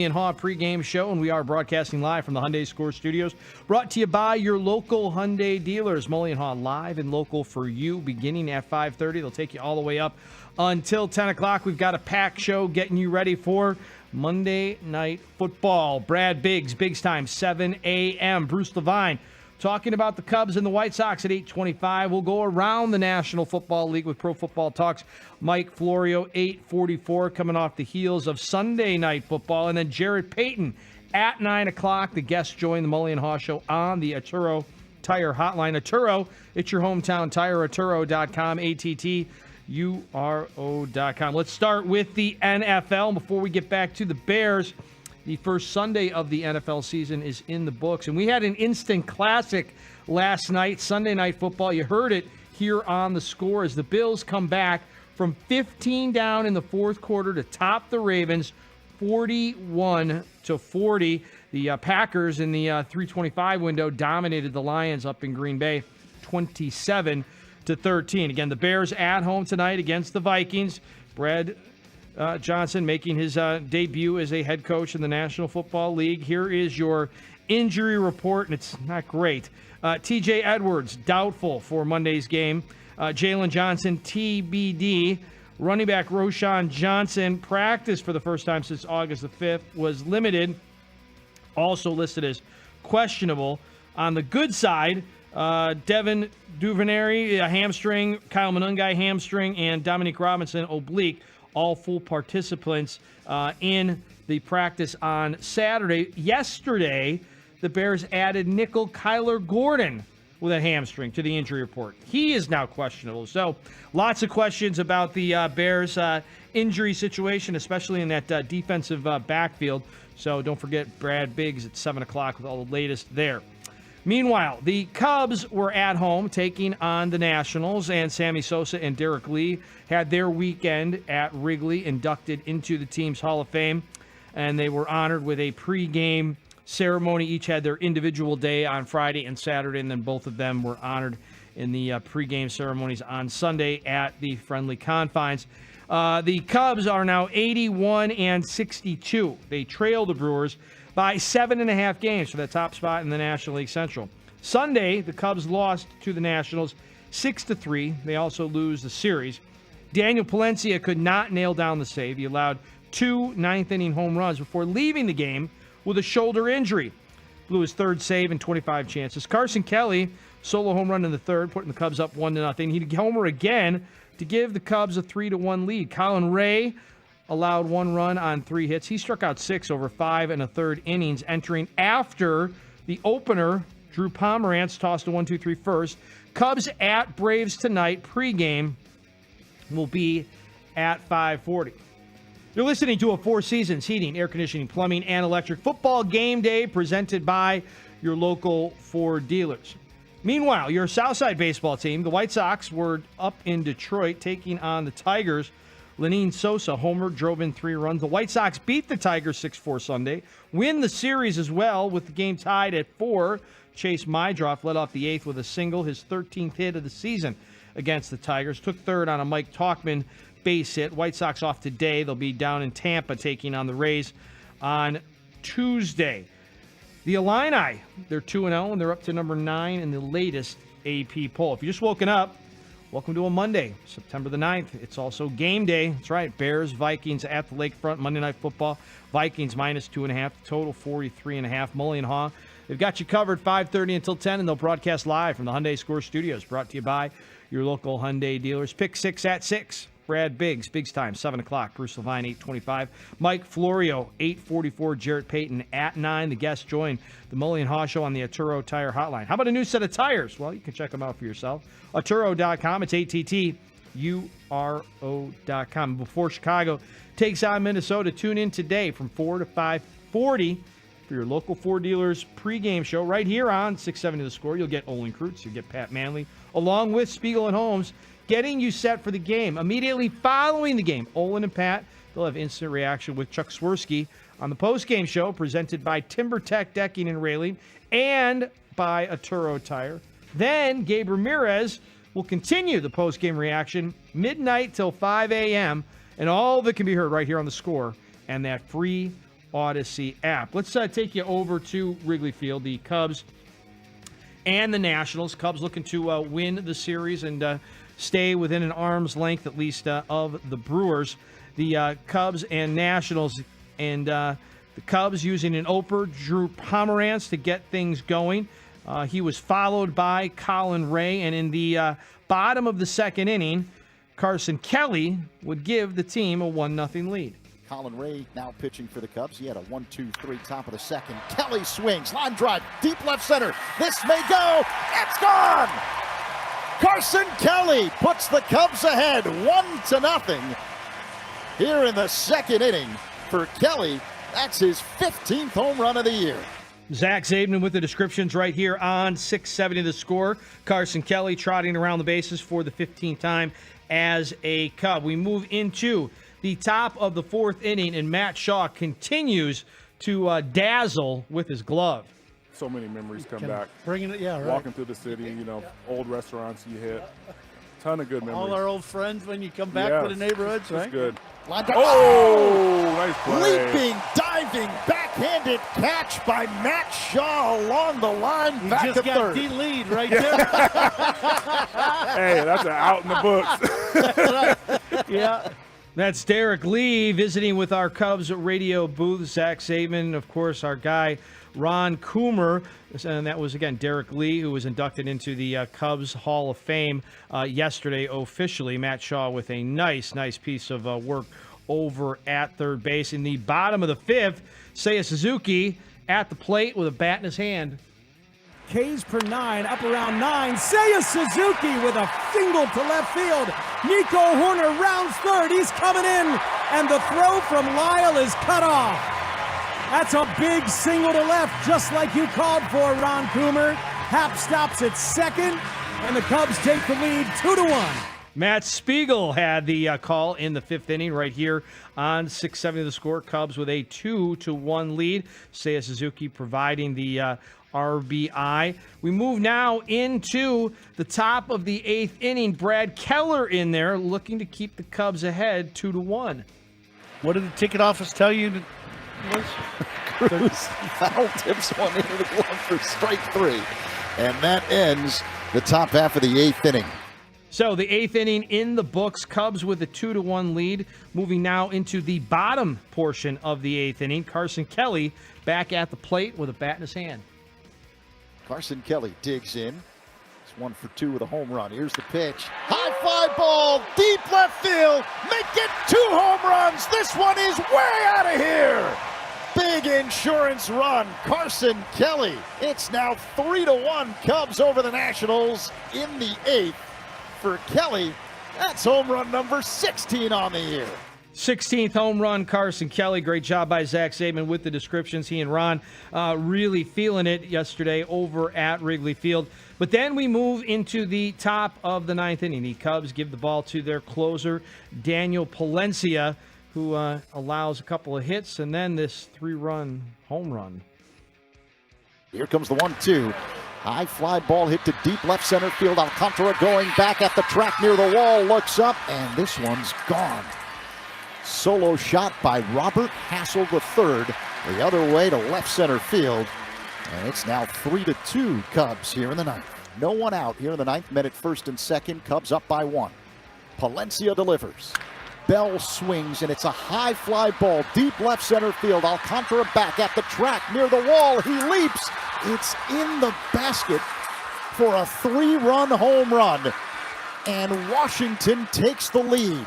And Haugh pregame show, and we are broadcasting live from the Hyundai Score Studios, brought to you by your local Hyundai dealers. Mully and Haugh live and local for you, beginning at 5:30. They'll take you all the way up until 10 o'clock. We've got a packed show getting you ready for Monday Night Football. Brad Biggs time, 7 a.m. Bruce Levine talking about the Cubs and the White Sox at 8:25. We'll go around the National Football League with Pro Football Talks. Mike Florio, 8:44, coming off the heels of Sunday Night Football. And then Jared Payton at 9 o'clock. The guests join the Mully and Haugh Show on the Arturo Tire Hotline. Arturo, it's your hometown tire, Arturo.com, ATTURO.com. Let's start with the NFL before we get back to the Bears. The first Sunday of the NFL season is in the books. And we had an instant classic last night, Sunday Night Football. You heard it here on the Score as the Bills come back from 15 down in the fourth quarter to top the Ravens 41-40. The Packers in the 3:25 window dominated the Lions up in Green Bay 27-13. Again, the Bears at home tonight against the Vikings. Brad Johnson making his debut as a head coach in the National Football League. Here is your injury report, and it's not great. TJ Edwards, doubtful for Monday's game. Jalen Johnson, TBD. Running back Roshan Johnson, practiced for the first time since August the 5th, was limited. Also listed as questionable. On the good side, Devin Duvernay, a hamstring, Kyle Monangai, hamstring, and Dominique Robinson, oblique. All full participants in the practice on Saturday. Yesterday, the Bears added nickel Kyler Gordon with a hamstring to the injury report. He is now questionable. So lots of questions about the Bears injury situation, especially in that defensive backfield. So don't forget Brad Biggs at 7 o'clock with all the latest there. Meanwhile, the Cubs were at home taking on the Nationals, and Sammy Sosa and Derek Lee had their weekend at Wrigley, inducted into the team's Hall of Fame, and they were honored with a pregame ceremony. Each had their individual day on Friday and Saturday, and then both of them were honored in the pregame ceremonies on Sunday at the friendly confines. The Cubs are now 81-62. They trail the Brewers by 7.5 games for the top spot in the National League Central. Sunday, the Cubs lost to the Nationals 6-3. They also lose the series. Daniel Palencia could not nail down the save. He allowed 2 ninth-inning home runs before leaving the game with a shoulder injury. Blew his third save in 25 chances. Carson Kelly, solo home run in the third, putting the Cubs up 1-0. He'd homer again to give the Cubs a 3-1 lead. Colin Ray allowed 1 run on 3 hits. He struck out 6 over 5 1/3 innings, entering after the opener. Drew Pomerantz tossed a 1-2-3 first. Cubs at Braves tonight. Pregame will be at 5:40. You're listening to a Four Seasons Heating, Air Conditioning, Plumbing, and Electric Football Game Day presented by your local Ford dealers. Meanwhile, your Southside baseball team, the White Sox, were up in Detroit taking on the Tigers. Lenine Sosa, homer, drove in 3 runs. The White Sox beat the Tigers 6-4 Sunday, win the series as well with the game tied at 4. Chase Mydroff led off the 8th with a single, his 13th hit of the season against the Tigers. Took third on a Mike Tauchman base hit. White Sox off today. They'll be down in Tampa taking on the Rays on Tuesday. The Illini, they're 2-0, and they're up to number 9 in the latest AP poll. If you're just woken up, welcome to a Monday, September the 9th. It's also game day. That's right, Bears, Vikings at the Lakefront, Monday Night Football. Vikings minus 2.5, total 43.5. Mully and Haugh, they've got you covered 5:30 until 10, and they'll broadcast live from the Hyundai Score Studios, brought to you by your local Hyundai dealers. Pick 6 at 6. Brad Biggs time, 7 o'clock. Bruce Levine, 8:25. Mike Florio, 8:44. Jarrett Payton at 9. The guests join the Mully and Haugh Show on the Arturo Tire Hotline. How about a new set of tires? Well, you can check them out for yourself. Arturo.com. It's ATTURO.com. Before Chicago takes on Minnesota, tune in today from 4 to 5:40 for your local Ford dealers pregame show right here on 670 The Score. You'll get Olin Kreutz. You'll get Pat Manley, along with Spiegel and Holmes, getting you set for the game. Immediately following the game, Olin and Pat, they'll have instant reaction with Chuck Swirsky on the postgame show presented by TimberTech Decking and Railing and by Arturo Tire. Then Gabe Ramirez will continue the postgame reaction midnight till 5 a.m., and all of it can be heard right here on The Score and that free Odyssey app. Let's take you over to Wrigley Field. The Cubs and the Nationals. Cubs looking to win the series and stay within an arm's length, at least, of the Brewers. The Cubs and Nationals, and the Cubs using an opener, Drew Pomeranz, to get things going. He was followed by Colin Ray, and in the bottom of the second inning, Carson Kelly would give the team a 1-0 lead. Colin Ray now pitching for the Cubs. He had a 1-2-3 top of the second. Kelly swings, line drive, deep left center. This may go. It's gone! Carson Kelly puts the Cubs ahead 1-0 here in the second inning for Kelly. That's his 15th home run of the year. Zach Zaidman with the descriptions right here on 670 The Score. Carson Kelly trotting around the bases for the 15th time as a Cub. We move into the top of the fourth inning, and Matt Haugh continues to dazzle with his glove. So many memories come back. Bringing it, yeah, right. Walking through the city, old restaurants you hit. Ton of good memories. All our old friends when you come back to the neighborhoods, right? That's good. Oh, nice play. Leaping, diving, backhanded catch by Matt Haugh along the line, back to third. Just got D-lead right there. Hey, that's an out in the books. Yeah. That's Derek Lee visiting with our Cubs radio booth. Zach Zaidman, of course, our guy Ron Coomer, and that was, again, Derek Lee, who was inducted into the Cubs Hall of Fame yesterday officially. Matt Haugh with a nice piece of work over at third base. In the bottom of the fifth, Seiya Suzuki at the plate with a bat in his hand. Ks per 9, up around 9. Seiya Suzuki with a single to left field. Nico Horner rounds third. He's coming in, and the throw from Lyle is cut off. That's a big single to left, just like you called for, Ron Coomer. Happ stops at second, and the Cubs take the lead 2-1. Matt Spiegel had the call in the fifth inning right here on 670 The Score. Cubs with a 2-1 lead. Seiya Suzuki providing the RBI. We move now into the top of the eighth inning. Brad Keller in there looking to keep the Cubs ahead 2-1. What did the ticket office tell you? Cruz foul tips one into the glove for strike three. And that ends the top half of the eighth inning. So the eighth inning in the books. Cubs with a 2-1 lead. Moving now into the bottom portion of the eighth inning. Carson Kelly back at the plate with a bat in his hand. Carson Kelly digs in. It's 1 for 2 with a home run. Here's the pitch. High fly ball, deep left field. Make it 2 home runs. This one is way out of here. Big insurance run. Carson Kelly. It's now 3-1 Cubs over the Nationals in the eighth. For Kelly, that's home run number 16 on the year. 16th home run, Carson Kelly. Great job by Zach Zaidman with the descriptions. He and Ron really feeling it yesterday over at Wrigley Field. But then we move into the top of the ninth inning. The Cubs give the ball to their closer, Daniel Palencia, who allows a couple of hits and then this 3-run home run. Here comes the 1-2. High fly ball hit to deep left center field. Alcantara going back at the track near the wall. Looks up, and this one's gone. Solo shot by Robert Hassel III the other way to left center field. And it's now 3-2 Cubs here in the ninth. No one out here in the ninth. Men at first and second. Cubs up by 1. Palencia delivers. Bell swings, and it's a high fly ball deep left center field. Alcantara back at the track near the wall. He leaps. It's in the basket for a 3-run home run. And Washington takes the lead.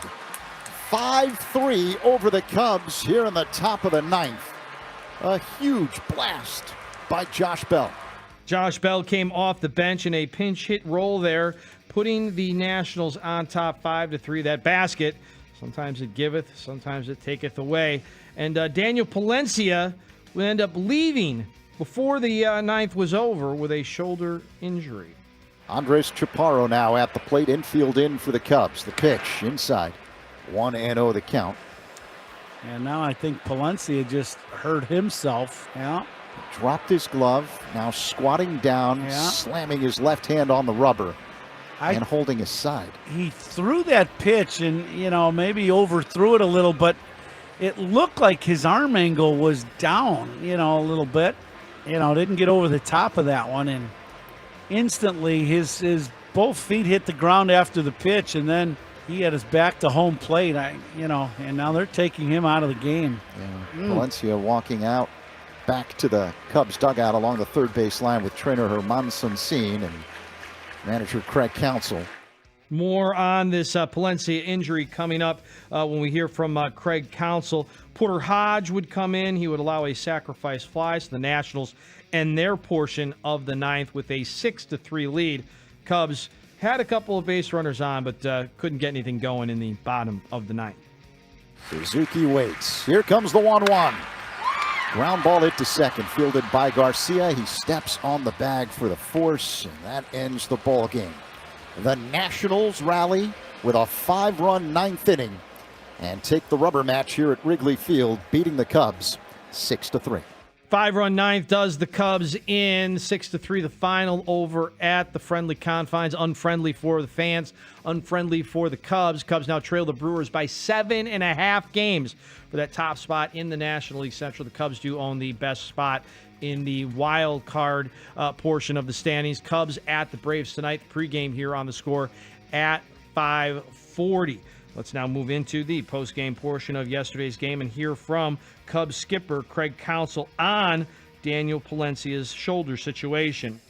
5-3 over the Cubs here in the top of the ninth. A huge blast by Josh Bell. Josh Bell came off the bench in a pinch hit roll there, putting the Nationals on top 5-3. That basket, sometimes it giveth, sometimes it taketh away. And Daniel Palencia will end up leaving before the ninth was over with a shoulder injury. Andres Chaparro now at the plate, infield in for the Cubs. The pitch inside. 1-0 the count. And now I think Palencia just hurt himself. Yeah. Dropped his glove, now squatting down, slamming his left hand on the rubber and holding his side. He threw that pitch and, maybe overthrew it a little, but it looked like his arm angle was down, a little bit. Didn't get over the top of that one, and instantly his both feet hit the ground after the pitch, and then he had his back to home plate. And now they're taking him out of the game. Yeah. Valencia walking out back to the Cubs dugout along the third base line with trainer Hermanson Seen and manager Craig Counsell. More on this Palencia injury coming up when we hear from Craig Counsell. Porter Hodge would come in. He would allow a sacrifice fly to the Nationals and their portion of the ninth with a 6-3 lead. Cubs had a couple of base runners on, but couldn't get anything going in the bottom of the ninth. Suzuki waits. Here comes the 1-1. Ground ball hit to second, fielded by Garcia. He steps on the bag for the force, and that ends the ball game. The Nationals rally with a 5-run ninth inning and take the rubber match here at Wrigley Field, beating the Cubs 6-3. 5-run ninth does the Cubs in 6-3. The final over at the friendly confines. Unfriendly for the fans, unfriendly for the Cubs. Cubs now trail the Brewers by 7.5 games for that top spot in the National League Central. The Cubs do own the best spot in the wild card portion of the standings. Cubs at the Braves tonight. Pregame here on the Score at 5:40. Let's now move into the post-game portion of yesterday's game and hear from Cubs skipper Craig Counsell on Daniel Palencia's shoulder situation.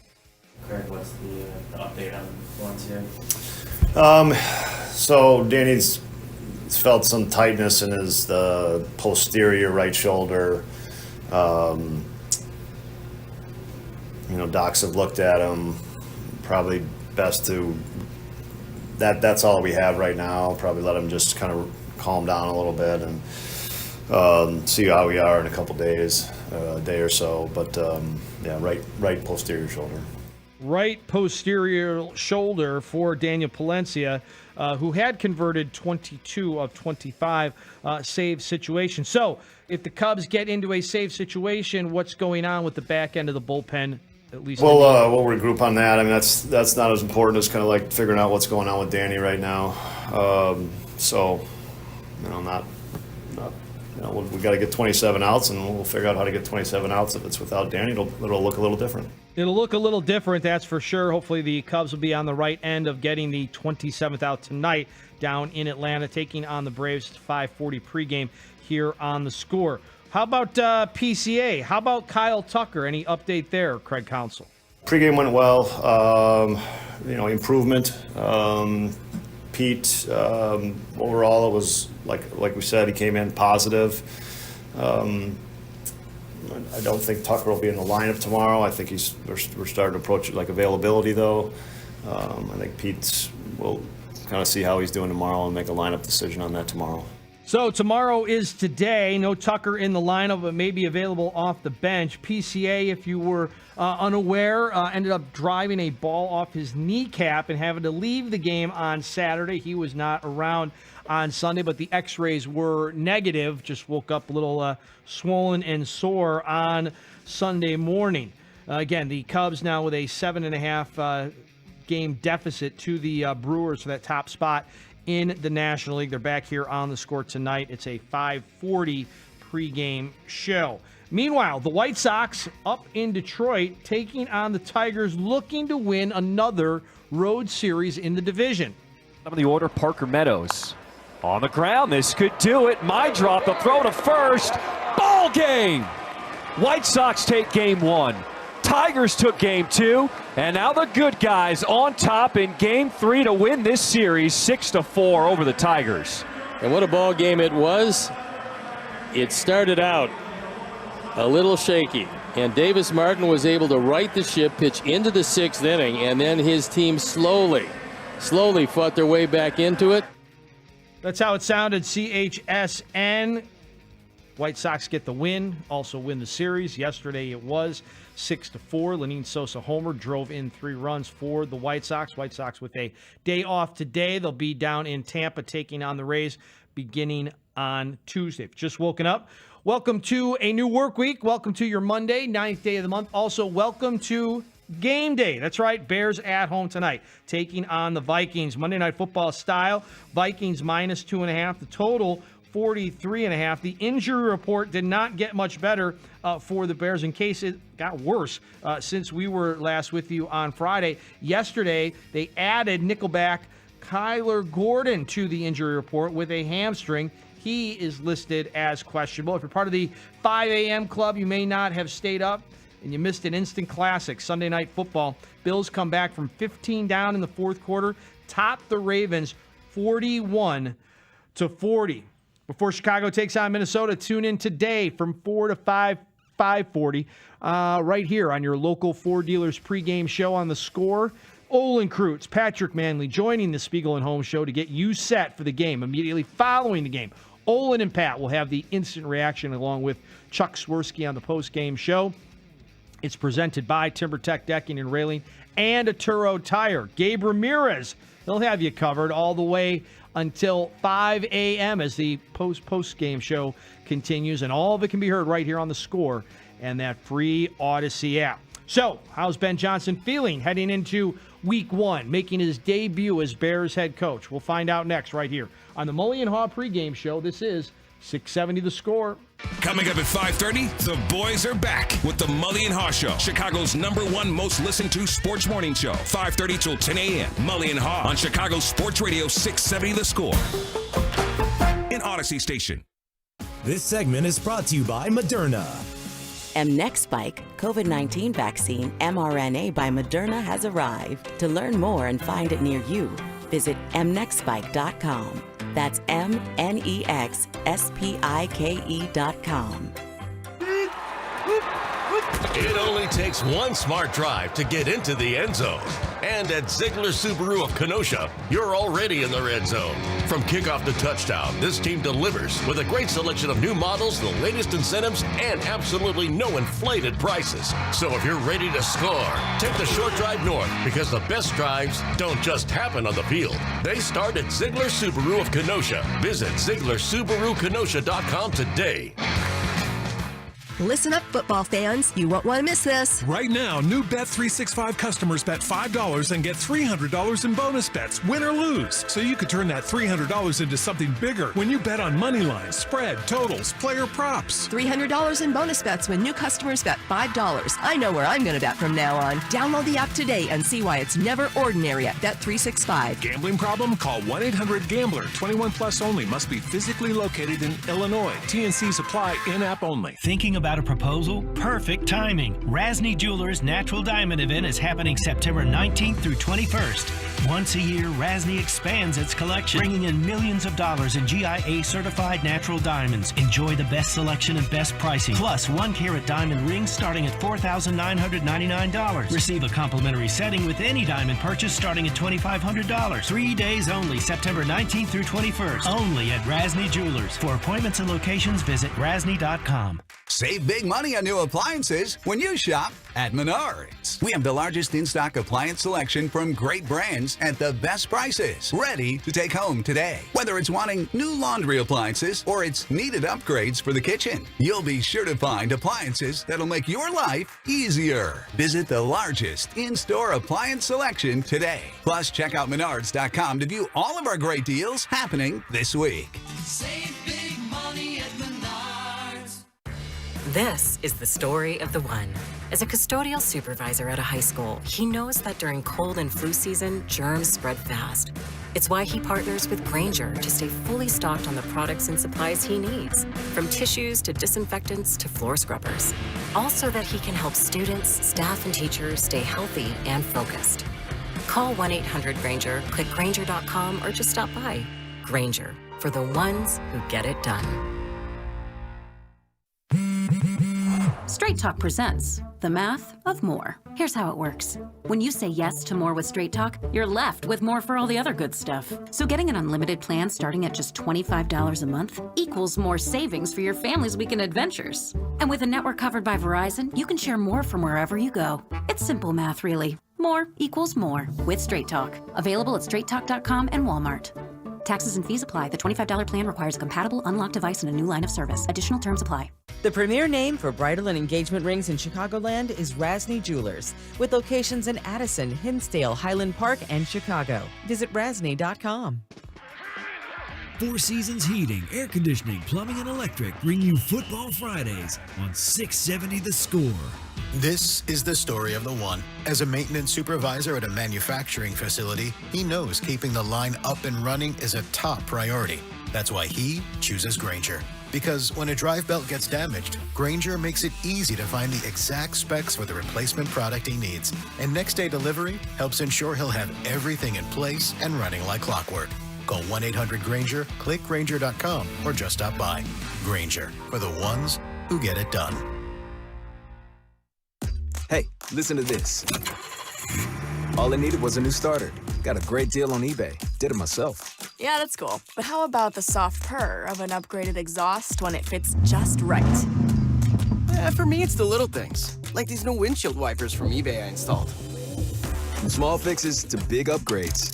Craig, what's the update on Palencia? So Danny's felt some tightness in his posterior right shoulder. Docs have looked at him. Probably best to that's all we have right now. Probably let him just kind of calm down a little bit and see how we are in a couple days, a day or so. But right posterior shoulder. Right posterior shoulder for Daniel Palencia, who had converted 22 of 25 save situations. So if the Cubs get into a save situation, what's going on with the back end of the bullpen? At least we'll regroup on that. I mean, that's not as important as kind of like figuring out what's going on with Danny right now. We got to get 27 outs, and we'll figure out how to get 27 outs. If it's without Danny, it'll look a little different. It'll look a little different, that's for sure. Hopefully the Cubs will be on the right end of getting the 27th out tonight down in Atlanta, taking on the Braves at 5:40 pregame here on the Score. How about PCA? How about Kyle Tucker? Any update there, Craig Counsell? Pregame went well. Improvement. Pete, overall, it was like we said, he came in positive. I don't think Tucker will be in the lineup tomorrow. I think we're starting to approach it like availability, though. I think we'll kind of see how he's doing tomorrow and make a lineup decision on that tomorrow. So tomorrow is today. No Tucker in the lineup, but maybe available off the bench. PCA, if you were unaware, ended up driving a ball off his kneecap and having to leave the game on Saturday. He was not around on Sunday, but the x-rays were negative. Just woke up a little swollen and sore on Sunday morning. Again, the Cubs now with a 7.5 game deficit to the Brewers for that top spot in the National League. They're back here on the Score tonight. It's a 5:40 pregame show. Meanwhile, the White Sox up in Detroit taking on the Tigers, looking to win another road series in the division. Top of the order, Parker Meadows. On the ground, this could do it. My drop, the throw to first. Ball game! White Sox take game one. Tigers took game two, and now the good guys on top in game three to win this series 6-4 over the Tigers. And what a ball game it was. It started out a little shaky, and Davis Martin was able to right the ship, pitch into the sixth inning, and then his team slowly fought their way back into it. That's how it sounded, CHSN. White Sox get the win, also win the series. Yesterday it was 6-4. Lenyn Sosa homer drove in 3 runs for the White Sox. White Sox with a day off today. They'll be down in Tampa taking on the Rays beginning on Tuesday. Just woken up. Welcome to a new work week. Welcome to your Monday, 9th day of the month. Also, welcome to game day. That's right. Bears at home tonight, taking on the Vikings. Monday Night Football style. Vikings -2.5. The total 43.5. The injury report did not get much better for the Bears, in case it got worse since we were last with you on Friday. Yesterday, they added nickelback Kyler Gordon to the injury report with a hamstring. He is listed as questionable. If you're part of the 5 a.m. club, you may not have stayed up and you missed an instant classic, Sunday Night Football. Bills come back from 15 down in the fourth quarter, top the Ravens 41-40. Before Chicago takes on Minnesota, tune in today from 4 to 5:40, right here on your local Ford dealers pregame show on The Score. Olin Kreutz, Patrick Manley joining the Spiegel and Holmes show to get you set for the game immediately following the game. Olin and Pat will have the instant reaction along with Chuck Swirsky on the post-game show. It's presented by TimberTech Decking and Railing and Atturo Tire. Gabe Ramirez, he'll have you covered all the way until 5 a.m. as the post-game show continues, and all of it can be heard right here on The Score and that free Odyssey app. So, how's Ben Johnson feeling heading into Week 1, making his debut as Bears head coach? We'll find out next right here on the Mully and Haugh pregame show. This is 670 The Score. Coming up at 5:30, the boys are back with the Mully and Haugh Show, Chicago's #1 most listened to sports morning show. 5:30 till 10 a.m. Mully and Haugh on Chicago Sports Radio 670 The Score. In Odyssey Station. This segment is brought to you by Moderna. mNEXSpike, COVID-19 vaccine mRNA by Moderna has arrived. To learn more and find it near you, visit mnexspike.com. That's mnexspike.com. It only takes one smart drive to get into the end zone. And at Ziegler Subaru of Kenosha, you're already in the red zone. From kickoff to touchdown, this team delivers with a great selection of new models, the latest incentives, and absolutely no inflated prices. So if you're ready to score, take the short drive north, because the best drives don't just happen on the field. They start at Ziegler Subaru of Kenosha. Visit ZieglerSubaruKenosha.com today. Listen up, football fans. You won't want to miss this. Right now, new Bet365 customers bet $5 and get $300 in bonus bets, win or lose. So you could turn that $300 into something bigger when you bet on money lines, spread, totals, player props. $300 in bonus bets when new customers bet $5. I know where I'm going to bet from now on. Download the app today and see why it's never ordinary at Bet365. Gambling problem? Call 1-800-GAMBLER. 21 plus only. Must be physically located in Illinois. TNCs apply. In-app only. Thinking about a proposal? Perfect timing. Rasny Jewelers Natural Diamond Event is happening September 19th through 21st. Once a year, Rasny expands its collection, bringing in millions of dollars in GIA certified natural diamonds. Enjoy the best selection and best pricing, plus 1-carat diamond rings starting at $4,999. Receive a complimentary setting with any diamond purchase starting at $2,500. 3 days only, September 19th through 21st. Only at Rasny Jewelers. For appointments and locations, visit rasny.com. Save big money on new appliances when you shop at Menards. We have the largest in-stock appliance selection from great brands at the best prices, ready to take home today. Whether it's wanting new laundry appliances or it's needed upgrades for the kitchen, you'll be sure to find appliances that'll make your life easier. Visit the largest in-store appliance selection today. Plus, check out Menards.com to view all of our great deals happening this week. Save big money at Menards. This is the story of the one. As a custodial supervisor at a high school, he knows that during cold and flu season, germs spread fast. It's why he partners with Grainger to stay fully stocked on the products and supplies he needs, from tissues to disinfectants to floor scrubbers. All so that he can help students, staff, and teachers stay healthy and focused. Call 1-800-GRAINGER, click Grainger.com, or just stop by. Grainger, for the ones who get it done. Straight Talk presents the math of more. Here's how it works. When you say yes to more with Straight Talk, you're left with more for all the other good stuff. So getting an unlimited plan starting at just $25 a month equals more savings for your family's weekend adventures. And with a network covered by Verizon, you can share more from wherever you go. It's simple math, really. More equals more with Straight Talk. Available at straighttalk.com and Walmart. Taxes and fees apply. The $25 plan requires a compatible unlocked device and a new line of service. Additional terms apply. The premier name for bridal and engagement rings in Chicagoland is Rasny Jewelers, with locations in Addison, Hinsdale, Highland Park, and Chicago. Visit rasny.com. Four Seasons Heating, Air Conditioning, Plumbing, and Electric bring you Football Fridays on 670 The Score. This is the story of the one. As a maintenance supervisor at a manufacturing facility, he knows keeping the line up and running is a top priority. That's why he chooses Grainger. Because when a drive belt gets damaged, Grainger makes it easy to find the exact specs for the replacement product he needs. And next day delivery helps ensure he'll have everything in place and running like clockwork. Call 1-800-GRAINGER, click Grainger.com, or just stop by. Grainger, for the ones who get it done. Hey, listen to this. All I needed was a new starter. Got a great deal on eBay. Did it myself. Yeah, that's cool. But how about the soft purr of an upgraded exhaust when it fits just right? For me, it's the little things, like these new windshield wipers from eBay I installed. From small fixes to big upgrades,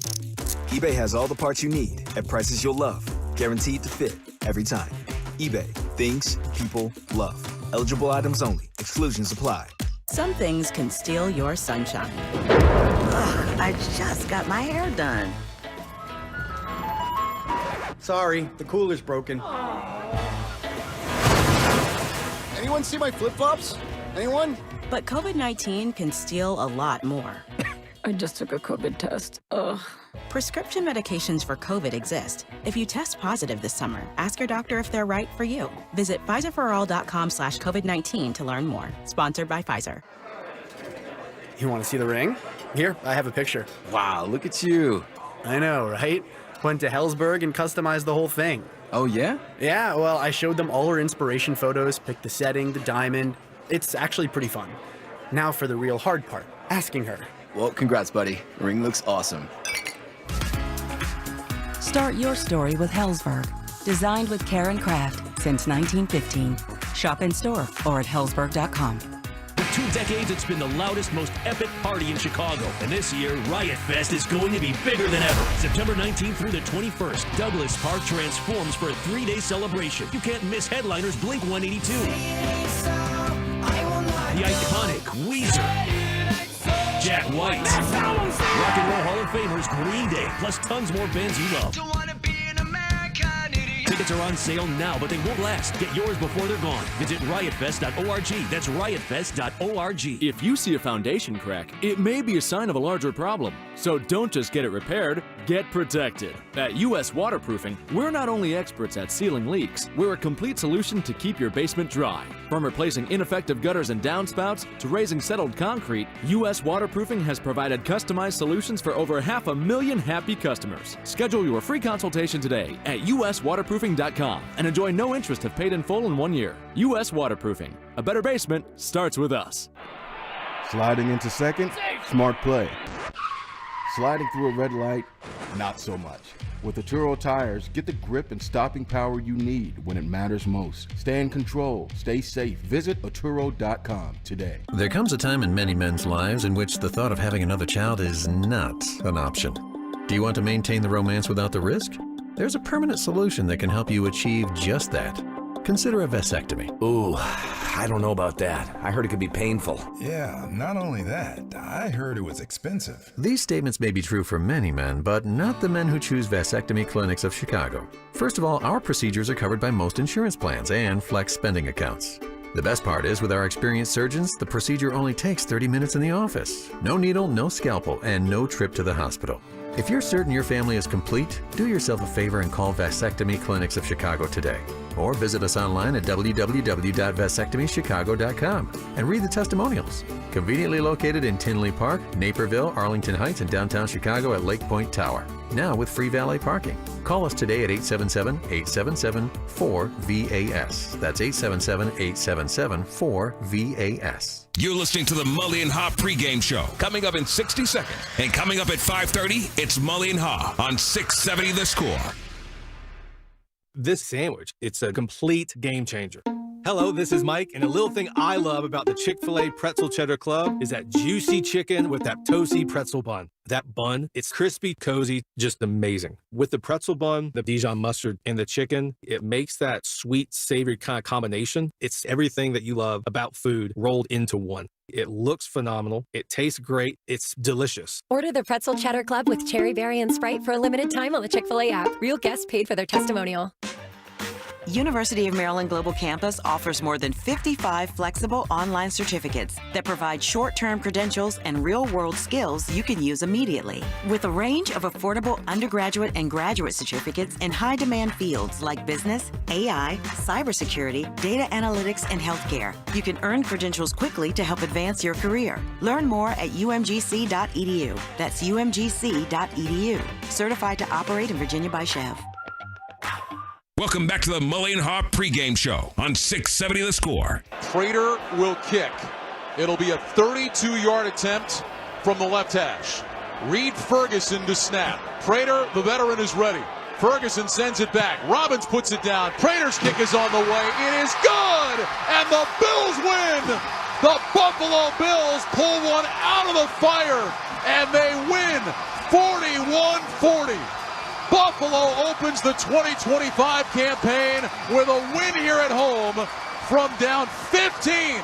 eBay has all the parts you need at prices you'll love, guaranteed to fit every time. eBay, things people love. Eligible items only. Exclusions apply. Some things can steal your sunshine. Ugh, I just got my hair done. Sorry, the cooler's broken. Anyone see my flip-flops? Anyone? But COVID-19 can steal a lot more. I just took a COVID test. Ugh. Prescription medications for COVID exist. If you test positive this summer, ask your doctor if they're right for you. Visit PfizerForAll.com/COVID-19 to learn more. Sponsored by Pfizer. You want to see the ring? Here, I have a picture. Wow, look at you. I know, right? Went to Hellsberg and customized the whole thing. Oh, yeah? Yeah, well, I showed them all her inspiration photos, picked the setting, the diamond. It's actually pretty fun. Now for the real hard part, asking her. Well, congrats, buddy. The ring looks awesome. Start your story with Hellsberg. Designed with care and craft since 1915. Shop in store or at hellsberg.com. For 2 decades, it's been the loudest, most epic party in Chicago. And this year, Riot Fest is going to be bigger than ever. September 19th through the 21st, Douglas Park transforms for a 3-day celebration. You can't miss headliners Blink-182, the iconic Weezer, Jack White, Rock and Roll Hall of Famers Green Day, plus tons more bands you love. Tickets are on sale now, but they won't last. Get yours before they're gone. Visit riotfest.org. That's riotfest.org. If you see a foundation crack, it may be a sign of a larger problem. So don't just get it repaired, get protected. At US Waterproofing, we're not only experts at sealing leaks, we're a complete solution to keep your basement dry. From replacing ineffective gutters and downspouts to raising settled concrete, US Waterproofing has provided customized solutions for over 500,000 happy customers. Schedule your free consultation today at uswaterproofing.com and enjoy no interest if paid in full in 1 year. US Waterproofing. A better basement starts with us. Sliding into second, smart play. Sliding through a red light, not so much. With Atturo tires, get the grip and stopping power you need when it matters most. Stay in control, stay safe. Visit Atturo.com today. There comes a time in many men's lives in which the thought of having another child is not an option. Do you want to maintain the romance without the risk? There's a permanent solution that can help you achieve just that. Consider a vasectomy. Ooh, I don't know about that. I heard it could be painful. Yeah, not only that, I heard it was expensive. These statements may be true for many men, but not the men who choose vasectomy clinics of Chicago. First of all, our procedures are covered by most insurance plans and flex spending accounts. The best part is, with our experienced surgeons, the procedure only takes 30 minutes in the office. No needle, no scalpel, and no trip to the hospital. If you're certain your family is complete, do yourself a favor and call Vasectomy Clinics of Chicago today. Or visit us online at www.vasectomychicago.com and read the testimonials. Conveniently located in Tinley Park, Naperville, Arlington Heights, and downtown Chicago at Lake Point Tower. Now with free valet parking. Call us today at 877-877-4VAS. That's 877-877-4VAS. You're listening to the Mully and Haugh pregame show. Coming up in 60 seconds. And coming up at 5:30, it's Mully and Haugh on 670 The Score. This sandwich, it's a complete game changer. Hello, this is Mike, and a little thing I love about the Chick-fil-A Pretzel Cheddar Club is that juicy chicken with that toasty pretzel bun. That bun, it's crispy, cozy, just amazing. With the pretzel bun, the Dijon mustard, and the chicken, it makes that sweet, savory kind of combination. It's everything that you love about food rolled into one. It looks phenomenal. It tastes great. It's delicious. Order the Pretzel Cheddar Club with Cherry Berry and Sprite for a limited time on the Chick-fil-A app. Real guests paid for their testimonial. University of Maryland Global Campus offers more than 55 flexible online certificates that provide short-term credentials and real-world skills you can use immediately. With a range of affordable undergraduate and graduate certificates in high-demand fields like business, AI, cybersecurity, data analytics, and healthcare, you can earn credentials quickly to help advance your career. Learn more at umgc.edu. That's umgc.edu. Certified to operate in Virginia by Chev. Welcome back to the Mully and Haugh pregame show on 670 The Score. Prater will kick. It'll be a 32-yard attempt from the left hash. Reed Ferguson to snap. Prater, the veteran, is ready. Ferguson sends it back. Robbins puts it down. Prater's kick is on the way. It is good! And the Bills win! The Buffalo Bills pull one out of the fire, and they win 41-40. Buffalo opens the 2025 campaign with a win here at home from down 15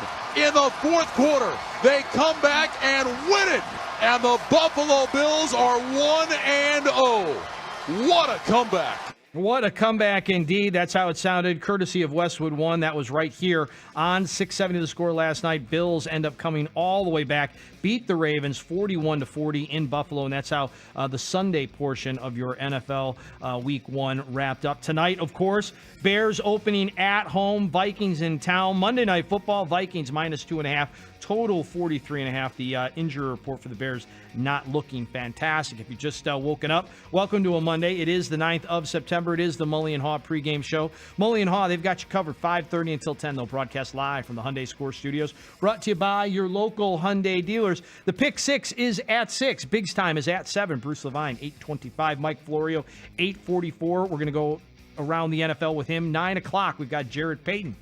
in the fourth quarter. They come back and win it, and the Buffalo Bills are 1-0. What a comeback. What a comeback indeed. That's how it sounded, courtesy of Westwood One. That was right here on 670 The Score last night. Bills end up coming all the way back, beat the Ravens 41-40 in Buffalo, and that's how the Sunday portion of your NFL Week 1 wrapped up. Tonight, of course, Bears opening at home, Vikings in town. Monday Night Football, Vikings -2.5. Total 43.5. The injury report for the Bears not looking fantastic. If you just woken up, welcome to a Monday. It is the 9th of September. It is the Mully and Haugh pregame show. Mully and Haugh, they've got you covered 5:30 until 10. They'll broadcast live from the Hyundai Score Studios. Brought to you by your local Hyundai dealers. The Pick 6 is at 6. Biggs time is at 7. Bruce Levine, 8:25. Mike Florio, 8:44. We're going to go around the NFL with him. 9 o'clock, we've got Jared Payton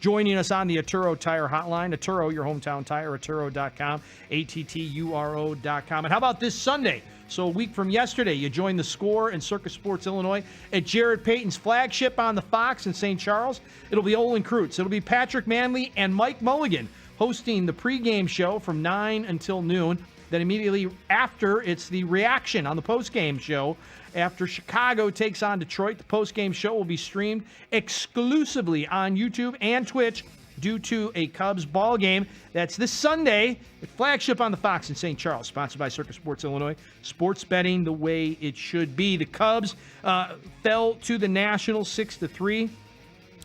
joining us on the Atturo Tire Hotline. Atturo, your hometown tire, Atturo.com, ATTURO.com. And how about this Sunday? So a week from yesterday, you join the Score and Circus Sports Illinois at Jared Payton's flagship on the Fox in St. Charles. It'll be Olin Kreutz. It'll be Patrick Manley and Mike Mulligan hosting the pregame show from 9 until noon. Then immediately after, it's the reaction on the postgame show. After Chicago takes on Detroit, the postgame show will be streamed exclusively on YouTube and Twitch due to a Cubs ball game. That's this Sunday at flagship on the Fox in St. Charles, sponsored by Circus Sports Illinois. Sports betting the way it should be. The Cubs fell to the Nationals 6-3,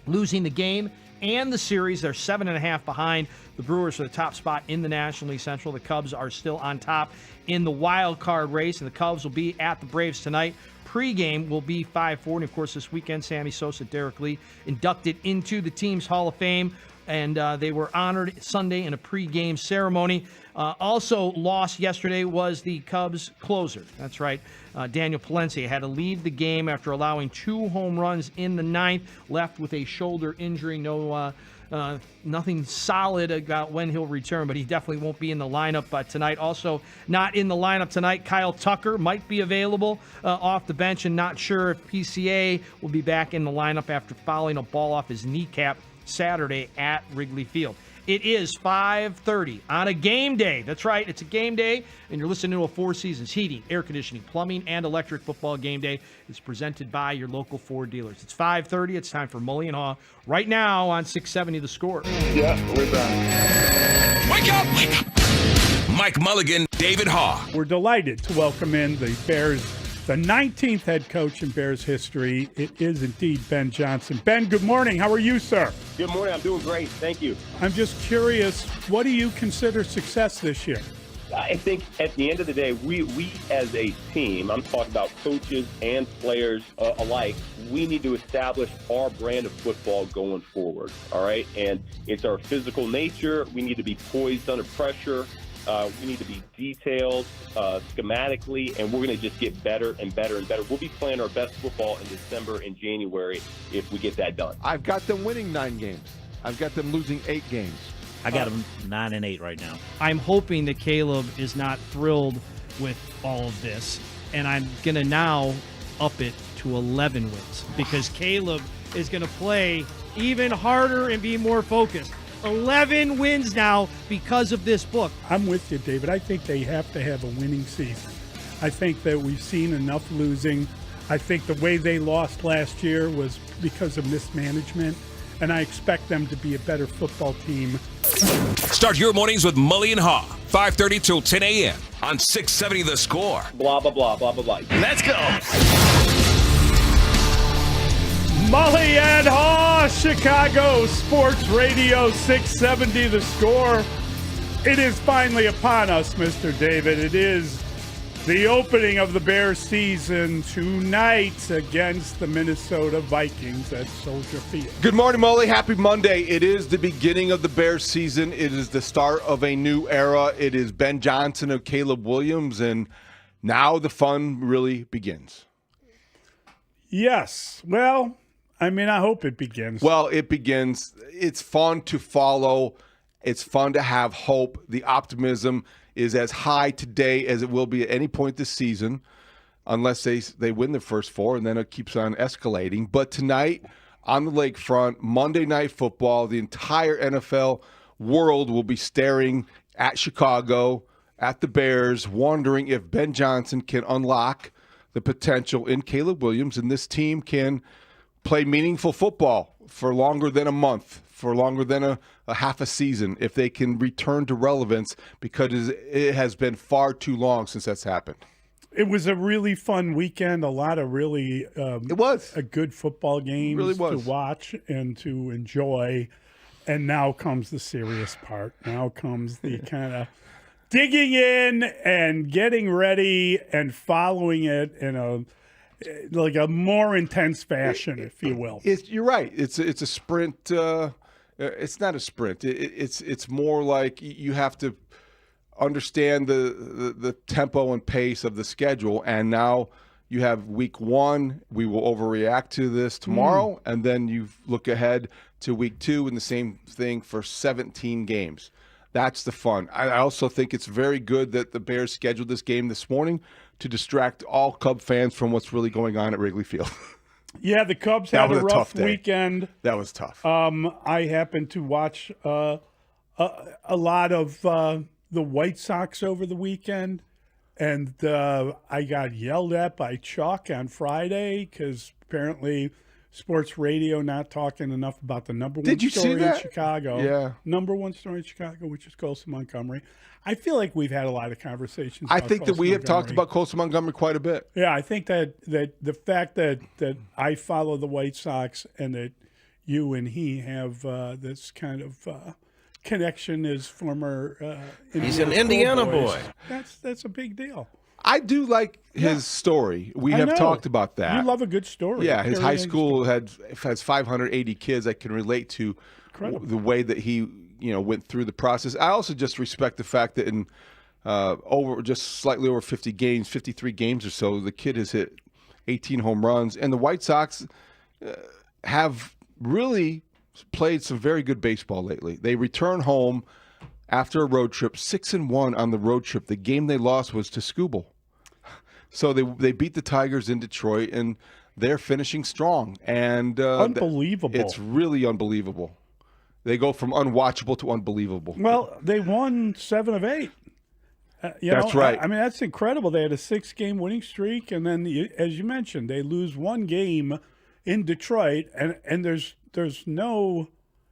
losing the game and the series. They're 7.5 behind the Brewers for the top spot in the National League Central. The Cubs are still on top in the wild card race, and the Cubs will be at the Braves tonight. Pregame will be 5:40. And of course, this weekend, Sammy Sosa, Derek Lee inducted into the team's Hall of Fame, and they were honored Sunday in a pregame ceremony. Also lost yesterday was the Cubs closer. That's right. Daniel Palencia had to leave the game after allowing 2 home runs in the 9th, left with a shoulder injury. Nothing solid about when he'll return, but he definitely won't be in the lineup tonight. Also not in the lineup tonight, Kyle Tucker might be available off the bench, and not sure if PCA will be back in the lineup after fouling a ball off his kneecap Saturday at Wrigley Field. It is 5:30 on a game day. That's right, it's a game day, and you're listening to a Four Seasons Heating, Air Conditioning, Plumbing, and Electric Football Game Day. It's presented by your local Ford dealers. It's 5:30. It's time for Mully and Haugh right now on 670 The Score. Yeah, we're back. Wake up! Wake up! Mike Mulligan, David Haugh. We're delighted to welcome in the Bears, the 19th head coach in Bears history. It is indeed Ben Johnson. Ben, good morning. How are you, sir? Good morning. I'm doing great. Thank you. I'm just curious, what do you consider success this year? I think at the end of the day, we as a team, I'm talking about coaches and players alike, we need to establish our brand of football going forward, all right? And it's our physical nature. We need to be poised under pressure. We need to be detailed schematically, and we're going to just get better and better and better. We'll be playing our best football in December and January if we get that done. I've got them winning 9 games. I've got them losing 8 games. I got them 9-8 right now. I'm hoping that Caleb is not thrilled with all of this, and I'm going to now up it to 11 wins because Caleb is going to play even harder and be more focused. 11 wins now because of this book. I'm with you, David. I think they have to have a winning season. I think that we've seen enough losing. I think the way they lost last year was because of mismanagement, and I expect them to be a better football team. Start your mornings with Mully and Haugh, 5:30 till 10 a.m. on 670 The Score. Blah, blah, blah, blah, blah, blah. Let's go. Mully and Haugh, Chicago Sports Radio 670 The Score. It is finally upon us, Mr. David. It is the opening of the Bears season tonight against the Minnesota Vikings at Soldier Field. Good morning, Mully. Happy Monday. It is the beginning of the Bears season. It is the start of a new era. It is Ben Johnson and Caleb Williams, and now the fun really begins. Yes. Well, I mean, I hope it begins. Well, it begins. It's fun to follow. It's fun to have hope. The optimism is as high today as it will be at any point this season, unless they win the first 4, and then it keeps on escalating. But tonight on the lakefront, Monday Night Football, the entire NFL world will be staring at Chicago, at the Bears, wondering if Ben Johnson can unlock the potential in Caleb Williams, and this team can play meaningful football for longer than a month, for longer than a half a season, if they can return to relevance, because it has been far too long since that's happened. It was a really fun weekend. A lot of really it was a good football games really to watch and to enjoy. And now comes the serious part. Now comes the kind of digging in and getting ready and following it in a more intense fashion, if you will. You're right. It's a sprint. It's not a sprint. It's more like you have to understand the tempo and pace of the schedule. And now you have week 1. We will overreact to this tomorrow, and then you look ahead to week 2, and the same thing for 17 games. That's the fun. I also think it's very good that the Bears scheduled this game this morning to distract all Cub fans from what's really going on at Wrigley Field. Yeah, the Cubs had a rough weekend. That was tough. I happened to watch a lot of the White Sox over the weekend, and I got yelled at by Chuck on Friday because apparently sports radio not talking enough about the number one story in Chicago. Yeah. Number one story in Chicago, which is Colson Montgomery. I feel like we've had a lot of conversations I about think that we have talked about Colson Montgomery quite a bit. Yeah, I think that the fact that I follow the White Sox and that you and he have this kind of connection as former He's an Indiana boy. That's a big deal. I do like his story. We have talked about that. You love a good story. Yeah, his high school has 580 kids. I can relate to the way that he went through the process. I also just respect the fact that in just slightly over 50 games, 53 games or so, the kid has hit 18 home runs. And the White Sox have really played some very good baseball lately. They return home after a road trip, 6-1 on the road trip. The game they lost was to Scooball. So they beat the Tigers in Detroit, and they're finishing strong. And unbelievable. It's really unbelievable. They go from unwatchable to unbelievable. Well, they won 7 of 8. That's right. I mean, that's incredible. They had a 6-game winning streak, and then, as you mentioned, they lose 1 game in Detroit, and there's no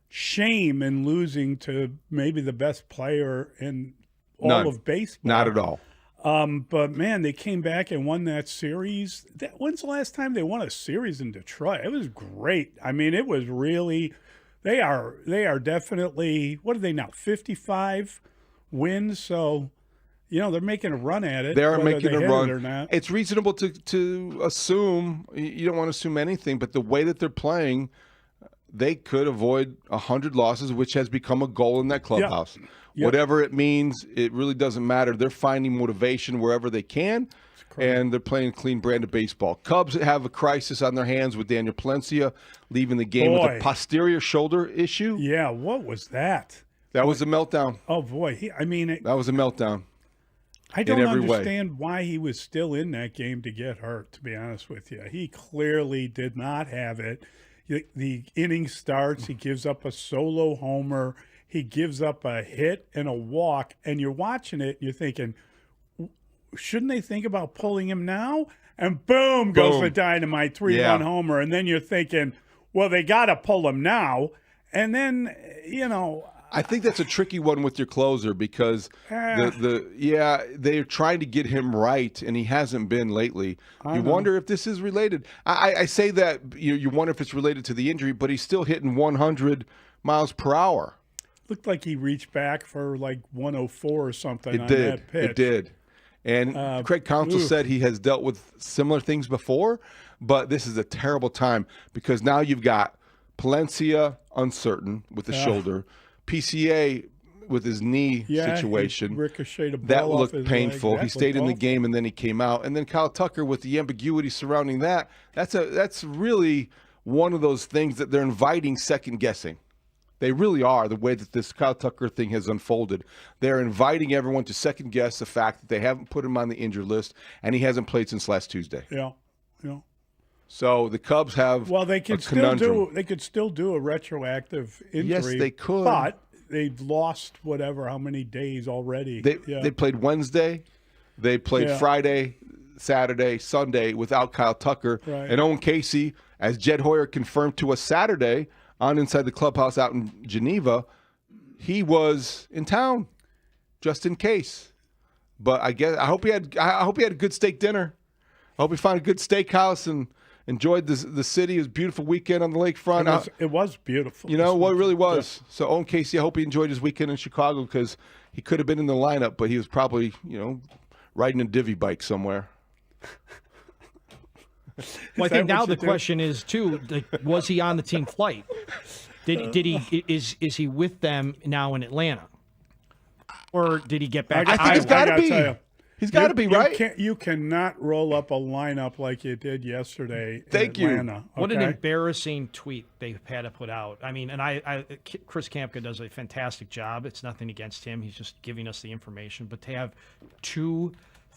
shame in losing to maybe the best player in all of baseball. Not at all. But, man, they came back and won that series. When's the last time they won a series in Detroit? It was great. I mean, it was really – they are definitely – what are they now, 55 wins? So, they're making a run at it. They are making a run. Or not. It's reasonable to assume – you don't want to assume anything, but the way that they're playing – they could avoid 100 losses, which has become a goal in that clubhouse. Yep. Whatever it means, it really doesn't matter. They're finding motivation wherever they can. and they're playing a clean brand of baseball. Cubs have a crisis on their hands with Daniel Palencia leaving the game with a posterior shoulder issue. Yeah, what was that? That was a meltdown. Oh, boy. That was a meltdown. I don't in every understand why he was still in that game to get hurt, to be honest with you. He clearly did not have it. The inning starts, he gives up a solo homer, he gives up a hit and a walk, and you're watching it and you're thinking, shouldn't they think about pulling him now? And boom goes the dynamite 3-run homer. And then you're thinking, well, they got to pull him now. And then, I think that's a tricky one with your closer because they're trying to get him right, and he hasn't been lately. You wonder if this is related. I say that you wonder if it's related to the injury, but he's still hitting 100 miles per hour. Looked like he reached back for like 104 or something that pitch. It did. And Craig Counsell said he has dealt with similar things before, but this is a terrible time because now you've got Palencia uncertain with the shoulder, PCA with his knee situation. Ricocheted a ball that off looked his painful. leg. He stayed in the game and then he came out. And then Kyle Tucker with the ambiguity surrounding that. That's really one of those things that they're inviting second guessing. They really are, the way that this Kyle Tucker thing has unfolded. They're inviting everyone to second guess the fact that they haven't put him on the injured list and he hasn't played since last Tuesday. Yeah. So the Cubs have they could still do a retroactive injury. Yes, they could. But they've lost how many days already. They played Wednesday. They played Friday, Saturday, Sunday without Kyle Tucker. Right. And Owen Casey, as Jed Hoyer confirmed to us Saturday on Inside the Clubhouse out in Geneva, he was in town just in case. But I hope he had a good steak dinner. I hope he found a good steakhouse and enjoyed the city. It was a beautiful weekend on the lakefront. It was beautiful. It really was. Yeah. So Owen Casey, I hope he enjoyed his weekend in Chicago because he could have been in the lineup, but he was probably, riding a divvy bike somewhere. Well, I think now the question is too: was he on the team flight? Did he is he with them now in Atlanta, or did he get back? I think it's got to be. He's got to be, right? You cannot roll up a lineup like you did yesterday. Thank in Atlanta, you. What an embarrassing tweet they had to put out. I mean, and Chris Kampka does a fantastic job. It's nothing against him. He's just giving us the information. But to have two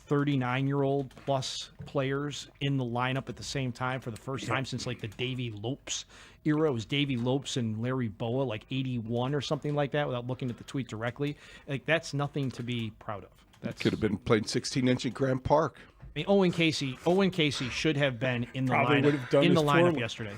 39-year-old plus players in the lineup at the same time for the first time since like the Davey Lopes era. It was Davey Lopes and Larry Boa, like 81 or something like that, without looking at the tweet directly. Like, that's nothing to be proud of. That could have been playing 16-inch at Grant Park. I mean, Owen Casey should have been in the lineup yesterday.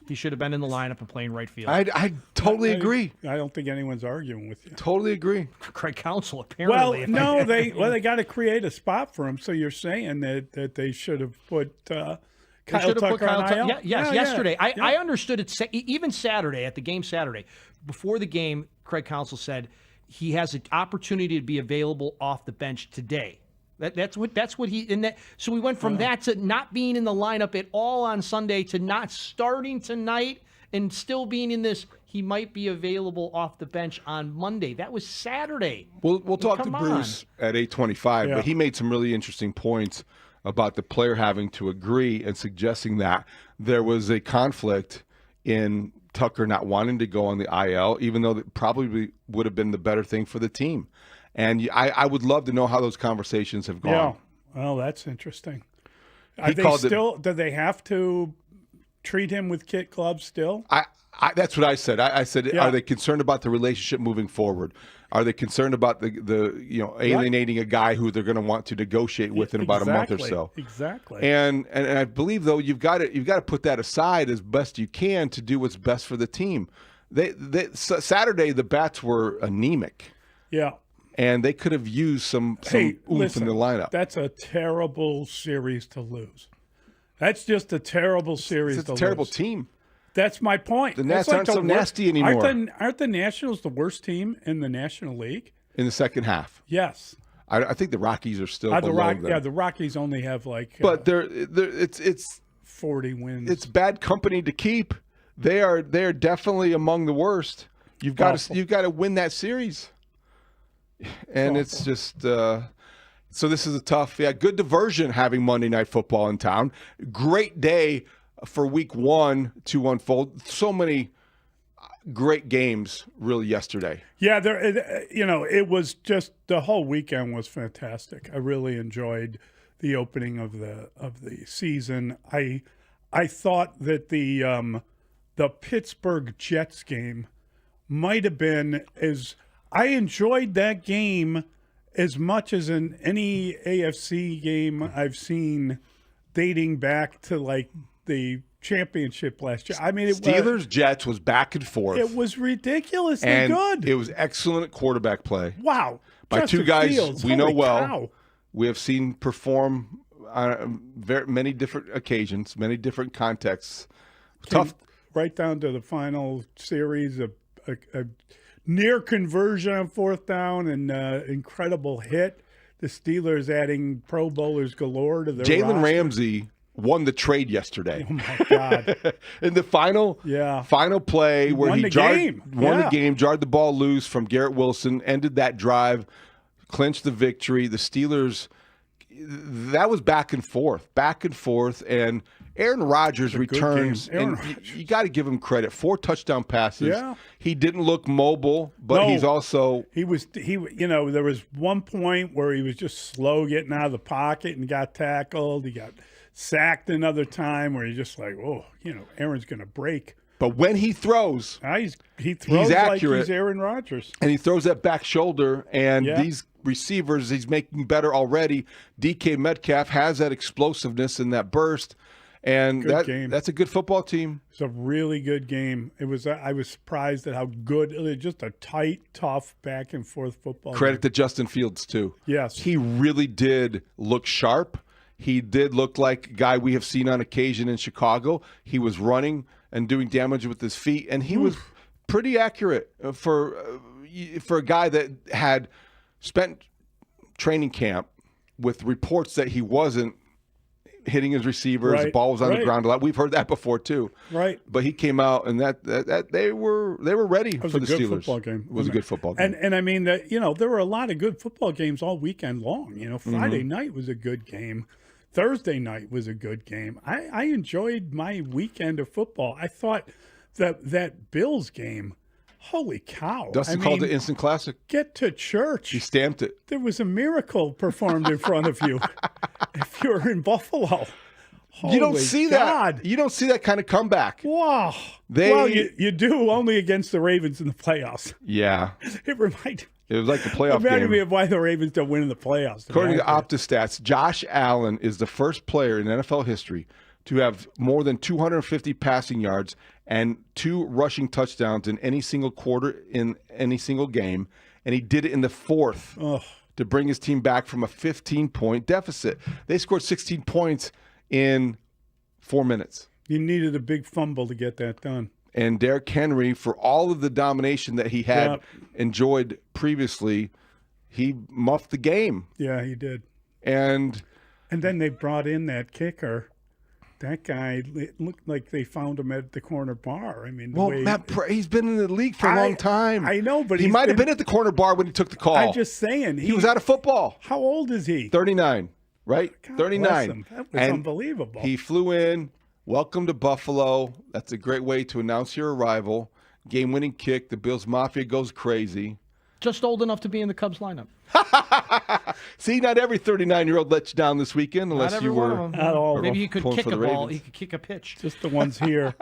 He should have been in the lineup and playing right field. I totally agree. I don't think anyone's arguing with you. Totally agree. Craig Counsell apparently. They got to create a spot for him. So you're saying that they should have put Kyle Tucker on IL? Yesterday. I understood it. Even Saturday at the game Saturday, before the game, Craig Counsell said he has an opportunity to be available off the bench today. That's what he in that. So we went from that to not being in the lineup at all on Sunday to not starting tonight and still being in this. He might be available off the bench on Monday. That was Saturday. We'll talk to Bruce at 8:25, but he made some really interesting points about the player having to agree and suggesting that there was a conflict in Tucker not wanting to go on the IL, even though that probably would have been the better thing for the team. And I would love to know how those conversations have gone. Yeah. Well, that's interesting. Do they have to treat him with kid gloves still? That's what I said. I said, are they concerned about the relationship moving forward? Are they concerned about the alienating a guy who they're going to want to negotiate with in about a month or so? Exactly. And I believe though you've got to put that aside as best you can to do what's best for the team. Saturday the bats were anemic. Yeah. And they could have used some oomph in the lineup. That's a terrible series to lose. That's just a terrible series to lose. It's a terrible team. That's my point. The Nats aren't so nasty anymore. Aren't the Nationals the worst team in the National League? In the second half. Yes. I think the Rockies are still below them. Yeah, the Rockies only have but it's 40 wins. It's bad company to keep. They're definitely among the worst. You've got to win that series. And it's just So this is a tough, good diversion having Monday Night Football in town. Great day for week 1 to unfold. So many great games really yesterday. Yeah, it was just the whole weekend was fantastic. I really enjoyed the opening of the season. I thought that the Pittsburgh Jets game might have been I enjoyed that game as much as in any AFC game I've seen dating back to like the championship last year. I mean, Steelers Jets was back and forth. It was ridiculously and good. It was excellent quarterback play. Wow. By Justin two guys Fields, we know holy well. cow. We have seen perform on many different occasions, many different contexts. Tough. Right down to the final series, a near conversion on 4th down and incredible hit. The Steelers adding Pro Bowlers galore to their Jalen roster. Ramsey won the trade yesterday. Oh my God! In the final play where won he the game, jarred the ball loose from Garrett Wilson, ended that drive, clinched the victory. The Steelers, that was back and forth, and Aaron Rodgers returns, and you got to give him credit. 4 touchdown passes. Yeah. He didn't look mobile, but he's also there was one point where he was just slow getting out of the pocket and got tackled. He got sacked another time where you're just like, Aaron's going to break. But when he throws, he throws like accurate. He's Aaron Rodgers. And he throws that back shoulder, and Yeah. these receivers he's making better already. DK Metcalf has that explosiveness and that burst, and that's a good football team. It's a really good game. It was. I was surprised at how good. Just a tight, tough, back and forth football. Credit game. to Justin Fields too. Yes, he really did look sharp. He did look like a guy we have seen on occasion in Chicago. He was running and doing damage with his feet, and he was pretty accurate for a guy that had spent training camp with reports that he wasn't hitting his receivers. Right, the ball was on the right. ground a lot. We've heard that before too. Right. But he came out, and that they were ready for the It was a good Steelers. football game. It was a good football game. And I mean that there were a lot of good football games all weekend long. Friday night was a good game. Thursday night was a good game. I enjoyed my weekend of football. I thought that Bills game, holy cow. Dustin called it instant classic. Get to church. He stamped it. There was a miracle performed in front of you if you're in Buffalo. You don't Holy see God. that. You don't see that kind of comeback. Wow. Well, you do only against the Ravens in the playoffs. Yeah. It reminded It was like the playoff Reminded me game. of why the Ravens don't win in the playoffs. According to OptaStats, Josh Allen is the first player in NFL history to have more than 250 passing yards and 2 rushing touchdowns in any single quarter in any single game, and he did it in the 4th to bring his team back from a 15-point deficit. They scored 16 points in 4 minutes. You needed a big fumble to get that done. And Derrick Henry, for all of the domination that he had enjoyed previously, he muffed the game. Yeah, he did. And then they brought in that kicker. That guy, it looked like they found him at the corner bar. I mean, he's been in the league for a long time. I know, but he might have been at the corner bar when he took the call. I'm just saying. He was out of football. How old is he? 39, right? God 39. bless him. That was And unbelievable. He flew in. Welcome to Buffalo. That's a great way to announce your arrival. Game-winning kick. The Bills Mafia goes crazy. Just old enough to be in the Cubs lineup. See, not every 39-year-old lets you down this weekend unless Not every you one were. of them. Not all. Maybe he could pulling kick for a the ball. Ravens. He could kick a pitch. Just the ones here.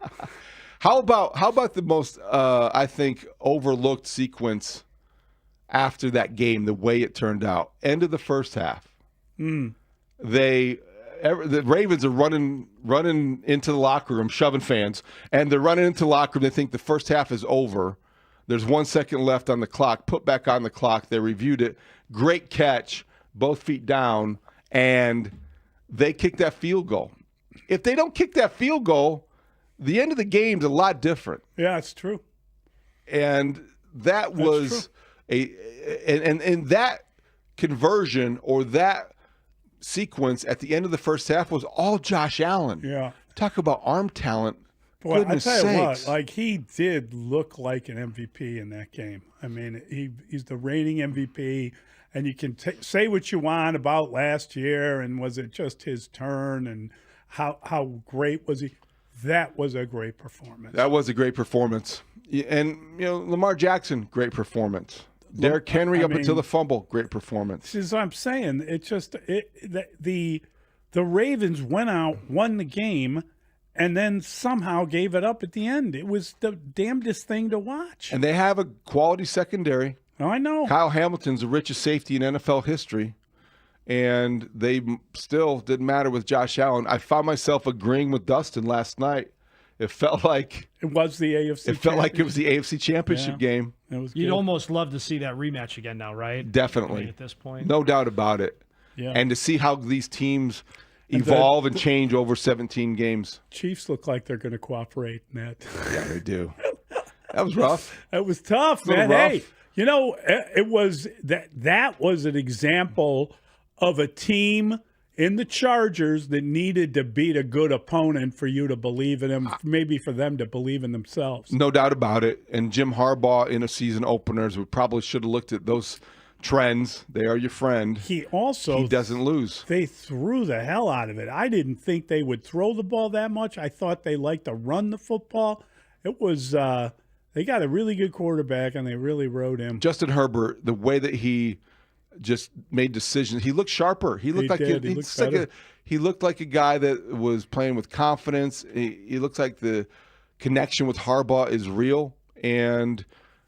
How about the most I think overlooked sequence after that game? The way it turned out. End of the first half. The Ravens are running into the locker room, shoving fans, and they're running into the locker room. They think the first half is over. There's 1 second left on the clock. Put back on the clock. They reviewed it. Great catch, both feet down, and they kick that field goal. If they don't kick that field goal, the end of the game's a lot different. Yeah, it's true. And that was and that conversion or that sequence at the end of the first half was all Josh Allen. Yeah. Talk about arm talent Boy, I Goodness tell you sakes. what, like he did look like an MVP in that game. I mean, he's the reigning MVP, and you can say what you want about last year and was it just his turn and how great was he? That was a great performance. That was a great performance. And, Lamar Jackson, great performance. Derrick Henry until the fumble, great performance. This is what I'm saying. It's just the Ravens went out, won the game, and then somehow gave it up at the end. It was the damnedest thing to watch. And they have a quality secondary. Oh, I know. Kyle Hamilton's the richest safety in NFL history. And they still didn't matter with Josh Allen. I found myself agreeing with Dustin last night. It felt like it was the AFC. It felt like it was the AFC Championship game. It was You'd good. almost love to see that rematch again now, right? Definitely. I mean, at this point. No doubt about it. Yeah. And to see how these teams evolve and change over 17 games. Chiefs look like they're going to cooperate in that. Yeah, they do. That was rough. That was tough, man. Hey, it was that was an example of a team in the Chargers that needed to beat a good opponent for you to believe in them, maybe for them to believe in themselves. No doubt about it. And Jim Harbaugh in a season openers, we probably should have looked at those trends. They are your friend. He doesn't lose. They threw the hell out of it. I didn't think they would throw the ball that much. I thought they liked to run the football. It was they got a really good quarterback, and they really rode him. Justin Herbert, the way that he just made decisions, he looked sharper. He looked he looked like a guy that was playing with confidence. He looks like the connection with Harbaugh is real. And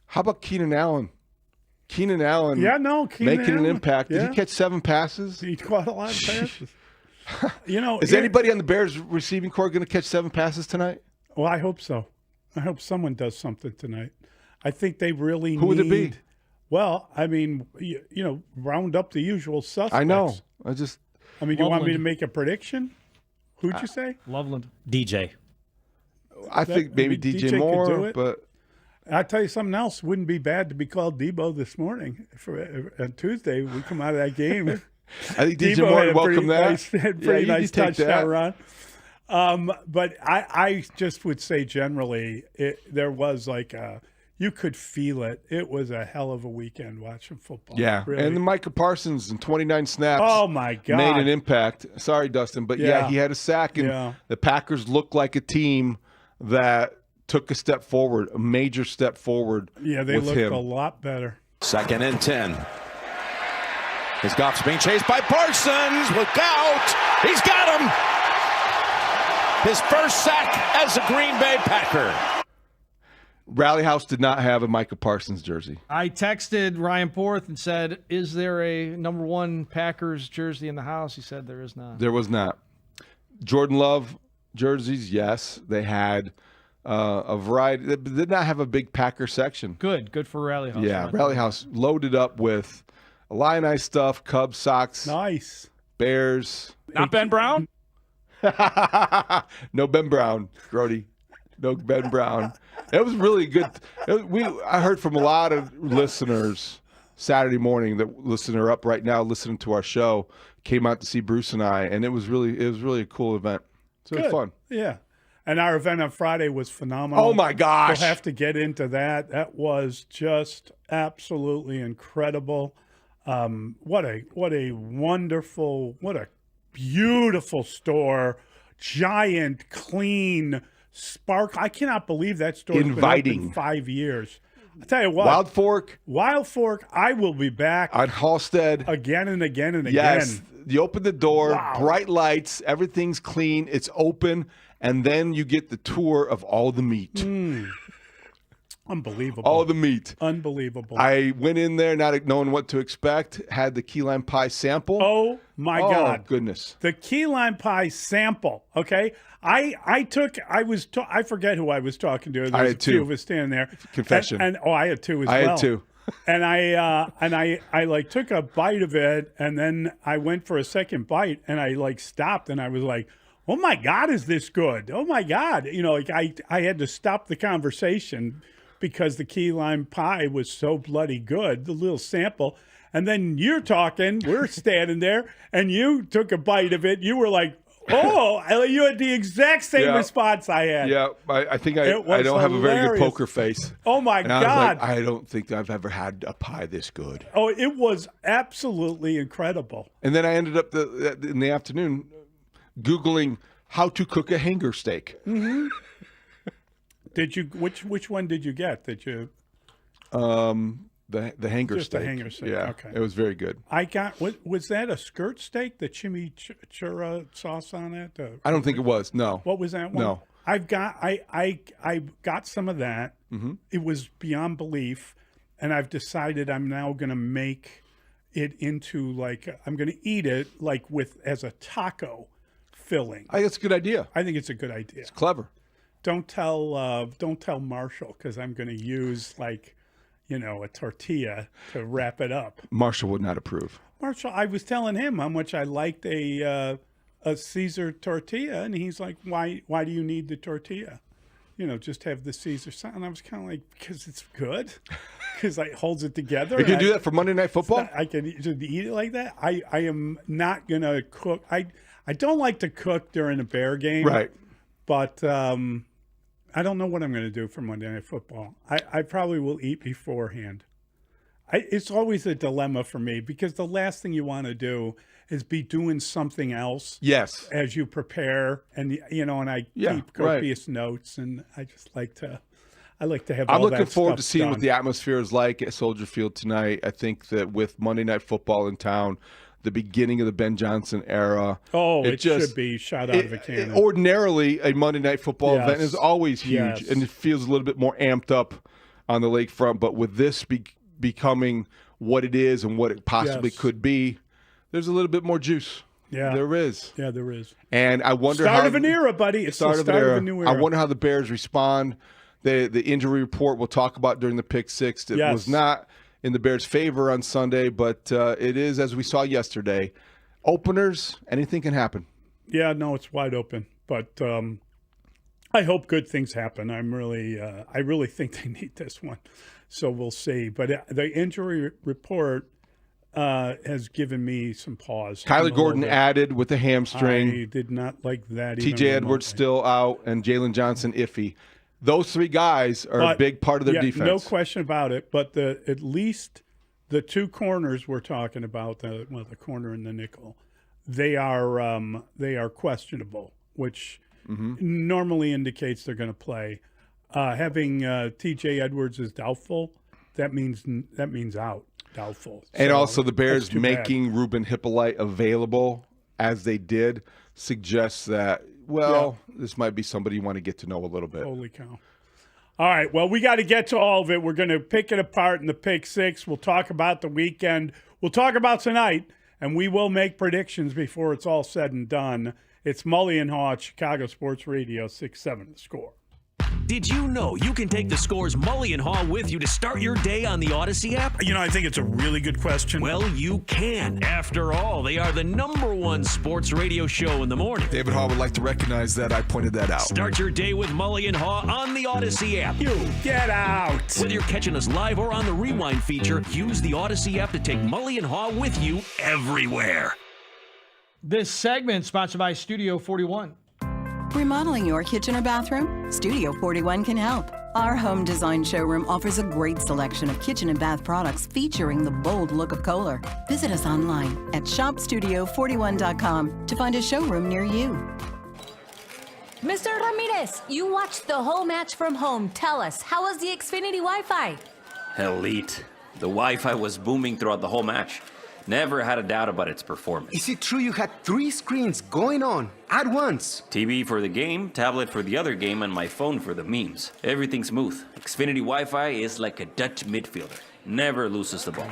how about Keenan Allen? Keenan Allen making an impact. Did he catch 7 passes? He caught a lot of passes. Is anybody on the Bears receiving corps going to catch 7 passes tonight? Well, I hope so. I hope someone does something tonight. I think they really Who would it be? Well, I mean, round up the usual suspects. I know. Do you want me to make a prediction? Who'd you say? Loveland. DJ. I think maybe DJ could Moore, do it. but I'll tell you something else. Wouldn't be bad to be called Debo this morning. On Tuesday, we come out of that game. I think DJ Moore would welcome that. Had pretty nice touchdown run. But I just would say generally, there was like you could feel it. It was a hell of a weekend watching football. yeah. Really. And then Micah Parsons in 29 snaps. Oh, my God. Made an impact. Sorry, Dustin, but yeah, he had a sack, and the Packers looked like a team that took a step forward, a major step forward. Yeah, they with looked him. a lot better. 2nd and 10. His Goff's being chased by Parsons. Look out! He's got him! His first sack as a Green Bay Packer. Rally House did not have a Micah Parsons jersey. I texted Ryan Porth and said, is there a number 1 Packers jersey in the house? He said there is not. There was not. Jordan Love jerseys, yes. They had a variety. They did not have a big Packer section. Good for Rally House. Yeah, right? Rally House loaded up with Illini stuff, Cubs socks. Nice. Bears. Not Ben Brown? No Ben Brown, Grody. No Ben Brown. It was really good. I heard from a lot of listeners Saturday morning that are up right now listening to our show, came out to see Bruce and I, and it was really a cool event. So it was fun. Yeah. And our event on Friday was phenomenal. Oh my gosh. We'll have to get into that. That was just absolutely incredible. What a wonderful, what a beautiful store. Giant, clean, spark. I cannot believe that store's Inviting. been open 5 years. I'll tell you what. Wild Fork, I will be back. On Halstead. Again and again and Yes. again. You open the door, Wow. bright lights, everything's clean, it's open, and then you get the tour of all the meat. Unbelievable. All the meat. Unbelievable. I went in there not knowing what to expect, had the key lime pie sample. Oh, my God. Goodness. The key lime pie sample, okay? I forget who I was talking to. There I was had a few two. of us standing there. Confession. And I had two as well. I had two. And I like took a bite of it, and then I went for a second bite, and I like stopped, and I was like, oh my God, is this good? Oh my God. Like I had to stop the conversation because the key lime pie was so bloody good, the little sample. And then you're talking, we're standing there, and you took a bite of it. You were like, Oh, you had the exact same response I had. Yeah, I think I don't have a very good poker face. Oh, my and God. I don't think I've ever had a pie this good. Oh, it was absolutely incredible. And then I ended up in the afternoon Googling how to cook a hanger steak. Mm-hmm. Did you? Which one did you get? Did you? The hanger Just steak. the hanger steak. Yeah, Okay. it was very good. I got. Was that a skirt steak? The chimichurri sauce on it? I don't think it was. No. What was that one? No. I've got. I got some of that. Mm-hmm. It was beyond belief, and I've decided I'm now going to make it into I'm going to eat it as a taco filling. I think it's a good idea. I think it's a good idea. It's clever. Don't tell Marshall, because I'm going to use a tortilla to wrap it up. Marshall would not approve. Marshall, I was telling him how much I liked a Caesar tortilla, and he's like, "Why do you need the tortilla? Just have the Caesar." And I was kind of like, "Because it's good, because it holds it together." You can do that for Monday Night Football? I can eat it like that. I am not going to cook. I don't like to cook during a Bear game. Right. But I don't know what I'm going to do for Monday Night Football. I probably will eat beforehand. It's always a dilemma for me, because the last thing you want to do is be doing something else. Yes. As you prepare, and and I keep copious notes, and I just like to. I like to have. I'm all looking that forward to stuff seeing done. what the atmosphere is like at Soldier Field tonight. I think that with Monday Night Football in town, the beginning of the Ben Johnson era. Oh, it should be shot out of a cannon. Ordinarily, a Monday Night Football event is always huge, Yes. and it feels a little bit more amped up on the lakefront. But with this becoming what it is and what it possibly could be, there's a little bit more juice. Yeah, there is. Yeah, there is. And I wonder Start of an era, buddy. It's the start of a new era. I wonder how the Bears respond. The injury report we'll talk about during the pick six. It was not in the Bears' favor on Sunday, but it is, as we saw yesterday. Openers, anything can happen. Yeah, no, it's wide open. But I hope good things happen. I really think they need this one. So we'll see. But the injury report has given me some pause. Kyler Gordon added with a hamstring. I did not like that. TJ Edwards still out, and Jalen Johnson iffy. Those three guys are a big part of their defense. No question about it. But at least the two corners we're talking about, the corner and the nickel, they are questionable, which normally indicates they're going to play. Having TJ Edwards is doubtful, that means out. Doubtful. And So also the Bears that's too bad. making Ruben Hippolyte available as they did suggests that, this might be somebody you want to get to know a little bit. Holy cow. All right, well, we got to get to all of it. We're going to pick it apart in the pick six. We'll talk about the weekend. We'll talk about tonight, and we will make predictions before it's all said and done. It's Mully and Haugh, Chicago Sports Radio, 6-7 The Score. Did you know you can take the Score's Mully and Haugh with you to start your day on the Odyssey app? I think it's a really good question. Well, you can. After all, they are the #1 sports radio show in the morning. David Haugh would like to recognize that I pointed that out. Start your day with Mully and Haugh on the Odyssey app. You get out. Whether you're catching us live or on the Rewind feature, use the Odyssey app to take Mully and Haugh with you everywhere. This segment sponsored by Studio 41. Remodeling your kitchen or bathroom? Studio 41 can help. Our home design showroom offers a great selection of kitchen and bath products featuring the bold look of Kohler. Visit us online at shopstudio41.com to find a showroom near you. Mr. Ramirez, you watched the whole match from home. Tell us, how was the Xfinity Wi-Fi? Elite. The Wi-Fi was booming throughout the whole match. Never had a doubt about its performance. Is it true you had 3 screens going on at once? TV for the game, tablet for the other game, and my phone for the memes. Everything smooth. Xfinity Wi-Fi is like a Dutch midfielder. Never loses the ball.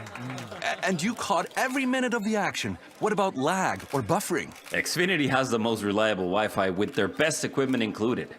And you caught every minute of the action. What about lag or buffering? Xfinity has the most reliable Wi-Fi with their best equipment included.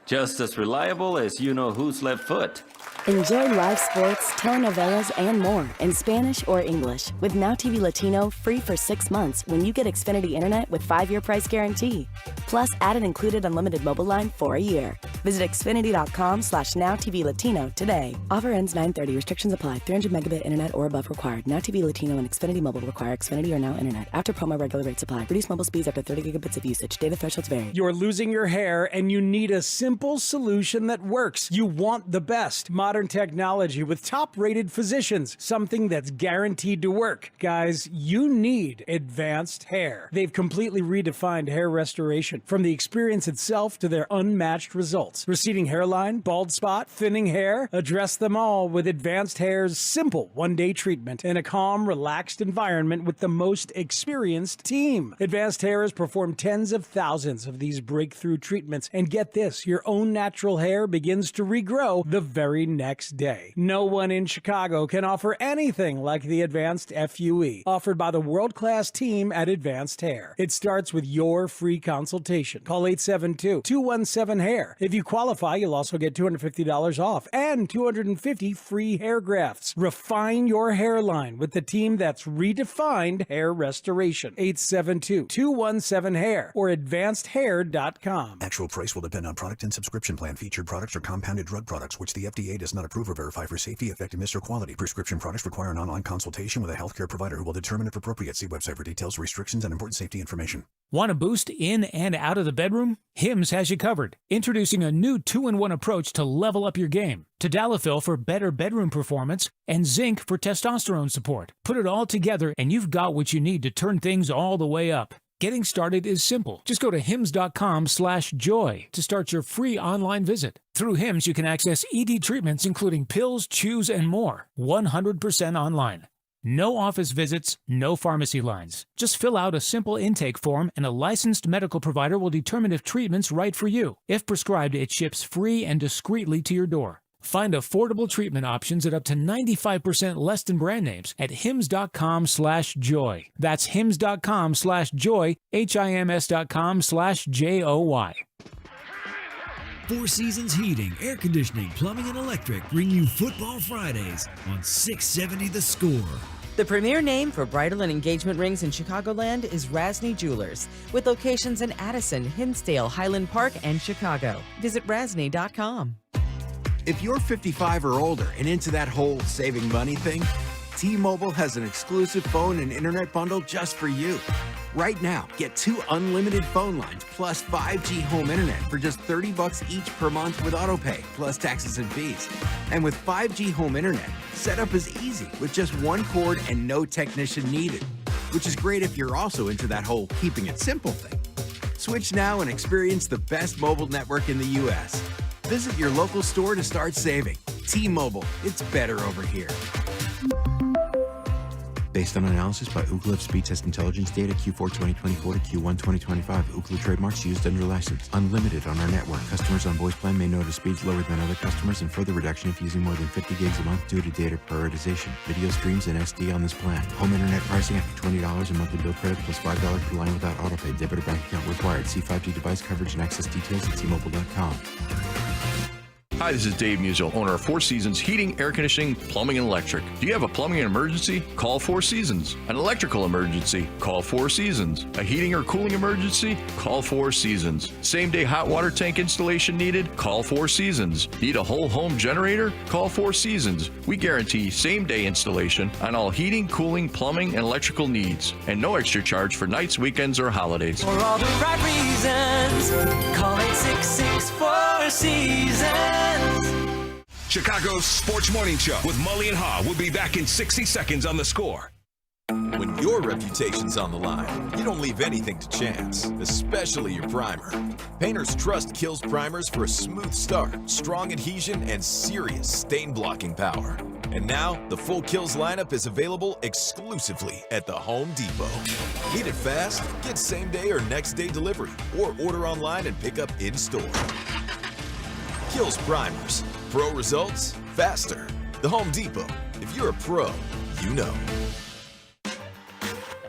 Just as reliable as you know whose left foot. Enjoy live sports, telenovelas, and more in Spanish or English with Now TV Latino free for 6 months when you get Xfinity Internet with 5-year price guarantee. Plus, add an included unlimited mobile line for a year. Visit Xfinity.com/NowTVLatino today. Offer ends 9/30. Restrictions apply. 300 megabit internet or above required. Now TV Latino and Xfinity Mobile require Xfinity or Now Internet. After promo, regular rates apply. Reduced mobile speeds after 30 gigabits of usage. Data thresholds vary. You're losing your hair and you need a simple solution that works. You want the best. Modern technology with top-rated physicians. Something that's guaranteed to work. Guys, you need Advanced Hair. They've completely redefined hair restoration. From the experience itself to their unmatched results. Receding hairline, bald spot, thinning hair. Address them all with Advanced Hair's simple one-day treatment in a calm, relaxed environment with the most experienced team. Advanced Hair has performed tens of thousands of these breakthrough treatments. And get this, your own natural hair begins to regrow the very next day. No one in Chicago can offer anything like the Advanced FUE offered by the world-class team at Advanced Hair. It starts with your free consultation. Call 872-217-HAIR. If you qualify, you'll also get $250 off and 250 free hair grafts. Refine your hairline with the team that's redefined hair restoration. 872-217-HAIR or advancedhair.com. Actual price will depend on product and subscription plan. Featured products are compounded drug products, which the FDA does not approve or verify for safety, effectiveness, or quality. Prescription products require an online consultation with a healthcare provider who will determine if appropriate. See website for details, restrictions, and important safety information. Want a boost in and out of the bedroom? Hims has you covered. Introducing a new 2-in-1 approach to level up your game. Tadalafil for better bedroom performance and zinc for testosterone support. Put it all together and you've got what you need to turn things all the way up. Getting started is simple. Just go to hims.com/joy to start your free online visit. Through Hims, you can access ED treatments including pills, chews, and more. 100% online. No office visits, no pharmacy lines. Just fill out a simple intake form and a licensed medical provider will determine if treatment's right for you. If prescribed, it ships free and discreetly to your door. Find affordable treatment options at up to 95% less than brand names at hims.com/joy. That's hims.com/joy, HIMS.com/JOY. Four Seasons Heating, Air Conditioning, Plumbing, and Electric bring you Football Fridays on 670 The Score. The premier name for bridal and engagement rings in Chicagoland is Rasny Jewelers, with locations in Addison, Hinsdale, Highland Park, and Chicago. Visit rasny.com. If you're 55 or older and into that whole saving money thing, T-Mobile has an exclusive phone and internet bundle just for you. Right now, get 2 unlimited phone lines plus 5G home internet for just $30 each per month with autopay, plus taxes and fees. And with 5G home internet, setup is easy with just 1 cord and no technician needed, which is great if you're also into that whole keeping it simple thing. Switch now and experience the best mobile network in the U.S. Visit your local store to start saving. T-Mobile, it's better over here. Based on analysis by Ookla of Speed Test Intelligence data Q4 2024 to Q1 2025. Ookla trademarks used under license. Unlimited on our network. Customers on voice plan may notice speeds lower than other customers and further reduction if using more than 50 gigs a month due to data prioritization. Video streams and SD on this plan. Home internet pricing after $20 a monthly bill credit plus $5 per line without autopay. Debit or bank account required. See 5G device coverage and access details at T-Mobile.com. Hi, this is Dave Musial, owner of Four Seasons Heating, Air Conditioning, Plumbing, and Electric. Do you have a plumbing emergency? Call Four Seasons. An electrical emergency? Call Four Seasons. A heating or cooling emergency? Call Four Seasons. Same-day hot water tank installation needed? Call Four Seasons. Need a whole home generator? Call Four Seasons. We guarantee same-day installation on all heating, cooling, plumbing, and electrical needs. And no extra charge for nights, weekends, or holidays. For all the right reasons, call 866-4 Seasons. Chicago's Sports Morning Show with Mully and Haugh will be back in 60 seconds on The Score. When your reputation's on the line, you don't leave anything to chance, especially your primer. Painters trust Kills primers for a smooth start, strong adhesion, and serious stain-blocking power. And now, the full Kills lineup is available exclusively at the Home Depot. Need it fast? Get same-day or next-day delivery, or order online and pick up in-store. Kills primers. Pro results, faster. The Home Depot. If you're a pro, you know.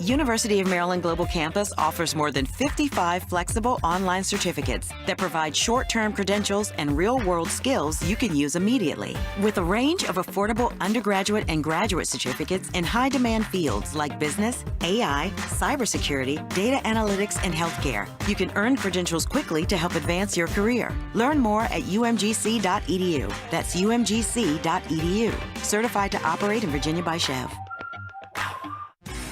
University of Maryland Global Campus offers more than 55 flexible online certificates that provide short-term credentials and real-world skills you can use immediately. With a range of affordable undergraduate and graduate certificates in high-demand fields like business, AI, cybersecurity, data analytics, and healthcare, you can earn credentials quickly to help advance your career. Learn more at umgc.edu. That's umgc.edu. Certified to operate in Virginia by Chev.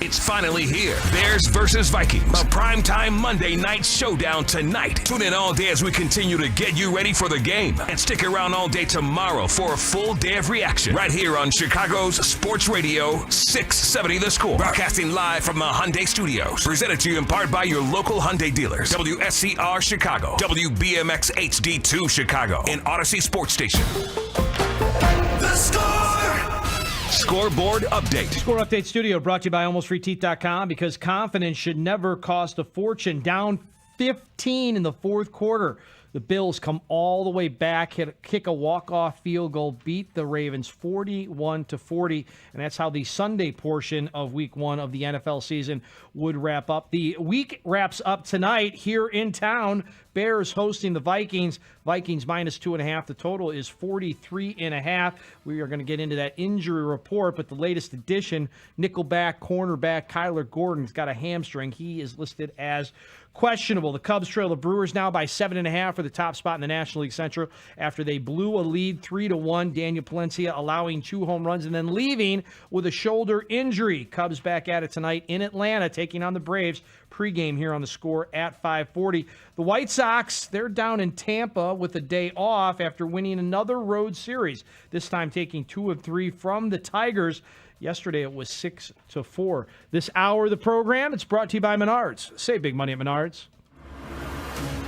It's finally here. Bears versus Vikings. A primetime Monday night showdown tonight. Tune in all day as we continue to get you ready for the game. And stick around all day tomorrow for a full day of reaction. Right here on Chicago's Sports Radio 670 The Score. Broadcasting live from the Hyundai Studios. Presented to you in part by your local Hyundai dealers. WSCR Chicago. WBMX HD2 Chicago. And Odyssey Sports Station. The Score! Scoreboard update. Score Update Studio brought to you by AlmostFreeTeeth.com, because confidence should never cost a fortune. Down 15 in the fourth quarter. The Bills come all the way back, kick a walk-off field goal, beat the Ravens 41-40, and that's how the Sunday portion of Week 1 of the NFL season would wrap up. The week wraps up tonight here in town. Bears hosting the Vikings. Vikings minus 2.5. The total is 43.5. We are going to get into that injury report, but the latest addition, nickelback cornerback Kyler Gordon's got a hamstring. He is listed as questionable. The Cubs trail the Brewers now by 7.5 for the top spot in the National League Central after they blew a lead 3-1. Daniel Palencia allowing 2 home runs and then leaving with a shoulder injury. Cubs back at it tonight in Atlanta, taking on the Braves. Pregame here on The Score at 5:40. The White Sox, they're down in Tampa with a day off after winning another road series, this time taking 2 of 3 from the Tigers. Yesterday it was 6-4. This hour of the program, it's brought to you by Menards. Save big money at Menards.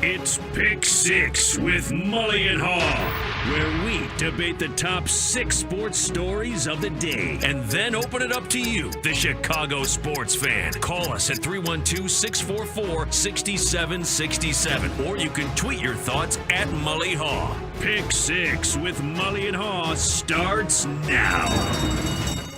It's Pick 6 with Mully and Haugh, where we debate the top 6 sports stories of the day and then open it up to you, the Chicago sports fan. Call us at 312-644-6767, or you can tweet your thoughts at Mully Haugh. Pick 6 with Mully and Haugh starts now.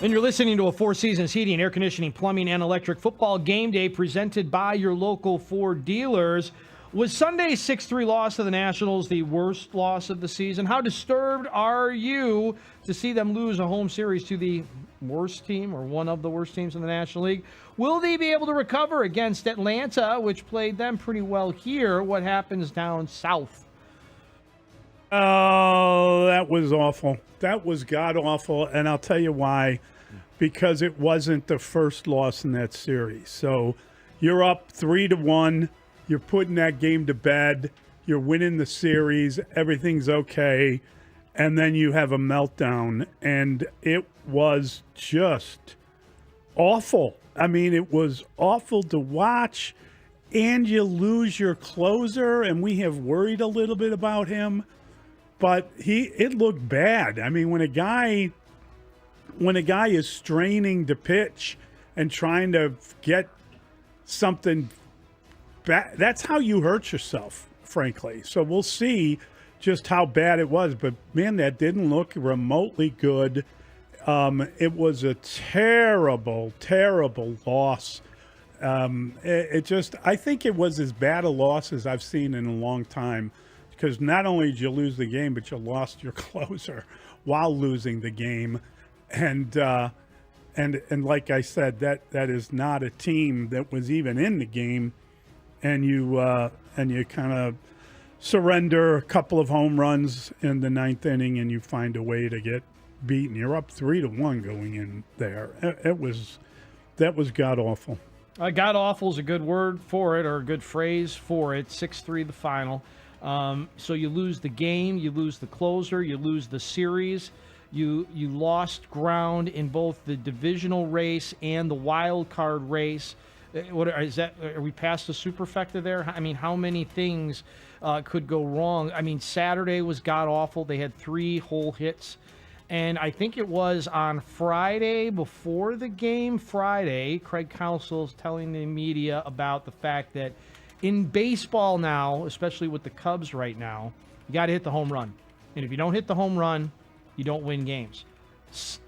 And you're listening to a Four Seasons Heating, Air Conditioning, Plumbing, and Electric Football Game Day presented by your local Ford dealers. Was Sunday's 6-3 loss to the Nationals the worst loss of the season? How disturbed are you to see them lose a home series to the worst team or one of the worst teams in the National League? Will they be able to recover against Atlanta, which played them pretty well here? What happens down south? Oh, that was awful. That was god-awful, and I'll tell you why. Because it wasn't the first loss in that series. So you're up 3-1. You're putting that game to bed. You're winning the series. Everything's okay. And then you have a meltdown. And it was just awful. I mean, it was awful to watch. And you lose your closer. And we have worried a little bit about him. But it looked bad. I mean, when a guy is straining to pitch and trying to get something back, that's how you hurt yourself, frankly. So we'll see just how bad it was. But, man, that didn't look remotely good. It was a terrible, terrible loss. I think it was as bad a loss as I've seen in a long time, because not only did you lose the game, but you lost your closer while losing the game. And like I said, that is not a team that was even in the game. And you kind of surrender a couple of home runs in the ninth inning, and you find a way to get beaten. You're up 3-1 going in there. That was god awful. God awful is a good word for it, or a good phrase for it. 6-3 the final. So you lose the game, you lose the closer, you lose the series. You lost ground in both the divisional race and the wild card race. Are we past the superfecta there? I mean, how many things could go wrong? I mean, Saturday was god awful. They had 3 whole hits. And I think it was on Friday, before the game Friday, Craig Counsell's telling the media about the fact that in baseball now, especially with the Cubs right now, you got to hit the home run. And if you don't hit the home run, you don't win games.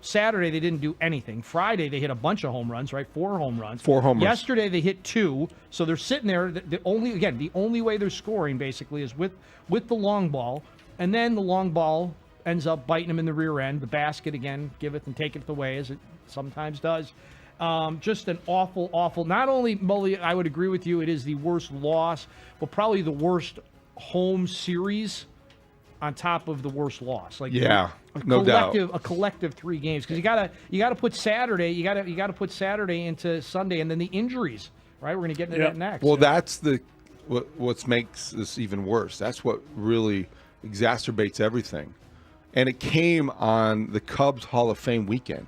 Saturday, they didn't do anything. Friday, they hit a bunch of home runs, right? 4 home runs. 4 homers. Yesterday, they hit 2. So they're sitting there. The only way they're scoring, basically, is with the long ball. And then the long ball ends up biting them in the rear end. The basket, again, giveth and taketh away, as it sometimes does. Just an awful, not only, Mully, I would agree with you, it is the worst loss, but probably the worst home series on top of the worst loss. Like, yeah, no doubt. A collective 3 games, because you gotta put Saturday, you gotta put Saturday into Sunday, and then the injuries, right? We're gonna get into that next. Well, that's what makes this even worse. That's what really exacerbates everything, and it came on the Cubs Hall of Fame weekend.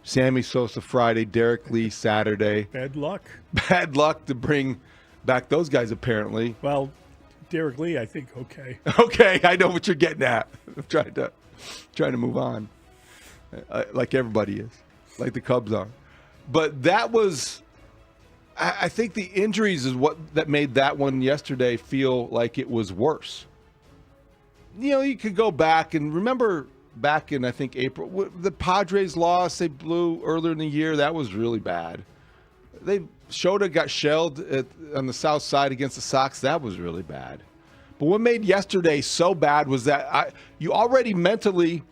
Sammy Sosa Friday, Derek Lee Saturday. Bad luck. Bad luck to bring back those guys, apparently. Well, Derek Lee, I think, okay. Okay, I know what you're getting at. I'm trying to move on, like everybody is, like the Cubs are. But that was, I think the injuries is that made that one yesterday feel like it was worse. You know, you could go back and remember back in, I think, April, the Padres lost. They blew earlier in the year. That was really bad. Shota got shelled on the south side against the Sox. That was really bad. But what made yesterday so bad was that you already mentally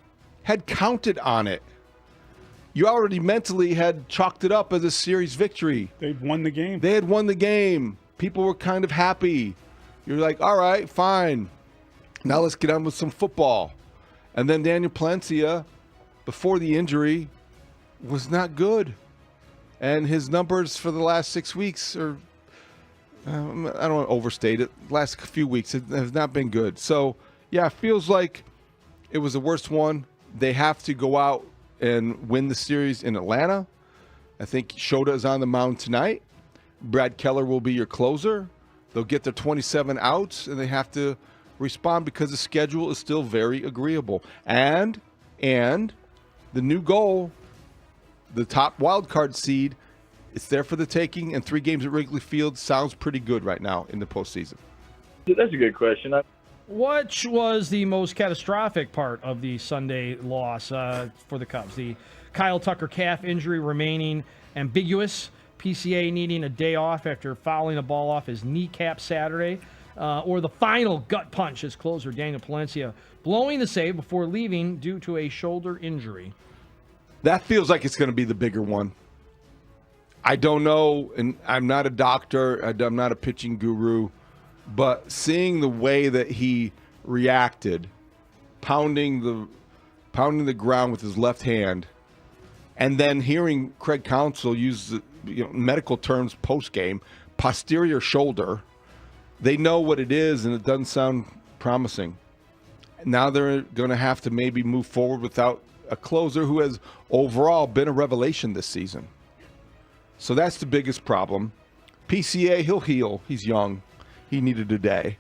had counted on it. You already mentally had chalked it up as a series victory. They'd won the game. They had won the game. People were kind of happy. You're like, all right, fine. Now let's get on with some football. And then Daniel Palencia, before the injury, was not good. And his numbers for the last 6 weeks are, I don't want to overstate it, last few weeks have not been good. So, yeah, it feels like it was the worst one. They have to go out and win the series in Atlanta. I think Shota is on the mound tonight. Brad Keller will be your closer. They'll get their 27 outs, and they have to respond because the schedule is still very agreeable. And the new goal, the top wild card seed, it's there for the taking, and 3 games at Wrigley Field sounds pretty good right now in the postseason. That's a good question. Which was the most catastrophic part of the Sunday loss for the Cubs? The Kyle Tucker calf injury remaining ambiguous, PCA needing a day off after fouling a ball off his kneecap Saturday, or the final gut punch as closer Daniel Palencia blowing the save before leaving due to a shoulder injury. That feels like it's going to be the bigger one. I don't know, and I'm not a doctor, I'm not a pitching guru, but seeing the way that he reacted, pounding the ground with his left hand, and then hearing Craig Counsell use the medical terms post-game, posterior shoulder, they know what it is, and it doesn't sound promising. Now they're going to have to maybe move forward without a closer who has overall been a revelation this season. So that's the biggest problem. PCA, he'll heal. He's young. He needed a day.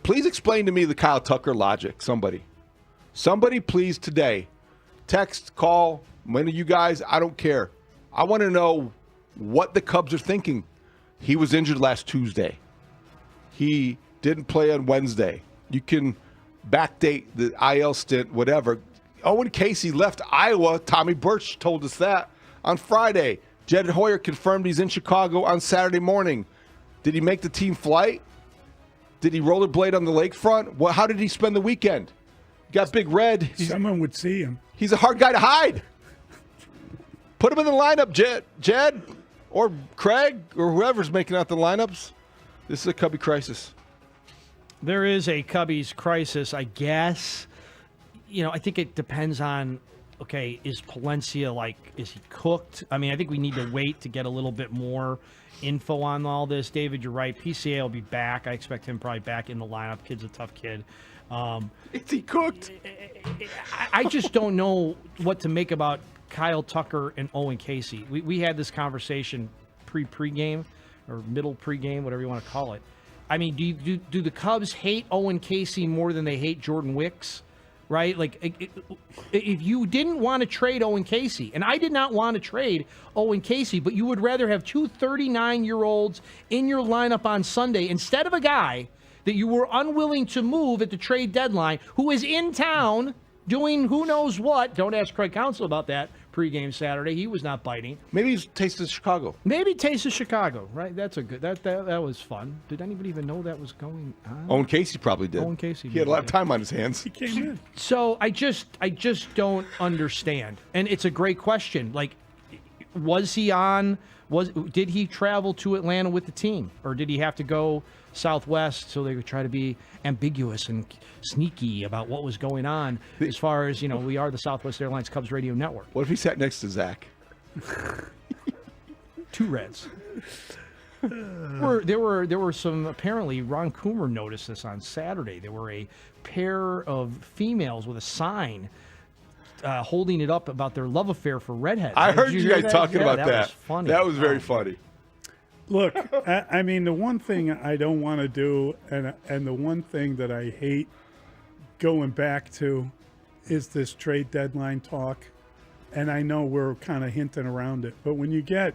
Please explain to me the Kyle Tucker logic, somebody. Somebody, please, today. Text, call, one of you guys, I don't care. I want to know what the Cubs are thinking. He was injured last Tuesday. He didn't play on Wednesday. You can backdate the IL stint, whatever. Owen Casey left Iowa. Tommy Birch told us that on Friday. Jed Hoyer confirmed he's in Chicago on Saturday morning. Did he make the team flight? Did he rollerblade on the lakefront? How did he spend the weekend? Got Big Red. Someone would see him. He's a hard guy to hide. Put him in the lineup, Jed, or Craig, or whoever's making out the lineups. This is a Cubby crisis. There is a Cubbies crisis, I guess. I think it depends on, okay, is Palencia, is he cooked? I mean, I think we need to wait to get a little bit more info on all this. David, you're right. PCA will be back. I expect him probably back in the lineup. Kid's a tough kid. Is he cooked? I just don't know what to make about Kyle Tucker and Owen Casey. We had this conversation pre-game or middle pre-game, whatever you want to call it. I mean, do the Cubs hate Owen Casey more than they hate Jordan Wicks? Right? If you didn't want to trade Owen Casey, and I did not want to trade Owen Casey, but you would rather have 2 39-year-olds in your lineup on Sunday instead of a guy that you were unwilling to move at the trade deadline who is in town doing who knows what. Don't ask Craig Counsell about that pregame Saturday. He was not biting. Maybe he's tasted Chicago. Maybe Taste of Chicago, right? That's a good. That was fun. Did anybody even know that was going on? Owen Casey probably did. Owen Casey. He had a lot of time on his hands. He came in. So I just don't understand, and it's a great question. Like, was he on? Did he travel to Atlanta with the team, or did he have to go Southwest so they would try to be ambiguous and sneaky about what was going on? As far as we are the Southwest Airlines Cubs radio network. What if he sat next to Zach? Two Reds. There were some, apparently Ron Coomer noticed this on Saturday. There were a pair of females with a sign holding it up about their love affair for redheads. I heard you guys talking about that. That was funny. That was very funny. Look, I mean, the one thing I don't want to do, and the one thing that I hate going back to, is this trade deadline talk. And I know we're kind of hinting around it, but when you get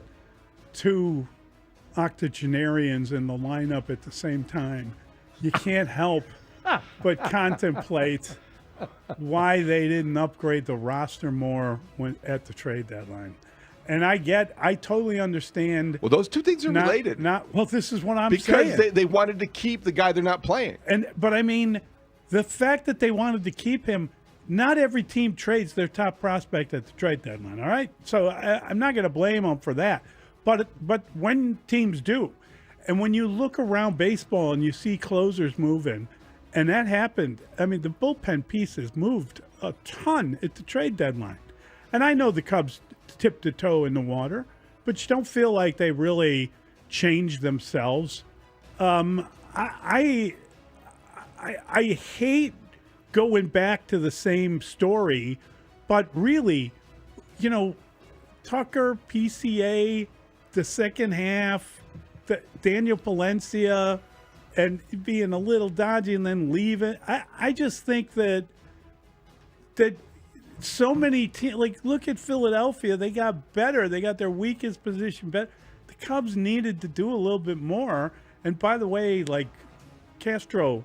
two octogenarians in the lineup at the same time, you can't help but contemplate why they didn't upgrade the roster more at the trade deadline. And I totally understand. Well, those two things are related. Well, this is what I'm saying. Because they wanted to keep the guy they're not playing. But I mean, the fact that they wanted to keep him, not every team trades their top prospect at the trade deadline, all right? So I'm not going to blame them for that. But when teams do, and when you look around baseball and you see closers moving, and that happened, I mean, the bullpen pieces moved a ton at the trade deadline. And I know the Cubs tipped a toe in the water, but you don't feel like they really changed themselves. I hate going back to the same story, but really, Tucker, PCA, the second half, Daniel Palencia, and being a little dodgy and then leaving. I just think that so many teams, like look at Philadelphia, they got better. They got their weakest position better. The Cubs needed to do a little bit more. And by the way, like Castro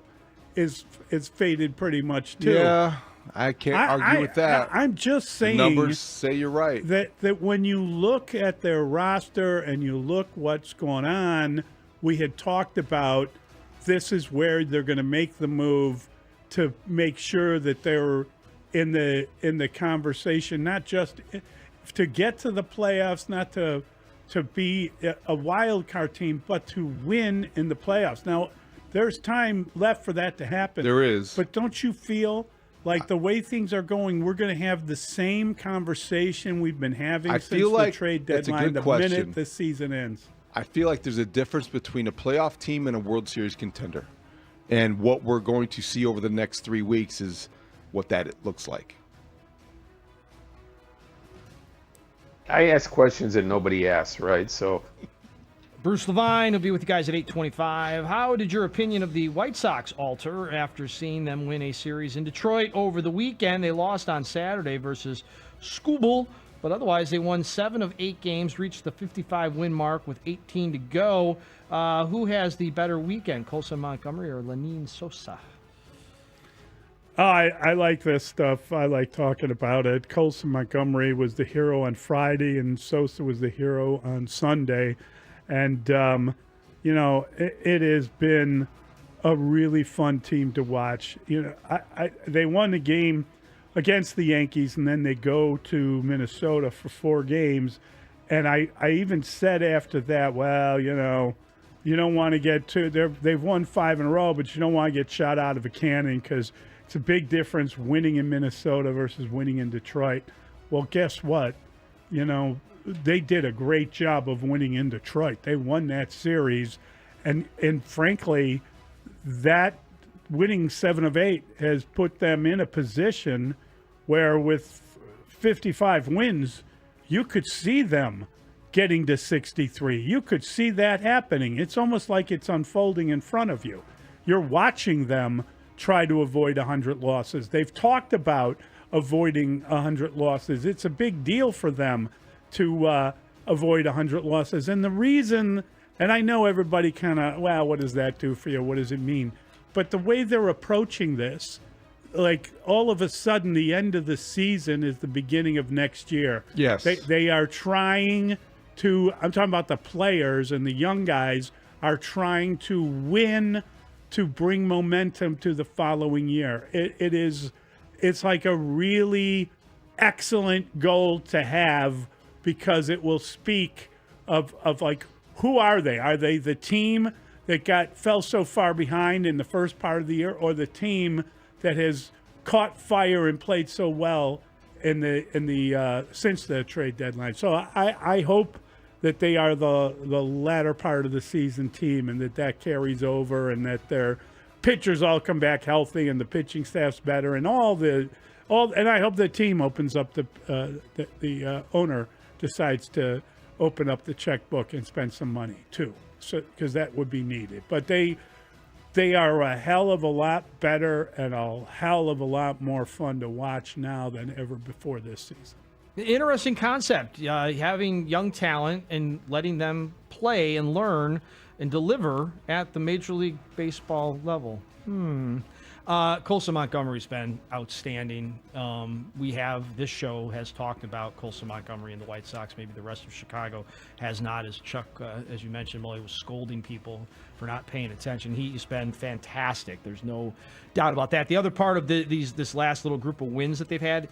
is faded pretty much too. Yeah, I can't argue with that. I'm just saying. The numbers say you're right. That when you look at their roster and you look what's going on, we had talked about this is where they're going to make the move to make sure that they're in the conversation, not just to get to the playoffs, not to be a wild card team, but to win in the playoffs. Now, there's time left for that to happen. There is. But don't you feel like the way things are going, we're going to have the same conversation we've been having since the trade deadline, the minute the season ends? I feel like there's a difference between a playoff team and a World Series contender. And what we're going to see over the next 3 weeks is what that looks like. I ask questions that nobody asks, right? So Bruce Levine will be with you guys at 8:25. How did your opinion of the White Sox alter after seeing them win a series in Detroit over the weekend? They lost on Saturday versus Skubal, but otherwise they won 7 of 8 games, reached the 55-win mark with 18 to go. Who has the better weekend, Colson Montgomery or Lenyn Sosa? I like this stuff. I like talking about it. Colson Montgomery was the hero on Friday, and Sosa was the hero on Sunday. And, it has been a really fun team to watch. They won the game against the Yankees, and then they go to Minnesota for 4 games. And I even said after that, well, you don't want to get they've won 5 in a row, but you don't want to get shot out of a cannon because it's a big difference winning in Minnesota versus winning in Detroit. Well, guess what? They did a great job of winning in Detroit. They won that series. And frankly, that winning 7 of 8 has put them in a position where with 55 wins, you could see them getting to 63. You could see that happening. It's almost like it's unfolding in front of you. You're watching them try to avoid 100 losses. They've talked about avoiding 100 losses. It's a big deal for them to avoid 100 losses. And the reason, and I know everybody kind of, well, what does that do for you? What does it mean? But the way they're approaching this, like all of a sudden the end of the season is the beginning of next year. Yes. They are trying to, I'm talking about the players and the young guys are trying to win to bring momentum to the following year. It's like a really excellent goal to have because it will speak of like, who are they? Are they the team that fell so far behind in the first part of the year, or the team that has caught fire and played so well in the since the trade deadline? So I hope that they are the latter part of the season team, and that carries over, and that their pitchers all come back healthy, and the pitching staff's better, and and I hope the team opens up the owner decides to open up the checkbook and spend some money too, so because that would be needed. But they are a hell of a lot better and a hell of a lot more fun to watch now than ever before this season. Interesting concept, having young talent and letting them play and learn and deliver at the Major League Baseball level. Colson Montgomery's been outstanding. This show has talked about Colson Montgomery and the White Sox. Maybe the rest of Chicago has not, as Chuck, as you mentioned, Mully was scolding people for not paying attention. He's been fantastic. There's no doubt about that. The other part of this last little group of wins that they've had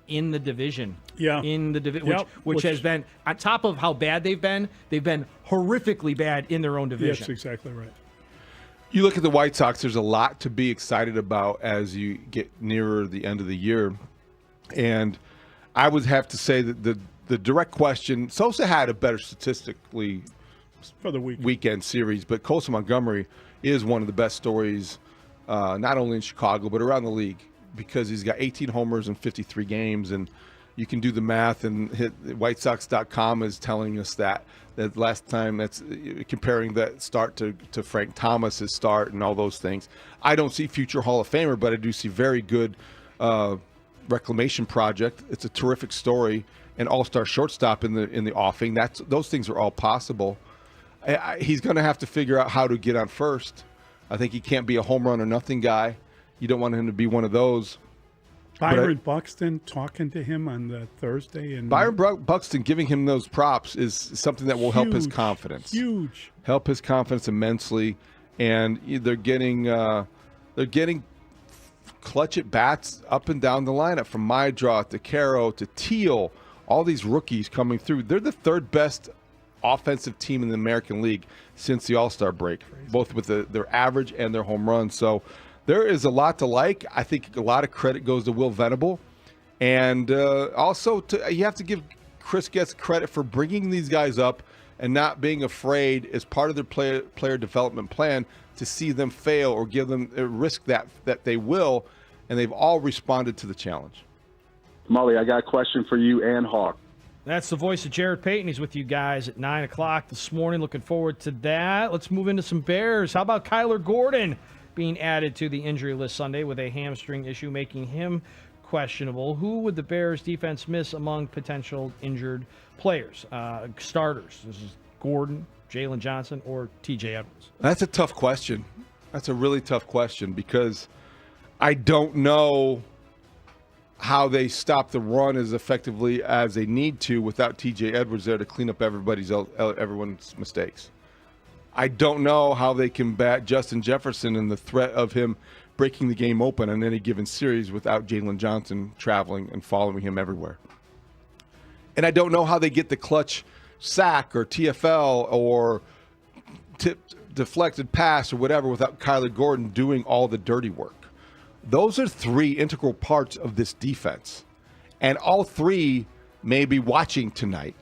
in the division. Yeah. In the division, which has been, on top of how bad they've been horrifically bad in their own division. Yes, exactly right. You look at the White Sox, there's a lot to be excited about as you get nearer the end of the year. And I would have to say that the direct question, Sosa had a better statistically for the weekend series, but Colson Montgomery is one of the best stories, not only in Chicago, but around the league, because he's got 18 homers in 53 games. And you can do the math, and WhiteSox.com is telling us that last time, that's comparing that start to Frank Thomas's start and all those things. I don't see future Hall of Famer, but I do see very good reclamation project. It's a terrific story, and all-star shortstop in the offing. Those things are all possible. He's going to have to figure out how to get on first. I think he can't be a home run or nothing guy. You don't want him to be one of those. Byron Buxton talking to him on the Thursday, and Byron Buxton giving him those props is something that will help his confidence. Huge, help his confidence immensely, and they're getting clutch at bats up and down the lineup, from Mydra to Caro to Teal. All these rookies coming through. They're the third best offensive team in the American League since the All-Star break, both with their average and their home runs. So there is a lot to like. I think a lot of credit goes to Will Venable. And also, you have to give Chris Getz credit for bringing these guys up and not being afraid as part of their player development plan to see them fail or give them a risk that they will. And they've all responded to the challenge. Mully, I got a question for you and Haugh. That's the voice of Jared Payton. He's with you guys at 9 o'clock this morning. Looking forward to that. Let's move into some Bears. How about Kyler Gordon being added to the injury list Sunday with a hamstring issue, making him questionable? Who would the Bears defense miss among potential injured players? Starters. This is Gordon, Jalen Johnson, or TJ Edwards? That's a tough question. That's a really tough question, because I don't know how they stop the run as effectively as they need to without TJ Edwards there to clean up everyone's mistakes. I don't know how they combat Justin Jefferson and the threat of him breaking the game open on any given series without Jalen Johnson traveling and following him everywhere. And I don't know how they get the clutch sack or TFL or deflected pass or whatever without Kyler Gordon doing all the dirty work. Those are three integral parts of this defense, and all three may be watching tonight.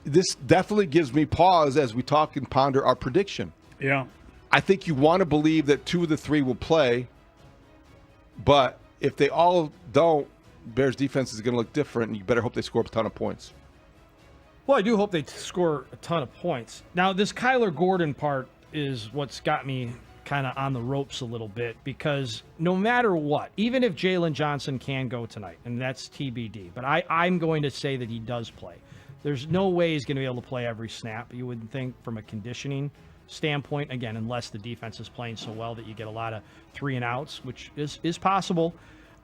This definitely gives me pause as we talk and ponder our prediction. Yeah. I think you want to believe that two of the three will play, but if they all don't, Bears defense is going to look different, and you better hope they score a ton of points. Well, I do hope they score a ton of points. Now, this Kyler Gordon part is what's got me kind of on the ropes a little bit, because no matter what, even if Jalen Johnson can go tonight, and that's TBD, but I'm going to say that he does play. There's no way he's going to be able to play every snap. You would think from a conditioning standpoint, again, unless the defense is playing so well that you get a lot of 3 and outs, which is possible.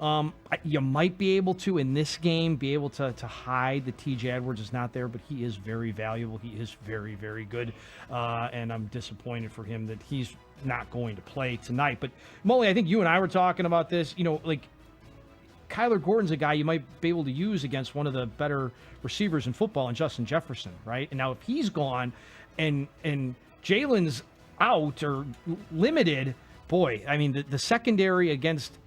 You might be able to, in this game, be able to hide that T.J. Edwards is not there, but he is very valuable. He is very, very good, and I'm disappointed for him that he's not going to play tonight. But, Mully, I think you and I were talking about this. Kyler Gordon's a guy you might be able to use against one of the better receivers in football, and Justin Jefferson, right? And now if he's gone and Jalen's out or limited, boy, I mean, the secondary against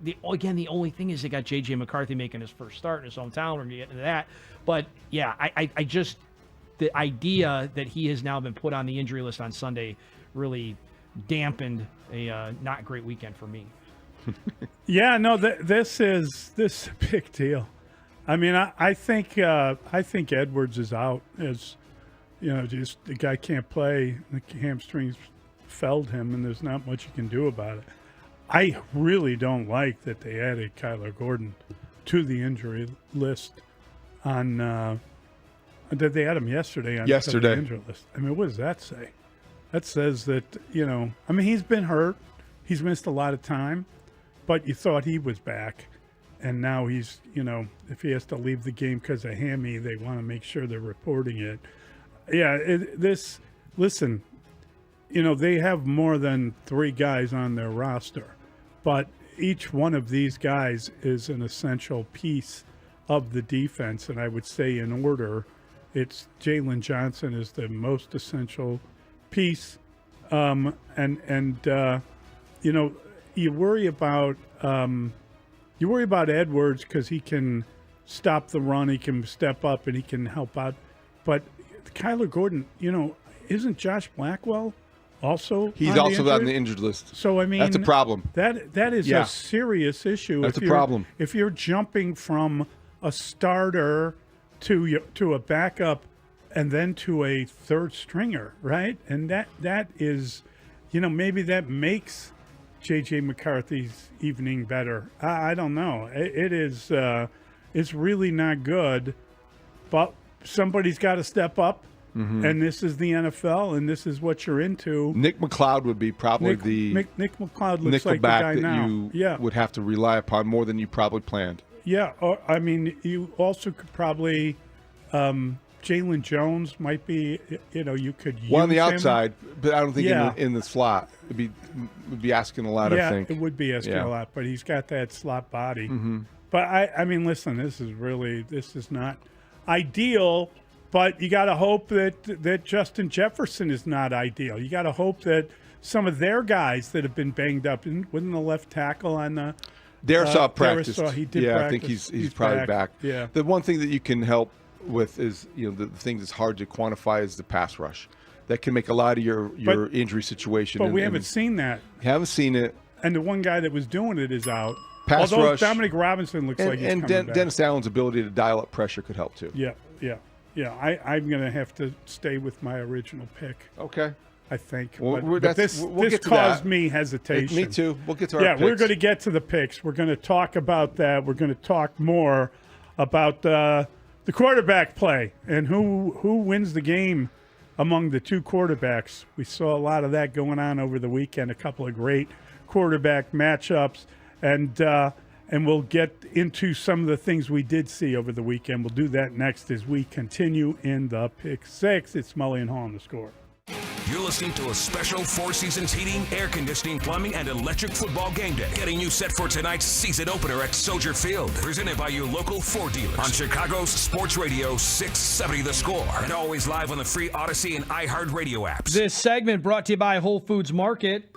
the only thing is they got J.J. McCarthy making his first start in his hometown. We're going to get into that. But, yeah, I just the idea that he has now been put on the injury list on Sunday really dampened a not great weekend for me. Yeah, no, this is a big deal. I mean, I think Edwards is out. As just the guy can't play. The hamstrings felled him, and there's not much you can do about it. I really don't like that they added Kyler Gordon to the injury list. Did they add him yesterday? Yesterday. The injury list. I mean, what does that say? That says that I mean, he's been hurt. He's missed a lot of time. But you thought he was back, and now he's, if he has to leave the game because of hammy, they want to make sure they're reporting it. Yeah, listen, they have more than 3 guys on their roster, but each one of these guys is an essential piece of the defense, and I would say in order, it's Jalen Johnson is the most essential piece, You worry about Edwards because he can stop the run, he can step up, and he can help out. But Kyler Gordon, isn't Josh Blackwell also? He's also on the injured list. So I mean, that's a problem. That is a serious issue. That's a problem. If you're jumping from a starter to a backup and then to a third stringer, right? And that is, maybe that makes J.J. McCarthy's evening better. I don't know. It is it's really not good, but somebody's got to step up, and this is the NFL, and this is what you're into. Nick McLeod would be probably Nick McLeod looks like the guy that now. You would have to rely upon more than you probably planned. Yeah, I mean, you also could probably Jalen Jones might be, you could use one on the him. outside, but I don't think in the slot. Would be asking a lot, I think. It would be asking a lot, but he's got that slot body. But I mean, listen, this is not ideal, but you got to hope that Justin Jefferson is not ideal. You got to hope that some of their guys that have been banged up, wasn't the left tackle on the Darisaw practiced. He did practice. I think he's probably back. Yeah. The one thing that you can help with is, the thing that's hard to quantify is the pass rush. That can make a lot of your injury situation. But we haven't seen that. Haven't seen it. And the one guy that was doing it is out. Pass Although rush. Dominic Robinson looks like he's coming back. Dennis Allen's ability to dial up pressure could help too. Yeah. I'm going to have to stay with my original pick. Okay. I think. Well, but this caused me hesitation. Me too. We'll get to our picks. We're going to get to the picks. We're going to talk about that. We're going to talk more about the quarterback play and who wins the game among the two quarterbacks. We saw a lot of that going on over the weekend, a couple of great quarterback matchups, and we'll get into some of the things we did see over the weekend. We'll do that next as we continue in the Pick 6. It's Mully and Haugh on the Score. You're listening to a special Four Seasons heating, air conditioning, plumbing, and electric football game day. Getting you set for tonight's season opener at Soldier Field. Presented by your local Ford dealers on Chicago's Sports Radio 670 The Score. And always live on the free Odyssey and iHeartRadio apps. This segment brought to you by Whole Foods Market.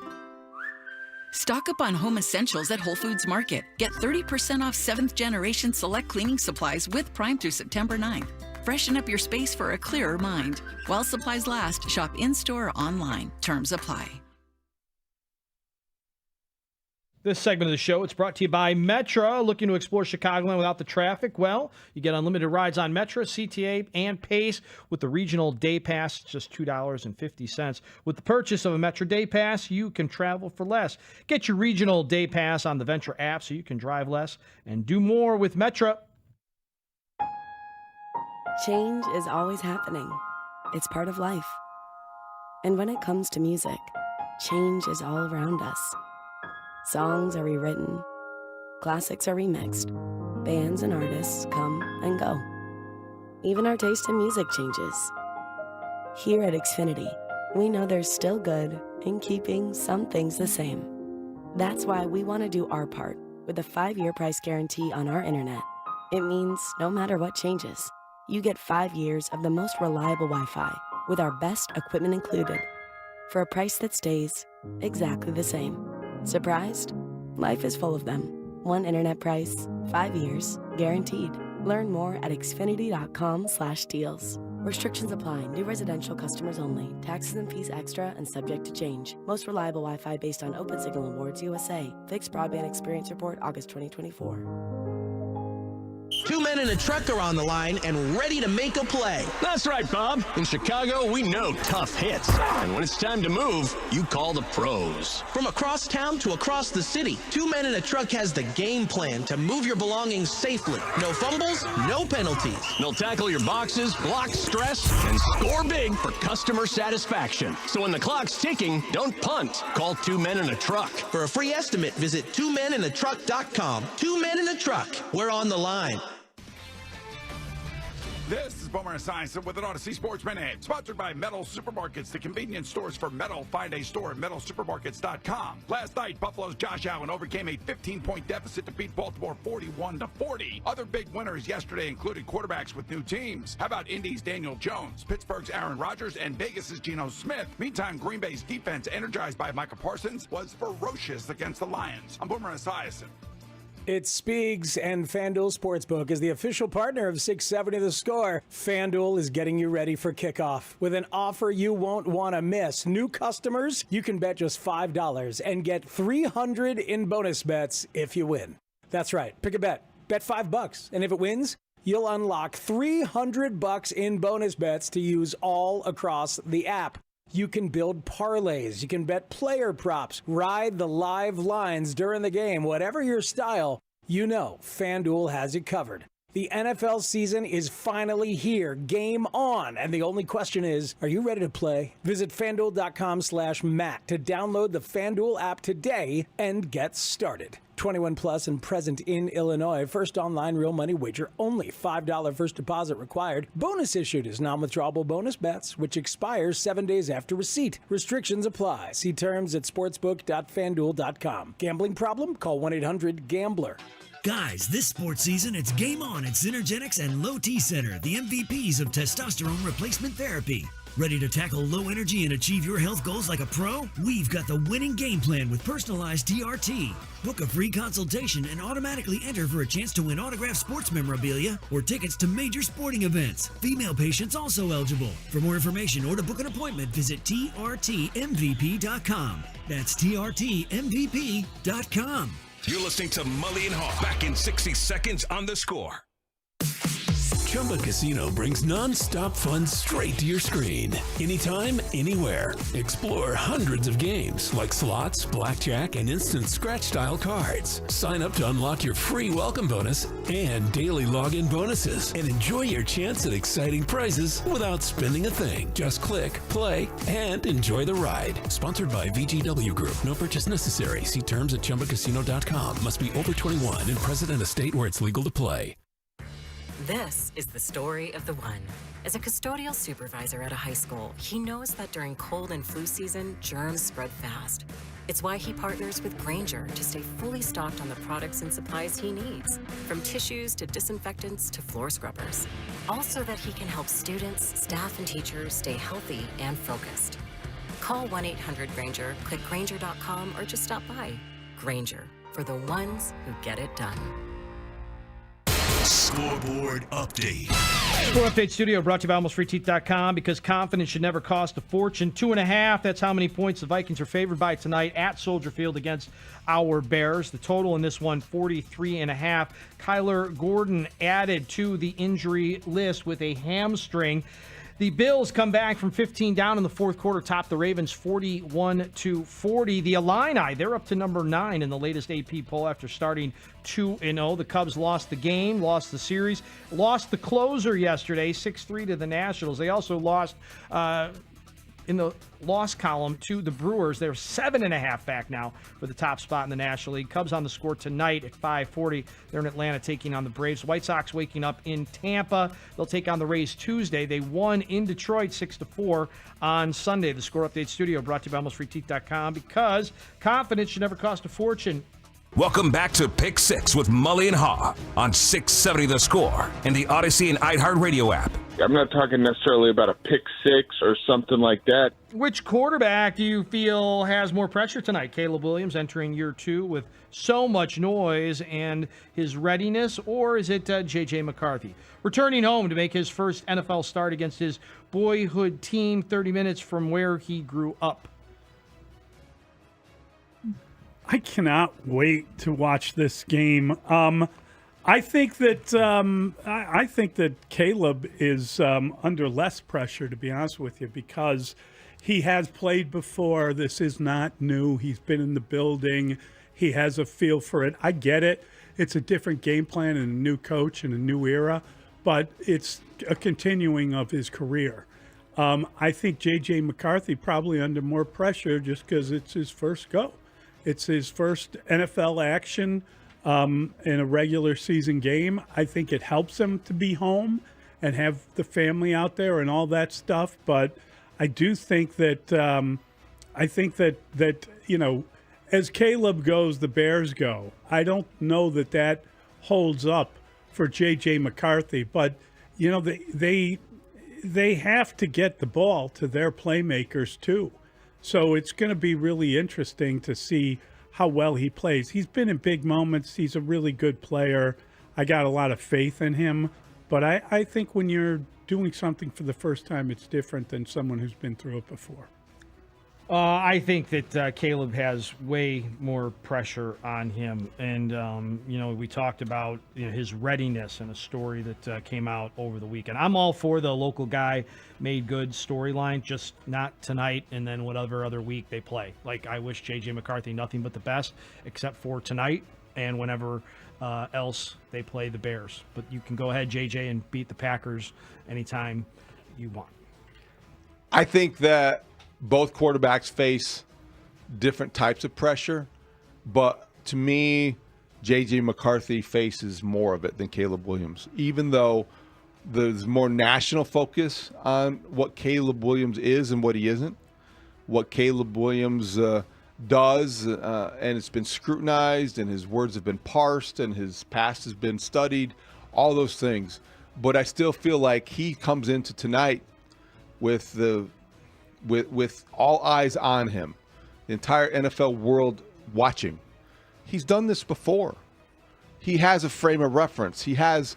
Stock up on home essentials at Whole Foods Market. Get 30% off 7th generation select cleaning supplies with Prime through September 9th. Freshen up your space for a clearer mind. While supplies last, shop in-store or online. Terms apply. This segment of the show, it's brought to you by Metra. Looking to explore Chicagoland without the traffic? Well, you get unlimited rides on Metra, CTA, and Pace with the regional day pass, just $2.50. With the purchase of a Metra day pass, you can travel for less. Get your regional day pass on the Venture app so you can drive less and do more with Metra. Change is always happening. It's part of life. And when it comes to music, change is all around us. Songs are rewritten, Classics are remixed. Bands and artists come and go. Even our taste in music changes. Here at Xfinity, we know there's still good in keeping some things the same. That's why we want to do our part with a 5-year price guarantee on our internet. It means no matter what changes, you get 5 years of the most reliable Wi-Fi with our best equipment included for a price that stays exactly the same. Surprised? Life is full of them. One internet price, 5 years, guaranteed. Learn more at xfinity.com/deals. Restrictions apply. New residential customers only. Taxes and fees extra and subject to change. Most reliable Wi-Fi based on Open Signal Awards USA. Fixed Broadband Experience Report, August 2024. Two men in a truck are on the line and ready to make a play. That's right, Bob. In Chicago, we know tough hits. And when it's time to move, you call the pros. From across town to across the city, Two Men in a Truck has the game plan to move your belongings safely. No fumbles, no penalties. They'll tackle your boxes, block stress, and score big for customer satisfaction. So when the clock's ticking, don't punt. Call Two Men in a Truck. For a free estimate, visit twomeninatruck.com. Two Men in a Truck. We're on the line. This is Boomer Esiason with an Odyssey Sports Minute, sponsored by Metal Supermarkets, the convenience stores for metal. Find a store at metalsupermarkets.com. Last night, Buffalo's Josh Allen overcame a 15-point deficit to beat Baltimore 41-40. Other big winners yesterday included quarterbacks with new teams. How about Indy's Daniel Jones, Pittsburgh's Aaron Rodgers, and Vegas's Geno Smith? Meantime, Green Bay's defense, energized by Micah Parsons, was ferocious against the Lions. I'm Boomer Esiason. It's Spiegs, and FanDuel Sportsbook is the official partner of 670 The Score. FanDuel is getting you ready for kickoff with an offer you won't want to miss. New customers, you can bet just $5 and get $300 in bonus bets if you win. That's right. Pick a bet. Bet $5, and if it wins, you'll unlock $300 in bonus bets to use all across the app. You can build parlays, you can bet player props, ride the live lines during the game. Whatever your style, you know FanDuel has you covered. The NFL season is finally here. Game on. And the only question is, are you ready to play? Visit FanDuel.com/Matt to download the FanDuel app today and get started. 21 plus and present in Illinois. First online real money wager only. $5 first deposit required. Bonus issued is non-withdrawable bonus bets, which expires 7 days after receipt. Restrictions apply. See terms at sportsbook.fanduel.com. Gambling problem? Call 1-800-GAMBLER. Guys, this sports season, it's game on at Synergenics and Low T Center, the MVPs of testosterone replacement therapy. Ready to tackle low energy and achieve your health goals like a pro? We've got the winning game plan with personalized TRT. Book a free consultation and automatically enter for a chance to win autographed sports memorabilia or tickets to major sporting events. Female patients also eligible. For more information or to book an appointment, visit TRTMVP.com. That's TRTMVP.com. You're listening to Mully and Haugh. Back in 60 seconds on The Score. Chumba Casino brings non-stop fun straight to your screen. Anytime, anywhere. Explore hundreds of games like slots, blackjack, and instant scratch-style cards. Sign up to unlock your free welcome bonus and daily login bonuses. And enjoy your chance at exciting prizes without spending a thing. Just click, play, and enjoy the ride. Sponsored by VGW Group. No purchase necessary. See terms at ChumbaCasino.com. Must be over 21 and present in a state where it's legal to play. This is the story of the one. As a custodial supervisor at a high school, he knows that during cold and flu season, germs spread fast. It's why he partners with Grainger to stay fully stocked on the products and supplies he needs, from tissues to disinfectants to floor scrubbers. All so that he can help students, staff, and teachers stay healthy and focused. Call 1-800-GRAINGER, click Grainger.com, or just stop by. Grainger, for the ones who get it done. Scoreboard update. Score Update Studio brought to you by AlmostFreeTeeth.com, because confidence should never cost a fortune. 2.5, that's how many points the Vikings are favored by tonight at Soldier Field against our Bears. The total in this one, 43.5. Kyler Gordon added to the injury list with a hamstring. The Bills come back from 15 down in the fourth quarter, top the Ravens 41-40. The Illini, they're up to number 9 in the latest AP poll after starting 2-0. The Cubs lost the game, lost the series, lost the closer yesterday, 6-3 to the Nationals. They also lost In the loss column to the Brewers, they're 7.5 back now for the top spot in the National League. Cubs on the score tonight at 5:40. They're in Atlanta taking on the Braves. White Sox waking up in Tampa. They'll take on the Rays Tuesday. They won in Detroit 6-4 on Sunday. The Score Update Studio brought to you by AlmostFreeTeeth.com, because confidence should never cost a fortune. Welcome back to Pick Six with Mully and Haugh on 670 The Score and the Odyssey and iHeartRadio app. I'm not talking necessarily about a pick six or something like that. Which quarterback do you feel has more pressure tonight? Caleb Williams entering year 2 with so much noise and his readiness, or is it J.J. McCarthy? Returning home to make his first NFL start against his boyhood team, 30 minutes from where he grew up. I cannot wait to watch this game. I think that Caleb is under less pressure, to be honest with you, because he has played before. This is not new. He's been in the building. He has a feel for it. I get it. It's a different game plan and a new coach and a new era, but it's a continuing of his career. I think J.J. McCarthy probably under more pressure just because it's his first go. It's his first NFL action in a regular season game. I think it helps him to be home and have the family out there and all that stuff. But I do think that that you know, as Caleb goes, the Bears go. I don't know that holds up for J.J. McCarthy. But you know, they have to get the ball to their playmakers too. So it's going to be really interesting to see how well he plays. He's been in big moments. He's a really good player. I got a lot of faith in him. But I think when you're doing something for the first time, it's different than someone who's been through it before. I think that Caleb has way more pressure on him. And, you know, we talked about his readiness and a story that came out over the weekend. I'm all for the local guy made good storyline, just not tonight and then whatever other week they play. Like, I wish J.J. McCarthy nothing but the best, except for tonight and whenever else they play the Bears. But you can go ahead, J.J., and beat the Packers anytime you want. I think that both quarterbacks face different types of pressure, but to me, J.J. McCarthy faces more of it than Caleb Williams, even though there's more national focus on what Caleb Williams is and what he isn't, what Caleb Williams does, and it's been scrutinized, and his words have been parsed, and his past has been studied, all those things. But I still feel like he comes into tonight with all eyes on him, the entire NFL world watching. He's done this before. He has a frame of reference. He has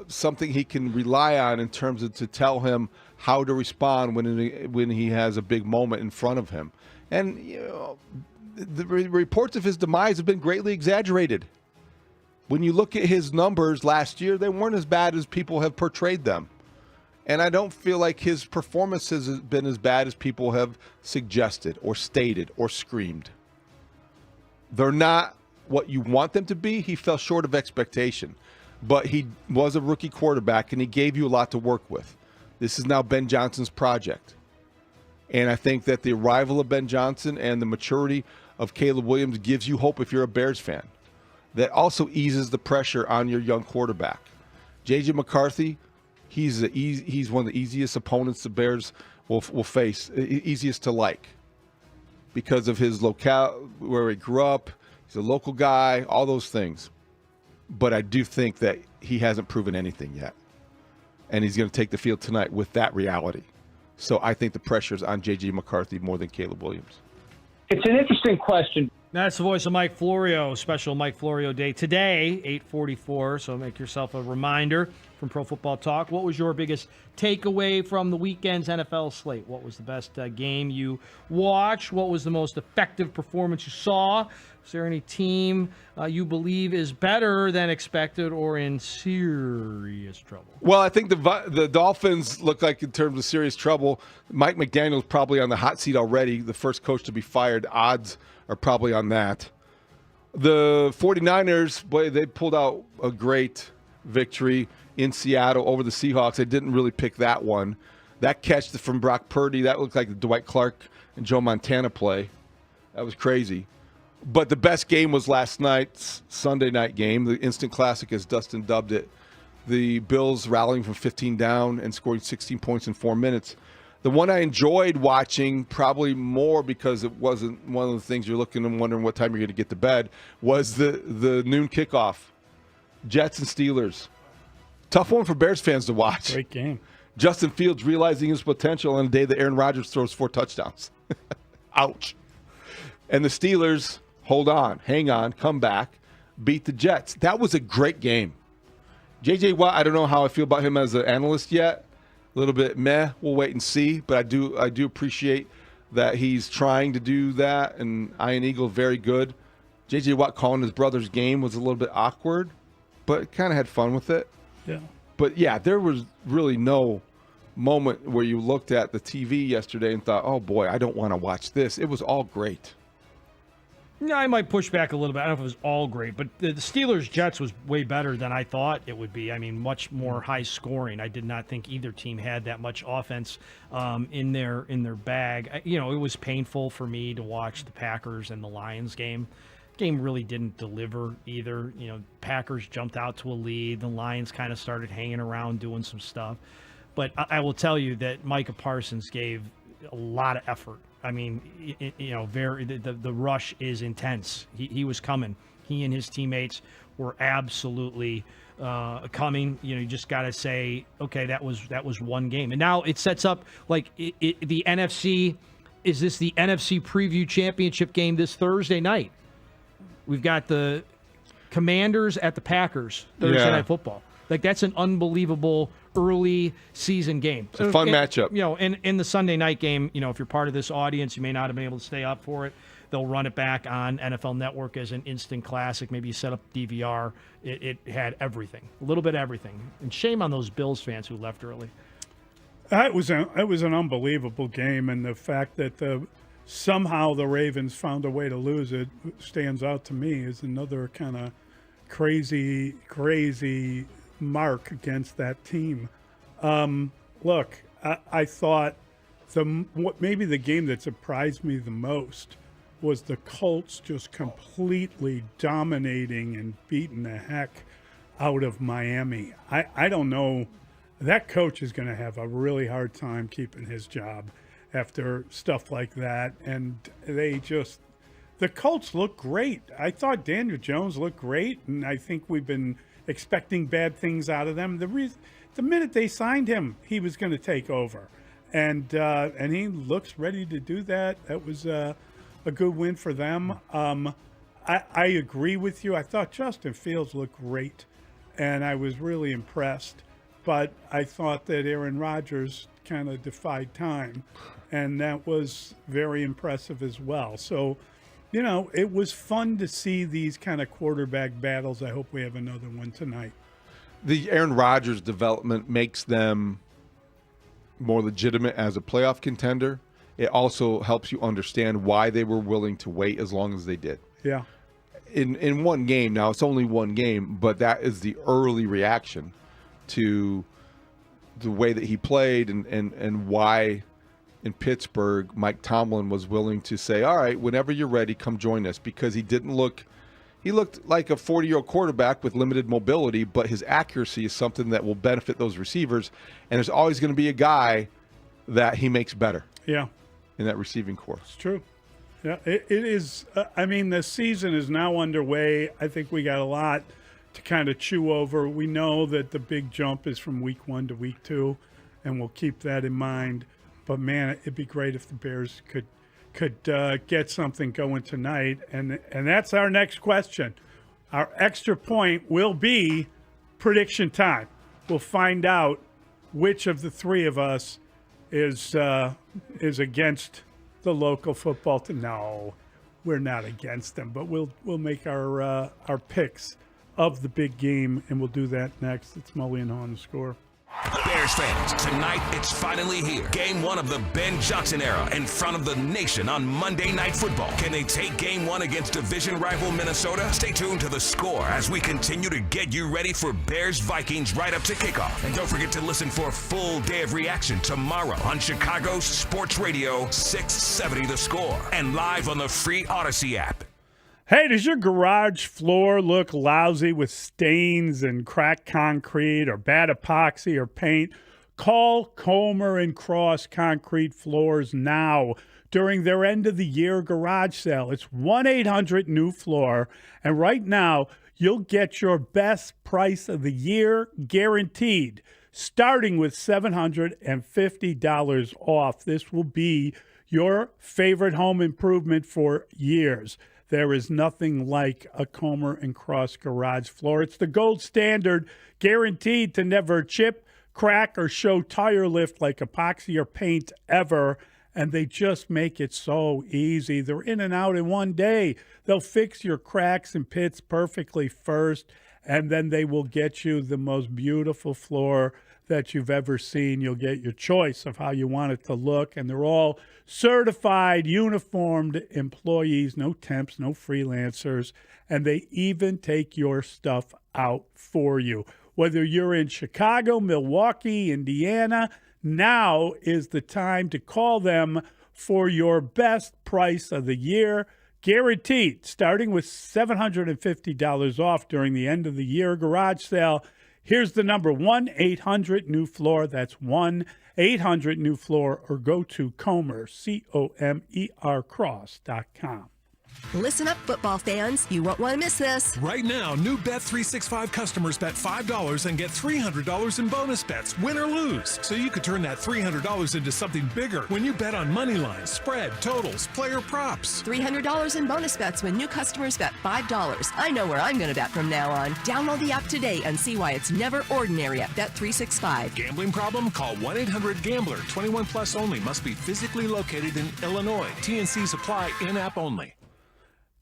something he can rely on in terms of to tell him how to respond when he has a big moment in front of him. And you know, the reports of his demise have been greatly exaggerated. When you look at his numbers last year, they weren't as bad as people have portrayed them. And I don't feel like his performance has been as bad as people have suggested or stated or screamed. They're not what you want them to be. He fell short of expectation. But he was a rookie quarterback, and he gave you a lot to work with. This is now Ben Johnson's project. And I think that the arrival of Ben Johnson and the maturity of Caleb Williams gives you hope if you're a Bears fan. That also eases the pressure on your young quarterback. J.J. McCarthy, he's one of the easiest opponents the Bears will face, easiest to like, because of his locale, where he grew up. He's a local guy, all those things. But I do think that he hasn't proven anything yet, and he's going to take the field tonight with that reality. So I think the pressure is on J.J. McCarthy more than Caleb Williams. It's an interesting question. That's the voice of Mike Florio, special Mike Florio Day today, 8:44. So make yourself a reminder from Pro Football Talk. What was your biggest takeaway from the weekend's NFL slate? What was the best game you watched? What was the most effective performance you saw? Is there any team you believe is better than expected or in serious trouble? Well, I think the Dolphins look like in terms of serious trouble. Mike McDaniel's probably on the hot seat already, the first coach to be fired. Odds are probably on that. The 49ers, boy, they pulled out a great victory in Seattle over the Seahawks. They didn't really pick that one. That catch from Brock Purdy, that looked like the Dwight Clark and Joe Montana play. That was crazy. But the best game was last night's Sunday night game, the instant classic, as Dustin dubbed it. The Bills rallying from 15 down and scoring 16 points in 4 minutes. The one I enjoyed watching, probably more because it wasn't one of the things you're looking and wondering what time you're going to get to bed, was the noon kickoff. Jets and Steelers. Tough one for Bears fans to watch. Great game. Justin Fields realizing his potential on the day that Aaron Rodgers throws 4 touchdowns. Ouch. And the Steelers, hold on, hang on, come back, beat the Jets. That was a great game. J.J. Watt, I don't know how I feel about him as an analyst yet. A little bit meh. We'll wait and see. But I do appreciate that he's trying to do that. And Ian Eagle, very good. J.J. Watt calling his brother's game was a little bit awkward, but kind of had fun with it. Yeah. But, yeah, there was really no moment where you looked at the TV yesterday and thought, oh, boy, I don't want to watch this. It was all great. No, I might push back a little bit. I don't know if it was all great, but the Steelers-Jets was way better than I thought it would be. I mean, much more high scoring. I did not think either team had that much offense in their bag. It was painful for me to watch the Packers and the Lions game. Game really didn't deliver either. Packers jumped out to a lead. The Lions kind of started hanging around doing some stuff. But I will tell you that Micah Parsons gave a lot of effort. I mean, the rush is intense. He was coming. He and his teammates were absolutely coming. You just got to say, okay, that was one game, and now it sets up like the NFC. Is this the NFC Preview Championship game this Thursday night? We've got the Commanders at the Packers Thursday Night Football. Like, that's an unbelievable early season game. It's a fun matchup. And in the Sunday night game, if you're part of this audience, you may not have been able to stay up for it. They'll run it back on NFL Network as an instant classic. Maybe you set up DVR. It had everything, a little bit of everything. And shame on those Bills fans who left early. It was an unbelievable game, and the fact that somehow the Ravens found a way to lose it stands out to me as another kind of crazy mark against that team. Look, I thought maybe the game that surprised me the most was the Colts just completely dominating and beating the heck out of Miami. I don't know. That coach is going to have a really hard time keeping his job after stuff like that. And the Colts look great. I thought Daniel Jones looked great, and I think we've been expecting bad things out of them. The minute they signed him, he was going to take over, and he looks ready to do that. That was a good win for them. I agree with you. I thought Justin Fields looked great, and I was really impressed. But I thought that Aaron Rodgers kind of defied time, and that was very impressive as well. So, it was fun to see these kind of quarterback battles. I hope we have another one tonight. The Aaron Rodgers development makes them more legitimate as a playoff contender. It also helps you understand why they were willing to wait as long as they did. Yeah. In one game, now it's only one game, but that is the early reaction to the way that he played and why in Pittsburgh Mike Tomlin was willing to say, all right, whenever you're ready, come join us, because he looked like a 40-year-old quarterback with limited mobility, but his accuracy is something that will benefit those receivers, and there's always going to be a guy that he makes better. Yeah. In that receiving corps. It's true. Yeah, it is. The season is now underway. I think we got a lot to kind of chew over. We know that the big jump is from week 1 to week 2, and we'll keep that in mind. But, man, it'd be great if the Bears could get something going tonight. And that's our next question. Our extra point will be prediction time. We'll find out which of the three of us is against the local football team. No, we're not against them, but we'll make our picks of the big game, and we'll do that next. It's Mully and Haugh on the Score. There Bears fans, tonight it's finally here. Game 1 of the Ben Johnson era in front of the nation on Monday Night Football. Can they take Game 1 against division rival Minnesota? Stay tuned to The Score as we continue to get you ready for Bears-Vikings right up to kickoff. And don't forget to listen for a full day of reaction tomorrow on Chicago Sports Radio 670 The Score and live on the free Odyssey app. Hey, does your garage floor look lousy with stains and cracked concrete or bad epoxy or paint? Call Comer and Cross Concrete Floors now during their end-of-the-year garage sale. It's 1-800-NEW-FLOOR, and right now you'll get your best price of the year guaranteed, starting with $750 off. This will be your favorite home improvement for years. There is nothing like a Comer and Cross garage floor. It's the gold standard, guaranteed to never chip, crack, or show tire lift like epoxy or paint ever. And they just make it so easy. They're in and out in one day. They'll fix your cracks and pits perfectly first, and then they will get you the most beautiful floor that you've ever seen. You'll get your choice of how you want it to look, and they're all certified, uniformed employees, no temps, no freelancers, and they even take your stuff out for you. Whether you're in Chicago, Milwaukee, Indiana, now is the time to call them for your best price of the year, guaranteed, starting with $750 off during the end of the year garage sale. Here's the number, 1-800-NEW-FLOOR. That's 1-800-NEW-FLOOR, or go to Comer, C-O-M-E-R Cross.com. Listen up, football fans. You won't want to miss this. Right now, new Bet365 customers bet $5 and get $300 in bonus bets, win or lose. So you could turn that $300 into something bigger when you bet on money lines, spread, totals, player props. $300 in bonus bets when new customers bet $5. I know where I'm going to bet from now on. Download the app today and see why it's never ordinary at Bet365. Gambling problem? Call 1-800-GAMBLER. 21 plus only. Must be physically located in Illinois. T&Cs apply. In-app only.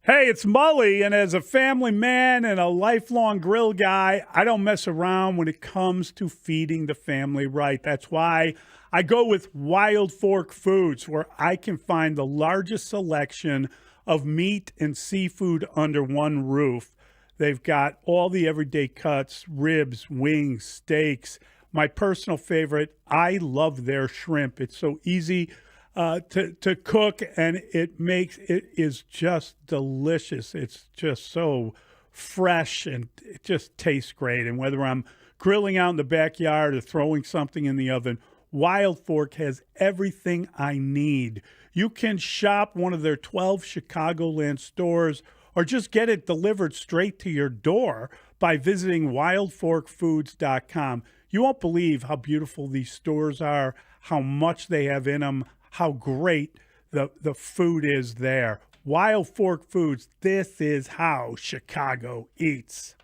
Hey, it's Mully, and as a family man and a lifelong grill guy, I don't mess around when it comes to feeding the family right. That's why I go with Wild Fork Foods, where I can find the largest selection of meat and seafood under one roof. They've got all the everyday cuts, ribs, wings, steaks. My personal favorite, I love their shrimp. It's so easy to cook, and it is just delicious. It's just so fresh, and it just tastes great. And whether I'm grilling out in the backyard or throwing something in the oven, Wild Fork has everything I need. You can shop one of their 12 Chicagoland stores or just get it delivered straight to your door by visiting wildforkfoods.com. You won't believe how beautiful these stores are, how much they have in them, how great the food is there. Wild Fork Foods, this is how Chicago eats.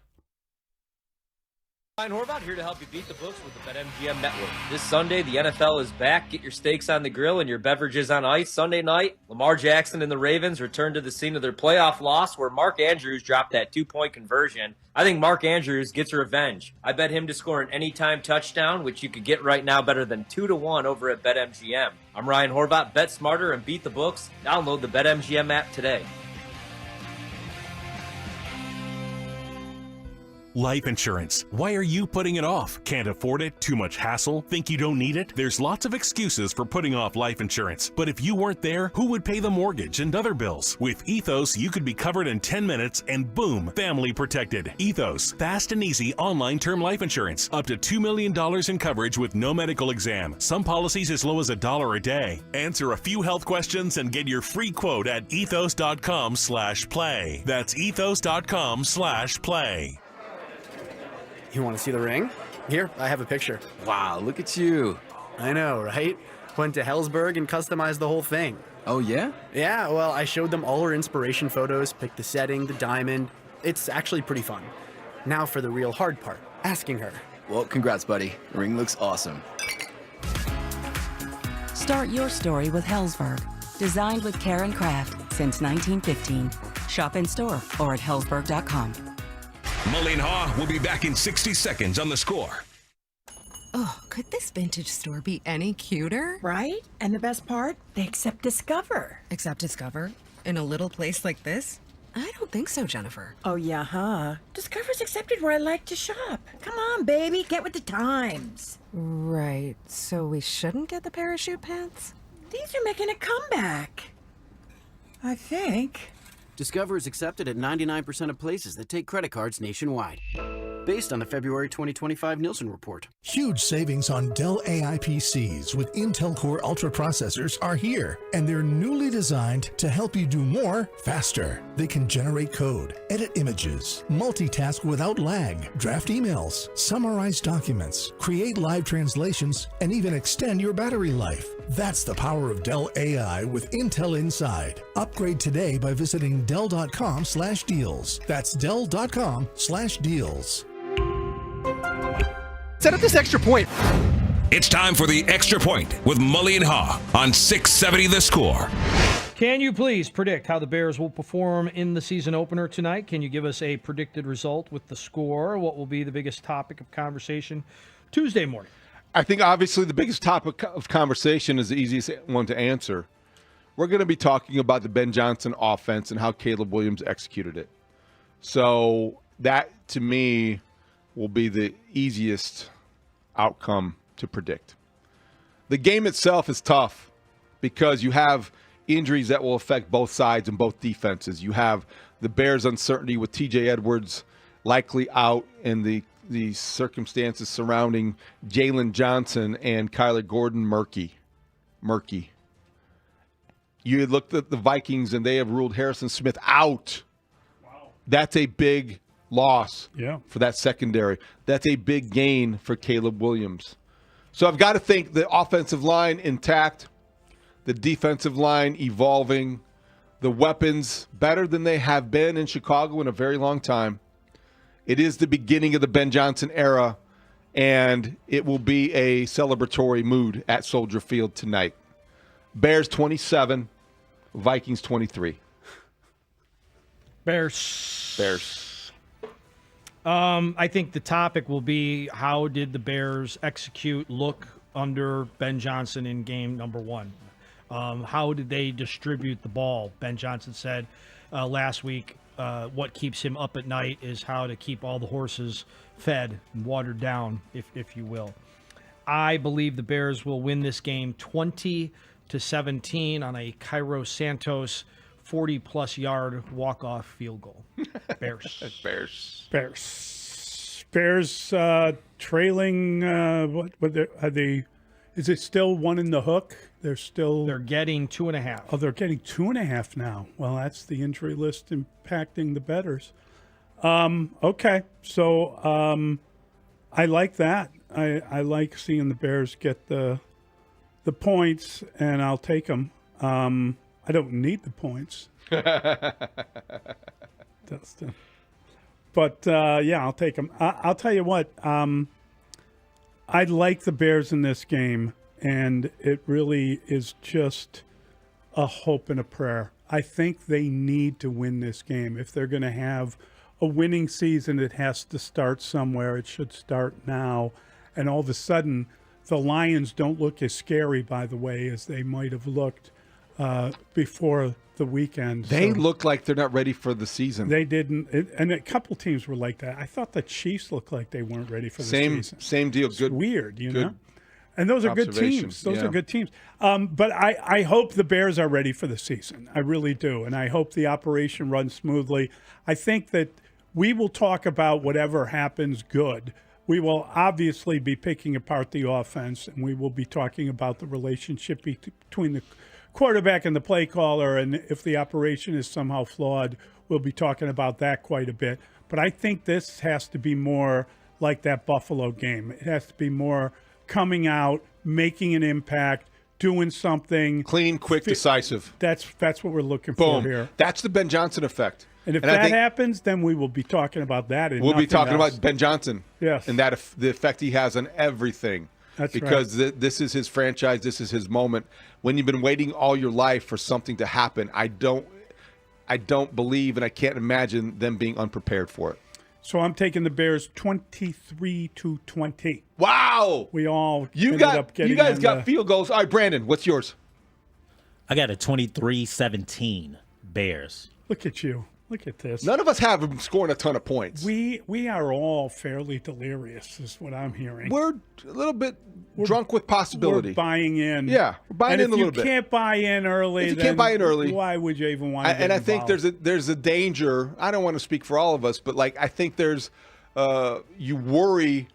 Ryan Horvath here to help you beat the books with the BetMGM Network. This Sunday, the NFL is back. Get your steaks on the grill and your beverages on ice. Sunday night, Lamar Jackson and the Ravens return to the scene of their playoff loss where Mark Andrews dropped that 2-point conversion. I think Mark Andrews gets revenge. I bet him to score an anytime touchdown, which you could get right now better than 2-1 over at BetMGM. I'm Ryan Horvath. Bet smarter and beat the books. Download the BetMGM app today. Life insurance. Why are you putting it off? Can't afford it? Too much hassle? Think you don't need it? There's lots of excuses for putting off life insurance. But if you weren't there, who would pay the mortgage and other bills? With Ethos, you could be covered in 10 minutes and boom, family protected. Ethos, fast and easy online term life insurance. Up to $2 million in coverage with no medical exam. Some policies as low as $1 a day. Answer a few health questions and get your free quote at ethos.com/play. That's ethos.com/play. You want to see the ring? Here, I have a picture. Wow, look at you. I know, right? Went to Hellsberg and customized the whole thing. Oh, yeah? Yeah, well, I showed them all her inspiration photos, picked the setting, the diamond. It's actually pretty fun. Now for the real hard part, asking her. Well, congrats, buddy. The ring looks awesome. Start your story with Hellsberg. Designed with care and craft since 1915. Shop in store or at hellsberg.com. Mully and Haugh will be back in 60 seconds on The Score. Oh, could this vintage store be any cuter? Right? And the best part? They accept Discover. Accept Discover? In a little place like this? I don't think so, Jennifer. Oh, yeah, huh? Discover's accepted where I like to shop. Come on, baby, get with the times. Right, so we shouldn't get the parachute pants? These are making a comeback. I think. Discover is accepted at 99% of places that take credit cards nationwide. Based on the February 2025 Nielsen report. Huge savings on Dell AI PCs with Intel Core Ultra processors are here, and they're newly designed to help you do more faster. They can generate code, edit images, multitask without lag, draft emails, summarize documents, create live translations, and even extend your battery life. That's the power of Dell AI with Intel inside. Upgrade today by visiting Dell.com/deals. That's Dell.com/deals. Set up this extra point. It's time for the Extra Point with Mully and Haugh on 670 The Score. Can you please predict how the Bears will perform in the season opener tonight? Can you give us a predicted result with the score? What will be the biggest topic of conversation Tuesday morning? I think obviously the biggest topic of conversation is the easiest one to answer. We're going to be talking about the Ben Johnson offense and how Caleb Williams executed it. So that, to me, will be the easiest outcome to predict. The game itself is tough because you have injuries that will affect both sides and both defenses. You have the Bears' uncertainty with TJ Edwards likely out and the circumstances surrounding Jalen Johnson and Kyler Gordon murky. You looked at the Vikings and they have ruled Harrison Smith out. Wow. That's a big loss for that secondary. That's a big gain for Caleb Williams. So I've got to think the offensive line intact, the defensive line evolving, the weapons better than they have been in Chicago in a very long time. It is the beginning of the Ben Johnson era, and it will be a celebratory mood at Soldier Field tonight. Bears 27, Vikings 23. Bears. I think the topic will be how did the Bears look under Ben Johnson in game number 1? How did they distribute the ball? Ben Johnson said last week what keeps him up at night is how to keep all the horses fed and watered down, if you will. I believe the Bears will win this game 20-17 on a Cairo Santos 40-plus yard walk-off field goal. Bears. Bears trailing. What are they? Is it still one in the hook? They're getting 2.5. Oh, they're getting 2.5 now. Well, that's the injury list impacting the bettors. Okay, so I like that. I like seeing the Bears get the points, and I'll take them. I don't need the points. Dustin. But, yeah, I'll take them. I'll tell you what. I like the Bears in this game, and it really is just a hope and a prayer. I think they need to win this game. If they're going to have a winning season, it has to start somewhere. It should start now. And all of a sudden, the Lions don't look as scary, by the way, as they might have looked before the weekend. They look like they're not ready for the season. They didn't. And a couple teams were like that. I thought the Chiefs looked like they weren't ready for the season. Same deal. It's weird, you know? And those are good teams. Those are good teams. But I hope the Bears are ready for the season. I really do. And I hope the operation runs smoothly. I think that we will talk about whatever happens good. We will obviously be picking apart the offense, and we will be talking about the relationship between the quarterback and the play caller. And if the operation is somehow flawed, we'll be talking about that quite a bit. But I think this has to be more like that Buffalo game. It has to be more coming out, making an impact, doing something. Clean, quick, decisive. That's what we're looking for here. That's the Ben Johnson effect. And if that happens, then we will be talking about that. And we'll be talking about Ben Johnson. Yes. And the effect he has on everything. That's because right. This is his franchise. This is his moment. When you've been waiting all your life for something to happen, I don't believe and I can't imagine them being unprepared for it. So I'm taking the Bears 23-20. Wow. We all You ended got up getting you guys on got the- field goals. All right, Brandon, what's yours? I got a 23-17 Bears. Look at you. Look at this. None of us have them scoring a ton of points. We are all fairly delirious, is what I'm hearing. We're a little bit drunk with possibility. We're buying in. Yeah, we're buying in a little bit. If you can't buy in early, If you then can't buy in early, why would you even want to get And I think involved? there's a danger. I don't want to speak for all of us, but like I think there's you worry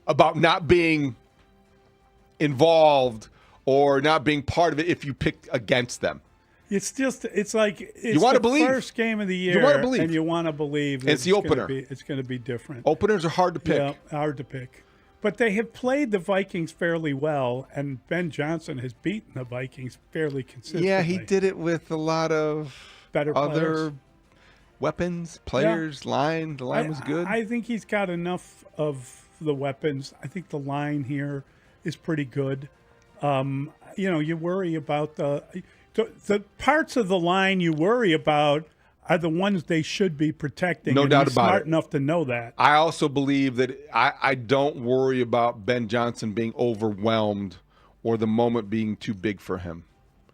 about not being involved or not being part of it if you pick against them. It's like it's You wanna the believe. first game of the year, You wanna believe. and you want to believe that It's the opener. It's going to be different. Openers are hard to pick. Yeah, hard to pick. But they have played the Vikings fairly well, and Ben Johnson has beaten the Vikings fairly consistently. Yeah, he did it with a lot of Better other players. weapons, players, line. The line was good. I think he's got enough of the weapons. I think the line here is pretty good. You worry about the parts of the line you worry about are the ones they should be protecting. No and doubt he's about smart it. enough to know that. I also believe that I don't worry about Ben Johnson being overwhelmed or the moment being too big for him.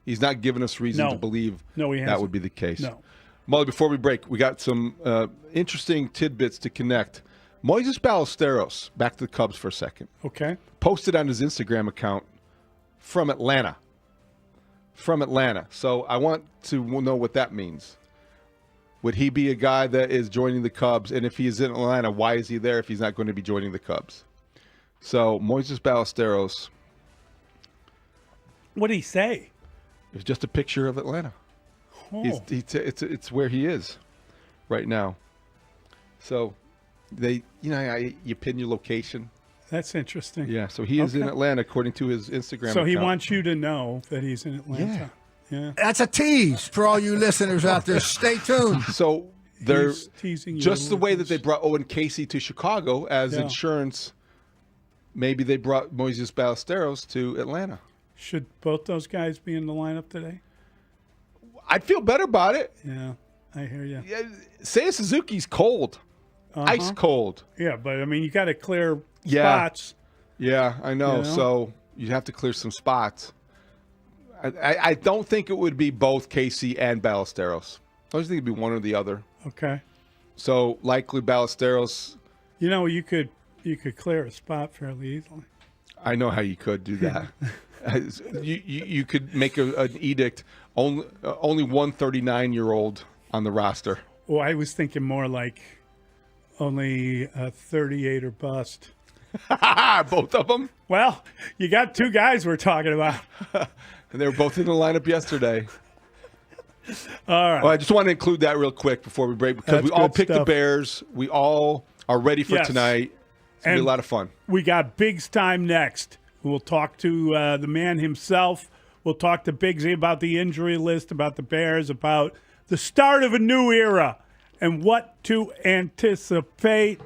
He's not giving us reason No. to believe No, he that hasn't. would be the case. No. Mully, before we break, we got some interesting tidbits to connect. Moises Ballesteros, back to the Cubs for a second, Okay. posted on his Instagram account from Atlanta. So I want to know what that means. Would he be a guy that is joining the Cubs? And if he is in Atlanta, why is he there if he's not going to be joining the Cubs? So Moises Ballesteros. What did he say? It was just a picture of Atlanta. Oh. It's where he is right now. So you pin your location. That's interesting. Yeah, so he is in Okay. Atlanta according to his Instagram So account. he wants you to know that he's in Atlanta. Yeah. That's a tease for all you listeners out there. Stay tuned. So they're He's teasing you just a the way little that they brought Owen Casey to Chicago as Yeah. insurance. Maybe they brought Moises Ballesteros to Atlanta. Should both those guys be in the lineup today? I'd feel better about it. Yeah, I hear you. Yeah, Seiya Suzuki's cold, ice cold. Yeah, but I mean, you got to clear Yeah. spots. Yeah, I know. You know? So you have to clear some spots. I don't think it would be both Casey and Ballesteros. I just think it'd be one or the other. Okay. So likely Ballesteros. You could clear a spot fairly easily. I know how you could do that. you could make an edict only 1 39-year-old on the roster. Well, I was thinking more like only 38 or bust. Both of them? Well, you got two guys we're talking about. And they were both in the lineup yesterday. All right. Well, I just want to include that real quick before we break because That's we all good picked the stuff. Bears. We all are ready for Yes. tonight. It's going to be a lot of fun. We got Biggs time next. We'll talk to the man himself. We'll talk to Biggsy about the injury list, about the Bears, about the start of a new era, and what to anticipate.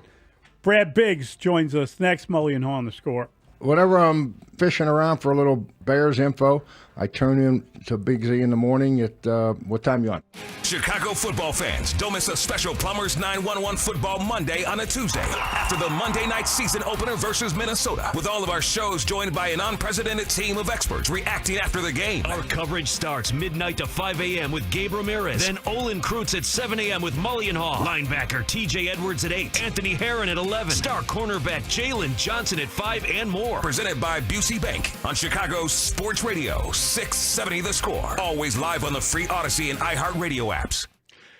Brad Biggs joins us next. Mully and Haugh on the Score. Whenever I'm fishing around for a little Bears info, I turn in to Big Z in the morning at what time you on? Chicago football fans, don't miss a special Plumbers 911 Football Monday on a Tuesday after the Monday night season opener versus Minnesota, with all of our shows joined by an unprecedented team of experts reacting after the game. Our coverage starts midnight to 5 a.m. with Gabe Ramirez. Then Olin Kreutz at 7 a.m. with Mully and Haugh. Linebacker TJ Edwards at 8. Anthony Herron at 11. Star cornerback Jalen Johnson at 5 and more. Presented by Busey Bank on Chicago Sports Radio 670 The Score. Always live on the free Odyssey and iHeartRadio apps.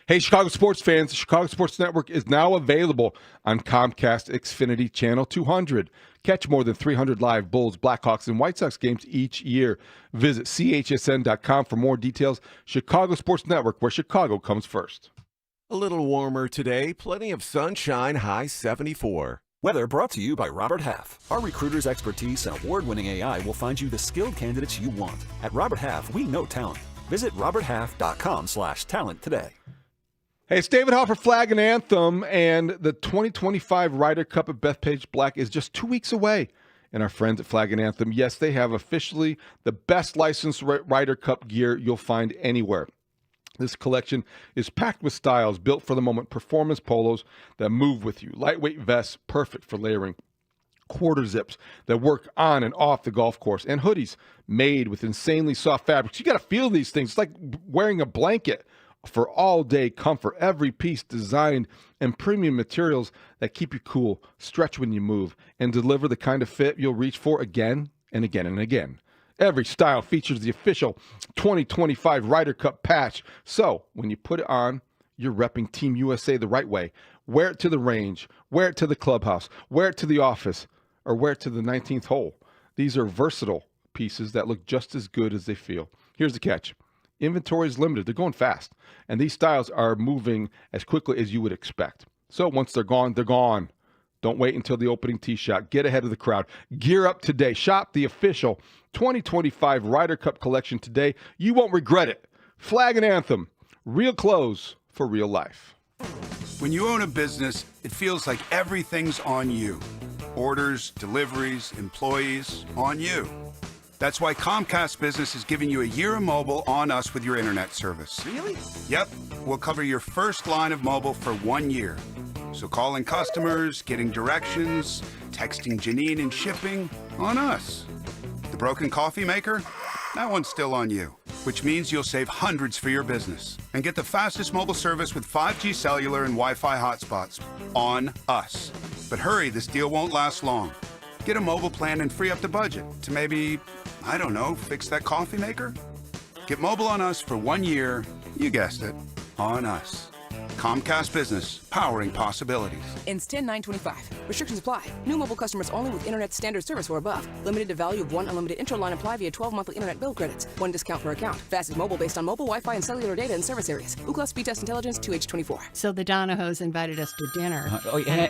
Hey, Chicago sports fans, the Chicago Sports Network is now available on Comcast Xfinity Channel 200. Catch more than 300 live Bulls, Blackhawks, and White Sox games each year. Visit chsn.com for more details. Chicago Sports Network, where Chicago comes first. A little warmer today, plenty of sunshine, high 74. Weather brought to you by Robert Half. Our recruiters' expertise and award-winning AI will find you the skilled candidates you want. At Robert Half, we know talent. Visit roberthalf.com/talent today. Hey, it's David Haugh for Flag and Anthem, and the 2025 Ryder Cup at Bethpage Black is just 2 weeks away. And our friends at Flag and Anthem, yes, they have officially the best licensed Ryder Cup gear you'll find anywhere. This collection is packed with styles built for the moment, performance polos that move with you, lightweight vests perfect for layering, quarter zips that work on and off the golf course, and hoodies made with insanely soft fabrics. You got to feel these things. It's like wearing a blanket for all-day comfort. Every piece designed in premium materials that keep you cool, stretch when you move, and deliver the kind of fit you'll reach for again and again and again. Every style features the official 2025 Ryder Cup patch. So when you put it on, you're repping Team USA the right way. Wear it to the range, wear it to the clubhouse, wear it to the office, or wear it to the 19th hole. These are versatile pieces that look just as good as they feel. Here's the catch. Inventory is limited. They're going fast. And these styles are moving as quickly as you would expect. So once they're gone, they're gone. Don't wait until the opening tee shot. Get ahead of the crowd. Gear up today. Shop the official 2025 Ryder Cup collection today. You won't regret it. Flag and anthem. Real clothes for real life. When you own a business, it feels like everything's on you. Orders, deliveries, employees, on you. That's why Comcast Business is giving you a year of mobile on us with your internet service. Really? Yep. We'll cover your first line of mobile for 1 year. So calling customers, getting directions, texting Janine and shipping, on us. The broken coffee maker? That one's still on you, which means you'll save hundreds for your business and get the fastest mobile service with 5G cellular and Wi-Fi hotspots on us. But hurry, this deal won't last long. Get a mobile plan and free up the budget to maybe, I don't know, fix that coffee maker? Get mobile on us for 1 year, you guessed it, on us. Comcast Business, powering possibilities. Ends 10/9/25. Restrictions apply. New mobile customers only with internet standard service or above. Limited to value of 1 unlimited interline apply via 12 monthly internet bill credits. 1 discount per account. Fastest mobile based on mobile Wi-Fi and cellular data in service areas. Ookla Speed Test Intelligence 2H24. So the Donahos invited us to dinner.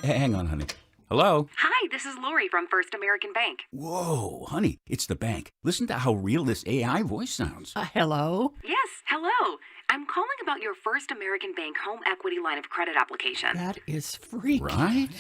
Hang on, honey. Hello? Hi, this is Lori from First American Bank. Whoa, honey, it's the bank. Listen to how real this AI voice sounds. Hello? Yes, hello. I'm calling about your First American Bank home equity line of credit application. That is freaky. Right?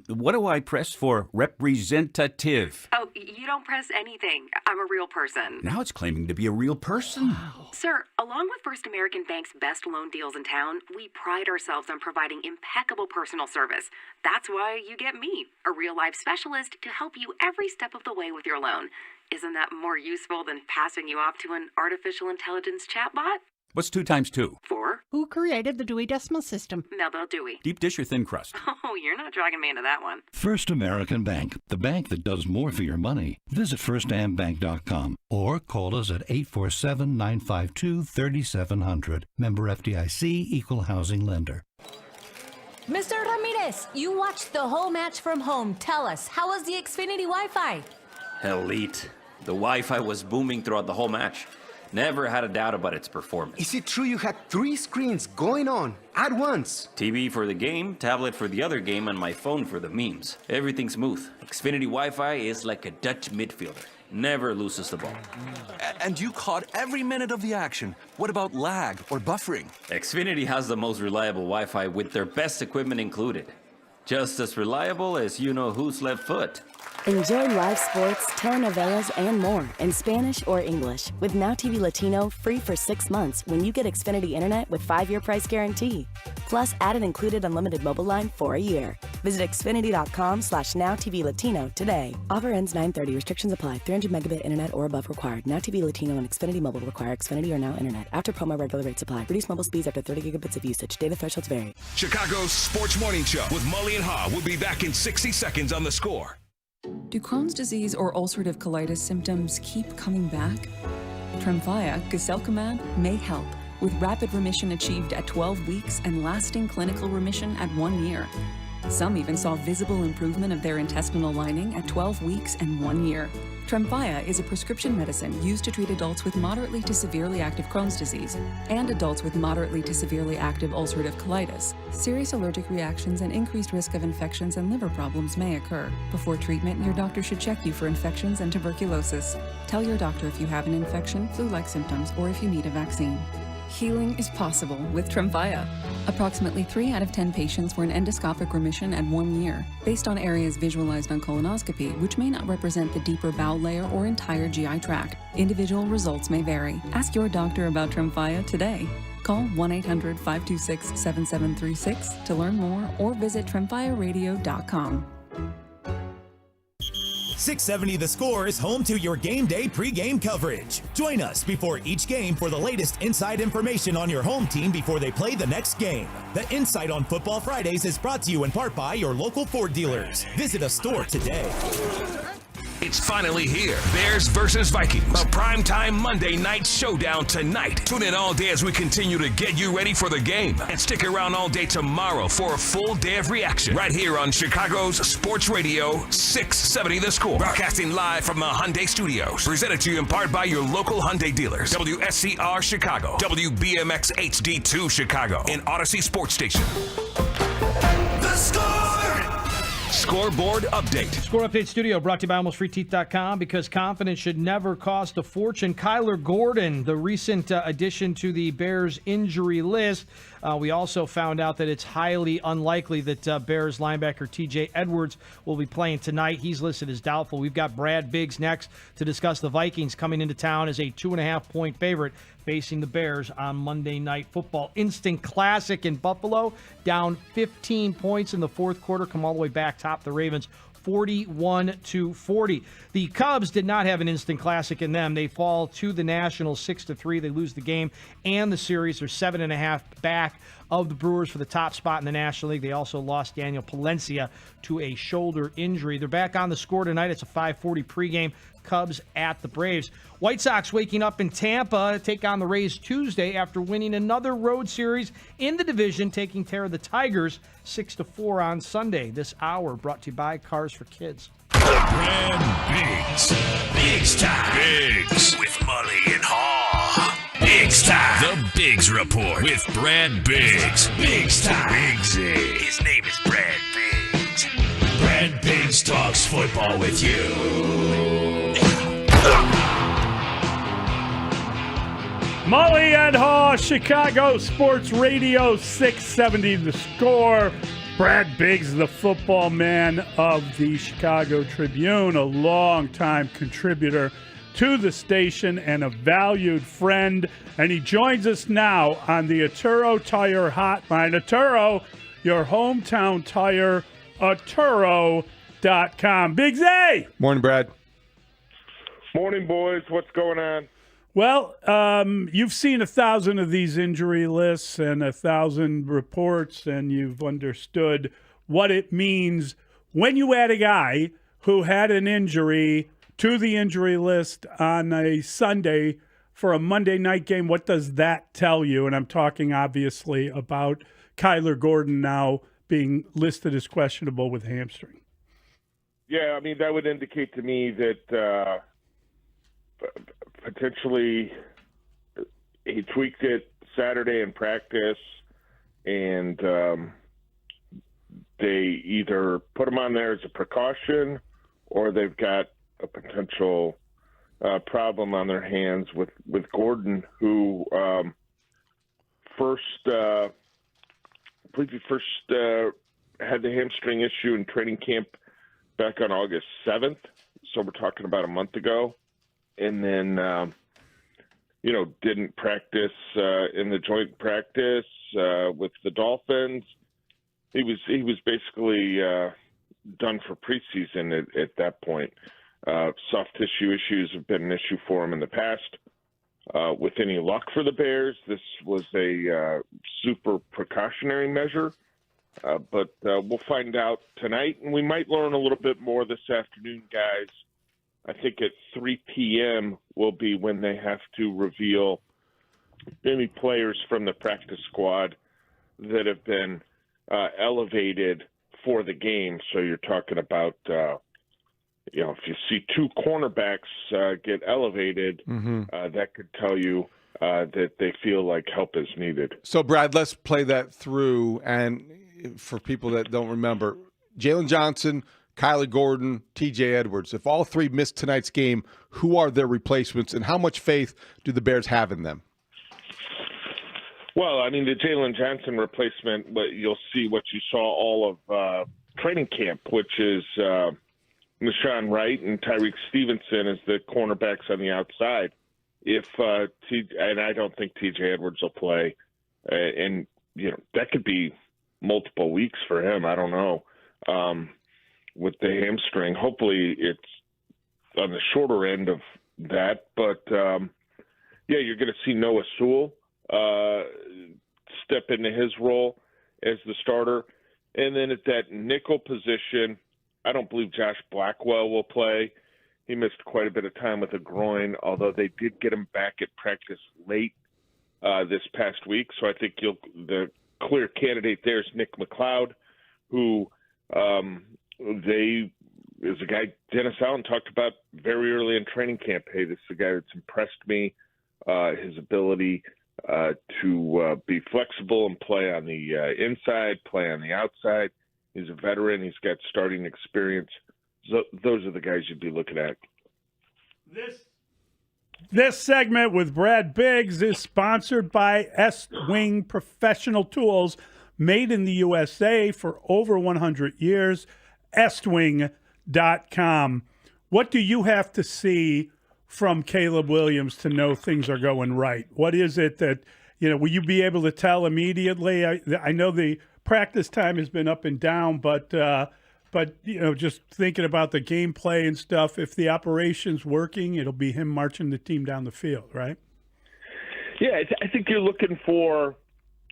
What do I press for representative? Oh, you don't press anything. I'm a real person. Now it's claiming to be a real person. Sir, along with First American Bank's best loan deals in town, we pride ourselves on providing impeccable personal service. That's why you get me, a real-life specialist, to help you every step of the way with your loan. Isn't that more useful than passing you off to an artificial intelligence chatbot? What's 2 times 2? 4. Who created the Dewey Decimal System? Melville Dewey. Deep dish or thin crust? Oh, you're not dragging me into that one. First American Bank, the bank that does more for your money. Visit firstambank.com or call us at 847-952-3700. Member FDIC, Equal Housing Lender. Mr. Ramirez, you watched the whole match from home. Tell us, how was the Xfinity Wi-Fi? Elite. The Wi-Fi was booming throughout the whole match. Never had a doubt about its performance. Is it true you had 3 screens going on at once? TV for the game, tablet for the other game, and my phone for the memes. Everything smooth. Xfinity Wi-Fi is like a Dutch midfielder. Never loses the ball. And you caught every minute of the action. What about lag or buffering? Xfinity has the most reliable Wi-Fi with their best equipment included. Just as reliable as you-know-who's left foot. Enjoy live sports, telenovelas, and more in Spanish or English with Now TV Latino free for 6 months when you get Xfinity Internet with 5-year price guarantee. Plus, added included unlimited mobile line for a year. Visit Xfinity.com/NowTVLatino today. Offer ends 9/30. Restrictions apply. 300 megabit internet or above required. Now TV Latino and Xfinity Mobile require Xfinity or Now Internet. After promo, regular rates apply. Reduced mobile speeds after 30 gigabits of usage. Data thresholds vary. Chicago's Sports Morning Show with Mully and Haugh will be back in 60 seconds on The Score. Do Crohn's disease or ulcerative colitis symptoms keep coming back? Tremfya, guselkumab, may help, with rapid remission achieved at 12 weeks and lasting clinical remission at 1 year. Some even saw visible improvement of their intestinal lining at 12 weeks and 1 year. Tremfya is a prescription medicine used to treat adults with moderately to severely active Crohn's disease and adults with moderately to severely active ulcerative colitis. Serious allergic reactions and increased risk of infections and liver problems may occur. Before treatment, your doctor should check you for infections and tuberculosis. Tell your doctor if you have an infection, flu-like symptoms, or if you need a vaccine. Healing is possible with Tremfya. Approximately 3 out of 10 patients were in endoscopic remission at 1 year, based on areas visualized on colonoscopy, which may not represent the deeper bowel layer or entire GI tract. Individual results may vary. Ask your doctor about Tremfya today. Call 1-800-526-7736 to learn more or visit trimfireradio.com. 670 The Score is home to your game day pregame coverage. Join us before each game for the latest inside information on your home team before they play the next game. The Insight on Football Fridays is brought to you in part by your local Ford dealers. Visit a store today. It's finally here. Bears versus Vikings. A primetime Monday night showdown tonight. Tune in all day as we continue to get you ready for the game. And stick around all day tomorrow for a full day of reaction. Right here on Chicago's Sports Radio 670 The Score. Broadcasting live from the Hyundai Studios. Presented to you in part by your local Hyundai dealers. WSCR Chicago. WBMX HD2 Chicago. And Odyssey Sports Station. The Score! Scoreboard update. Score Update Studio brought to you by AlmostFreeTeeth.com, because confidence should never cost a fortune. Kyler Gordon, the recent addition to the Bears injury list. We also found out that it's highly unlikely that Bears linebacker TJ Edwards will be playing tonight. He's listed as doubtful. We've got Brad Biggs next to discuss the Vikings coming into town as a 2.5-point favorite facing the Bears on Monday Night Football. Instant classic in Buffalo, down 15 points in the fourth quarter, come all the way back, top the Ravens 41-40. The Cubs did not have an instant classic in them. They fall to the Nationals 6-3. They lose the game and the series. They're 7.5 back of the Brewers for the top spot in the National League. They also lost Daniel Palencia to a shoulder injury. They're back on the score tonight. It's a 5:40 pregame. Cubs at the Braves. White Sox waking up in Tampa, take on the Rays Tuesday after winning another road series in the division, taking care of the Tigers 6-4 on Sunday. This hour brought to you by Cars for Kids. Brad Biggs. Biggs time. Biggs with Mully and Haugh. Biggs time. The Biggs Report with Brad Biggs. Biggs time. Biggsy. His name is Brad Biggs. Brad Biggs talks football with you. Mully and Haugh, Chicago Sports Radio 670 The Score. Brad Biggs, the football man of the Chicago Tribune, a longtime contributor to the station and a valued friend. And he joins us now on the Atturo Tire Hotline. Atturo, your hometown tire, Atturo.com. Biggs A! Morning, Brad. Morning, boys. What's going on? Well, you've seen 1,000 of these injury lists and 1,000 reports, and you've understood what it means when you add a guy who had an injury to the injury list on a Sunday for a Monday night game. What does that tell you? And I'm talking, obviously, about Kyler Gordon now being listed as questionable with hamstring. Yeah, I mean, that would indicate to me that potentially he tweaked it Saturday in practice, and they either put him on there as a precaution or they've got a potential problem on their hands with Gordon, who I believe he first had the hamstring issue in training camp back on August 7th. So we're talking about a month ago. And then, didn't practice in the joint practice with the Dolphins. He was basically done for preseason at that point. Soft tissue issues have been an issue for him in the past. With any luck for the Bears, this was a super precautionary measure. But we'll find out tonight, and we might learn a little bit more this afternoon, guys. I think at 3 p.m. will be when they have to reveal any players from the practice squad that have been elevated for the game. So you're talking about, if you see two cornerbacks get elevated, that could tell you that they feel like help is needed. So, Brad, let's play that through. And for people that don't remember, Jalen Johnson, Kyler Gordon, TJ Edwards. If all three miss tonight's game, who are their replacements, and how much faith do the Bears have in them? Well, I mean, the Jalen Johnson replacement, you'll see what you saw all of training camp, which is Nashawn Wright and Tyreek Stevenson as the cornerbacks on the outside. And I don't think TJ Edwards will play. and that could be multiple weeks for him. I don't know with the hamstring. Hopefully, it's on the shorter end of that. But you're going to see Noah Sewell step into his role as the starter, and then at that nickel position, I don't believe Josh Blackwell will play. He missed quite a bit of time with a groin, although they did get him back at practice late this past week. So I think the clear candidate there is Nick McLeod, who is a guy Dennis Allen talked about very early in training camp. Hey, this is a guy that's impressed me, his ability to be flexible and play on the inside, play on the outside. He's a veteran. He's got starting experience. So those are the guys you'd be looking at. This segment with Brad Biggs is sponsored by Est-Wing Professional Tools, made in the USA for over 100 years. Estwing.com. What do you have to see from Caleb Williams to know things are going right? What is it that, will you be able to tell immediately? I know the practice time has been up and down, but just thinking about the gameplay and stuff, if the operation's working, it'll be him marching the team down the field, right? Yeah, I think you're looking for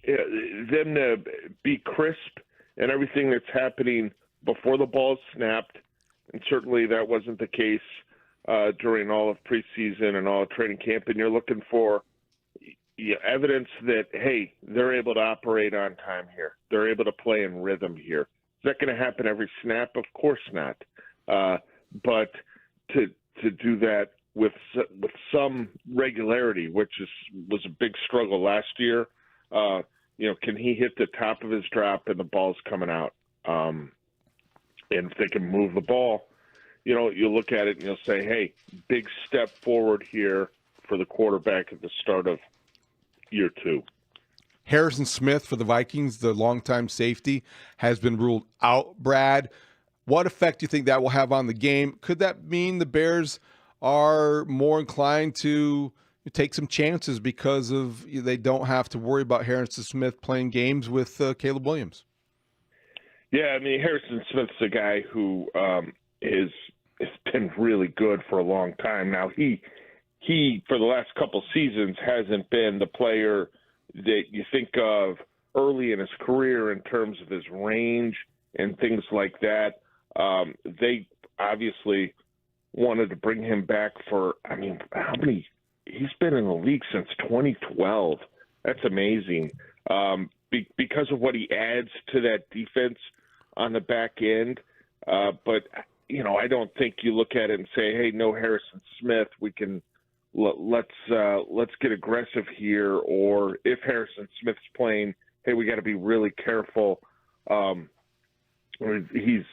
them to be crisp in everything that's happening before the ball's snapped, and certainly that wasn't the case during all of preseason and all of training camp, and you're looking for evidence that, hey, they're able to operate on time here. They're able to play in rhythm here. Is that going to happen every snap? Of course not. But to do that with some regularity, which was a big struggle last year, can he hit the top of his drop and the ball's coming out? And if they can move the ball, you'll look at it and you'll say, hey, big step forward here for the quarterback at the start of year 2. Harrison Smith for the Vikings, the longtime safety, has been ruled out, Brad. What effect do you think that will have on the game? Could that mean the Bears are more inclined to take some chances because they don't have to worry about Harrison Smith playing games with Caleb Williams? Yeah, I mean, Harrison Smith's a guy who has been really good for a long time. Now, he for the last couple seasons hasn't been the player that you think of early in his career in terms of his range and things like that. They obviously wanted to bring him back for, he's been in the league since 2012. That's amazing. Because of what he adds to that defense on the back end. But, I don't think you look at it and say, hey, no Harrison Smith, we can let's get aggressive here. Or if Harrison Smith's playing, hey, we got to be really careful. He's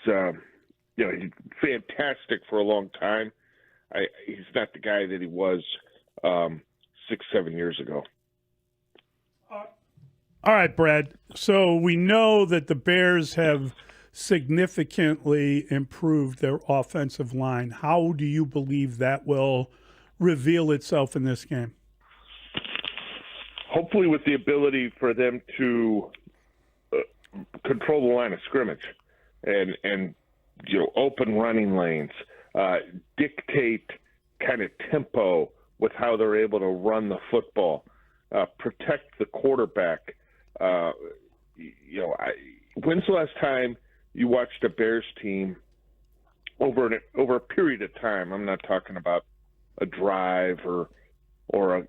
fantastic for a long time. He's not the guy that he was 6-7 years ago. All right, Brad. So we know that the Bears have significantly improved their offensive line. How do you believe that will reveal itself in this game? Hopefully with the ability for them to control the line of scrimmage and open running lanes, dictate kind of tempo with how they're able to run the football, protect the quarterback. When's the last time you watched a Bears team over a period of time? I'm not talking about a drive or a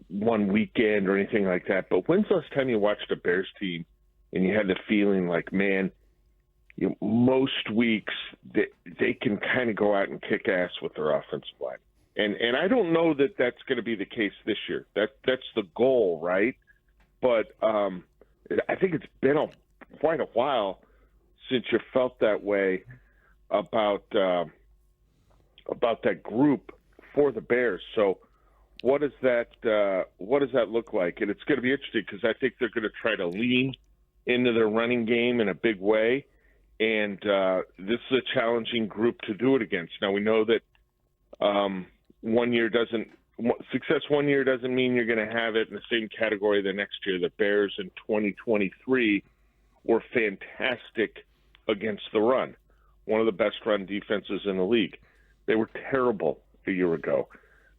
one weekend or anything like that. But when's the last time you watched a Bears team and you had the feeling like, man, most weeks they can kind of go out and kick ass with their offensive line. And I don't know that that's going to be the case this year. That's the goal, right? But I think it's been quite a while since you felt that way about that group for the Bears. So what does that look like? And it's going to be interesting because I think they're going to try to lean into their running game in a big way. And this is a challenging group to do it against. Now we know that 1 year doesn't success one year doesn't mean you're going to have it in the same category the next year. The Bears in 2023 were fantastic against the run, one of the best run defenses in the league. They were terrible a year ago.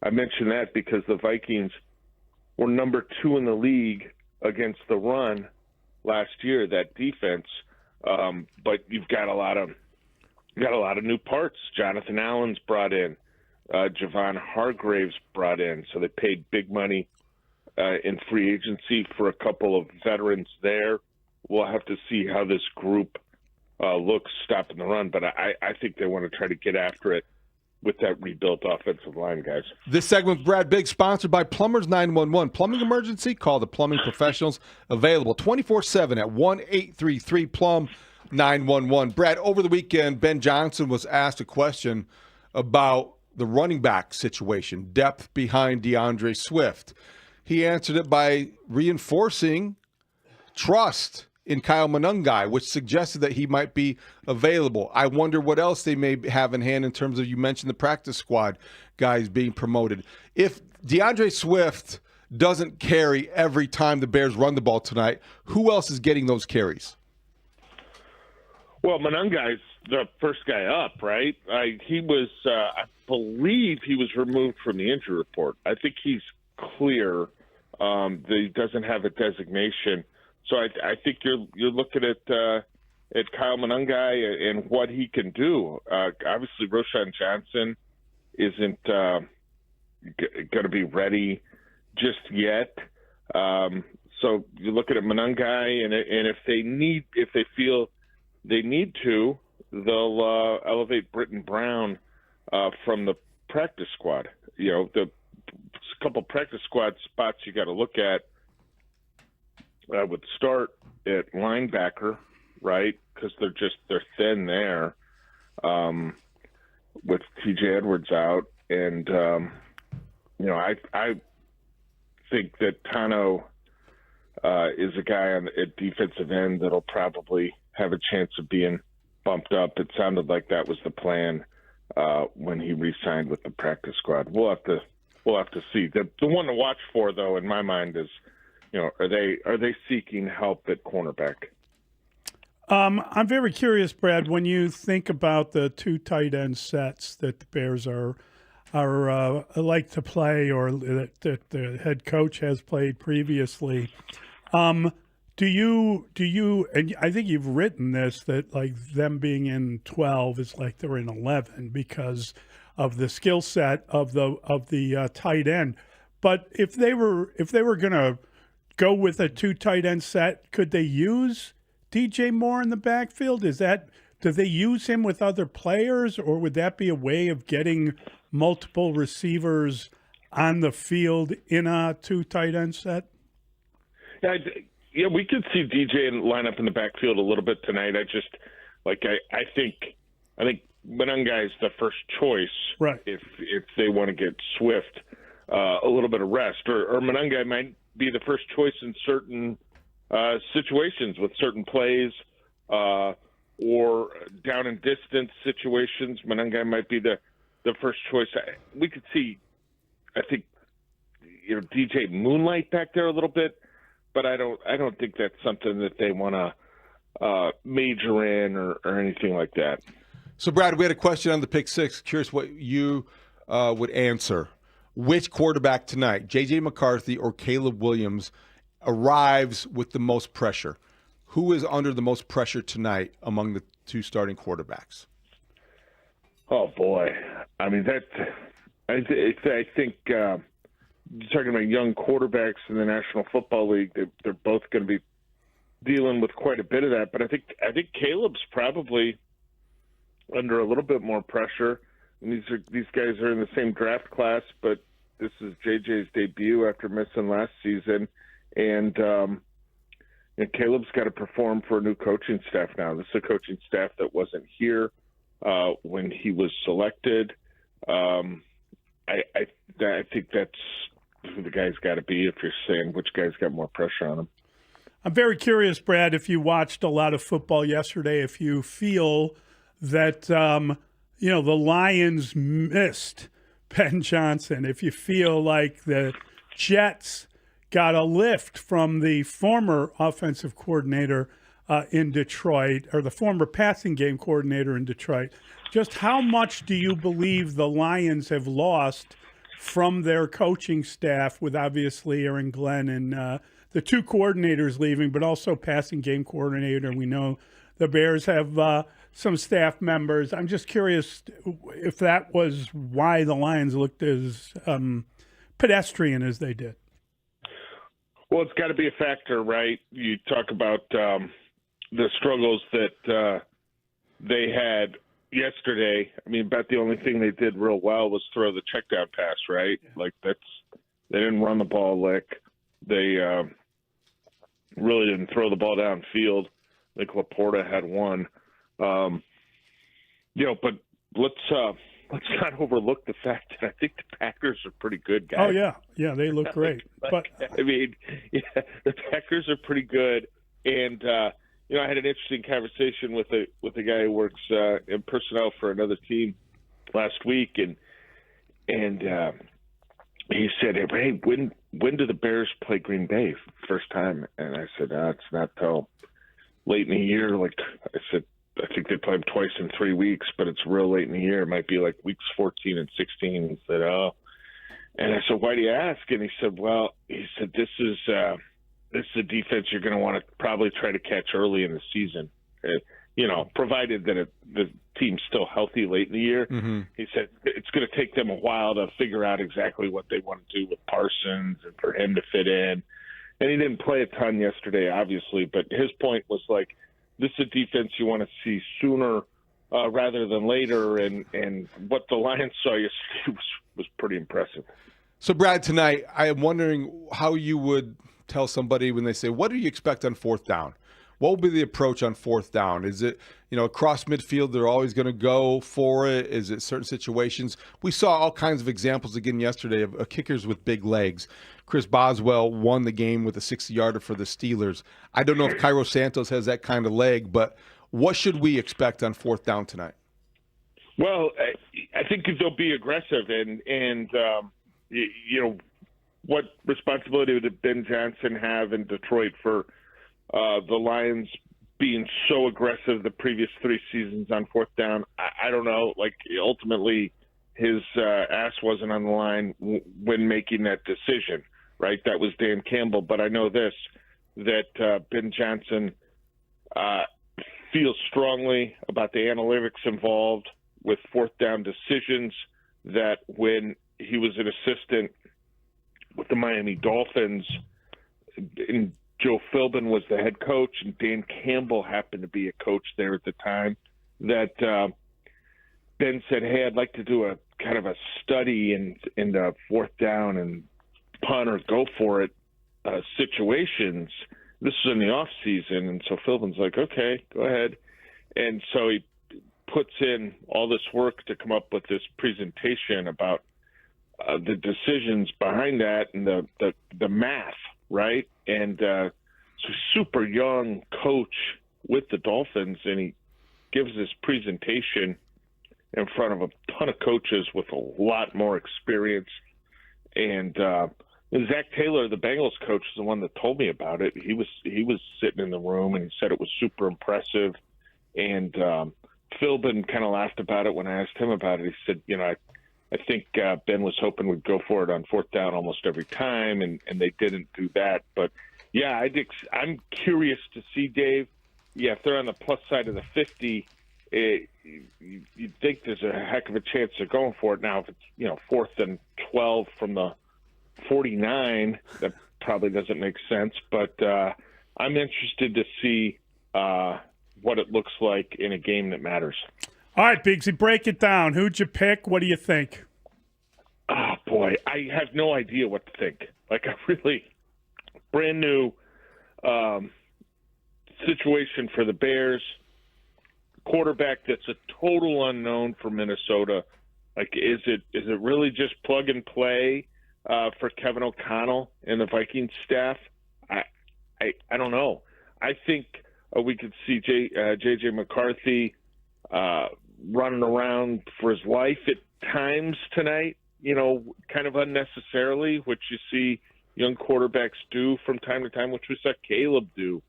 I mention that because the Vikings were number 2 in the league against the run last year, that defense. But you've got a lot of new parts. Jonathan Allen's brought in. Javon Hargrave's brought in. So they paid big money in free agency for a couple of veterans there. We'll have to see how this group looks stopping the run. But I think they want to try to get after it with that rebuilt offensive line, guys. This segment with Brad Biggs, sponsored by Plumbers 911. Plumbing emergency? Call the plumbing professionals, available 24/7 at 1-833-PLUM-911. Brad, over the weekend, Ben Johnson was asked a question about the running back situation, depth behind DeAndre Swift. He answered it by reinforcing trust in Kyle Monangai, which suggested that he might be available. I wonder what else they may have in hand in terms of, you mentioned the practice squad guys being promoted. If DeAndre Swift doesn't carry every time the Bears run the ball tonight, who else is getting those carries? Well, Monangai's the first guy up, right? I believe he was removed from the injury report. I think he's clear that he doesn't have a designation. So I think you're looking at Kyle Monangai and what he can do. Obviously, Roschon Johnson isn't going to be ready just yet. So you're looking at Monangai, and if they feel they need to, they'll elevate Britton Brown from the practice squad. You know, the couple practice squad spots you got to look at. Would start at linebacker, right? Because they're thin there, with T.J. Edwards out, and I think that Tano is a guy at defensive end that'll probably have a chance of being bumped up. It sounded like that was the plan when he re-signed with the practice squad. We'll have to see. The one to watch for, though, in my mind, is, are they seeking help at cornerback? I'm very curious, Brad, when you think about the 2 tight end sets that the Bears are like to play, or that the head coach has played previously. Do you? And I think you've written this, that like them being in 12 is like they're in 11 because of the skill set of the tight end. But if they were going to go with a 2 tight end set, could they use DJ Moore in the backfield? Do they use him with other players, or would that be a way of getting multiple receivers on the field in a 2 tight end set? Yeah, we could see DJ line up in the backfield a little bit tonight. I think Monangai is the first choice, right? If they want to get Swift a little bit of rest, or Monangai might be the first choice in certain situations with certain plays, or down and distance situations. Monangai might be the first choice. We could see, I think, DJ moonlight back there a little bit, but I don't think that's something that they want to major in or anything like that. So, Brad, we had a question on the pick six. Curious what you would answer. Which quarterback tonight, J.J. McCarthy or Caleb Williams, arrives with the most pressure? Who is under the most pressure tonight among the 2 starting quarterbacks? Oh, boy. I mean, I think you're talking about young quarterbacks in the National Football League. They're both going to be dealing with quite a bit of that. But I think Caleb's probably under a little bit more pressure. And these guys are in the same draft class, but this is JJ's debut after missing last season, and Caleb's got to perform for a new coaching staff now. This is a coaching staff that wasn't here when he was selected. I think that's who the guy's got to be if you're saying which guy's got more pressure on him. I'm very curious, Brad, if you watched a lot of football yesterday, if you feel that the Lions missed Ben Johnson, if you feel like the Jets got a lift from the former offensive coordinator in Detroit, or the former passing game coordinator in Detroit. Just how much do you believe the Lions have lost from their coaching staff, with obviously Aaron Glenn and the two coordinators leaving, but also passing game coordinator? We know the Bears have some staff members. I'm just curious if that was why the Lions looked as pedestrian as they did. Well, it's got to be a factor, right? You talk about the struggles that they had yesterday. I mean, about the only thing they did real well was throw the check down pass, right? Yeah. Like they didn't run the ball a lick. They really didn't throw the ball downfield. I think Laporta had one. But let's not overlook the fact that I think the Packers are pretty good, guys. Oh yeah, they look great. But I mean, the Packers are pretty good, and I had an interesting conversation with a guy who works in personnel for another team last week, and he said, "Hey, when do the Bears play Green Bay first time?" And I said, "It's not till late in the year." Like I said, I think they play them twice in 3 weeks, but it's real late in the year. It might be like weeks 14 and 16. He said, "Oh," and I said, "Why do you ask?" And he said, "This is a defense you're going to want to probably try to catch early in the season, provided that the team's still healthy late in the year." Mm-hmm. He said it's going to take them a while to figure out exactly what they want to do with Parsons and for him to fit in. And he didn't play a ton yesterday, obviously, but his point was like, this is a defense you want to see sooner rather than later, and what the Lions saw yesterday was pretty impressive. So, Brad, tonight, I am wondering how you would tell somebody when they say, what do you expect on fourth down? What will be the approach on fourth down? Is it, across midfield, they're always going to go for it? Is it certain situations? We saw all kinds of examples again yesterday of kickers with big legs. Chris Boswell won the game with a 60-yarder for the Steelers. I don't know if Cairo Santos has that kind of leg, but what should we expect on fourth down tonight? Well, I think they'll be aggressive, and what responsibility would Ben Johnson have in Detroit for the Lions being so aggressive the previous 3 seasons on fourth down? I don't know. Like, ultimately, his ass wasn't on the line when making that decision, right? That was Dan Campbell. But I know this, that Ben Johnson feels strongly about the analytics involved with fourth down decisions, that when he was an assistant with the Miami Dolphins, and Joe Philbin was the head coach, and Dan Campbell happened to be a coach there at the time, that Ben said, "Hey, I'd like to do a kind of a study in the fourth down and punt or go for it situations." This was in the off season, and so Philbin's like, "Okay, go ahead." And so he puts in all this work to come up with this presentation about the decisions behind that and the math, right? And so super young coach with the Dolphins, and he gives this presentation in front of a ton of coaches with a lot more experience. And Zach Taylor, the Bengals coach, is the one that told me about it. He was sitting in the room, and he said it was super impressive. And Philbin kind of laughed about it when I asked him about it. He said, I think Ben was hoping we'd go for it on fourth down almost every time, and they didn't do that. But, yeah, I'm curious to see, Dave. Yeah, if they're on the plus side of the 50, you'd think there's a heck of a chance of going for it. Now, if it's, 4th and 12 from the 49, that probably doesn't make sense. But I'm interested to see what it looks like in a game that matters. All right, Biggsy, break it down. Who'd you pick? What do you think? Oh, boy, I have no idea what to think. Like, a really brand new situation for the Bears. Quarterback that's a total unknown for Minnesota. Like, is it really just plug and play for Kevin O'Connell and the Vikings staff? I don't know. I think we could see J.J. McCarthy running around for his life at times tonight. kind of unnecessarily, which you see young quarterbacks do from time to time, which we saw Caleb do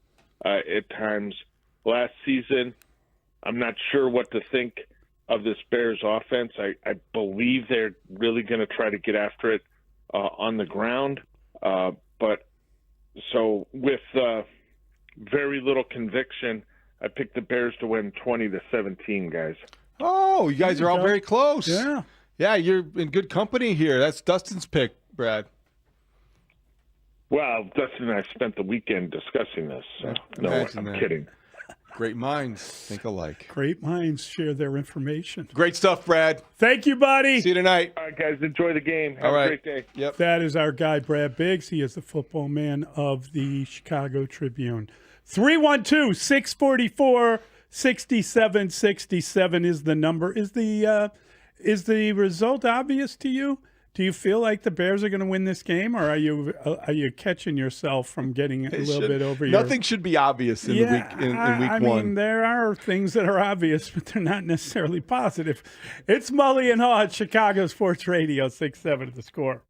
at times last season. I'm not sure what to think of this Bears offense. I believe they're really going to try to get after it on the ground. But so with very little conviction, I picked the Bears to win 20-17, guys. Oh, you guys are all very close. Yeah. Yeah, you're in good company here. That's Dustin's pick, Brad. Well, Dustin and I spent the weekend discussing this. So no, I'm kidding. Great minds think alike. Great minds share their information. Great stuff, Brad. Thank you, buddy. See you tonight. All right, guys, enjoy the game. Have a great day. Yep. That is our guy, Brad Biggs. He is the football man of the Chicago Tribune. 312-644-6767 is the number. Is the result obvious to you? Do you feel like the Bears are going to win this game, or are you catching yourself from getting a little bit over your... Nothing should be obvious in week one. I mean, there are things that are obvious, but they're not necessarily positive. It's Mully and Haugh at Chicago Sports Radio, 6-7 The Score.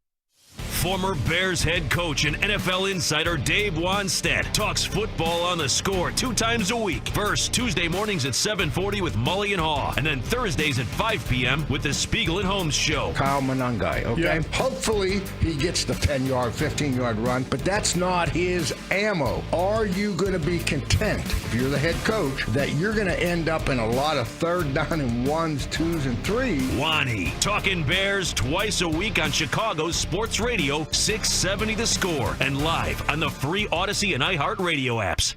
Former Bears head coach and NFL insider Dave Wanstead talks football on the Score 2 times a week. First, Tuesday mornings at 7:40 with Mully and Haugh, and then Thursdays at 5 p.m. with the Spiegel and Holmes show. Kyle Monangai, okay? Yeah. Hopefully he gets the 10-yard, 15-yard run, but that's not his ammo. Are you going to be content, if you're the head coach, that you're going to end up in a lot of 3rd down and 1s, 2s, and 3s? Wani, talking Bears twice a week on Chicago's Sports Radio 670 The Score, and live on the free Odyssey and iHeartRadio apps.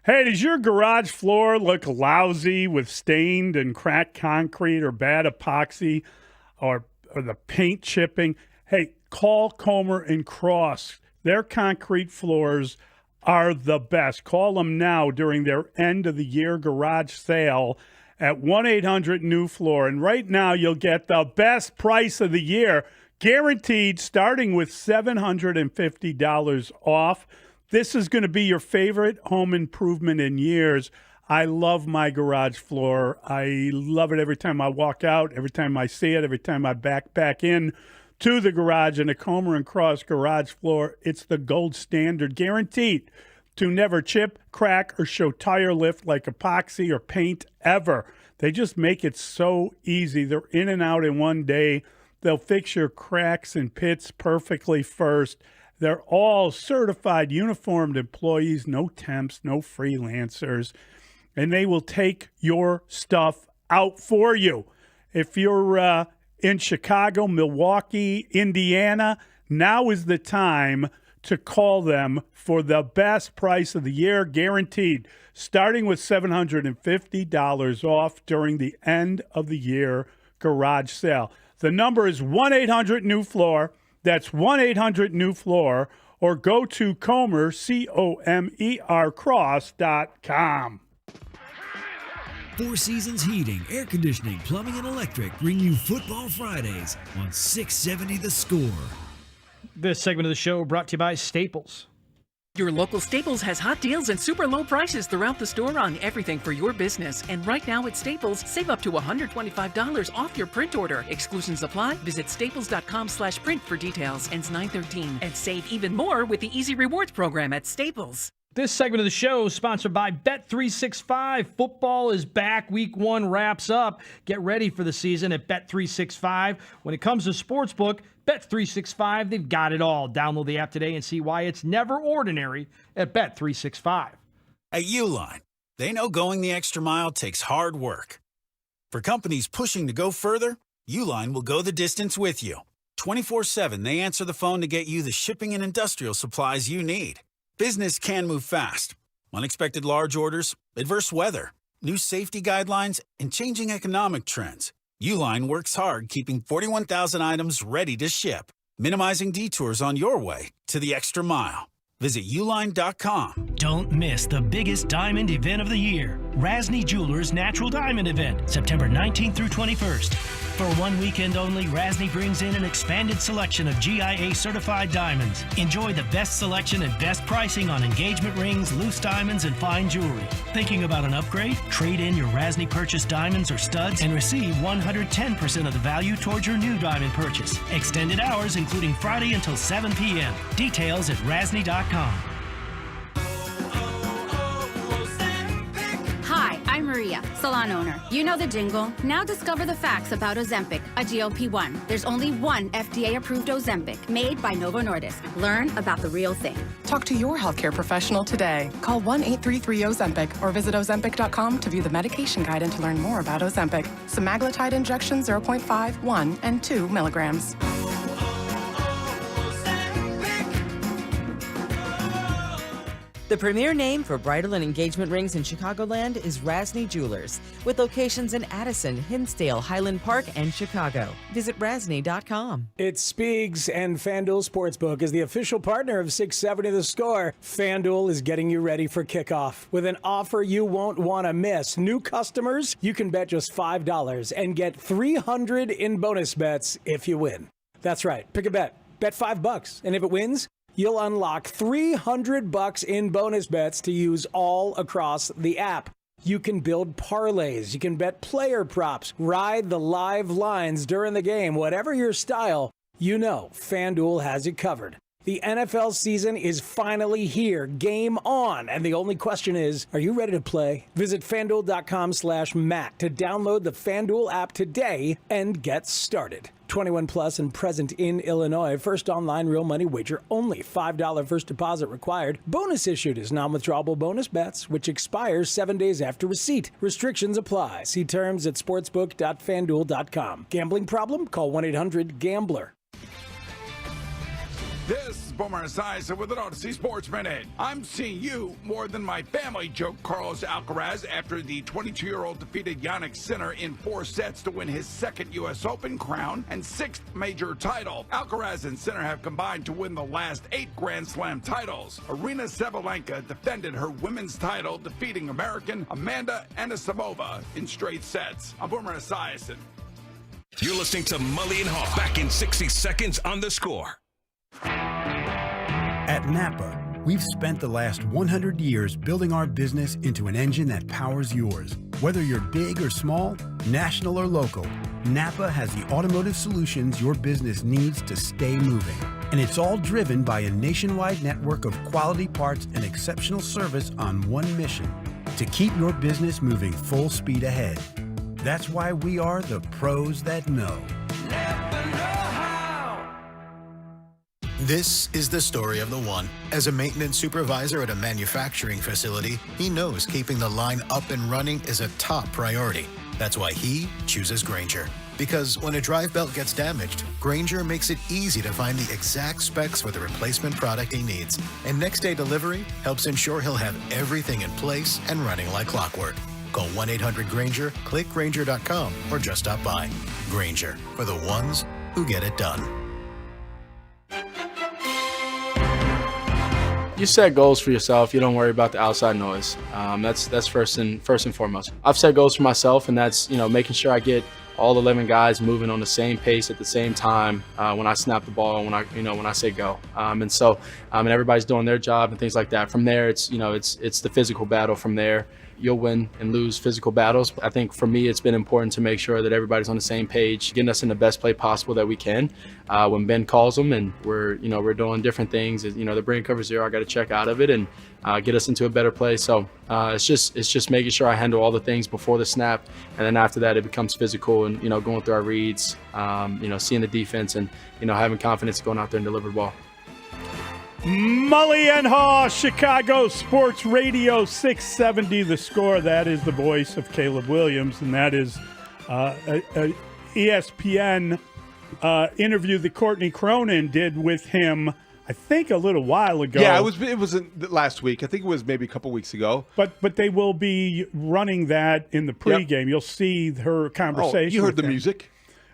Hey, does your garage floor look lousy with stained and cracked concrete or bad epoxy or the paint chipping? Hey, call Comer and Cross. Their concrete floors are the best. Call them now during their end-of-the-year garage sale at 1-800-NEW-FLOOR. And right now you'll get the best price of the year, guaranteed, starting with $750 off. This is going to be your favorite home improvement in years. I love my garage floor. I love it every time I walk out, every time I see it, every time I back in to the garage. And the Comer and Cross garage floor, it's the gold standard, guaranteed to never chip, crack, or show tire lift like epoxy or paint ever. They just make it so easy. They're in and out in one day. They'll fix your cracks and pits perfectly first. They're all certified, uniformed employees, no temps, no freelancers, and they will take your stuff out for you. If you're in Chicago, Milwaukee, Indiana, now is the time to call them for the best price of the year, guaranteed, starting with $750 off during the end of the year garage sale. The number is 1-800-NEW-FLOOR. That's 1-800-NEW-FLOOR. Or go to Comer, C-O-M-E-R, cross.com. Four Seasons Heating, Air Conditioning, Plumbing, and Electric bring you Football Fridays on 670 The Score. This segment of the show brought to you by Staples. Your local Staples has hot deals and super low prices throughout the store on everything for your business. And right now at Staples, save up to $125 off your print order. Exclusions apply. Visit staples.com/print for details. Ends 9/13. And save even more with the Easy Rewards program at Staples. This segment of the show is sponsored by Bet365. Football is back. Week 1 wraps up. Get ready for the season at Bet365. When it comes to sportsbook, Bet365, they've got it all. Download the app today and see why it's never ordinary at Bet365. At Uline, they know going the extra mile takes hard work. For companies pushing to go further, Uline will go the distance with you. 24/7, they answer the phone to get you the shipping and industrial supplies you need. Business can move fast. Unexpected large orders, adverse weather, new safety guidelines, and changing economic trends. Uline works hard keeping 41,000 items ready to ship, minimizing detours on your way to the extra mile. Visit uline.com. Don't miss the biggest diamond event of the year. Rasny Jewelers Natural Diamond Event, September 19th through 21st. For 1 weekend only, Rasny brings in an expanded selection of GIA certified diamonds. Enjoy the best selection and best pricing on engagement rings, loose diamonds, and fine jewelry. Thinking about an upgrade? Trade in your Rasny purchased diamonds or studs and receive 110% of the value towards your new diamond purchase. Extended hours including Friday until 7 p.m. Details at rasny.com. Hi, I'm Maria, salon owner. You know the jingle. Now discover the facts about Ozempic, a GLP-1. There's only one FDA-approved Ozempic, made by Novo Nordisk. Learn about the real thing. Talk to your healthcare professional today. Call 1-833-OZEMPIC or visit Ozempic.com to view the medication guide and to learn more about Ozempic. Semaglutide injection 0.5, 1, and 2 milligrams. The premier name for bridal and engagement rings in Chicagoland is Rasny Jewelers, with locations in Addison, Hinsdale, Highland Park, and Chicago. Visit rasny.com. It's Spiegs, and FanDuel Sportsbook is the official partner of 670 The Score. FanDuel is getting you ready for kickoff with an offer you won't want to miss. New customers, you can bet just $5 and get $300 in bonus bets if you win. That's right. Pick a bet. Bet $5, and if it wins, you'll unlock $300 in bonus bets to use all across the app. You can build parlays. You can bet player props, ride the live lines during the game. Whatever your style, you know FanDuel has it covered. The NFL season is finally here. Game on. And the only question is, are you ready to play? Visit FanDuel.com/Matt to download the FanDuel app today and get started. 21 plus and present in Illinois. First online real money wager only. $5 first deposit required. Bonus issued is non-withdrawable bonus bets, which expires 7 days after receipt. Restrictions apply. See terms at sportsbook.fanduel.com. Gambling problem? Call 1-800-GAMBLER. This is Boomer Esiason with an Odyssey Sports Minute. I'm seeing you more than my family, joked Carlos Alcaraz after the 22-year-old defeated Jannik Sinner in 4 sets to win his second U.S. Open crown and 6th major title. Alcaraz and Sinner have combined to win the last 8 Grand Slam titles. Aryna Sabalenka defended her women's title, defeating American Amanda Anisimova in straight sets. I'm Boomer Esiason. You're listening to Mully and Haugh. Back in 60 seconds on The Score. At Napa, we've spent the last 100 years building our business into an engine that powers yours. Whether you're big or small, national or local, Napa has the automotive solutions your business needs to stay moving. And it's all driven by a nationwide network of quality parts and exceptional service on one mission: to keep your business moving full speed ahead. That's why we are the pros that know. This is the story of the one. As a maintenance supervisor at a manufacturing facility, he knows keeping the line up and running is a top priority. That's why he chooses Grainger. Because when a drive belt gets damaged, Grainger makes it easy to find the exact specs for the replacement product he needs. And next day delivery helps ensure he'll have everything in place and running like clockwork. Call 1-800-GRAINGER, click Grainger.com, or just stop by. Grainger, for the ones who get it done. You set goals for yourself. You don't worry about the outside noise. That's first and foremost. I've set goals for myself, and that's making sure I get all 11 guys moving on the same pace at the same time when I snap the ball and when I say go. And everybody's doing their job and things like that. From there, it's the physical battle. From there, you'll win and lose physical battles. I think for me, it's been important to make sure that everybody's on the same page, getting us in the best play possible that we can. When Ben calls them and we're doing different things, the brain cover 0, I got to check out of it and get us into a better place. So it's just making sure I handle all the things before the snap, and then after that it becomes physical and going through our reads, seeing the defense and having confidence going out there and deliver the ball. Mully and Haugh, Chicago Sports Radio 670 The Score. That is the voice of Caleb Williams, and that is ESPN interview that Courtney Cronin did with him, I think, a little while ago. Yeah, it was last week. I think it was maybe a couple weeks ago. But they will be running that in the pregame. Yep. You'll see her conversation. Oh, you heard the music?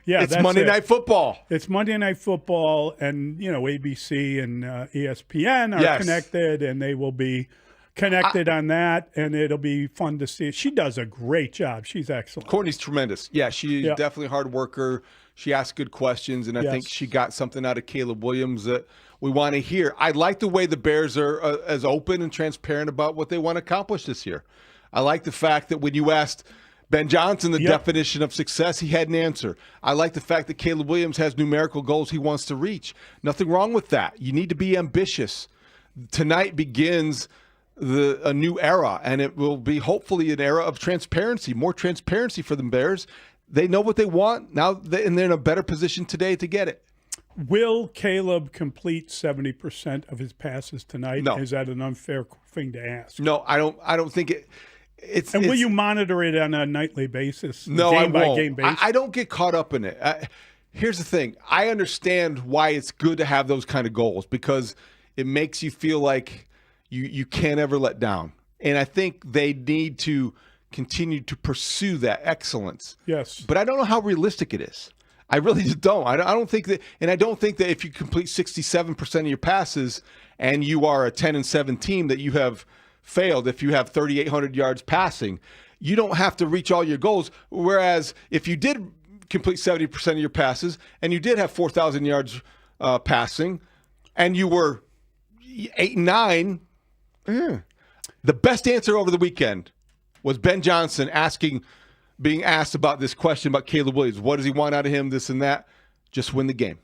Yeah, it's Monday Night Football. It's Monday Night Football, and ABC and ESPN are connected, and they will be connected on that, and it'll be fun to see. She does a great job. She's excellent. Courtney's tremendous. Yeah, she's definitely a hard worker. She asks good questions, and I think she got something out of Caleb Williams that we want to hear. I like the way the Bears are as open and transparent about what they want to accomplish this year. I like the fact that when you asked Ben Johnson the definition of success, he had an answer. I like the fact that Caleb Williams has numerical goals he wants to reach. Nothing wrong with that. You need to be ambitious. Tonight begins a new era, and it will be hopefully an era of transparency, more transparency for the Bears. They know what they want now, and they're in a better position today to get it. Will Caleb complete 70% of his passes tonight? No. Is that an unfair thing to ask? No, I don't think it. Will you monitor it on a nightly basis? No, game I won't. By game basis? I don't get caught up in it. Here's the thing. I understand why it's good to have those kind of goals because it makes you feel like you can't ever let down. And I think they need to continue to pursue that excellence. Yes. But I don't know how realistic it is. I really just don't. I don't think that, and I don't think that if you complete 67% of your passes and you are a 10-7 team that you have failed. If you have 3,800 yards passing, you don't have to reach all your goals. Whereas if you did complete 70% of your passes and you did have 4,000 yards passing and you were 8-9, the best answer over the weekend was Ben Johnson being asked about this question about Caleb Williams. What does he want out of him, this and that? Just win the game.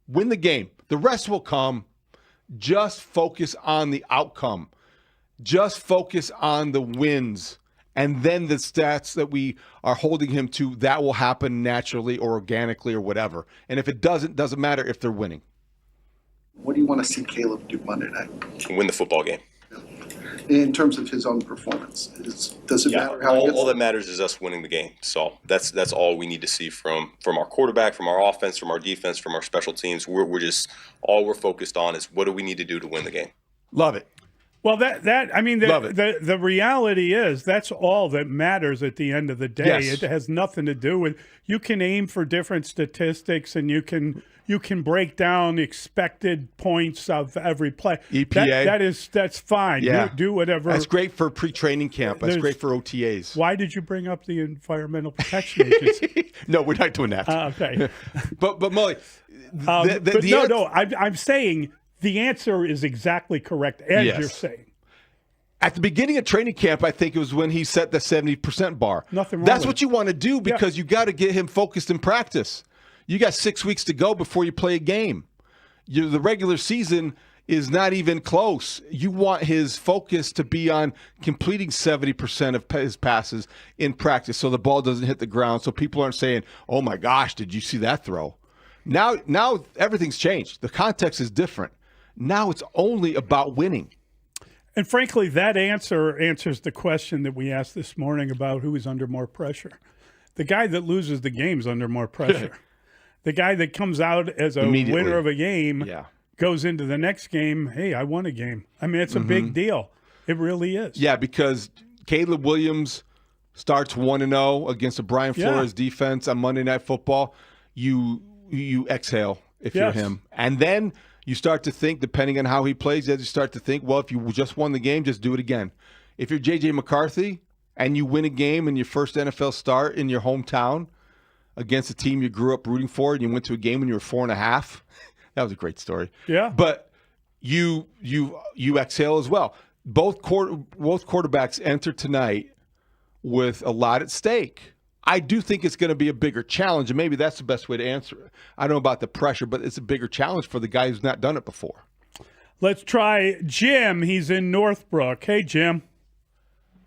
Win the game. The rest will come. Just focus on the outcome. Just focus on the wins. And then the stats that we are holding him to, that will happen naturally or organically or whatever. And if it doesn't matter if they're winning. What do you want to see Caleb do Monday night? Win the football game. In terms of his own performance, does it matter how all that matters is us winning the game. So that's all we need to see from our quarterback, from our offense, from our defense, from our special teams. We're just all we're focused on is what do we need to do to win the game. Love it. Well, the reality is that's all that matters at the end of the day. Yes. It has nothing to do with you can aim for different statistics and you can break down expected points of every play. EPA. That's fine. Yeah. Do whatever. That's great for pre-training camp. That's great for OTAs. Why did you bring up the Environmental Protection Agency? No, we're not doing that. Okay. but Mully, I'm saying the answer is exactly correct as you're saying. At the beginning of training camp, I think it was when he set the 70% bar. Nothing wrong That's with what you want to do because you got to get him focused in practice. You got 6 weeks to go before you play a game. The regular season is not even close. You want his focus to be on completing 70% of his passes in practice so the ball doesn't hit the ground, so people aren't saying, oh my gosh, did you see that throw? Now everything's changed. The context is different. Now it's only about winning. And frankly, that answers the question that we asked this morning about who is under more pressure. The guy that loses the game is under more pressure. The guy that comes out as a winner of a game goes into the next game, hey, I won a game. I mean, it's a big deal. It really is. Yeah, because Caleb Williams starts 1-0 against a Brian Flores defense on Monday Night Football. You exhale if you're him. And then you start to think, depending on how he plays, you start to think, well, if you just won the game, just do it again. If you're J.J. McCarthy and you win a game in your first NFL start in your hometown against a team you grew up rooting for, and you went to a game when you were 4.5, that was a great story. Yeah. But you exhale as well. Both quarterbacks enter tonight with a lot at stake. I do think it's going to be a bigger challenge, and maybe that's the best way to answer it. I don't know about the pressure, but it's a bigger challenge for the guy who's not done it before. Let's try Jim. He's in Northbrook. Hey, Jim.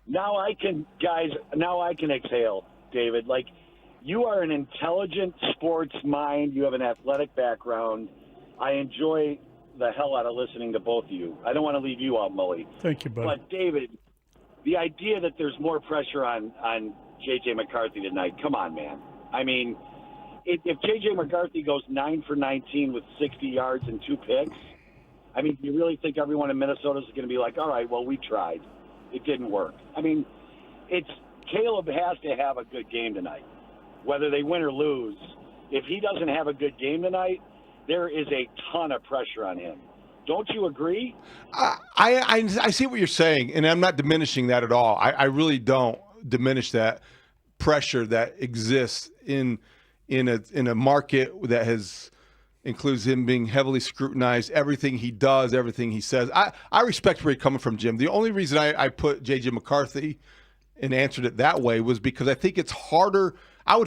Now I can exhale, David. Like, you are an intelligent sports mind. You have an athletic background. I enjoy the hell out of listening to both of you. I don't want to leave you out, Mully. Thank you, buddy. But, David, the idea that there's more pressure on J.J. McCarthy tonight, come on, man. I mean, if J.J. McCarthy goes 9 for 19 with 60 yards and 2 picks, I mean, do you really think everyone in Minnesota is going to be like, all right, well, we tried. It didn't work. I mean, Caleb has to have a good game tonight, whether they win or lose. If he doesn't have a good game tonight, there is a ton of pressure on him. Don't you agree? I see what you're saying, and I'm not diminishing that at all. I really don't diminish that pressure that exists in a market that includes him being heavily scrutinized, everything he does, everything he says. I respect where he's coming from, Jim. The only reason I put J.J. McCarthy and answered it that way was because I think it's harder. I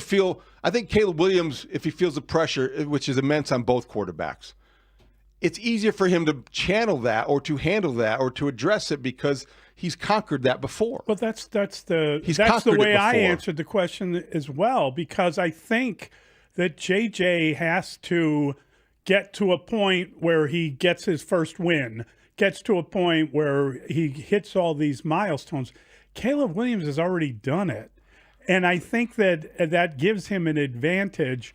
think Caleb Williams, if he feels the pressure, which is immense on both quarterbacks, it's easier for him to channel that or to handle that or to address it because he's conquered that before. Well, that's the way I answered the question as well, because I think that JJ has to get to a point where he gets his first win, gets to a point where he hits all these milestones. Caleb Williams has already done it. And I think that gives him an advantage.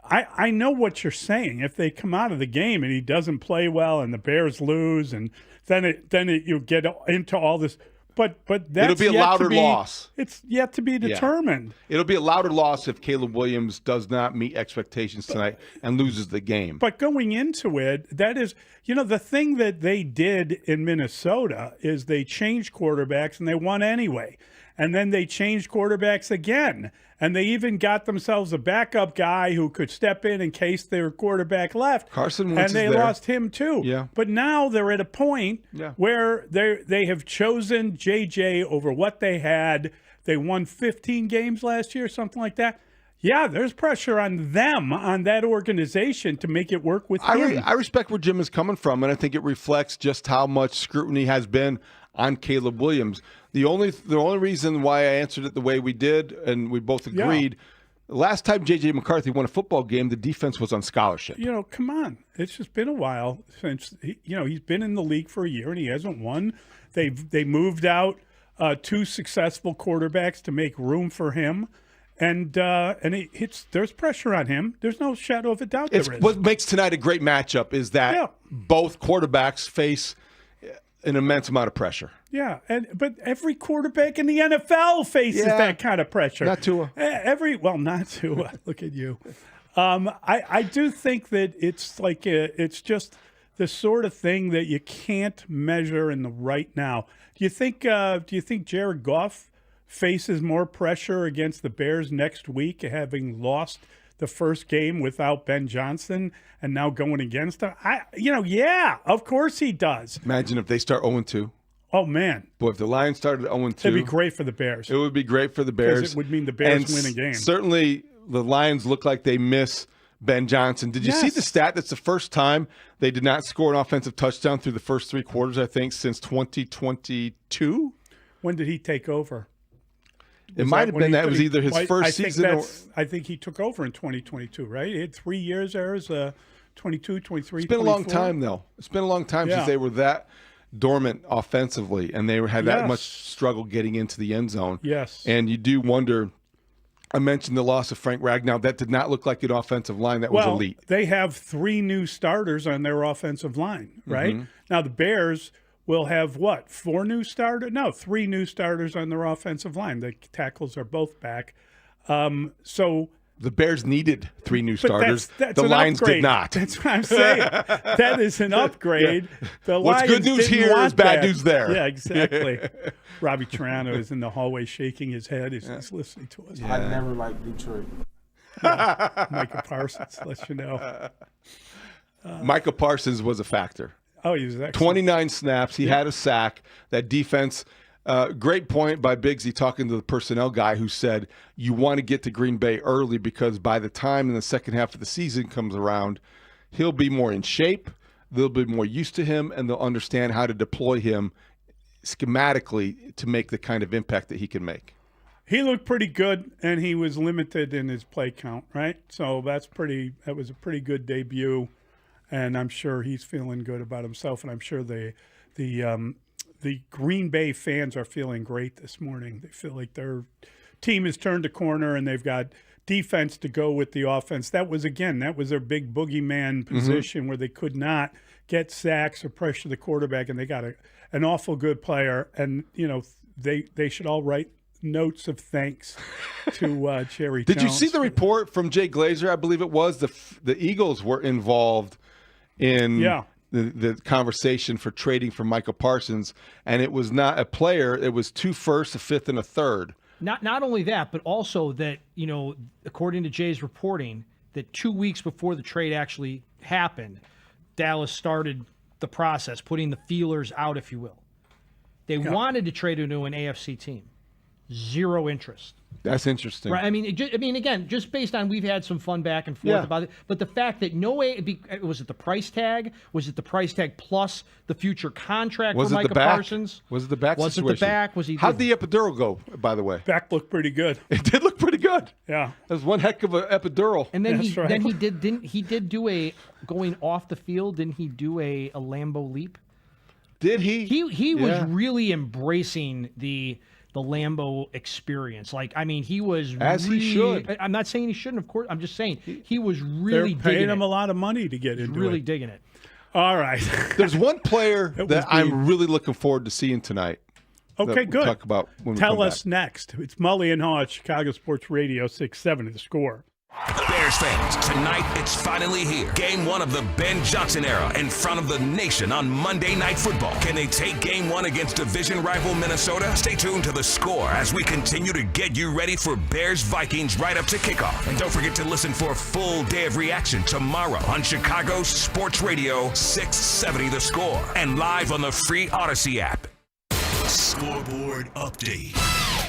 I know what you're saying. If they come out of the game and he doesn't play well and the Bears lose, and then you get into all this. But that's it'll be a louder loss. It's yet to be determined. Yeah. It'll be a louder loss if Caleb Williams does not meet expectations tonight and loses the game. But going into it, that is, the thing that they did in Minnesota is they changed quarterbacks and they won anyway. And then they changed quarterbacks again. And they even got themselves a backup guy who could step in case their quarterback left. Carson Wentz and they is there. lost him too. Yeah. But now they're at a point where they have chosen JJ over what they had. They won 15 games last year, something like that. Yeah, there's pressure on them, on that organization, to make it work with him. I respect where Jim is coming from, and I think it reflects just how much scrutiny has been on Caleb Williams. The only reason why I answered it the way we did, and we both agreed, last time J.J. McCarthy won a football game, the defense was on scholarship. Come on. It's just been a while since, he's been in the league for a year and he hasn't won. They moved out 2 successful quarterbacks to make room for him. And there's pressure on him. There's no shadow of a doubt there is. What makes tonight a great matchup is that both quarterbacks face an immense amount of pressure. Yeah, but every quarterback in the NFL faces that kind of pressure. Not Tua. Not Tua. Look at you. I do think that it's like it's just the sort of thing that you can't measure in the right now. Do you think Jared Goff faces more pressure against the Bears next week, having lost the first game without Ben Johnson and now going against them? Of course he does. Imagine if they start 0-2. Oh, man. Boy, if the Lions started 0-2. It'd be great for the Bears. It would be great for the Bears. Because it would mean the Bears win a game. Certainly the Lions look like they miss Ben Johnson. Did you see the stat? That's the first time they did not score an offensive touchdown through the first 3 quarters, I think, since 2022. When did he take over? It might have been that it was either his first season or... I think he took over in 2022, right? He had 3 years there as 22, 23, It's been 24. a long time, though. It's been a long time since they were that dormant offensively, and they had that much struggle getting into the end zone. Yes. And you do wonder... I mentioned the loss of Frank Ragnow. That did not look like an offensive line that was elite. They have 3 new starters on their offensive line, right? Mm-hmm. Now, the Bears will have, 4 new starters? No, 3 new starters on their offensive line. The tackles are both back. So the Bears needed 3 new starters. That's the an Lions upgrade. did not. That's what I'm saying. That is an upgrade. The What's Lions good news didn't here want is bad that. news there. Yeah, exactly. Robbie Toronto is in the hallway shaking his head as he's listening to us. I never liked Detroit. Michael Parsons lets you know. Michael Parsons was a factor. Oh, he was excellent. 29 snaps. He had a sack. That defense, great point by Biggsy talking to the personnel guy who said, you want to get to Green Bay early because by the time in the second half of the season comes around, he'll be more in shape, they'll be more used to him, and they'll understand how to deploy him schematically to make the kind of impact that he can make. He looked pretty good, and he was limited in his play count, right? So that was a pretty good debut, and I'm sure he's feeling good about himself, and I'm sure the Green Bay fans are feeling great this morning. They feel like their team has turned a corner, and they've got defense to go with the offense. That was their big boogeyman position where they could not get sacks or pressure the quarterback, and they got an awful good player. And, they should all write notes of thanks to Jerry Did Jones. you see the report from Jay Glazer? I believe it was the Eagles were involved in the conversation for trading for Michael Parsons, and it was not a player. It was 2 firsts, a fifth, and a third. Not only that, but also that, according to Jay's reporting, that 2 weeks before the trade actually happened, Dallas started the process, putting the feelers out, if you will. They wanted to trade into an AFC team. Zero interest. That's interesting. Right. I mean, again, just based on we've had some fun back and forth about it, but the fact that was it the price tag? Was it the price tag plus the future contract for Micah Parsons? Was it the back Was situation? it the back? How'd the epidural go, by the way? Back looked pretty good. It did look pretty good. Yeah. That was one heck of an epidural. And then he did do a going off the field, didn't he do a Lambeau leap? Did he? He was really embracing the Lambeau experience. He was he should. I'm not saying he shouldn't, of course. I'm just saying he was really They're paying him a a lot of money to get into it. Really digging it. All right. There's one player that I'm really looking forward to seeing tonight. Okay, good. Talk about when we Tell come us back. next. It's Mully and Haugh at Chicago Sports Radio 670 The Score. Bears fans, tonight it's finally here. Game 1 of the Ben Johnson era in front of the nation on Monday Night Football. Can they take Game 1 against division rival Minnesota? Stay tuned to The Score as we continue to get you ready for Bears-Vikings right up to kickoff. And don't forget to listen for a full day of reaction tomorrow on Chicago Sports Radio 670 The Score and live on the free Odyssey app. Scoreboard update.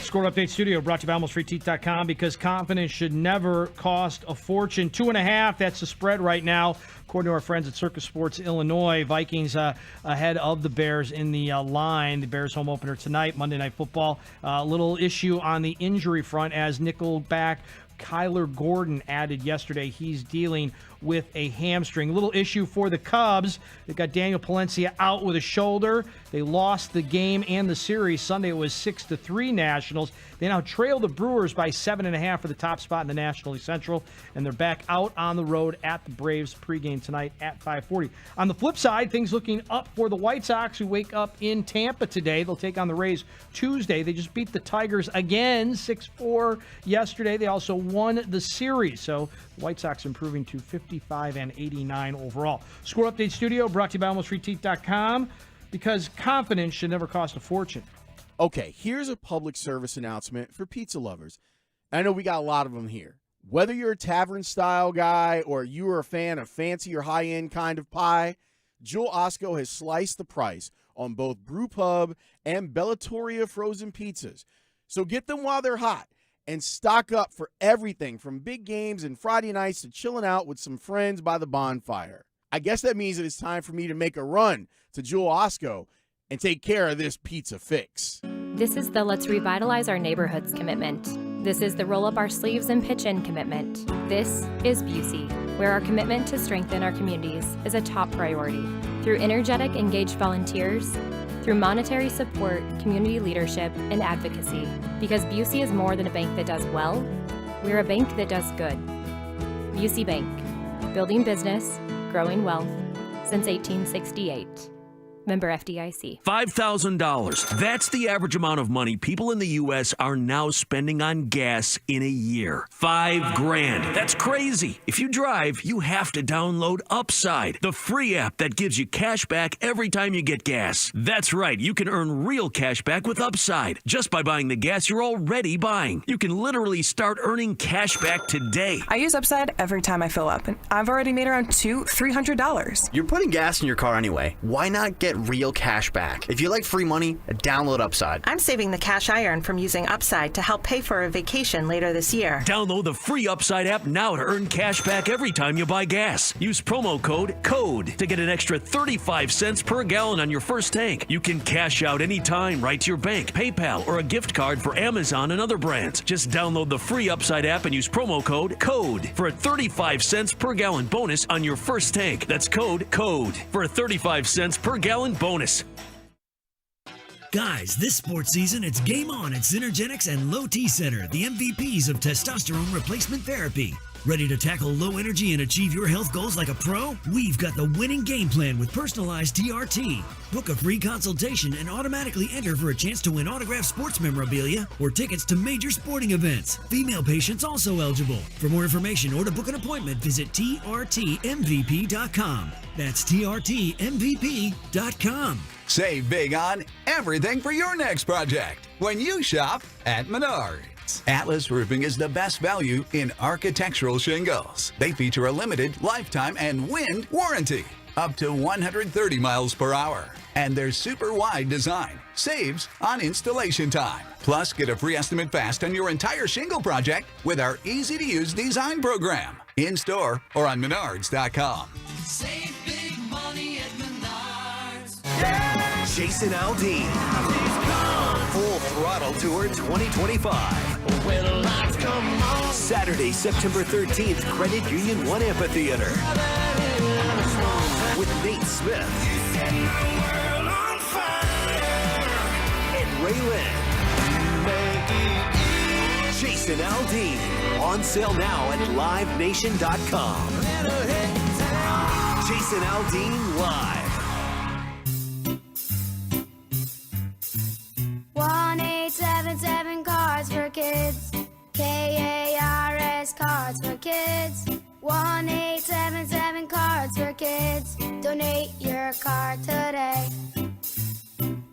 Score Update Studio brought to you by AlmostFreeTeeth.com, because confidence should never cost a fortune. 2.5, that's the spread right now, according to our friends at Circus Sports Illinois. Vikings ahead of the Bears in the line. The Bears home opener tonight, Monday Night Football. Little issue on the injury front as nickelback Kyler Gordon added yesterday. He's dealing with a hamstring. Little issue for the Cubs. They've got Daniel Palencia out with a shoulder. They lost the game and the series. Sunday it was 6-3 Nationals. They now trail the Brewers by 7.5 for the top spot in the National League Central, and they're back out on the road at the Braves pregame tonight at 5:40. On the flip side, things looking up for the White Sox, who wake up in Tampa today. They'll take on the Rays Tuesday. They just beat the Tigers again, 6-4 yesterday. They also won the series, so the White Sox improving to 55-89 overall. Score Update Studio brought to you by AlmostFreeTeeth.com, because confidence should never cost a fortune. Okay, here's a public service announcement for pizza lovers. I know we got a lot of them here. Whether you're a tavern-style guy or you are a fan of fancy or high-end kind of pie, Jewel Osco has sliced the price on both Brew Pub and Bellatoria frozen pizzas. So get them while they're hot and stock up for everything from big games and Friday nights to chilling out with some friends by the bonfire. I guess that means that it's time for me to make a run to Jewel Osco and take care of this pizza fix. This is the Let's Revitalize Our Neighborhoods commitment. This is the Roll Up Our Sleeves and Pitch In commitment. This is Busey, where our commitment to strengthen our communities is a top priority. Through energetic, engaged volunteers, through monetary support, community leadership, and advocacy. Because Busey is more than a bank that does well, we're a bank that does good. Busey Bank, building business, growing wealth, since 1868. Member FDIC. $5,000. That's the average amount of money people in the U.S. are now spending on gas in a year. $5,000. That's crazy. If you drive, you have to download Upside, the free app that gives you cash back every time you get gas. That's right. You can earn real cash back with Upside just by buying the gas you're already buying. You can literally start earning cash back today. I use Upside every time I fill up, and I've already made around $200-$300. You're putting gas in your car anyway. Why not get real cash back? If you like free money, download Upside. I'm saving the cash I earn from using Upside to help pay for a vacation later this year. Download the free Upside app now to earn cash back every time you buy gas. Use promo code CODE to get an extra 35 cents per gallon on your first tank. You can cash out anytime right to your bank, PayPal, or a gift card for Amazon and other brands. Just download the free Upside app and use promo code CODE for a 35 cents per gallon bonus on your first tank. That's code CODE for a 35 cents per gallon bonus. Guys, this sports season, it's game on at Synergenics and Low T Center, the MVPs of testosterone replacement therapy. Ready to tackle low energy and achieve your health goals like a pro? We've got the winning game plan with personalized TRT. Book a free consultation and automatically enter for a chance to win autographed sports memorabilia or tickets to major sporting events. Female patients also eligible. For more information or to book an appointment, visit TRTMVP.com. That's TRTMVP.com. Save big on everything for your next project when you shop at Menards. Atlas Roofing is the best value in architectural shingles. They feature a limited lifetime and wind warranty, up to 130 miles per hour. And their super wide design saves on installation time. Plus, get a free estimate fast on your entire shingle project with our easy-to-use design program. In store or on Menards.com. Save big money at Menards. Yeah. Jason Aldean. Full Throttle Tour 2025. When lights come on. Saturday, September 13th, Credit Union 1 Amphitheater. With Nate Smith. And Ray Lynn. Jason Aldean. On sale now at livenation.com. Jason Aldean Live. 1-877 Cards for Kids. KARS Cards for Kids. 1-877 Cards for Kids. Donate your card today.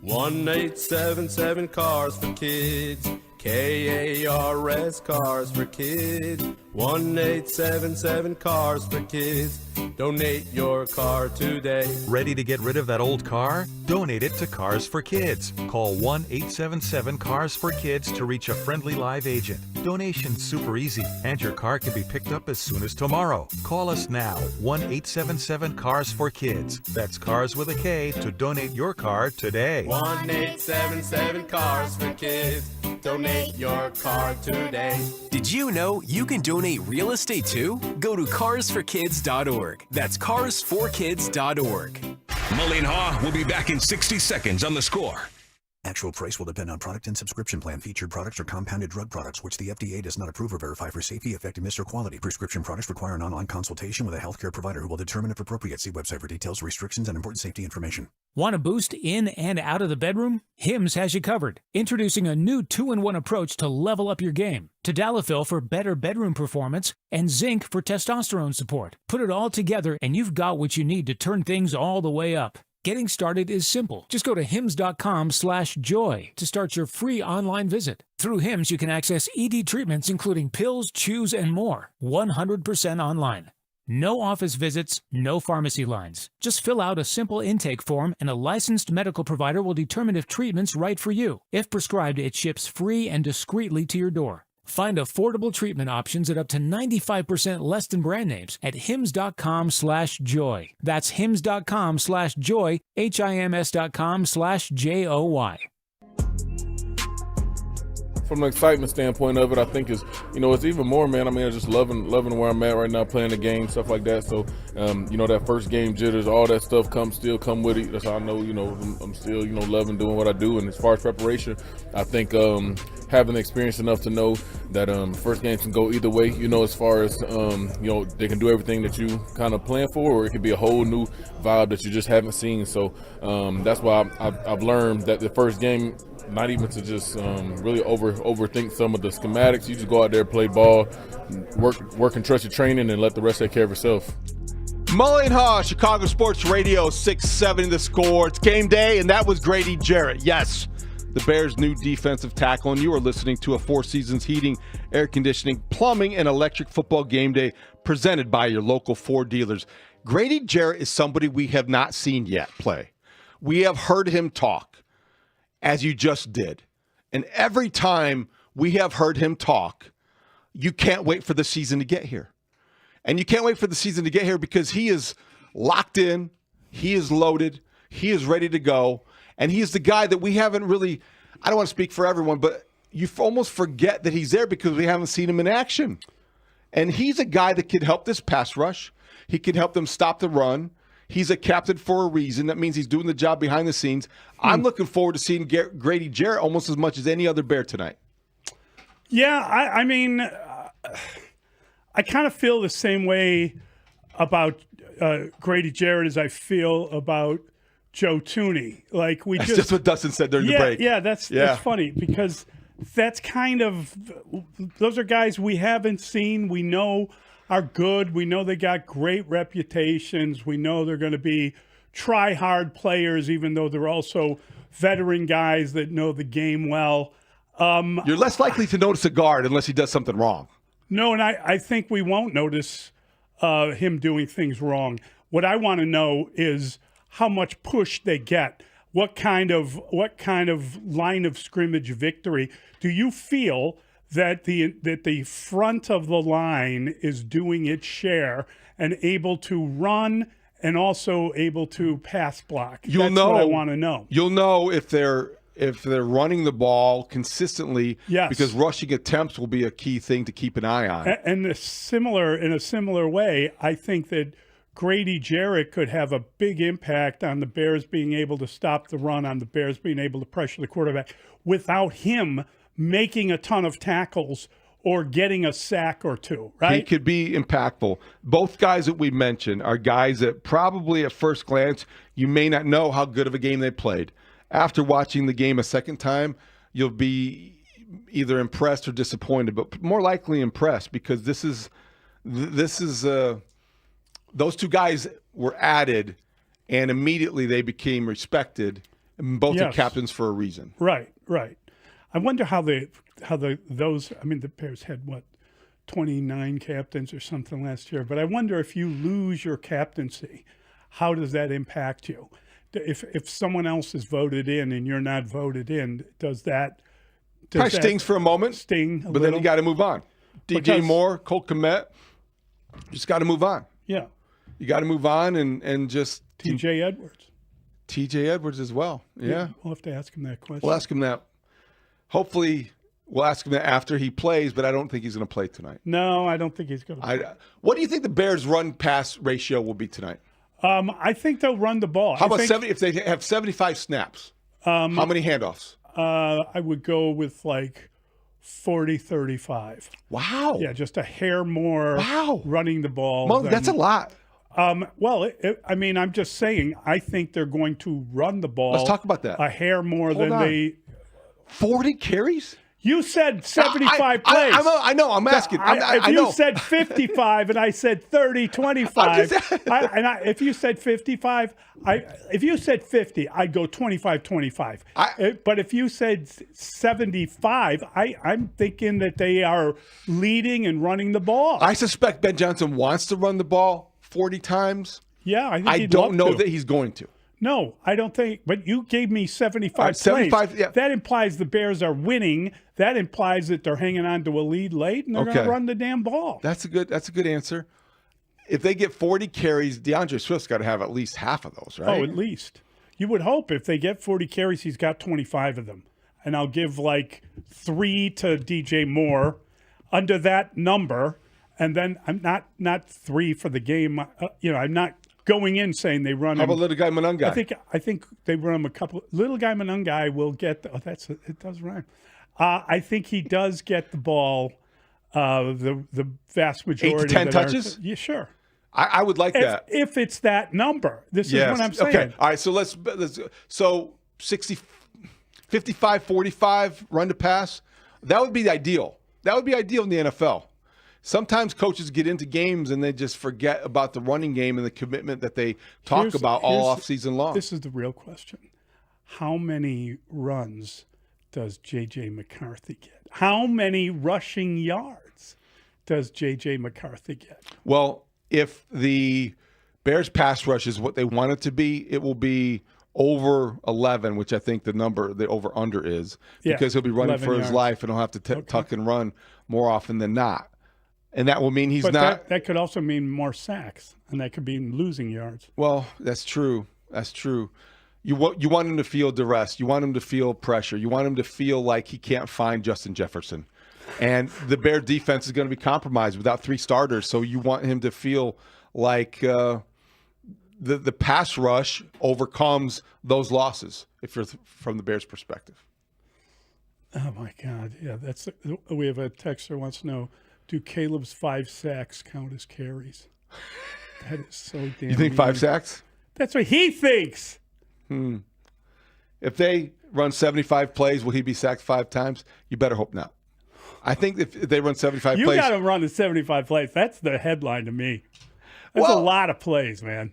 1-877 Cars for Kids. KARS Cars for Kids. 1-877 Cars for Kids. Donate your car today. Ready to get rid of that old car? Donate it to Cars for Kids. Call 1-877-CARS-FOR-KIDS to reach a friendly live agent. Donation's super easy, and your car can be picked up as soon as tomorrow. Call us now, 1-877-CARS-FOR-KIDS. That's Cars with a K to donate your car today. 1-877 Cars for Kids. Donate your car today. Did you know you can donate real estate too? Go to carsforkids.org. That's carsforkids.org. Mully and Haugh will be back in 60 seconds on The Score. Actual price will depend on product and subscription plan. Featured products are compounded drug products, which the FDA does not approve or verify for safety, effectiveness, or quality. Prescription products require an online consultation with a healthcare provider who will determine if appropriate. See website for details, restrictions, and important safety information. Want a boost in and out of the bedroom? Hims has you covered. Introducing a new 2-in-1 approach to level up your game. Tadalafil for better bedroom performance and zinc for testosterone support. Put it all together and you've got what you need to turn things all the way up. Getting started is simple. Just go to hims.com/joy to start your free online visit. Through Hims, you can access ED treatments including pills, chews, and more. 100% online. No office visits, no pharmacy lines. Just fill out a simple intake form and a licensed medical provider will determine if treatment's right for you. If prescribed, it ships free and discreetly to your door. Find affordable treatment options at up to 95% less than brand names at hims.com/joy. That's hims.com/joy, HIMS.com/JOY. From an excitement standpoint of it, I think it's even more, man. I mean, I'm just loving where I'm at right now, playing the game, stuff like that. So, that first game jitters, all that stuff still come with it. That's how I know, I'm still, loving doing what I do. And as far as preparation, I think having the experience enough to know that first game can go either way, as far as, they can do everything that you kind of plan for, or it could be a whole new vibe that you just haven't seen. So that's why I've learned that the first game, not even to just really overthink some of the schematics. You just go out there, play ball, work and trust your training, and let the rest take care of itself. Mully and Haugh, Chicago Sports Radio 670 The Score. It's game day, and that was Grady Jarrett. Yes, the Bears' new defensive tackle, and you are listening to a Four Seasons Heating, Air Conditioning, Plumbing, and Electric Football Game Day presented by your local Ford dealers. Grady Jarrett is somebody we have not seen yet play. We have heard him talk, as you just did. And every time we have heard him talk, you can't wait for the season to get here. And you can't wait for the season to get here because he is locked in, he is loaded, he is ready to go, and he is the guy that we haven't really, I don't want to speak for everyone, but you almost forget that he's there because we haven't seen him in action. And he's a guy that could help this pass rush. He could help them stop the run. He's a captain for a reason. That means he's doing the job behind the scenes. I'm looking forward to seeing Grady Jarrett almost as much as any other Bear tonight. Yeah, I mean, I kind of feel the same way about Grady Jarrett as I feel about Joe Thuney. Like That's just what Dustin said during the break. Yeah, that's funny because that's kind of those are guys we haven't seen. We know are good. We know they got great reputations. We know they're going to be try-hard players, even though they're also veteran guys that know the game well. You're less likely to notice a guard unless he does something wrong. No, and I think we won't notice him doing things wrong. What I want to know is how much push they get. What kind of line of scrimmage victory do you feel that the front of the line is doing its share and able to run and also able to pass block? That's what I want to know. You'll know if they're running the ball consistently, yes, because rushing attempts will be a key thing to keep an eye on. And in a similar way, I think that Grady Jarrett could have a big impact on the Bears being able to stop the run, on the Bears being able to pressure the quarterback without him making a ton of tackles or getting a sack or two, right? He could be impactful. Both guys that we mentioned are guys that probably at first glance you may not know how good of a game they played. After watching the game a second time, you'll be either impressed or disappointed, but more likely impressed because this is those two guys were added, and immediately they became respected. And both are captains for a reason. Right. I wonder how the Bears had 29 captains or something last year, but I wonder if you lose your captaincy, how does that impact you? If someone else is voted in and you're not voted in, does that stings for a moment, but then you got to move on. DJ Moore, Cole Kmet, just got to move on. Yeah, you got to move on and just TJ Edwards. TJ Edwards as well. Yeah, we'll have to ask him that question. We'll ask him that. Hopefully, we'll ask him that after he plays, but I don't think he's going to play tonight. No, I don't think he's going to play. What do you think the Bears' run-pass ratio will be tonight? I think they'll run the ball. How about 70? If they have 75 snaps, how many handoffs? I would go with 40-35. Wow. Yeah, just a hair more running the ball. Well, that's a lot. I'm just saying, I think they're going to run the ball. Let's talk about that. A hair more than they. 40 carries? You said 75 plays. I know. I'm asking. If you said 55 and I said 30-25, if you said 55, if you said 50, I'd go 25-25. But if you said 75, I'm thinking that they are leading and running the ball. I suspect Ben Johnson wants to run the ball 40 times. Yeah, I think I don't know that he's going to. No, I don't think. But you gave me 75 plays. 75, yeah. That implies the Bears are winning. That implies that they're hanging on to a lead late, and they're going to run the damn ball. That's a good answer. If they get 40 carries, DeAndre Swift's got to have at least half of those, right? Oh, at least. You would hope if they get 40 carries, he's got 25 of them. And I'll give 3 to DJ Moore under that number. And then I'm not 3 for the game. I'm not going in saying they run him. How about little guy Monungai? I think they run him a couple. Little guy Monungai will get. It does rhyme. I think he does get the ball. The vast majority. 8 to 10 touches. Yeah, sure. I would like that if it's that number. This is what I'm saying. Okay. All right. So let's 60, 55, 45 run to pass. That would be the ideal. That would be ideal in the NFL. Sometimes coaches get into games and they just forget about the running game and the commitment that they talk about all off season long. This is the real question. How many runs does J.J. McCarthy get? How many rushing yards does J.J. McCarthy get? Well, if the Bears pass rush is what they want it to be, it will be over 11, which I think the over-under is, because he'll be running for his life and he'll have to tuck and run more often than not. And that will mean he's not. That could also mean more sacks, and that could mean losing yards. Well, that's true. That's true. You want him to feel duress. You want him to feel pressure. You want him to feel like he can't find Justin Jefferson. And the Bear defense is going to be compromised without 3 starters. So you want him to feel like the pass rush overcomes those losses, if you're from the Bears' perspective. Oh my God! Yeah, we have a texter who wants to know. Do Caleb's 5 sacks count as carries? That is so damn You think 5 sacks? That's what he thinks. If they run 75 plays, will he be sacked 5 times? You better hope not. I think if they run 75 plays. You got to run the 75 plays. That's the headline to me. That's a lot of plays, man.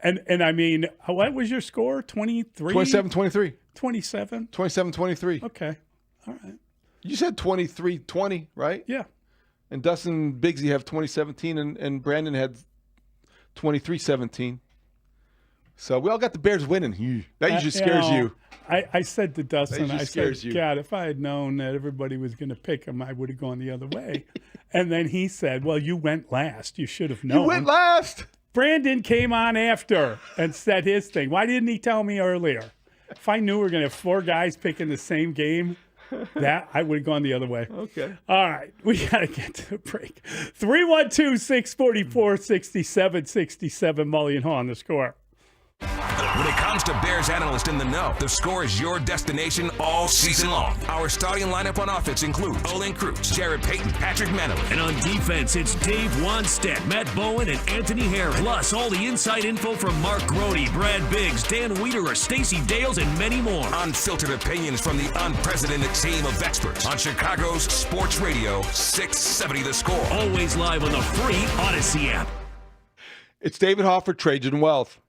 And I mean, what was your score? 23? 27-23. 27? 27-23. Okay. All right. You said 23-20, right? Yeah. And Dustin and Bigsy have 2017, and Brandon had 23-17. So we all got the Bears winning. That usually scares you. I said to Dustin, I said, you. God, if I had known that everybody was going to pick him, I would have gone the other way. And then he said, well, you went last. You should have known. You went last. Brandon came on after and said his thing. Why didn't he tell me earlier? If I knew we were going to have 4 guys picking the same game, that I would have gone the other way. Okay. All right. We got to get to the break. 312-644-6767. Mully and Haugh on the score. When it comes to Bears analyst in the know, the Score is your destination all season long. Our starting lineup on offense includes Olin Cruz, Jared Payton, Patrick Manley. And on defense, it's Dave Wanstead, Matt Bowen, and Anthony Harris. Plus, all the inside info from Mark Grody, Brad Biggs, Dan Wiederer, Stacey Dales, and many more. Unfiltered opinions from the unprecedented team of experts on Chicago's Sports Radio 670 The Score. Always live on the free Odyssey app. It's David Haugh for Trajan Wealth.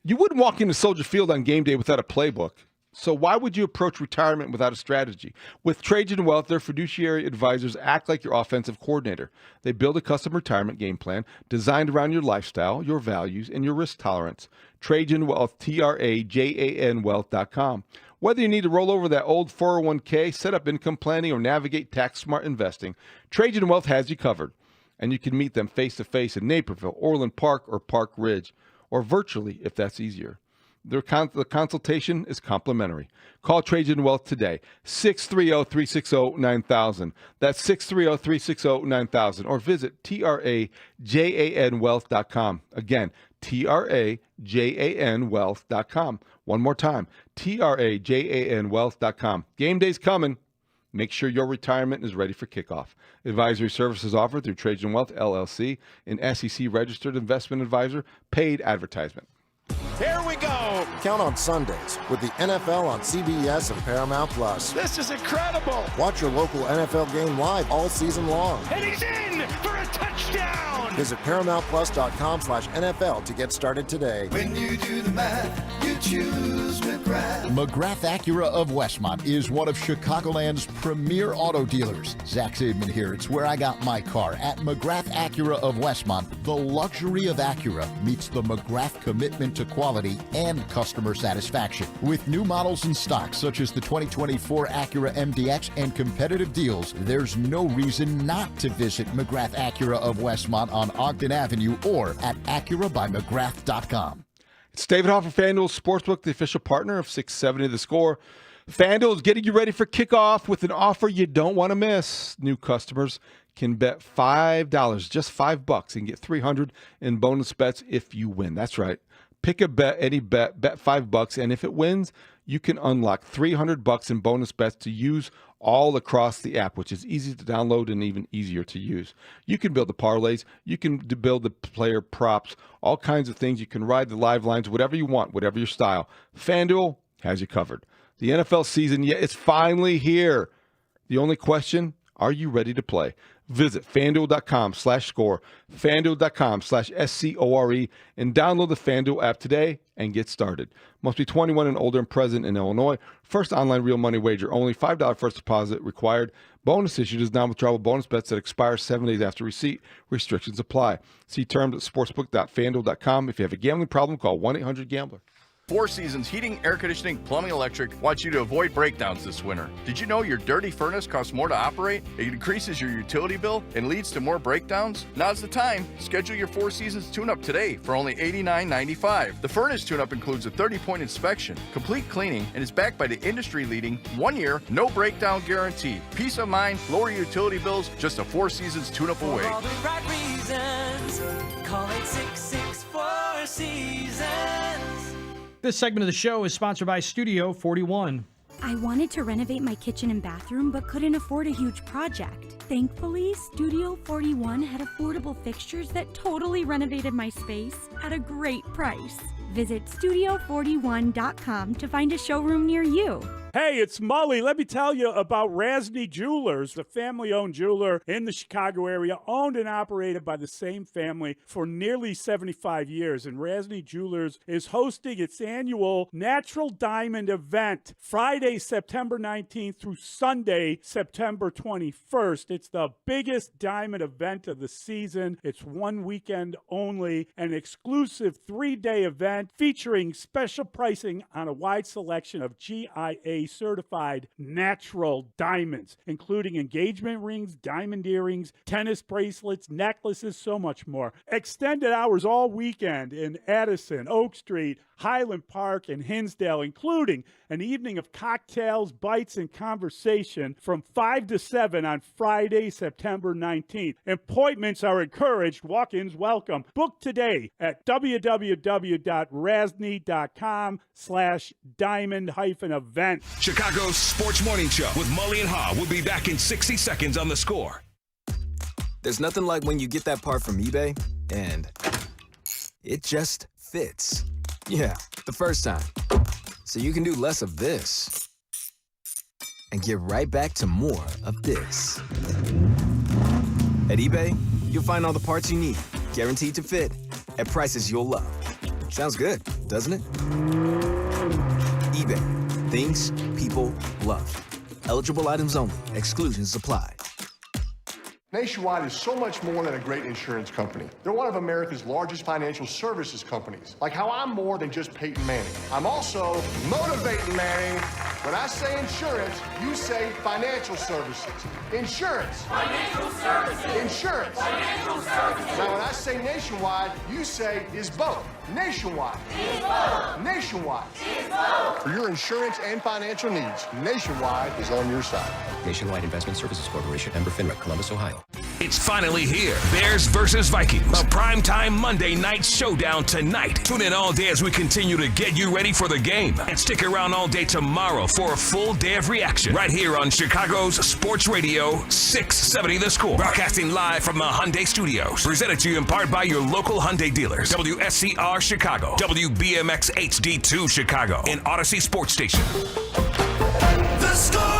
You wouldn't walk into Soldier Field on game day without a playbook. So why would you approach retirement without a strategy? With Trajan Wealth, their fiduciary advisors act like your offensive coordinator. They build a custom retirement game plan designed around your lifestyle, your values, and your risk tolerance. Trajan Wealth, TRAJAN Wealth.com. Whether you need to roll over that old 401k, set up income planning, or navigate tax-smart investing, Trajan Wealth has you covered. And you can meet them face-to-face in Naperville, Orland Park, or Park Ridge, or virtually if that's easier. The consultation is complimentary. Call Trajan Wealth today, 630-360-9000. That's 630-360-9000. Or visit TRAJANWealth.com. Again, TRAJANWealth.com. One more time, TRAJANWealth.com. Game day's coming. Make sure your retirement is ready for kickoff. Advisory services offered through Trajan Wealth, LLC, an SEC-registered investment advisor, paid advertisement. Here we go. Count on Sundays with the NFL on CBS and Paramount Plus. This is incredible. Watch your local NFL game live all season long. And he's in for a touchdown. Visit ParamountPlus.com/NFL to get started today. When you do the math, you choose McGrath. McGrath Acura of Westmont is one of Chicagoland's premier auto dealers. Zach Saban here. It's where I got my car. At McGrath Acura of Westmont, the luxury of Acura meets the McGrath commitment to quality and customer satisfaction. With new models in stock, such as the 2024 Acura MDX and competitive deals, there's no reason not to visit McGrath Acura of Westmont on Ogden Avenue or at AcuraByMcGrath.com. It's David Haugh for FanDuel Sportsbook, the official partner of 670 The Score. FanDuel is getting you ready for kickoff with an offer you don't want to miss. New customers can bet $5, just $5, and get $300 in bonus bets if you win. That's right. Pick a bet, any bet $5, and if it wins, you can unlock $300 in bonus bets to use all across the app, which is easy to download and even easier to use. You can build the parlays, you can build the player props, all kinds of things. You can ride the live lines, whatever you want, whatever your style. FanDuel has you covered. The NFL season, it's finally here. The only question, are you ready to play? Visit FanDuel.com/score, FanDuel.com/SCORE, and download the FanDuel app today and get started. Must be 21 and older and present in Illinois. First online real money wager only. $5 first deposit required. Bonus issued is non-withdrawable bonus bets that expire 7 days after receipt. Restrictions apply. See terms at sportsbook.fanduel.com. If you have a gambling problem, call 1-800-GAMBLER. Four Seasons Heating, Air Conditioning, Plumbing, Electric wants you to avoid breakdowns this winter. Did you know your dirty furnace costs more to operate? It increases your utility bill and leads to more breakdowns? Now's the time. Schedule your Four Seasons tune-up today for only $89.95. The furnace tune-up includes a 30-point inspection, complete cleaning, and is backed by the industry-leading 1-year, no breakdown guarantee. Peace of mind, lower utility bills, just a Four Seasons tune-up away. For all the right reasons, call 866-4 Seasons. This segment of the show is sponsored by Studio 41. I wanted to renovate my kitchen and bathroom, but couldn't afford a huge project. Thankfully, Studio 41 had affordable fixtures that totally renovated my space at a great price. Visit studio41.com to find a showroom near you. Hey, it's Mully. Let me tell you about Rasny Jewelers, the family-owned jeweler in the Chicago area, owned and operated by the same family for nearly 75 years. And Rasny Jewelers is hosting its annual Natural Diamond event, Friday, September 19th through Sunday, September 21st. It's the biggest diamond event of the season. It's one weekend only, an exclusive 3-day event featuring special pricing on a wide selection of GIA certified natural diamonds, including engagement rings, diamond earrings, tennis bracelets, necklaces, so much more. Extended hours all weekend in Addison, Oak Street, Highland Park, and Hinsdale, including an evening of cocktails, bites, and conversation from 5 to 7 on Friday, September 19th. Appointments are encouraged. Walk-ins welcome. Book today at www.rasny.com/diamond-event. Chicago's Sports Morning Show with Mully and Haugh will be back in 60 seconds on The Score. There's nothing like when you get that part from eBay and it just fits. Yeah, the first time. So you can do less of this and get right back to more of this. At eBay, you'll find all the parts you need, guaranteed to fit, at prices you'll love. Sounds good, doesn't it? eBay. Things people love. Eligible items only. Exclusions apply. Nationwide is so much more than a great insurance company. They're one of America's largest financial services companies. Like how I'm more than just Peyton Manning. I'm also motivating Manning. When I say insurance, you say financial services. Insurance. Financial services. Insurance. Financial services. Now when I say Nationwide, you say is both. Nationwide. Is both. Nationwide. Is both. For your insurance and financial needs, Nationwide is on your side. Nationwide Investment Services Corporation, member FINRA, Columbus, Ohio. It's finally here. Bears versus Vikings. A primetime Monday night showdown tonight. Tune in all day as we continue to get you ready for the game. And stick around all day tomorrow for a full day of reaction. Right here on Chicago's Sports Radio 670 The Score. Broadcasting live from the Hyundai Studios. Presented to you in part by your local Hyundai dealers. WSCR Chicago. WBMX HD2 Chicago. And Odyssey Sports Station. The Score!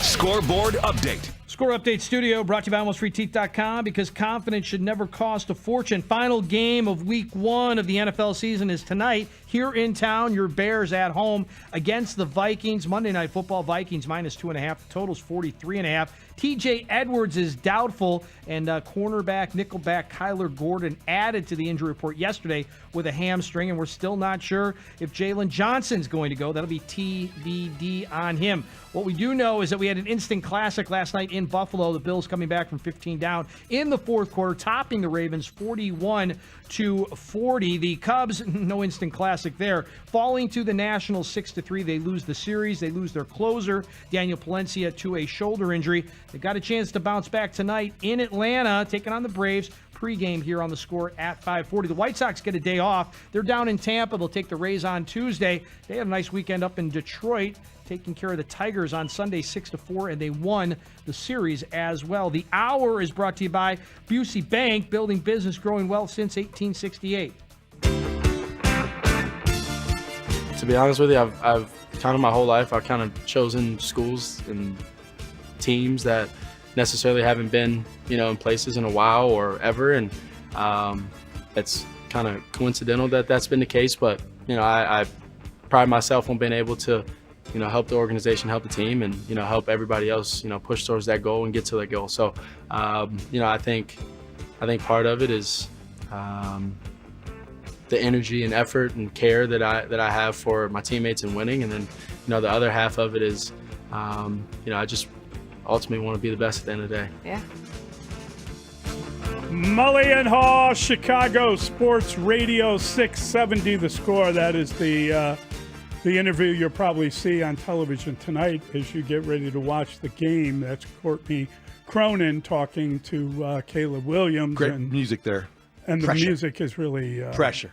Scoreboard update. Score Update Studio brought to you by AlmostFreeTeeth.com, because confidence should never cost a fortune. Final game of Week 1 of the NFL season is tonight here in town. Your Bears at home against the Vikings. Monday Night Football, Vikings -2.5. The total's 43.5. TJ Edwards is doubtful, and cornerback, nickelback Kyler Gordon added to the injury report yesterday with a hamstring, and we're still not sure if Jalen Johnson's going to go. That'll be TBD on him. What we do know is that we had an instant classic last night in Buffalo. The Bills coming back from 15 down in the fourth quarter, topping the Ravens 41-40. The Cubs, no instant classic there, falling to the Nationals 6-3. They lose the series. They lose their closer, Daniel Palencia, to a shoulder injury. They got a chance to bounce back tonight in Atlanta, taking on the Braves. Pregame here on The Score at 5:40. The White Sox get a day off. They're down in Tampa. They'll take the Rays on Tuesday. They had a nice weekend up in Detroit, taking care of the Tigers on Sunday 6-4, and they won the series as well. The Hour is brought to you by Busey Bank, building business, growing wealth since 1868. To be honest with you, I've kind of my whole life, I've kind of chosen schools and teams that necessarily haven't been, in places in a while or ever, and it's kind of coincidental that that's been the case. But I pride myself on being able to, help the organization, help the team, and help everybody else, push towards that goal and get to that goal. So, I think part of it is the energy and effort and care that I have for my teammates and winning, and then the other half of it is, I just ultimately want to be the best at the end of the day. Yeah. Mully and Haugh, Chicago Sports Radio 670 The Score. That is the interview you'll probably see on television tonight as you get ready to watch the game. That's Courtney Cronin talking to Caleb Williams. Great music there. And Pressure. the music is really Pressure.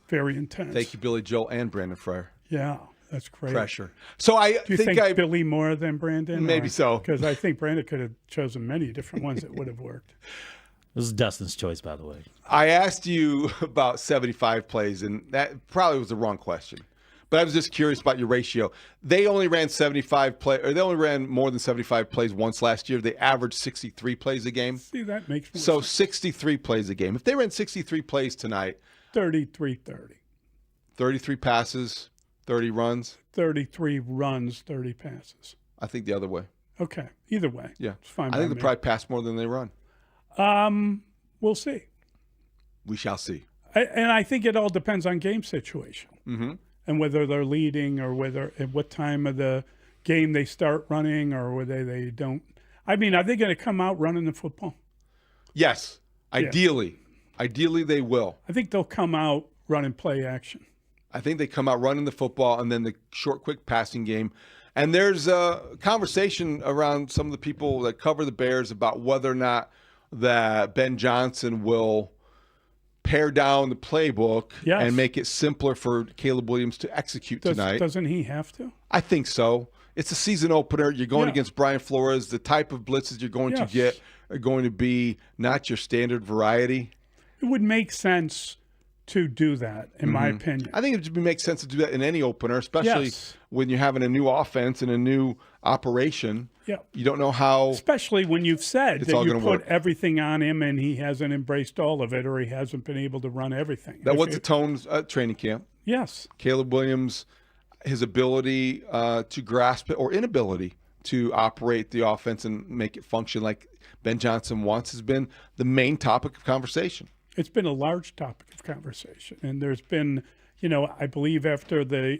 Very intense. Thank you, Billy Joel and Brandon Fryer. Yeah. That's great. pressure. So I Do you think Billy more than Brandon? Maybe so. Because I think Brandon could have chosen many different ones that would have worked. This is Dustin's choice, by the way. I asked you about 75 plays, and that probably was the wrong question. But I was just curious about your ratio. They only ran 75 play, or they only ran more than 75 plays once last year. They averaged 63 plays a game. See, that makes more so sense. 63 plays a game. If they ran 63 plays tonight, 33-30. 33 passes, 30 runs. 33 runs, 30 passes. I think the other way. Okay, either way. Yeah, it's fine. I think they probably pass more than they run. We'll see. We shall see. And I think it all depends on game situation. Mm-hmm. And whether they're leading or whether at what time of the game they start running or whether they don't. I mean, are they going to come out running the football? Yes, ideally. Yeah. Ideally, they will. I think they'll come out running play action. I think they come out running the football and then the short, quick passing game. And there's a conversation around some of the people that cover the Bears about whether or not that Ben Johnson will pare down the playbook and make it simpler for Caleb Williams to execute tonight. Doesn't he have to? I think so. It's a season opener. You're going against Brian Flores. The type of blitzes you're going to get are going to be not your standard variety. It would make sense to do that, in my opinion. I think it would make sense to do that in any opener, especially when you're having a new offense and a new operation. Yeah. You don't know how. Especially when you've said it's that all you gonna put work. everything on him and he hasn't embraced all of it or he hasn't been able to run everything. That was the tone at training camp. Yes. Caleb Williams, his ability to grasp it or inability to operate the offense and make it function like Ben Johnson wants has been the main topic of conversation. It's been a large topic of conversation. And there's been, I believe after they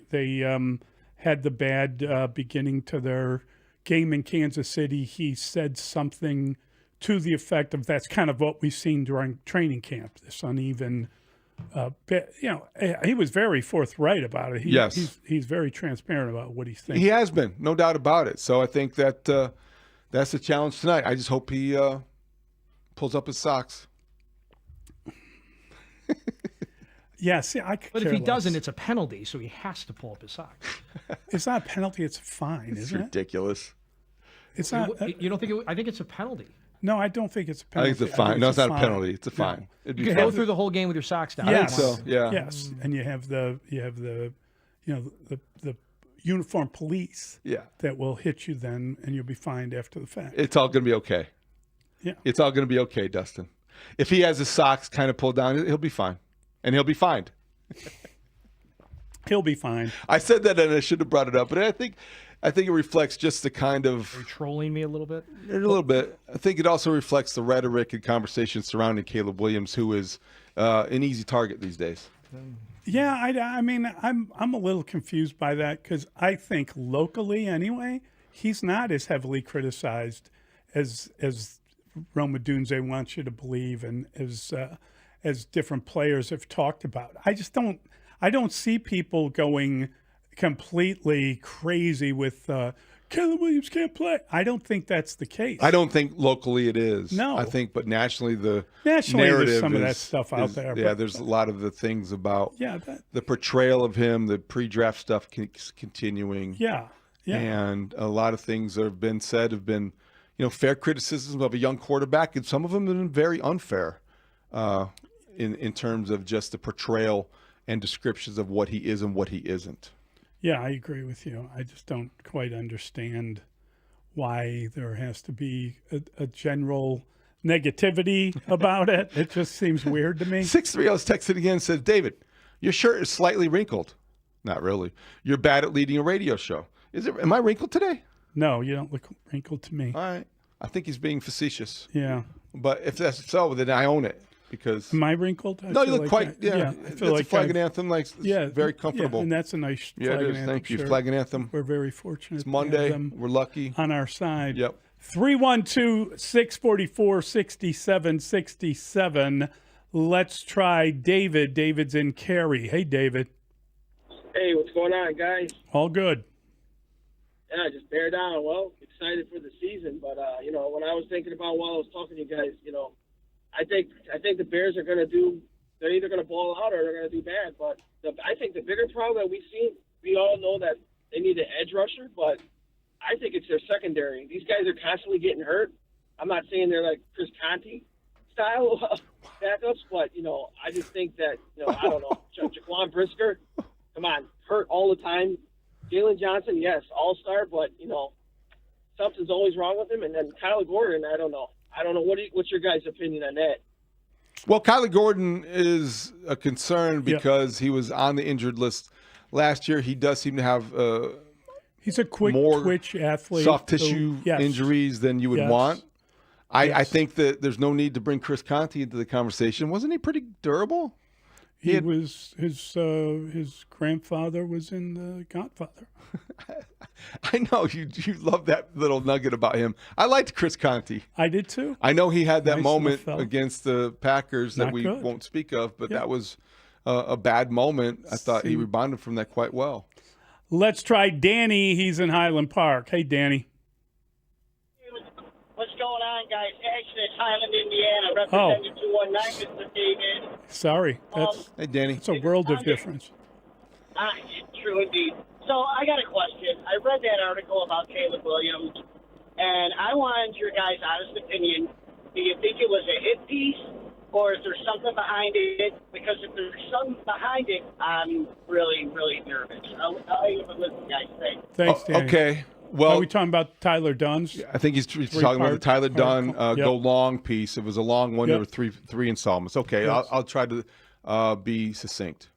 had the bad beginning to their game in Kansas City, he said something to the effect of that's kind of what we've seen during training camp, this uneven he was very forthright about it. He's very transparent about what he's thinking. He has been, no doubt about it. So I think that that's the challenge tonight. I just hope he pulls up his socks. Yeah, see, I could But if care he less. doesn't, it's a penalty, so he has to pull up his socks. It's not a penalty; it's a fine, It's isn't it? ridiculous. It's not. You don't think? I think it's a penalty. No, I don't think it's a I penalty. think it's a fine. No, it's not a penalty. It's a fine. No. It'd You be can go fine. through the whole game with your socks down. I think so. Yeah. Yes, and you have the the uniformed police. Yeah. That will hit you then, and you'll be fined after the fact. It's all going to be okay. Yeah. It's all going to be okay, Dustin. If he has his socks kind of pulled down, he'll be fine. And he'll be fined. He'll be fine. I said that and I should have brought it up, but I think it reflects just the kind of Are you trolling me a little bit? a little bit. I think it also reflects the rhetoric and conversation surrounding Caleb Williams, who is an easy target these days. Yeah, I mean, I'm a little confused by that because I think locally anyway, he's not as heavily criticized as Roma Dunze wants you to believe, and as different players have talked about. I don't see people going completely crazy with Caleb Williams can't play. I don't think that's the case. I don't think locally it is. No. I think, but nationally the Nationally, narrative there's some of that is- stuff out is- there, Yeah, but- there's a lot of the things about Yeah, the portrayal of him, the pre-draft stuff continuing. Yeah, yeah. And a lot of things that have been said have been, fair criticisms of a young quarterback, and some of them have been very unfair in terms of just the portrayal and descriptions of what he is and what he isn't. Yeah, I agree with you. I just don't quite understand why there has to be a general negativity about it. It just seems weird to me. 630's texted again and says, David, your shirt is slightly wrinkled. Not really. You're bad at leading a radio show. Am I wrinkled today? No, you don't look wrinkled to me. All right. I think he's being facetious. Yeah. But if that's so, then I own it. Because Am I wrinkled? No, you look quite. I feel it's like a flag and I've- anthem. It's very comfortable. Yeah, and that's a nice Yeah, flag it and is. anthem Thank you. shirt. Flag and anthem. We're very fortunate. It's to Monday. have them We're lucky. on our side. Yep. 312-644-6767. Let's try David. David's in Cary. Hey, David. Hey, what's going on, guys? All good. Yeah, just bear down. Well, excited for the season, but when I was thinking about while I was talking to you guys, I think the Bears are going to do. They're either going to ball out or they're going to do bad. But I think the bigger problem that we've seen we all know that they need an edge rusher, but I think it's their secondary. These guys are constantly getting hurt. I'm not saying they're like Chris Conte style backups, but, I just think that, I don't know, Jaquan Brisker, come on, hurt all the time. Jalen Johnson, yes, all-star, but, something's always wrong with him. And then Kyler Gordon, I don't know. What's your guys' opinion on that? Well, Kyler Gordon is a concern because he was on the injured list last year. He does seem to have he's a quick more twitch athlete, soft tissue injuries than you would want. I think that there's no need to bring Chris Conte into the conversation. Wasn't he pretty durable? Was his grandfather was in The Godfather. I know you love that little nugget about him. I liked Chris Conte. I did too. I know he had that Nice moment little fella. against the Packers that Not we good. won't speak of, but that was a bad moment. I thought he rebounded from that quite well. Let's try Danny. He's in Highland Park. Hey, Danny. What's going on, guys? Actually, it's Highland, Indiana, representing 219, Mr. David. Sorry. Hey, Danny. That's a world of difference. True indeed. So I got a question. I read that article about Caleb Williams, and I wanted your guys' honest opinion. Do you think it was a hit piece, or is there something behind it? Because if there's something behind it, I'm really, really nervous. I'll even listen, guys. Thanks. Thanks, Danny. Okay. Well, are we talking about Tyler Dunn's? I think he's talking about the Tyler Dunn Go Long piece. It was a long one. There were three installments. Okay, Yes. I'll try to be succinct.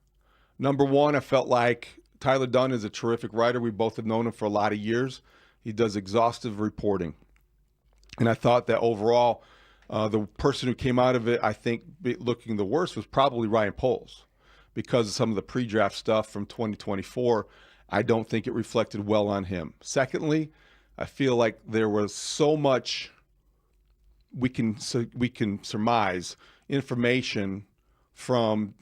Number one, I felt like Tyler Dunn is a terrific writer. We both have known him for a lot of years. He does exhaustive reporting. And I thought that overall, the person who came out of it, I think, looking the worst was probably Ryan Poles because of some of the pre-draft stuff from 2024. I don't think it reflected well on him. Secondly, I feel like there was so much we can surmise information from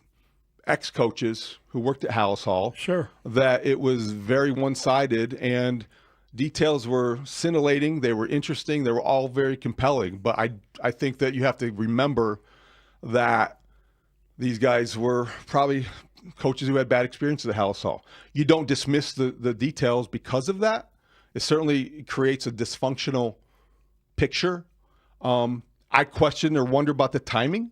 ex-coaches who worked at Haugh, that it was very one-sided and details were scintillating. They were interesting. They were all very compelling. But I think that you have to remember that these guys were probably coaches who had bad experiences at Haugh. You don't dismiss the details because of that. It certainly creates a dysfunctional picture. I question or wonder about the timing.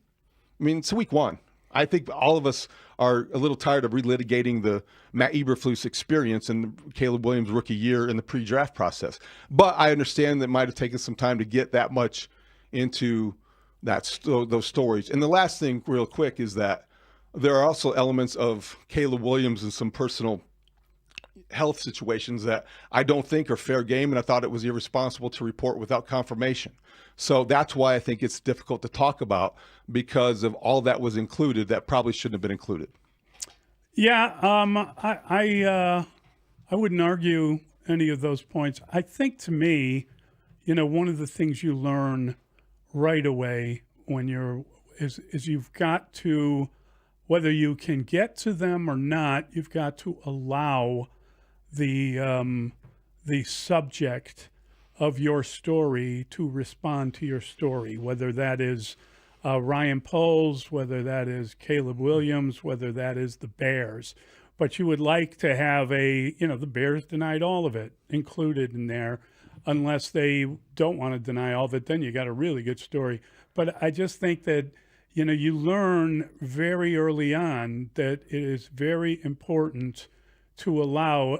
I mean, it's week one. I think all of us are a little tired of relitigating the Matt Eberflus experience and Caleb Williams' rookie year in the pre-draft process. But I understand that it might have taken some time to get that much into those stories. And the last thing real quick is that there are also elements of Caleb Williams and some personal health situations that I don't think are fair game, and I thought it was irresponsible to report without confirmation. So that's why I think it's difficult to talk about, because of all that was included that probably shouldn't have been included. Yeah, I wouldn't argue any of those points. I think, to me, one of the things you learn right away when is you've got to, whether you can get to them or not, you've got to allow the subject of your story to respond to your story, whether that is Ryan Poles, whether that is Caleb Williams, whether that is the Bears. But you would like to have the Bears denied all of it included in there, unless they don't want to deny all of it, then you got a really good story. But I just think that, you learn very early on that it is very important to allow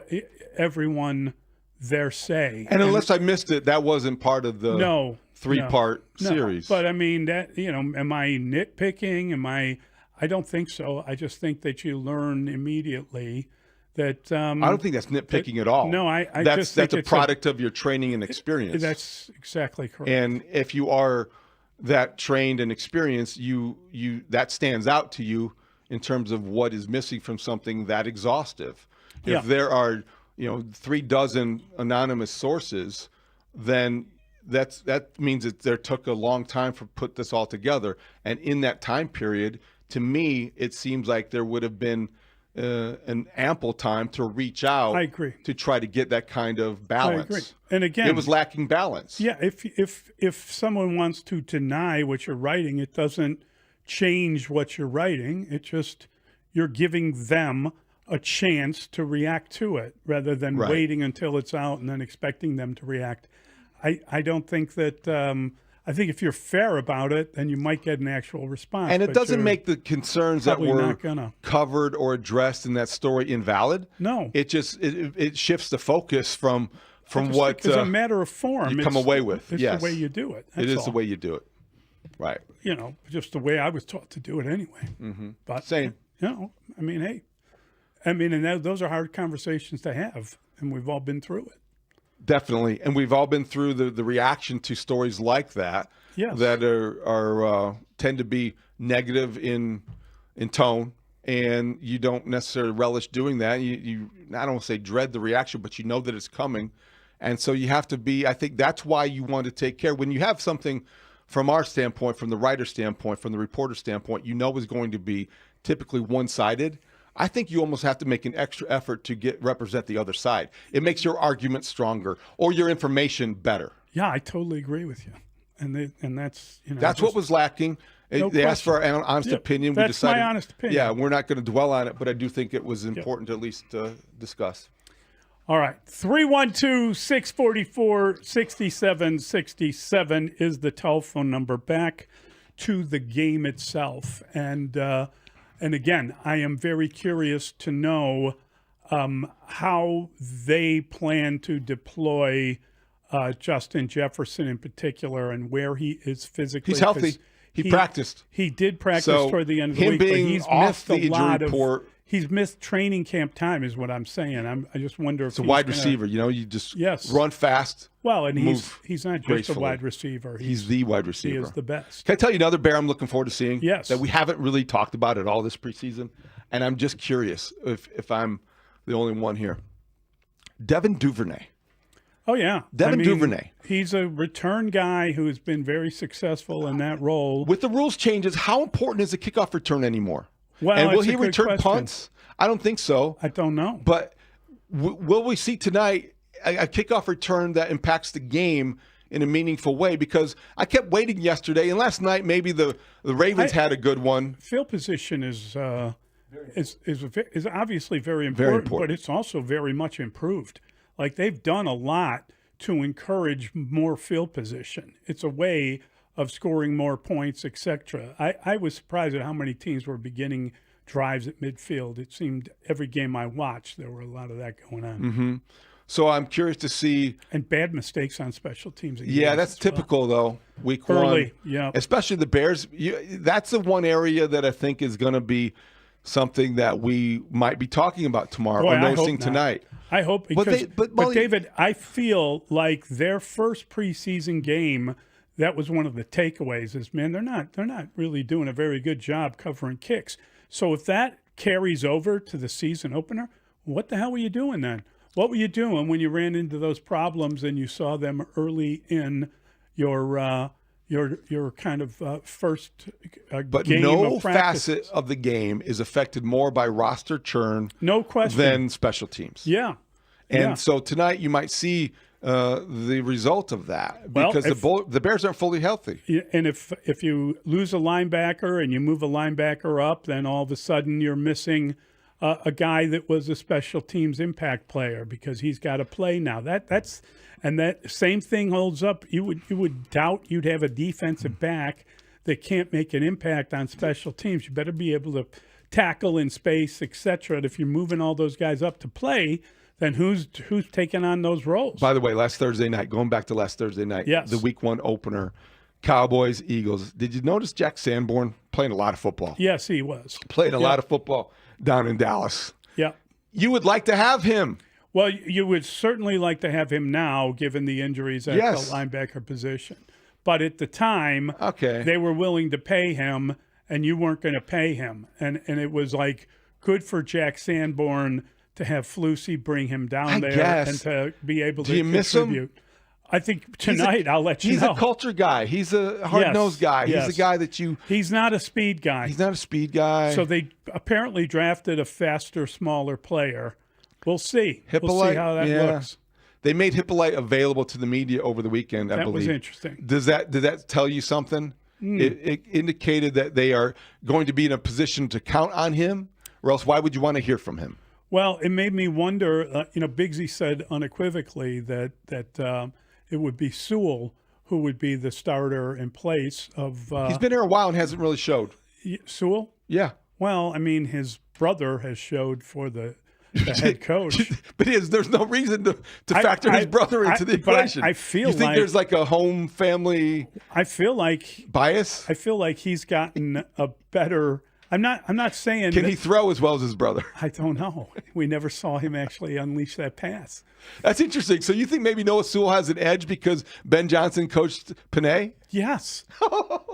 everyone their say. And unless I missed it, that wasn't part of the three-part series. But I mean, that, am I nitpicking? I don't think so. I just think that you learn immediately that. I don't think that's nitpicking at all. No, that's a product of your training and experience. That's exactly correct. And if you are that trained and experienced, you that stands out to you in terms of what is missing from something that exhaustive. If there are 36 anonymous sources, then that means that there took a long time to put this all together. And in that time period, to me, it seems like there would have been an ample time to reach out. I agree. To try to get that kind of balance. I agree. And again, it was lacking balance. Yeah, if someone wants to deny what you're writing, it doesn't change what you're writing. It just, you're giving them a chance to react to it rather than Right. waiting until it's out and then expecting them to react. I don't think that I think if you're fair about it, then you might get an actual response. And it but doesn't you're make the concerns that probably were not gonna. covered or addressed in that story invalid. No. It just it shifts the focus from what it's a matter of form. you come It's- away with. It's Yes. the way you do it. It is That's the all. way you do it. Right. You know, just the way I was taught to do it anyway. Mm-hmm. But Same. You know, I mean, hey, those are hard conversations to have, and we've all been through it. Definitely, and we've all been through the reaction to stories like that. Yes. That are tend to be negative in tone, and you don't necessarily relish doing that. You I don't want to say dread the reaction, but you know that it's coming, and so you have to be. I think that's why you want to take care when you have something from our standpoint, from the writer standpoint, from the reporter standpoint. You know is going to be typically one-sided. I think you almost have to make an extra effort to represent the other side. It makes your argument stronger or your information better. Yeah, I totally agree with you. And that's That's what was lacking. No They asked for an honest Yeah, opinion. We that's decided, my honest opinion. Yeah, we're not going to dwell on it, but I do think it was important to at least discuss. All right. 312-644-6767 is the telephone number. Back to the game itself. And again, I am very curious to know how they plan to deploy Justin Jefferson in particular and where he is physically. He's healthy. He practiced. He did practice So, toward the end of the him week, but being he's off missed the a injury lot of. report- He's missed training camp time, is what I'm saying. I just wonder if It's a he's wide gonna- receiver. You know, you just Yes. run fast. Well, and move he's not just gracefully. a wide receiver. He's the wide receiver. He is the best. Can I tell you another bear I'm looking forward to seeing? Yes. That we haven't really talked about at all this preseason, and I'm just curious if I'm the only one here. Devin Duvernay. Oh, yeah. Devin Duvernay. He's a return guy who has been very successful in that role. With the rules changes, how important is a kickoff return anymore? Well, and will that's a he good return question. punts? I don't think so. I don't know. But will we see tonight a kickoff return that impacts the game in a meaningful way? Because I kept waiting yesterday, and last night maybe the Ravens had a good one. Field position is obviously very important, but it's also very much improved. Like they've done a lot to encourage more field position. It's a way of scoring more points, etc. I was surprised at how many teams were beginning drives at midfield. It seemed every game I watched, there were a lot of that going on. Mm-hmm. So I'm curious to see. And bad mistakes on special teams. Yeah, that's typical, though. Week Early, one. yeah. Especially the Bears. That's the one area that I think is going to be something that we might be talking about tomorrow Boy, or I hope noticing not. tonight. I hope because, but but Mully- David, I feel like their first preseason game, that was one of the takeaways. Is man, they're not really doing a very good job covering kicks. So if that carries over to the season opener, what the hell were you doing then? What were you doing when you ran into those problems and you saw them early in your kind of first But game no of practice? facet of the game is affected more by roster churn No question. than special teams. Yeah. And Yeah. so tonight you might see the result of that Well, because the Bears aren't fully healthy. Yeah, and if you lose a linebacker and you move a linebacker up, then all of a sudden you're missing a guy that was a special teams impact player because he's got to play now. That same thing holds up. You would doubt you'd have a defensive back that can't make an impact on special teams. You better be able to tackle in space, etc. And if you're moving all those guys up to play, then who's taking on those roles? By the way, last Thursday night, going back to last Thursday night, Yes. the week one opener, Cowboys, Eagles. Did you notice Jack Sanborn playing a lot of football? Yes, he was. Playing a lot of football down in Dallas. Yeah. You would like to have him. Well, you would certainly like to have him now, given the injuries at Yes. the linebacker position. But at the time, Okay. they were willing to pay him, and you weren't going to pay him. And it was like good for Jack Sanborn to have Flusy bring him down I there guess. and to be able Do to you miss him? contribute. I think tonight I'll let you He's know. a culture guy. He's a hard-nosed guy. Yes. He's a guy that you... He's not a speed guy. He's not a speed guy. So they apparently drafted a faster, smaller player. We'll see. We'll see how that looks. They made Hippolyte available to the media over the weekend, I That believe. was interesting. Did that tell you something? It indicated that they are going to be in a position to count on him, or else why would you want to hear from him? Well, it made me wonder. Bigsy said unequivocally that it would be Sewell who would be the starter in place of. He's been here a while and hasn't really showed. Sewell? Yeah. Well, I mean, his brother has showed for the head coach. But there's no reason to factor his brother into the equation. I feel you think there's like a home family. I feel like bias. I feel like he's gotten a better. I'm not saying. Can he throw as well as his brother? I don't know. We never saw him actually unleash that pass. That's interesting. So you think maybe Noah Sewell has an edge because Ben Johnson coached Panay? Yes.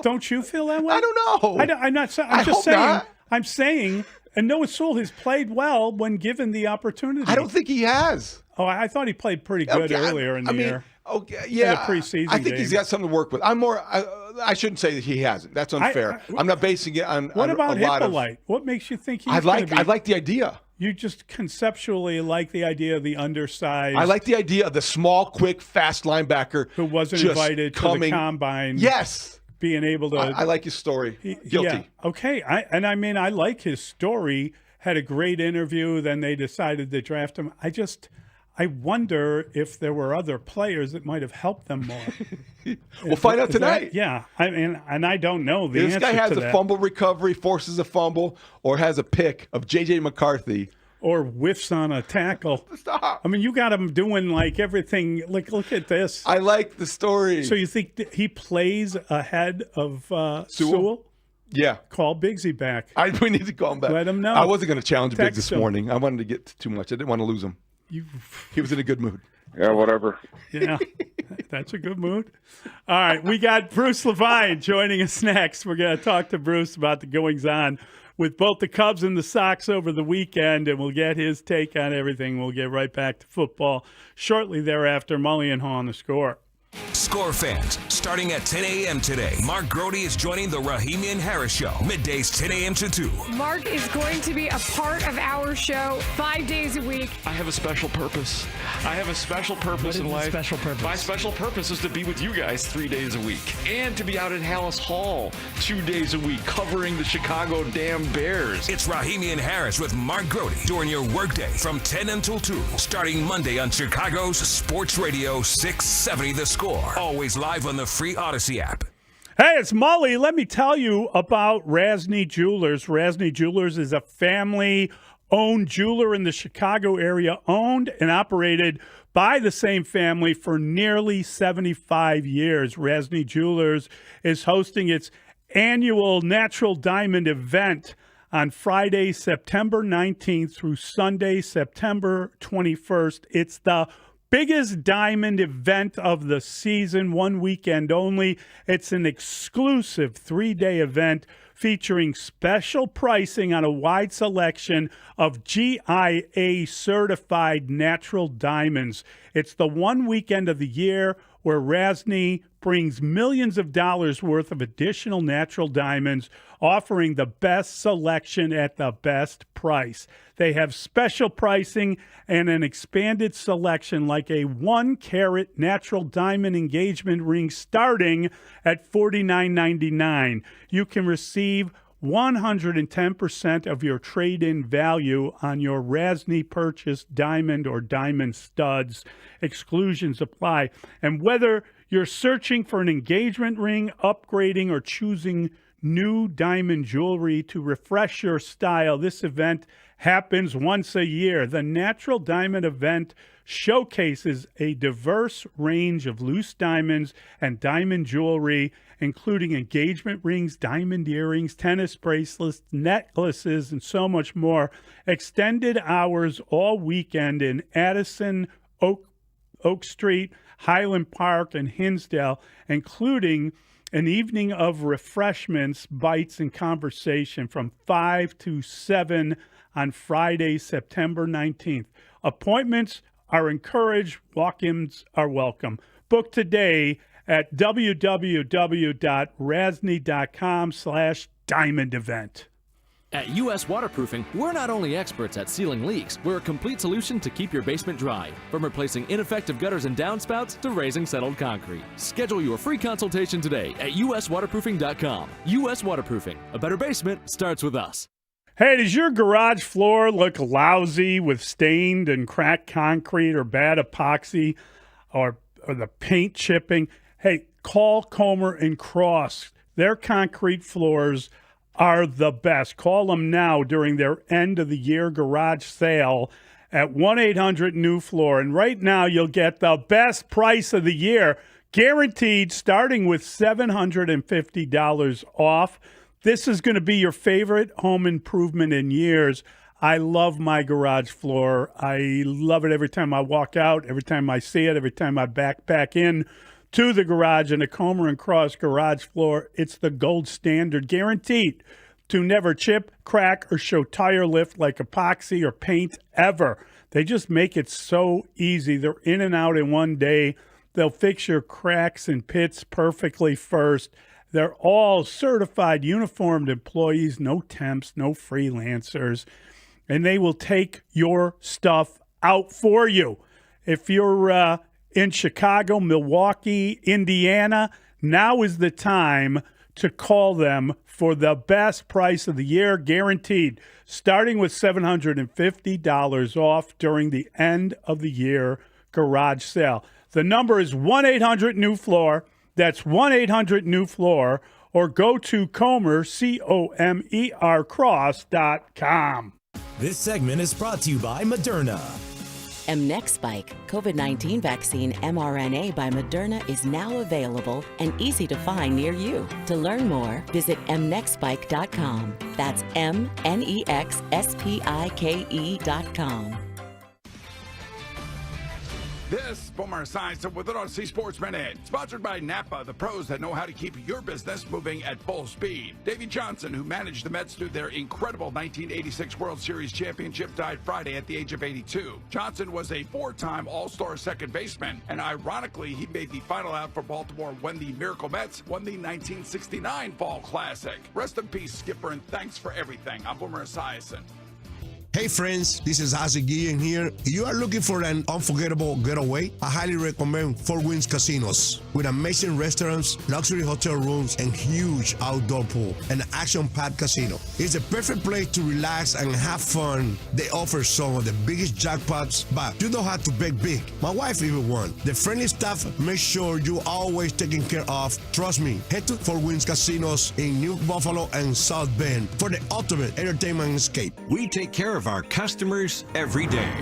Don't you feel that way? I don't know. I'm not. I'm just saying. Not. I'm saying. And Noah Sewell has played well when given the opportunity. I don't think he has. Oh, I thought he played pretty good earlier in the year. Okay, yeah. In the preseason I think he's got something to work with. I shouldn't say that he hasn't. That's unfair. I'm not basing it on. What about Hippolyte? What makes you think he's? I like the idea. You just conceptually like the idea of the undersized. I like the idea of the small, quick, fast linebacker who wasn't invited to the combine. Yes. Being able to. I like his story. Guilty. Yeah. Okay. I like his story. Had a great interview. Then they decided to draft him. I wonder if there were other players that might have helped them more. We'll find out tonight. Yeah. I mean, and I don't know the answer to that. This guy has a fumble recovery, forces a fumble, or has a pick of J.J. McCarthy. Or whiffs on a tackle. Stop. I mean, you got him doing like everything. Like, look at this. I like the story. So you think that he plays ahead of Sewell? Yeah. Call Bigsy back. We need to call him back. Let him know. I wasn't going to challenge Biggs this morning. I wanted to get too much. I didn't want to lose him. He was in a good mood. Yeah, whatever. Yeah, that's a good mood. All right, we got Bruce Levine joining us next. We're going to talk to Bruce about the goings-on with both the Cubs and the Sox over the weekend, and we'll get his take on everything. We'll get right back to football shortly thereafter. Mully and Haugh on the score. Score fans, starting at 10 a.m. today, Mark Grody is joining the Rahimi and Harris Show, middays 10 a.m. to 2. Mark is going to be a part of our show 5 days a week. I have a special purpose. I have a special purpose in life. Special purpose? My special purpose is to be with you guys 3 days a week and to be out at Hallis Hall 2 days a week covering the Chicago damn Bears. It's Rahimi and Harris with Mark Grody during your workday from 10 until 2, starting Monday on Chicago's Sports Radio 670 The Score. Always live on the free Odyssey app. Hey, it's Mully. Let me tell you about Rasny Jewelers. Rasny Jewelers is a family-owned jeweler in the Chicago area, owned and operated by the same family for nearly 75 years. Rasny Jewelers is hosting its annual Natural Diamond event on Friday, September 19th through Sunday, September 21st. It's the biggest diamond event of the season, 1 weekend only. It's an exclusive 3-day event featuring special pricing on a wide selection of GIA-certified natural diamonds. It's the one weekend of the year where Rasny brings millions of dollars worth of additional natural diamonds, offering the best selection at the best price. They have special pricing and an expanded selection like a 1-carat natural diamond engagement ring starting at $49.99. You can receive 110% of your trade-in value on your Rasny purchased diamond or diamond studs. Exclusions apply. And whether you're searching for an engagement ring, upgrading, or choosing new diamond jewelry to refresh your style, this event happens once a year. The Natural Diamond event showcases a diverse range of loose diamonds and diamond jewelry, including engagement rings, diamond earrings, tennis bracelets, necklaces, and so much more. Extended hours all weekend in Addison, Oak Street, Highland Park, and Hinsdale, including an evening of refreshments, bites, and conversation from 5 to 7 on Friday, September 19th. Appointments are encouraged. Walk-ins are welcome. Book today at www.rasny.com/diamond event. At U.S. Waterproofing, we're not only experts at sealing leaks, we're a complete solution to keep your basement dry. From replacing ineffective gutters and downspouts to raising settled concrete. Schedule your free consultation today at uswaterproofing.com. U.S. Waterproofing, a better basement starts with us. Hey, does your garage floor look lousy with stained and cracked concrete or bad epoxy or the paint chipping? Hey, call Comer and Cross. Their concrete floors are the best. Call them now during their end-of-the-year garage sale at 1-800-NEW-FLOOR. And right now you'll get the best price of the year, guaranteed, starting with $750 off. This is going to be your favorite home improvement in years. I love my garage floor. I love it every time I walk out, every time I see it, every time I back in to the garage and the Comer and Cross garage floor. It's the gold standard, guaranteed to never chip, crack, or show tire lift like epoxy or paint ever. They just make it so easy. They're in and out in one day. They'll fix your cracks and pits perfectly first. They're all certified, uniformed employees, no temps, no freelancers, and they will take your stuff out for you. If you're in Chicago, Milwaukee, Indiana, now is the time to call them for the best price of the year, guaranteed, starting with $750 off during the end of the year garage sale. The number is 1-800-NEW-FLOOR. That's 1-800-NEW-FLOOR, or go to Comer, COMER, cross.com. This segment is brought to you by Moderna. Mnexspike, COVID-19 vaccine mRNA by Moderna, is now available and easy to find near you. To learn more, visit mnexspike.com. That's MNEXSPIKE.com. This Boomer Science with an RC Sports Minute, sponsored by Napa, the pros that know how to keep your business moving at full speed. Davey Johnson, who managed the Mets through their incredible 1986 World Series championship, died Friday at the age of 82. Johnson was a four-time All-Star second baseman, and ironically, he made the final out for Baltimore when the Miracle Mets won the 1969 Fall Classic. Rest in peace, Skipper, and thanks for everything. I'm Boomer Esiason. Hey friends, this is Ozzie Guillen here. If you are looking for an unforgettable getaway, I highly recommend Four Winds Casinos. With amazing restaurants, luxury hotel rooms, and huge outdoor pool, an action-packed casino. It's the perfect place to relax and have fun. They offer some of the biggest jackpots, but you don't have to bet big. My wife even won. The friendly staff makes sure you're always taken care of. Trust me, head to Four Winds Casinos in New Buffalo and South Bend for the ultimate entertainment escape. We take care of our customers every day.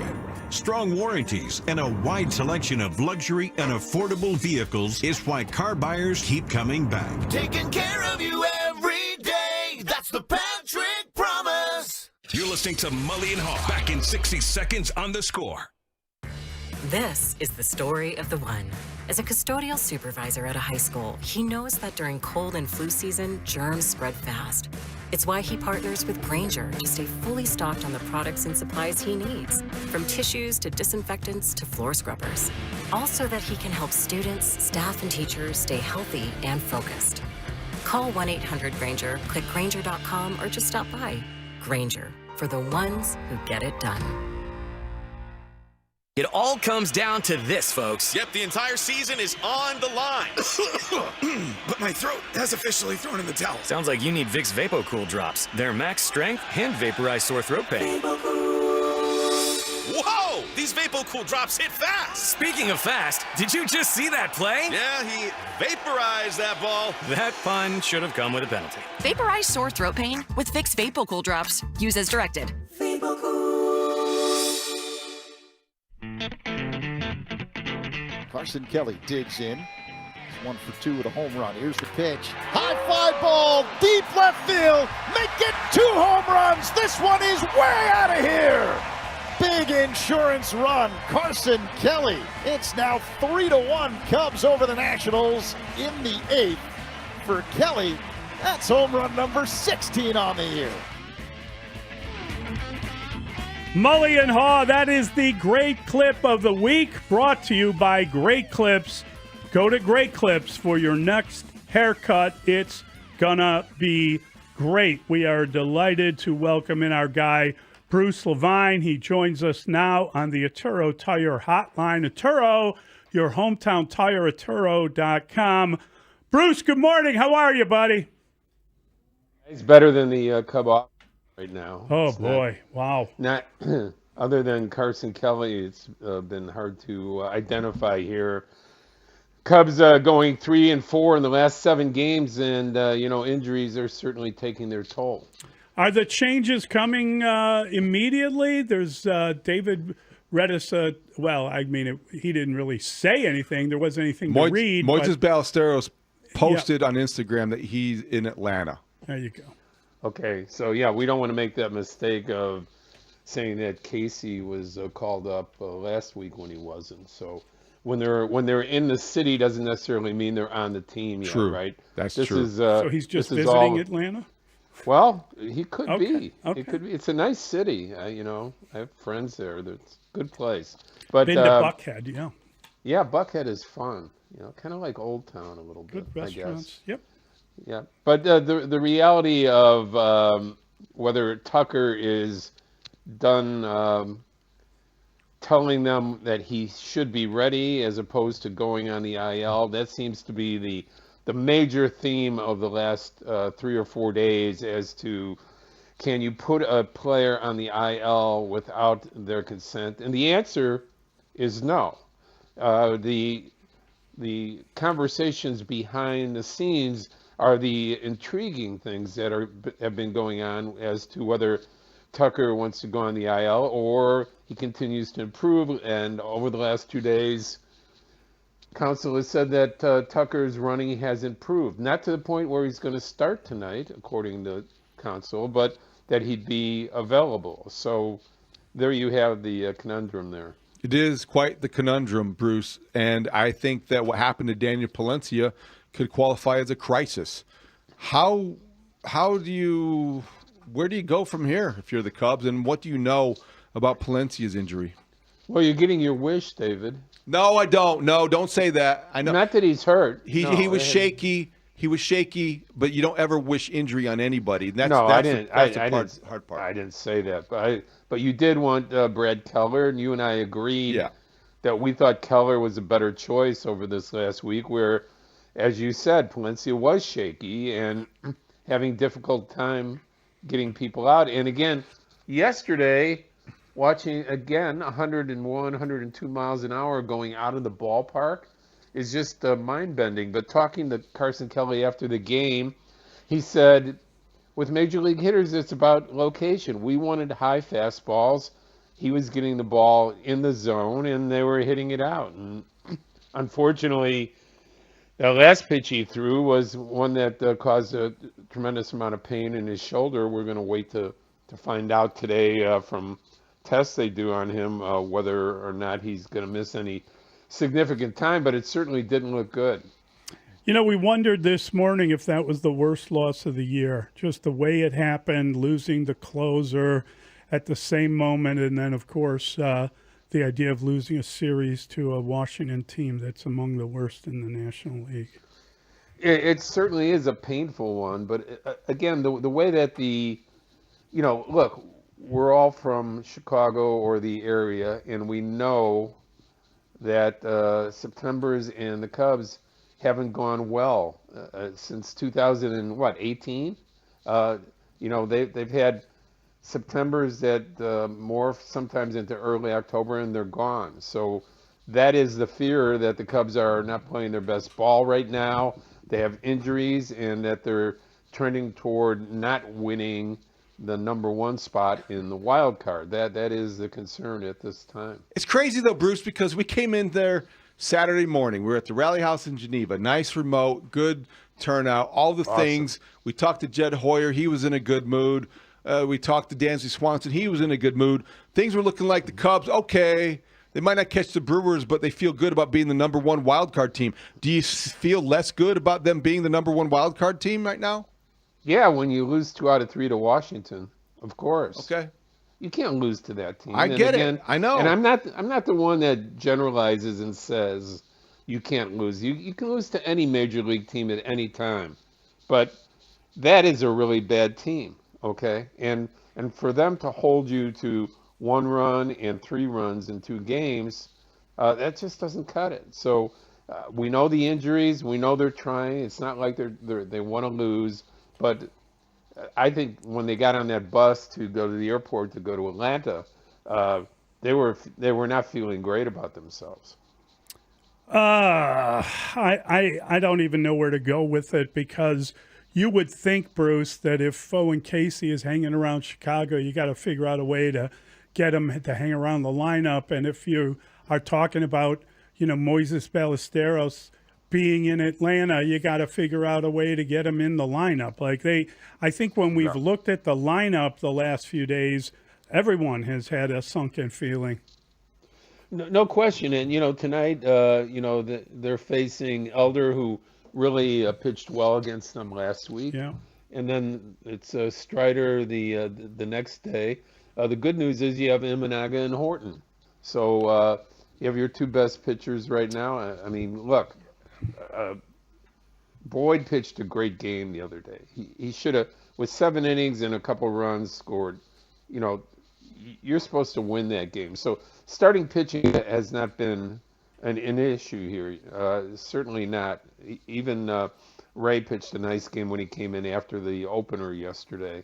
Strong warranties and a wide selection of luxury and affordable vehicles is why car buyers keep coming back. Taking care of you every day. That's the Patrick Promise. You're listening to Mully and Haugh. Back in 60 seconds on The Score. This is the story of the one. As a custodial supervisor at a high school, he knows that during cold and flu season, germs spread fast. It's why he partners with Grainger to stay fully stocked on the products and supplies he needs, from tissues to disinfectants to floor scrubbers. Also that he can help students, staff, and teachers stay healthy and focused. Call 1-800-GRAINGER, click Grainger.com, or just stop by. Grainger, for the ones who get it done. It all comes down to this, folks. Yep, the entire season is on the line. But my throat has officially thrown in the towel. Sounds like you need Vicks VapoCool drops. Their max strength and vaporize sore throat pain. Whoa! These VapoCool drops hit fast. Speaking of fast, did you just see that play? Yeah, he vaporized that ball. That pun should have come with a penalty. Vaporize sore throat pain with Vicks VapoCool drops. Use as directed. Carson Kelly digs in. He's 1 for 2 with a home run. Here's the pitch. High fly ball, deep left field. Make it 2 home runs. This one is way out of here. Big insurance run. Carson Kelly. It's now 3-1 Cubs over the Nationals in the 8th. For Kelly, that's home run number 16 on the year. Mully and Haugh, that is the great clip of the week, brought to you by Great Clips. Go to Great Clips for your next haircut. It's gonna be great. We are delighted to welcome in our guy, Bruce Levine. He joins us now on the Atturo Tire Hotline. Atturo, your hometown tire, Atturo.com. Bruce, good morning. How are you, buddy? It's better than the Cub off. right now. Oh, It's boy. Wow. Not other than Carson Kelly, it's been hard to identify here. Cubs going 3-4 in the last 7 games, and injuries are certainly taking their toll. Are the changes coming immediately? There's David Redis. He didn't really say anything. There wasn't anything to read. Moises Ballesteros posted on Instagram that he's in Atlanta. There you go. Okay, so we don't want to make that mistake of saying that Casey was called up last week when he wasn't. So when they're in the city doesn't necessarily mean they're on the team yet, True. right? That's this true. So he's just visiting Atlanta? Well, he could be. Okay. It could be. It's a nice city. I have friends there. It's a good place. But been to Buckhead, yeah. Yeah, Buckhead is fun. Kind of like Old Town a little bit, Good restaurants. I guess. Yep. Yeah, but the reality of whether Tucker is done telling them that he should be ready as opposed to going on the IL, that seems to be the major theme of the last 3 or 4 days as to can you put a player on the IL without their consent? And the answer is no. The conversations behind the scenes are the intriguing things that have been going on as to whether Tucker wants to go on the IL or he continues to improve. And over the last 2 days, Counsel has said that Tucker's running has improved, not to the point where he's going to start tonight, according to Counsel, but that he'd be available. So there you have the conundrum there. It is quite the conundrum, Bruce, and I think that what happened to Daniel Palencia could qualify as a crisis. Where do you go from here if you're the Cubs, and what do you know about Palencia's injury? Well, you're getting your wish, David. No, I don't. No, don't say that. I know. Not that he's hurt. He was shaky. He was shaky, but you don't ever wish injury on anybody. That's I didn't. That's the hard part. I didn't say that, but you did want Brad Keller, and you and I agreed that we thought Keller was a better choice over this last week, where, as you said, Palencia was shaky and having difficult time getting people out. And again, yesterday, watching again 101, 102 miles an hour going out of the ballpark is just mind-bending. But talking to Carson Kelly after the game, he said, with Major League hitters, it's about location. We wanted high fastballs. He was getting the ball in the zone, and they were hitting it out. And unfortunately, the last pitch he threw was one that caused a tremendous amount of pain in his shoulder. We're going to wait to find out today from tests they do on him whether or not he's going to miss any significant time, but it certainly didn't look good. We wondered this morning if that was the worst loss of the year, just the way it happened, losing the closer at the same moment, and then, of course, the idea of losing a series to a Washington team that's among the worst in the National League. It certainly is a painful one, but again, the way that look, we're all from Chicago or the area, and we know that September's and the Cubs haven't gone well since 2018. They've had Septembers that morph sometimes into early October, and they're gone. So that is the fear that the Cubs are not playing their best ball right now. They have injuries, and that they're trending toward not winning the number 1 spot in the wild card. That is the concern at this time. It's crazy though, Bruce, because we came in there Saturday morning. We were at the Rally House in Geneva. Nice remote, good turnout, all the things. We talked to Jed Hoyer. He was in a good mood. We talked to Dansby Swanson. He was in a good mood. Things were looking like the Cubs. Okay, they might not catch the Brewers, but they feel good about being the number 1 wild card team. Do you feel less good about them being the number 1 wild card team right now? Yeah, when you lose 2 out of 3 to Washington, of course. Okay. You can't lose to that team. I get it. I know. And I'm not the one that generalizes and says you can't lose. You can lose to any major league team at any time. But that is a really bad team, okay? And for them to hold you to 1 run and 3 runs in 2 games, that just doesn't cut it. So we know the injuries. We know they're trying. It's not like they want to lose. But I think when they got on that bus to go to the airport to go to Atlanta, they were not feeling great about themselves. I don't even know where to go with it, because you would think, Bruce, that if Owen Casey is hanging around Chicago, you got to figure out a way to get him to hang around the lineup. And if you are talking about, Moises Ballesteros being in Atlanta, you got to figure out a way to get him in the lineup. I think when we've looked at the lineup the last few days, everyone has had a sunken feeling. No question. And, tonight, they're facing Elder, who really pitched well against them last week. Yeah. And then it's Strider the next day. The good news is you have Imanaga and Horton. So you have your two best pitchers right now. I mean, look, Boyd pitched a great game the other day. He should have, with 7 innings and a couple runs scored, you're supposed to win that game. So starting pitching has not been an issue here. Certainly not. Even Ray pitched a nice game when he came in after the opener yesterday.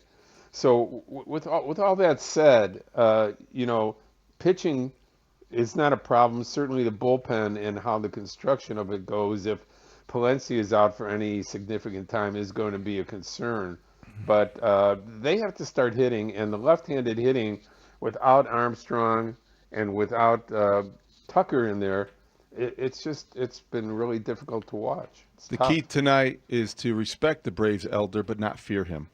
So with all that said, pitching is not a problem. Certainly the bullpen and how the construction of it goes, if Palencia is out for any significant time, is going to be a concern. But they have to start hitting, and the left-handed hitting without Armstrong and without Tucker in there, it's been really difficult to watch. The key tonight is to respect the Braves' Elder, but not fear him.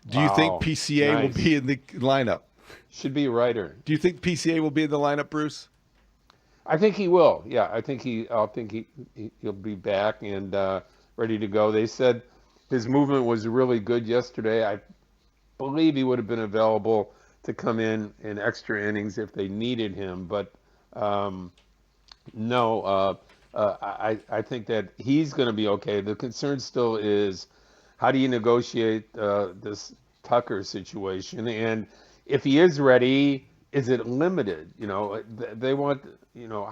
Do you think PCA will be in the lineup? Should be a writer. Do you think PCA will be in the lineup, Bruce? I think he will. Yeah, I think he'll be back and ready to go. They said his movement was really good yesterday. I believe he would have been available to come in extra innings if they needed him. But no, I think that he's going to be okay. The concern still is, how do you negotiate this Tucker situation? And if he is ready, is it limited? They want,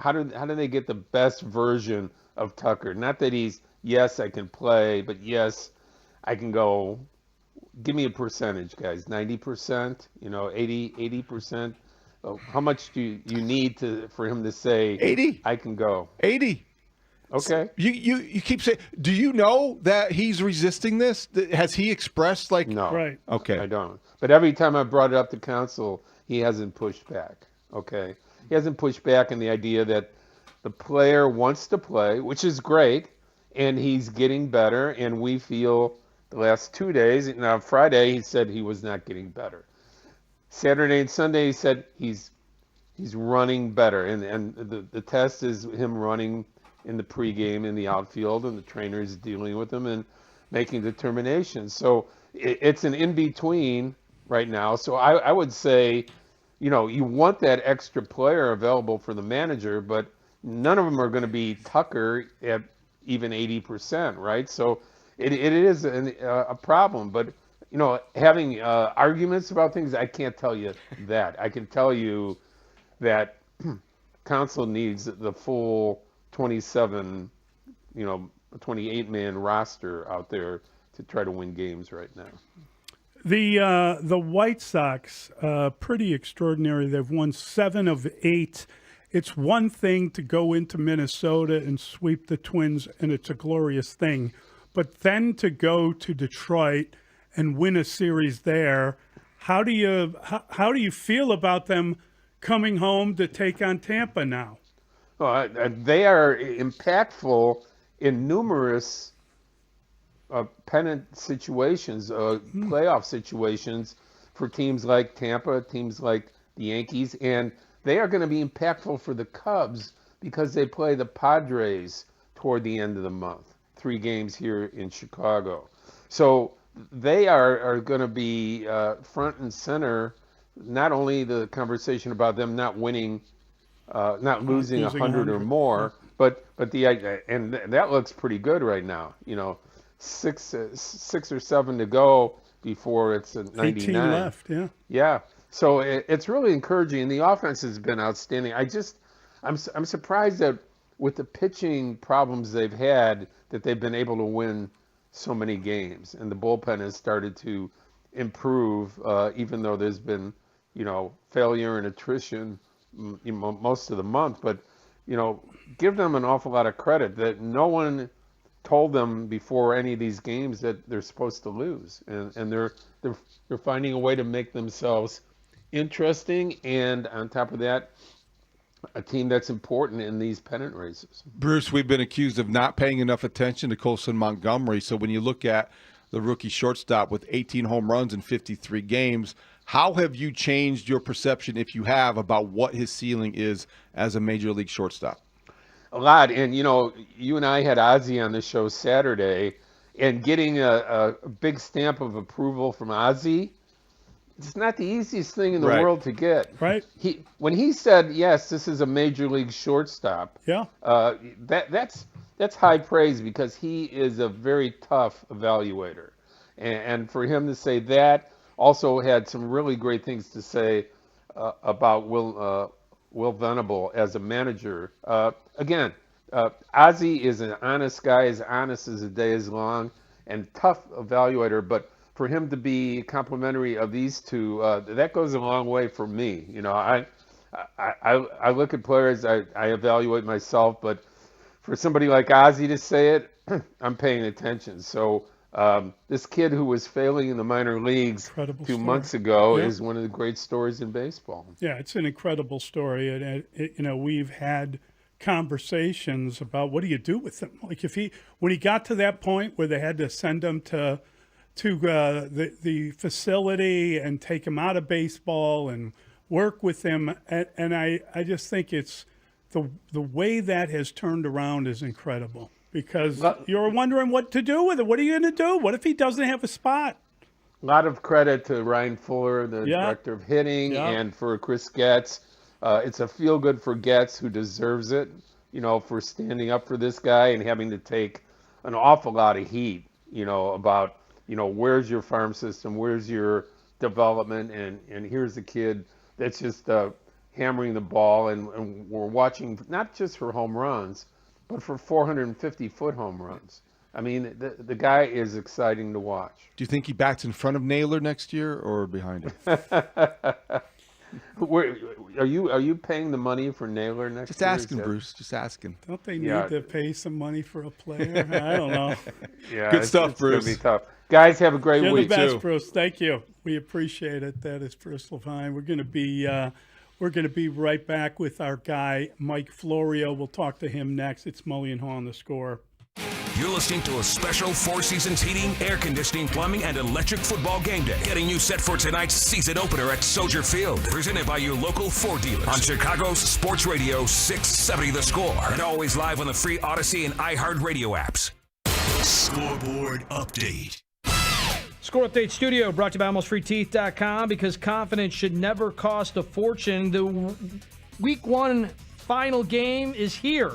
how do they get the best version of Tucker? Not that he's, yes, I can play, but yes, I can go. Give me a percentage, guys. 90%, 80%. How much do you need for him to say 80? I can go. 80. Okay. You keep saying. Do you know that he's resisting this? Has he expressed No. Right. Okay. I don't. But every time I brought it up to council, he hasn't pushed back. Okay. He hasn't pushed back in the idea that the player wants to play, which is great, and he's getting better. And we feel the last 2 days. Now Friday he said he was not getting better. Saturday and Sunday he said he's running better, and the test is him running in the pregame in the outfield, and the trainer is dealing with him and making determinations. So it's an in-between right now. So I would say, you want that extra player available for the manager, but none of them are going to be Tucker at even 80%, right? So it is a problem. But, having arguments about things, I can't tell you that. I can tell you that council needs the full 27, 28-man roster out there to try to win games right now. The White Sox, pretty extraordinary. They've won 7 of 8. It's one thing to go into Minnesota and sweep the Twins, and it's a glorious thing. But then to go to Detroit and win a series there, how do you feel about them coming home to take on Tampa now? Well, they are impactful in numerous pennant situations, playoff situations for teams like Tampa, teams like the Yankees, and they are going to be impactful for the Cubs because they play the Padres toward the end of the month, 3 games here in Chicago. So they are going to be front and center, not only the conversation about them not winning, not losing 100 or more, but and that looks pretty good right now. 6 or 7 to go before it's at 99. 18 left, yeah. Yeah. So it's really encouraging. The offense has been outstanding. I'm surprised that with the pitching problems they've had, that they've been able to win so many games, and the bullpen has started to improve, even though there's been, failure and attrition most of the month. But, give them an awful lot of credit that no one told them before any of these games that they're supposed to lose, and they're finding a way to make themselves interesting, and on top of that, a team that's important in these pennant races. Bruce, we've been accused of not paying enough attention to Colson Montgomery. So when you look at the rookie shortstop with 18 home runs in 53 games, how have you changed your perception, if you have, about what his ceiling is as a major league shortstop? A lot. And, you and I had Ozzie on the show Saturday, and getting a big stamp of approval from Ozzie, it's not the easiest thing in the world to get. Right. When he said, yes, this is a major league shortstop, that's high praise, because he is a very tough evaluator. And for him to say that, also had some really great things to say about Will Venable as a manager. Again, Ozzie is an honest guy, as honest as the day is long, and tough evaluator, but for him to be complimentary of these two, that goes a long way for me. I look at players, I evaluate myself, but for somebody like Ozzie to say it, I'm paying attention. So this kid who was failing in the minor leagues 2 months ago is one of the great stories in baseball. Yeah, it's an incredible story. And we've had conversations about what do you do with him? Like when he got to that point where they had to send him to the facility and take him out of baseball and work with him. And I just think it's the way that has turned around is incredible, because you're wondering what to do with it. What are you going to do? What if he doesn't have a spot? A lot of credit to Ryan Fuller, the director of hitting, and for Chris Getz. It's a feel good for Getz, who deserves it, for standing up for this guy and having to take an awful lot of heat, about, where's your farm system, where's your development, and here's a kid that's just hammering the ball, and we're watching not just for home runs, but for 450-foot home runs. I mean, the guy is exciting to watch. Do you think he bats in front of Naylor next year or behind him? Are you paying the money for Naylor next year? Just asking, Bruce. Just asking. Don't they need to pay some money for a player? I don't know. Good stuff, Bruce. It's gonna be tough. Guys, have a great You're week. The best, Bruce. Thank you. We appreciate it. That is Bruce Levine. We're going to be right back with our guy Mike Florio. We'll talk to him next. It's Mully and Haugh on The Score. You're listening to a special Four Seasons heating, air conditioning, plumbing, and electric football game day. Getting you set for tonight's season opener at Soldier Field. Presented by your local Ford dealers. On Chicago's Sports Radio 670 The Score. And always live on the free Odyssey and iHeartRadio apps. Scoreboard update. Score Update Studio brought to you by AlmostFreeTeeth.com, because confidence should never cost a fortune. The Week 1 final game is here.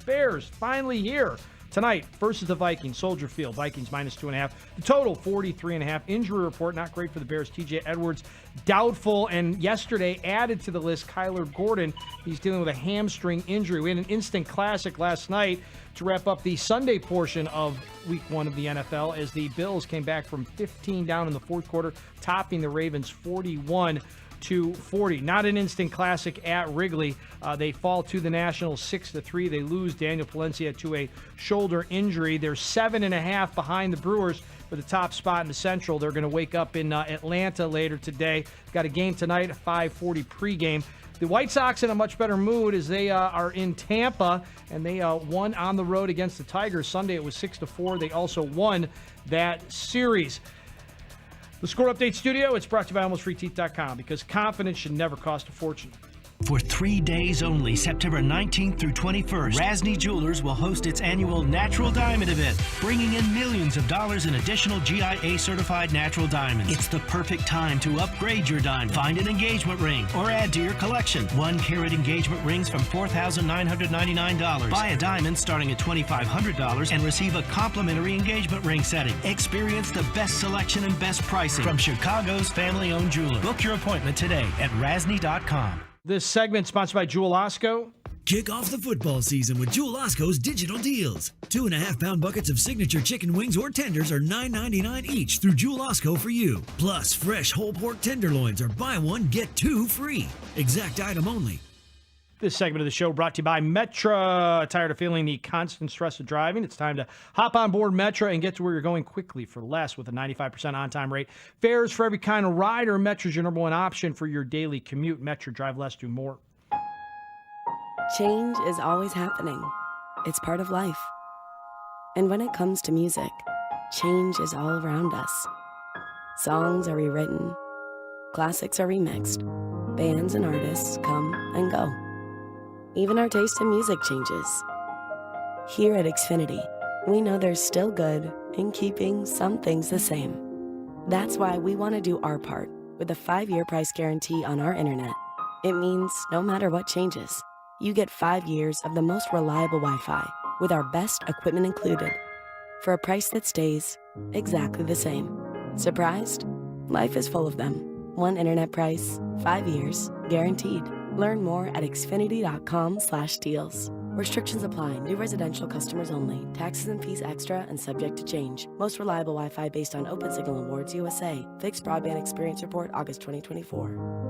Bears finally here. Tonight versus the Vikings, Soldier Field. Vikings -2.5. The total 43.5. Injury report not great for the Bears. TJ Edwards doubtful, and yesterday added to the list Kyler Gordon. He's dealing with a hamstring injury. We had an instant classic last night to wrap up the Sunday portion of Week 1 of the NFL, as the Bills came back from 15 down in the fourth quarter, topping the Ravens 41-40. Not an instant classic at Wrigley. They fall to the Nationals 6-3. They lose Daniel Palencia to a shoulder injury. They're 7.5 behind the Brewers for the top spot in the Central. They're going to wake up in Atlanta later today. Got a game tonight, a 5:40 pregame. The White Sox in a much better mood, as they are in Tampa, and they won on the road against the Tigers. Sunday it was 6-4. They also won that series. The Score Update Studio, it's brought to you by AlmostFreeTeeth.com, because confidence should never cost a fortune. For 3 days only, September 19th through 21st, Rasny Jewelers will host its annual Natural Diamond event, bringing in millions of dollars in additional GIA-certified natural diamonds. It's the perfect time to upgrade your diamond. Find an engagement ring or add to your collection. 1-carat engagement rings from $4,999. Buy a diamond starting at $2,500 and receive a complimentary engagement ring setting. Experience the best selection and best pricing from Chicago's family-owned jeweler. Book your appointment today at Rasny.com. This segment sponsored by Jewel Osco. Kick off the football season with Jewel Osco's digital deals. 2.5-pound buckets of signature chicken wings or tenders are $9.99 each through Jewel Osco for you. Plus, fresh whole pork tenderloins are buy one, get two free. Exact item only. This segment of the show brought to you by Metra. Tired of feeling the constant stress of driving? It's time to hop on board Metra and get to where you're going quickly for less with a 95% on-time rate. Fares for every kind of rider. Metra's your number one option for your daily commute. Metra, drive less, do more. Change is always happening. It's part of life. And when it comes to music, change is all around us. Songs are rewritten. Classics are remixed. Bands and artists come and go. Even our taste in music changes. Here at Xfinity, we know there's still good in keeping some things the same. That's why we want to do our part with a 5-year price guarantee on our internet. It means no matter what changes, you get 5 years of the most reliable Wi-Fi with our best equipment included for a price that stays exactly the same. Surprised? Life is full of them. One internet price, 5 years, guaranteed. Learn more at xfinity.com/deals. Restrictions apply. New residential customers only. Taxes and fees extra and subject to change. Most reliable Wi-Fi based on Open Signal Awards USA. Fixed Broadband Experience Report, August 2024.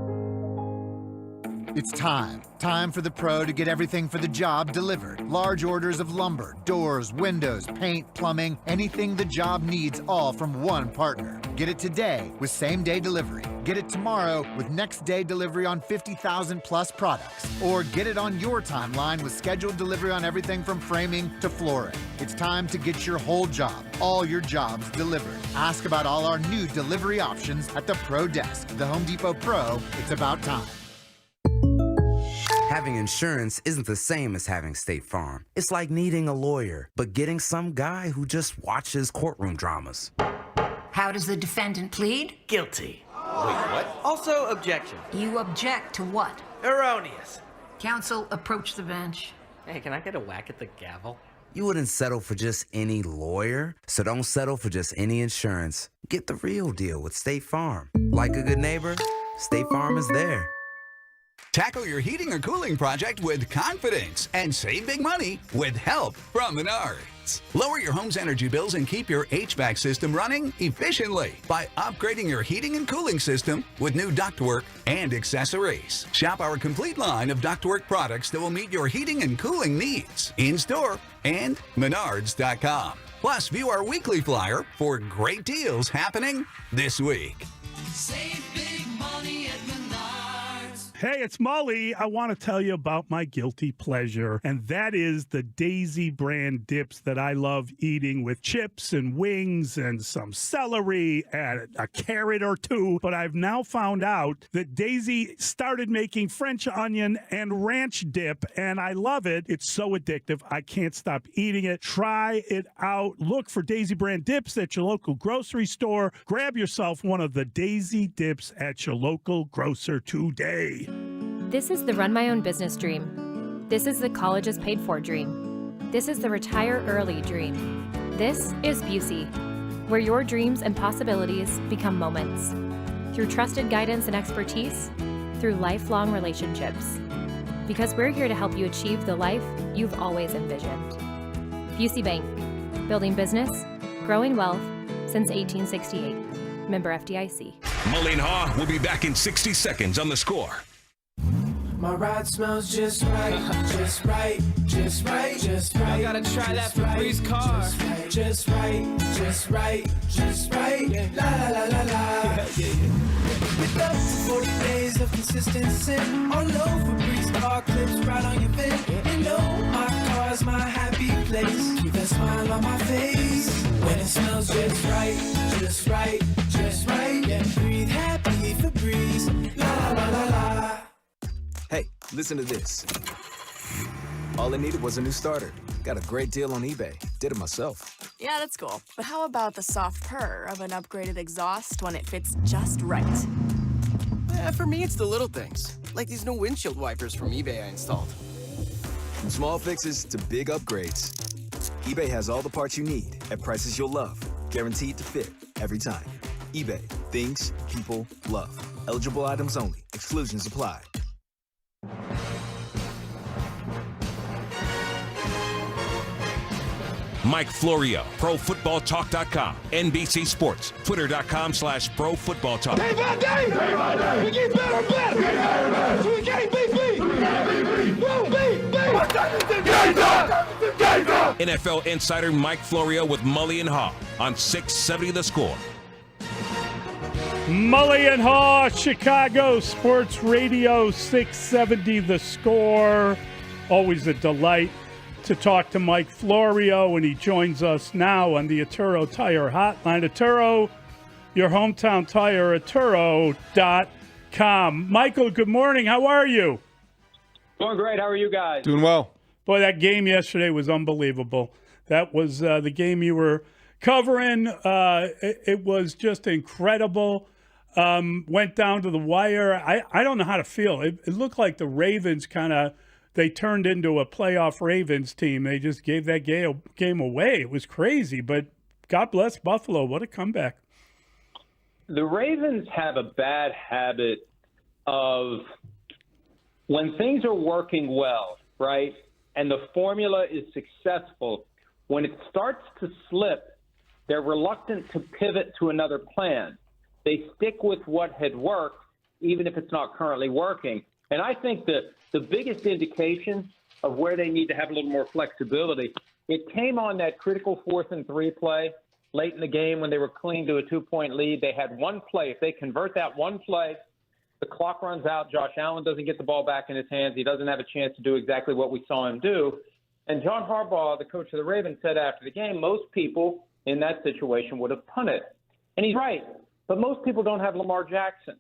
It's time. Time for the pro to get everything for the job delivered. Large orders of lumber, doors, windows, paint, plumbing, anything the job needs, all from one partner. Get it today with same-day delivery. Get it tomorrow with next-day delivery on 50,000 plus products. Or get it on your timeline with scheduled delivery on everything from framing to flooring. It's time to get your whole job, all your jobs delivered. Ask about all our new delivery options at the Pro Desk. The Home Depot Pro, it's about time. Having insurance isn't the same as having State Farm. It's like needing a lawyer, but getting some guy who just watches courtroom dramas. How does the defendant plead? Guilty. Wait, what? Also, objection. You object to what? Erroneous. Counsel, approach the bench. Hey, can I get a whack at the gavel? You wouldn't settle for just any lawyer, so don't settle for just any insurance. Get the real deal with State Farm. Like a good neighbor, State Farm is there. Tackle your heating or cooling project with confidence and save big money with help from Menards. Lower your home's energy bills and keep your HVAC system running efficiently by upgrading your heating and cooling system with new ductwork and accessories. Shop our complete line of ductwork products that will meet your heating and cooling needs in-store and Menards.com. Plus, view our weekly flyer for great deals happening this week. Save big money at Menards. Hey, it's Mully. I want to tell you about my guilty pleasure, and that is the Daisy brand dips that I love eating with chips and wings and some celery and a carrot or two. But I've now found out that Daisy started making French onion and ranch dip, and I love it. It's so addictive. I can't stop eating it. Try it out. Look for Daisy brand dips at your local grocery store. Grab yourself one of the Daisy dips at your local grocer today. This is the run my own business dream. This is the colleges paid for dream. This is the retire early dream. This is Busey, where your dreams and possibilities become moments. Through trusted guidance and expertise, through lifelong relationships. Because we're here to help you achieve the life you've always envisioned. Busey Bank, building business, growing wealth since 1868. Member FDIC. Mully and Haugh will be back in 60 seconds on The Score. My ride smells just right, just right, just right, just right. I gotta try that Febreze car. Just right, just right, just right. La la la la la. With up to 40 days of consistency. All over Febreze car clips right on your bed. You know my car's my happy place. Keep that smile on my face. When it smells just right, just right, just right. Yeah, breathe happy Febreze. La la la la la. Hey, listen to this. All I needed was a new starter. Got a great deal on eBay. Did it myself. Yeah, that's cool. But how about the soft purr of an upgraded exhaust when it fits just right? For me, it's the little things. Like these new windshield wipers from eBay I installed. From small fixes to big upgrades, eBay has all the parts you need at prices you'll love. Guaranteed to fit every time. eBay. Things people love. Eligible items only. Exclusions apply. Mike Florio, ProFootballTalk.com, NBC Sports, Twitter.com/ProFootballTalk. Day by day, we get better and better. So we can't beat me. Won't beat me. NFL insider Mike Florio with Mully and Haugh on 670 The Score. Mully and Haugh, Chicago Sports Radio 670 The Score. Always a delight to talk to Mike Florio, and he joins us now on the Atturo Tire Hotline. Atturo, your hometown tire, Atturo.com. Michael, good morning. How are you? Doing great. How are you guys? Doing well. Boy, that game yesterday was unbelievable. That was the game you were covering. It was just incredible. Went down to the wire. I don't know how to feel. It looked like the Ravens they turned into a playoff Ravens team. They just gave that game away. It was crazy, but God bless Buffalo. What a comeback. The Ravens have a bad habit of when things are working well, right, and the formula is successful, when it starts to slip, they're reluctant to pivot to another plan. They stick with what had worked, even if it's not currently working. And I think that the biggest indication of where they need to have a little more flexibility, it came on that critical 4th and 3 play late in the game when they were clinging to a 2-point lead. They had one play. If they convert that one play, the clock runs out. Josh Allen doesn't get the ball back in his hands. He doesn't have a chance to do exactly what we saw him do. And John Harbaugh, the coach of the Ravens, said after the game, most people in that situation would have punted. And he's right. But most people don't have Lamar Jackson.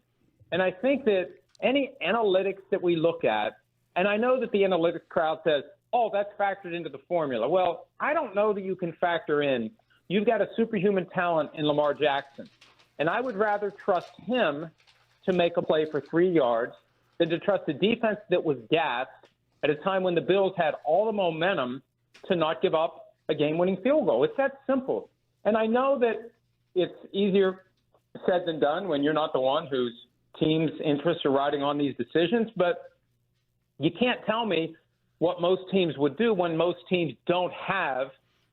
And I think that any analytics that we look at, and I know that the analytics crowd says, oh, that's factored into the formula. Well, I don't know that you can factor in. You've got a superhuman talent in Lamar Jackson. And I would rather trust him to make a play for 3 yards than to trust a defense that was gassed at a time when the Bills had all the momentum to not give up a game-winning field goal. It's that simple. And I know that it's easier said than done when you're not the one whose team's interests are riding on these decisions, but you can't tell me what most teams would do when most teams don't have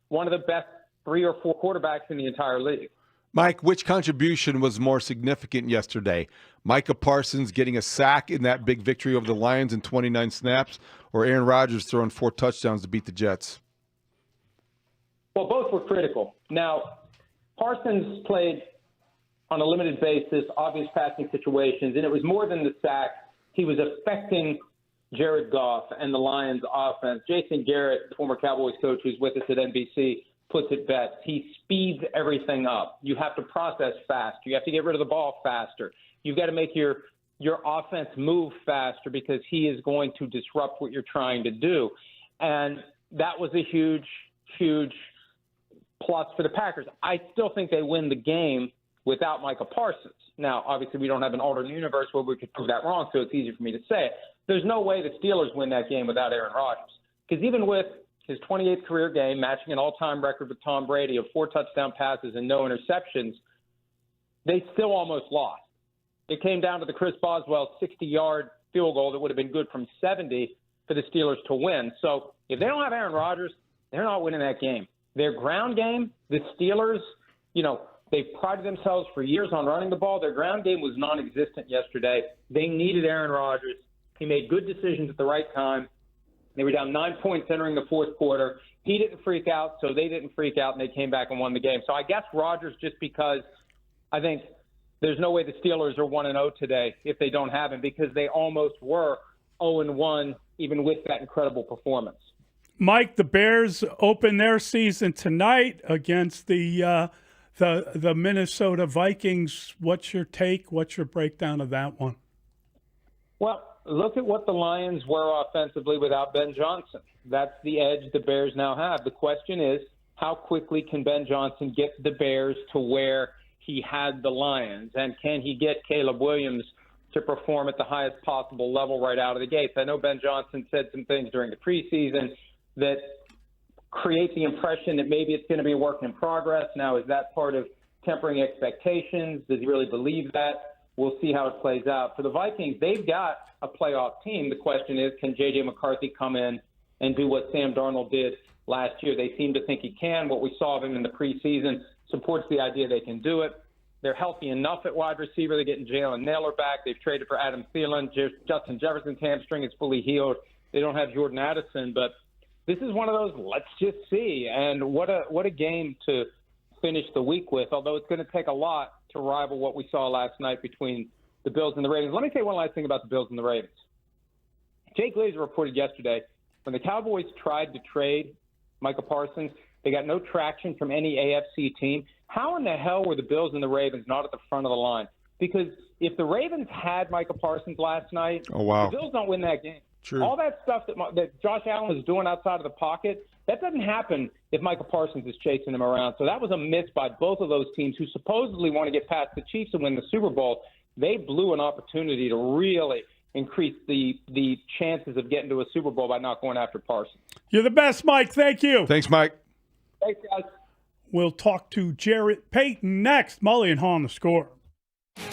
one of the best 3 or 4 quarterbacks in the entire league. Mike, which contribution was more significant yesterday? Micah Parsons getting a sack in that big victory over the Lions in 29 snaps, or Aaron Rodgers throwing 4 touchdowns to beat the Jets? Well, both were critical. Now, Parsons played on a limited basis, obvious passing situations, and it was more than the sack. He was affecting Jared Goff and the Lions' offense. Jason Garrett, the former Cowboys coach who's with us at NBC, puts it best. He speeds everything up. You have to process fast. You have to get rid of the ball faster. You've got to make your offense move faster because he is going to disrupt what you're trying to do. And that was a huge, huge plus for the Packers. I still think they win the game without Micah Parsons. Now, obviously, we don't have an alternate universe where we could prove that wrong, so it's easy for me to say it. There's no way the Steelers win that game without Aaron Rodgers. Because even with his 28th career game, matching an all-time record with Tom Brady of 4 touchdown passes and no interceptions, they still almost lost. It came down to the Chris Boswell 60-yard field goal that would have been good from 70 for the Steelers to win. So if they don't have Aaron Rodgers, they're not winning that game. Their ground game, the Steelers, they've prided themselves for years on running the ball. Their ground game was non-existent yesterday. They needed Aaron Rodgers. He made good decisions at the right time. They were down 9 points entering the fourth quarter. He didn't freak out, so they didn't freak out, and they came back and won the game. So I guess Rodgers, just because I think there's no way the Steelers are 1-0 today if they don't have him, because they almost were 0-1 even with that incredible performance. Mike, the Bears open their season tonight against the Minnesota Vikings. What's your take? What's your breakdown of that one? Well, look at what the Lions were offensively without Ben Johnson. That's the edge the Bears now have. The question is, how quickly can Ben Johnson get the Bears to where he had the Lions? And can he get Caleb Williams to perform at the highest possible level right out of the gates? I know Ben Johnson said some things during the preseason that create the impression that maybe it's going to be a work in progress. Now, is that part of tempering expectations? Does he really believe that? We'll see how it plays out. For the Vikings, they've got a playoff team. The question is, can J.J. McCarthy come in and do what Sam Darnold did last year. They seem to think he can. What we saw of him in the preseason supports the idea they can do it. They're healthy enough at wide receiver. They're getting Jalen Naylor back. They've traded for Adam Thielen. Justin Jefferson's hamstring is fully healed. They don't have Jordan Addison, but this is one of those let's just see. And what a game to finish the week with, although it's going to take a lot to rival what we saw last night between the Bills and the Ravens. Let me say one last thing about the Bills and the Ravens. Jay Glazer reported yesterday when the Cowboys tried to trade Micah Parsons, they got no traction from any AFC team. How in the hell were the Bills and the Ravens not at the front of the line? Because if the Ravens had Micah Parsons last night, the Bills don't win that game. True. All that stuff that Josh Allen was doing outside of the pocket, that doesn't happen if Micah Parsons is chasing him around. So that was a miss by both of those teams who supposedly want to get past the Chiefs and win the Super Bowl. They blew an opportunity to really increase the chances of getting to a Super Bowl by not going after Parsons. You're the best, Mike. Thank you. Thanks, Mike. Thanks, guys. We'll talk to Jarrett Payton next. Mully and Haugh on The Score.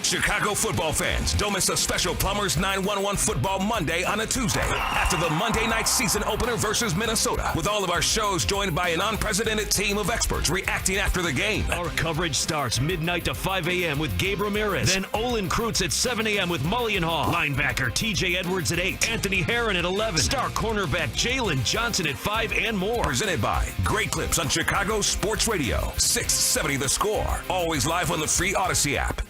Chicago football fans, don't miss a special Plumbers 911 Football Monday on a Tuesday after the Monday night season opener versus Minnesota, with all of our shows joined by an unprecedented team of experts reacting after the game. Our coverage starts midnight to 5 a.m. with Gabe Ramirez. Then Olin Kreutz at 7 a.m. with Mully and Haugh. Linebacker TJ Edwards at 8. Anthony Herron at 11. Star cornerback Jalen Johnson at 5 and more. Presented by Great Clips on Chicago Sports Radio. 670 The Score. Always live on the free Odyssey app.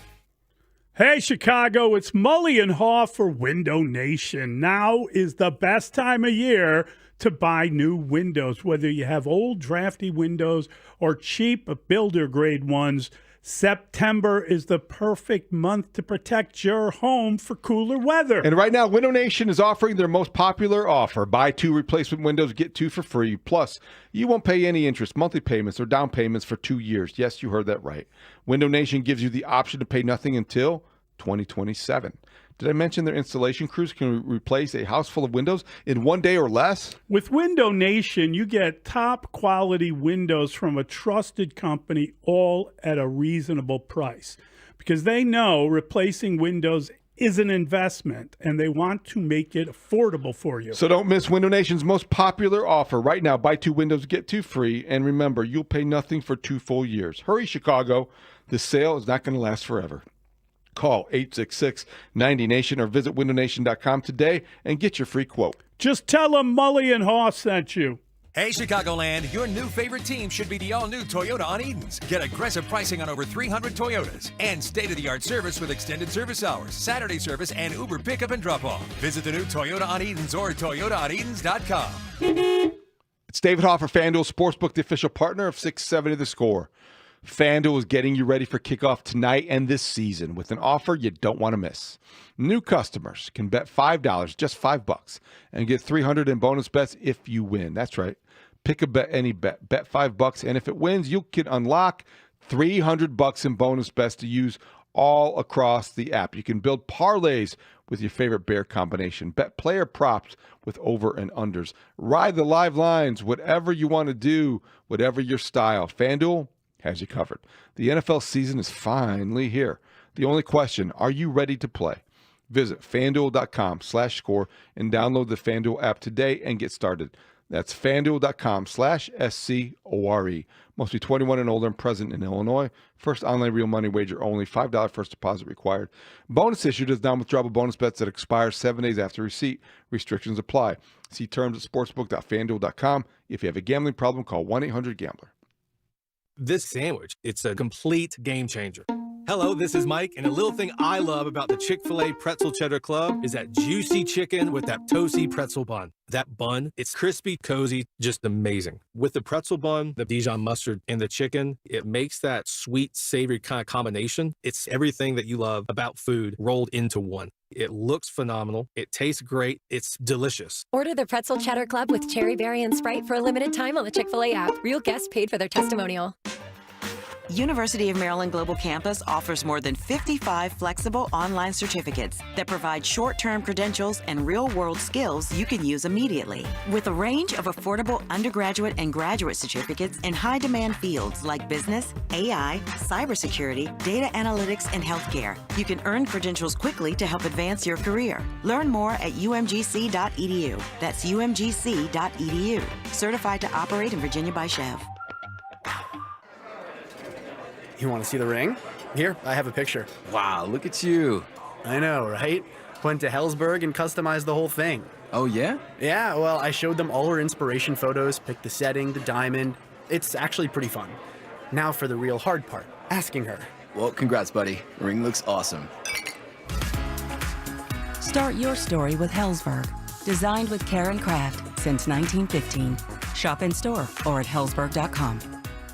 Hey, Chicago, it's Mully and Haugh for Window Nation. Now is the best time of year to buy new windows. Whether you have old drafty windows or cheap builder grade ones, September is the perfect month to protect your home for cooler weather. And right now, Window Nation is offering their most popular offer. Buy 2 replacement windows, get 2 for free. Plus, you won't pay any interest, monthly payments, or down payments for 2 years. Yes, you heard that right. Window Nation gives you the option to pay nothing until 2027. Did I mention their installation crews can replace a house full of windows in 1 day or less? With Window Nation, you get top quality windows from a trusted company, all at a reasonable price. Because they know replacing windows is an investment, and they want to make it affordable for you. So don't miss Window Nation's most popular offer. Right now, buy 2 windows, get 2 free. And remember, you'll pay nothing for 2 full years. Hurry, Chicago. This sale is not going to last forever. Call 866-90-NATION or visit windownation.com today and get your free quote. Just tell them Mully and Haugh sent you. Hey, Chicagoland, your new favorite team should be the all-new Toyota on Edens. Get aggressive pricing on over 300 Toyotas and state-of-the-art service with extended service hours, Saturday service, and Uber pickup and drop-off. Visit the new Toyota on Edens or toyotaonedens.com. It's David Haugh for FanDuel Sportsbook, the official partner of 670 The Score. FanDuel is getting you ready for kickoff tonight and this season with an offer you don't want to miss. New customers can bet $5, just $5, and get $300 in bonus bets if you win. That's right. Pick a bet, any bet. Bet $5, and if it wins, you can unlock $300 in bonus bets to use all across the app. You can build parlays with your favorite bear combination. Bet player props with over and unders. Ride the live lines, whatever you want to do, whatever your style. FanDuel has you covered. The NFL season is finally here. The only question, are you ready to play? Visit FanDuel.com/score and download the FanDuel app today and get started. That's FanDuel.com/SCORE. Must be 21 and older and present in Illinois. First online real money wager only. $5 first deposit required. Bonus issued as non-withdrawable bonus bets that expire 7 days after receipt. Restrictions apply. See terms at sportsbook.fanduel.com. If you have a gambling problem, call 1-800-GAMBLER. This sandwich, it's a complete game changer. Hello, this is Mike, and a little thing I love about the Chick-fil-A Pretzel Cheddar Club is that juicy chicken with that toasty pretzel bun. That bun, it's crispy, cozy, just amazing. With the pretzel bun, the Dijon mustard, and the chicken, it makes that sweet, savory kind of combination. It's everything that you love about food rolled into one. It looks phenomenal. It tastes great. It's delicious. Order the Pretzel Cheddar Club with cherry berry and Sprite for a limited time on the Chick-fil-A app. Real guests paid for their testimonial. University of Maryland Global Campus offers more than 55 flexible online certificates that provide short-term credentials and real-world skills you can use immediately. With a range of affordable undergraduate and graduate certificates in high-demand fields like business, AI, cybersecurity, data analytics, and healthcare, you can earn credentials quickly to help advance your career. Learn more at umgc.edu. That's umgc.edu. Certified to operate in Virginia by Chev. You want to see the ring? Here, I have a picture. Wow, look at you. I know, right? Went to Hellsberg and customized the whole thing. Oh, yeah? Yeah, well, I showed them all her inspiration photos, picked the setting, the diamond. It's actually pretty fun. Now for the real hard part, asking her. Well, congrats, buddy. The ring looks awesome. Start your story with Hellsberg. Designed with care and craft since 1915. Shop in store or at hellsberg.com.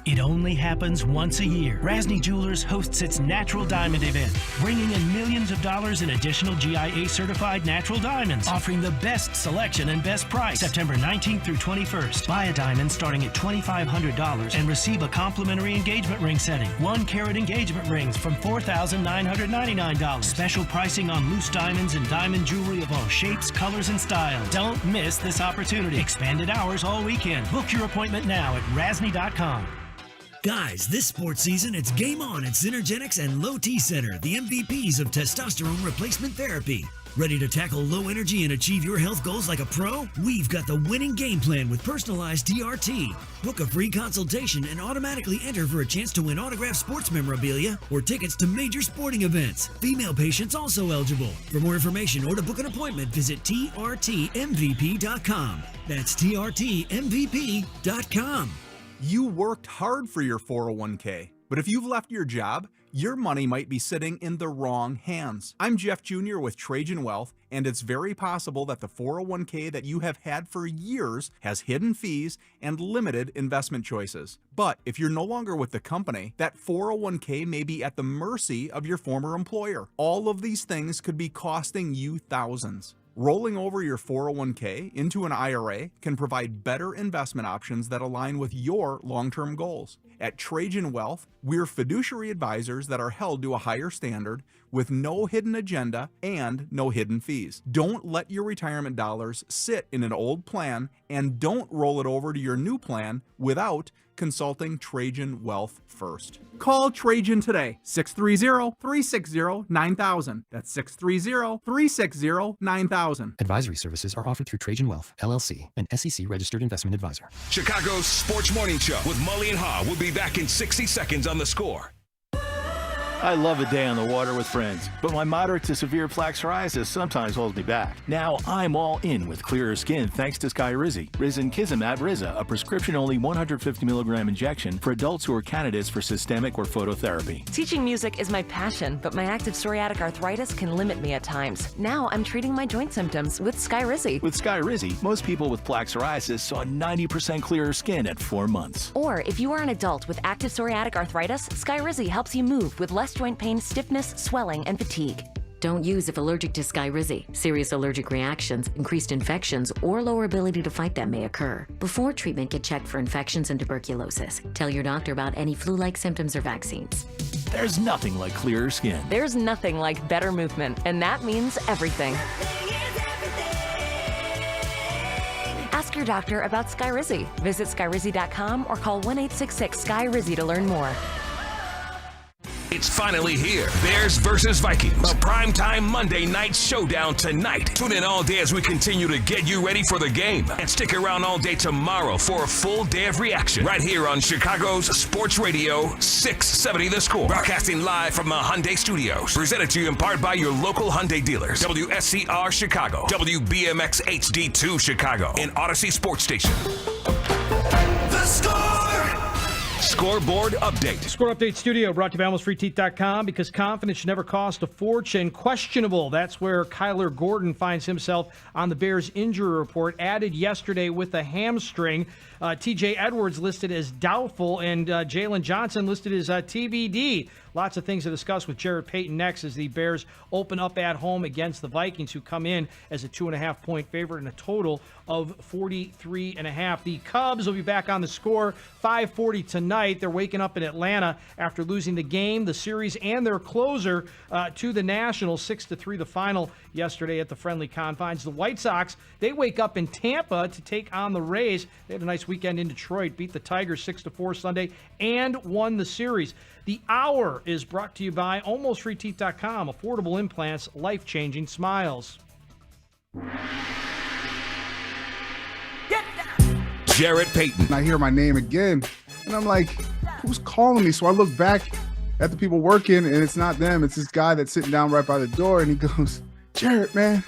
It only happens once a year. Rasny Jewelers hosts its Natural Diamond event, bringing in millions of dollars in additional GIA-certified natural diamonds, offering the best selection and best price. September 19th through 21st. Buy a diamond starting at $2,500 and receive a complimentary engagement ring setting. 1-carat engagement rings from $4,999. Special pricing on loose diamonds and diamond jewelry of all shapes, colors, and styles. Don't miss this opportunity. Expanded hours all weekend. Book your appointment now at rasny.com. Guys, this sports season, it's game on at Synergenics and Low T Center, the MVPs of testosterone replacement therapy. Ready to tackle low energy and achieve your health goals like a pro? We've got the winning game plan with personalized TRT. Book a free consultation and automatically enter for a chance to win autographed sports memorabilia or tickets to major sporting events. Female patients also eligible. For more information or to book an appointment, visit trtmvp.com. That's trtmvp.com. You worked hard for your 401k, but if you've left your job, your money might be sitting in the wrong hands. I'm Jeff Jr. with Trajan Wealth, and it's very possible that the 401k that you have had for years has hidden fees and limited investment choices. But if you're no longer with the company, that 401k may be at the mercy of your former employer. All of these things could be costing you thousands. Rolling over your 401k into an IRA can provide better investment options that align with your long-term goals. At Trajan Wealth, we're fiduciary advisors that are held to a higher standard with no hidden agenda and no hidden fees. Don't let your retirement dollars sit in an old plan, and don't roll it over to your new plan without consulting Trajan Wealth first. Call Trajan today, 630-360-9000. That's 630-360-9000. Advisory services are offered through Trajan Wealth, LLC, an SEC-registered investment advisor. Chicago's Sports Morning Show with Mully and Haugh will be back in 60 seconds on The Score. I love a day on the water with friends, but my moderate to severe plaque psoriasis sometimes holds me back. Now I'm all in with clearer skin thanks to Skyrizi. Risankizumab Riza, a prescription-only 150 milligram injection for adults who are candidates for systemic or phototherapy. Teaching music is my passion, but my active psoriatic arthritis can limit me at times. Now I'm treating my joint symptoms with Skyrizi. With Skyrizi, most people with plaque psoriasis saw 90% clearer skin at 4 months. Or if you are an adult with active psoriatic arthritis, Skyrizi helps you move with less joint pain, stiffness, swelling, and fatigue. Don't use if allergic to Skyrizi. Serious allergic reactions, increased infections, or lower ability to fight them may occur. Before treatment, get checked for infections and tuberculosis. Tell your doctor about any flu-like symptoms or vaccines. There's nothing like clearer skin. There's nothing like better movement, and that means everything. Ask your doctor about Skyrizi. Visit Skyrizi.com or call 1-866-SKY-RIZZI to learn more. It's finally here. Bears versus Vikings. A primetime Monday night showdown tonight. Tune in all day as we continue to get you ready for the game. And stick around all day tomorrow for a full day of reaction. Right here on Chicago's Sports Radio 670 The Score. Broadcasting live from the Hyundai Studios. Presented to you in part by your local Hyundai dealers. WSCR Chicago. WBMX HD2 Chicago. And Odyssey Sports Station. The Score! Scoreboard update. Score update studio brought to you by AlmostFreeTeeth.com, because confidence should never cost a fortune. Questionable. That's where Kyler Gordon finds himself on the Bears injury report, added yesterday with a hamstring. TJ Edwards listed as doubtful, and Jalen Johnson listed as TBD. Lots of things to discuss with Jarrett Payton next as the Bears open up at home against the Vikings, who come in as a 2.5-point favorite in a total of 43.5. The Cubs will be back on the score 5:40 tonight. They're waking up in Atlanta after losing the game, the series, and their closer to the Nationals, 6-3 the final yesterday at the friendly confines. The White Sox, they wake up in Tampa to take on the Rays. They had a nice weekend in Detroit, beat the Tigers 6-4 Sunday, and won the series. The Hour is brought to you by AlmostFreeTeeth.com. Affordable implants, life-changing smiles. Jarrett Payton. I hear my name again, and I'm like, who's calling me? So I look back at the people working, and it's not them. It's this guy that's sitting down right by the door, and he goes, Jarrett, man,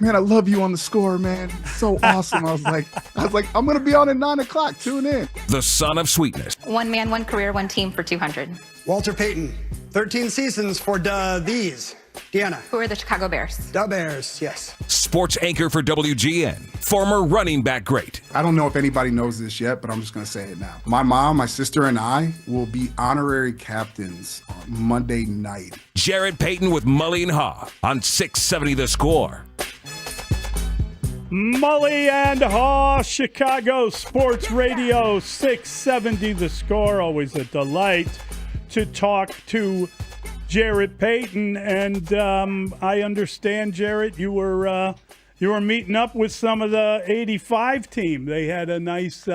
I love you on the score, man. It's so awesome. I was like, I'm going to be on at 9 o'clock. Tune in. The son of sweetness. One man, one career, one team for 200. Walter Payton, 13 seasons for these. Deanna. Who are the Chicago Bears? The Bears, yes. Sports anchor for WGN, former running back great. I don't know if anybody knows this yet, but I'm just going to say it now. My mom, my sister, and I will be honorary captains on Monday night. Jarrett Payton with Mully and Haugh on 670 The Score. Mully and Haugh, Chicago Sports Radio 670 The Score. Always a delight to talk to Jarrett Payton, and I understand, Jarrett, you were meeting up with some of the '85 team. They had a nice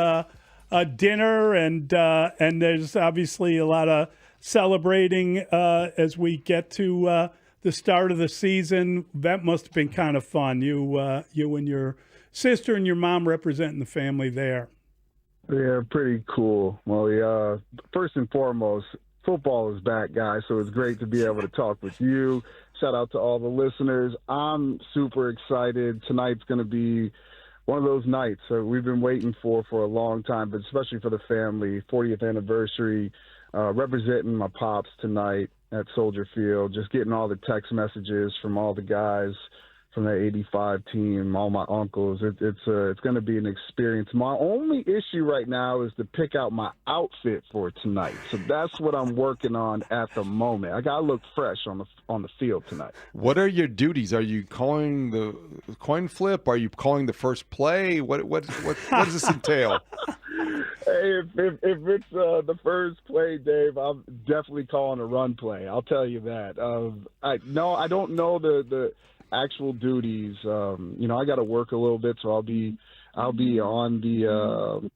dinner, and there's obviously a lot of celebrating as we get to the start of the season. That must have been kind of fun. You and your sister and your mom representing the family there. Yeah, pretty cool, Molly. First and foremost, football is back, guys, so it's great to be able to talk with you. Shout out to all the listeners. I'm super excited. Tonight's going to be one of those nights that we've been waiting for a long time, but especially for the family. 40th anniversary, representing my pops tonight at Soldier Field, just getting all the text messages from all the guys from that '85 team, all my uncles. It's going to be an experience. My only issue right now is to pick out my outfit for tonight. So that's what I'm working on at the moment. I got to look fresh on the field tonight. What are your duties? Are you calling the coin flip? Are you calling the first play? What does this entail? Hey, if it's the first play, Dave, I'm definitely calling a run play. I'll tell you that. I don't know the actual duties. I got to work a little bit, so I'll be on the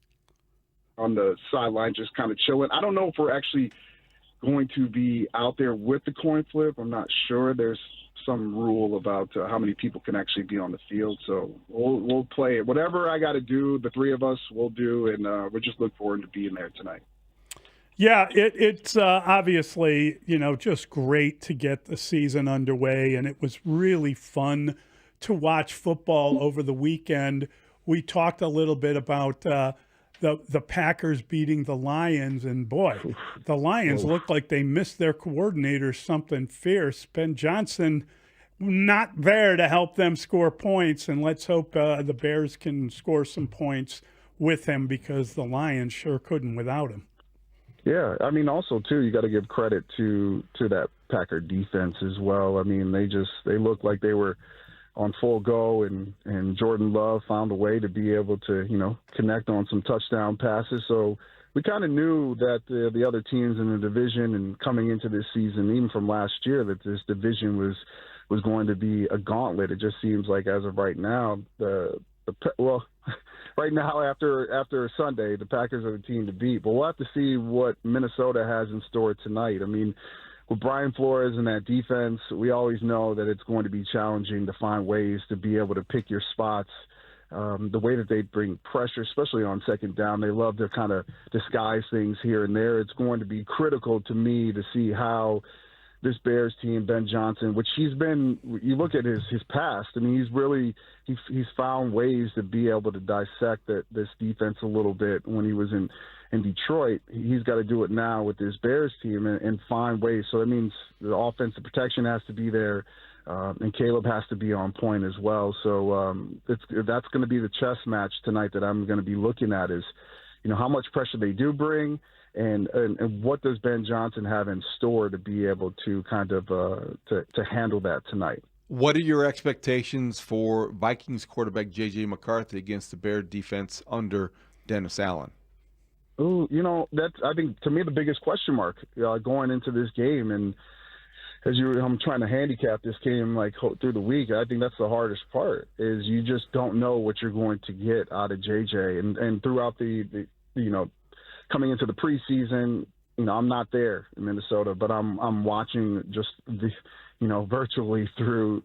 sideline, just kind of chilling. I don't know if we're actually going to be out there with the coin flip. I'm not sure. There's some rule about how many people can actually be on the field, so we'll play it. Whatever I got to do, the three of us will do, and we just look forward to being there tonight. Yeah, it's obviously, just great to get the season underway, and it was really fun to watch football over the weekend. We talked a little bit about the Packers beating the Lions, and boy, the Lions looked like they missed their coordinator something fierce. Ben Johnson not there to help them score points, and let's hope the Bears can score some points with him, because the Lions sure couldn't without him. Yeah, I mean, also, too, you got to give credit to that Packer defense as well. I mean, they looked like they were on full go, and Jordan Love found a way to be able to, connect on some touchdown passes. So we kind of knew that the other teams in the division, and coming into this season, even from last year, that this division was going to be a gauntlet. It just seems like as of right now, right now, after Sunday, the Packers are the team to beat. But we'll have to see what Minnesota has in store tonight. I mean, with Brian Flores and that defense, we always know that it's going to be challenging to find ways to be able to pick your spots. The way that they bring pressure, especially on second down, they love to kind of disguise things here and there. It's going to be critical to me to see how this Bears team, Ben Johnson, which he's been, you look at his past, I mean, he's found ways to be able to dissect this defense a little bit when he was in Detroit. He's got to do it now with this Bears team and find ways. So that means the offensive protection has to be there. And Caleb has to be on point as well. So that's going to be the chess match tonight that I'm going to be looking at is, how much pressure they do bring and what does Ben Johnson have in store to be able to kind of to handle that tonight. What are your expectations for Vikings quarterback J.J. McCarthy against the Bears defense under Dennis Allen? Oh, that's, I think, to me, the biggest question mark going into this game. And I'm trying to handicap this game through the week. I think that's the hardest part is you just don't know what you're going to get out of JJ. And throughout the coming into the preseason, I'm not there in Minnesota, but I'm watching just the, virtually through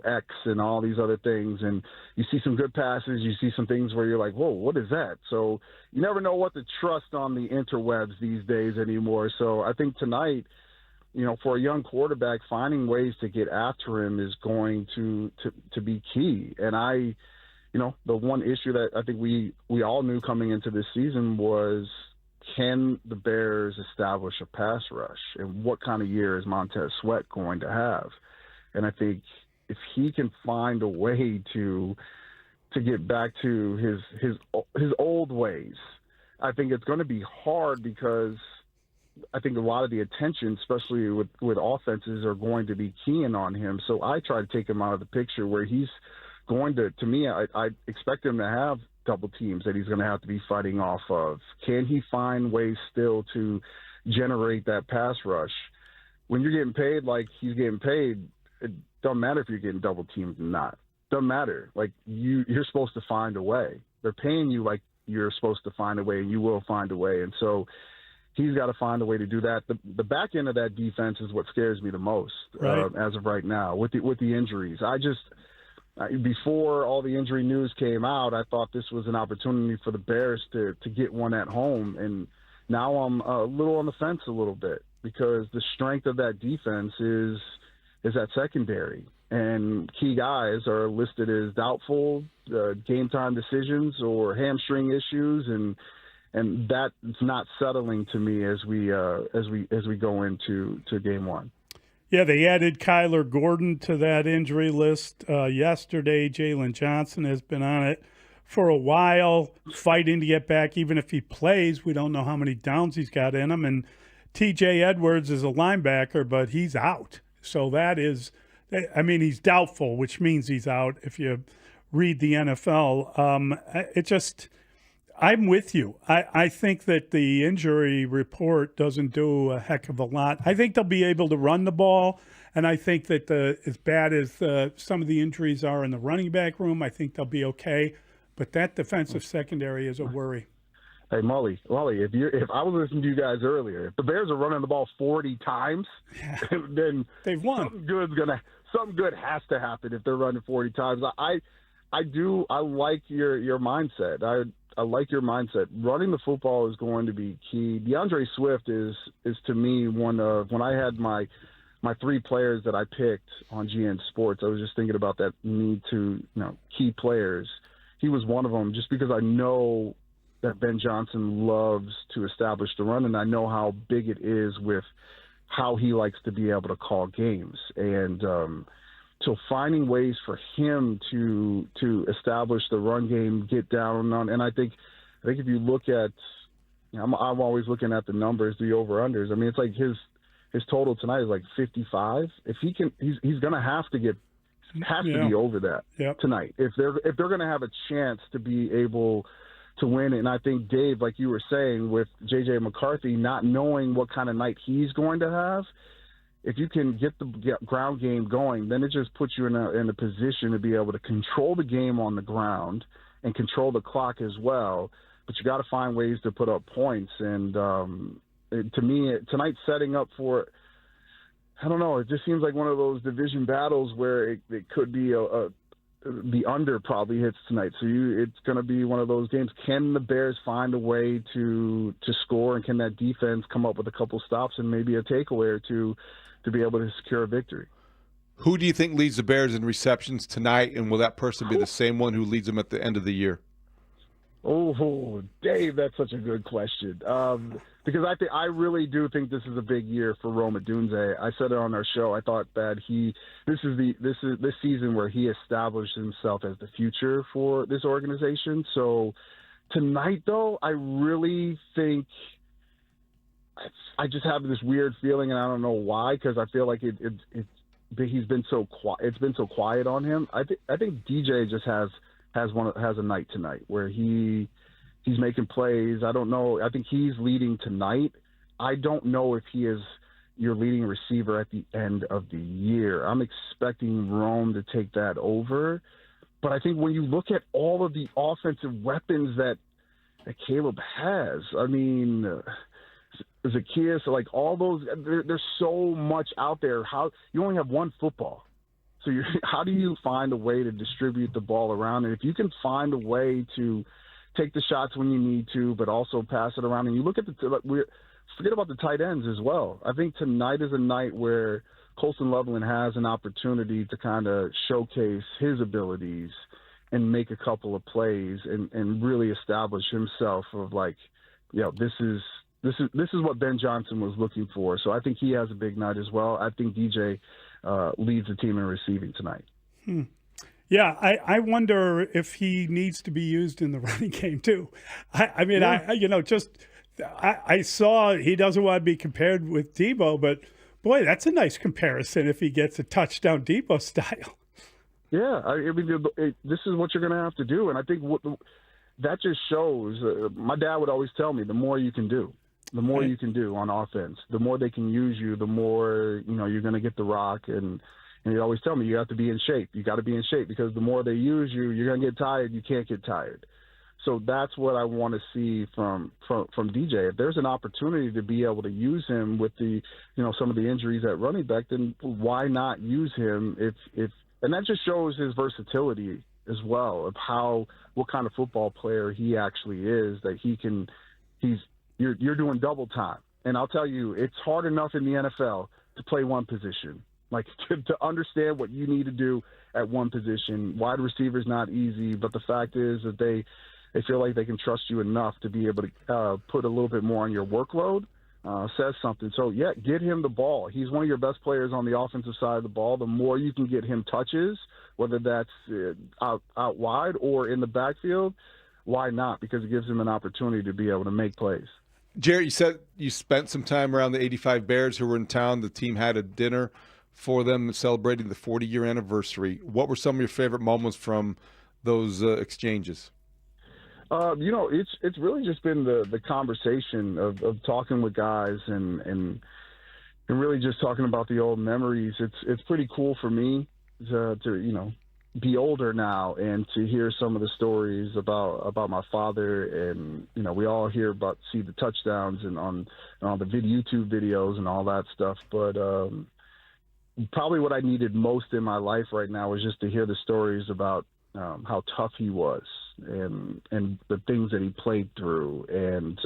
X and all these other things. And you see some good passes. You see some things where you're like, whoa, what is that? So you never know what to trust on the interwebs these days anymore. So I think tonight, for a young quarterback, finding ways to get after him is going to be key. And the one issue that I think we all knew coming into this season was, can the Bears establish a pass rush? And what kind of year is Montez Sweat going to have? And I think if he can find a way to get back to his old ways, I think it's going to be hard because I think a lot of the attention, especially with offenses, are going to be keying on him. So I try to take him out of the picture where he's going to me, I expect him to have double teams that he's going to have to be fighting off of. Can he find ways still to generate that pass rush? When you're getting paid like he's getting paid, it doesn't matter if you're getting double teamed or not. Doesn't matter. You're supposed to find a way. They're paying you like you're supposed to find a way, and you will find a way. And so he's got to find a way to do that. The back end of that defense is what scares me the most as of right now with the injuries. Before all the injury news came out, I thought this was an opportunity for the Bears to get one at home. And now I'm a little on the fence a little bit because the strength of that defense is that secondary. And key guys are listed as doubtful, game time decisions or hamstring issues. And that's not settling to me as we go into game one. Yeah, they added Kyler Gordon to that injury list yesterday. Jalen Johnson has been on it for a while, fighting to get back. Even if he plays, we don't know how many downs he's got in him. And T.J. Edwards is a linebacker, but he's out. So that is, he's doubtful, which means he's out if you read the NFL. I'm with you. I think that the injury report doesn't do a heck of a lot. I think they'll be able to run the ball, and I think that as bad as some of the injuries are in the running back room, I think they'll be okay. But that defensive secondary is a worry. Hey, Mully, if I was listening to you guys earlier, if the Bears are running the ball 40 times, then they've won. Something good has to happen if they're running 40 times. I like your mindset. I like your mindset. Running the football is going to be key. DeAndre Swift is to me one of, when I had my three players that I picked on GN Sports, I was just thinking about that need to, key players. He was one of them just because I know that Ben Johnson loves to establish the run, and I know how big it is with how he likes to be able to call games. And so finding ways for him to establish the run game, get down on, and I think if you look at, I'm always looking at the numbers, the over-unders. I mean, it's like his total tonight is like 55. If he can, he's going to have to be over that tonight. If they're going to have a chance to be able to win. And I think, Dave, like you were saying, with J.J. McCarthy not knowing what kind of night he's going to have, if you can get the ground game going, then it just puts you in a position to be able to control the game on the ground and control the clock as well. But you got to find ways to put up points. And to me, tonight's setting up for, I don't know, it just seems like one of those division battles where it could be the under probably hits tonight. So it's going to be one of those games. Can the Bears find a way to score, and can that defense come up with a couple stops and maybe a takeaway or two to be able to secure a victory? Who do you think leads the Bears in receptions tonight, and will that person be the same one who leads them at the end of the year? Oh, Dave, that's such a good question. Because I really do think this is a big year for Rome Odunze. I said it on our show. I thought that this season where he established himself as the future for this organization. So tonight, though, I really think I just have this weird feeling, and I don't know why, because I feel like he's been so quiet. It's been so quiet on him. I think DJ just has a night tonight where he's making plays. I don't know. I think he's leading tonight. I don't know if he is your leading receiver at the end of the year. I'm expecting Rome to take that over. But I think when you look at all of the offensive weapons that Caleb has, I mean, Zacchaeus, like all those, there's so much out there. How you only have one football. So how do you find a way to distribute the ball around? And if you can find a way to take the shots when you need to, but also pass it around, and you look at forget about the tight ends as well. I think tonight is a night where Colston Loveland has an opportunity to kind of showcase his abilities and make a couple of plays and really establish himself of like, this is what Ben Johnson was looking for. So I think he has a big night as well. I think DJ leads the team in receiving tonight. Yeah, I wonder if he needs to be used in the running game too. I saw he doesn't want to be compared with Debo, but boy, that's a nice comparison if he gets a touchdown Debo style. Yeah, this is what you're going to have to do, and I think that just shows. My dad would always tell me, the more you can do. The more you can do on offense, the more they can use you, the more, you're going to get the rock. And you always tell me you have to be in shape. You got to be in shape because the more they use you, you're going to get tired. You can't get tired. So that's what I want to see from DJ. If there's an opportunity to be able to use him with some of the injuries at running back, then why not use him? And that just shows his versatility as well of what kind of football player he actually is, that you're doing double time. And I'll tell you, it's hard enough in the NFL to play one position. Like to understand what you need to do at one position. Wide receiver's not easy, but the fact is that they feel like they can trust you enough to be able to put a little bit more on your workload, says something. So, get him the ball. He's one of your best players on the offensive side of the ball. The more you can get him touches, whether that's out wide or in the backfield, why not? Because it gives him an opportunity to be able to make plays. Jarrett, you said you spent some time around the 85 Bears who were in town. The team had a dinner for them celebrating the 40-year anniversary. What were some of your favorite moments from those exchanges? It's really just been the conversation of talking with guys and really just talking about the old memories. It's pretty cool for me to be older now and to hear some of the stories about my father. And we all see the touchdowns and on the YouTube videos and all that stuff, but probably what I needed most in my life right now was just to hear the stories about how tough he was and the things that he played through. And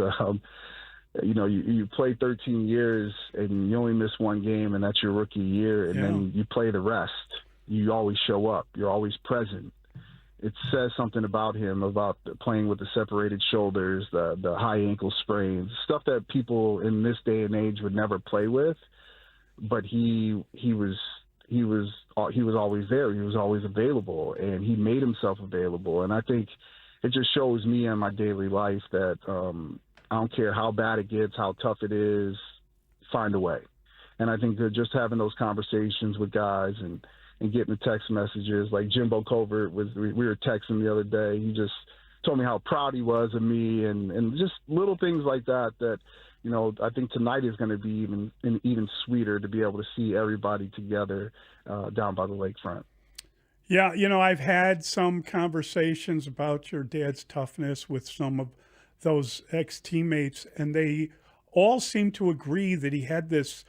you play 13 years and you only miss one game, and that's your rookie year, and then you play the rest. You always show up. You're always present. It says something about him, about playing with the separated shoulders, the high ankle sprains, stuff that people in this day and age would never play with. But he was always there. He was always available, and he made himself available. And I think it just shows me in my daily life that I don't care how bad it gets, how tough it is, find a way. And I think that just having those conversations with guys and getting the text messages, like Jimbo Covert we were texting the other day. He just told me how proud he was of me, and just little things like that. I think tonight is going to be even sweeter to be able to see everybody together down by the lakefront. Yeah, I've had some conversations about your dad's toughness with some of those ex-teammates, and they all seem to agree that he had this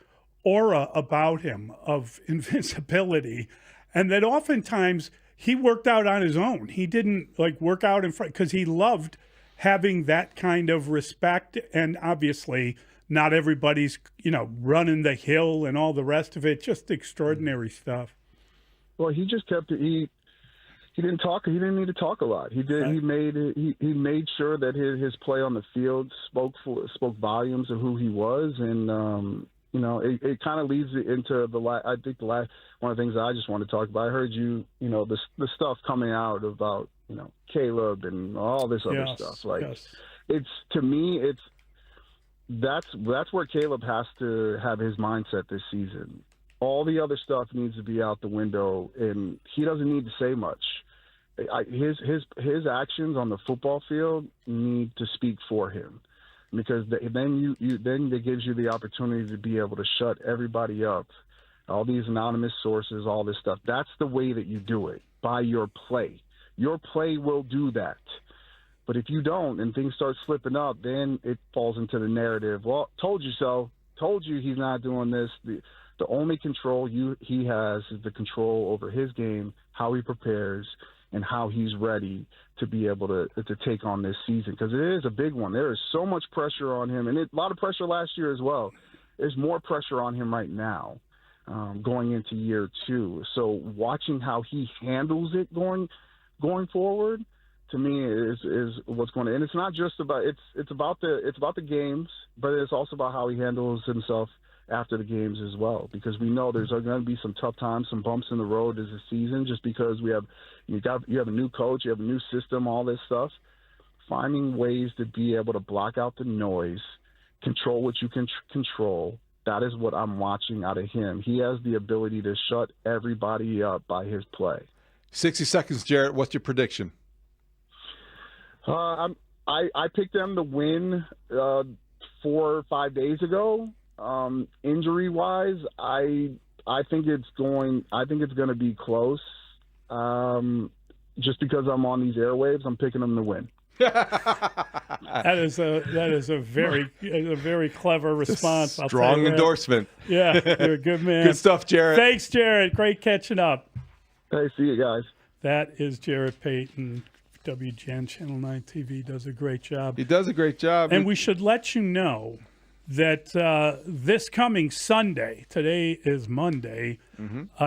aura about him of invincibility, and that oftentimes he worked out on his own. He didn't work out in front because he loved having that kind of respect. And obviously not everybody's, running the hill and all the rest of it, just extraordinary stuff. Well, he just kept it. He He didn't talk. He didn't need to talk a lot. He did. Right. He made sure that his play on the field spoke volumes of who he was, and it kind of leads into I think the last one of the things that I just want to talk about. I heard you the stuff coming out about Caleb and all this other stuff. It's to me that's where Caleb has to have his mindset this season. All the other stuff needs to be out the window, and he doesn't need to say much. His actions on the football field need to speak for him, because then it gives you the opportunity to be able to shut everybody up, all these anonymous sources, all this stuff. That's the way that you do it, by your play. Your play will do that. But if you don't and things start slipping up, then it falls into the narrative. Well, told you so. Told you he's not doing this. The only control he has is the control over his game, how he prepares, and how he's ready to be able to take on this season, because it is a big one. There is so much pressure on him, and a lot of pressure last year as well. There's more pressure on him right now going into year 2. So watching how he handles it going forward, to me, is what's going to. And it's not just about it's about the games, but it's also about how he handles himself after the games as well, because we know there's going to be some tough times, some bumps in the road as a season, just because you have a new coach, you have a new system, all this stuff. Finding ways to be able to block out the noise, control what you can control. That is what I'm watching out of him. He has the ability to shut everybody up by his play. 60 seconds, Jarrett. What's your prediction? I picked them to win 4 or 5 days ago. Injury wise, I think it's going to be close. Just because I'm on these airwaves, I'm picking them to win. That is a very clever response. Strong endorsement. Yeah, you're a good man. Good stuff, Jarrett. Thanks, Jarrett. Great catching up. Hey, see you guys. That is Jarrett Payton. WGN Channel 9 TV does a great job. He does a great job. And we should let you know that this coming Sunday, today is Monday,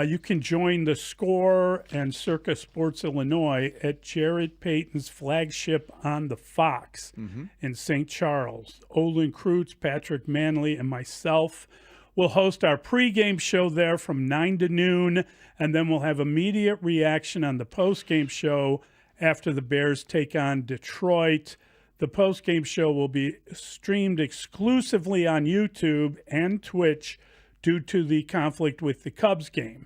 you can join the Score and Circa Sports Illinois at Jarrett Payton's flagship on the Fox in St. Charles. Olin Kreutz, Patrick Manley, and myself will host our pregame show there from 9 to noon, and then we'll have immediate reaction on the postgame show after the Bears take on Detroit. The postgame show will be streamed exclusively on YouTube and Twitch due to the conflict with the Cubs game.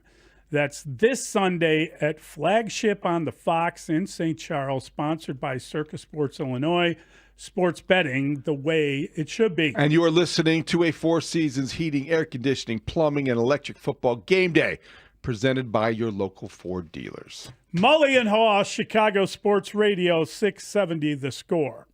That's this Sunday at Flagship on the Fox in St. Charles, sponsored by Circa Sports Illinois. Sports betting the way it should be. And you are listening to a Four Seasons Heating, Air Conditioning, Plumbing, and Electric Football Game Day, presented by your local Ford dealers. Mully and Haugh, Chicago Sports Radio 670 The Score.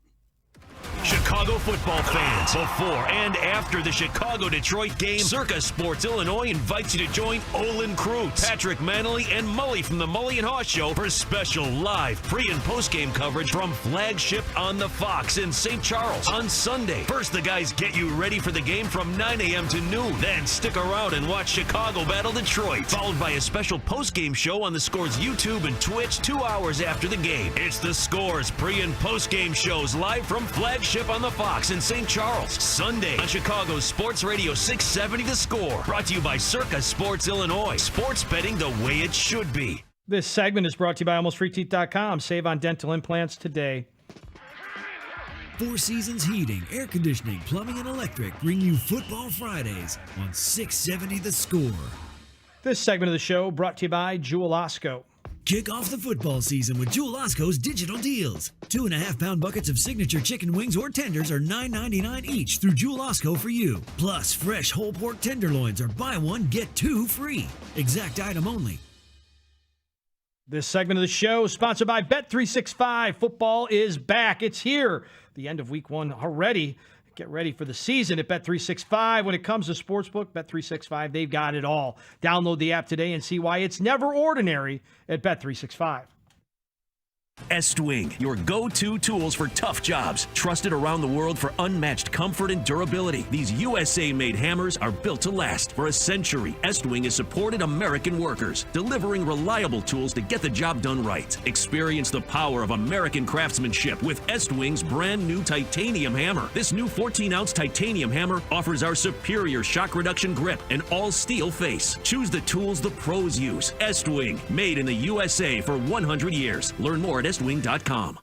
Chicago football fans, before and after the Chicago-Detroit game, Circa Sports Illinois invites you to join Olin Kreutz, Patrick Manley, and Mully from the Mully and Haugh Show for special live pre- and post-game coverage from Flagship on the Fox in St. Charles on Sunday. First, the guys get you ready for the game from 9 a.m. to noon. Then stick around and watch Chicago battle Detroit, followed by a special post-game show on the Score's YouTube and Twitch 2 hours after the game. It's the Score's pre- and post-game shows live from Flagship on the Fox in St. Charles, Sunday on Chicago's Sports Radio 670 The Score. Brought to you by Circa Sports Illinois. Sports betting the way it should be. This segment is brought to you by AlmostFreeTeeth.com. Save on dental implants today. Four Seasons Heating, Air Conditioning, Plumbing, and Electric bring you Football Fridays on 670 The Score. This segment of the show brought to you by Jewel Osco. Kick off the football season with Jewel Osco's digital deals. 2.5-pound buckets of signature chicken wings or tenders are $9.99 each through Jewel Osco for you. Plus, fresh whole pork tenderloins are buy one, get two free. Exact item only. This segment of the show is sponsored by Bet365. Football is back. It's here. The end of week 1 already. Get ready for the season at Bet365. When it comes to sportsbook, Bet365, they've got it all. Download the app today and see why it's never ordinary at Bet365. Estwing, your go-to tools for tough jobs. Trusted around the world for unmatched comfort and durability. These USA-made hammers are built to last. For a century, Estwing has supported American workers, delivering reliable tools to get the job done right. Experience the power of American craftsmanship with Estwing's brand new titanium hammer. This new 14-ounce titanium hammer offers our superior shock reduction grip and all-steel face. Choose the tools the pros use. Estwing, made in the USA for 100 years. Learn more at estwing.com.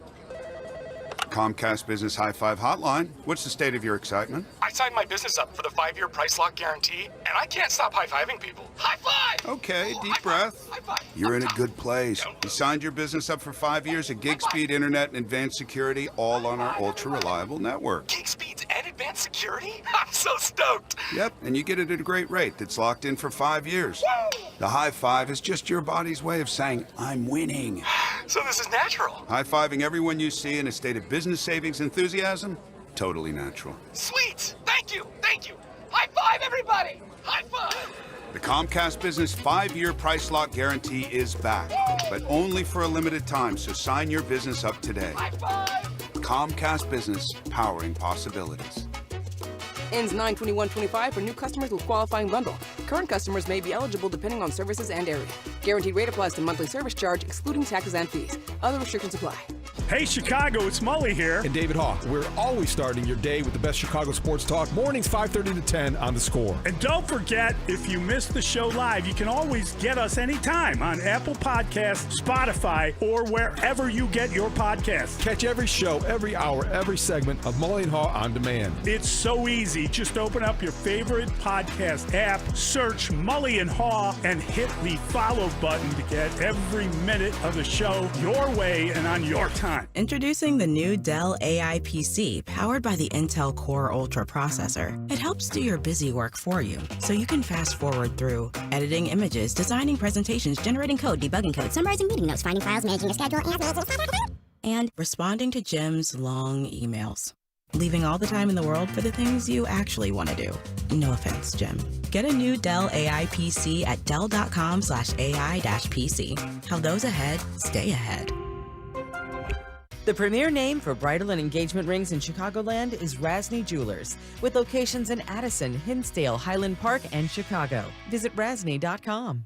Comcast Business High Five Hotline. What's the state of your excitement? I signed my business up for the 5-year price lock guarantee, and I can't stop high-fiving people. High five! Okay, deep breath. You're in a good place. You signed your business up for 5 years of gig speed internet and advanced security, all on our ultra-reliable network. Gig speeds and advanced security? I'm so stoked. Yep, and you get it at a great rate that's locked in for 5 years. The high five is just your body's way of saying, I'm winning. So this is natural. High-fiving everyone you see in a state of business savings enthusiasm? Totally natural. Sweet! Thank you! Thank you! High five, everybody! High five! The Comcast Business 5-year price lock guarantee is back, but only for a limited time, so sign your business up today. High five! Comcast Business, powering possibilities. Ends 9/21/25 for new customers with qualifying bundle. Current customers may be eligible depending on services and area. Guaranteed rate applies to monthly service charge, excluding taxes and fees. Other restrictions apply. Hey, Chicago, it's Mully here. And David Haugh. We're always starting your day with the best Chicago sports talk. Mornings 5:30 to 10 on The Score. And don't forget, if you missed the show live, you can always get us anytime on Apple Podcasts, Spotify, or wherever you get your podcasts. Catch every show, every hour, every segment of Mully and Haugh on demand. It's so easy. Just open up your favorite podcast app, search Mully and Haugh, and hit the follow button to get every minute of the show your way and on your time. Introducing the new Dell AI PC powered by the Intel Core Ultra processor. It helps do your busy work for you, so you can fast forward through editing images, designing presentations, generating code, debugging code, summarizing meeting notes, finding files, managing a schedule, and responding to Jim's long emails. Leaving all the time in the world for the things you actually want to do. No offense, Jim. Get a new Dell AI PC at dell.com/AI-PC. How those ahead stay ahead. The premier name for bridal and engagement rings in Chicagoland is Rasny Jewelers, with locations in Addison, Hinsdale, Highland Park, and Chicago. Visit rasny.com.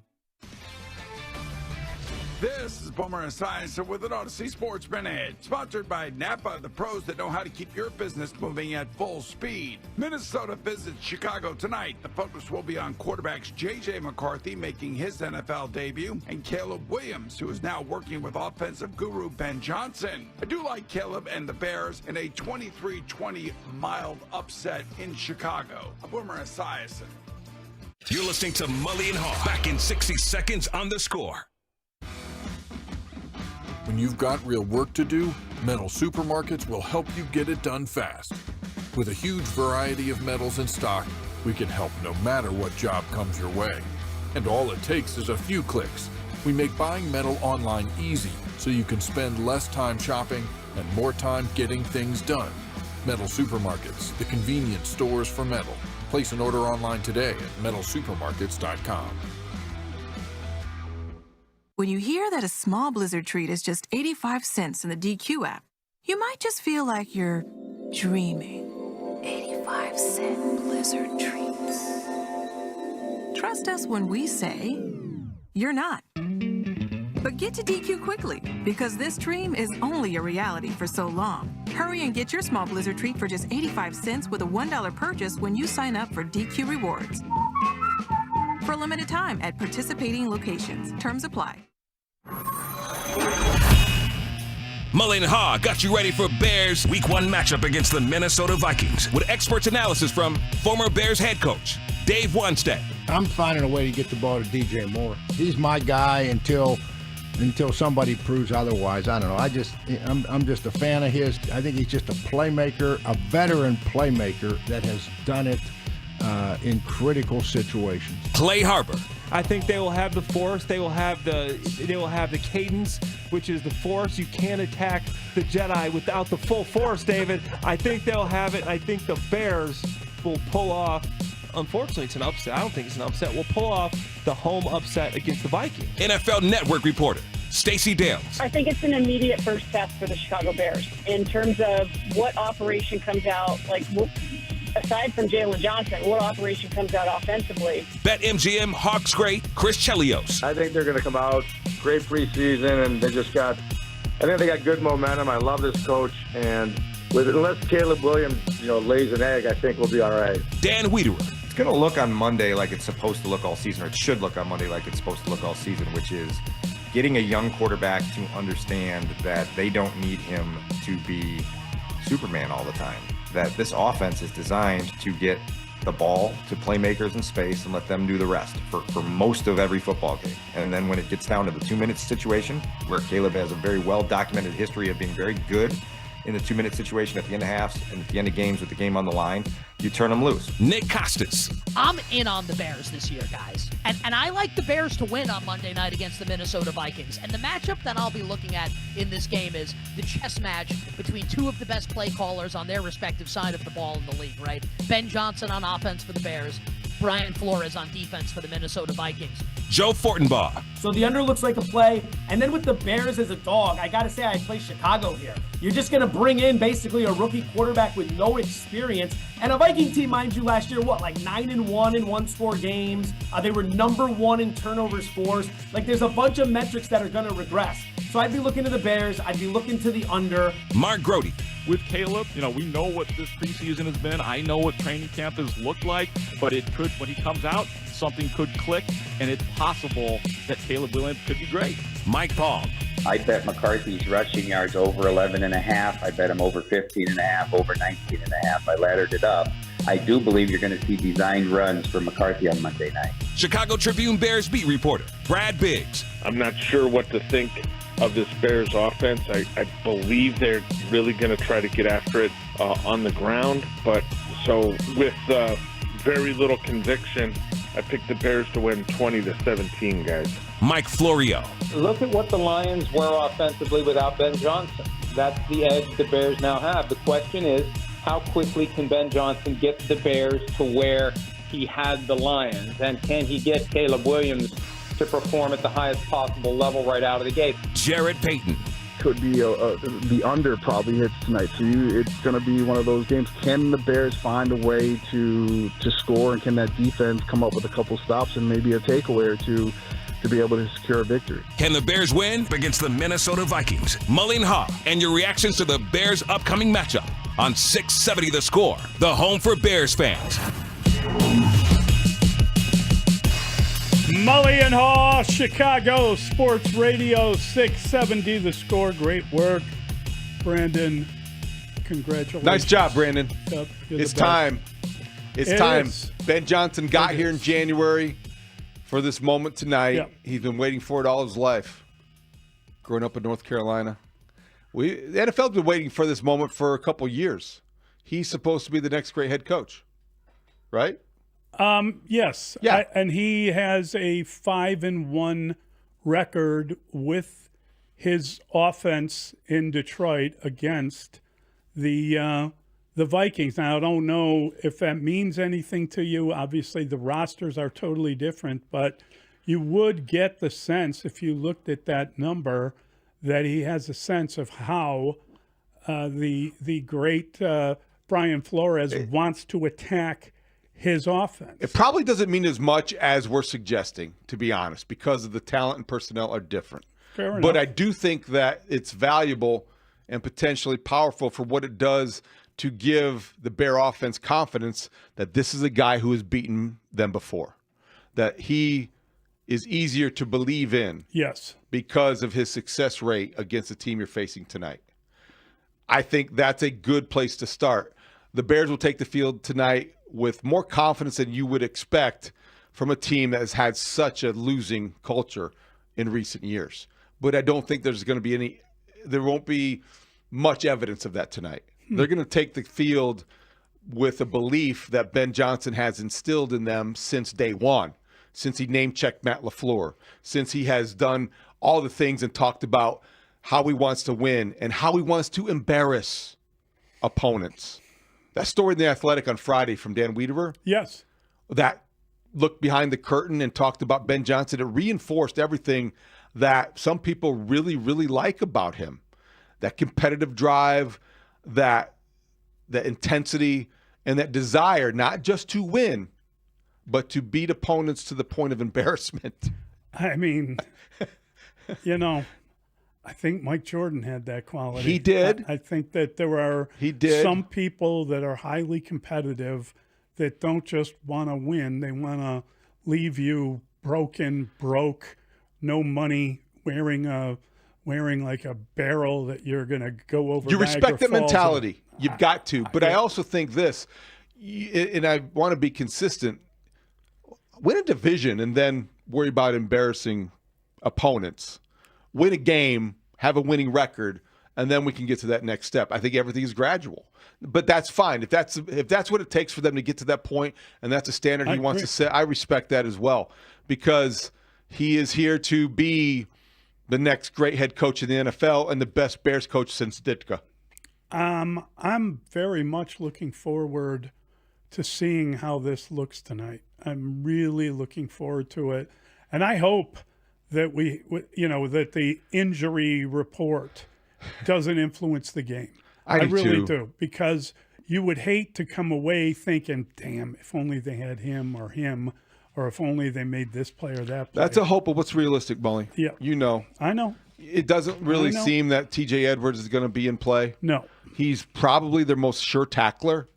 This is Boomer Esiason with an Odyssey Sports Minute, sponsored by Napa, the pros that know how to keep your business moving at full speed. Minnesota visits Chicago tonight. The focus will be on quarterbacks J.J. McCarthy making his NFL debut and Caleb Williams, who is now working with offensive guru Ben Johnson. I do like Caleb and the Bears in a 23-20 mild upset in Chicago. Boomer Esiason. You're listening to Mully and Haugh. Back in 60 seconds on The Score. When you've got real work to do, Metal Supermarkets will help you get it done fast. With a huge variety of metals in stock, we can help no matter what job comes your way. And all it takes is a few clicks. We make buying metal online easy, so you can spend less time shopping and more time getting things done. Metal Supermarkets, the convenience stores for metal. Place an order online today at metalsupermarkets.com. When you hear that a small Blizzard treat is just 85 cents in the DQ app, you might just feel like you're dreaming. 85-cent Blizzard treats. Trust us when we say you're not. But get to DQ quickly, because this dream is only a reality for so long. Hurry and get your small Blizzard treat for just 85 cents with a $1 purchase when you sign up for DQ Rewards. For a limited time at participating locations. Terms apply. Mully and Haugh got you ready for Bears' Week 1 matchup against the Minnesota Vikings with experts analysis from former Bears head coach Dave Wannstedt. I'm finding a way to get the ball to DJ Moore. He's my guy until somebody proves otherwise. I don't know. I'm just a fan of his. I think he's just a playmaker, a veteran playmaker that has done it in critical situations. Clay Harbor. I think they will have the force. They will have the cadence, which is the force. You can't attack the Jedi without the full force, David. I think they'll have it. I think the Bears will pull off. Unfortunately, it's an upset. I don't think it's an upset. We'll pull off the home upset against the Vikings. NFL Network reporter Stacey Dales. I think it's an immediate first test for the Chicago Bears in terms of what operation comes out, aside from Jalen Johnson, what operation comes out offensively. BetMGM Hawks great Chris Chelios. I think they're going to come out great preseason, and I think they got good momentum. I love this coach, and unless Caleb Williams, lays an egg, I think we'll be all right. Dan Wiederer. It's going to look on Monday like it's supposed to look all season, or it should look on Monday like it's supposed to look all season, which is getting a young quarterback to understand that they don't need him to be Superman all the time. That this offense is designed to get the ball to playmakers in space and let them do the rest for most of every football game. And then when it gets down to the 2-minute situation, where Caleb has a very well-documented history of being very good in the 2-minute situation at the end of halves and at the end of games with the game on the line, you turn them loose. Nick Costas. I'm in on the Bears this year, guys. And I like the Bears to win on Monday night against the Minnesota Vikings. And the matchup that I'll be looking at in this game is the chess match between two of the best play callers on their respective side of the ball in the league, right? Ben Johnson on offense for the Bears, Brian Flores on defense for the Minnesota Vikings. Joe Fortenbaugh. So the under looks like a play. And then with the Bears as a dog, I got to say I play Chicago here. You're just going to bring in basically a rookie quarterback with no experience. And a Viking team, mind you, last year, 9-1 in one-score games. They were number 1 in turnovers forced. There's a bunch of metrics that are going to regress. So I'd be looking to the Bears. I'd be looking to the under. Mark Grody. With Caleb, we know what this preseason has been. I know what training camp has looked like, but it could, when he comes out, something could click, and it's possible that Caleb Williams could be great. Mike Paul. I bet McCarthy's rushing yards over 11.5. I bet him over 15.5, over 19.5. I laddered it up. I do believe you're going to see designed runs for McCarthy on Monday night. Chicago Tribune Bears beat reporter Brad Biggs. I'm not sure what to think of this Bears offense. I believe they're really going to try to get after it on the ground. But so with very little conviction, I picked the Bears to win 20-17, guys. Mike Florio. Look at what the Lions were offensively without Ben Johnson. That's the edge the Bears now have. The question is, how quickly can Ben Johnson get the Bears to where he had the Lions? And can he get Caleb Williams to perform at the highest possible level right out of the gate? Jared Payton. Could be the under probably hits tonight. So it's going to be one of those games. Can the Bears find a way to score, and can that defense come up with a couple stops and maybe a takeaway or two to be able to secure a victory? Can the Bears win against the Minnesota Vikings? Mully and Haugh, and your reactions to the Bears' upcoming matchup on 670 The Score, the home for Bears fans. Mully and Haugh, Chicago Sports Radio 670 The Score. Great work, Brandon. Congratulations. Nice job, Brandon. Yep, it's time. It's time. Is. Ben Johnson got here in January for this moment tonight. Yep. He's been waiting for it all his life. Growing up in North Carolina. The NFL's been waiting for this moment for a couple years. He's supposed to be the next great head coach, right? Yes. Yeah. And he has a 5-1 record with his offense in Detroit against the Vikings. Now, I don't know if that means anything to you. Obviously, the rosters are totally different, but you would get the sense, if you looked at that number, that he has a sense of how the great Brian Flores wants to attack his offense. It probably doesn't mean as much as we're suggesting, to be honest, because of the talent and personnel are different. Fair enough. But I do think that it's valuable and potentially powerful for what it does to give the Bear offense confidence that this is a guy who has beaten them before, that he is easier to believe in. Yes. Because of his success rate against the team you're facing tonight. I think that's a good place to start. The Bears will take the field tonight with more confidence than you would expect from a team that has had such a losing culture in recent years. But I don't think there won't be much evidence of that tonight. They're going to take the field with a belief that Ben Johnson has instilled in them since day one, since he name-checked Matt LaFleur, since he has done all the things and talked about how he wants to win and how he wants to embarrass opponents. That story in The Athletic on Friday from Dan Wiederer. Yes. That looked behind the curtain and talked about Ben Johnson. It reinforced everything that some people really, really like about him. That competitive drive, that intensity, and that desire not just to win, but to beat opponents to the point of embarrassment. I mean, I think Mike Jordan had that quality. He did. I think that there are some people that are highly competitive that don't just want to win. They want to leave you broke, no money, wearing like a barrel that you're going to go over. You respect the Niagara Falls. mentality. You've got to. But I also think this, and I want to be consistent, win a division and then worry about embarrassing opponents. Win a game, have a winning record, and then we can get to that next step. I think everything is gradual. But that's fine. If that's what it takes for them to get to that point, and that's a standard he wants to set, I respect that as well. Because he is here to be the next great head coach in the NFL and the best Bears coach since Ditka. I'm very much looking forward to seeing how this looks tonight. I'm really looking forward to it. And I hope that that the injury report doesn't influence the game. I really do. Because you would hate to come away thinking, damn, if only they had him, or if only they made this play or that play. That's a hope, but what's realistic, Mully? Yeah. I know. It doesn't really seem that TJ Edwards is going to be in play. No. He's probably their most sure tackler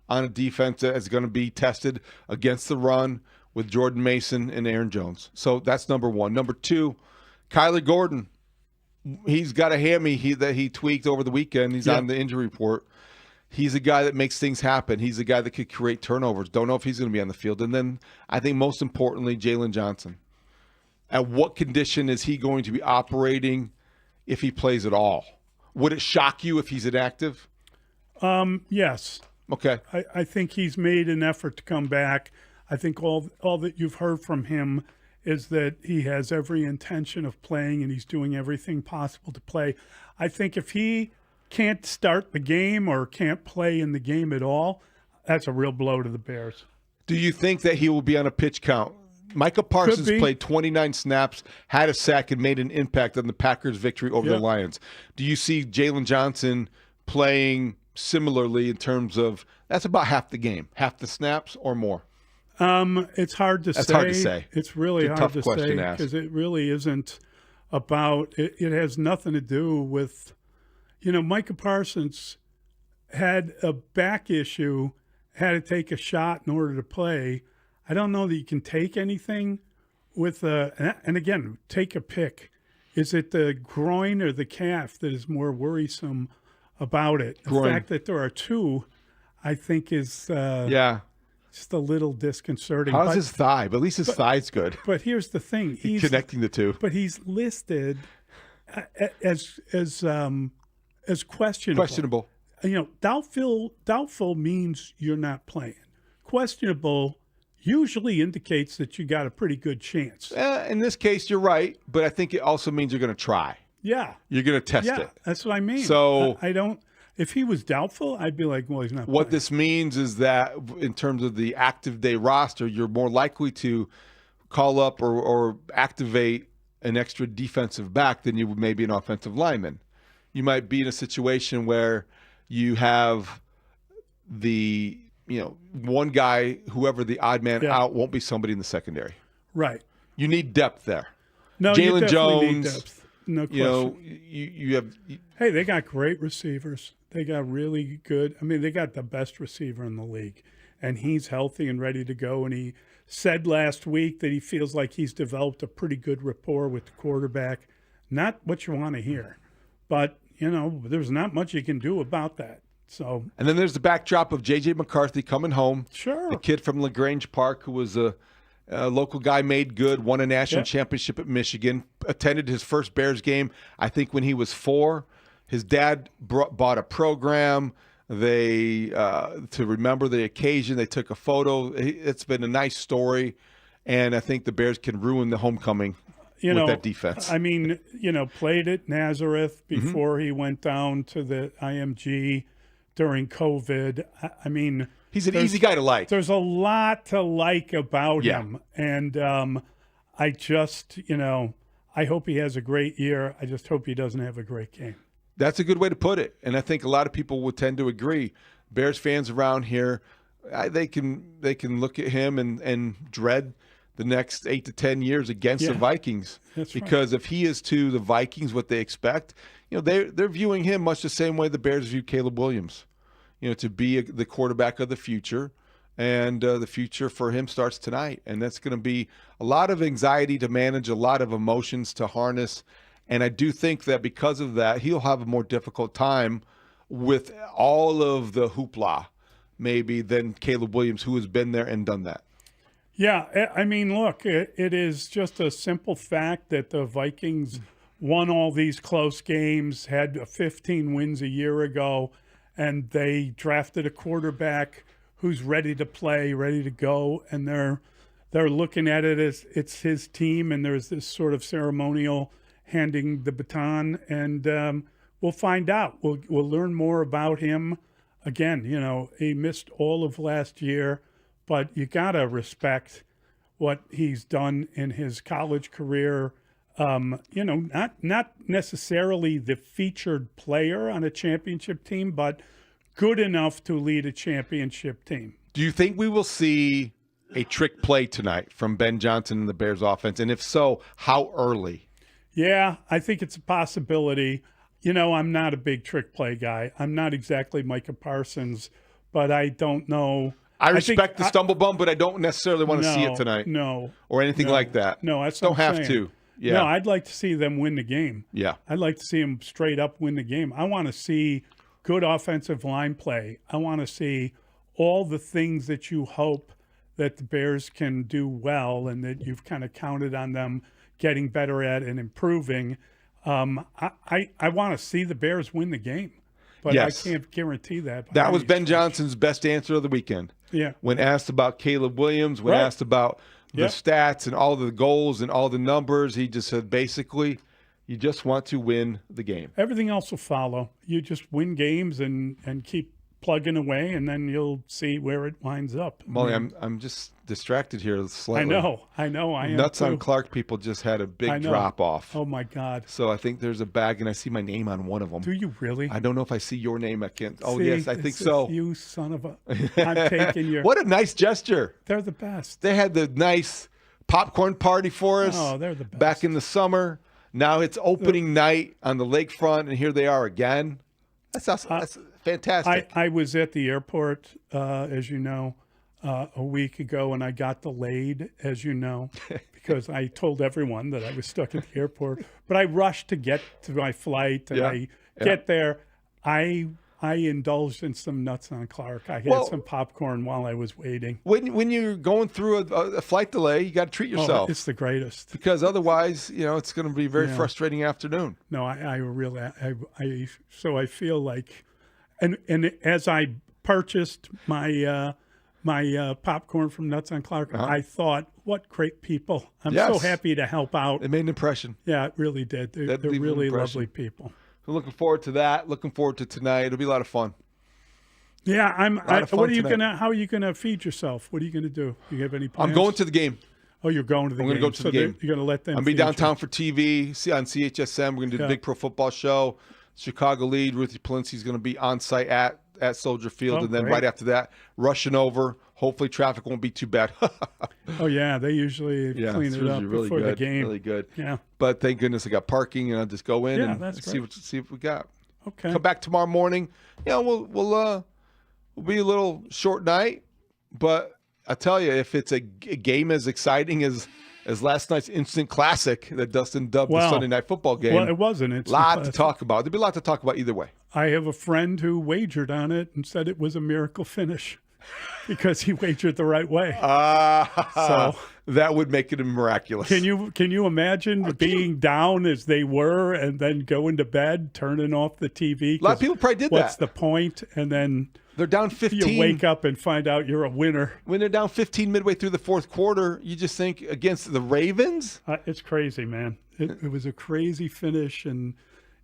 on a defense that is going to be tested against the run with Jordan Mason and Aaron Jones. So that's number one. Number two, Kyler Gordon. He's got a hammy that he tweaked over the weekend. He's on the injury report. He's a guy that makes things happen. He's a guy that could create turnovers. Don't know if he's going to be on the field. And then I think most importantly, Jalen Johnson. At what condition is he going to be operating if he plays at all? Would it shock you if he's inactive? Yes. Okay. I think he's made an effort to come back. I think all that you've heard from him is that he has every intention of playing and he's doing everything possible to play. I think if he can't start the game or can't play in the game at all, that's a real blow to the Bears. Do you think that he will be on a pitch count? Micah Parsons played 29 snaps, had a sack, and made an impact on the Packers' victory over the Lions. Do you see Jalen Johnson playing similarly in terms of that's about half the game, half the snaps or more? It's hard to say. That's hard to say. It's really it's a hard tough to question say to ask. because it really isn't about it. It has nothing to do with, Micah Parsons had a back issue, had to take a shot in order to play. I don't know that you can take anything with and again, take a pick. Is it the groin or the calf that is more worrisome about it? The fact that there are two, I think, is just a little disconcerting. How's his thigh? But at least his thigh's good. But here's the thing: he's connecting the two. But he's listed as questionable. Questionable. Doubtful means you're not playing. Questionable usually indicates that you got a pretty good chance. In this case, you're right, but I think it also means you're going to try. Yeah. You're going to test it. Yeah, that's what I mean. So I don't. If he was doubtful, I'd be like, well, he's not. What playing. this means is that in terms of the active day roster, you're more likely to call up or activate an extra defensive back than you would maybe an offensive lineman. You might be in a situation where you have the one guy, whoever the odd man out, won't be somebody in the secondary. Right. You need depth there. No, you Jalen definitely need Jones. depth. No question. You have. Hey, they got great receivers. They got really good. I mean, they got the best receiver in the league, and he's healthy and ready to go. And he said last week that he feels like he's developed a pretty good rapport with the quarterback. Not what you want to hear, but there's not much you can do about that. So, and then there's the backdrop of J.J. McCarthy coming home. Sure. The kid from LaGrange Park who was a local guy, made good, won a national championship at Michigan, attended his first Bears game, I think, when he was 4. His dad bought a program. They to remember the occasion, they took a photo. It's been a nice story, and I think the Bears can ruin the homecoming with that defense. I mean, played at Nazareth before he went down to the IMG during COVID. I mean, he's an easy guy to like. There's a lot to like about him. And I just, I hope he has a great year. I just hope he doesn't have a great game. That's a good way to put it, and I think a lot of people would tend to agree. Bears fans around here, they can look at him and dread the next 8 to 10 years against the Vikings. That's because if he is to the Vikings what they expect, they're viewing him much the same way the Bears view Caleb Williams, to be the quarterback of the future. And the future for him starts tonight. And that's going to be a lot of anxiety to manage, a lot of emotions to harness. And I do think that because of that, he'll have a more difficult time with all of the hoopla, maybe, than Caleb Williams, who has been there and done that. Yeah, I mean, look, it is just a simple fact that the Vikings won all these close games, had 15 wins a year ago, and they drafted a quarterback who's ready to play, ready to go, and they're looking at it as it's his team, and there's this sort of ceremonial handing the baton, and we'll find out. We'll learn more about him. Again, he missed all of last year, but you gotta respect what he's done in his college career. Not necessarily the featured player on a championship team, but good enough to lead a championship team. Do you think we will see a trick play tonight from Ben Johnson and the Bears offense? And if so, how early? Yeah, I think it's a possibility. I'm not a big trick play guy. I'm not exactly Micah Parsons, but I don't know. I respect the stumble bump, but I don't necessarily want to see it tonight. No. Or anything like that. No, that's don't what I'm have saying. to. Yeah. No, I'd like to see them win the game. Yeah. I'd like to see them straight up win the game. I want to see good offensive line play. I want to see all the things that you hope that the Bears can do well and that you've kind of counted on them getting better at and improving. I want to see the Bears win the game, but Yes. I can't guarantee that. That was Ben Johnson's best answer of the weekend. Yeah. When asked about Caleb Williams, when asked about the stats and all the goals and all the numbers, he just said, basically, you just want to win the game. Everything else will follow. You just win games and keep plugging away, and then you'll see where it winds up. Mully, I'm just distracted here slightly. I know. I am Nuts on too. Clark people just had a I big know. drop off. Oh my God! So I think there's a bag, and I see my name on one of them. Do you really? I don't know if I see your name. I can't. Oh See, yes, I think it's so. You son of a! I'm taking your. What a nice gesture. They're the best. They had the nice popcorn party for us. Oh, they're the best. Back in the summer. Now it's opening night on the lakefront, and here they are again. That's awesome. That's fantastic. I was at the airport, as you know, a week ago, and I got delayed, as you know, because I told everyone that I was stuck at the airport. But I rushed to get to my flight, and I get there. I indulged in some nuts on Clark. I had some popcorn while I was waiting. When you're going through a flight delay, you got to treat yourself. Oh, it's the greatest. Because otherwise, it's going to be a very frustrating afternoon. No, I really, so I feel like, and as I purchased my popcorn from Nuts on Clark, I thought, what great people. I'm so happy to help out. It made an impression. Yeah, it really did. They're really lovely people. We're looking forward to that. Looking forward to tonight. It'll be a lot of fun. Yeah, what are you gonna? How are you gonna feed yourself? What are you gonna do? Do you have any plans? I'm going to the game. Oh, you're going to the game. I'm going to go to the game. You're going to let them. I'll be downtown for TV. See on CHSM. We're going to do the big pro football show. Chicago lead. Ruthie Polinsky's going to be on site at Soldier Field, and then right after that, rushing over. Hopefully, traffic won't be too bad. Oh yeah, they usually clean it up really before good, the game. Really good. Yeah. But thank goodness I got parking, and I'll just go in and see what we got. Okay. Come back tomorrow morning. We'll be a little short night, but I tell you, if it's a game as exciting as last night's instant classic that Dustin dubbed the Sunday Night Football game. Well, it was an instant lot classic. to talk about. There'll be a lot to talk about either way. I have a friend who wagered on it and said it was a miracle finish because he wagered the right way. So that would make it miraculous. Can you imagine being down as they were and then going to bed, turning off the TV? A lot of people probably did What's that. the point? And then they're down 15. You wake up and find out you're a winner. When they're down 15 midway through the fourth quarter, you just think against the Ravens? It's crazy, man. It was a crazy finish, and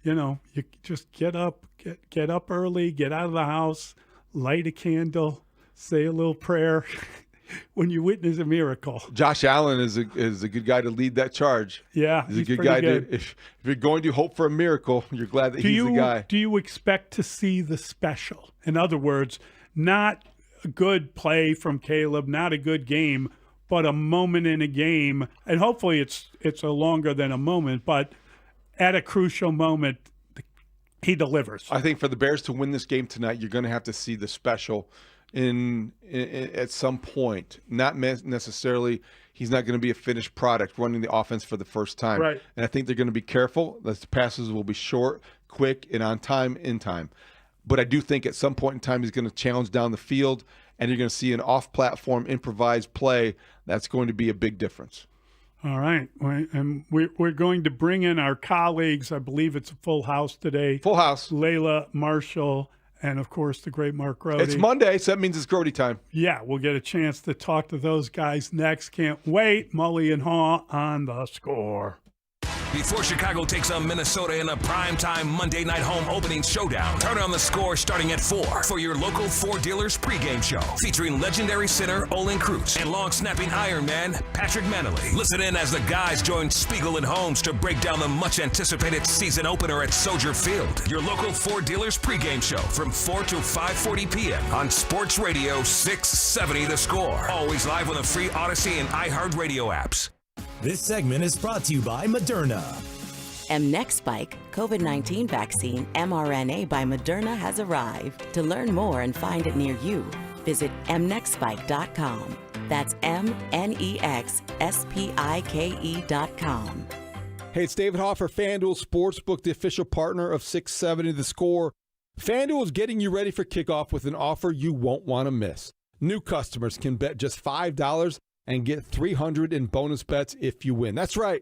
you just get up early, get out of the house, light a candle, say a little prayer, when you witness a miracle. Josh Allen is a good guy to lead that charge. Yeah, he's a good guy. If you're going to hope for a miracle, you're glad that he's the guy. Do you expect to see the special? In other words, not a good play from Caleb, not a good game, but a moment in a game, and hopefully it's a longer than a moment, but at a crucial moment, he delivers. I think for the Bears to win this game tonight, you're going to have to see the special in at some point. Not necessarily, he's not going to be a finished product running the offense for the first time. Right. And I think they're going to be careful. The passes will be short, quick, and on time, in time. But I do think at some point in time he's going to challenge down the field, and you're going to see an off-platform improvised play that's going to be a big difference. All right. And we're going to bring in our colleagues. I believe it's a full house today. Full house. Layla, Marshall, and, of course, the great Mark Grody. It's Monday, so that means it's Grody time. Yeah, we'll get a chance to talk to those guys next. Can't wait. Mully and Haugh on The Score. Before Chicago takes on Minnesota in a primetime Monday night home opening showdown, turn on The Score starting at 4 for your local Ford dealers pregame show, featuring legendary center Olin Kreutz and long-snapping Ironman Patrick Manley. Listen in as the guys join Spiegel and Holmes to break down the much-anticipated season opener at Soldier Field. Your local Ford dealers pregame show from 4 to 5:40 p.m. on Sports Radio 670 The Score. Always live on the free Odyssey and iHeartRadio apps. This segment is brought to you by Moderna. mNEXSpike COVID-19 vaccine mRNA by Moderna has arrived. To learn more and find it near you, visit mnexspike.com. That's mnexspike.com. Hey, it's David Haugh for FanDuel Sportsbook, the official partner of 670 The Score. FanDuel is getting you ready for kickoff with an offer you won't want to miss. New customers can bet just $5 and get $300 in bonus bets if you win. That's right.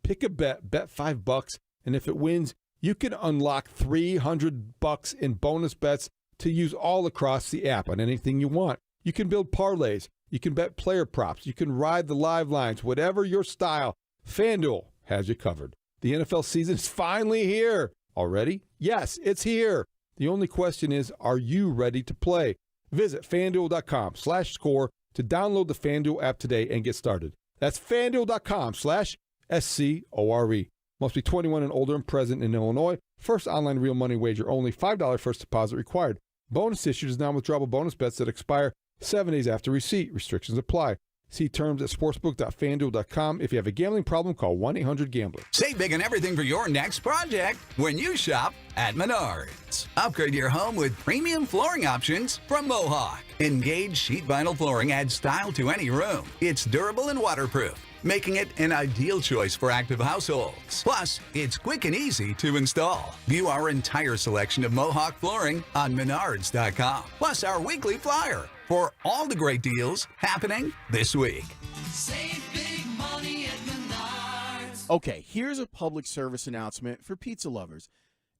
Pick a bet $5, and if it wins, you can unlock $300 in bonus bets to use all across the app on anything you want. You can build parlays. You can bet player props. You can ride the live lines. Whatever your style, FanDuel has you covered. The NFL season is finally here. Already? Yes, it's here. The only question is, are you ready to play? Visit FanDuel.com/score to download the FanDuel app today and get started. That's FanDuel.com/SCORE. Must be 21 and older and present in Illinois. First online real money wager only. $5 first deposit required. Bonus issued is non-withdrawable bonus bets that expire 7 days after receipt. Restrictions apply. See terms at sportsbook.fanduel.com. If you have a gambling problem, call 1-800-GAMBLER. Save big on everything for your next project when you shop at Menards. Upgrade your home with premium flooring options from Mohawk. Engaged sheet vinyl flooring adds style to any room. It's durable and waterproof, making it an ideal choice for active households. Plus, it's quick and easy to install. View our entire selection of Mohawk flooring on Menards.com. Plus, our weekly flyer for all the great deals happening this week. Save big money at Menards. Okay, here's a public service announcement for pizza lovers.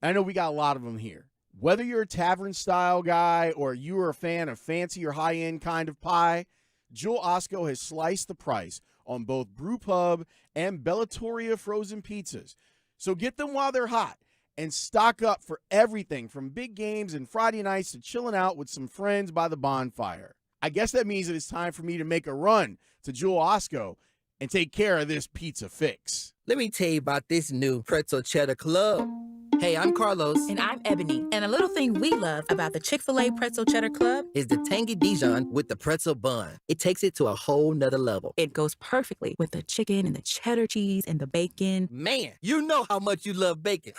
I know we got a lot of them here. Whether you're a tavern-style guy or you are a fan of fancy or high-end kind of pie, Jewel Osco has sliced the price on both Brew Pub and Bellatoria frozen pizzas. So get them while they're hot and stock up for everything from big games and Friday nights to chilling out with some friends by the bonfire. I guess that means that it's time for me to make a run to Jewel Osco and take care of this pizza fix. Let me tell you about this new Pretzel Cheddar Club. Hey, I'm Carlos. And I'm Ebony. And a little thing we love about the Chick-fil-A Pretzel Cheddar Club is the tangy Dijon with the pretzel bun. It takes it to a whole nother level. It goes perfectly with the chicken and the cheddar cheese and the bacon. Man, you know how much you love bacon.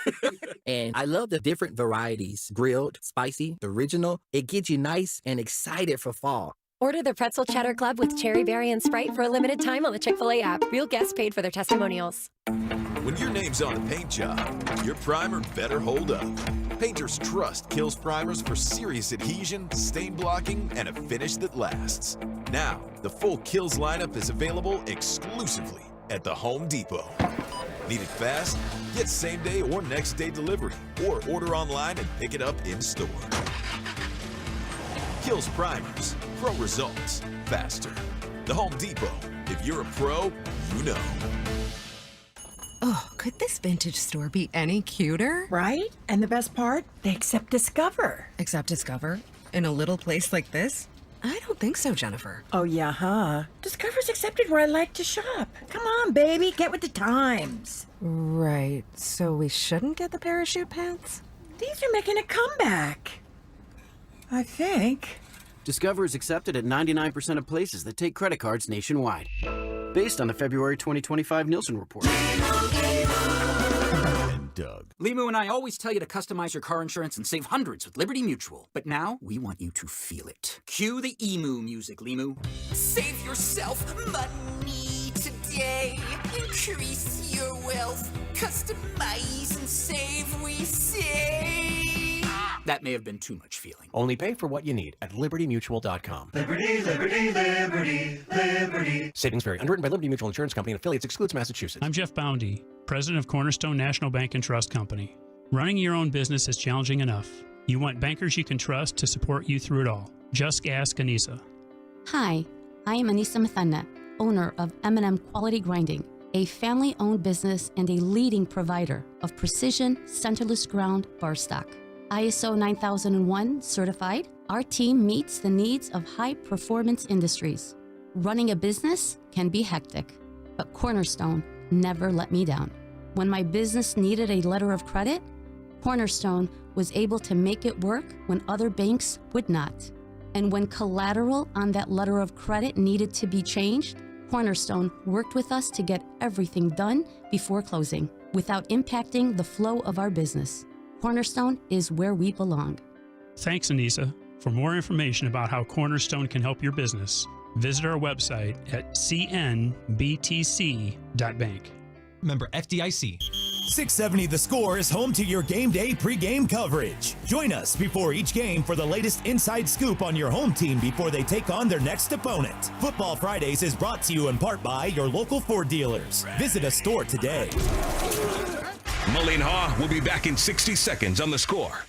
And I love the different varieties. Grilled, spicy, original. It gets you nice and excited for fall. Order the Pretzel Cheddar Club with Cherry Berry and Sprite for a limited time on the Chick-fil-A app. Real guests paid for their testimonials. When your name's on a paint job, your primer better hold up. Painters trust Kills primers for serious adhesion, stain blocking, and a finish that lasts. Now, the full Kills lineup is available exclusively at the Home Depot. Need it fast? Get same-day or next-day delivery, or order online and pick it up in-store. Kills primers. Pro results faster. The Home Depot. If you're a pro, you know. Oh, could this vintage store be any cuter? Right? And the best part? They accept Discover. Accept Discover? In a little place like this? I don't think so, Jennifer. Oh, yeah, huh? Discover's accepted where I like to shop. Come on, baby, get with the times. Right, so we shouldn't get the parachute pants? These are making a comeback. I think. Discover is accepted at 99% of places that take credit cards nationwide. Based on the February 2025 Nielsen report. And Doug. Limu and I always tell you to customize your car insurance and save hundreds with Liberty Mutual. But now, we want you to feel it. Cue the emu music, Limu. Save yourself money today. Increase your wealth. Customize and save, we say. That may have been too much feeling. Only pay for what you need at libertymutual.com. Liberty, liberty, liberty, liberty. Savings vary. Underwritten by Liberty Mutual Insurance Company and affiliates. Excludes Massachusetts. I'm Jeff Boundy, president of Cornerstone National Bank and Trust Company. Running your own business is challenging enough. You want bankers you can trust to support you through it all. Just ask Anissa. Hi, I am Anissa Mathanna, owner of M&M Quality Grinding, a family-owned business and a leading provider of precision, centerless ground bar stock. ISO 9001 certified, our team meets the needs of high-performance industries. Running a business can be hectic, but Cornerstone never let me down. When my business needed a letter of credit, Cornerstone was able to make it work when other banks would not. And when collateral on that letter of credit needed to be changed, Cornerstone worked with us to get everything done before closing, without impacting the flow of our business. Cornerstone is where we belong. Thanks, Anissa. For more information about how Cornerstone can help your business, visit our website at cnbtc.bank. Member FDIC. 670 The Score is home to your game day pregame coverage. Join us before each game for the latest inside scoop on your home team before they take on their next opponent. Football Fridays is brought to you in part by your local Ford dealers. Visit a store today. Mully and Haugh will be back in 60 seconds on The Score.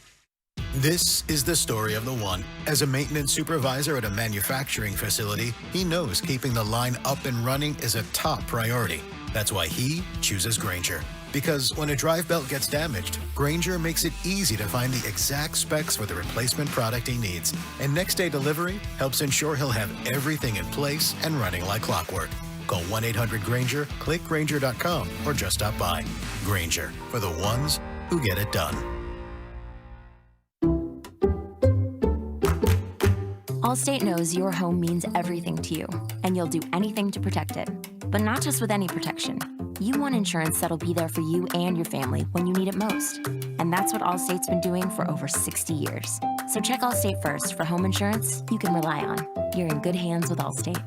This is the story of the one. As a maintenance supervisor at a manufacturing facility, he knows keeping the line up and running is a top priority. That's why he chooses Grainger. Because when a drive belt gets damaged, Grainger makes it easy to find the exact specs for the replacement product he needs. And next day delivery helps ensure he'll have everything in place and running like clockwork. Call 1-800-GRAINGER, click Grainger.com, or just stop by. Grainger, for the ones who get it done. Allstate knows your home means everything to you, and you'll do anything to protect it. But not just with any protection. You want insurance that'll be there for you and your family when you need it most. And that's what Allstate's been doing for over 60 years. So check Allstate first for home insurance you can rely on. You're in good hands with Allstate.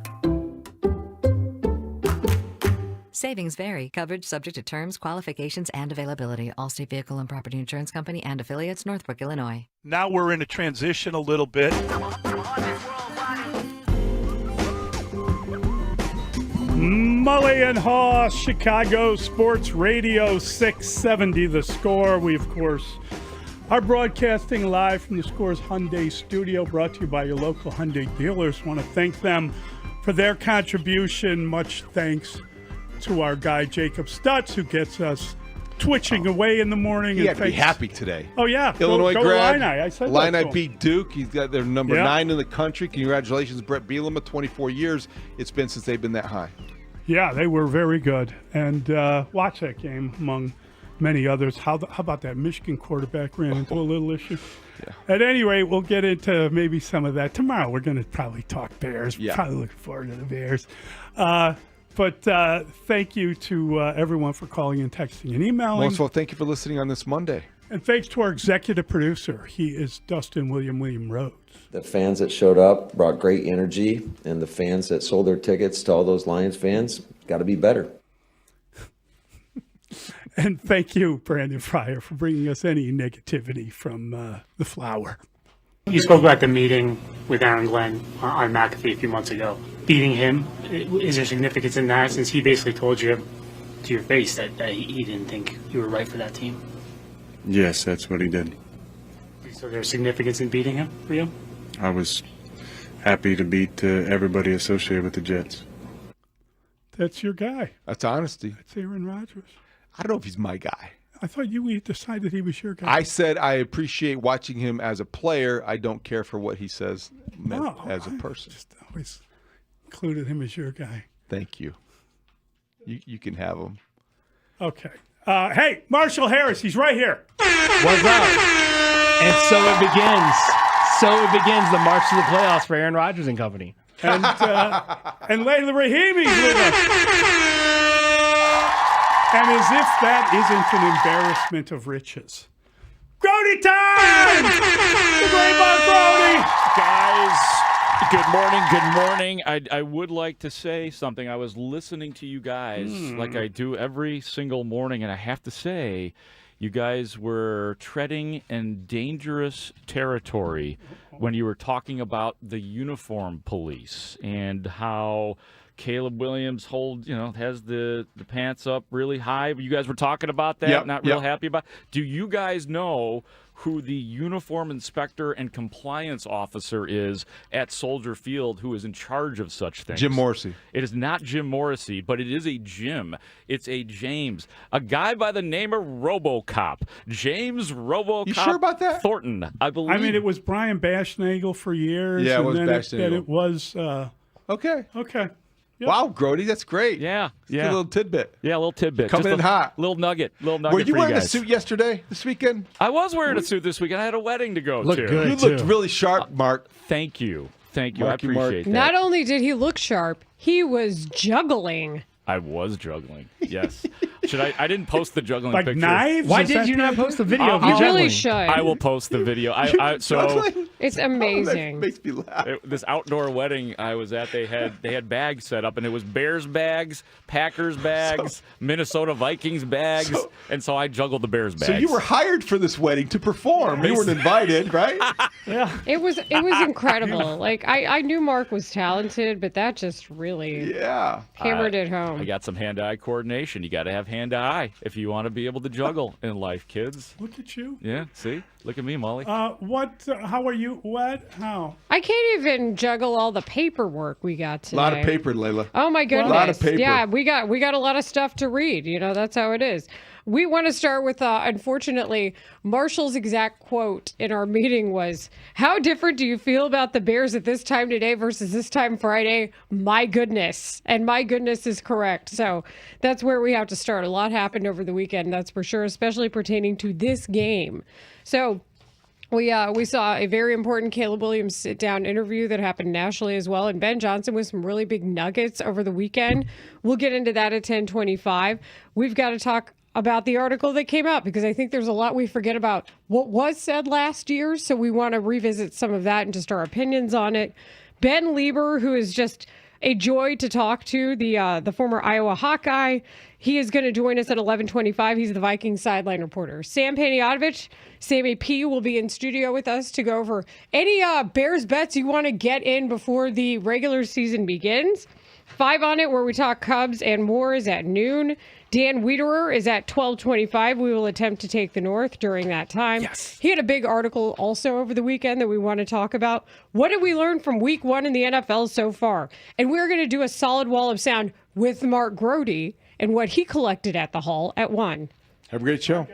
Savings vary. Coverage subject to terms, qualifications, and availability. Allstate Vehicle and Property Insurance Company and affiliates, Northbrook, Illinois. Now we're in a transition a little bit. Mully and Haugh, Chicago Sports Radio 670 The Score. We, of course, are broadcasting live from the Score's Hyundai studio, brought to you by your local Hyundai dealers. Want to thank them for their contribution. Much thanks to our guy, Jacob Stutz, who gets us twitching away in the morning. He had to be happy today. Oh, yeah. Illinois go grad. Illini. I said Illini that beat Duke. He's got their number 9 in the country. Congratulations, Brett Bielema. 24 years it's been since they've been that high. Yeah, they were very good. And watch that game among many others. How about that Michigan quarterback ran into a little issue? Yeah. At any rate, we'll get into maybe some of that. Tomorrow we're going to probably talk Bears. Yeah. Probably looking forward to the Bears. But thank you to everyone for calling and texting and emailing. Also, thank you for listening on this Monday. And thanks to our executive producer. He is Dustin William Rhodes. The fans that showed up brought great energy, and the fans that sold their tickets to all those Lions fans got to be better. And thank you, Brandon Fryer, for bringing us any negativity from the Flower. You spoke about the meeting with Aaron Glenn on McAfee a few months ago. Beating him, is there significance in that, since he basically told you to your face that he didn't think you were right for that team? Yes, that's what he did. So there's significance in beating him for you? I was happy to beat everybody associated with the Jets. That's your guy. That's honesty. That's Aaron Rodgers. I don't know if he's my guy. I thought you decided he was your guy. I said I appreciate watching him as a player. I don't care for what he says as a person. Just always included him as your guy. Thank you. You can have him. Okay. Hey, Marshall Harris, he's right here. What's up? And so it begins. The march to the playoffs for Aaron Rodgers and company. And Layla Rahimi's with us. And as if that isn't an embarrassment of riches. Grody time! The Great Mark Grody! Guys, good morning. I would like to say something. I was listening to you guys like I do every single morning, and I have to say, you guys were treading in dangerous territory when you were talking about the uniform police and how Caleb Williams has the pants up really high. You guys were talking about that, not real happy about it. Do you guys know who the uniform inspector and compliance officer is at Soldier Field who is in charge of such things? Jim Morrissey. It is not Jim Morrissey, but it is a Jim. It's a James. A guy by the name of RoboCop. James RoboCop You sure about that? Thornton, I believe. I mean, it was Brian Bashnagel for years. Yeah, it was and Bashnagel. Then it was... Okay. Yep. Wow, Grody, that's great. Yeah. A little tidbit. Yeah, a little tidbit. Coming Just in hot. Little nugget. Were you wearing a suit yesterday, this weekend? I was wearing a suit this weekend. I had a wedding to go to. You looked really sharp, Mark. Thank you. Marky I appreciate that. Not only did he look sharp, he was juggling. I was juggling. Yes. I didn't post the juggling Like picture. knives? Why did you not post the video of you You juggling? really should. I will post the video. It's amazing. That makes me laugh. This outdoor wedding I was at, they had bags set up, and it was Bears bags, Packers bags, Minnesota Vikings bags, and so I juggled the Bears bags. So you were hired for this wedding to perform. You weren't invited, right? Yeah. It was incredible. Like I knew Mark was talented, but that just really hammered it home. I got some hand-eye coordination. You got to have hand-eye if you want to be able to juggle in life, kids. Look at you. Yeah, see? Look at me, Mully. How are you? What? How? I can't even juggle all the paperwork we got today. A lot of paper, Layla. Oh my goodness. A lot of paper. Yeah, we got a lot of stuff to read. That's how it is. We want to start with, unfortunately, Marshall's exact quote in our meeting was, "How different do you feel about the Bears at this time today versus this time Friday? My goodness." And my goodness is correct. So that's where we have to start. A lot happened over the weekend, that's for sure, especially pertaining to this game. So we saw a very important Caleb Williams sit-down interview that happened nationally as well, and Ben Johnson with some really big nuggets over the weekend. We'll get into that at 10:25. We've got to talk about the article that came out because I think there's a lot we forget about what was said last year, so we want to revisit some of that and just our opinions on it. Ben Lieber, who is just a joy to talk to, the former Iowa Hawkeye. He is going to join us at 11:25. He's the Vikings sideline reporter. Sam Paniotovich, Sammy P, will be in studio with us to go over any Bears bets you want to get in before the regular season begins. 5 on It, where we talk Cubs and more, is at noon. Dan Wiederer is at 12:25. We will attempt to take the North during that time. Yes. He had a big article also over the weekend that we want to talk about. What did we learn from week 1 in the NFL so far? And we're going to do a solid wall of sound with Mark Grody and what he collected at the Hall at 1. Have a great show.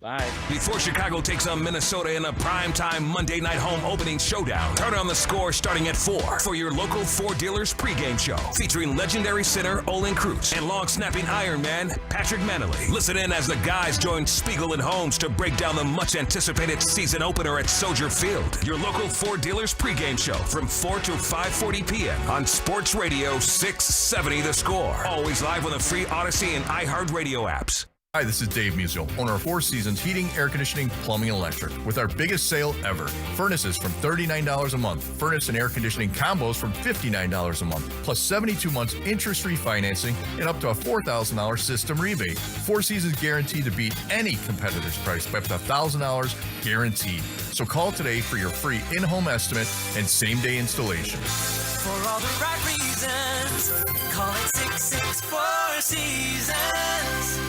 Bye. Before Chicago takes on Minnesota in a primetime Monday night home opening showdown, turn on the score starting at 4 for your local Ford dealers pregame show featuring legendary center Olin Krutz and long-snapping Ironman Patrick Manley. Listen in as the guys join Spiegel and Holmes to break down the much-anticipated season opener at Soldier Field. Your local Ford dealers pregame show from 4 to 5:40 p.m. on Sports Radio 670 The Score. Always live on the free Odyssey and iHeartRadio apps. Hi, this is Dave Musial, owner of Four Seasons Heating, Air Conditioning, Plumbing, and Electric, with our biggest sale ever. Furnaces from $39 a month. Furnace and air conditioning combos from $59 a month, plus 72 months interest-free financing and up to a $4,000 system rebate. Four Seasons guaranteed to beat any competitor's price by up to $1,000 guaranteed. So call today for your free in-home estimate and same-day installation. For all the right reasons, call it 664 Seasons.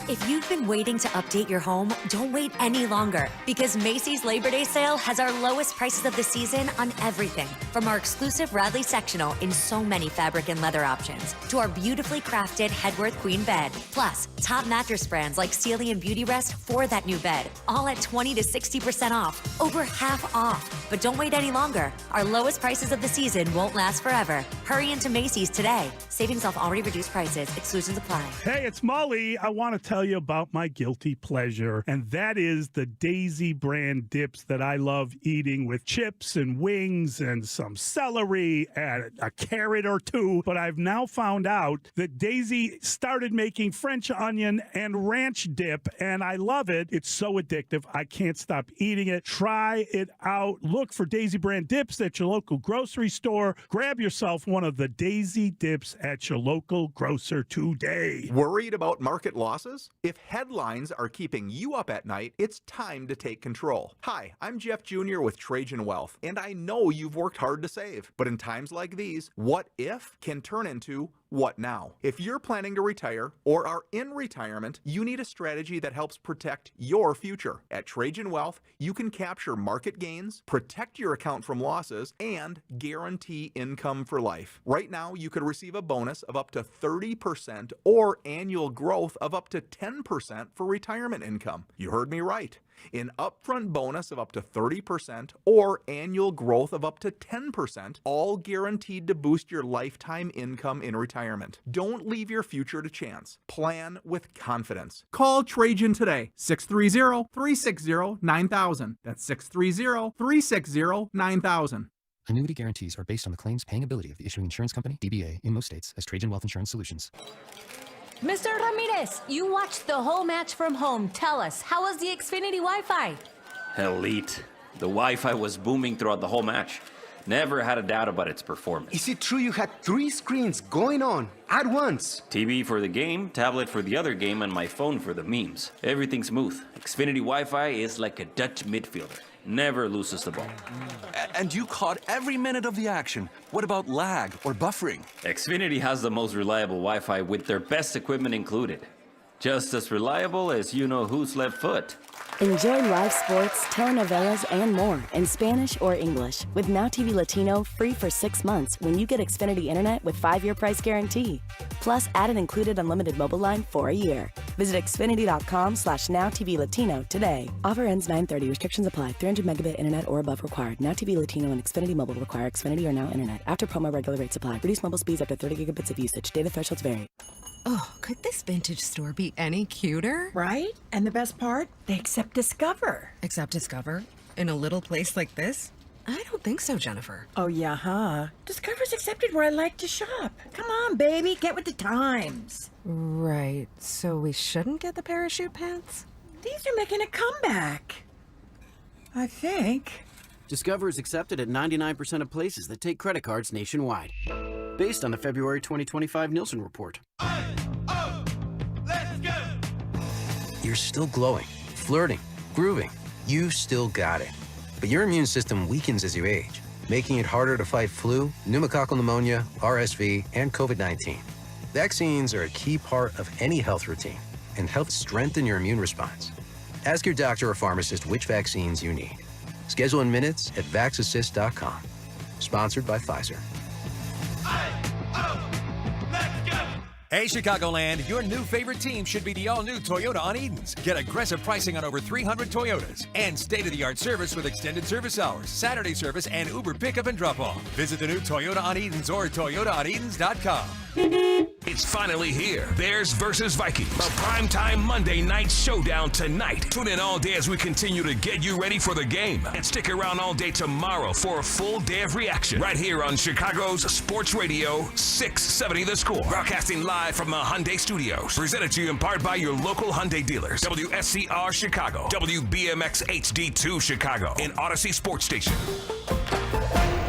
If you've been waiting to update your home, don't wait any longer because Macy's Labor Day sale has our lowest prices of the season on everything. From our exclusive Radley sectional in so many fabric and leather options to our beautifully crafted Headworth Queen bed. Plus, top mattress brands like Sealy and Beautyrest for that new bed. All at 20 to 60% off. Over half off. But don't wait any longer. Our lowest prices of the season won't last forever. Hurry into Macy's today. Savings off already reduced prices. Exclusions apply. Hey, it's Mully. I want to tell you about my guilty pleasure, and that is the Daisy brand dips that I love eating with chips and wings and some celery and a carrot or two. But I've now found out that Daisy started making French onion and ranch dip, and I love it. It's so addictive. I can't stop eating it. Try it out. Look for Daisy brand dips at your local grocery store. Grab yourself one of the Daisy dips at your local grocer today. Worried about market losses? If headlines are keeping you up at night, it's time to take control. Hi, I'm Jeff Jr. with Trajan Wealth, and I know you've worked hard to save. But in times like these, what if can turn into what now? If you're planning to retire or are in retirement, you need a strategy that helps protect your future. At Trajan Wealth, you can capture market gains, protect your account from losses, and guarantee income for life. Right now, you could receive a bonus of up to 30% or annual growth of up to 10% for retirement income. You heard me right. An upfront bonus of up to 30% or annual growth of up to 10%, all guaranteed to boost your lifetime income in retirement. Don't leave your future to chance. Plan with confidence. Call Trajan today, 630-360-9000. That's 630-360-9000. Annuity guarantees are based on the claims paying ability of the issuing insurance company, DBA, in most states as Trajan Wealth Insurance Solutions. Mr. Ramirez, you watched the whole match from home. Tell us, how was the Xfinity Wi-Fi? Elite. The Wi-Fi was booming throughout the whole match. Never had a doubt about its performance. Is it true you had 3 screens going on at once? TV for the game, tablet for the other game, and my phone for the memes. Everything smooth. Xfinity Wi-Fi is like a Dutch midfielder. Never loses the ball. And you caught every minute of the action. What about lag or buffering? Xfinity has the most reliable Wi-Fi with their best equipment included. Just as reliable as you know whose left foot. Enjoy live sports, telenovelas, and more in Spanish or English with Now TV Latino free for 6 months when you get Xfinity Internet with 5-year price guarantee. Plus, add an included unlimited mobile line for a year. Visit Xfinity.com/NowTVLatino today. Offer ends 9/30. Restrictions apply. 300 megabit internet or above required. Now TV Latino and Xfinity Mobile require Xfinity or Now Internet. After promo, regular rates apply. Reduced mobile speeds after 30 gigabits of usage. Data thresholds vary. Oh, could this vintage store be any cuter? Right? And the best part? They accept Discover. Accept Discover? In a little place like this? I don't think so, Jennifer. Oh, yeah, huh? Discover's accepted where I like to shop. Come on, baby, get with the times. Right, so we shouldn't get the parachute pants? These are making a comeback. I think. Discover is accepted at 99% of places that take credit cards nationwide. Based on the February 2025 Nielsen report. Let's go! You're still glowing, flirting, grooving. You've still got it. But your immune system weakens as you age, making it harder to fight flu, pneumococcal pneumonia, RSV, and COVID-19. Vaccines are a key part of any health routine and help strengthen your immune response. Ask your doctor or pharmacist which vaccines you need. Schedule in minutes at vaxassist.com. Sponsored by Pfizer. Hey, Chicagoland, your new favorite team should be the all-new Toyota on Edens. Get aggressive pricing on over 300 Toyotas and state-of-the-art service with extended service hours, Saturday service, and Uber pickup and drop-off. Visit the new Toyota on Edens or toyotaonedens.com. It's finally here. Bears versus Vikings. A primetime Monday night showdown tonight. Tune in all day as we continue to get you ready for the game. And stick around all day tomorrow for a full day of reaction. Right here on Chicago's Sports Radio 670 The Score. Broadcasting live from the Hyundai Studios. Presented to you in part by your local Hyundai dealers. WSCR Chicago. WBMX HD2 Chicago. And Odyssey Sports Station.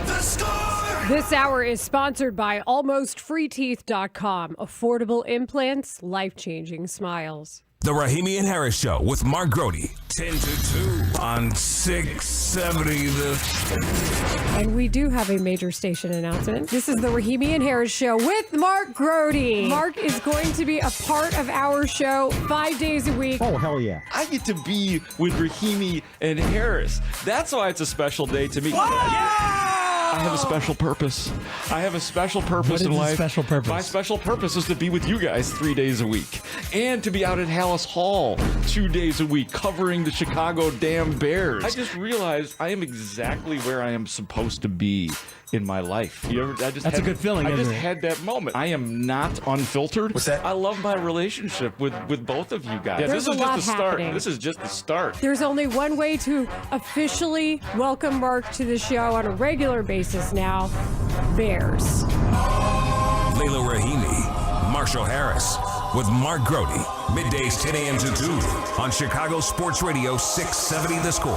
The Score! This hour is sponsored by AlmostFreeTeeth.com. Affordable implants, life-changing smiles. The Rahimi and Harris Show with Mark Grody. 10 to 2 on 670 The... And we do have a major station announcement. This is the Rahimi and Harris Show with Mark Grody. Mark is going to be a part of our show 5 days a week. Oh, hell yeah. I get to be with Rahimi and Harris. That's why it's a special day to me. I have a special purpose. I have a special purpose in life. What is the special purpose? My special purpose is to be with you guys 3 days a week and to be out at Haugh 2 days a week covering the Chicago damn Bears. I just realized I am exactly where I am supposed to be in my life. That's a good feeling, I isn't just it? had that moment. I am not unfiltered. What's that? I love my relationship with both of you guys. There's This is a lot just the start. happening. This is just the start. There's only one way to officially welcome Mark to the show on a regular basis now. Bears. Layla Rahimi, Marshall Harris with Mark Grody. Middays 10 a.m. to 2 on Chicago Sports Radio 670 The Score.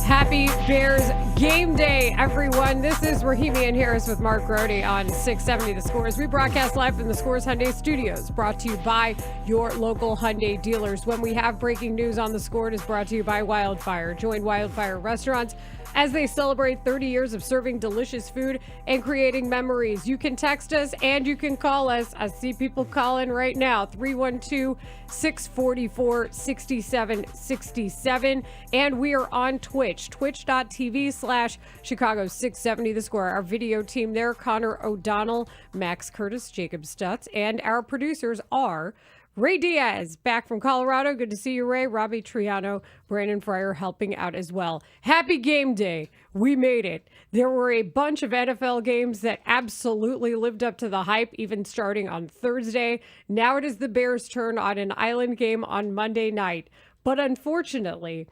Happy Bears game day, everyone. This is Rahimi and Harris with Mark Grody on 670 The Score. As we broadcast live from the Scores Hyundai Studios, brought to you by your local Hyundai dealers. When we have breaking news on The Score, it is brought to you by Wildfire. Join Wildfire Restaurants as they celebrate 30 years of serving delicious food and creating memories. You can text us and you can call us. I see people calling right now, 312-644-6767. And we are on Twitch, twitch.tv/Chicago 670 The Score. Our video team there, Connor O'Donnell, Max Curtis, Jacob Stutz, and our producers are Ray Diaz, back from Colorado. Good to see you, Ray. Robbie Triano, Brandon Fryer helping out as well. Happy game day. We made it. There were a bunch of NFL games that absolutely lived up to the hype, even starting on Thursday. Now it is the Bears' turn on an island game on Monday night. But unfortunately,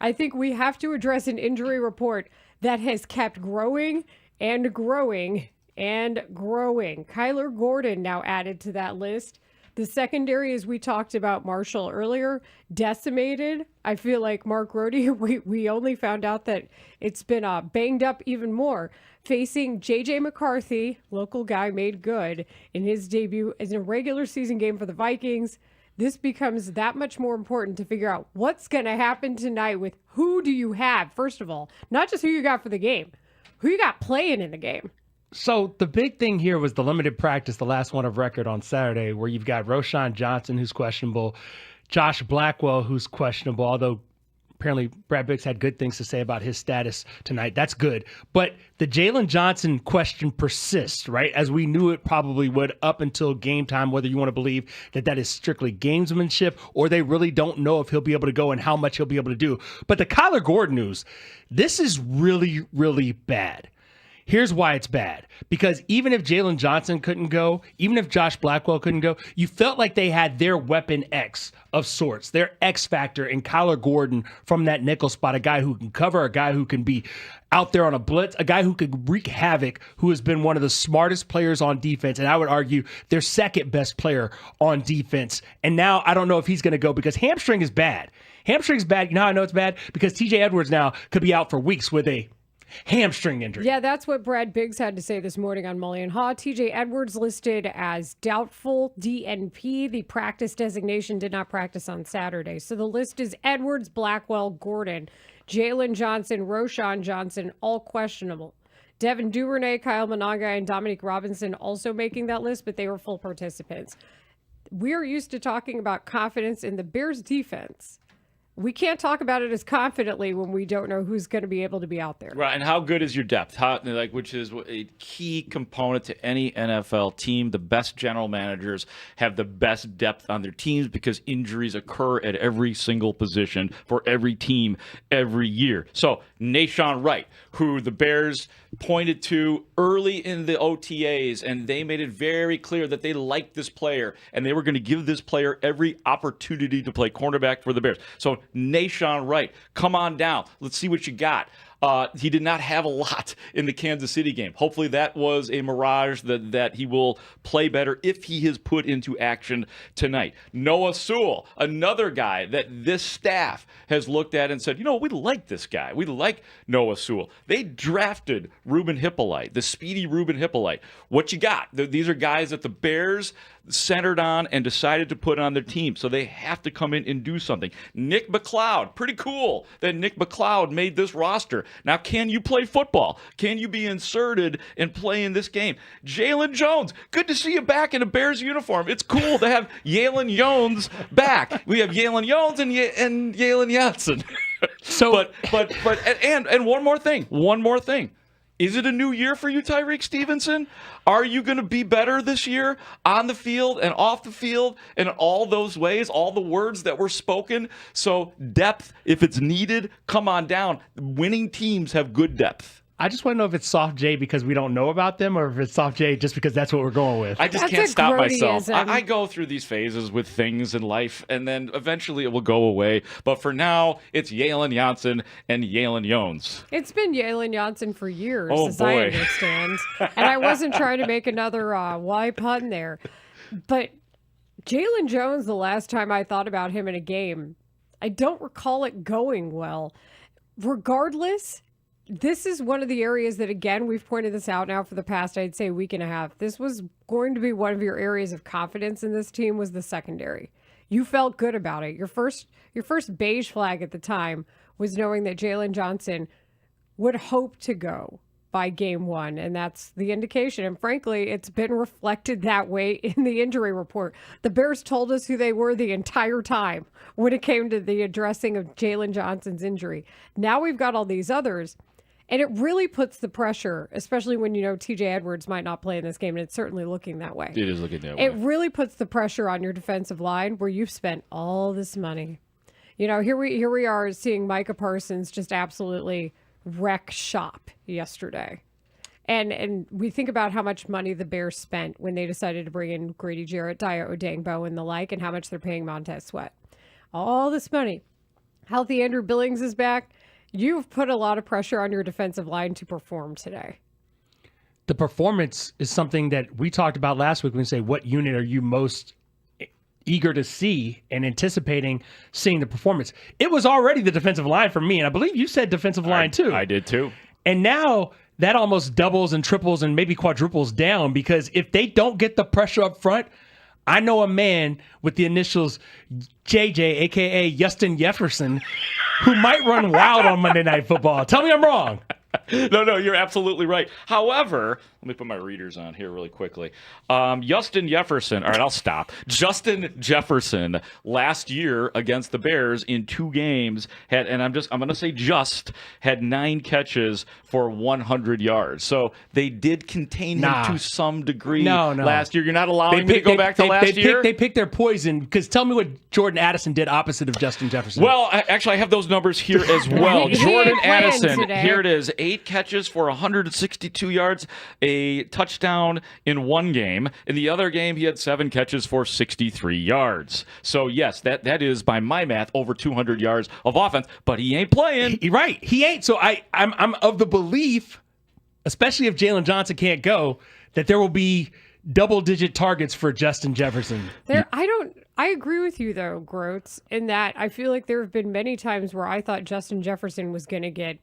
I think we have to address an injury report that has kept growing and growing and growing. Kyler Gordon now added to that list. The secondary, as we talked about Marshall earlier, decimated. I feel like Mark Grody, we only found out that it's been banged up even more. Facing J.J. McCarthy, local guy made good in his debut as a regular season game for the Vikings. This becomes that much more important to figure out what's going to happen tonight with who do you have, first of all, not just who you got for the game, who you got playing in the game. So the big thing here was the limited practice, the last one of record on Saturday, where you've got Roschon Johnson, who's questionable, Josh Blackwell, who's questionable, although apparently Brad Biggs had good things to say about his status tonight. That's good. But the Jalen Johnson question persists, right? As we knew it probably would up until game time, whether you want to believe that that is strictly gamesmanship or they really don't know if he'll be able to go and how much he'll be able to do. But the Kyler Gordon news, this is really, really bad. Here's why it's bad. Because even if Jalen Johnson couldn't go, even if Josh Blackwell couldn't go, you felt like they had their weapon X of sorts, their X factor in Kyler Gordon from that nickel spot, a guy who can cover, a guy who can be out there on a blitz, a guy who could wreak havoc, who has been one of the smartest players on defense, and I would argue their second best player on defense. And now I don't know if he's going to go because hamstring is bad. Hamstring's bad. You know how I know it's bad? Because TJ Edwards now could be out for weeks with a hamstring injury. Yeah, that's what Brad Biggs had to say this morning on Mully and Haugh. TJ Edwards listed as doubtful DNP. The practice designation did not practice on Saturday. So the list is Edwards, Blackwell, Gordon, Jalen Johnson, Roschon Johnson, all questionable. Devin Duvernay, Kyle Monangai, and Dominique Robinson also making that list, but they were full participants. We're used to talking about confidence in the Bears defense. We can't talk about it as confidently when we don't know who's going to be able to be out there. Right, and how good is your depth? Which is a key component to any NFL team. The best general managers have the best depth on their teams because injuries occur at every single position for every team every year. So, Nahshon Wright, who the Bears pointed to early in the OTAs, and they made it very clear that they liked this player, and they were going to give this player every opportunity to play cornerback for the Bears. So, Nahshon Wright, come on down. Let's see what you got. He did not have a lot in the Kansas City game. Hopefully that was a mirage that he will play better if he is put into action tonight. Noah Sewell, another guy that this staff has looked at and said, you know, we like this guy. We like Noah Sewell. They drafted Ruben Hippolyte, the speedy Ruben Hippolyte. What you got? These are guys that the Bears, centered on and decided to put on their team. So they have to come in and do something. Nick McLeod, pretty cool that Nick McLeod made this roster. Now, can you play football? Can you be inserted and play in this game? Jalen Jones, good to see you back in a Bears uniform. It's cool to have Jalen Jones back. We have Jalen Jones and Jalen Jansen. So, but one more thing. Is it a new year for you, Tyreek Stevenson? Are you going to be better this year on the field and off the field in all those ways, all the words that were spoken? So depth, if it's needed, come on down. Winning teams have good depth. I just want to know if it's soft J because we don't know about them or if it's soft J just because that's what we're going with. I just can't stop myself. I go through these phases with things in life, and then eventually it will go away. But for now, it's Jalen Jansen and Jalen Jones. It's been Jalen Jansen for years, as boy. I understand. And I wasn't trying to make another Y pun there. But Jalen Jones, the last time I thought about him in a game, I don't recall it going well. Regardless, this is one of the areas that, again, we've pointed this out now for the past, I'd say, week and a half. This was going to be one of your areas of confidence in this team was the secondary. You felt good about it. Your first beige flag at the time was knowing that Jalen Johnson would hope to go by game one, and that's the indication. And frankly, it's been reflected that way in the injury report. The Bears told us who they were the entire time when it came to the addressing of Jalen Johnson's injury. Now we've got all these others. And it really puts the pressure, especially when you know TJ Edwards might not play in this game, and it's certainly looking that way. It is looking that way. It really puts the pressure on your defensive line where you've spent all this money. You know, here we are seeing Micah Parsons just absolutely wreck shop yesterday. And we think about how much money the Bears spent when they decided to bring in Grady Jarrett, Daya Odangbo, and the like, and how much they're paying Montez Sweat. All this money. Healthy Andrew Billings is back. You've put a lot of pressure on your defensive line to perform today. The performance is something that we talked about last week when we say, what unit are you most eager to see and anticipating seeing the performance? It was already the defensive line for me, and I believe you said defensive line too. I did too. And now that almost doubles and triples and maybe quadruples down, because if they don't get the pressure up front, I know a man with the initials JJ, a.k.a. Justin Jefferson, who might run wild on Monday Night Football. Tell me I'm wrong. No, you're absolutely right. However, let me put my readers on here really quickly. Justin Jefferson, all right, I'll stop. Justin Jefferson last year against the Bears in 2 games had, and I'm going to say had 9 catches for 100 yards. So they did contain him to some degree last year. You're not allowing me to go back to last year? They picked their poison, because tell me what Jordan Addison did opposite of Justin Jefferson. Well, actually, I have those numbers here as well. Jordan Addison, here it is, 8 catches for 162 yards, a touchdown in one game. In the other game, he had 7 catches for 63 yards. So, yes, that is, by my math, over 200 yards of offense, but he ain't playing. Right. He ain't. So I'm of the belief, especially if Jalen Johnson can't go, that there will be double-digit targets for Justin Jefferson. I agree with you, though, Groats, in that I feel like there have been many times where I thought Justin Jefferson was going to get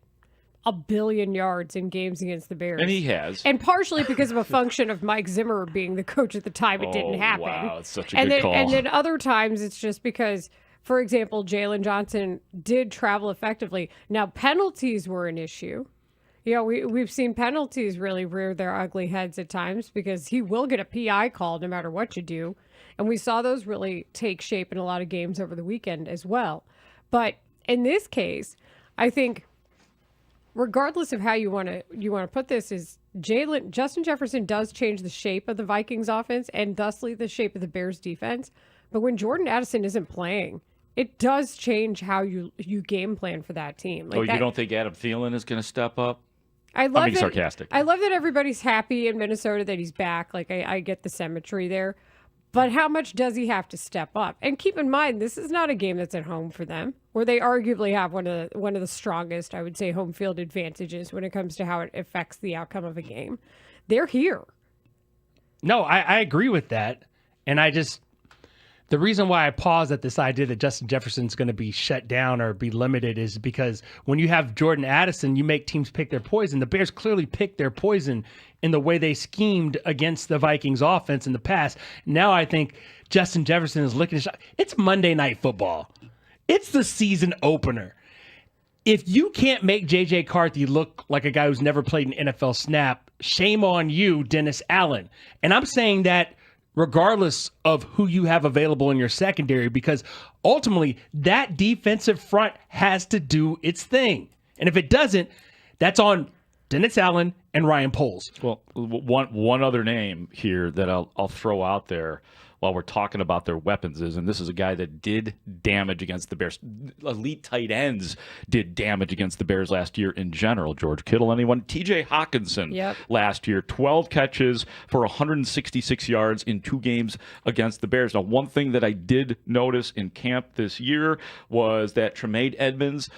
1 billion yards in games against the Bears. And he has. And partially because of a function of Mike Zimmer being the coach at the time, it didn't happen. Wow, it's such a good call. And then other times it's just because, for example, Jalen Johnson did travel effectively. Now, penalties were an issue. You know, we've seen penalties really rear their ugly heads at times because he will get a PI call no matter what you do. And we saw those really take shape in a lot of games over the weekend as well. But in this case, I think regardless of how you want to put this, is Justin Jefferson does change the shape of the Vikings offense and thusly the shape of the Bears defense. But when Jordan Addison isn't playing, it does change how you game plan for that team. You don't think Adam Thielen is going to step up? I'm being sarcastic. I love that everybody's happy in Minnesota that he's back. Like, I get the symmetry there. But how much does he have to step up? And keep in mind, this is not a game that's at home for them, where they arguably have one of the strongest, I would say, home field advantages when it comes to how it affects the outcome of a game. They're here. No, I agree with that. And The reason why I pause at this idea that Justin Jefferson's going to be shut down or be limited is because when you have Jordan Addison, you make teams pick their poison. The Bears clearly picked their poison in the way they schemed against the Vikings offense in the past. Now I think Justin Jefferson is licking his shot. It's Monday Night Football. It's the season opener. If you can't make J.J. Carthy look like a guy who's never played an NFL snap, shame on you, Dennis Allen. And I'm saying that regardless of who you have available in your secondary, because ultimately that defensive front has to do its thing. And if it doesn't, that's on Dennis Allen and Ryan Poles. Well, one other name here that I'll throw out there while we're talking about their weapons is, and this is a guy that did damage against the Bears. Elite tight ends did damage against the Bears last year in general. George Kittle, anyone? TJ Hawkinson last year, 12 catches for 166 yards in 2 games against the Bears. Now, one thing that I did notice in camp this year was that Tremaine Edmonds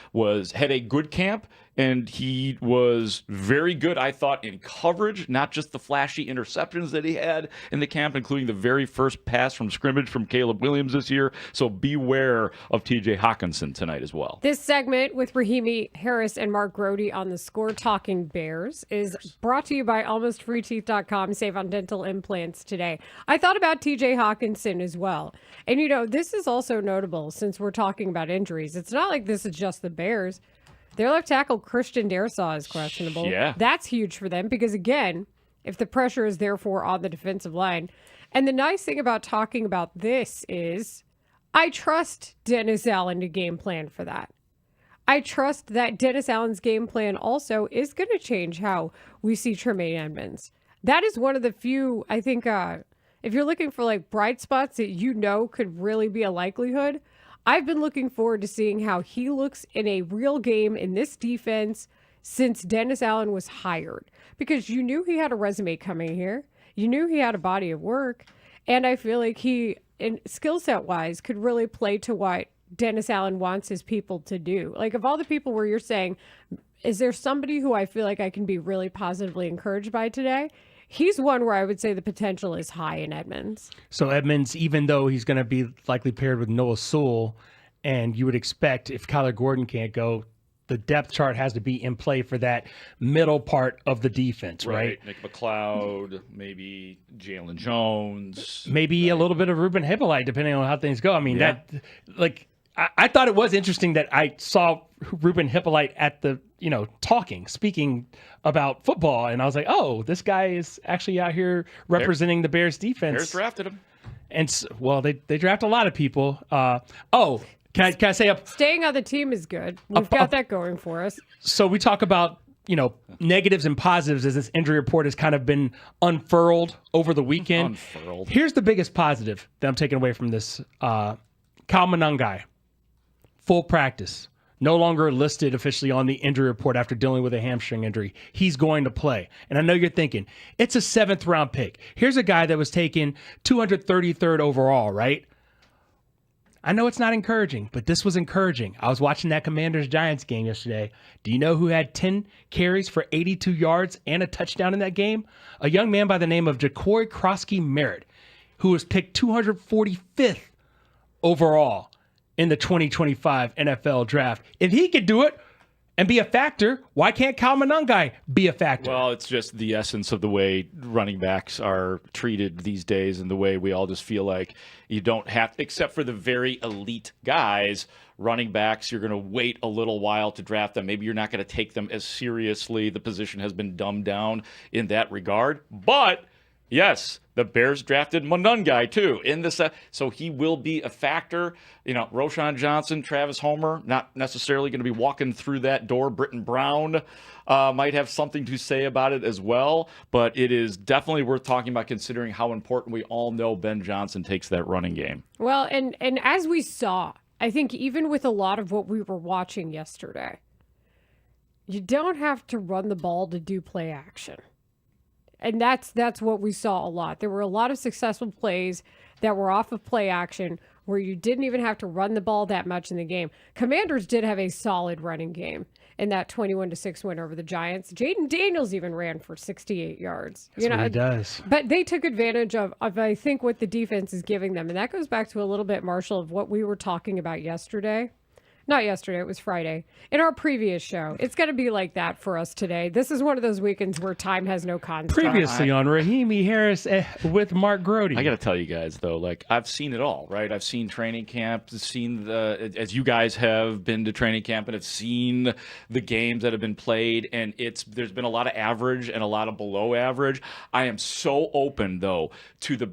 had a good camp, and he was very good, I thought, in coverage, not just the flashy interceptions that he had in the camp, including the very first pass from scrimmage from Caleb Williams this year. So beware of TJ Hawkinson tonight as well. This segment with Rahimi Harris and Mark Grody on The Score Talking Bears is brought to you by AlmostFreeTeeth.com. Save on dental implants today. I thought about TJ Hawkinson as well. And, this is also notable since we're talking about injuries. It's not like this is just the Bears. Their left tackle, Christian Darrisaw, is questionable. Yeah. That's huge for them because, again, if the pressure is therefore on the defensive line. And the nice thing about talking about this is I trust Dennis Allen to game plan for that. I trust that Dennis Allen's game plan also is going to change how we see Tremaine Edmonds. That is one of the few, I think, if you're looking for like bright spots that could really be a likelihood, I've been looking forward to seeing how he looks in a real game in this defense since Dennis Allen was hired. Because you knew he had a resume coming here. You knew he had a body of work. And I feel like he, in skill set wise, could really play to what Dennis Allen wants his people to do. Like, of all the people where you're saying, is there somebody who I feel like I can be really positively encouraged by today? He's one where I would say the potential is high in Edmonds. So Edmonds, even though he's going to be likely paired with Noah Sewell, and you would expect if Kyler Gordon can't go, the depth chart has to be in play for that middle part of the defense, right? Nick McLeod, maybe Jalen Jones. Maybe a little bit of Ruben Hippolyte, depending on how things go. I mean, I thought it was interesting that I saw Ruben Hippolyte at the, speaking about football. And I was like, oh, this guy is actually out here representing the Bears defense. Bears drafted him. And, they draft a lot of people. Can I say staying on the team is good. We've got that going for us. So we talk about, negatives and positives as this injury report has kind of been unfurled over the weekend. Here's the biggest positive that I'm taking away from this. Kyle Monangai, full practice, no longer listed officially on the injury report after dealing with a hamstring injury. He's going to play. And I know you're thinking, it's a 7th round pick. Here's a guy that was taken 233rd overall, right? I know it's not encouraging, but this was encouraging. I was watching that Commanders-Giants game yesterday. Do you know who had 10 carries for 82 yards and a touchdown in that game? A young man by the name of Ja'Cory Krosky-Merritt, who was picked 245th overall in the 2025 NFL draft. If he could do it and be a factor, why can't Kyle Monangai be a factor? Well, it's just the essence of the way running backs are treated these days and the way we all just feel like you don't have, except for the very elite guys, running backs, you're going to wait a little while to draft them. Maybe you're not going to take them as seriously. The position has been dumbed down in that regard. But yes, the Bears drafted Monangai too in this, so he will be a factor. Roschon Johnson, Travis Homer, not necessarily going to be walking through that door. Britton Brown might have something to say about it as well, but it is definitely worth talking about considering how important we all know Ben Johnson takes that running game. Well, and as we saw, I think even with a lot of what we were watching yesterday, you don't have to run the ball to do play action. And that's what we saw a lot. There were a lot of successful plays that were off of play action where you didn't even have to run the ball that much in the game. Commanders did have a solid running game in that 21-6 win over the Giants. Jaden Daniels even ran for 68 yards. That's what he does. But they took advantage of, I think, what the defense is giving them. And that goes back to a little bit, Marshall, of what we were talking about yesterday. Not yesterday, it was Friday. In our previous show. It's going to be like that for us today. This is one of those weekends where time has no construct. Previously on Rahimi Harris with Mark Grody. I got to tell you guys, though, like, I've seen it all, right? I've seen training camp, seen as you guys have been to training camp and have seen the games that have been played, and there's been a lot of average and a lot of below average. I am so open, though, to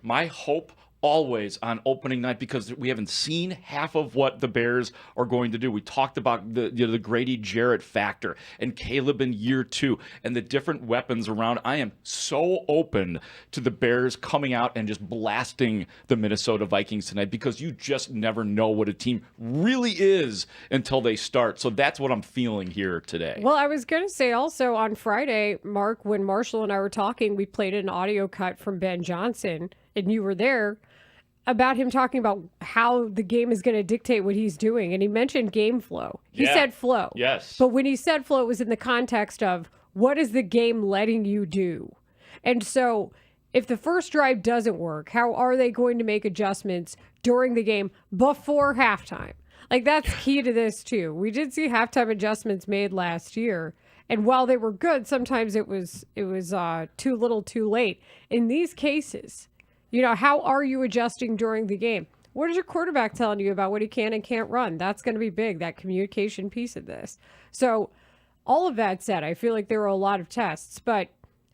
my hope always on opening night, because we haven't seen half of what the Bears are going to do. We talked about the Grady Jarrett factor and Caleb in year 2 and the different weapons around. I am so open to the Bears coming out and just blasting the Minnesota Vikings tonight, because you just never know what a team really is until they start. So that's what I'm feeling here today. Well, I was going to say also on Friday, Mark, when Marshall and I were talking, we played an audio cut from Ben Johnson, and you were there, about him talking about how the game is going to dictate what he's doing. And he mentioned game flow. He said flow. Yes. But when he said flow, it was in the context of what is the game letting you do? And so if the first drive doesn't work, how are they going to make adjustments during the game before halftime? Like, that's key to this too. We did see halftime adjustments made last year. And while they were good, sometimes it was too little too late. In these cases, how are you adjusting during the game? What is your quarterback telling you about what he can and can't run? That's going to be big, that communication piece of this. So all of that said, I feel like there are a lot of tests. But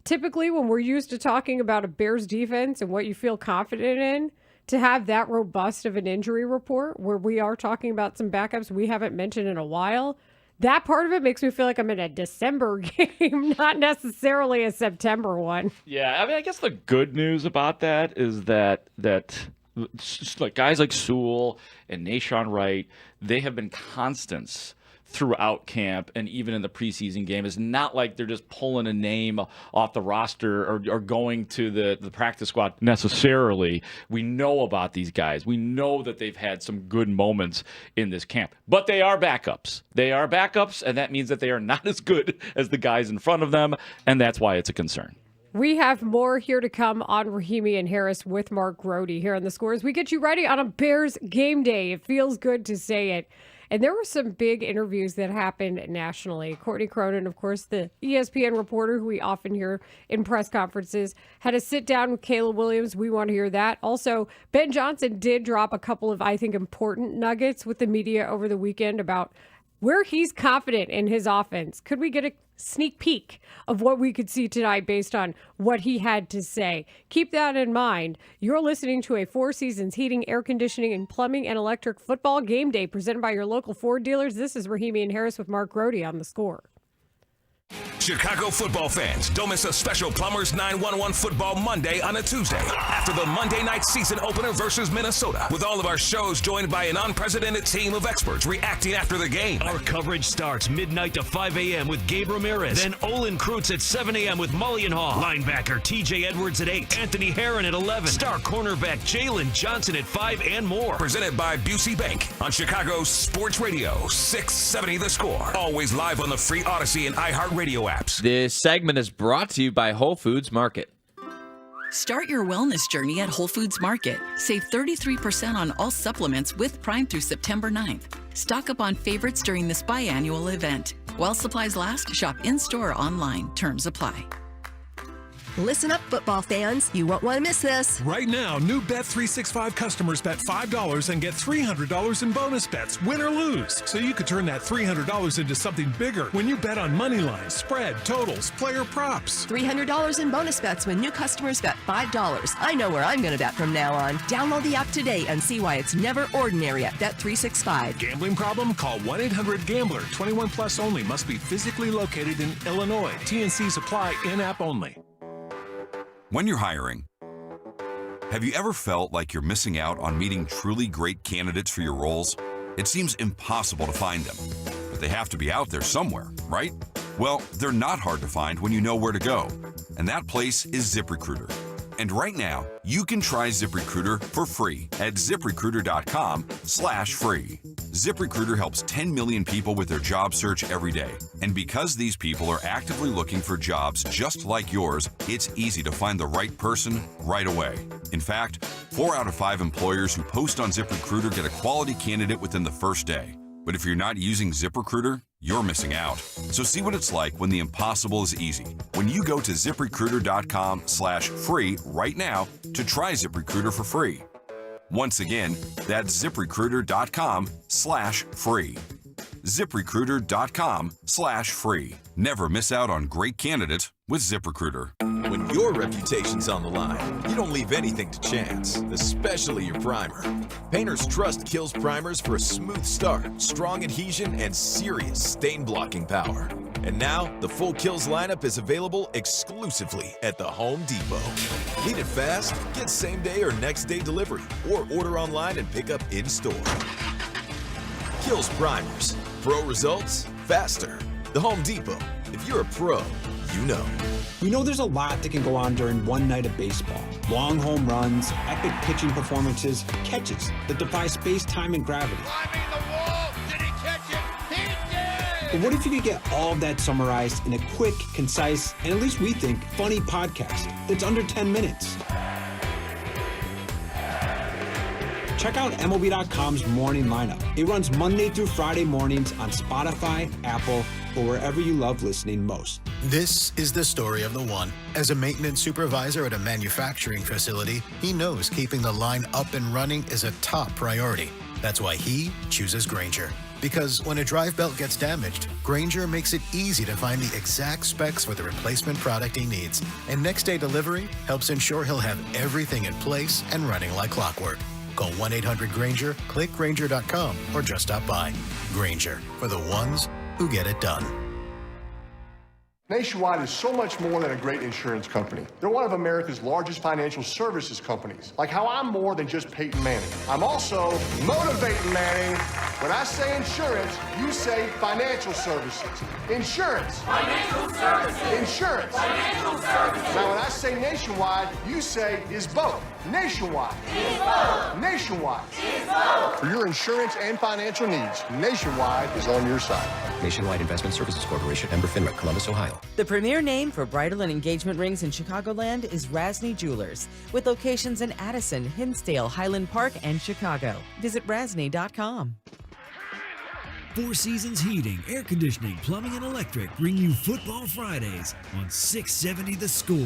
typically when we're used to talking about a Bears defense and what you feel confident in, to have that robust of an injury report where we are talking about some backups we haven't mentioned in a while, that part of it makes me feel like I'm in a December game, not necessarily a September one. Yeah, I mean, I guess the good news about that is that like guys like Sewell and Nahshon Wright, they have been constants throughout camp and even in the preseason game. It's not like they're just pulling a name off the roster or going to the practice squad necessarily. We know about these guys. We know that they've had some good moments in this camp. But they are backups. They are backups, and that means that they are not as good as the guys in front of them, and that's why it's a concern. We have more here to come on Rahimi and Harris with Mark Grody here on The Score as we get you ready on a Bears game day. It feels good to say it. And there were some big interviews that happened nationally. Courtney Cronin, of course, the ESPN reporter who we often hear in press conferences, had a sit down with Caleb Williams. We want to hear that. Also, Ben Johnson did drop a couple of, I think, important nuggets with the media over the weekend about where he's confident in his offense. Could we get a sneak peek of what we could see tonight based on what he had to say? Keep that in mind. You're listening to a Four Seasons Heating, Air Conditioning, and Plumbing and Electric Football Game Day presented by your local Ford dealers. This is Rahimi and Harris with Mark Grody on The Score. Chicago football fans, don't miss a special Plumbers 911 Football Monday on a Tuesday after the Monday night season opener versus Minnesota, with all of our shows joined by an unprecedented team of experts reacting after the game. Our coverage starts midnight to 5 a.m. with Gabe Ramirez, then Olin Kreutz at 7 a.m. with Mully and Haugh, linebacker TJ Edwards at 8, Anthony Herron at 11, star cornerback Jalen Johnson at 5, and more. Presented by Busey Bank on Chicago's Sports Radio 670 The Score. Always live on the free Odyssey and iHeartRadio apps. This segment is brought to you by Whole Foods Market. Start your wellness journey at Whole Foods Market. Save 33% on all supplements with Prime through September 9th. Stock up on favorites during this biannual event. While supplies last, shop in-store or online. Terms apply. Listen up, football fans. You won't want to miss this. Right now, new Bet365 customers bet $5 and get $300 in bonus bets, win or lose. So you could turn that $300 into something bigger when you bet on money lines, spread, totals, player props. $300 in bonus bets when new customers bet $5. I know where I'm going to bet from now on. Download the app today and see why it's never ordinary at Bet365. Gambling problem? Call 1-800-GAMBLER. 21 plus only. Must be physically located in Illinois. T&Cs apply. In-app only. When you're hiring, have you ever felt like you're missing out on meeting truly great candidates for your roles? It seems impossible to find them, but they have to be out there somewhere, right? Well, they're not hard to find when you know where to go, and that place is ZipRecruiter. And right now, you can try ZipRecruiter for free at ZipRecruiter.com/free. ZipRecruiter helps 10 million people with their job search every day. And because these people are actively looking for jobs just like yours, it's easy to find the right person right away. In fact, 4 out of 5 employers who post on ZipRecruiter get a quality candidate within the first day. But if you're not using ZipRecruiter, you're missing out. So see what it's like when the impossible is easy. When you go to ZipRecruiter.com/free right now to try ZipRecruiter for free. Once again, that's ZipRecruiter.com/free. ZipRecruiter.com/free. Never miss out on great candidates with ZipRecruiter. When your reputation's on the line, you don't leave anything to chance, especially your primer. Painters trust Kills primers for a smooth start, strong adhesion, and serious stain-blocking power. And now, the full Kills lineup is available exclusively at the Home Depot. Need it fast? Get same-day or next-day delivery, or order online and pick up in-store. Kills primers. Pro results, faster. The Home Depot. If you're a pro, you know. We know there's a lot that can go on during one night of baseball. Long home runs, epic pitching performances, catches that defy space, time, and gravity. Climbing the wall! Did he catch it? He did! But what if you could get all of that summarized in a quick, concise, and at least we think, funny podcast that's under 10 minutes? Check out MLB.com's morning lineup. It runs Monday through Friday mornings on Spotify, Apple, or wherever you love listening most. This is the story of the one. As a maintenance supervisor at a manufacturing facility, he knows keeping the line up and running is a top priority. That's why he chooses Grainger. Because when a drive belt gets damaged, Grainger makes it easy to find the exact specs for the replacement product he needs. And next day delivery helps ensure he'll have everything in place and running like clockwork. Call 1-800-GRAINGER, click Grainger.com, or just stop by. Grainger, for the ones who get it done. Nationwide is so much more than a great insurance company. They're one of America's largest financial services companies. Like how I'm more than just Peyton Manning. I'm also motivating Manning. When I say insurance, you say financial services. Insurance. Financial services. Insurance. Financial services. Now, when I say nationwide, you say is both. Nationwide. Is both. Nationwide. Is both. For your insurance and financial needs, Nationwide is on your side. Nationwide Investment Services Corporation, member FINRA, Columbus, Ohio. The premier name for bridal and engagement rings in Chicagoland is Rasny Jewelers, with locations in Addison, Hinsdale, Highland Park, and Chicago. Visit rasny.com. Four Seasons Heating, Air Conditioning, Plumbing, and Electric bring you Football Fridays on 670 The Score.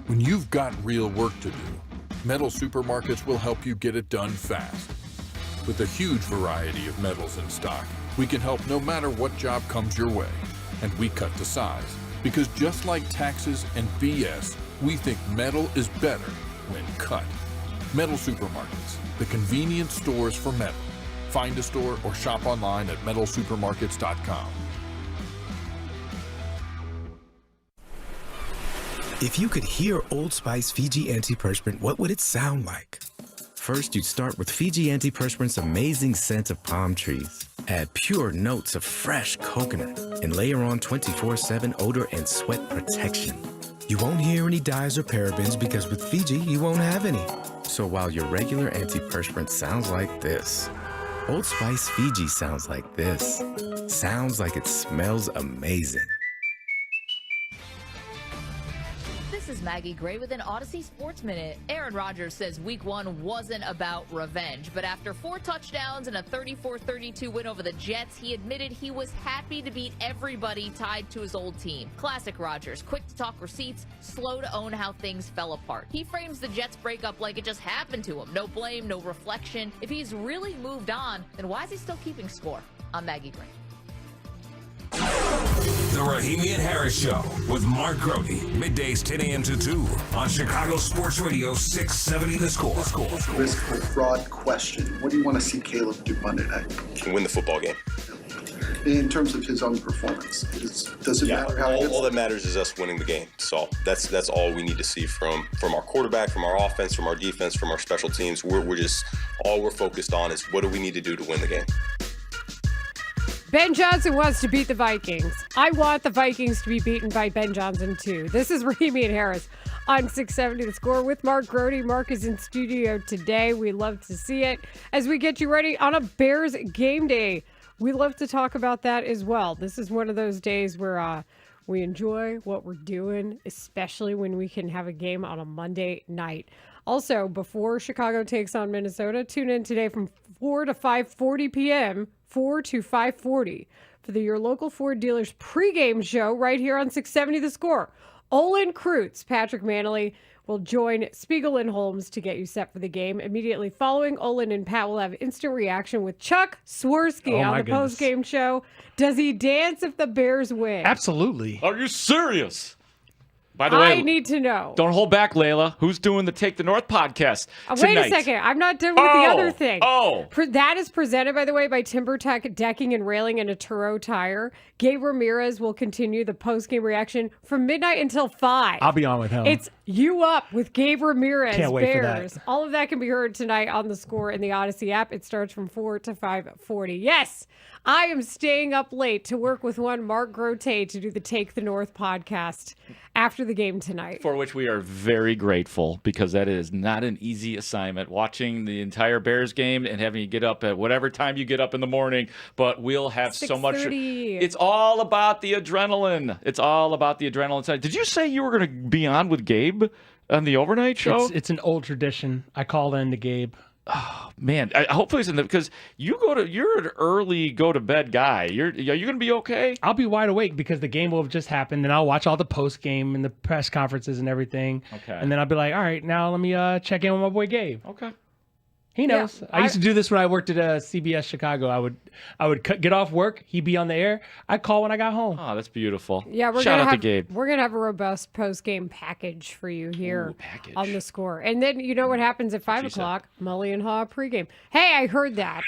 When you've got real work to do, Metal Supermarkets will help you get it done fast. With a huge variety of metals in stock, we can help no matter what job comes your way. And we cut to size. Because just like taxes and BS, we think metal is better when cut. Metal Supermarkets, the convenient stores for metal. Find a store or shop online at metalsupermarkets.com. If you could hear Old Spice Fiji Antiperspirant, what would it sound like? First, you'd start with Fiji Antiperspirant's amazing scent of palm trees. Add pure notes of fresh coconut and layer on 24/7 odor and sweat protection. You won't hear any dyes or parabens because with Fiji, you won't have any. So while your regular antiperspirant sounds like this, Old Spice Fiji sounds like this. Sounds like it smells amazing. This is Maggie Gray with an Odyssey Sports Minute. Aaron Rodgers says Week 1 wasn't about revenge, but after 4 touchdowns and a 34-32 win over the Jets, he admitted he was happy to beat everybody tied to his old team. Classic Rodgers, quick to talk receipts, slow to own how things fell apart. He frames the Jets breakup like it just happened to him. No blame, no reflection. If he's really moved on, then why is he still keeping score? I'm Maggie Gray. The Rahimi and Harris Show with Mark Grody. Middays 10 a.m. to 2 on Chicago Sports Radio 670 The Score. Risk of fraud question. What do you want to see Caleb do Monday night? Can win the football game. In terms of his own performance, does it matter how all that matters is us winning the game. So that's all we need to see from our quarterback, from our offense, from our defense, from our special teams. We're just all we're focused on is what do we need to do to win the game. Ben Johnson wants to beat the Vikings. I want the Vikings to be beaten by Ben Johnson, too. This is Rahimi and Harris on 670 The Score with Mark Grody. Mark is in studio today. We love to see it as we get you ready on a Bears game day. We love to talk about that as well. This is one of those days where we enjoy what we're doing, especially when we can have a game on a Monday night. Also, before Chicago takes on Minnesota, tune in today from 4 to 5:40 p.m., 4 to 5:40 for your local Ford dealers pregame show right here on 670 The Score. Olin Kreutz, Patrick Manley will join Spiegel and Holmes to get you set for the game. Immediately following, Olin and Pat will have instant reaction with Chuck Swirsky on the postgame show. Does he dance if the Bears win? Absolutely. Are you serious? By the way, I need to know. Don't hold back, Layla. Who's doing the Take the North podcast tonight? Wait a second. I'm not done with the other thing. Oh. That is presented, by the way, by TimberTech Decking and Railing and a Turo Tire. Gabe Ramirez will continue the post-game reaction from midnight until 5. I'll be on with him. It's You Up with Gabe Ramirez. Can't wait Bears. for that. All of that can be heard tonight on The Score in the Odyssey app. It starts from 4 to 5:40. Yes, I am staying up late to work with one Mark Grote to do the Take the North podcast after the game tonight. For which we are very grateful, because that is not an easy assignment, watching the entire Bears game and having to get up at whatever time you get up in the morning. But we'll have so much. 6:30. It's all about the adrenaline. It's all about the adrenaline side. Did you say you were going to be on with Gabe on the overnight show? It's an old tradition. I call in to Gabe. Oh, man, hopefully it's in the, because you're an early go to bed guy. Are you going to be okay? I'll be wide awake because the game will have just happened, and I'll watch all the post game and the press conferences and everything. Okay. And then I'll be like, all right, now let me check in with my boy Gabe. Okay. He knows. Yeah, I used to do this when I worked at CBS Chicago. I would get off work. He'd be on the air. I'd call when I got home. Oh, that's beautiful. Yeah, Shout out to Gabe. We're gonna have a robust post-game package for you here on The Score. And then you know what happens at 5 o'clock? Mully and Haugh pregame. Hey, I heard that.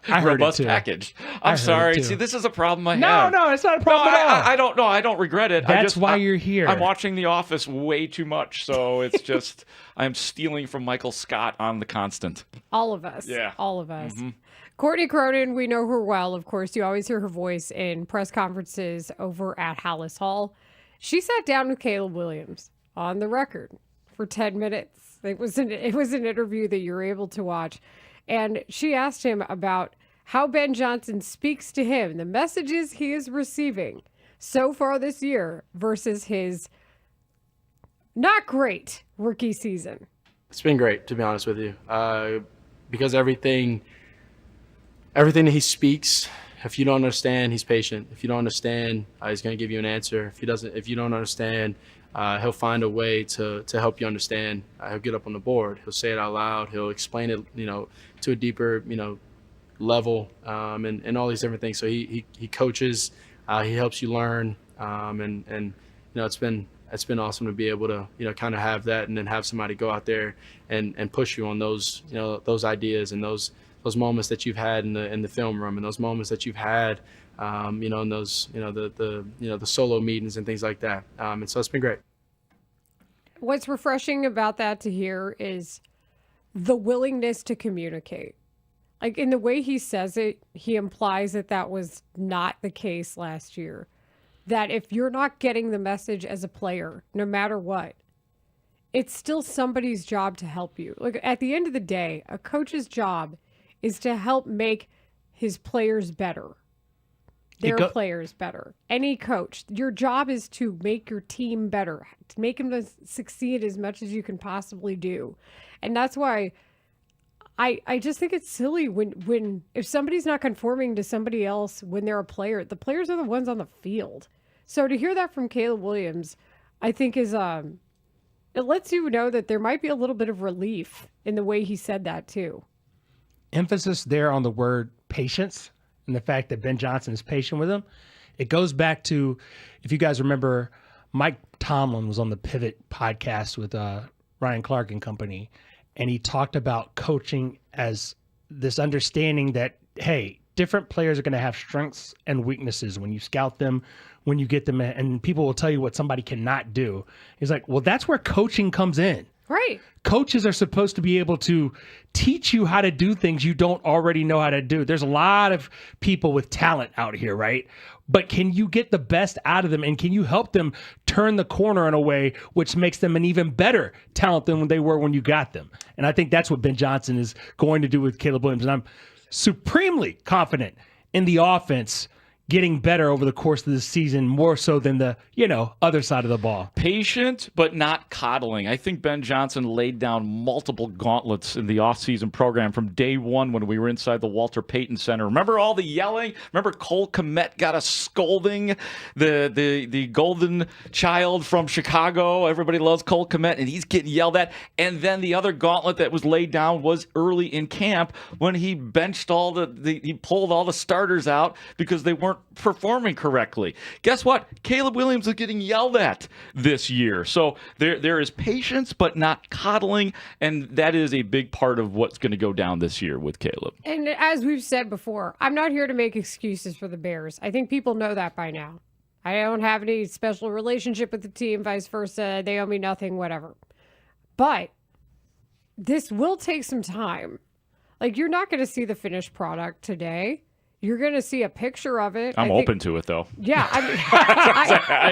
I heard robust it too. package. I I'm heard sorry. it too. See, this is a problem I have. No, it's not a problem at all. I don't know. I don't regret it. That's why you're here. I'm watching The Office way too much, so it's just I'm stealing from Michael Scott on The Constant. All of us. Yeah. All of us. Mm-hmm. Courtney Cronin, we know her well. Of course, you always hear her voice in press conferences over at Hallis Hall. She sat down with Caleb Williams on the record for 10 minutes. It was an interview that you're able to watch. And she asked him about how Ben Johnson speaks to him, the messages he is receiving so far this year versus his not great rookie season. It's been great, to be honest with you, because everything that he speaks, if you don't understand, he's patient. If you don't understand, he's going to give you an answer. If you don't understand, he'll find a way to help you understand. He'll get up on the board. He'll say it out loud. He'll explain it, to a deeper, level, and all these different things. So he coaches. He helps you learn, and it's been awesome to be able to kind of have that, and then have somebody go out there and push you on those those ideas and those moments that you've had in the film room, and those moments that you've had in those the solo meetings and things like that. And so it's been great. What's refreshing about that to hear is the willingness to communicate. Like in the way he says it, he implies that was not the case last year. That if you're not getting the message as a player, no matter what, it's still somebody's job to help you. Like at the end of the day, a coach's job is to help make his players better. Their players better. Any coach, your job is to make your team better, to make them to succeed as much as you can possibly do. And that's why I just think it's silly when if somebody's not conforming to somebody else when they're a player, the players are the ones on the field. So to hear that from Caleb Williams, I think is it lets you know that there might be a little bit of relief in the way he said that too. Emphasis there on the word patience and the fact that Ben Johnson is patient with him. It goes back to, if you guys remember, Mike Tomlin was on the Pivot podcast with Ryan Clark and company, and he talked about coaching as this understanding that, hey, different players are going to have strengths and weaknesses when you scout them, when you get them, and people will tell you what somebody cannot do. He's like, well, that's where coaching comes in. Right. Coaches are supposed to be able to teach you how to do things you don't already know how to do. There's a lot of people with talent out here, right? But can you get the best out of them, and can you help them turn the corner in a way which makes them an even better talent than they were when you got them? And I think that's what Ben Johnson is going to do with Caleb Williams. And I'm supremely confident in the offense getting better over the course of the season, more so than the, other side of the ball. Patient, but not coddling. I think Ben Johnson laid down multiple gauntlets in the offseason program from day one when we were inside the Walter Payton Center. Remember all the yelling? Remember Cole Kmet got a scolding? The golden child from Chicago. Everybody loves Cole Kmet, and he's getting yelled at. And then the other gauntlet that was laid down was early in camp when he benched he pulled all the starters out because they weren't performing correctly. Guess what? Caleb Williams is getting yelled at this year. So there is patience, but not coddling, and that is a big part of what's going to go down this year with Caleb. And as we've said before, I'm not here to make excuses for the Bears. I think people know that by now. I don't have any special relationship with the team, vice versa. They owe me nothing, whatever. But this will take some time. Like, you're not going to see the finished product today. You're going to see a picture of it. I'm open to it, though. Yeah. I mean,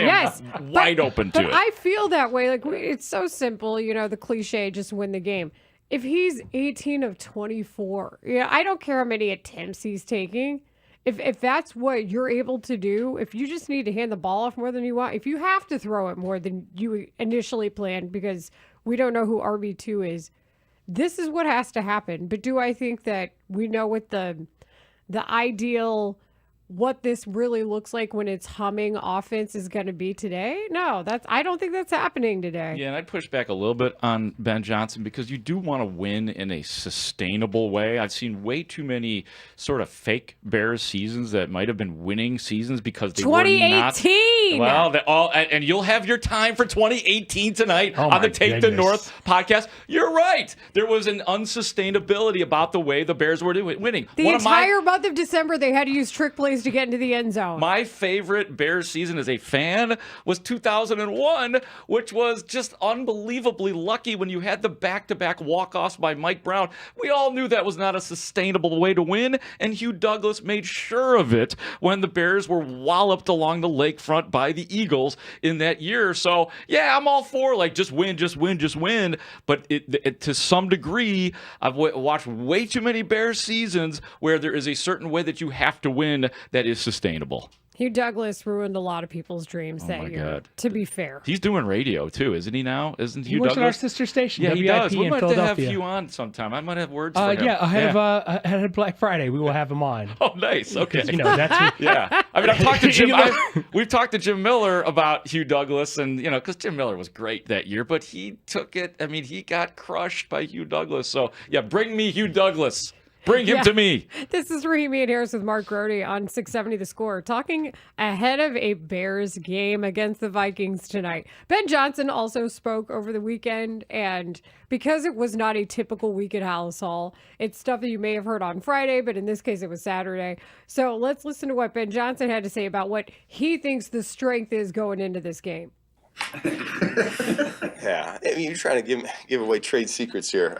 yes. Wide open to it. But I feel that way. Like, it's so simple, the cliche, just win the game. If he's 18 of 24, I don't care how many attempts he's taking. If that's what you're able to do, if you just need to hand the ball off more than you want, if you have to throw it more than you initially planned because we don't know who RB2 is, this is what has to happen. But do I think that we know what the ideal, what this really looks like when it's humming offense is going to be today? No, I don't think that's happening today. Yeah, and I'd push back a little bit on Ben Johnson because you do want to win in a sustainable way. I've seen way too many sort of fake Bears seasons that might have been winning seasons because they were not. 2018! Well, and you'll have your time for 2018 tonight on the Take the North podcast. You're right. There was an unsustainability about the way the Bears were winning. The entire month of December, they had to use trick plays to get into the end zone. My favorite Bears season as a fan was 2001, which was just unbelievably lucky when you had the back-to-back walk-offs by Mike Brown. We all knew that was not a sustainable way to win, and Hugh Douglas made sure of it when the Bears were walloped along the lakefront by the Eagles in that year. So, yeah, I'm all for, just win. But it to some degree, I've watched way too many Bears seasons where there is a certain way that you have to win that is sustainable. Hugh Douglas ruined a lot of people's dreams that year. God. To be fair, he's doing radio too, isn't he? Now, isn't Hugh Douglas? He works at our sister station. Yeah, WIP he does. We in might have to have Philadelphia. Hugh on sometime. I might have words for him. Yeah, ahead of Black Friday, we will have him on. Oh, nice. Okay, that's yeah. I mean, I've talked to Jim. We've talked to Jim Miller about Hugh Douglas, and because Jim Miller was great that year, but he took it. I mean, he got crushed by Hugh Douglas. So yeah, bring me Hugh Douglas. Bring him to me. This is Rahimi and Harris with Mark Grody on 670 The Score, talking ahead of a Bears game against the Vikings tonight. Ben Johnson also spoke over the weekend, and because it was not a typical week at Haugh Hall, it's stuff that you may have heard on Friday, but in this case it was Saturday. So let's listen to what Ben Johnson had to say about what he thinks the strength is going into this game. Yeah, I mean, you're trying to give away trade secrets here.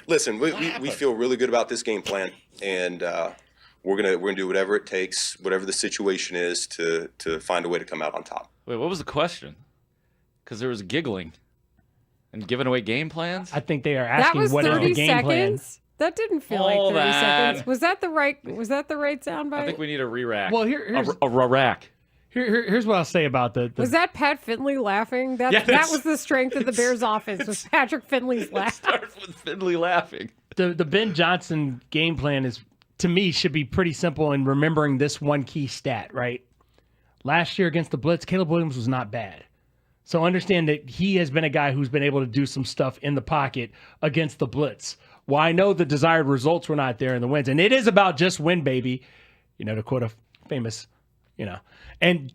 Listen, we feel really good about this game plan, and we're gonna do whatever it takes, whatever the situation is, to find a way to come out on top. Wait, what was the question? Because there was giggling and giving away game plans. I think they are asking what is the game plan. That didn't feel like 30 seconds. Was that the right soundbite? I think we need a re-rack. Well, here's a rack. Here's what I'll say about the Was that Pat Finley laughing? That was the strength of the Bears offense, was Patrick Finley's laugh. It starts with Finley laughing. The Ben Johnson game plan is, to me, should be pretty simple in remembering this one key stat, right? Last year against the Blitz, Caleb Williams was not bad. So understand that he has been a guy who's been able to do some stuff in the pocket against the Blitz. While I know the desired results were not there in the wins, and it is about just win, baby, to quote a famous, and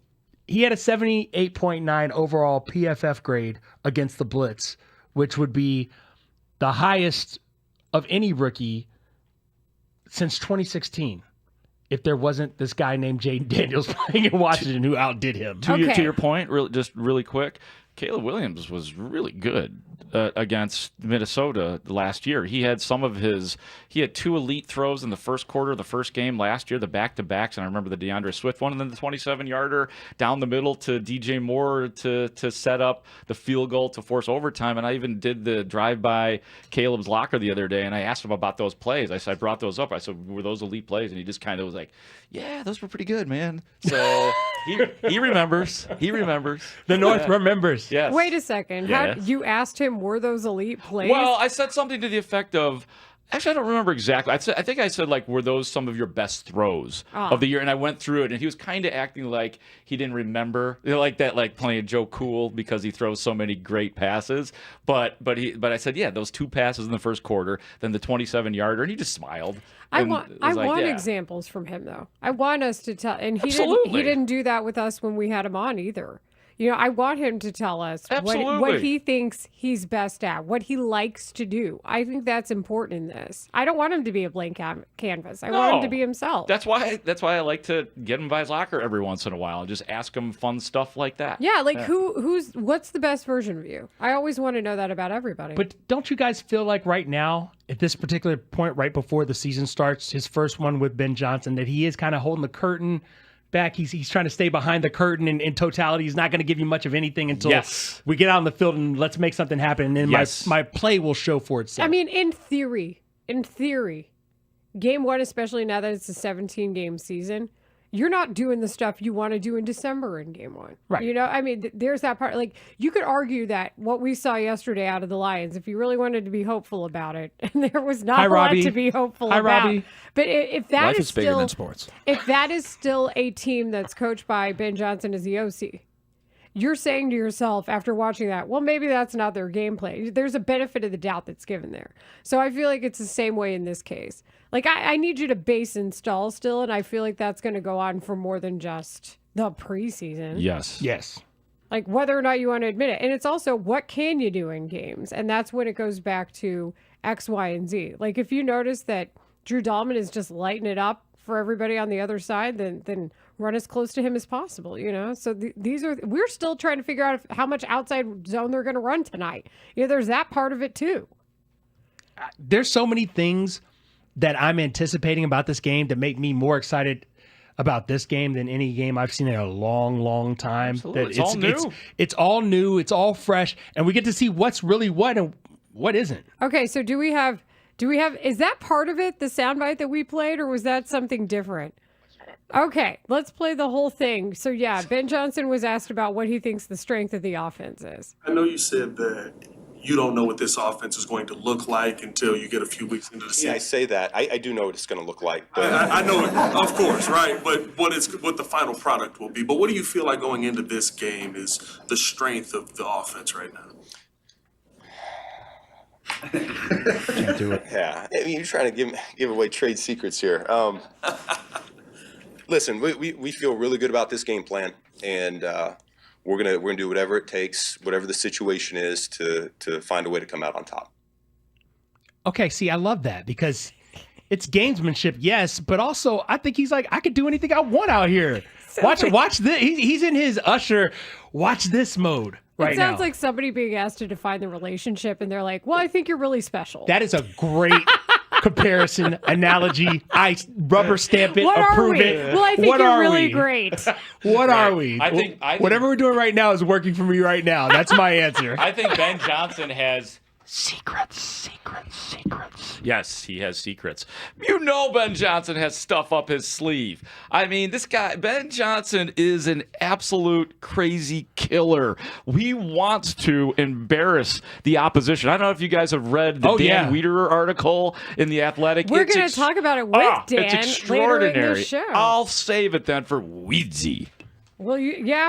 he had a 78.9 overall PFF grade against the Blitz, which would be the highest of any rookie since 2016. If there wasn't this guy named Jaden Daniels playing in Washington who outdid him. To your point, just really quick, Caleb Williams was really good against Minnesota last year. He had he had 2 elite throws in the first quarter of the first game last year, the back-to-backs, and I remember the DeAndre Swift one, and then the 27-yarder down the middle to DJ Moore to set up the field goal to force overtime. And I even did the drive-by Caleb's locker the other day, and I asked him about those plays. I brought those up. I said, were those elite plays? And he just kind of was like, yeah, those were pretty good, man. So he remembers. He remembers. The North remembers. Yes. Wait a second. Yes. You asked him, were those elite plays? Well, I said something to the effect of, actually, I don't remember exactly. I think I said, like, were those some of your best throws of the year? And I went through it, and he was kind of acting like he didn't remember. Like that, like playing Joe Cool because he throws so many great passes. But I said, yeah, those 2 passes in the first quarter, then the 27-yarder, and he just smiled. I want examples from him, though. I want us to tell, and he didn't do that with us when we had him on either. You know, I want him to tell us what he thinks he's best at, what he likes to do. I think that's important in this. I don't want him to be a blank canvas. I want him to be himself. That's why I like to get him by his locker every once in a while and just ask him fun stuff like that. Yeah, like what's the best version of you? I always want to know that about everybody. But don't you guys feel like right now, at this particular point, right before the season starts, his first one with Ben Johnson, that he is kind of holding the curtain back? He's trying to stay behind the curtain, and in totality, he's not going to give you much of anything until we get out on the field and let's make something happen, and then my play will show for itself. I mean, in theory, game 1, especially now that it's a 17-game season, you're not doing the stuff you want to do in December in game 1. Right. You know, I mean, there's that part. Like, you could argue that what we saw yesterday out of the Lions, if you really wanted to be hopeful about it, and there was not a lot to be hopeful about. Robbie. But if that Life is is bigger still than sports. If that is still a team that's coached by Ben Johnson as the OC, you're saying to yourself after watching that, well, maybe that's not their game plan. There's a benefit of the doubt that's given there. So I feel like it's the same way in this case. Like, I need you to base install still, and I feel like that's going to go on for more than just the preseason. Yes. Like, whether or not you want to admit it. And it's also, what can you do in games? And that's when it goes back to X, Y, and Z. Like, if you notice that Drew Dahlman is just lighting it up for everybody on the other side, then run as close to him as possible, you know? So we're still trying to figure out how much outside zone they're going to run tonight. You know, there's that part of it too. There's so many things that I'm anticipating about this game that make me more excited about this game than any game I've seen in a long, long time. Absolutely. It's all new. It's all new. It's all fresh. And we get to see what's really what and what isn't. Okay, so do we have, is that part of it, the soundbite that we played, or was that something different? Okay, let's play the whole thing. So, yeah, Ben Johnson was asked about what he thinks the strength of the offense is. I know you said that you don't know what this offense is going to look like until you get a few weeks into the season. Yeah, I say that. I do know what it's going to look like. But I know it, of course, right? But what the final product will be. But what do you feel like going into this game is the strength of the offense right now? Can't do it. Yeah, I mean, you're trying to give away trade secrets here. Listen, we feel really good about this game plan, and we're gonna do whatever it takes, whatever the situation is, to find a way to come out on top. Okay, see, I love that because it's gamesmanship, yes, but also I think he's like, I could do anything I want out here. Watch this. He's in his Usher, watch this mode right now. It sounds like somebody being asked to define the relationship, and they're like, well, I think you're really special. That is a great comparison, analogy. I rubber stamp it, approve it. Well, I think you're really great. What are we? I think whatever we're doing right now is working for me right now. That's my answer. I think Ben Johnson has secrets. Yes, he has secrets. You know Ben Johnson has stuff up his sleeve. I mean, this guy, Ben Johnson, is an absolute crazy killer. He wants to embarrass the opposition. I don't know if you guys have read the Dan Wiederer article in The Athletic. We're going to talk about it with Dan it's extraordinary. later in the show. I'll save it then for Weedsy. Well,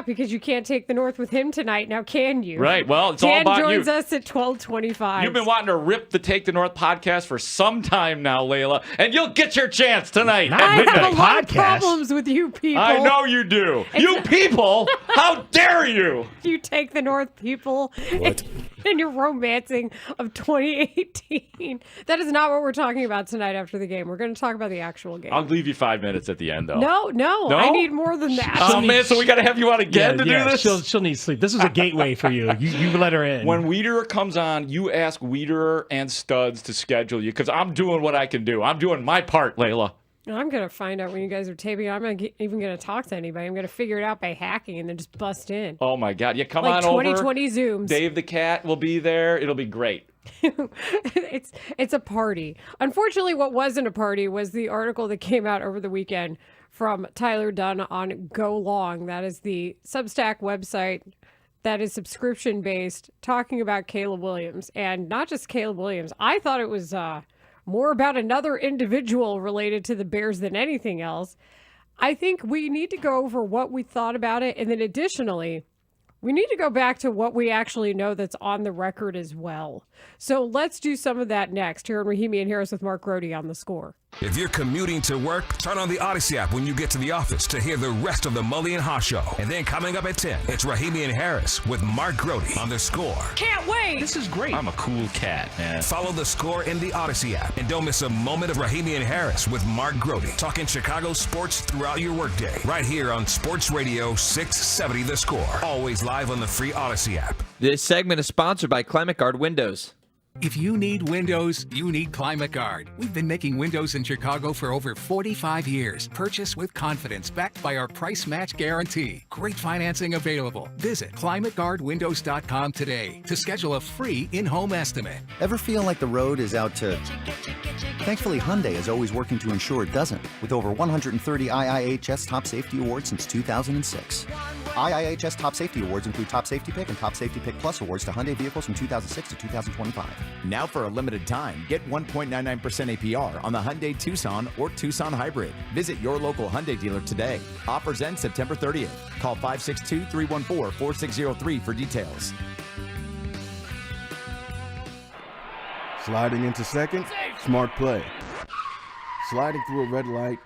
because you can't take the North with him tonight. Now, can you? Right. Well, it's all about you. Dan joins us at 12:25. You've been wanting to rip the Take the North podcast for some time now, Layla, and you'll get your chance tonight. I have a lot of problems with you people. I know you do. You people. How dare you? You take the North people What? and you're romancing of 2018. That is not what we're talking about tonight after the game. We're going to talk about the actual game. I'll leave you 5 minutes at the end, though. No, I need more than that. Oh, man, so we got to have you on again to do this? She'll need sleep. This is a gateway for you. You let her in. When Wiederer comes on, you ask Wiederer and Studs to schedule you because I'm doing what I can do. I'm doing my part, Layla. I'm going to find out when you guys are taping. I'm not even going to talk to anybody. I'm going to figure it out by hacking and then just bust in. Oh, my God. Yeah, come like on 2020 over. Zooms. Dave the Cat will be there. It'll be great. It's a party. Unfortunately, what wasn't a party was the article that came out over the weekend from Tyler Dunn on Go Long. That is the Substack website that is subscription-based, talking about Caleb Williams. And not just Caleb Williams. I thought it was more about another individual related to the Bears than anything else. I think we need to go over what we thought about it. And then additionally, we need to go back to what we actually know that's on the record as well. So let's do some of that next here on Rahimi and Harris with Mark Grody on The Score. If you're commuting to work, turn on the Odyssey app when you get to the office to hear the rest of the Mully and Haugh Show. And then coming up at 10, it's Rahimi and Harris with Mark Grody on The Score. Can't wait! This is great. I'm a cool cat, man. Follow The Score in the Odyssey app. And don't miss a moment of Rahimi and Harris with Mark Grody. Talking Chicago sports throughout your workday. Right here on Sports Radio 670 The Score. Always live on the free Odyssey app. This segment is sponsored by Climate Guard Windows. If you need windows, you need Climate Guard. We've been making windows in Chicago for over 45 years. Purchase with confidence, backed by our price match guarantee. Great financing available. Visit climateguardwindows.com today to schedule a free in-home estimate. Ever feel like the road is out to... Thankfully, Hyundai is always working to ensure it doesn't, with over 130 IIHS Top Safety Awards since 2006. IIHS Top Safety Awards include Top Safety Pick and Top Safety Pick Plus awards to Hyundai vehicles from 2006 to 2025. Now for a limited time, get 1.99% APR on the Hyundai Tucson or Tucson Hybrid. Visit your local Hyundai dealer today. Offers end September 30th. Call 562-314-4603 for details. Sliding into second, smart play. Sliding through a red light,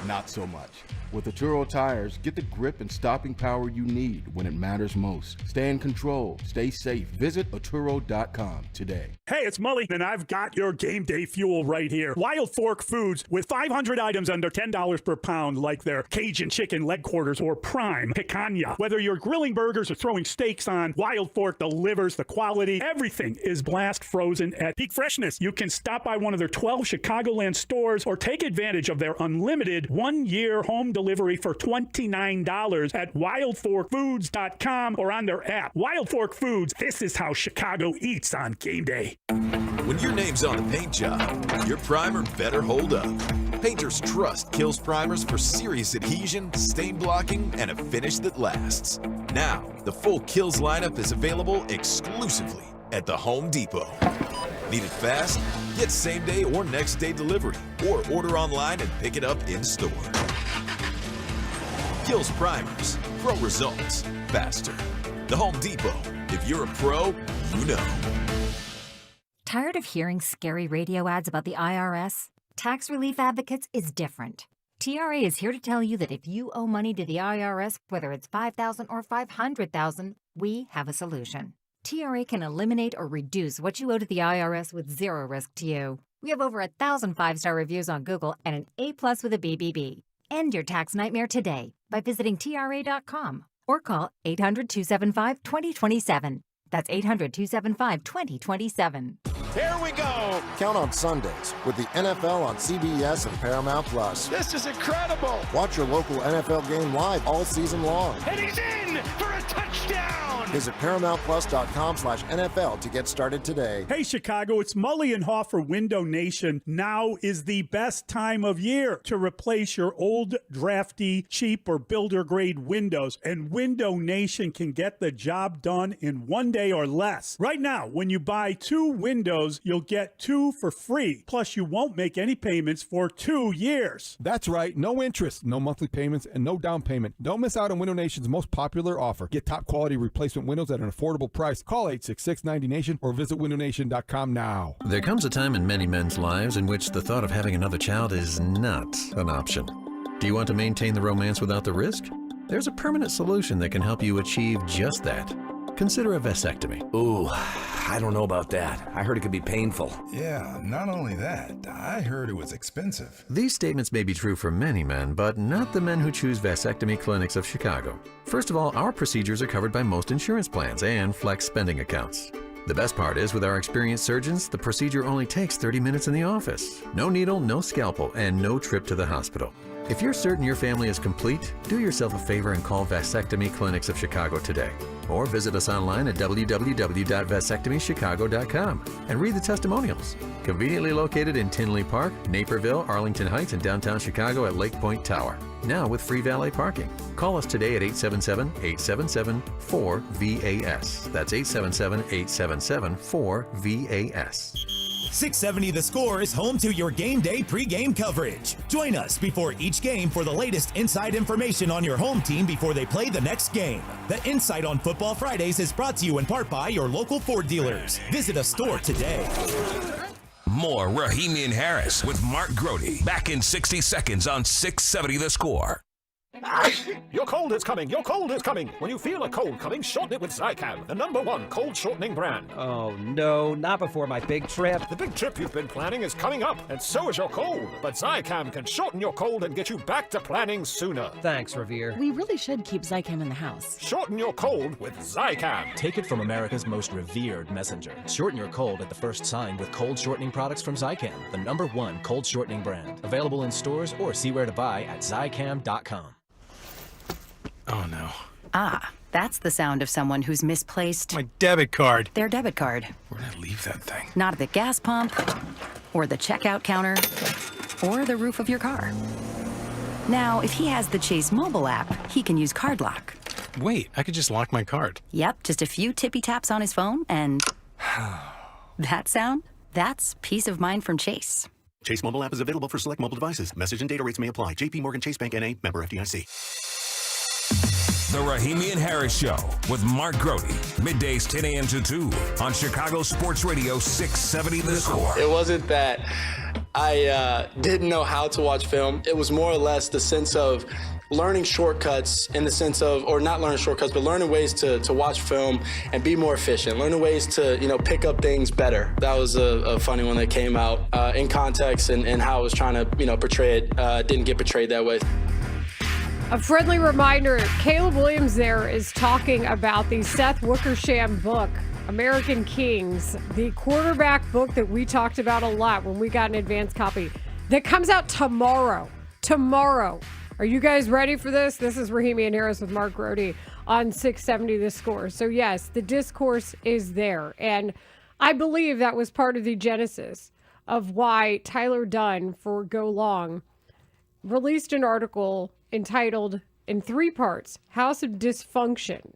not so much. With Atturo tires, get the grip and stopping power you need when it matters most. Stay in control. Stay safe. Visit Atturo.com today. Hey, it's Mully, and I've got your game day fuel right here. Wild Fork Foods with 500 items under $10 per pound, like their Cajun chicken leg quarters or prime picanha. Whether you're grilling burgers or throwing steaks on, Wild Fork delivers the quality. Everything is blast frozen at peak freshness. You can stop by one of their 12 Chicagoland stores or take advantage of their unlimited 1-year home delivery for $29 at wildforkfoods.com or on their app. Wild Fork Foods, this is how Chicago eats on game day. When your name's on a paint job, your primer better hold up. Painters trust Kills primers for serious adhesion, stain blocking, and a finish that lasts. Now, the full Kills lineup is available exclusively at the Home Depot. Need it fast? Get same day or next day delivery, or order online and pick it up in store. Kills primers, pro results, faster. The Home Depot. If you're a pro, you know. Tired of hearing scary radio ads about the IRS? Tax Relief Advocates is different. TRA is here to tell you that if you owe money to the IRS, whether it's $5,000 or $500,000, we have a solution. TRA can eliminate or reduce what you owe to the IRS with zero risk to you. We have over 1,000 5-star reviews on Google and an A+ with a BBB. End your tax nightmare today by visiting TRA.com or call 800-275-2027. That's 800-275-2027. Here we go. Count on Sundays with the NFL on CBS and Paramount Plus. This is incredible. Watch your local NFL game live all season long. And he's in for a touchdown. Visit ParamountPlus.com/NFL to get started today. Hey, Chicago, it's Mully and Haugh for Window Nation. Now is the best time of year to replace your old, drafty, cheap, or builder-grade windows. And Window Nation can get the job done in 1 day or less. Right now, when you buy 2 windows, you'll get 2 for free. Plus, you won't make any payments for 2 years. That's right. No interest, no monthly payments, and no down payment. Don't miss out on Window Nation's most popular offer. Get top quality replacement windows at an affordable price. Call 866-90Nation or visit windownation.com now. There comes a time in many men's lives in which the thought of having another child is not an option. Do you want to maintain the romance without the risk? There's a permanent solution that can help you achieve just that. Consider a vasectomy. Ooh, I don't know about that. I heard it could be painful. Yeah, not only that, I heard it was expensive. These statements may be true for many men, but not the men who choose vasectomy clinics of Chicago. First of all, our procedures are covered by most insurance plans and flex spending accounts. The best part is, with our experienced surgeons, the procedure only takes 30 minutes in the office. No needle, no scalpel, and no trip to the hospital. If you're certain your family is complete, do yourself a favor and call Vasectomy Clinics of Chicago today. Or visit us online at www.vasectomychicago.com and read the testimonials. Conveniently located in Tinley Park, Naperville, Arlington Heights, and downtown Chicago at Lake Point Tower. Now with free valet parking. Call us today at 877-877-4VAS. That's 877-877-4VAS. 670 The Score is home to your game day pregame coverage. Join us before each game for the latest inside information on your home team before they play the next game. The Insight on Football Fridays is brought to you in part by your local Ford dealers. Visit a store today. More Rahimi and Harris with Mark Grody. Back in 60 seconds on 670 The Score. Your cold is coming. Your cold is coming. When you feel a cold coming, shorten it with Zicam, the #1 cold shortening brand. Oh, no, not before my big trip. The big trip you've been planning is coming up, and so is your cold. But Zicam can shorten your cold and get you back to planning sooner. Thanks, Revere. We really should keep Zicam in the house. Shorten your cold with Zicam. Take it from America's most revered messenger. Shorten your cold at the first sign with cold shortening products from Zicam, the #1 cold shortening brand. Available in stores or see where to buy at Zicam.com. Oh, no. Ah, that's the sound of someone who's misplaced My debit card. their debit card. Where'd I leave that thing? Not at the gas pump, or the checkout counter, or the roof of your car. Now, if he has the Chase mobile app, he can use Card Lock. Wait, I could just lock my card. Yep, just a few tippy taps on his phone, and that sound, that's peace of mind from Chase. Chase mobile app is available for select mobile devices. Message and data rates may apply. JP Morgan Chase Bank N.A. member FDIC. The Rahimi and Harris Show with Mark Grody. Middays 10 a.m. to 2 on Chicago Sports Radio 670 The Score. It wasn't that I didn't know how to watch film. It was more or less the sense of learning shortcuts in the sense of, or not learning shortcuts, but learning ways to watch film and be more efficient, learning ways to, pick up things better. That was a funny one that came out in context and how I was trying to, portray it. Didn't get portrayed that way. A friendly reminder, Caleb Williams there is talking about the Seth Wickersham book, American Kings, the quarterback book that we talked about a lot when we got an advance copy, that comes out tomorrow. Tomorrow. Are you guys ready for this? This is Rahimi and Harris with Mark Grody on 670 The Score. So yes, the discourse is there. And I believe that was part of the genesis of why Tyler Dunn, for Go Long, released an article entitled, in 3 parts, House of Dysfunction.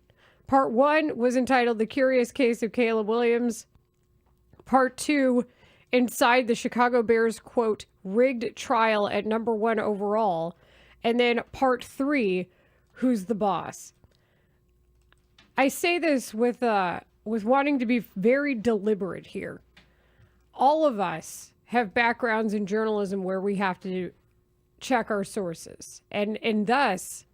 Part 1 was entitled The Curious Case of Caleb Williams. Part 2, Inside the Chicago Bears, quote, rigged trial at #1 overall. And then part 3, Who's the Boss? I say this with wanting to be very deliberate here. All of us have backgrounds in journalism where we have to check our sources and thus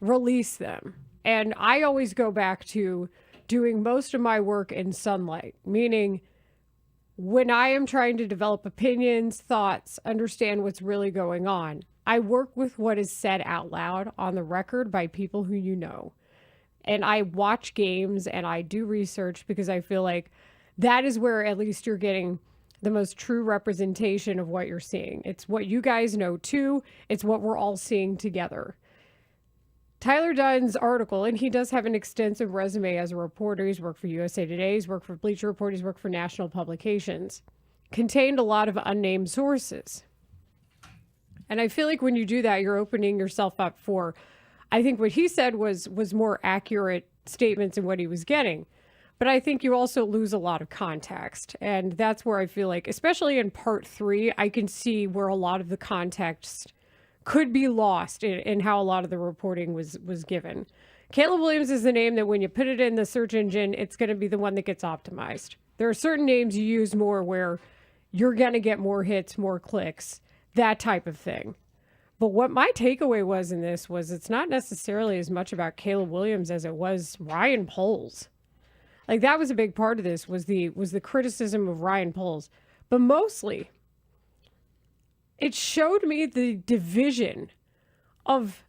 release them. And I always go back to doing most of my work in sunlight, meaning when I am trying to develop opinions, thoughts, understand what's really going on, I work with what is said out loud on the record by people who you know. And I watch games and I do research because I feel like that is where at least you're getting the most true representation of what you're seeing. It's what you guys know too. It's what we're all seeing together. Tyler Dunn's article, and he does have an extensive resume as a reporter. He's worked for USA Today, he's worked for Bleacher Report, he's worked for national publications, contained a lot of unnamed sources. And I feel like when you do that, you're opening yourself up for, I think what he said was more accurate statements in what he was getting. But I think you also lose a lot of context. And that's where I feel like, especially in part 3, I can see where a lot of the context could be lost in how a lot of the reporting was given. Caleb Williams is the name that when you put it in the search engine, it's going to be the one that gets optimized. There are certain names you use more where you're going to get more hits, more clicks, that type of thing. But what my takeaway was in this was it's not necessarily as much about Caleb Williams as it was Ryan Poles. Like, that was a big part of this, was the criticism of Ryan Poles. But mostly, it showed me the division of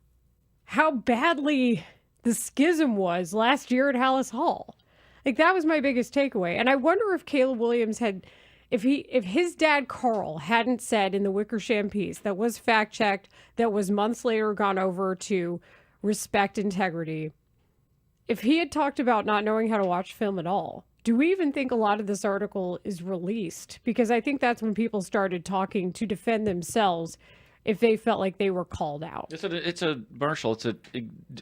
how badly the schism was last year at Hallis Hall. Like, that was my biggest takeaway. And I wonder if Caleb Williams had, if his dad Carl hadn't said in the Wickersham piece that was fact-checked, that was months later gone over to Respect Integrity, if he had talked about not knowing how to watch film at all, do we even think a lot of this article is released? Because I think that's when people started talking to defend themselves if they felt like they were called out. It's a Marshall. It's a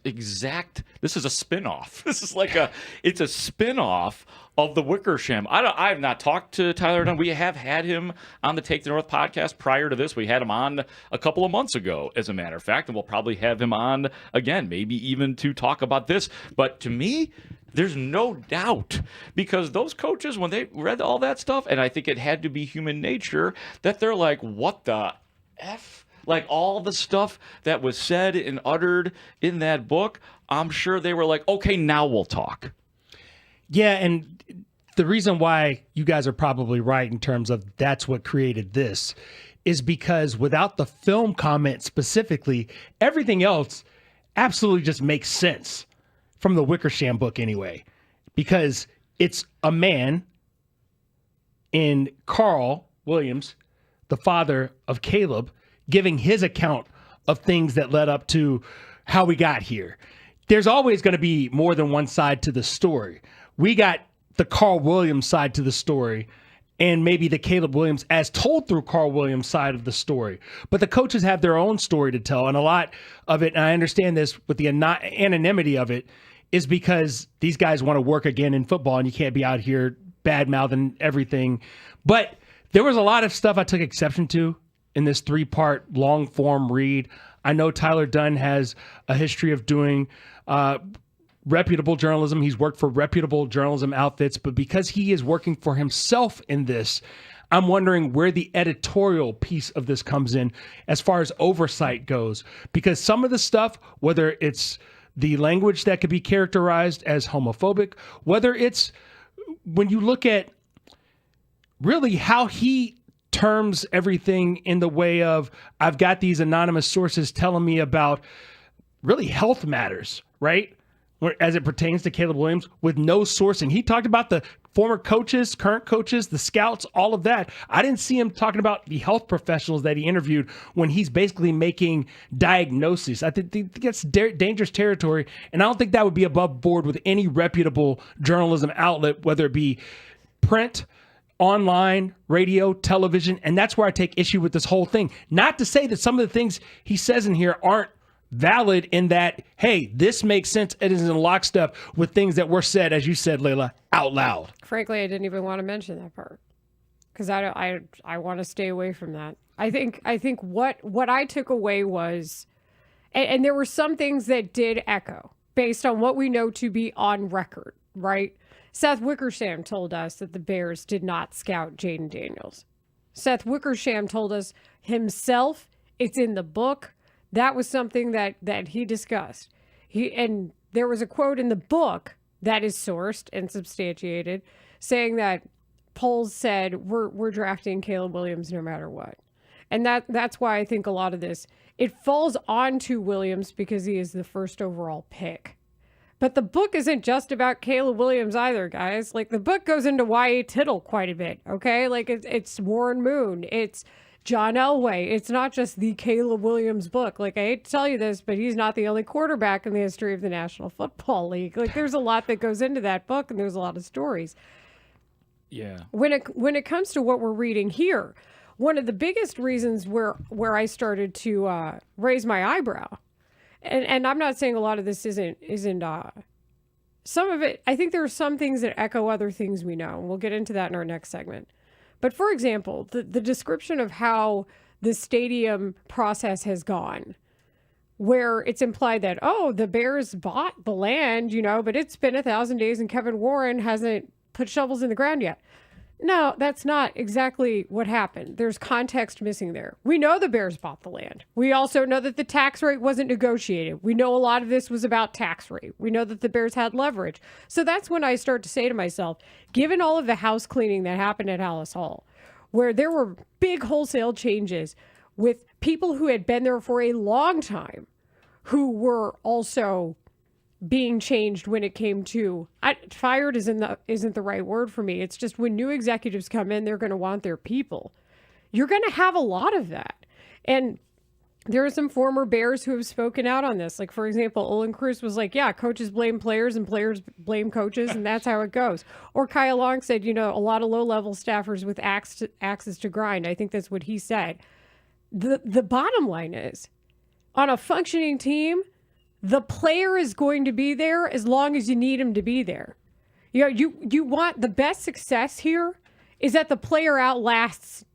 exact. This is a spinoff. This is like it's a spinoff of the Wickersham. I have not talked to Tyler Dunn. We have had him on the Take the North podcast prior to this. We had him on a couple of months ago, as a matter of fact, and we'll probably have him on again, maybe even to talk about this. But to me, there's no doubt, because those coaches, when they read all that stuff, and I think it had to be human nature, that they're like, what the F? Like, all the stuff that was said and uttered in that book, I'm sure they were like, okay, now we'll talk. Yeah, and the reason why you guys are probably right in terms of that's what created this is because without the film comment specifically, everything else absolutely just makes sense from the Wickersham book anyway, because it's a man in Carl Williams, the father of Caleb, giving his account of things that led up to how we got here. There's always going to be more than one side to the story. We got the Carl Williams side to the story, and maybe the Caleb Williams as told through Carl Williams side of the story. But the coaches have their own story to tell, and a lot of it, and I understand this with the anonymity of it, is because these guys want to work again in football, and you can't be out here bad-mouthing everything. But there was a lot of stuff I took exception to in this 3-part long-form read. I know Tyler Dunn has a history of doing reputable journalism. He's worked for reputable journalism outfits, but because he is working for himself in this, I'm wondering where the editorial piece of this comes in as far as oversight goes. Because some of the stuff, whether it's the language that could be characterized as homophobic, whether it's when you look at really how he terms everything in the way of, I've got these anonymous sources telling me about really health matters, right? As it pertains to Caleb Williams with no sourcing. He talked about the former coaches, current coaches, the scouts, all of that. I didn't see him talking about the health professionals that he interviewed when he's basically making diagnoses. I think that's dangerous territory, and I don't think that would be above board with any reputable journalism outlet, whether it be print, online, radio, television, and that's where I take issue with this whole thing. Not to say that some of the things he says in here aren't valid in that, hey, this makes sense. It is in lockstep with things that were said, as you said, Layla, out loud. Frankly, I didn't even want to mention that part because I want to stay away from that. I think what I took away was, and there were some things that did echo based on what we know to be on record, right? Seth Wickersham told us that the Bears did not scout Jaden Daniels. Seth Wickersham told us himself, it's in the book. That was something that he discussed. And there was a quote in the book that is sourced and substantiated saying that Poles said, we're drafting Caleb Williams no matter what. And that's why I think a lot of this, it falls onto Williams because he is the first overall pick. But the book isn't just about Caleb Williams either, guys. Like, the book goes into Y.A. Tittle quite a bit, okay? Like, it's Warren Moon. It's John Elway. It's not just the Caleb Williams book. Like, I hate to tell you this, but he's not the only quarterback in the history of the National Football League. Like, there's a lot that goes into that book, and there's a lot of stories. Yeah. When it comes to what we're reading here, one of the biggest reasons where I started to raise my eyebrow, and I'm not saying a lot of this isn't some of it, I think there are some things that echo other things we know, and we'll get into that in our next segment. But for example, the description of how the stadium process has gone, where it's implied that, oh, the Bears bought the land, but it's been 1,000 days and Kevin Warren hasn't put shovels in the ground yet. No, that's not exactly what happened. There's context missing there. We know the Bears bought the land. We also know that the tax rate wasn't negotiated. We know a lot of this was about tax rate. We know that the Bears had leverage. So that's when I start to say to myself, given all of the house cleaning that happened at Hallis Hall, where there were big wholesale changes with people who had been there for a long time, who were also being changed when it came to fired isn't the right word for me. It's just when new executives come in, they're going to want their people. You're going to have a lot of that. And there are some former Bears who have spoken out on this. Like, for example, Olin Cruz was like, yeah, coaches blame players and players blame coaches, and that's how it goes. Or Kyle Long said, a lot of low-level staffers with axes to grind. I think that's what he said. The bottom line is, on a functioning team, the player is going to be there as long as you need him to be there. You want the best success here is that the player outlasts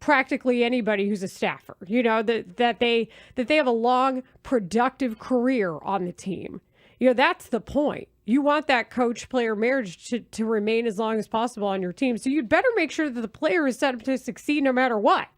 practically anybody who's a staffer. That they have a long, productive career on the team. That's the point. You want that coach-player marriage to remain as long as possible on your team. So you'd better make sure that the player is set up to succeed no matter what.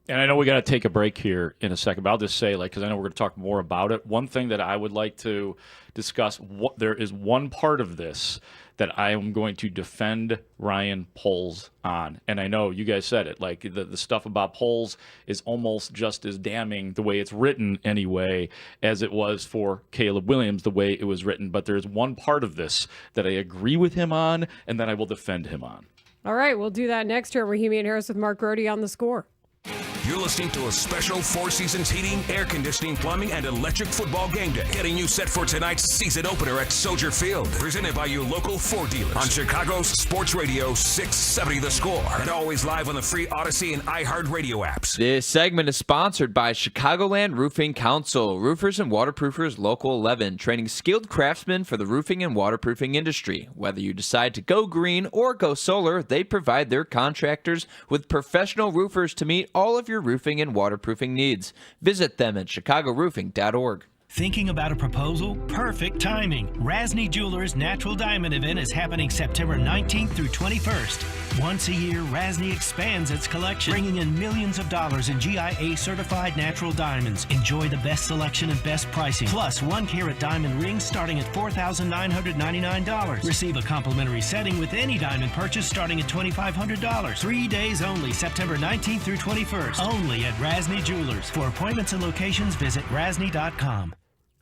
And I know we got to take a break here in a second, but I'll just say, because I know we're going to talk more about it. One thing that I would like to discuss, there is one part of this that I am going to defend Ryan Poles on. And I know you guys said it, the stuff about Poles is almost just as damning the way it's written anyway, as it was for Caleb Williams, the way it was written. But there's one part of this that I agree with him on and that I will defend him on. All right, we'll do that next year. Rahimi and Harris with Mark Grody on The Score. You're listening to a special Four Seasons heating, air conditioning, plumbing, and electric football game day. Getting you set for tonight's season opener at Soldier Field. Presented by your local Ford dealers. On Chicago's Sports Radio 670 The Score. And always live on the free Odyssey and iHeartRadio apps. This segment is sponsored by Chicagoland Roofing Council. Roofers and waterproofers Local 11. Training skilled craftsmen for the roofing and waterproofing industry. Whether you decide to go green or go solar, they provide their contractors with professional roofers to meet all of your roofing and waterproofing needs. Visit them at chicago-roofing.org. Thinking about a proposal? Perfect timing. Rasny Jewelers Natural Diamond event is happening September 19th through 21st. Once a year, Rasny expands its collection, bringing in millions of dollars in GIA certified natural diamonds. Enjoy the best selection and best pricing, plus 1-carat diamond rings starting at $4,999. Receive a complimentary setting with any diamond purchase starting at $2,500. 3 days only, September 19th through 21st. Only at Rasny Jewelers. For appointments and locations, visit rasny.com.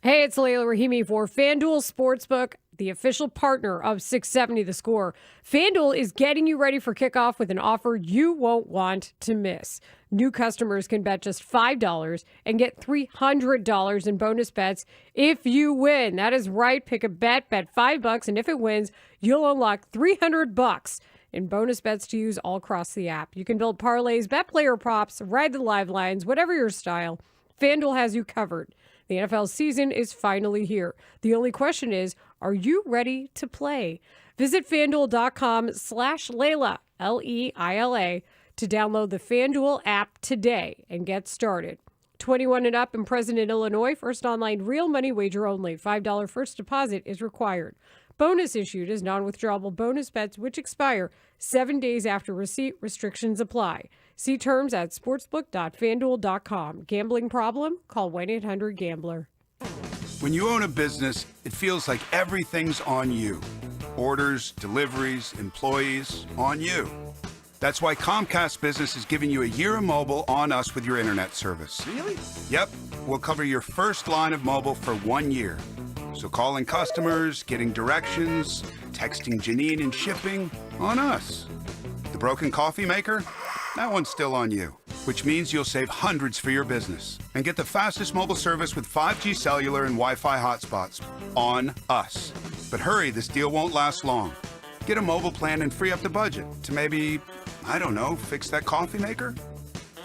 Hey, it's Layla Rahimi for FanDuel Sportsbook, the official partner of 670 The Score. FanDuel is getting you ready for kickoff with an offer you won't want to miss. New customers can bet just $5 and get $300 in bonus bets if you win. That is right. Pick a bet $5, and if it wins, you'll unlock $300 in bonus bets to use all across the app. You can build parlays, bet player props, ride the live lines, whatever your style. FanDuel has you covered. The NFL season is finally here. The only question is, are you ready to play? Visit FanDuel.com/Layla, Leila, to download the FanDuel app today and get started. 21 and up and present in Illinois. First online real money wager only. $5 first deposit is required. Bonus issued as non-withdrawable bonus bets which expire 7 days after receipt. Restrictions apply. See terms at sportsbook.fanduel.com. Gambling problem? Call 1-800-GAMBLER. When you own a business, it feels like everything's on you. Orders, deliveries, employees, on you. That's why Comcast Business is giving you a year of mobile on us with your internet service. Really? Yep. We'll cover your first line of mobile for 1 year. So calling customers, getting directions, texting Janine and shipping, on us. The broken coffee maker? That one's still on you, which means you'll save hundreds for your business and get the fastest mobile service with 5G cellular and Wi-Fi hotspots on us. But hurry, this deal won't last long. Get a mobile plan and free up the budget to maybe, I don't know, fix that coffee maker?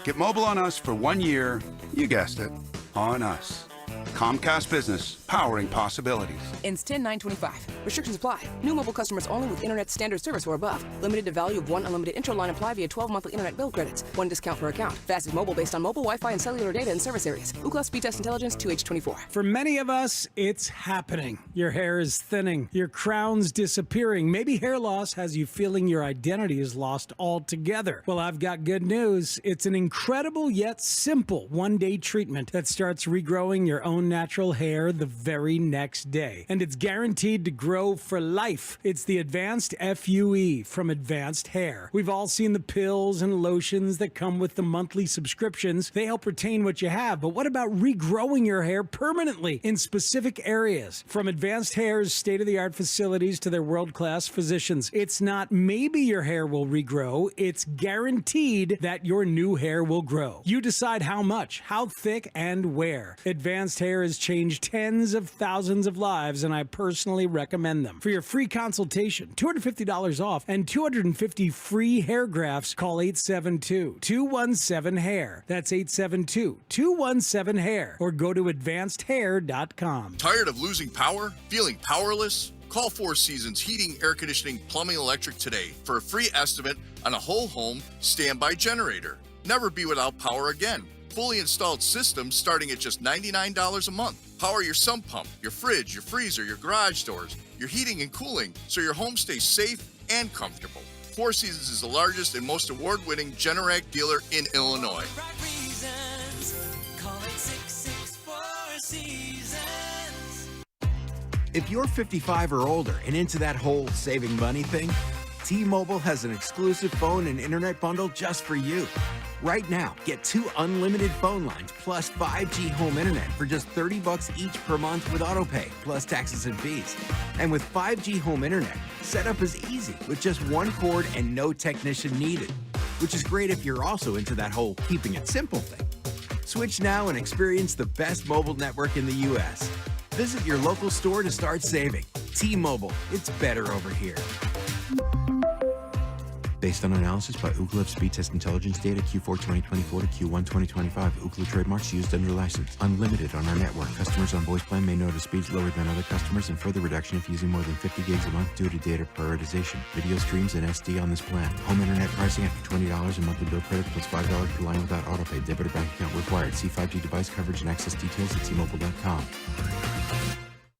Get mobile on us for 1 year, you guessed it, on us. Comcast Business. powering possibilities. Ends 10/9/25. Restrictions apply. New mobile customers only with internet standard service or above. Limited to value of one unlimited intro line apply via 12 monthly internet bill credits. One discount per account. Fastest mobile based on mobile, Wi-Fi, and cellular data in service areas. Ookla Speed Test Intelligence 2H24. For many of us, it's happening. Your hair is thinning. Your crown's disappearing. Maybe hair loss has you feeling your identity is lost altogether. Well, I've got good news. It's an incredible yet simple one-day treatment that starts regrowing your own natural hair the very next day. And it's guaranteed to grow for life. It's the Advanced FUE from Advanced Hair. We've all seen the pills and lotions that come with the monthly subscriptions. They help retain what you have. But what about regrowing your hair permanently in specific areas? From Advanced Hair's state-of-the-art facilities to their world-class physicians, it's not maybe your hair will regrow. It's guaranteed that your new hair will grow. You decide how much, how thick, and where. Advanced Hair has changed tens of thousands of lives, and I personally recommend them. For your free consultation, $250 off, and 250 free hair grafts, call 872-217-HAIR. That's 872-217-HAIR. Or go to advancedhair.com. Tired of losing power? Feeling powerless? Call Four Seasons Heating, Air Conditioning, Plumbing, Electric today for a free estimate on a whole home standby generator. Never be without power again. Fully installed systems starting at just $99 a month. Power your sump pump, your fridge, your freezer, your garage doors, your heating and cooling so your home stays safe and comfortable. Four Seasons is the largest and most award-winning Generac dealer in Illinois. If you're 55 or older and into that whole saving money thing, T-Mobile has an exclusive phone and internet bundle just for you. Right now, get 2 unlimited phone lines plus 5G home internet for just $30 each per month with autopay, plus taxes and fees. And with 5G home internet, setup is easy with just one cord and no technician needed, which is great if you're also into that whole keeping it simple thing. Switch now and experience the best mobile network in the U.S. Visit your local store to start saving. T-Mobile, it's better over here. Based on analysis by Ookla Speed Test Intelligence data Q4 2024 to Q1 2025. Ookla trademarks used under license. Unlimited on our network. Customers on voice plan may notice speeds lower than other customers and further reduction if using more than 50 gigs a month due to data prioritization. Video streams and SD on this plan. Home internet pricing after $20 a monthly bill credit plus $5 per line without autopay. Debit or bank account required. See 5G device coverage and access details at T-Mobile.com.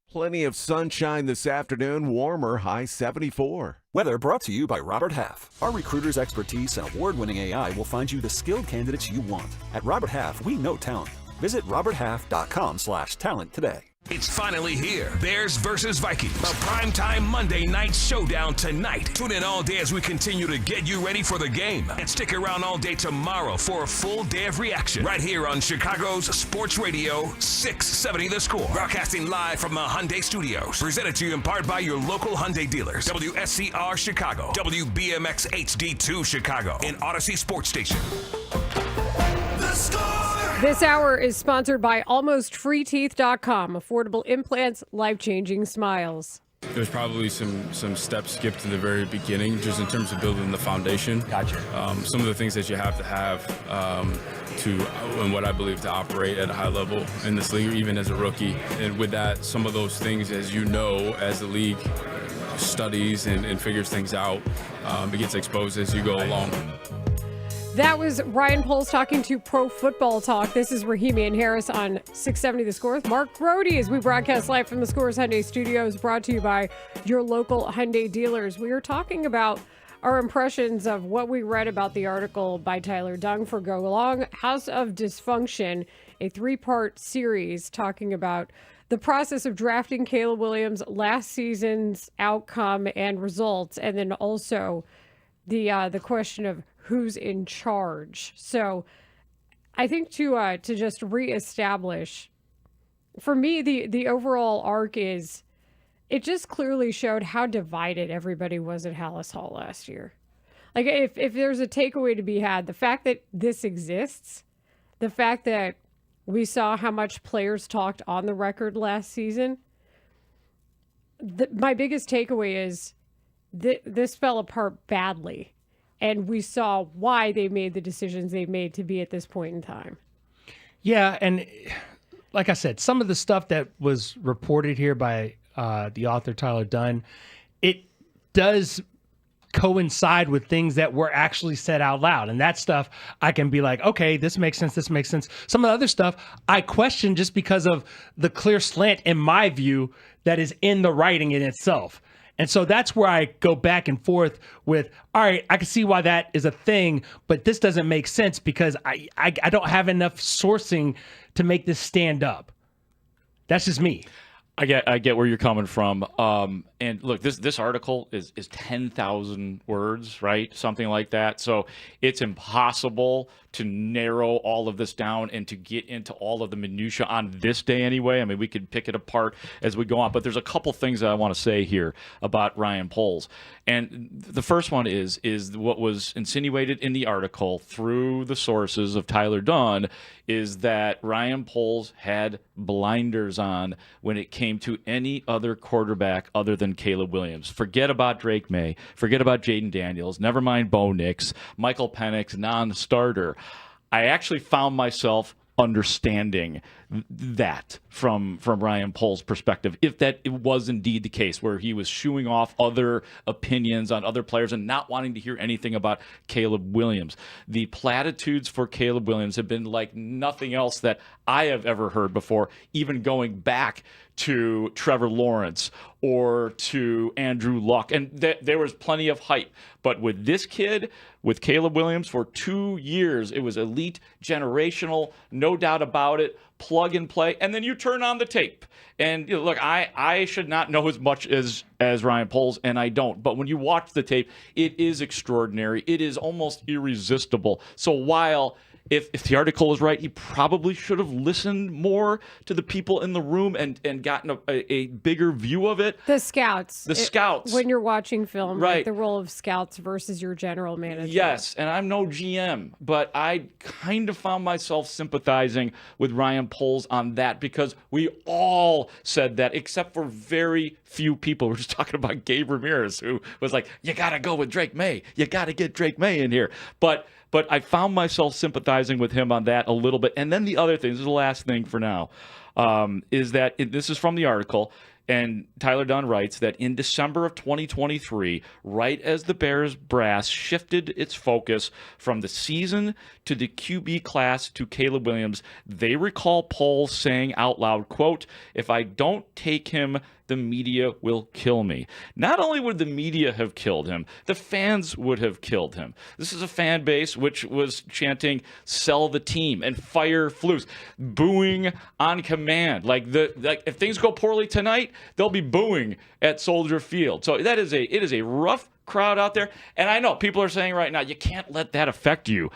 Plenty of sunshine this afternoon, warmer, high 74. Weather brought to you by Robert Half. Our recruiters' expertise and award-winning AI will find you the skilled candidates you want. At Robert Half, we know talent. Visit roberthalf.com/talent today. It's finally here. Bears versus Vikings. A primetime Monday night showdown tonight. Tune in all day as we continue to get you ready for the game. And stick around all day tomorrow for a full day of reaction. Right here on Chicago's Sports Radio 670 The Score. Broadcasting live from the Hyundai Studios. Presented to you in part by your local Hyundai dealers. WSCR Chicago. WBMX HD2 Chicago. And Odyssey Sports Station. The Score! This hour is sponsored by AlmostFreeTeeth.com. Affordable implants, life-changing smiles. There's probably some steps skipped in the very beginning, just in terms of building the foundation. Gotcha. Some of the things that you have and what I believe to operate at a high level in this league, even as a rookie. And with that, some of those things, as you know, as the league studies and figures things out, it gets exposed as you go along. That was Ryan Poles talking to Pro Football Talk. This is Rahimi and Harris on 670 The Score with Mark Brody as we broadcast live from the Scores Hyundai Studios, brought to you by your local Hyundai dealers. We are talking about our impressions of what we read about the article by Tyler Dung for Go Along, House of Dysfunction, a 3-part series talking about the process of drafting Caleb Williams, last season's outcome and results, and then also the question of who's in charge. So I think to just reestablish, for me, the overall arc is, it just clearly showed how divided everybody was at Hallis Hall last year. Like, if there's a takeaway to be had, the fact that this exists, the fact that we saw how much players talked on the record last season, my biggest takeaway is this fell apart badly. And we saw why they made the decisions they made to be at this point in time. Yeah, and like I said, some of the stuff that was reported here by the author Tyler Dunn, it does coincide with things that were actually said out loud. And that stuff, I can be like, okay, this makes sense, this makes sense. Some of the other stuff, I question just because of the clear slant, in my view, that is in the writing in itself. And so that's where I go back and forth with, all right, I can see why that is a thing, but this doesn't make sense because I don't have enough sourcing to make this stand up. That's just me. I get where you're coming from. And look, this article is 10,000 words, right? Something like that. So it's impossible to narrow all of this down and to get into all of the minutia on this day anyway. I mean, we could pick it apart as we go on, but there's a couple things that I want to say here about Ryan Poles. And the first one is what was insinuated in the article through the sources of Tyler Dunn is that Ryan Poles had blinders on when it came to any other quarterback other than Caleb Williams. Forget about Drake May. Forget about Jaden Daniels. Never mind Bo Nix. Michael Penix, non-starter. I actually found myself understanding that from Ryan Poles' perspective, if that it was indeed the case, where he was shooing off other opinions on other players and not wanting to hear anything about Caleb Williams. The platitudes for Caleb Williams have been like nothing else that I have ever heard before, even going back to Trevor Lawrence or to Andrew Luck. And there was plenty of hype. But with this kid, with Caleb Williams, for 2 years, it was elite, generational, no doubt about it, plug and play. And then you turn on the tape. And look, I should not know as much as Ryan Poles, and I don't. But when you watch the tape, it is extraordinary. It is almost irresistible. So while if the article is right, he probably should have listened more to the people in the room and gotten a bigger view of it. The scouts. The scouts. When you're watching film, right. Like the role of scouts versus your general manager. Yes, and I'm no GM, but I kind of found myself sympathizing with Ryan Poles on that because we all said that, except for very few people. We're just talking about Gabe Ramirez, who was like, you got to go with Drake May. You got to get Drake May in here. But I found myself sympathizing with him on that a little bit. And then the other thing, this is the last thing for now, is that this is from the article, and Tyler Dunn writes that in December of 2023, right as the Bears brass shifted its focus from the season to the QB class to Caleb Williams, they recall Poles saying out loud, quote, "If I don't take him, the media will kill me." Not only would the media have killed him, the fans would have killed him. This is a fan base which was chanting, "Sell the team" and "Fire Flus," booing on command. Like if things go poorly tonight, they'll be booing at Soldier Field. So it is a rough crowd out there. And I know people are saying right now, you can't let that affect you.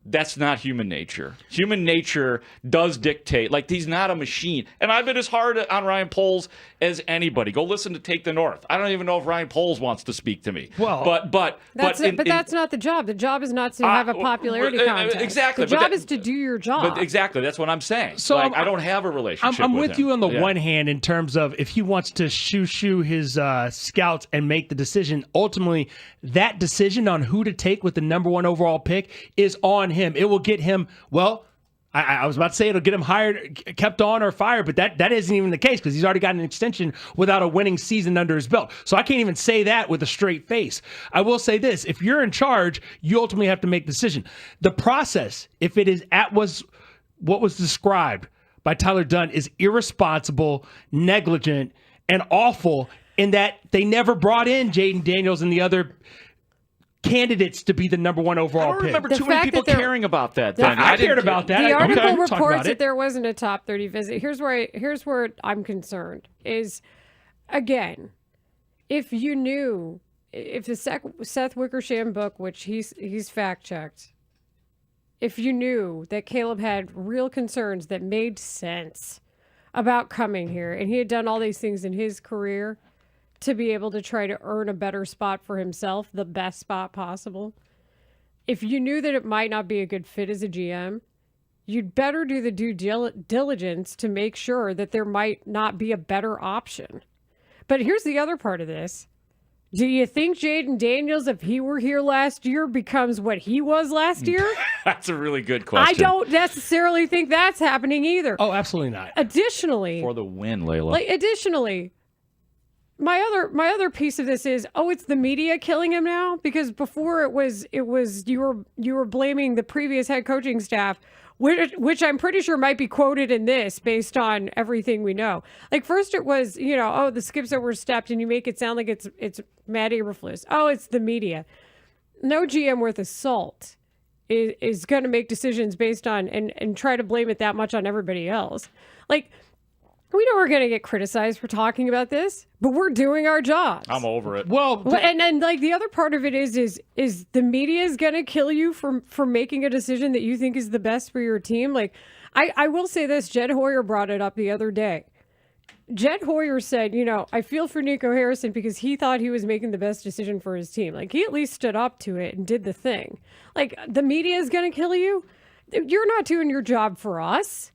That's not human nature. Human nature does dictate. Like, he's not a machine. And I've been as hard on Ryan Poles as anybody. Go listen to Take the North. I don't even know if Ryan Poles wants to speak to me. Well, but that's not the job. The job is not to have a popularity contest. Exactly. The job is to do your job. But exactly, that's what I'm saying. So I don't have a relationship. I'm with with him. you on the one hand in terms of if he wants to shoo his scouts and make the decision. Ultimately, that decision on who to take with the number 1 overall pick is on him. It will get him, well, I was about to say it'll get him hired, kept on, or fired, but that isn't even the case because he's already got an extension without a winning season under his belt. So I can't even say that with a straight face. I will say this: if you're in charge, you ultimately have to make the decision. The process, if it is what was described by Tyler Dunn, is irresponsible, negligent, and awful in that they never brought in Jaden Daniels and the other candidates to be the number 1 overall pick. I don't remember too many people caring about that. Then I cared about that. The article reports that there wasn't a top 30 visit. Here's where I'm concerned is, again, if the Seth Wickersham book, which he's fact checked, if you knew that Caleb had real concerns that made sense about coming here, and he had done all these things in his career to be able to try to earn a better spot for himself, the best spot possible. If you knew that it might not be a good fit as a GM, you'd better do the due diligence to make sure that there might not be a better option. But here's the other part of this. Do you think Jaden Daniels, if he were here last year, becomes what he was last year? That's a really good question. I don't necessarily think that's happening either. Oh, absolutely not. Additionally, For the win, Layla. Additionally, my other piece of this is, it's the media killing him now, because before it was you were blaming the previous head coaching staff, which I'm pretty sure might be quoted in this based on everything we know. Like, first it was, the skips that were stepped, and you make it sound like it's Matt Eberflus. Oh, it's the media. No GM worth of salt is going to make decisions based on and try to blame it that much on everybody else. Like, we know we're going to get criticized for talking about this, but we're doing our jobs. I'm over it. Well, and like the other part of it is the media is going to kill you for making a decision that you think is the best for your team. Like, I will say this, Jed Hoyer brought it up the other day. Jed Hoyer said, I feel for Nico Harrison because he thought he was making the best decision for his team. Like, he at least stood up to it and did the thing. Like, the media is going to kill you. You're not doing your job for us.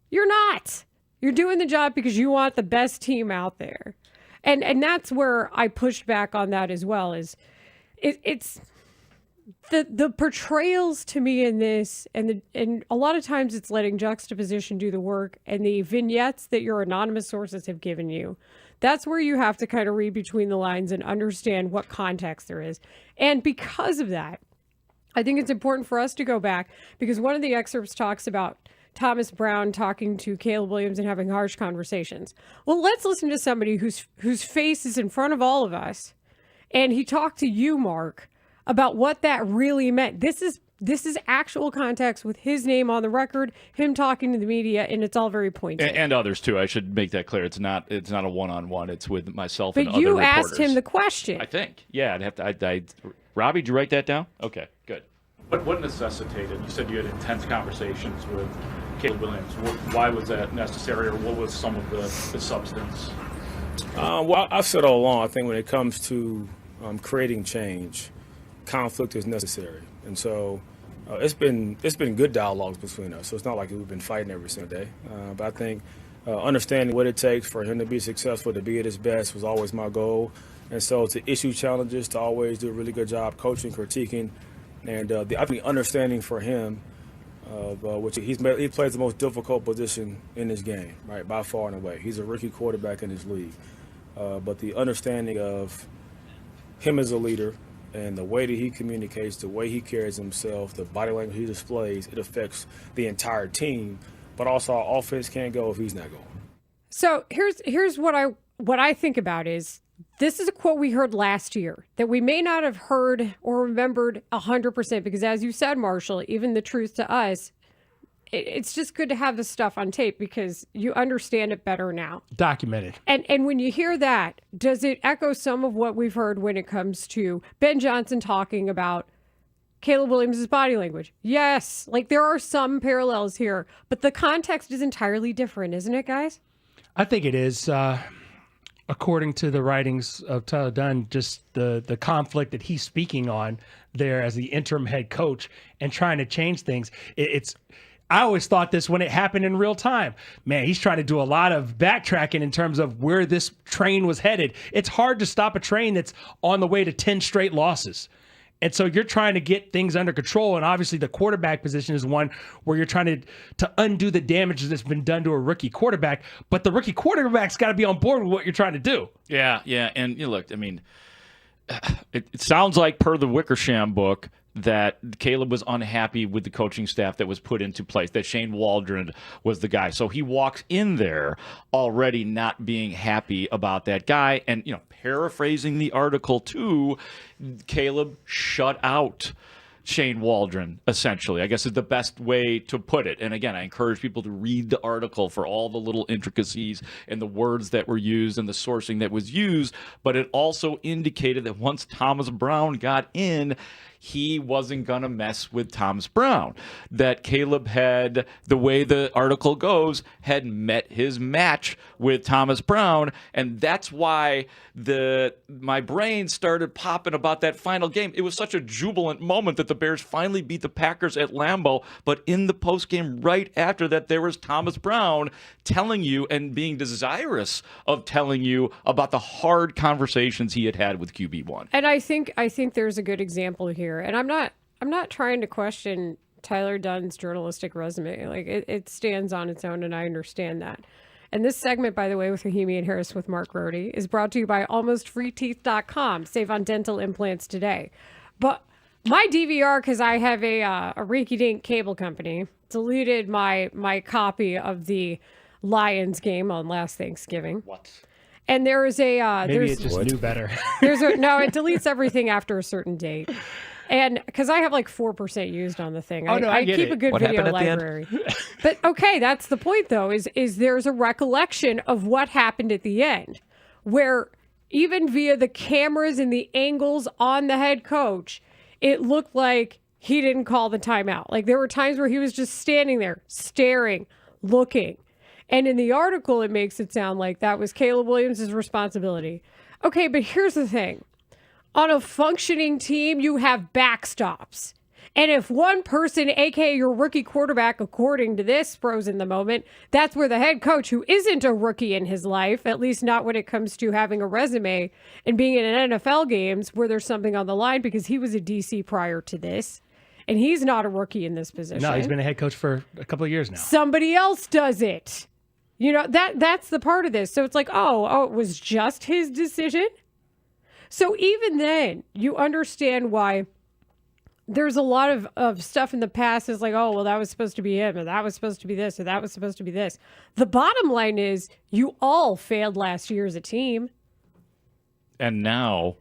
You're not. You're doing the job because you want the best team out there. And that's where I pushed back on that as well, is it's the portrayals to me in this, and a lot of times it's letting juxtaposition do the work, and the vignettes that your anonymous sources have given you. That's where you have to kind of read between the lines and understand what context there is. And because of that, I think it's important for us to go back, because one of the excerpts talks about Thomas Brown talking to Caleb Williams and having harsh conversations. Well, let's listen to somebody whose face is in front of all of us, and he talked to you, Mark, about what that really meant. This is actual context with his name on the record, him talking to the media, and it's all very pointed. And others too. I should make that clear. It's not a one-on-one. It's with myself and but other you reporters. asked him the question. I think. Yeah, I'd have to. Robbie, did you write that down? Okay, good. What necessitated? You said you had intense conversations with Caleb Williams. Why was that necessary, or what was some of the substance? Well, I've said all along, I think when it comes to creating change, conflict is necessary. And so it's been good dialogues between us. So it's not like we've been fighting every single day. But I think understanding what it takes for him to be successful, to be at his best, was always my goal. And so to issue challenges, to always do a really good job coaching, critiquing, and I think understanding for him, which he plays the most difficult position in his game, right, by far and away. He's a rookie quarterback in his league. But the understanding of him as a leader and the way that he communicates, the way he carries himself, the body language he displays, it affects the entire team. But also our offense can't go if he's not going. So here's what I think about is, this is a quote we heard last year that we may not have heard or remembered 100%, because as you said, Marshall, even the truth to us, it's just good to have this stuff on tape because you understand it better now. Documented. And when you hear that, does it echo some of what we've heard when it comes to Ben Johnson talking about Caleb Williams' body language? Yes, like there are some parallels here, but the context is entirely different, isn't it, guys? I think it is. According to the writings of Tyler Dunne, just the conflict that he's speaking on there as the interim head coach and trying to change things. I always thought this when it happened in real time. Man, he's trying to do a lot of backtracking in terms of where this train was headed. It's hard to stop a train that's on the way to 10 straight losses. And so you're trying to get things under control. And obviously the quarterback position is one where you're trying to undo the damage that's been done to a rookie quarterback. But the rookie quarterback's got to be on board with what you're trying to do. Yeah. And look, I mean, it sounds like per the Wickersham book that Caleb was unhappy with the coaching staff that was put into place, that Shane Waldron was the guy. So he walks in there already not being happy about that guy. And, paraphrasing the article too, Caleb shut out Shane Waldron, essentially, I guess is the best way to put it. And again, I encourage people to read the article for all the little intricacies and the words that were used and the sourcing that was used. But it also indicated that once Thomas Brown got in, he wasn't going to mess with Thomas Brown. That Caleb had, the way the article goes, had met his match with Thomas Brown. And that's why my brain started popping about that final game. It was such a jubilant moment that the the Bears finally beat the Packers at Lambeau. But in the postgame right after that, there was Thomas Brown telling you and being desirous of telling you about the hard conversations he had with QB1. And I think there's a good example here. And I'm not trying to question Tyler Dunn's journalistic resume. Like it stands on its own, and I understand that. And this segment, by the way, with Rahimi and Harris with Mark Rohde, is brought to you by AlmostFreeTeeth.com. Save on dental implants today. But my DVR, because I have a rinky-dink cable company, deleted my copy of the Lions game on last Thanksgiving. What? And there is a maybe it just knew better. No, it deletes everything after a certain date. And because I have like 4% used on the thing, I keep a good video library. But okay, that's the point though, is there's a recollection of what happened at the end, where even via the cameras and the angles on the head coach, it looked like he didn't call the timeout. Like there were times where he was just standing there, staring, looking. And in the article, it makes it sound like that was Caleb Williams' responsibility. Okay, but here's the thing. On a functioning team, you have backstops. And if one person, aka your rookie quarterback, according to this, froze in the moment, that's where the head coach, who isn't a rookie in his life, at least not when it comes to having a resume and being in NFL games where there's something on the line, because he was a DC prior to this, and he's not a rookie in this position. No, he's been a head coach for a couple of years now. Somebody else does it. You know, that's the part of this. So it's like, oh, it was just his decision? So even then, you understand why there's a lot of stuff in the past is like, oh, well, that was supposed to be him, or that was supposed to be this, or that was supposed to be this. The bottom line is you all failed last year as a team. And now,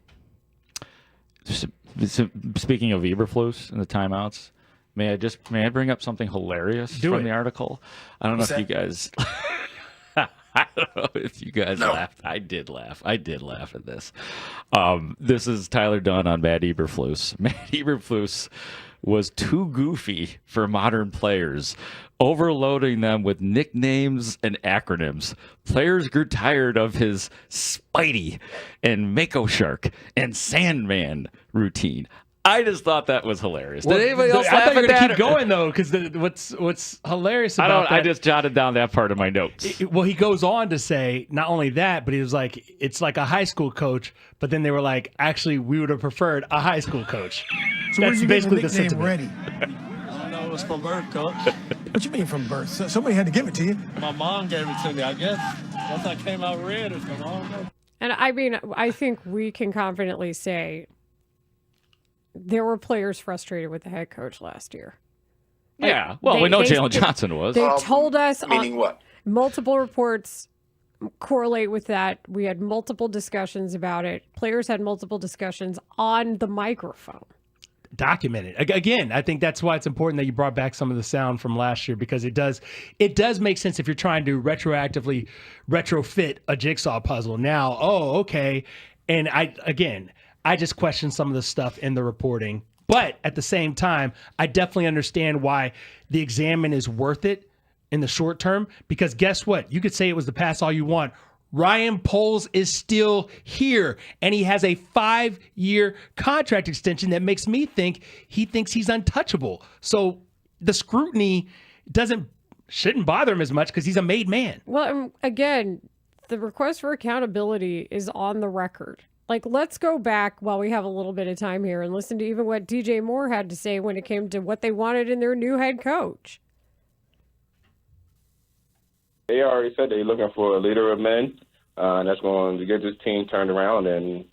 speaking of Eberflus and the timeouts, may I bring up something hilarious from the article? I don't know if you guys... I don't know if you guys laughed. I did laugh. I did laugh at this. This is Tyler Dunn on Matt Eberflus. Matt Eberflus was too goofy for modern players, overloading them with nicknames and acronyms. Players grew tired of his Spidey and Mako Shark and Sandman routine. I just thought that was hilarious. Did anybody else laugh at that? I thought you were going to keep going, though, because what's hilarious about that... I just jotted down that part of my notes. Well, he goes on to say, not only that, but he was like, it's like a high school coach, but then they were like, actually, we would have preferred a high school coach. So that's basically the sentiment. Ready? I don't know, it was from birth, coach. What you mean from birth? Somebody had to give it to you. My mom gave it to me, I guess. Once I came out red, it's from home. And I mean, I think we can confidently say there were players frustrated with the head coach last year. Yeah. Well, we know Jalen Johnson was. They told us meaning what? Multiple reports correlate with that. We had multiple discussions about it. Players had multiple discussions on the microphone. Documented. Again, I think that's why it's important that you brought back some of the sound from last year, because it does make sense if you're trying to retroactively retrofit a jigsaw puzzle. Now, okay. And I just question some of the stuff in the reporting. But at the same time, I definitely understand why the Examine is worth it in the short term, because guess what? You could say it was the past all you want. Ryan Poles is still here, and he has a 5-year contract extension that makes me think he thinks he's untouchable. So the scrutiny shouldn't bother him as much because he's a made man. Well, again, the request for accountability is on the record. Like, let's go back while we have a little bit of time here and listen to even what DJ Moore had to say when it came to what they wanted in their new head coach. They already said they're looking for a leader of men, and that's going to get this team turned around and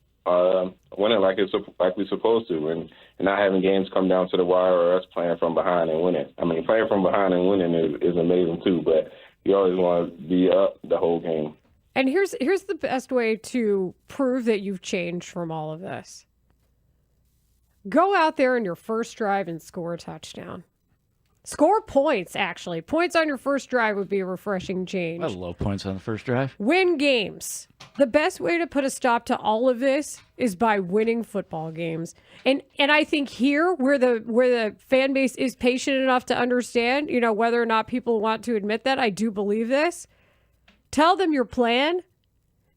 winning like we're supposed to, and not having games come down to the wire or us playing from behind and winning. I mean, playing from behind and winning is amazing too, but you always want to be up the whole game. And here's the best way to prove that you've changed from all of this. Go out there in your first drive and score a touchdown. Score points, actually. Points on your first drive would be a refreshing change. I love points on the first drive. Win games. The best way to put a stop to all of this is by winning football games. And I think here, where the fan base is patient enough to understand, whether or not people want to admit that, I do believe this. Tell them your plan,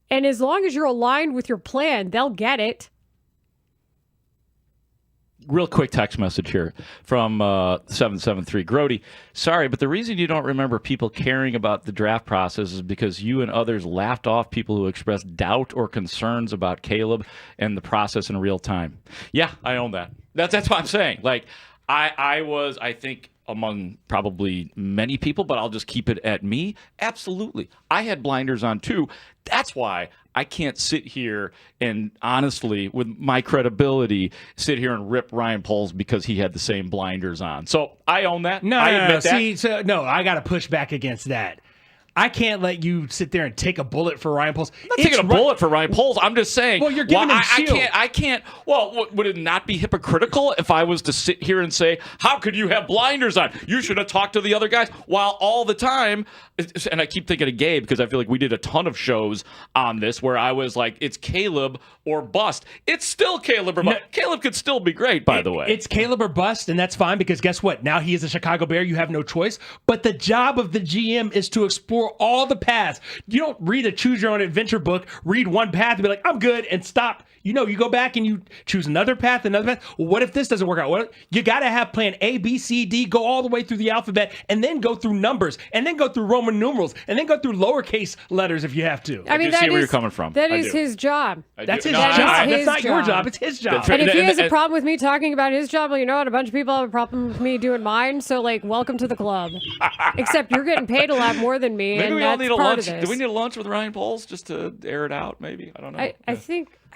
and as long as you're aligned with your plan, they'll get it. real quick text message here from 773 Grody. Sorry, but the reason you don't remember people caring about the draft process is because you and others laughed off people who expressed doubt or concerns about Caleb and the process in real time. Yeah, I own that. That's what I'm saying. Like, I was, I think, among probably many people, but I'll just keep it at me. Absolutely. I had blinders on too. That's why I can't sit here and honestly, with my credibility, sit here and rip Ryan Poles because he had the same blinders on. So I own that. I admit that. See, I got to push back against that. I can't let you sit there and take a bullet for Ryan Poles. I'm not taking a bullet for Ryan Poles. I'm just saying. Well, you're giving him shield. I can't. Well, would it not be hypocritical if I was to sit here and say, how could you have blinders on? You should have talked to the other guys. While all the time, and I keep thinking of Gabe because I feel like we did a ton of shows on this where I was like, it's Caleb or bust. It's still Caleb or bust. Caleb could still be great, by the way. It's Caleb or bust, and that's fine because guess what? Now he is a Chicago Bear. You have no choice. But the job of the GM is to explore all the paths. You don't read a choose your own adventure book, read one path and be like, I'm good, and stop. You go back and you choose another path. Well, what if this doesn't work out? You got to have plan A, B, C, D, go all the way through the alphabet, and then go through numbers, and then go through Roman numerals, and then go through lowercase letters if you have to. I mean, see where you're coming from. That is his job. That's his job. That's not your job. It's his job. And if he has a problem with me talking about his job, well, you know what? A bunch of people have a problem with me doing mine. So, welcome to the club. Except you're getting paid a lot more than me, Maybe and we all that's need a part lunch. of this. Do we need a lunch with Ryan Poles just to air it out? Maybe I don't know.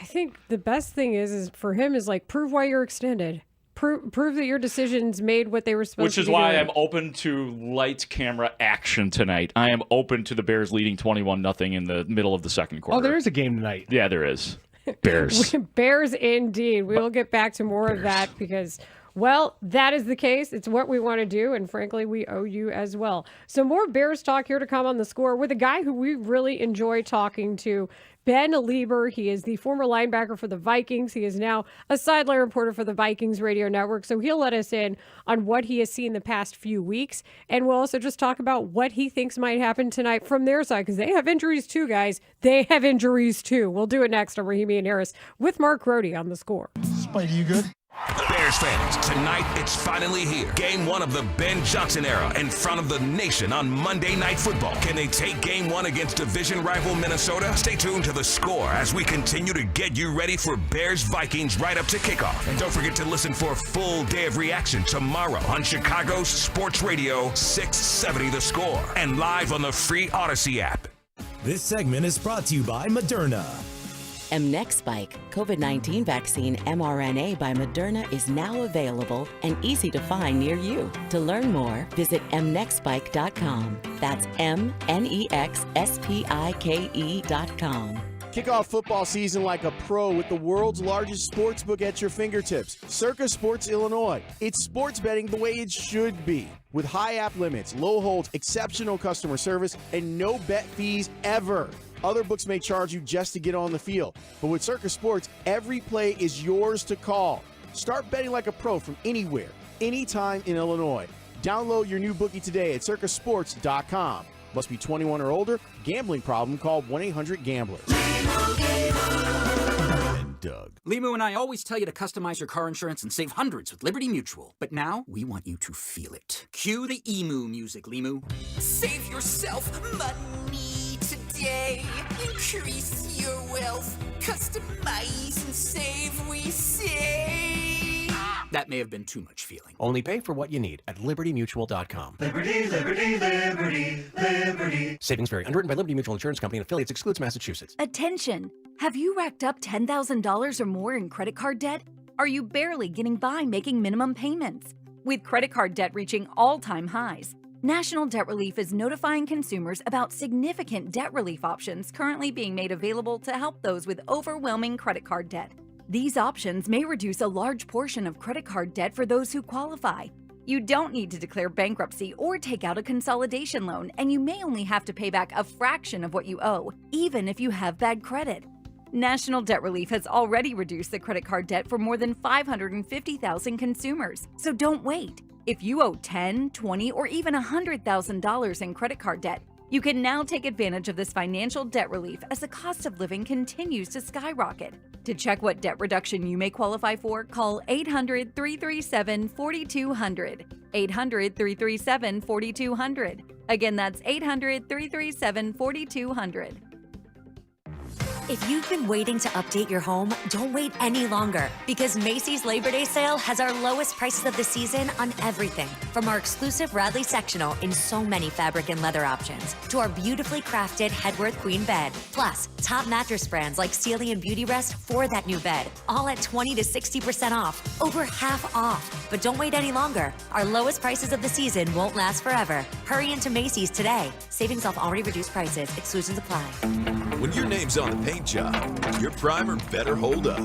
I think the best thing is for him is prove why you're extended. Prove that your decisions made what they were supposed to do. Which is why I'm open to lights, camera, action tonight. I am open to the Bears leading 21-0 in the middle of the second quarter. Oh, there is a game tonight. Yeah, there is. Bears. Bears indeed. We will get back to more of that because, well, that is the case. It's what we want to do, and frankly, we owe you as well. So more Bears talk here to come on The Score with a guy who we really enjoy talking to, Ben Lieber. He is the former linebacker for the Vikings. He is now a sideline reporter for the Vikings radio network. So he'll let us in on what he has seen the past few weeks. And we'll also just talk about what he thinks might happen tonight from their side, because they have injuries too, guys. They have injuries too. We'll do it next on Rahimi and Harris with Mark Grody on The Score. Spidey, you good? Bears fans, tonight it's finally here. Game 1 of the Ben Johnson era in front of the nation on Monday Night Football. Can they take Game 1 against division rival Minnesota? Stay tuned to The Score as we continue to get you ready for Bears-Vikings right up to kickoff. And don't forget to listen for a full day of reaction tomorrow on Chicago's Sports Radio 670 The Score and live on the free Odyssey app. This segment is brought to you by Moderna. mNEXSpike, COVID-19 vaccine mRNA by Moderna is now available and easy to find near you. To learn more, visit mnexspike.com. That's mnexspike.com. Kick off football season like a pro with the world's largest sportsbook at your fingertips. Circa Sports Illinois. It's sports betting the way it should be. With high app limits, low holds, exceptional customer service, and no bet fees ever. Other books may charge you just to get on the field. But with Circa Sports, every play is yours to call. Start betting like a pro from anywhere, anytime in Illinois. Download your new bookie today at circasports.com. Must be 21 or older. Gambling problem? Call 1-800-GAMBLER. Doug. Limu and I always tell you to customize your car insurance and save hundreds with Liberty Mutual. But now, we want you to feel it. Cue the emu music, Limu. Save yourself money today. Increase your wealth. Customize and save, we say. That may have been too much feeling. Only pay for what you need at libertymutual.com. Liberty, liberty, liberty, liberty. Savings vary. Underwritten by Liberty Mutual Insurance Company and affiliates. Excludes Massachusetts. Attention! Have you racked up $10,000 or more in credit card debt? Are you barely getting by making minimum payments? With credit card debt reaching all-time highs, National Debt Relief is notifying consumers about significant debt relief options currently being made available to help those with overwhelming credit card debt. These options may reduce a large portion of credit card debt for those who qualify. You don't need to declare bankruptcy or take out a consolidation loan, and you may only have to pay back a fraction of what you owe, even if you have bad credit. National Debt Relief has already reduced the credit card debt for more than 550,000 consumers, so don't wait. If you owe $10,000, $20,000, or even $100,000 in credit card debt, You can now take advantage of this financial debt relief as the cost of living continues to skyrocket. To check what debt reduction you may qualify for, call 800-337-4200. 800-337-4200. Again, that's 800-337-4200. If you've been waiting to update your home, don't wait any longer, because Macy's Labor Day sale has our lowest prices of the season on everything, from our exclusive Radley sectional in so many fabric and leather options, to our beautifully crafted Headworth Queen bed, plus top mattress brands like Sealy and Beauty Rest for that new bed, all at 20 to 60% off, over half off. But don't wait any longer. Our lowest prices of the season won't last forever. Hurry into Macy's today. Savings off already reduced prices. Exclusions apply. When your name's on a paint job, your primer better hold up.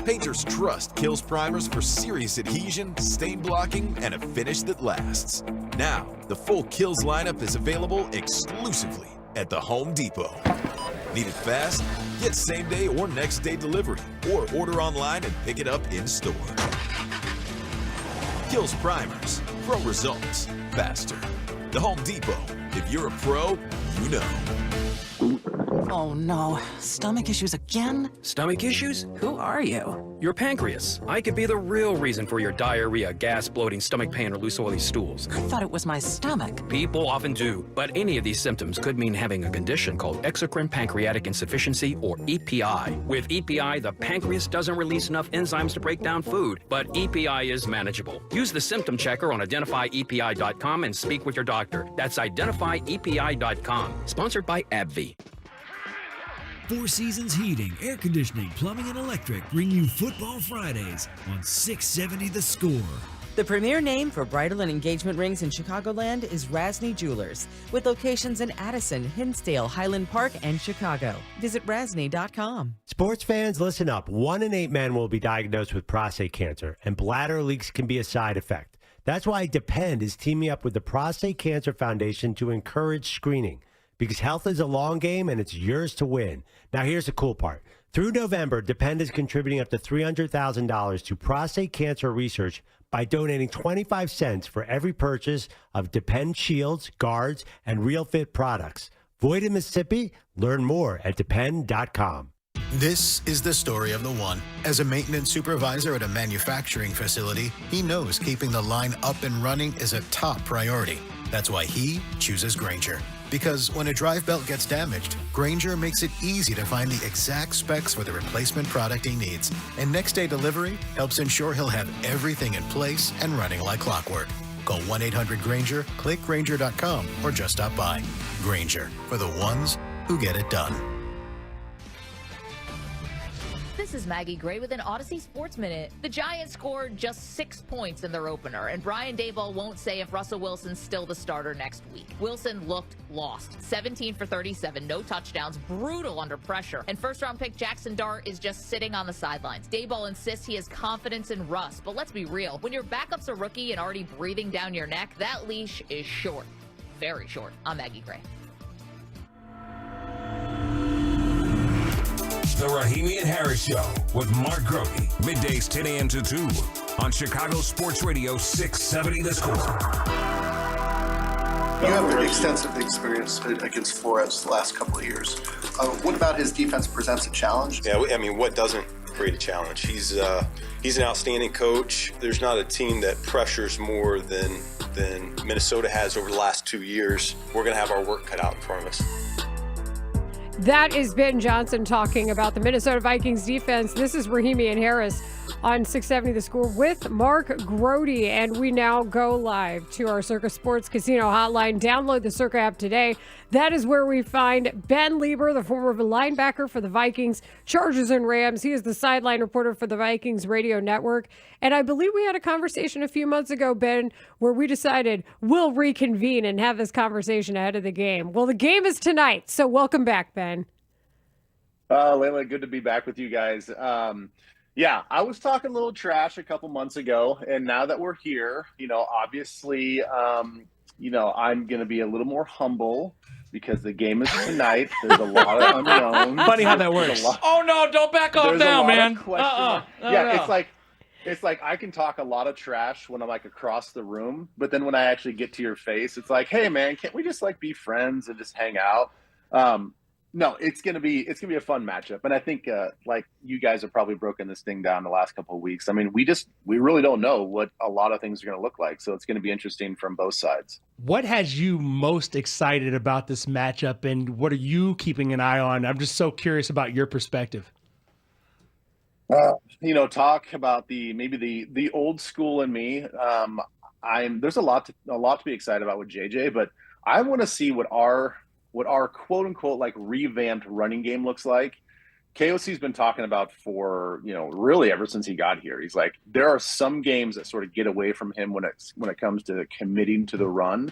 Painters trust Kills primers for serious adhesion, stain blocking, and a finish that lasts. Now, the full Kills lineup is available exclusively at the Home Depot. Need it fast? Get same day or next day delivery, or order online and pick it up in store. Kills primers. Pro results faster. The Home Depot. If you're a pro, you know. Oh no, stomach issues again? Stomach issues? Who are you? Your pancreas. I could be the real reason for your diarrhea, gas, bloating, stomach pain, or loose oily stools. I thought it was my stomach. People often do, but any of these symptoms could mean having a condition called exocrine pancreatic insufficiency, or EPI. With EPI, the pancreas doesn't release enough enzymes to break down food, but EPI is manageable. Use the symptom checker on identifyepi.com and speak with your doctor. That's identifyepi.com. Sponsored by AbbVie. Four Seasons Heating, Air Conditioning, Plumbing, and Electric bring you Football Fridays on 670 The Score. The premier name for bridal and engagement rings in Chicagoland is Rasny Jewelers, with locations in Addison, Hinsdale, Highland Park, and Chicago. Visit rasny.com. Sports fans, listen up. 1 in 8 men will be diagnosed with prostate cancer, and bladder leaks can be a side effect. That's why Depend is teaming up with the Prostate Cancer Foundation to encourage screening. Because health is a long game and it's yours to win. Now here's the cool part. Through November, Depend is contributing up to $300,000 to prostate cancer research by donating 25 cents for every purchase of Depend shields, guards, and Real Fit products. Void in Mississippi? Learn more at depend.com. This is the story of the one. As a maintenance supervisor at a manufacturing facility, he knows keeping the line up and running is a top priority. That's why he chooses Grainger. Because when a drive belt gets damaged, Grainger makes it easy to find the exact specs for the replacement product he needs. And next day delivery helps ensure he'll have everything in place and running like clockwork. Call 1-800-GRAINGER, click Grainger.com, or just stop by. Grainger, for the ones who get it done. This is Maggie Gray with an Odyssey Sports Minute. The Giants scored just 6 points in their opener, and Brian Daboll won't say if Russell Wilson's still the starter next week. Wilson looked lost. 17 for 37, no touchdowns, brutal under pressure, and first-round pick Jackson Dart is just sitting on the sidelines. Daboll insists he has confidence in Russ, but let's be real. When your backup's a rookie and already breathing down your neck, that leash is short. Very short. I'm Maggie Gray. The Rahimi and Harris Show with Mark Grody. Middays 10 a.m. to 2 on Chicago Sports Radio 670 The Score. You have extensive experience against Flores the last couple of years. What about his defense presents a challenge? Yeah, I mean, what doesn't create a challenge? He's an outstanding coach. There's not a team that pressures more than Minnesota has over the last 2 years. We're going to have our work cut out in front of us. That is Ben Johnson talking about the Minnesota Vikings defense. This is Rahimi and Harris on 670 The Score with Mark Grody. And we now go live to our Circa Sports Casino hotline. Download the Circa app today. That is where we find Ben Lieber, the former linebacker for the Vikings, Chargers, and Rams. He is the sideline reporter for the Vikings radio network. And I believe we had a conversation a few months ago, Ben, where we decided we'll reconvene and have this conversation ahead of the game. Well, the game is tonight, so welcome back, Ben. Layla, good to be back with you guys. Yeah, I was talking a little trash a couple months ago, and now that we're here, obviously, I'm going to be a little more humble because the game is tonight. There's a lot of unknowns. Funny how that works. Oh, no, don't back off now, man. Yeah, it's like I can talk a lot of trash when I'm like across the room, but then when I actually get to your face, it's like, hey man, can't we just like be friends and just hang out? No, it's gonna be a fun matchup, and I think like you guys have probably broken this thing down the last couple of weeks. I mean, we really don't know what a lot of things are gonna look like, so it's gonna be interesting from both sides. What has you most excited about this matchup, and what are you keeping an eye on? I'm just so curious about your perspective. Talk about the old school in me. There's a lot to be excited about with JJ, but I want to see what our quote unquote like revamped running game looks like. KOC's been talking about for really ever since he got here. He's like, there are some games that sort of get away from him when it comes to committing to the run,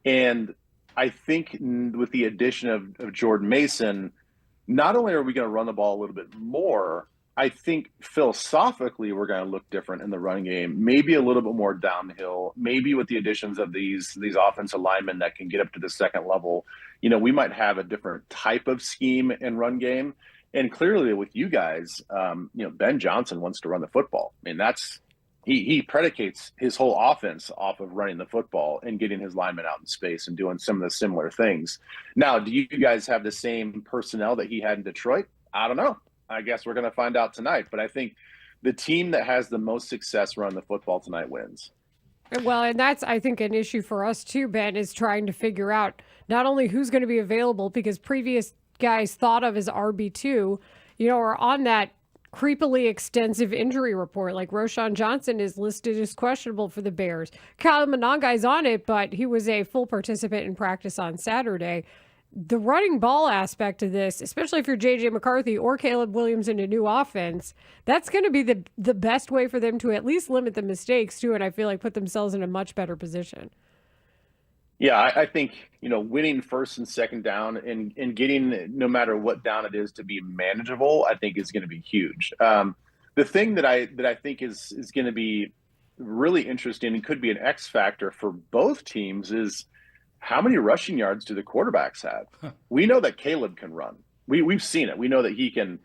and I think with the addition of Jordan Mason, not only are we going to run the ball a little bit more, I think philosophically we're going to look different in the running game, maybe a little bit more downhill, maybe with the additions of these offensive linemen that can get up to the second level. We might have a different type of scheme and run game. And clearly with you guys, Ben Johnson wants to run the football. I mean, he predicates his whole offense off of running the football and getting his linemen out in space and doing some of the similar things. Now, do you guys have the same personnel that he had in Detroit? I don't know. I guess we're going to find out tonight. But I think the team that has the most success running the football tonight wins. Well, and that's, I think, an issue for us too, Ben, is trying to figure out not only who's going to be available, because previous guys thought of as RB2, are on that creepily extensive injury report. Like Roschon Johnson is listed as questionable for the Bears. Kyle Monangai's on it, but he was a full participant in practice on Saturday. The running ball aspect of this, especially if you're J.J. McCarthy or Caleb Williams in a new offense, that's going to be the best way for them to at least limit the mistakes too, and I feel like put themselves in a much better position. Yeah, I think, winning first and second down and getting, no matter what down it is, to be manageable, I think is going to be huge. The thing that I think is going to be really interesting and could be an X factor for both teams is how many rushing yards do the quarterbacks have? We know that Caleb can run. We've seen it. We know that he can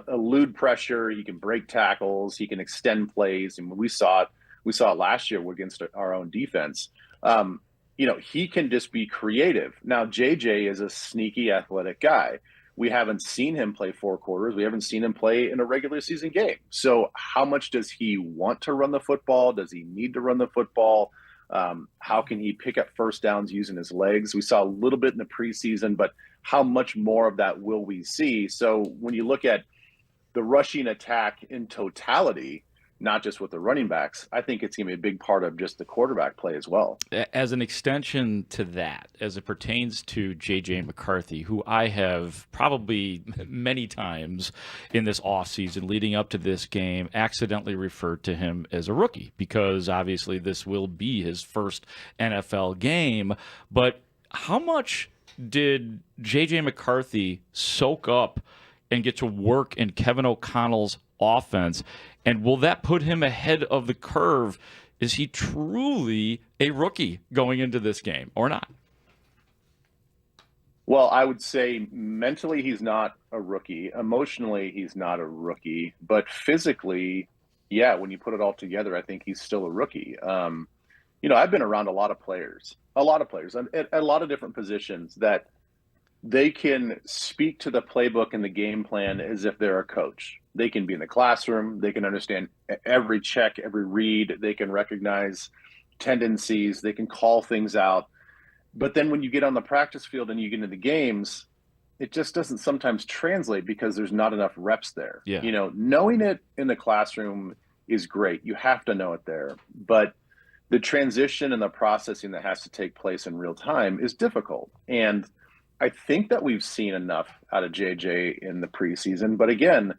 elude pressure, he can break tackles, he can extend plays, and we saw it last year against our own defense. He can just be creative. Now, JJ is a sneaky athletic guy. We haven't seen him play 4 quarters. We haven't seen him play in a regular season game. So how much does he want to run the football? Does he need to run the football? How can he pick up first downs using his legs? We saw a little bit in the preseason, but how much more of that will we see? So when you look at the rushing attack in totality, not just with the running backs, I think it's going to be a big part of just the quarterback play as well. As an extension to that, as it pertains to J.J. McCarthy, who I have probably many times in this offseason leading up to this game accidentally referred to him as a rookie, because obviously this will be his first NFL game. But how much did J.J. McCarthy soak up and get to work in Kevin O'Connell's offense? And will that put him ahead of the curve? Is he truly a rookie going into this game or not? Well, I would say mentally he's not a rookie. Emotionally, he's not a rookie. But physically, yeah, when you put it all together, I think he's still a rookie. I've been around a lot of players at a lot of different positions that they can speak to the playbook and the game plan as if they're a coach. They can be in the classroom. They can understand every check, every read. They can recognize tendencies. They can call things out. But then when you get on the practice field and you get into the games, it just doesn't sometimes translate because there's not enough reps there. Yeah. Knowing it in the classroom is great. You have to know it there. But the transition and the processing that has to take place in real time is difficult. And I think that we've seen enough out of JJ in the preseason. But again,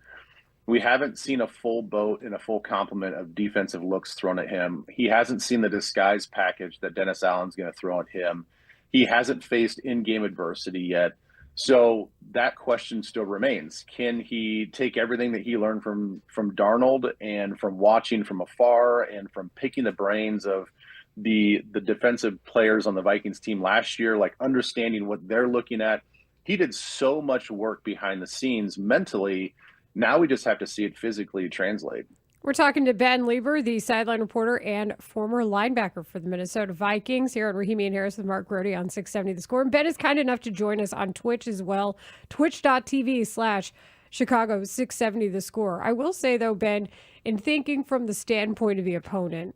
we haven't seen a full boat and a full complement of defensive looks thrown at him. He hasn't seen the disguise package that Dennis Allen's going to throw at him. He hasn't faced in-game adversity yet. So that question still remains. Can he take everything that he learned from Darnold and from watching from afar and from picking the brains of the defensive players on the Vikings team last year, like understanding what they're looking at? He did so much work behind the scenes mentally. Now we just have to see it physically translate. We're talking to Ben Lieber, the sideline reporter and former linebacker for the Minnesota Vikings, here on Rahimi and Harris with Mark Grody on 670 The Score. And Ben is kind enough to join us on Twitch as well, twitch.tv/Chicago 670 The Score. I will say, though, Ben, in thinking from the standpoint of the opponent,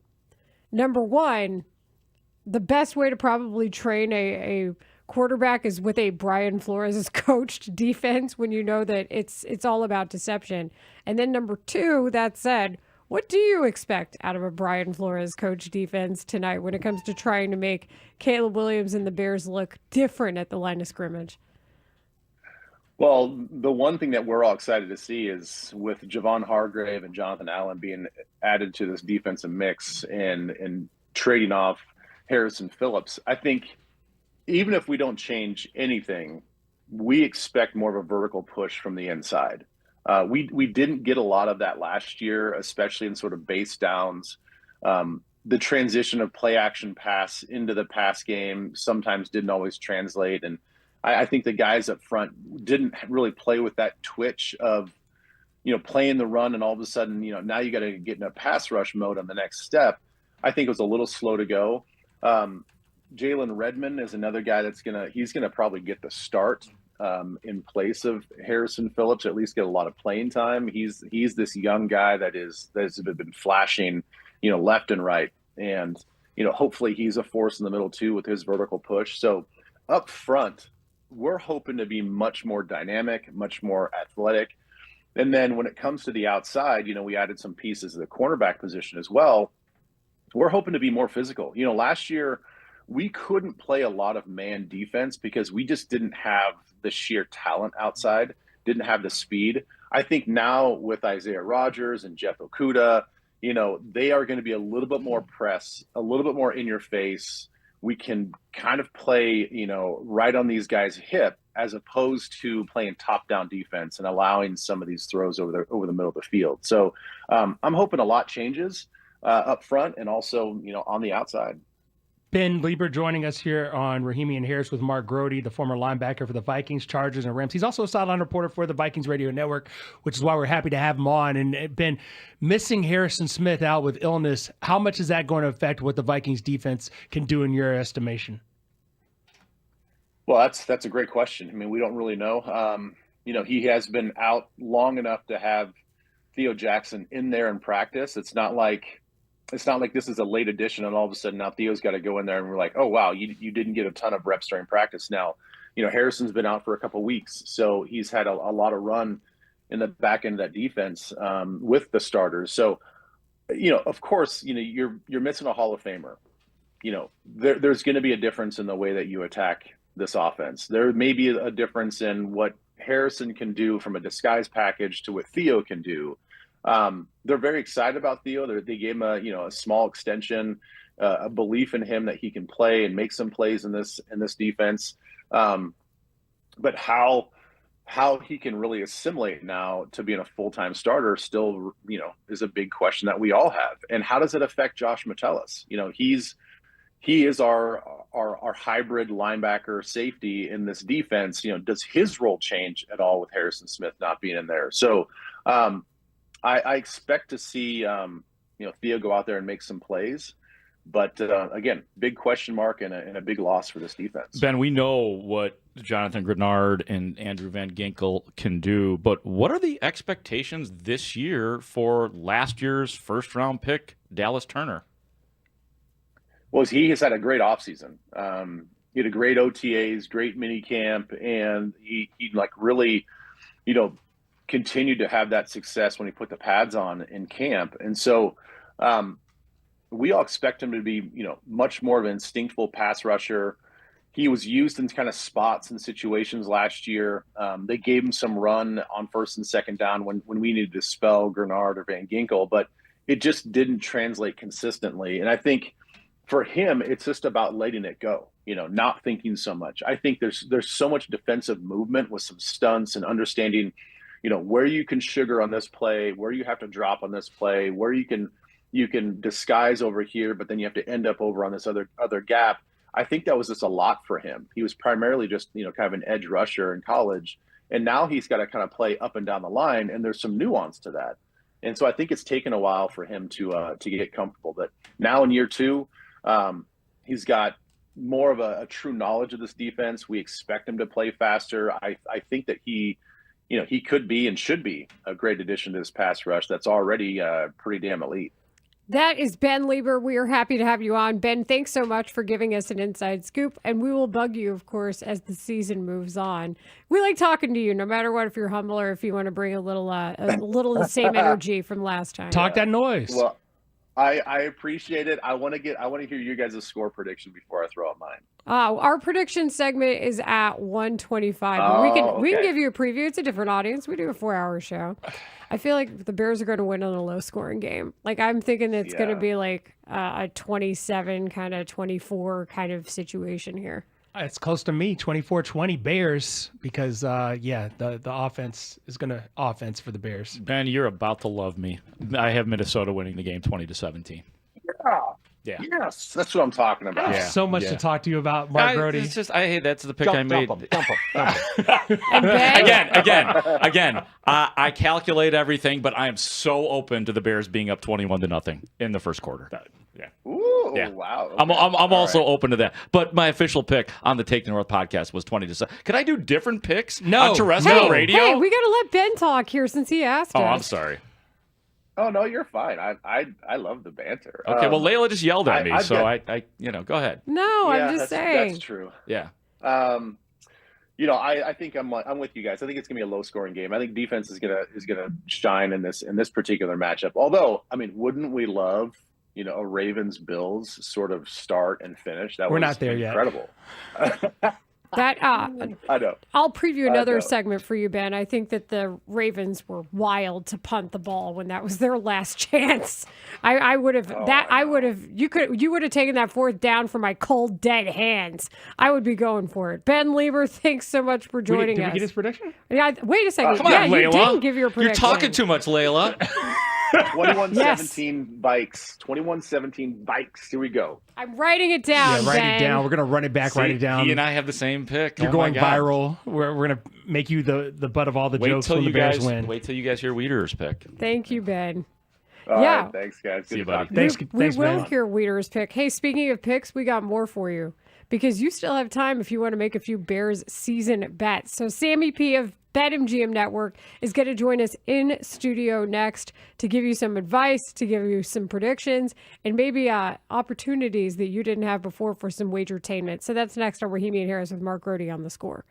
number one, the best way to probably train a quarterback is with a Brian Flores coached defense when you know that it's all about deception. And then number two, that said, what do you expect out of a Brian Flores coached defense tonight when it comes to trying to make Caleb Williams and the Bears look different at the line of scrimmage? Well, the one thing that we're all excited to see is with Javon Hargrave and Jonathan Allen being added to this defensive mix and trading off Harrison Phillips. I think even if we don't change anything, we expect more of a vertical push from the inside. We didn't get a lot of that last year, especially in sort of base downs. The transition of play action pass into the pass game sometimes didn't always translate. And I think the guys up front didn't really play with that twitch of, playing the run and all of a sudden, now you got to get in a pass rush mode on the next step. I think it was a little slow to go. Jalen Redmond is another guy he's gonna probably get the start in place of Harrison Phillips, at least get a lot of playing time. He's this young guy that's been flashing, left and right, and hopefully he's a force in the middle too with his vertical push. So up front, we're hoping to be much more dynamic, much more athletic. And then when it comes to the outside, we added some pieces of the cornerback position as well. We're hoping to be more physical. Last year we couldn't play a lot of man defense because we just didn't have the sheer talent outside, didn't have the speed. I think now with Isaiah Rodgers and Jeff Okudah, they are going to be a little bit more press, a little bit more in your face. We can kind of play, right on these guys' hip as opposed to playing top-down defense and allowing some of these throws over the middle of the field. So I'm hoping a lot changes up front and also, on the outside. Ben Lieber joining us here on Rahimi and Harris with Mark Grody, the former linebacker for the Vikings, Chargers, and Rams. He's also a sideline reporter for the Vikings Radio Network, which is why we're happy to have him on. And Ben, missing Harrison Smith out with illness, how much is that going to affect what the Vikings defense can do in your estimation? Well, that's a great question. I mean, we don't really know. He has been out long enough to have Theo Jackson in there in practice. It's not like this is a late addition and all of a sudden now Theo's got to go in there and we're like, oh, wow, you didn't get a ton of reps during practice. Now, Harrison's been out for a couple of weeks, so he's had a lot of run in the back end of that defense with the starters. So, of course, you're missing a Hall of Famer. There's going to be a difference in the way that you attack this offense. There may be a difference in what Harrison can do from a disguise package to what Theo can do. They're very excited about Theo. They gave him a small extension, a belief in him that he can play and make some plays in this defense. But how he can really assimilate now to being a full-time starter still, is a big question that we all have. And how does it affect Josh Metellus? He is our hybrid linebacker safety in this defense. Does his role change at all with Harrison Smith not being in there? So, I expect to see, Theo go out there and make some plays. But, again, big question mark and a big loss for this defense. Ben, we know what Jonathan Grenard and Andrew Van Ginkel can do, but what are the expectations this year for last year's first-round pick, Dallas Turner? Well, he has had a great offseason. He had a great OTAs, great mini camp, and he really, continued to have that success when he put the pads on in camp. And so we all expect him to be, much more of an instinctful pass rusher. He was used in kind of spots and situations last year. They gave him some run on first and second down when we needed to spell Grenard or Van Ginkel, but it just didn't translate consistently. And I think for him, it's just about letting it go, not thinking so much. I think there's so much defensive movement with some stunts and understanding where you can sugar on this play, where you have to drop on this play, where you can disguise over here, but then you have to end up over on this other gap. I think that was just a lot for him. He was primarily just, kind of an edge rusher in college. And now he's got to kind of play up and down the line. And there's some nuance to that. And so I think it's taken a while for him to get comfortable. But now in year 2, he's got more of a true knowledge of this defense. We expect him to play faster. I think that he could be and should be a great addition to this pass rush that's already pretty damn elite. That is Ben Lieber. We are happy to have you on. Ben, thanks so much for giving us an inside scoop, and we will bug you, of course, as the season moves on. We like talking to you, no matter what, if you're humble or if you want to bring a little of the same energy from last time. Talk that noise. Well, I appreciate it. I want to hear you guys' score prediction before I throw out mine. Our prediction segment is at 125. But we can give you a preview. It's a different audience. We do a 4-hour show. I feel like the Bears are going to win on a low-scoring game. Like, I'm thinking it's going to be like a 27, kind of 24 kind of situation here. It's close to me, 24-20 Bears, because, the offense is going to offense for the Bears. Ben, you're about to love me. I have Minnesota winning the game 20-17. Yeah. Yes, that's what I'm talking about. Yeah. So much to talk to you about, Mark Brody. It's just, that's the pick I made. Dump him. Again, I calculate everything, but I am so open to the Bears being up 21-0 in the first quarter. Yeah. Ooh, yeah. Wow. Okay. I'm also open to that. But my official pick on the Take the North podcast was 20-7. Could I do different picks on terrestrial radio? Hey, we got to let Ben talk here since he asked us. Oh, I'm sorry. Oh no, you're fine. I love the banter. Okay, well, Layla just yelled at me, go ahead. No, I'm just saying. That's true. Yeah. I think I'm with you guys. I think it's gonna be a low scoring game. I think defense is gonna shine in this particular matchup. Although, I mean, wouldn't we love a Ravens Bills sort of start and finish? We're not there incredible. That I know. I'll preview another segment for you, Ben. I think that the Ravens were wild to punt the ball when that was their last chance. I would have you would have taken that 4th down from my cold dead hands. I would be going for it. Ben Lieber, thanks so much for joining us. Did we get his prediction? Yeah, wait a second. Come on, you Layla. didn't give your prediction. You're talking too much, Layla. 21-17 Vikes. 21-17 Vikes. Here we go. I'm writing it down. Yeah, write Ben. it down. We're gonna run it back. Write it down. He and I have the same pick. You're going viral. We're gonna make you the butt of all the jokes when the Bears win. Wait till you guys hear Weeder's pick. Thank you, Ben. All right, thanks, guys. See you, buddy. Thanks, We will Ben. hear Weeder's pick. Hey, speaking of picks, we got more for you because you still have time if you want to make a few Bears season bets. So Sammy P of BetMGM Network is going to join us in studio next to give you some advice, to give you some predictions, and maybe opportunities that you didn't have before for some wagertainment. So that's next on Rahimi and Harris with Mark Grody on The Score.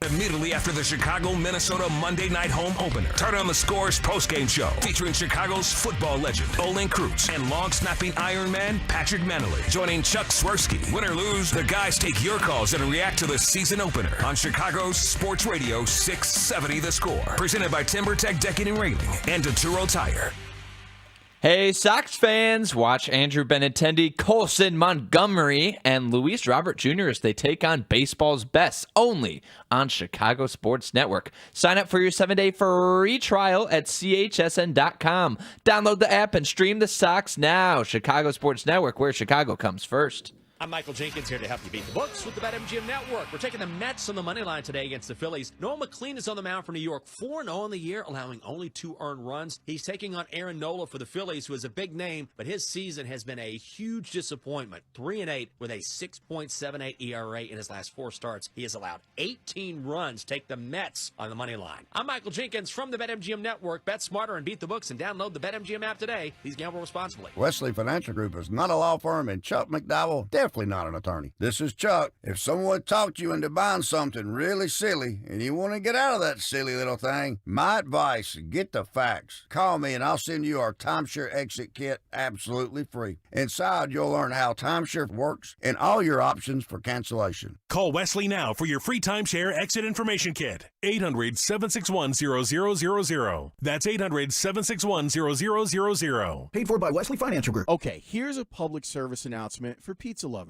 Immediately after the Chicago-Minnesota Monday night home opener, turn on the Score's postgame show featuring Chicago's football legend Olin Kreutz and long-snapping Ironman Patrick Manley. Joining Chuck Swirsky. Win or lose, the guys take your calls and react to the season opener on Chicago's Sports Radio 670 The Score. Presented by TimberTech Decking and Railing and Turo Tire. Hey, Sox fans, watch Andrew Benintendi, Colson Montgomery, and Luis Robert Jr. as they take on baseball's best only on Chicago Sports Network. Sign up for your 7-day free trial at chsn.com. Download the app and stream the Sox now. Chicago Sports Network, where Chicago comes first. I'm Michael Jenkins here to help you beat the books with the BetMGM Network. We're taking the Mets on the money line today against the Phillies. Noah McLean is on the mound for New York, 4-0 in the year, allowing only 2 earned runs. He's taking on Aaron Nola for the Phillies, who is a big name, but his season has been a huge disappointment. 3-8 with a 6.78 ERA in his last 4 starts. He has allowed 18 runs. Take the Mets on the money line. I'm Michael Jenkins from the BetMGM Network. Bet smarter and beat the books and download the BetMGM app today. Please gamble responsibly. Wesley Financial Group is not a law firm, and Chuck McDowell definitely not an attorney. This is Chuck. If someone talked you into buying something really silly and you want to get out of that silly little thing, my advice, get the facts. Call me and I'll send you our timeshare exit kit absolutely free. Inside, you'll learn how timeshare works and all your options for cancellation. Call Wesley now for your free timeshare exit information kit. 800-761-0000. That's 800-761-0000. Paid for by Wesley Financial Group. Okay, here's a public service announcement for pizza lovers.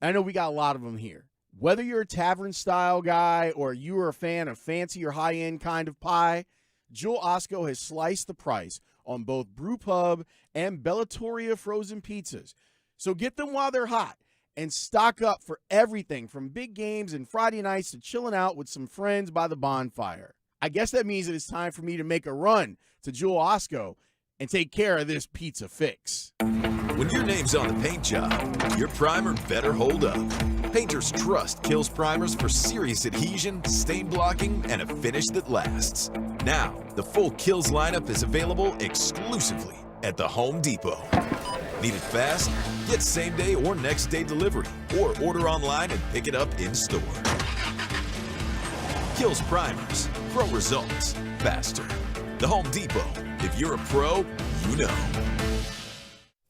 I know we got a lot of them here. Whether you're a tavern-style guy or you are a fan of fancy or high-end kind of pie, Jewel Osco has sliced the price on both Brew Pub and Bellatoria frozen pizzas. So get them while they're hot and stock up for everything from big games and Friday nights to chilling out with some friends by the bonfire. I guess that means that it's time for me to make a run to Jewel Osco and take care of this pizza fix. When your name's on the paint job, your primer better hold up. Painters Trust kills primers for serious adhesion, stain blocking, and a finish that lasts. Now, the full Kills lineup is available exclusively at the Home Depot. Need it fast? Get same-day or next-day delivery, or order online and pick it up in-store. Kills primers. Pro results. Faster. The Home Depot. If you're a pro, you know.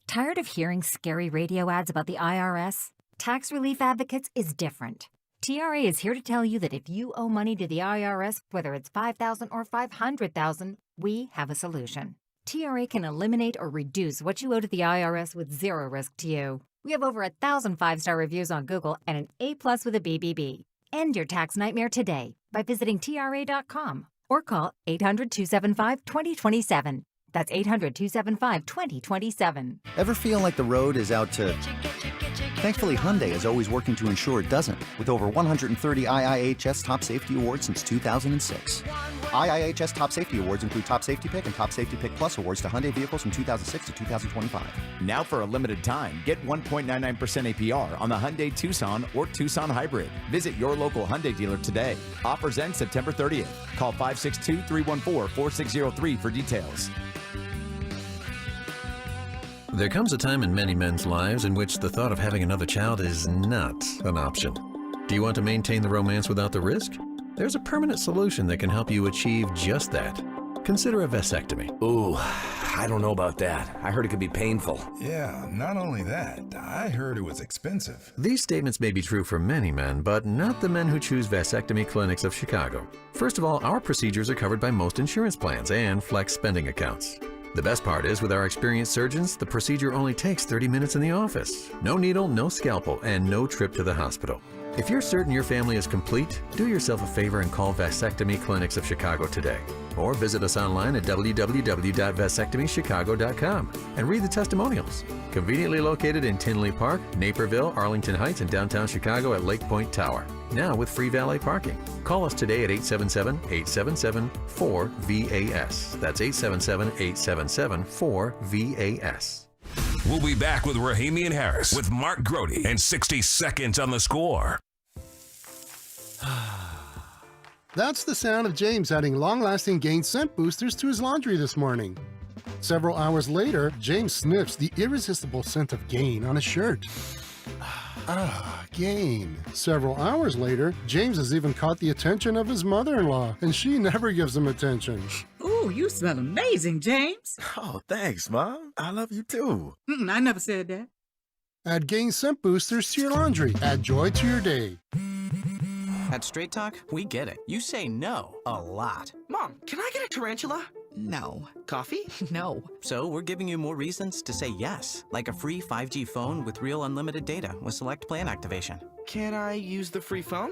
Tired of hearing scary radio ads about the IRS? Tax Relief Advocates is different. TRA is here to tell you that if you owe money to the IRS, whether it's $5,000 or $500,000, we have a solution. TRA can eliminate or reduce what you owe to the IRS with zero risk to you. We have over 1,000 5-star reviews on Google and an A+ with a BBB. End your tax nightmare today by visiting TRA.com or call 800-275-2027. That's 800-275-2027. Ever feel like the road is out to... Thankfully, Hyundai is always working to ensure it doesn't, with over 130 IIHS Top Safety Awards since 2006. IIHS Top Safety Awards include Top Safety Pick and Top Safety Pick Plus awards to Hyundai vehicles from 2006 to 2025. Now for a limited time, get 1.99% APR on the Hyundai Tucson or Tucson Hybrid. Visit your local Hyundai dealer today. Offers end September 30th. Call 562-314-4603 for details. There comes a time in many men's lives in which the thought of having another child is not an option. Do you want to maintain the romance without the risk? There's a permanent solution that can help you achieve just that. Consider a vasectomy. Ooh, I don't know about that. I heard it could be painful. Yeah, not only that, I heard it was expensive. These statements may be true for many men, but not the men who choose vasectomy clinics of Chicago. First of all, our procedures are covered by most insurance plans and flex spending accounts. The best part is, with our experienced surgeons, the procedure only takes 30 minutes in the office. No needle, no scalpel, and no trip to the hospital. If you're certain your family is complete, do yourself a favor and call Vasectomy Clinics of Chicago today. Or visit us online at www.vasectomychicago.com and read the testimonials. Conveniently located in Tinley Park, Naperville, Arlington Heights, and downtown Chicago at Lake Point Tower. Now with free valet parking. Call us today at 877-877-4VAS. That's 877-877-4VAS. We'll be back with Rahimi and Harris with Mark Grody and 60 Seconds on the Score. That's the sound of James adding long-lasting Gain scent boosters to his laundry this morning. Several hours later, James sniffs the irresistible scent of Gain on his shirt. Gain. Several hours later, James has even caught the attention of his mother-in-law, and she never gives him attention. Ooh, you smell amazing, James. Oh, thanks, Mom. I love you too. I never said that. Add Gain scent boosters to your laundry. Add joy to your day. At Straight Talk, we get it. You say no a lot. Mom, can I get a tarantula? No. Coffee? No. So we're giving you more reasons to say yes, like a free 5G phone with real unlimited data with select plan activation. Can I use the free phone?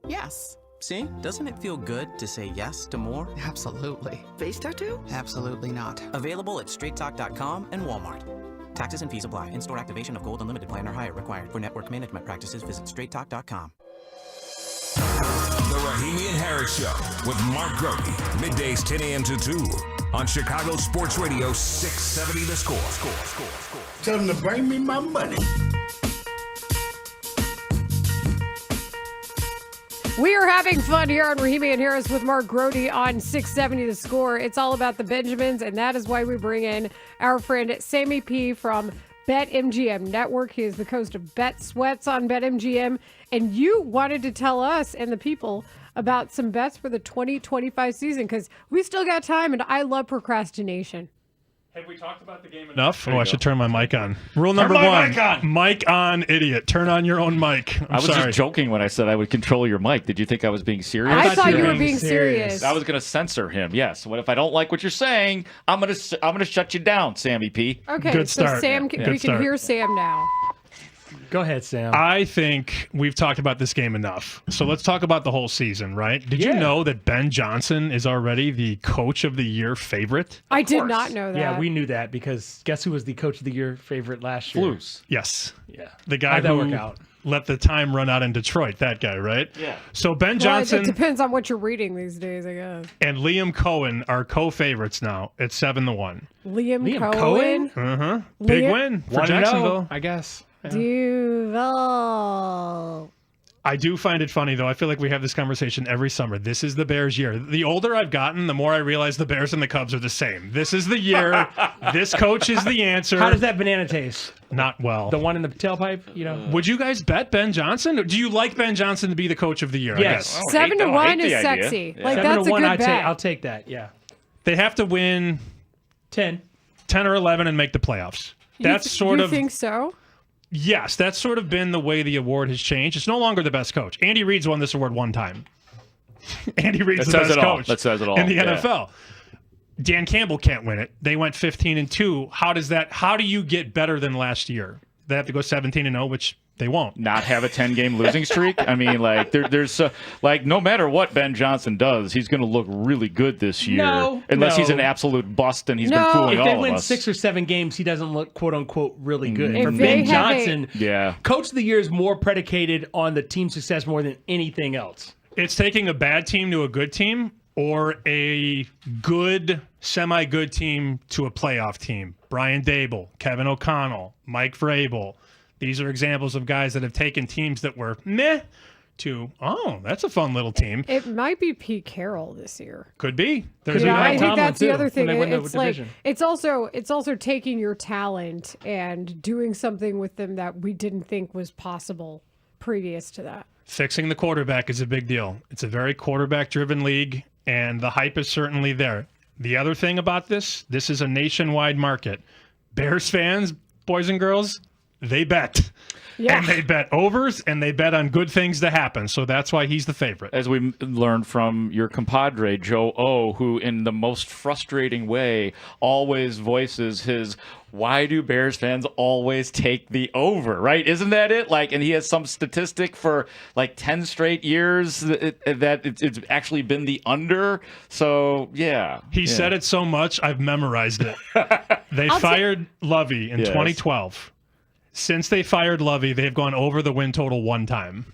Yes. See? Doesn't it feel good to say yes to more? Absolutely. Face tattoo? Absolutely not. Available at straighttalk.com and Walmart. Taxes and fees apply. In-store activation of Gold Unlimited plan or higher required. For network management practices, visit straighttalk.com. The Rahimi and Harris Show with Mark Grody. Middays 10 a.m. to 2 on Chicago Sports Radio 670 The Score. Tell them to bring me my money. We are having fun here on Rahimi and Harris with Mark Grody on 670 The Score. It's all about the Benjamins, and that is why we bring in our friend Sammy P. from BetMGM Network. He is the host of Bet Sweats on BetMGM. And you wanted to tell us and the people about some bets for the 2025 season, because we still got time, and I love procrastination. Have we talked about the game enough? I should turn my mic on. Rule number one. Mic on, idiot. Turn on your own mic. I was just joking when I said I would control your mic. Did you think I was being serious? I thought you were being serious. I was going to censor him. Yes. What if I don't like what you're saying? I'm going to shut you down, Sammy P. Okay. Good start. So Sam, we can hear Sam now. Go ahead, Sam. I think we've talked about this game enough. So let's talk about the whole season, right? Did you know that Ben Johnson is already the Coach of the Year favorite? I did not know that. Yeah, we knew that because guess who was the Coach of the Year favorite last year? Flus. Yes. Yeah. The guy who let the time run out in Detroit. That guy, right? Yeah. So Ben Well, Johnson it depends on what you're reading these days, I guess. and Liam Cohen are co-favorites now at 7-1. Liam Cohen? Uh-huh. Big Liam- win for 1-0, Jacksonville. I guess. Yeah. Duval. I do find it funny, though. I feel like we have this conversation every summer. This is the Bears' year. The older I've gotten, the more I realize the Bears and the Cubs are the same. This is the year. This coach is the answer. How does that banana taste? Not well. The one in the tailpipe, you know? Would you guys bet Ben Johnson? Do you like Ben Johnson to be the coach of the year? Yes. I guess. 7-1 is sexy. Like, that's a 7-1, good bet. I'll take that, yeah. They have to win 10 or 11 and make the playoffs. That's You think so? Yes, that's sort of been the way the award has changed. It's no longer the best coach. Andy Reid's won this award one time. Andy Reid's the best coach That says it all. in the Yeah. NFL. Dan Campbell can't win it. They went 15-2. How do you get better than last year? They have to go 17-0, which they won't. Not have a 10-game losing streak. I mean, like there's like no matter what Ben Johnson does, he's going to look really good this year, unless he's an absolute bust and he's been fooling if they all of win us. 6 or 7 games, he doesn't look "quote unquote" really good. If For they Ben have Johnson, Yeah. Coach of the Year is more predicated on the team success more than anything else. It's taking a bad team to a good team or a good, semi-good team to a playoff team. Brian Dable, Kevin O'Connell, Mike Vrabel. These are examples of guys that have taken teams that were meh to, that's a fun little team. It might be Pete Carroll this year. Could be. I think that's the other thing. It's It's also taking your talent and doing something with them that we didn't think was possible previous to that. Fixing the quarterback is a big deal. It's a very quarterback-driven league, and the hype is certainly there. The other thing about this is a nationwide market. Bears fans, boys and girls, they bet. Yeah. And they bet overs, and they bet on good things to happen. So that's why he's the favorite. As we learned from your compadre, Joe O, who in the most frustrating way always voices his, why do Bears fans always take the over, right? Isn't that it? Like, and he has some statistic for like 10 straight years that it's actually been the under. So, yeah. He said it so much, I've memorized it. They fired Lovey in 2012. Since they fired Lovey, they've gone over the win total one time.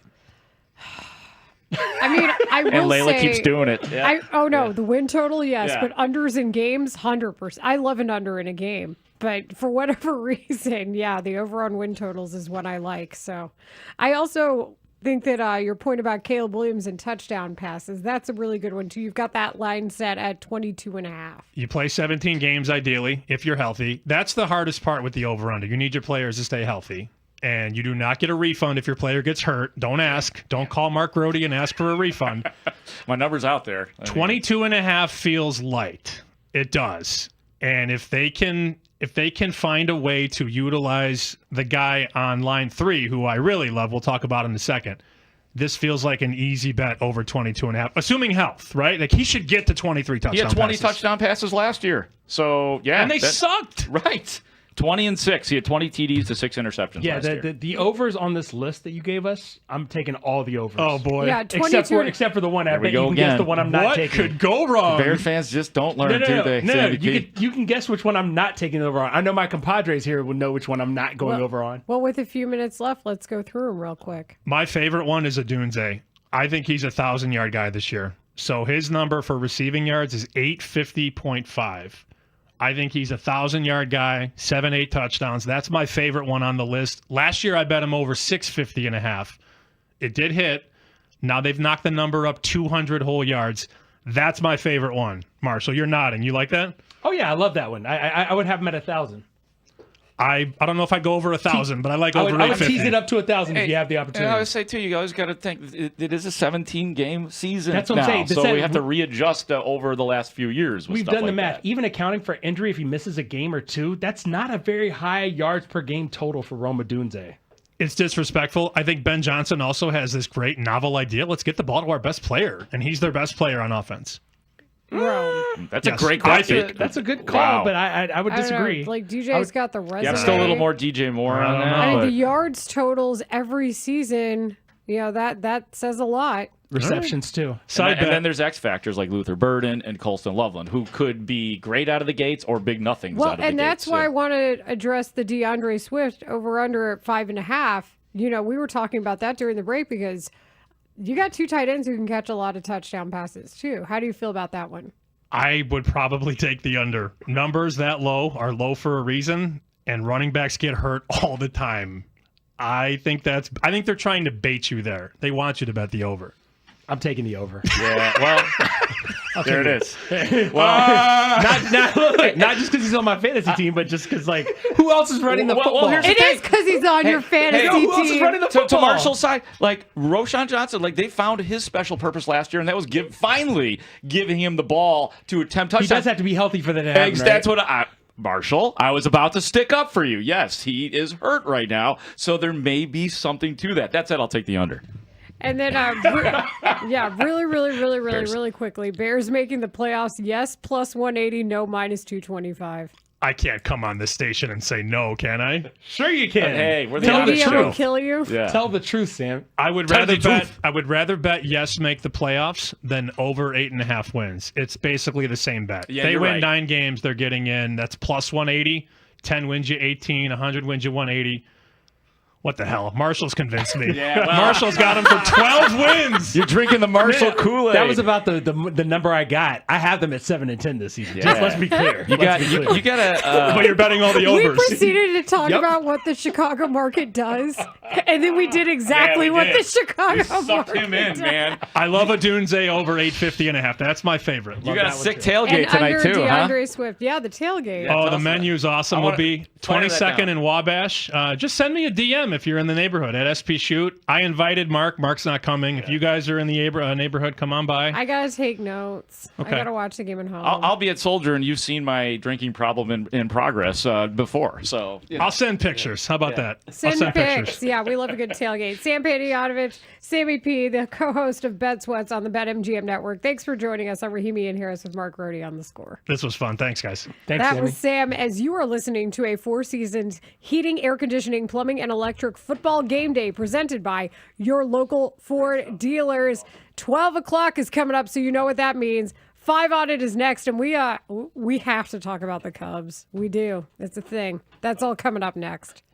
I mean, I will And Layla say, keeps doing it. Yeah. The win total, yes, Yeah. but unders in games, 100%. I love an under in a game, but for whatever reason, the over on win totals is what I like. So, I also think that your point about Caleb Williams and touchdown passes, that's a really good one too. You've got that line set at 22.5. You play 17 games ideally if you're healthy. That's the hardest part with the over-under. You need your players to stay healthy. And you do not get a refund if your player gets hurt. Don't ask. Don't call Mark Rohde and ask for a refund. My number's out there. 22.5 feels light. It does. And if they can find a way to utilize the guy on line 3, who I really love, we'll talk about in a second, this feels like an easy bet over 22.5, assuming health, right? Like he should get to 23 touchdown passes. He had 20 touchdown passes last year. So, yeah. And they sucked. Right. 20-6. He had 20 TDs to 6 interceptions last year. The overs on this list that you gave us, I'm taking all the overs. Oh, boy. Yeah, 22. Except for the one. I There we bet go you can guess again. the one I'm not What taking. could go wrong? Bears fans just don't learn, do they? No, Sandy P? you can guess which one I'm not taking over on. I know my compadres here would know which one I'm not going over on. Well, with a few minutes left, let's go through them real quick. My favorite one is Adunze. I think he's a 1,000-yard guy this year. So his number for receiving yards is 850.5. I think he's a 1,000-yard guy, 7-8 touchdowns. That's my favorite one on the list. Last year, I bet him over 650.5. It did hit. Now they've knocked the number up 200 whole yards. That's my favorite one. Marshall, you're nodding. You like that? Oh, yeah, I love that one. I would have him at 1,000. I don't know if I go over 1,000, but I like over 850. I would tease it up to 1,000 if you have the opportunity. And I would say, too, you always got to think, it is a 17-game season. That's what I'm saying. So we have to readjust over the last few years. We've done the math. Even accounting for injury, if he misses a game or two, that's not a very high yards per game total for Rome Odunze. It's disrespectful. I think Ben Johnson also has this great novel idea. Let's get the ball to our best player, and he's their best player on offense. That's a great graphic. That's a good call, but I would I don't disagree. know. Like DJ's got the resume. Yeah, still a little more DJ Moore on that. I mean, but- the yards totals every season, that says a lot. Receptions, too. And then there's X factors like Luther Burden and Colston Loveland, who could be great out of the gates or big nothings Well, out of the and gates. that's why I want to address the DeAndre Swift over under at 5.5. we were talking about that during the break because you got 2 tight ends who can catch a lot of touchdown passes too. How do you feel about that one? I would probably take the under. Numbers that low are low for a reason, and running backs get hurt all the time. I think they're trying to bait you there. They want you to bet the over. I'm taking the over. Yeah, well, there it is. Well, not just because he's on my fantasy team, but just because, who else is running the football? It is because he's on your fantasy team. Who else is running the football? To Marshall's side, Roschon Johnson, they found his special purpose last year, and that was finally giving him the ball to attempt touchdowns. He does have to be healthy for that to happen, That's what Marshall, I was about to stick up for you. Yes, he is hurt right now, so there may be something to that. That said, I'll take the under. And then, really quickly, Bears making the playoffs. Yes, plus 180. No, minus 225. I can't come on this station and say no, can I? Sure you can. Hey, we're the Tell honest me truth. will kill you. Yeah. Tell the truth, Sam. I would rather bet yes make the playoffs than over 8.5 wins. It's basically the same bet. Yeah, they you're win right. 9 games, they're getting in. That's plus 180. 10 wins you 18. 100 wins you 180. What the hell? Marshall's convinced me. Yeah, well. Marshall's got him for 12 wins. You're drinking the Marshall Kool-Aid. That was about the number I got. I have them at 7-10 this season. Yeah. Just let's be clear. You got to. But you're betting all the We overs. proceeded to talk about what the Chicago market does, and then we did exactly what the Chicago sucked market him in, does. man. I love a Dunze over 850.5. That's my favorite. You got a sick And tailgate tonight under too, DeAndre Swift. Yeah, the tailgate. Oh, the menu's awesome. We'll be plan that 22nd down. in Wabash. Just send me a DM if you're in the neighborhood at SP Shoot. I invited Mark. Mark's not coming. If you guys are in the neighborhood, come on by. I gotta take notes. Okay. I gotta watch the game at home. I'll be at Soldier, and you've seen my drinking problem in progress before. So I'll send pictures. How about that? Send I'll send pics. pictures. Yeah, we love a good tailgate. Sam Panayotovich, Sammy P, the co-host of Bet Sweats on the BetMGM Network. Thanks for joining us. I'm Rahimi and Harris with Mark Rohde on The Score. This was fun. Thanks, guys. Thanks, That Sammy. was Sam, as you are listening to a Four Seasons heating, air conditioning, plumbing, and electric football game day presented by your local Ford dealers. 12 o'clock is coming up, so you know what that means. 5 on it is next, and we have to talk about the Cubs. We do. It's a thing. That's all coming up next.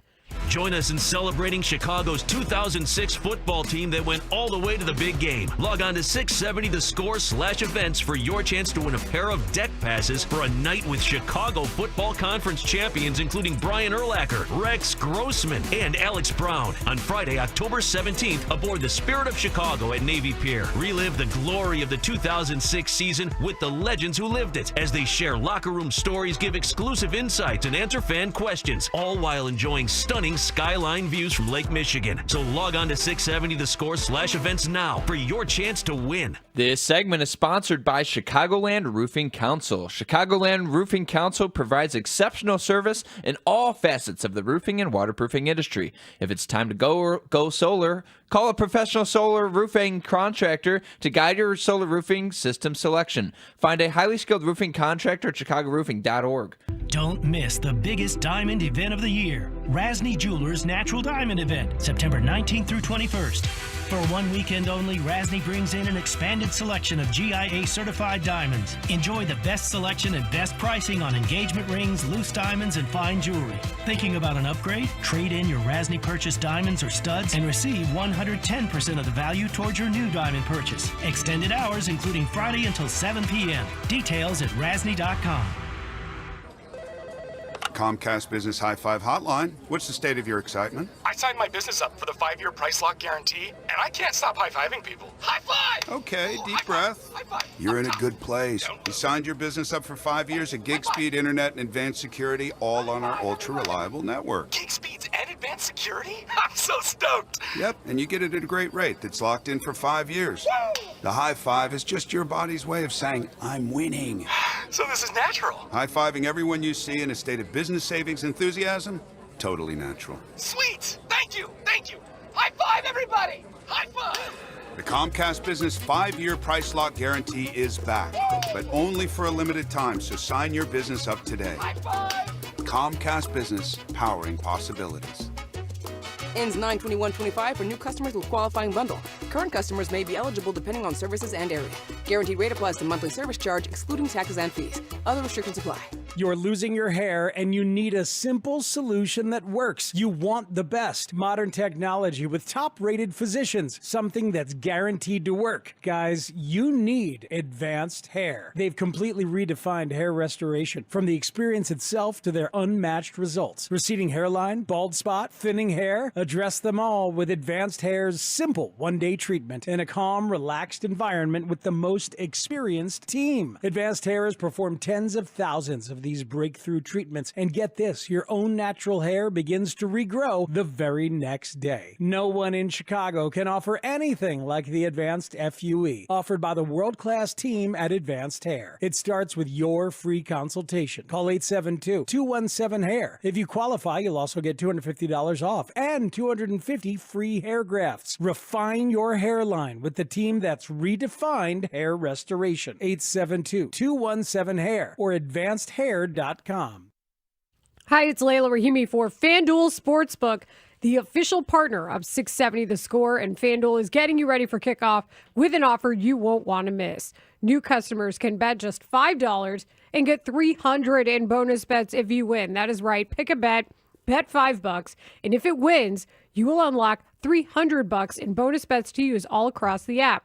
Join us in celebrating Chicago's 2006 football team that went all the way to the big game. Log on to 670thescore/events for your chance to win a pair of deck passes for a night with Chicago Football Conference champions, including Brian Urlacher, Rex Grossman, and Alex Brown. On Friday, October 17th, aboard the Spirit of Chicago at Navy Pier. Relive the glory of the 2006 season with the legends who lived it as they share locker room stories, give exclusive insights, and answer fan questions, all while enjoying stunning skyline views from Lake Michigan. So log on to 670thescore/events now for your chance to win. This segment is sponsored by Chicagoland Roofing Council. Chicagoland Roofing Council provides exceptional service in all facets of the roofing and waterproofing industry. If it's time to go solar, call a professional solar roofing contractor to guide your solar roofing system selection. Find a highly skilled roofing contractor at chicagoroofing.org. Don't miss the biggest diamond event of the year, Rasny Jewelers Natural Diamond Event, September 19th through 21st. For 1 weekend only, Rasny brings in an expanded selection of GIA certified diamonds. Enjoy the best selection and best pricing on engagement rings, loose diamonds, and fine jewelry. Thinking about an upgrade? Trade in your Rasny purchased diamonds or studs and receive 110% of the value towards your new diamond purchase. Extended hours including Friday until 7 p.m. Details at rasny.com. Comcast Business High Five Hotline. What's the state of your excitement? I signed my business up for the 5-year price lock guarantee, and I can't stop high-fiving people. High five! Okay, deep breath. You're in a good place. You signed your business up for 5 years of gig speed internet and advanced security, all on our ultra-reliable network. Gig speeds and advanced security? I'm so stoked! Yep, and you get it at a great rate that's locked in for 5 years. The high five is just your body's way of saying, I'm winning. So this is natural. High-fiving everyone you see in a state of business savings enthusiasm? Totally natural. Sweet! Thank you! Thank you! High five, everybody! High five! The Comcast Business 5-year price lock guarantee is back, but only for a limited time, so sign your business up today. High five! Comcast Business, powering possibilities. Ends 9/21/25 for new customers with qualifying bundle. Current customers may be eligible depending on services and area. Guaranteed rate applies to monthly service charge, excluding taxes and fees. Other restrictions apply. You're losing your hair and you need a simple solution that works. You want the best. Modern technology with top-rated physicians. Something that's guaranteed to work. Guys, you need advanced hair. They've completely redefined hair restoration. From the experience itself to their unmatched results. Receding hairline, bald spot, thinning hair. Address them all with Advanced Hair's simple one-day treatment in a calm, relaxed environment with the most experienced team. Advanced Hair has performed tens of thousands of these breakthrough treatments, and get this, your own natural hair begins to regrow the very next day. No one in Chicago can offer anything like the Advanced FUE, offered by the world-class team at Advanced Hair. It starts with your free consultation. Call 872-217-HAIR. If you qualify, you'll also get $250 off and 250 free hair grafts. Refine your hairline with the team that's redefined hair restoration. 872-217-HAIR or AdvancedHair.com. Hi, it's Layla Rahimi for FanDuel Sportsbook, the official partner of 670 The Score, and FanDuel is getting you ready for kickoff with an offer you won't want to miss. New customers can bet just $5 and get $300 in bonus bets if you win. That is right. Pick a bet $5, and if it wins, you will unlock $300 in bonus bets to use all across the app.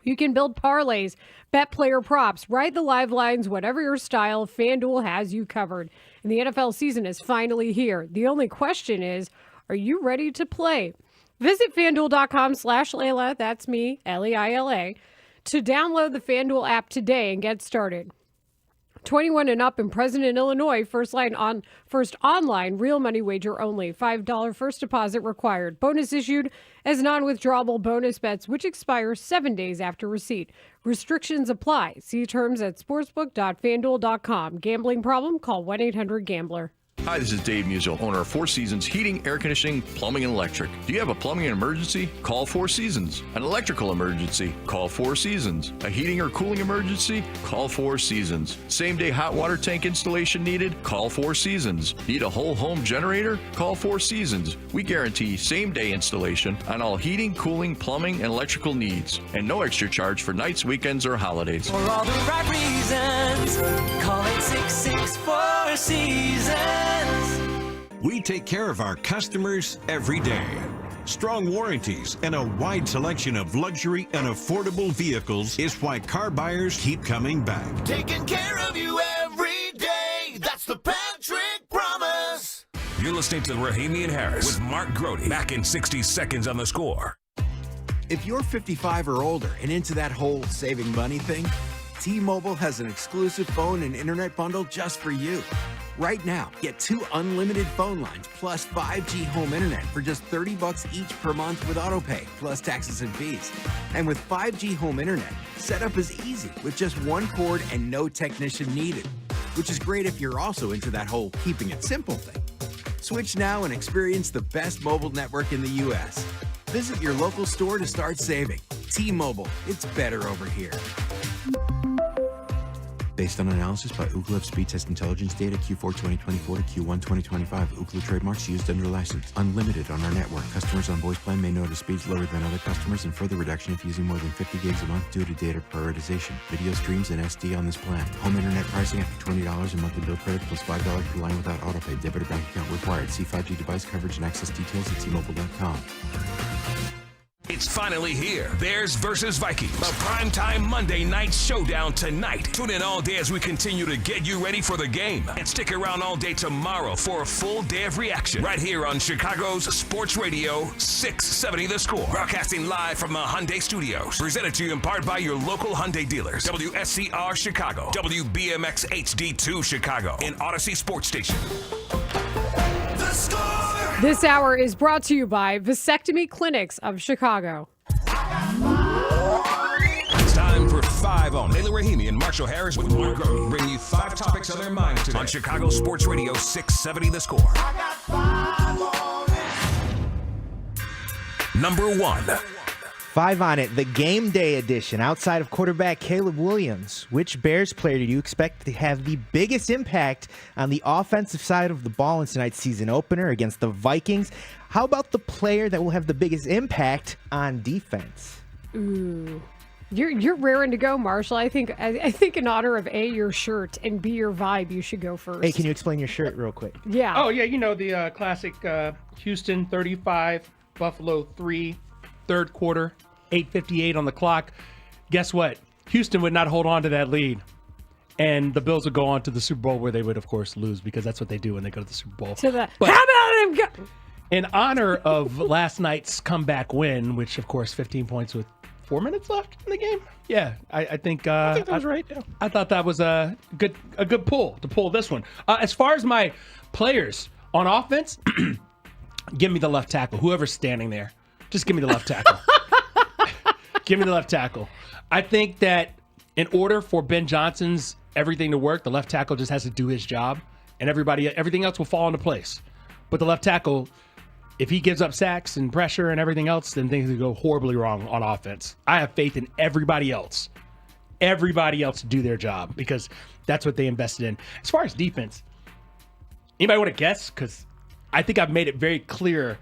You can build parlays, bet player props, ride the live lines, whatever your style, FanDuel has you covered. And the NFL season is finally here. The only question is, are you ready to play? Visit FanDuel.com/Layla, that's me, Leila, to download the FanDuel app today and get started. 21 and up in President, Illinois. First online real money wager only. $5 first deposit required. Bonus issued as non-withdrawable bonus bets, which expire 7 days after receipt. Restrictions apply. See terms at sportsbook.fanduel.com. Gambling problem? Call 1-800-GAMBLER. Hi, this is Dave Musial, owner of Four Seasons Heating, Air Conditioning, Plumbing, and Electric. Do you have a plumbing emergency? Call Four Seasons. An electrical emergency? Call Four Seasons. A heating or cooling emergency? Call Four Seasons. Same-day hot water tank installation needed? Call Four Seasons. Need a whole home generator? Call Four Seasons. We guarantee same-day installation on all heating, cooling, plumbing, and electrical needs. And no extra charge for nights, weekends, or holidays. For all the right reasons, call it 664 Seasons. We take care of our customers every day. Strong warranties and a wide selection of luxury and affordable vehicles is why car buyers keep coming back. Taking care of you every day. That's the Patrick Promise. You're listening to Rahimi and Harris with Mark Grody. Back in 60 seconds on The Score. If you're 55 or older and into that whole saving money thing, T-Mobile has an exclusive phone and internet bundle just for you. Right now, get 2 unlimited phone lines plus 5G home internet for just $30 each per month with autopay, plus taxes and fees. And with 5G home internet, setup is easy with just 1 cord and no technician needed, which is great if you're also into that whole keeping it simple thing. Switch now and experience the best mobile network in the U.S. Visit your local store to start saving. T-Mobile, it's better over here. Based on analysis by Ookla of speed test intelligence data Q4 2024 to Q1 2025. Ookla trademarks used under license. Unlimited on our network. Customers on voice plan may notice speeds lower than other customers and further reduction if using more than 50 gigs a month due to data prioritization. Video streams and SD on this plan. Home internet pricing after $20 in monthly bill credit plus $5 per line without autopay. Debit or bank account required. See 5G device coverage and access details at T-Mobile.com. It's finally here. Bears versus Vikings. A primetime Monday night showdown tonight. Tune in all day as we continue to get you ready for the game. And stick around all day tomorrow for a full day of reaction. Right here on Chicago's Sports Radio 670 The Score. Broadcasting live from the Hyundai Studios. Presented to you in part by your local Hyundai dealers. WSCR Chicago. WBMX HD2 Chicago. And Odyssey Sports Station. The Score. This hour is brought to you by Vasectomy Clinics of Chicago. It's time for 5 on. Layla Rahimi and Marshall Harris with Mark Grody bring you 5 topics on their minds today on Chicago Sports Radio 670 The Score. Number 1. 5 on it, the game day edition. Outside of quarterback Caleb Williams, which Bears player do you expect to have the biggest impact on the offensive side of the ball in tonight's season opener against the Vikings? How about the player that will have the biggest impact on defense? Ooh. You're raring to go, Marshall. I think in honor of A, your shirt, and B, your vibe, you should go first. Hey, can you explain your shirt real quick? Yeah. Oh, yeah, the classic Houston 35, Buffalo 3, third quarter, 8:58 on the clock. Guess what? Houston would not hold on to that lead. And the Bills would go on to the Super Bowl where they would, of course, lose because that's what they do when they go to the Super Bowl. How about them go? In honor of last night's comeback win, which, of course, 15 points with 4 minutes left in the game. Yeah, I think that was right. Yeah. I thought that was a good pull to pull this one. As far as my players on offense, give me the left tackle. Whoever's standing there, just give me the left tackle. Give me the left tackle. I think that in order for Ben Johnson's everything to work, the left tackle just has to do his job, and everything else will fall into place. But the left tackle, if he gives up sacks and pressure and everything else, then things will go horribly wrong on offense. I have faith in everybody else to do their job because that's what they invested in. As far as defense, anybody want to guess? Because I think I've made it very clear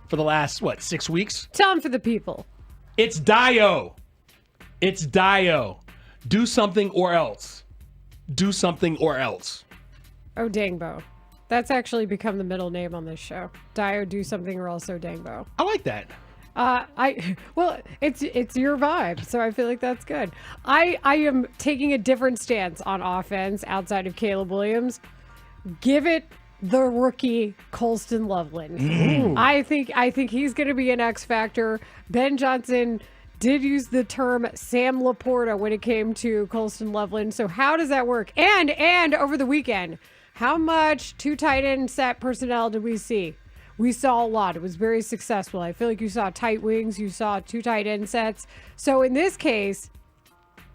for the last, 6 weeks? Tell them for the people. It's Dio. It's Dio. Do something or else. Do something or else. Oh, Dangbo. That's actually become the middle name on this show. Dio, do something or else Dangbo. I like that. It's your vibe, so I feel like that's good. I am taking a different stance on offense outside of Caleb Williams. Give it the rookie Colston Loveland. I think he's going to be an X factor. Ben Johnson did use the term Sam Laporta when it came to Colston Loveland. So how does that work? And over the weekend, how much two tight end set personnel did we see? We saw a lot. It was very successful. I feel like you saw tight wings. You saw two tight end sets. So in this case,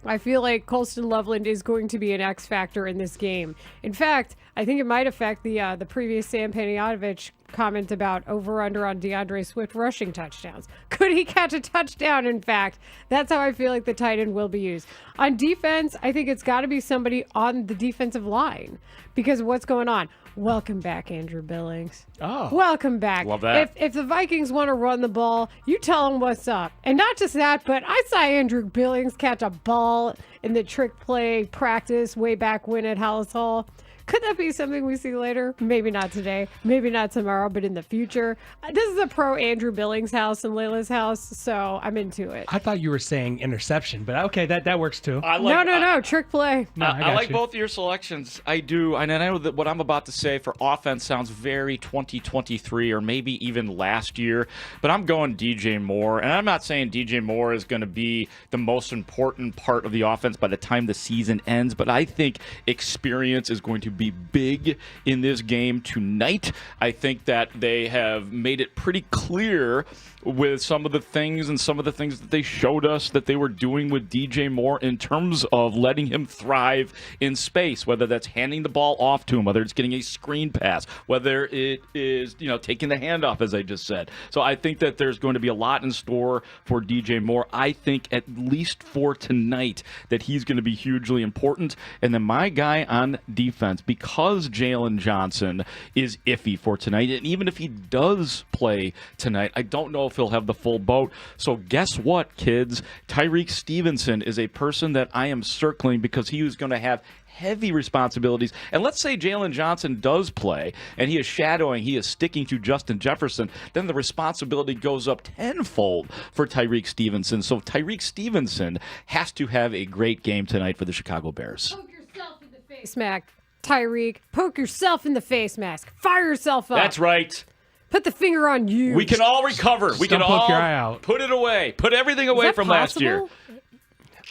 I feel like Colston Loveland is going to be an X factor in this game. In fact, I think it might affect the previous Sam Panayotovich comment about over-under on DeAndre Swift rushing touchdowns. Could he catch a touchdown, in fact? That's how I feel like the tight end will be used. On defense, I think it's got to be somebody on the defensive line because of what's going on. Welcome back, Andrew Billings. Oh. Welcome back. Love that. If the Vikings want to run the ball, you tell them what's up. And not just that, but I saw Andrew Billings catch a ball in the trick play practice way back when at Hallis Hall. Could that be something we see later? Maybe not today, maybe not tomorrow, but in the future. This is a pro Andrew Billings house and Layla's house, so I'm into it. I thought you were saying interception, but okay, that works too. No, trick play. No, I like both of your selections. I do. And I know that what I'm about to say for offense sounds very 2023 or maybe even last year, but I'm going DJ Moore. And I'm not saying DJ Moore is going to be the most important part of the offense by the time the season ends, but I think experience is going to be big in this game tonight. I think that they have made it pretty clear with some of the things that they showed us that they were doing with DJ Moore in terms of letting him thrive in space, whether that's handing the ball off to him, whether it's getting a screen pass, whether it is, taking the handoff, as I just said. So I think that there's going to be a lot in store for DJ Moore. I think at least for tonight that he's going to be hugely important. And then my guy on defense, because Jalen Johnson is iffy for tonight, and even if he does play tonight, I don't know if he'll have the full boat. So guess what, kids? Tyreek Stevenson is a person that I am circling because he is going to have heavy responsibilities. And let's say Jalen Johnson does play and he is sticking to Justin Jefferson, then the responsibility goes up tenfold for Tyreek Stevenson. So Tyreek Stevenson has to have a great game tonight for the Chicago Bears. Poke yourself in the face, Mac. Tyreek, poke yourself in the face mask. Fire yourself up. That's right. Put the finger on you. We can all recover. We can all poke your eye out. Put it away. Put everything away from last year.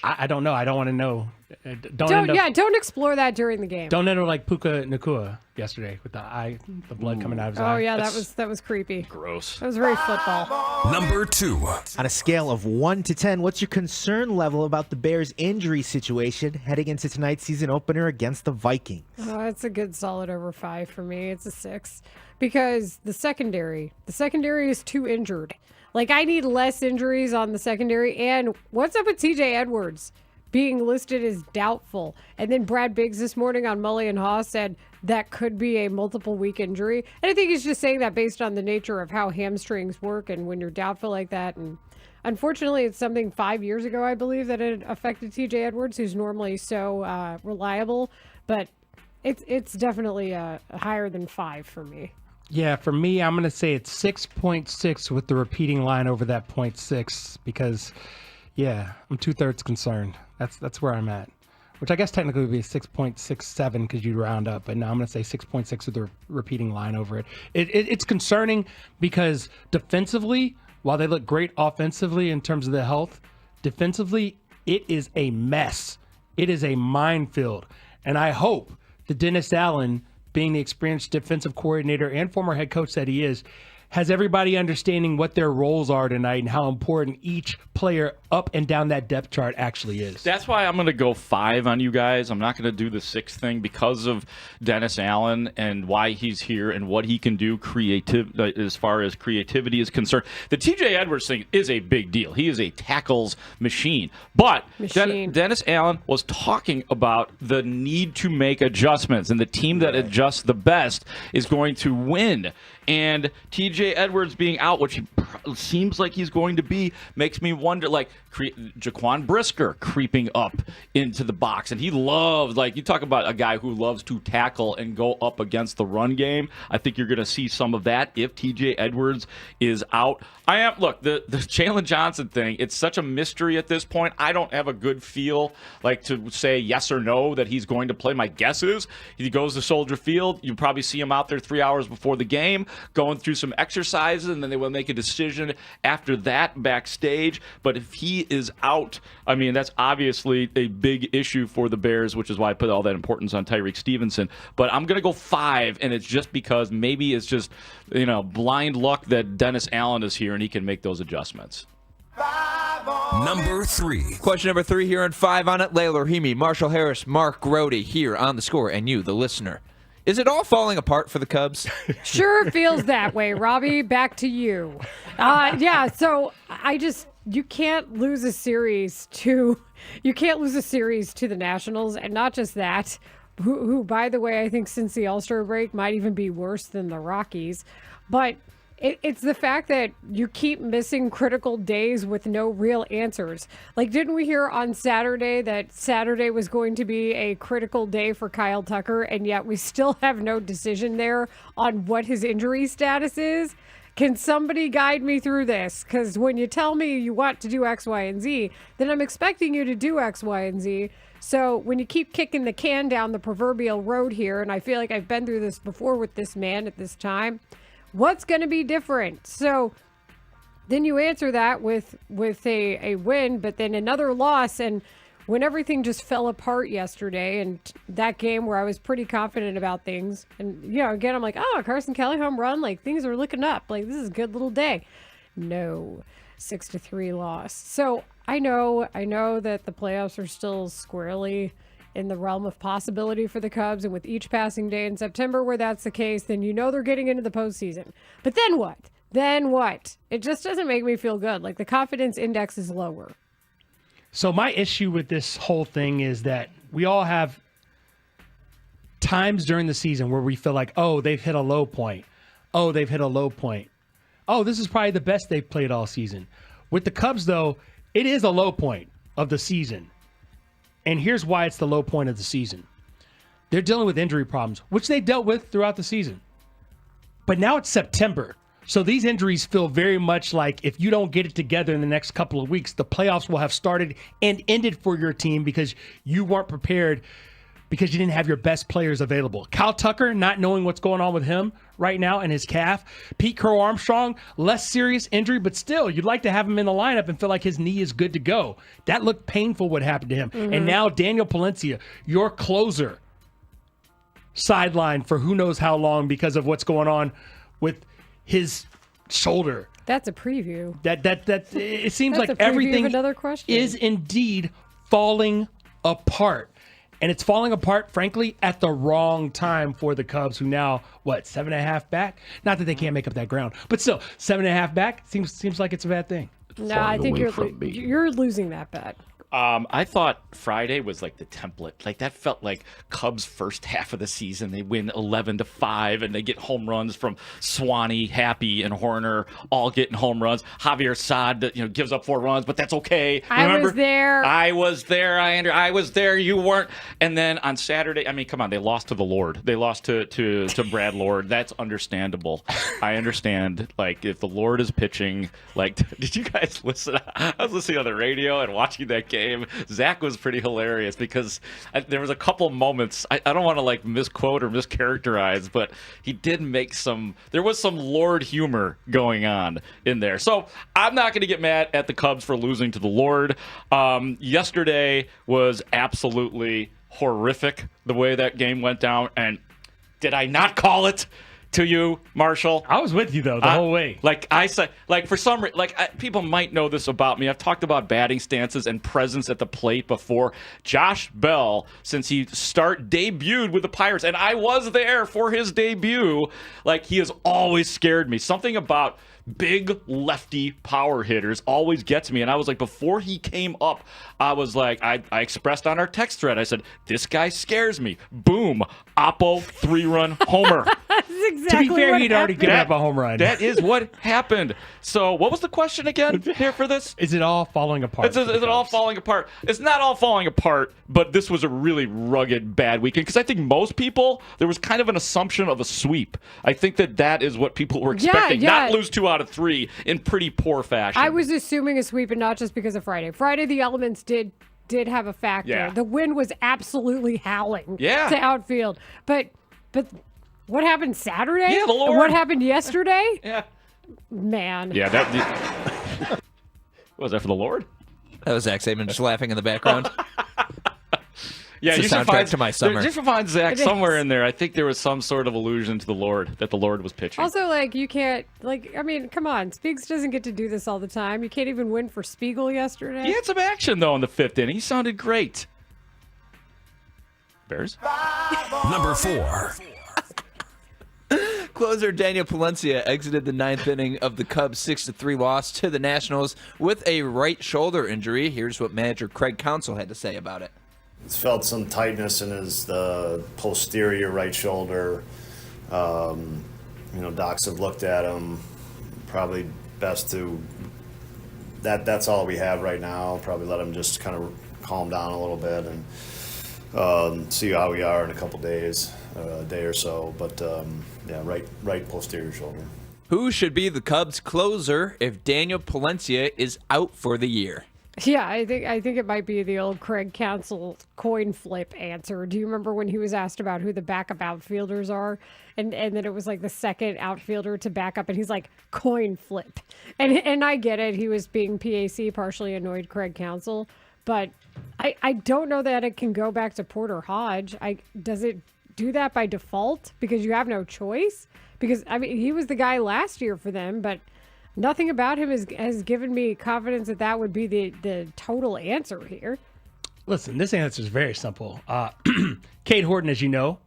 I don't know. I don't want to know. Don't explore that during the game. Don't end up like Puka Nacua yesterday with the blood coming out of his eye. Oh yeah, that was creepy. Gross. That was very football. Number 2. On a scale of 1 to 10, what's your concern level about the Bears' injury situation heading into tonight's season opener against the Vikings? Oh, it's a good solid over 5 for me. It's a 6 because the secondary is too injured. Like, I need less injuries on the secondary. And what's up with TJ Edwards being listed as doubtful? And then Brad Biggs this morning on Mully and Haugh said that could be a multiple week injury. And I think he's just saying that based on the nature of how hamstrings work and when you're doubtful like that. And Unfortunately, it's something 5 years ago, I believe, that it affected TJ Edwards, who's normally so reliable. But it's definitely higher than 5 for me. Yeah, for me, I'm going to say it's 6.6 with the repeating line over that 0.6 because, yeah, I'm 2/3 concerned. That's where I'm at, which I guess technically would be 6.67 because you round up. But no, I'm going to say 6.6 with the repeating line over it. It's concerning because defensively, while they look great offensively in terms of their health, defensively, it is a mess. It is a minefield. And I hope that Dennis Allen, being the experienced defensive coordinator and former head coach that he is, has everybody understanding what their roles are tonight and how important each player up and down that depth chart actually is. That's why I'm going to go 5 on you guys. I'm not going to do the 6 thing because of Dennis Allen and why he's here and what he can do as far as creativity is concerned. The TJ Edwards thing is a big deal. He is a tackles machine. But Dennis Allen was talking about the need to make adjustments, and the team that adjusts the best is going to win. And TJ Edwards being out, which he seems like he's going to be, makes me wonder, like, Jaquan Brisker creeping up into the box. And he loves, like, you talk about a guy who loves to tackle and go up against the run game. I think you're going to see some of that if TJ Edwards is out. Look, the Jalen Johnson thing, it's such a mystery at this point. I don't have a good feel, like, to say yes or no that he's going to play. My guess is he goes to Soldier Field. You probably see him out there 3 hours before the game, going through some exercises, and then they will make a decision after that backstage. But if he is out, I mean, that's obviously a big issue for the Bears, which is why I put all that importance on Tyreek Stevenson. But I'm going to go 5, and it's just because maybe it's just, blind luck that Dennis Allen is here and he can make those adjustments. Number 3. Question number 3 here on 5 on it. Layla Rahimi, Marshall Harris, Mark Grody here on The Score, and you, the listener. Is it all falling apart for the Cubs? Sure feels that way, Robbie. Back to you. So you can't lose a series to the Nationals, and not just that, who by the way, I think since the All-Star break might even be worse than the Rockies. But it's the fact that you keep missing critical days with no real answers. Like, didn't we hear on Saturday that Saturday was going to be a critical day for Kyle Tucker, and yet we still have no decision there on what his injury status is? Can somebody guide me through this? Because when you tell me you want to do X, Y, and Z, then I'm expecting you to do X, Y, and Z. So when you keep kicking the can down the proverbial road here, and I feel like I've been through this before with this man at this time, what's going to be different? So then you answer that with a win, but then another loss. And when everything just fell apart yesterday, and that game where I was pretty confident about things, and again, I'm like, oh, Carson Kelly home run, like things are looking up, like this is a good little day. No, 6-3 loss. So I know that the playoffs are still squarely in the realm of possibility for the Cubs, and with each passing day in September where that's the case, then they're getting into the postseason. But then what? It just doesn't make me feel good. Like, the confidence index is lower. So my issue with this whole thing is that we all have times during the season where we feel like, oh, they've hit a low point. Oh, they've hit a low point. Oh, this is probably the best they've played all season. With the Cubs, though, it is a low point of the season. And here's why it's the low point of the season. They're dealing with injury problems, which they dealt with throughout the season. But now it's September. So these injuries feel very much like if you don't get it together in the next couple of weeks, the playoffs will have started and ended for your team because you weren't prepared, because you didn't have your best players available. Kyle Tucker, not knowing what's going on with him right now and his calf. Pete Crow Armstrong, less serious injury, but still, you'd like to have him in the lineup and feel like his knee is good to go. That looked painful what happened to him. Mm-hmm. And now Daniel Palencia, your closer, sidelined for who knows how long because of what's going on with his shoulder. That's a preview. That it seems like everything is indeed falling apart. And it's falling apart, frankly, at the wrong time for the Cubs, who now, 7.5 back? Not that they can't make up that ground, but still, 7.5 back seems like it's a bad thing. No, I think you're losing that bet. I thought Friday was like the template. Like that felt like Cubs' first half of the season. They win 11-5, and they get home runs from Swanee, Happy, and Horner, all getting home runs. Javier Saad, gives up 4 runs, but that's okay. I was there. I was there. I was there. You weren't. And then on Saturday, I mean, come on, they lost to the Lord. They lost to Brad Lord. That's understandable. I understand. Like if the Lord is pitching, like, did you guys listen? I was listening on the radio and watching that game. Zach was pretty hilarious because there was a couple moments. I don't want to like misquote or mischaracterize, but he did make there was some Lord humor going on in there. So I'm not going to get mad at the Cubs for losing to the Lord. Yesterday was absolutely horrific the way that game went down. And did I not call it to you, Marshall? I was with you though the whole way. Like I said, like for some people might know this about me. I've talked about batting stances and presence at the plate before. Josh Bell, since he debuted with the Pirates, and I was there for his debut, like he has always scared me. Something about big lefty power hitters always gets me. And I was like, before he came up, I was like, I expressed on our text thread, I said, this guy scares me. Boom. Oppo 3-run homer. That's exactly to be fair, what he'd already happened. given up a home run. That is what happened. So what was the question again here for this? Is it all falling apart? Is it all falling apart? It's not all falling apart, but this was a really rugged, bad weekend. Because I think most people, there was kind of an assumption of a sweep. I think that is what people were expecting. Yeah. Not lose 2 out of 3 in pretty poor fashion. I was assuming a sweep, and not just because of Friday. Friday, the elements did have a factor. Yeah. The wind was absolutely howling Yeah. to outfield. But what happened Saturday? Yeah, the Lord. And what happened yesterday? Yeah. Man. Yeah, what was that for the Lord? That was Zach Saban just laughing in the background. Yeah, It's you the should soundtrack to my summer. You should find Zach It somewhere is. in there. I think there was some sort of allusion to the Lord, that the Lord was pitching. Also, you can't, I mean, come on. Speaks doesn't get to do this all the time. You can't even win for Spiegel yesterday. He had some action, though, in the 5th inning. He sounded great. Bears? Number 4. Closer Daniel Palencia exited the 9th inning of the Cubs' 6-3 loss to the Nationals with a right shoulder injury. Here's what manager Craig Counsell had to say about it. He's felt some tightness in his posterior right shoulder. Docs have looked at him. Probably best to that's all we have right now. Probably let him just kind of calm down a little bit and see how we are in a couple days, a day or so. But right posterior shoulder. Who should be the Cubs' closer if Daniel Palencia is out for the year? Yeah, I think it might be the old Craig Counsell coin flip answer. Do you remember when he was asked about who the backup outfielders are? And then it was like the second outfielder to back up, and he's like, coin flip. And I get it. He was being PAC, partially annoyed Craig Counsell. But I don't know that it can go back to Porter Hodge. Does it do that by default because you have no choice? Because, I mean, he was the guy last year for them, but nothing about him has given me confidence that would be the total answer here. Listen, this answer is very simple. Cade Horton, as you know.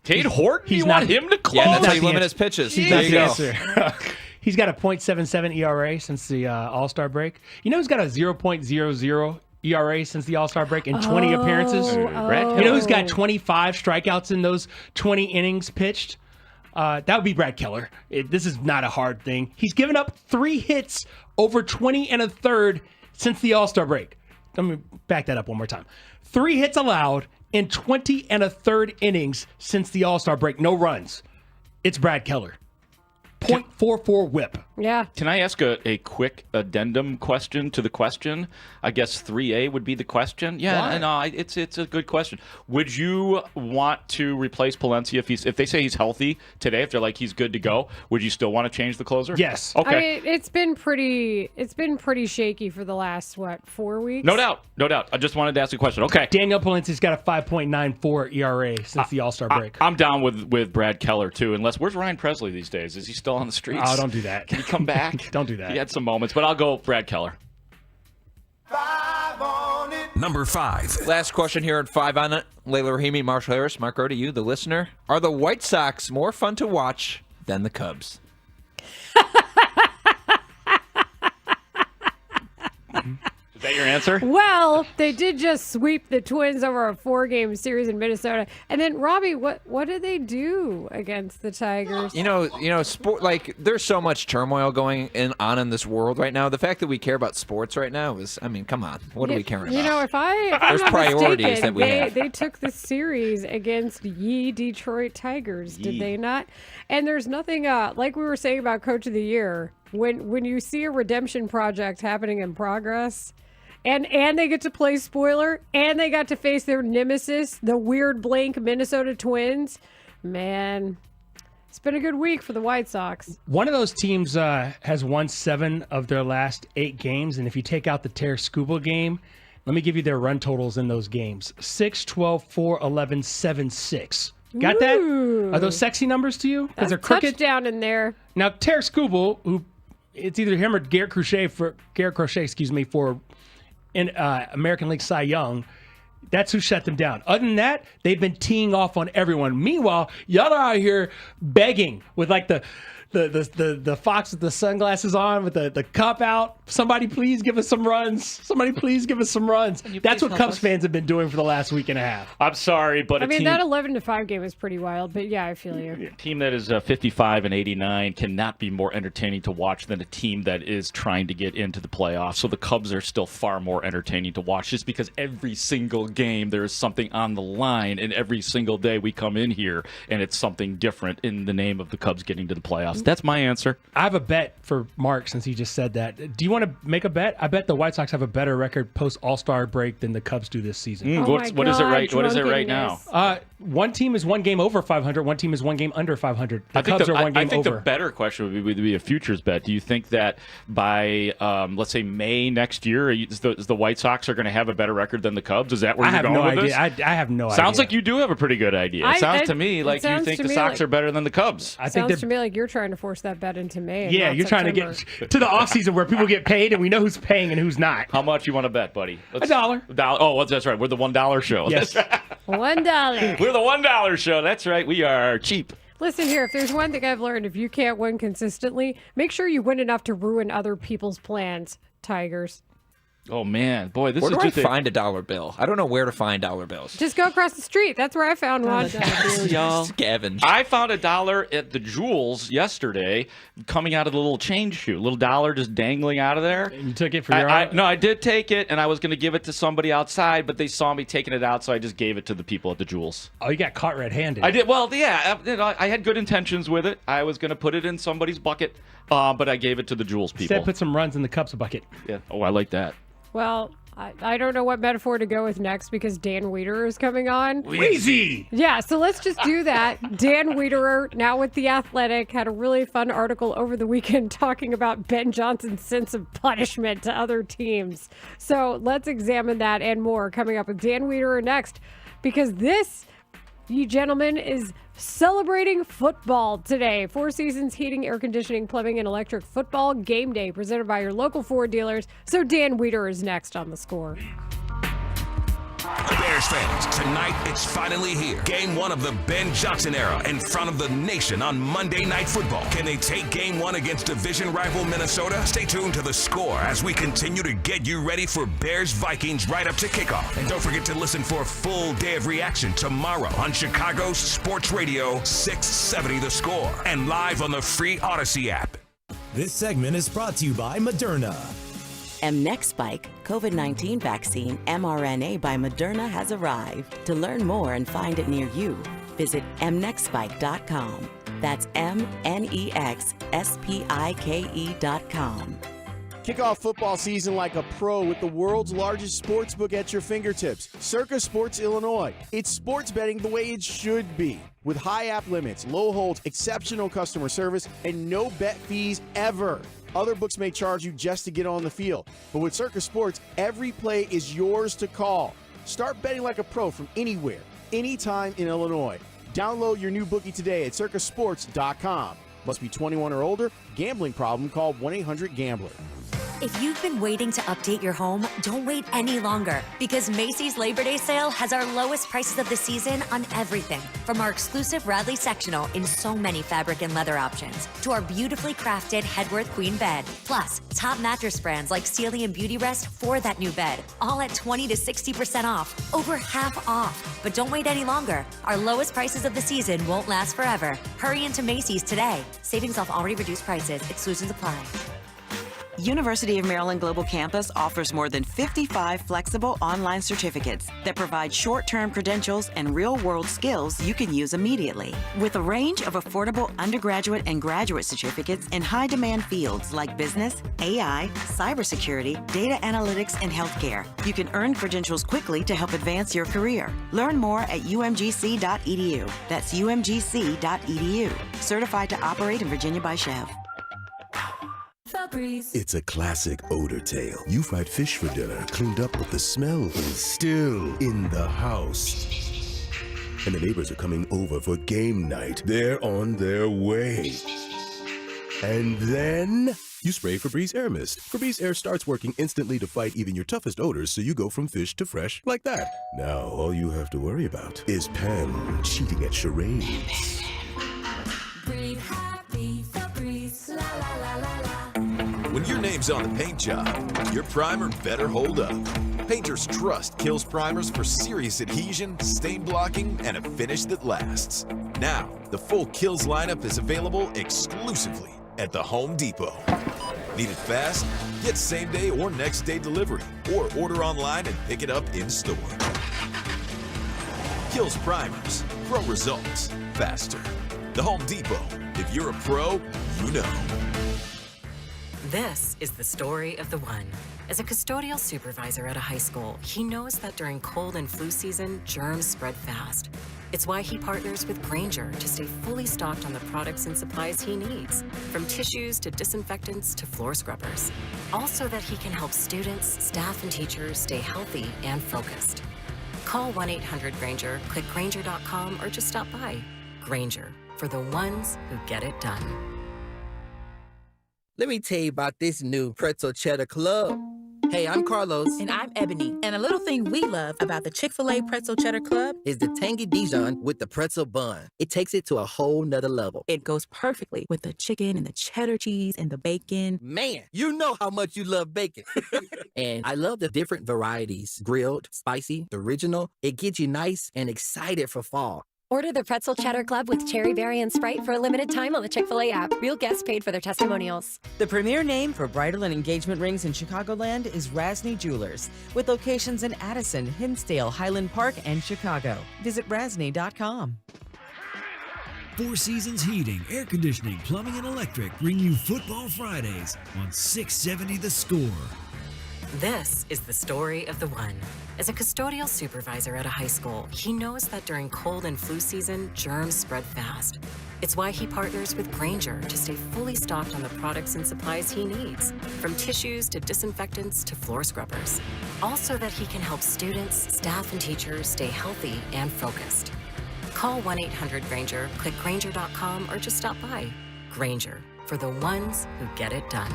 Cade Horton? You want him to close? Yeah, that's how you limit his pitches. He's There not you the go. answer. He's got a .77 ERA since the All-Star break. You know, he's got a 0.00 ERA since the All-Star break in 20 appearances. You know who's got 25 strikeouts in those 20 innings pitched? That would be Brad Keller. This is not a hard thing. He's given up 3 hits over 20 and a third since the All-Star break. Let me back that up one more time. 3 hits allowed in 20 and a third innings since the All-Star break. No runs. It's Brad Keller. .44 whip. Yeah. Can I ask a quick addendum question to the question? I guess 3A would be the question. Yeah, no, it's a good question. Would you want to replace Palencia if they say he's healthy today? If they're like he's good to go, would you still want to change the closer? Yes. Okay. I mean, it's been pretty shaky for the last 4 weeks. No doubt. I just wanted to ask a question. Okay. Daniel Palencia's got a 5.94 ERA since the All-Star break. I'm down with Brad Keller too. Unless where's Ryan Presley these days? Is he still on the streets? Oh, don't do that. Can he come back? Don't do that. He had some moments, but I'll go Brad Keller. Number 5. Last question here at 5 on it. Layla Rahimi, Marshall Harris, Mark Rowe to you, the listener. Are the White Sox more fun to watch than the Is that your answer? Well, they did just sweep the Twins over a 4-game series in Minnesota. And then, Robbie, what did they do against the Tigers? Sport, like, there's so much turmoil going on in this world right now. The fact that we care about sports right now is, come on. What are we caring about? If I'm There's not priorities mistaken, that we have. They took the series against ye Detroit Tigers, did they not? And there's nothing, like we were saying about Coach of the Year, when you see a redemption project happening in progress, and they get to play spoiler, and they got to face their nemesis, the weird blank Minnesota Twins, man, it's been a good week for the White Sox. One of those teams has won 7 of their last 8 games, and if you take out the Terra-Scuba game, let me give you their run totals in those games. 6, 12, 4, 11, 7, 6. Got that? Are those sexy numbers to you? That's a touchdown in there. Now, Terra-Scuba, who it's either him or Garrett Crochet for in American League Cy Young. That's who shut them down. Other than that, they've been teeing off on everyone. Meanwhile, y'all are out here begging with like the fox with the sunglasses on with the cup out. Somebody please give us some runs. Somebody please give us some runs. That's what Cubs fans have been doing for the last week and a half. I'm sorry, but that 11-5 game is pretty wild, but yeah, I feel you. A team that is 55-89 cannot be more entertaining to watch than a team that is trying to get into the playoffs. So the Cubs are still far more entertaining to watch just because every single game there is something on the line, and every single day we come in here and it's something different in the name of the Cubs getting to the playoffs. That's my answer. I have a bet for Mark since he just said that. Do you want to make a bet? I bet the White Sox have a better record post All-Star break than the Cubs do this season. What is it right now? One team is 1 game over 500. One team is 1 game under 500. The Cubs are 1 game over. I think the better question would be a futures bet. Do you think that by, let's say, May next year, is the White Sox are going to have a better record than the Cubs? Is that where you're going with this? I have no idea. Sounds like you do have a pretty good idea. It sounds to me like you think the Sox are better than the Cubs. Sounds to me like you're trying to force that bet into May. Yeah, you're trying to get to the offseason where people get paid and we know who's paying and who's not. How much you want to bet, buddy? $1. Oh, that's right. We're the $1 show. Yes. $1. We're the $1 show. That's right. We are cheap. Listen here, if there's one thing I've learned, if you can't win consistently, make sure you win enough to ruin other people's plans, Tigers. Oh, man. Boy, this where is do I find a dollar bill? I don't know where to find dollar bills. Just go across the street. That's where I found one. Y'all. Scavenge. I found $1 at the Jewels yesterday coming out of the little change chute. Little dollar just dangling out of there. And you took it for your own? No, I did take it, and I was going to give it to somebody outside, but they saw me taking it out, so I just gave it to the people at the Jewels. Oh, you got caught red-handed. I did. Well, yeah. I had good intentions with it. I was going to put it in somebody's bucket, but I gave it to the Jewels people. Instead, put some runs in the Cubs bucket. Yeah. Oh, I like that. Well, I don't know what metaphor to go with next because Dan Wiederer is coming on. Wheezy! Yeah, so let's just do that. Dan Wiederer, now with The Athletic, had a really fun article over the weekend talking about Ben Johnson's sense of punishment to other teams. So let's examine that and more coming up with Dan Wiederer next, because this, you gentlemen, is celebrating football today. 4 Seasons Heating, Air Conditioning, Plumbing, and Electric Football Game Day presented by your local Ford dealers. So Dan Wiederer is next on The Score. Bears fans, tonight it's finally here. Game 1 of the Ben Johnson era in front of the nation on Monday Night Football. Can they take Game 1 against division rival Minnesota? Stay tuned to The Score as we continue to get you ready for Bears-Vikings right up to kickoff. And don't forget to listen for a full day of reaction tomorrow on Chicago's Sports Radio 670 The Score and live on the free Odyssey app. This segment is brought to you by Moderna. mNEXSpike COVID-19 vaccine mRNA by Moderna has arrived. To learn more and find it near you, visit mnexspike.com. That's mnexspike.com. Kick off football season like a pro with the world's largest sportsbook at your fingertips. Circa Sports Illinois. It's sports betting the way it should be. With high app limits, low holds, exceptional customer service, and no bet fees ever. Other books may charge you just to get on the field. But with Circa Sports, every play is yours to call. Start betting like a pro from anywhere, anytime in Illinois. Download your new bookie today at circasports.com. Must be 21 or older. Gambling problem? Call 1-800-GAMBLER. If you've been waiting to update your home, don't wait any longer because Macy's Labor Day sale has our lowest prices of the season on everything. From our exclusive Radley sectional in so many fabric and leather options to our beautifully crafted Headworth Queen bed. Plus, top mattress brands like Sealy and Beauty Rest for that new bed. All at 20 to 60% off. Over half off. But don't wait any longer. Our lowest prices of the season won't last forever. Hurry into Macy's today. Savings off already reduced prices. Exclusions apply. University of Maryland Global Campus offers more than 55 flexible online certificates that provide short-term credentials and real-world skills you can use immediately. With a range of affordable undergraduate and graduate certificates in high-demand fields like business, AI, cybersecurity, data analytics, and healthcare, you can earn credentials quickly to help advance your career. Learn more at umgc.edu. That's umgc.edu. Certified to operate in Virginia by Chev. It's a classic odor tale. You fried fish for dinner, cleaned up, but the smell is still in the house. And the neighbors are coming over for game night. They're on their way. And then you spray Febreze Air Mist. Febreze Air starts working instantly to fight even your toughest odors, so you go from fish to fresh like that. Now, all you have to worry about is Pam cheating at charades. Breathe happy, Febreze, la la la la la. When your name's on the paint job, your primer better hold up. Painters trust Kills primers for serious adhesion, stain blocking, and a finish that lasts. Now, the full Kills lineup is available exclusively at the Home Depot. Need it fast? Get same-day or next-day delivery, or order online and pick it up in-store. Kills primers. Pro results. Faster. The Home Depot. If you're a pro, you know. This is the story of the one. As a custodial supervisor at a high school, he knows that during cold and flu season, germs spread fast. It's why he partners with Grainger to stay fully stocked on the products and supplies he needs, from tissues to disinfectants to floor scrubbers. Also that he can help students, staff, and teachers stay healthy and focused. Call 1-800-GRAINGER, click Grainger.com, or just stop by. Grainger, for the ones who get it done. Let me tell you about this new Pretzel Cheddar Club. Hey, I'm Carlos. And I'm Ebony. And a little thing we love about the Chick-fil-A Pretzel Cheddar Club is the tangy Dijon with the pretzel bun. It takes it to a whole nother level. It goes perfectly with the chicken and the cheddar cheese and the bacon. Man, you know how much you love bacon. And I love the different varieties. Grilled, spicy, original. It gets you nice and excited for fall. Order the Pretzel Cheddar Club with Cherry Berry and Sprite for a limited time on the Chick-fil-A app. Real guests paid for their testimonials. The premier name for bridal and engagement rings in Chicagoland is Rasny Jewelers, with locations in Addison, Hinsdale, Highland Park, and Chicago. Visit rasny.com. Four Seasons Heating, Air Conditioning, Plumbing, and Electric bring you Football Fridays on 670 The Score. This is the story of the one. As a custodial supervisor at a high school, he knows that during cold and flu season, germs spread fast. It's why he partners with Grainger to stay fully stocked on the products and supplies he needs, from tissues to disinfectants to floor scrubbers. Also that he can help students, staff, and teachers stay healthy and focused. Call 1-800-GRAINGER, click Grainger.com, or just stop by. Grainger, for the ones who get it done.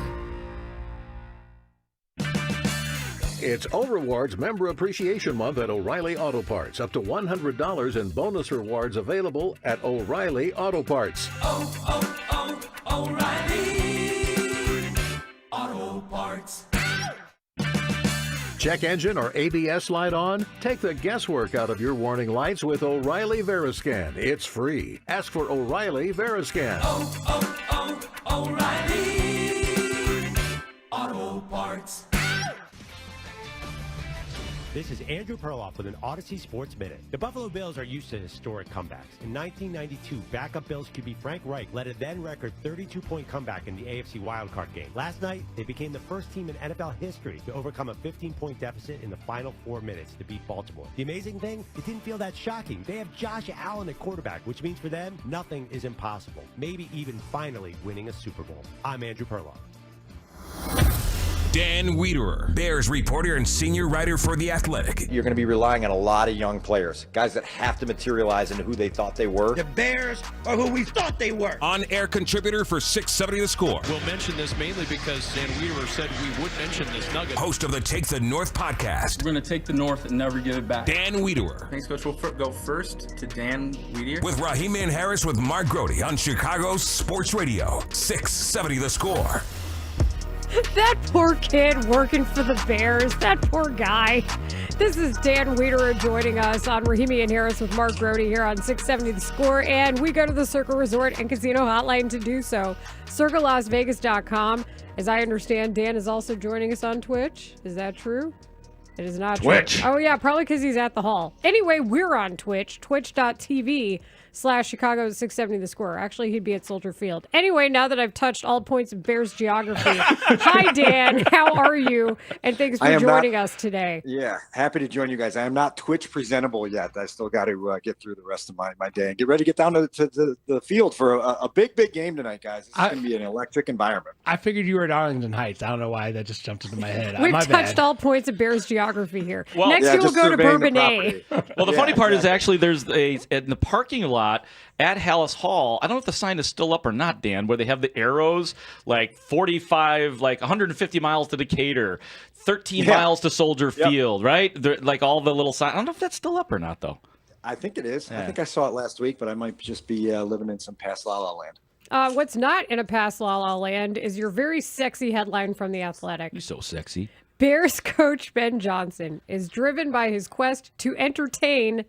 It's O-Rewards Member Appreciation Month at O'Reilly Auto Parts. Up to $100 in bonus rewards available at O'Reilly Auto Parts. O'Reilly Auto Parts. Check engine or ABS light on? Take the guesswork out of your warning lights with O'Reilly Veriscan. It's free. Ask for O'Reilly Veriscan. O'Reilly Auto Parts. This is Andrew Perloff with an Odyssey Sports Minute. The Buffalo Bills are used to historic comebacks. In 1992, backup Bills QB Frank Reich led a then-record 32-point comeback in the AFC wildcard game. Last night, they became the first team in NFL history to overcome a 15-point deficit in the final 4 minutes to beat Baltimore. The amazing thing, it didn't feel that shocking. They have Josh Allen at quarterback, which means for them, nothing is impossible. Maybe even finally winning a Super Bowl. I'm Andrew Perloff. Dan Wiederer, Bears reporter and senior writer for The Athletic. You're going to be relying on a lot of young players, guys that have to materialize into who they thought they were. The Bears are who we thought they were. On-air contributor for 670 The Score. We'll mention this mainly because Dan Wiederer said we would mention this nugget. Host of the Take the North podcast. We're going to take the North and never give it back. Dan Wiederer. Thanks, Coach. We'll go first to Dan Wiederer. With Raheem and Harris with Mark Grody on Chicago's Sports Radio, 670 The Score. That poor kid working for the Bears. That poor guy. This is Dan Wiederer joining us on Rahimi and Harris with Mark Grody here on 670 The Score. And we go to the Circle Resort and Casino Hotline to do so. CircleLasVegas.com. As I understand, Dan is also joining us on Twitch. Is that true? It is not Twitch. True. Oh, yeah, probably because he's at the hall. Anyway, we're on Twitch, twitch.tv/Chicago 670 The Score. Actually, he'd be at Soldier Field. Anyway, now that I've touched all points of Bears geography, hi, Dan. How are you? And thanks for joining us today. Yeah, happy to join you guys. I am not Twitch presentable yet. I still got to get through the rest of my day and get ready to get down to the field for a big game tonight, guys. This is going to be an electric environment. I figured you were at Arlington Heights. I don't know why that just jumped into my head. We've My touched bad. all points of Bears geography here. Well, Next year we'll go to Bourbonnais. Well, the funny part is actually there's in the parking lot at Hallis Hall. I don't know if the sign is still up or not, Dan, where they have the arrows like 45, like 150 miles to Decatur, 13 miles to Soldier Field, right? They're, like all the little signs. I don't know if that's still up or not, though. I think it is. Yeah. I think I saw it last week, but I might just be living in some past La La land. What's not in a past La La land is your very sexy headline from The Athletic. You're so sexy. Bears coach Ben Johnson is driven by his quest to entertain,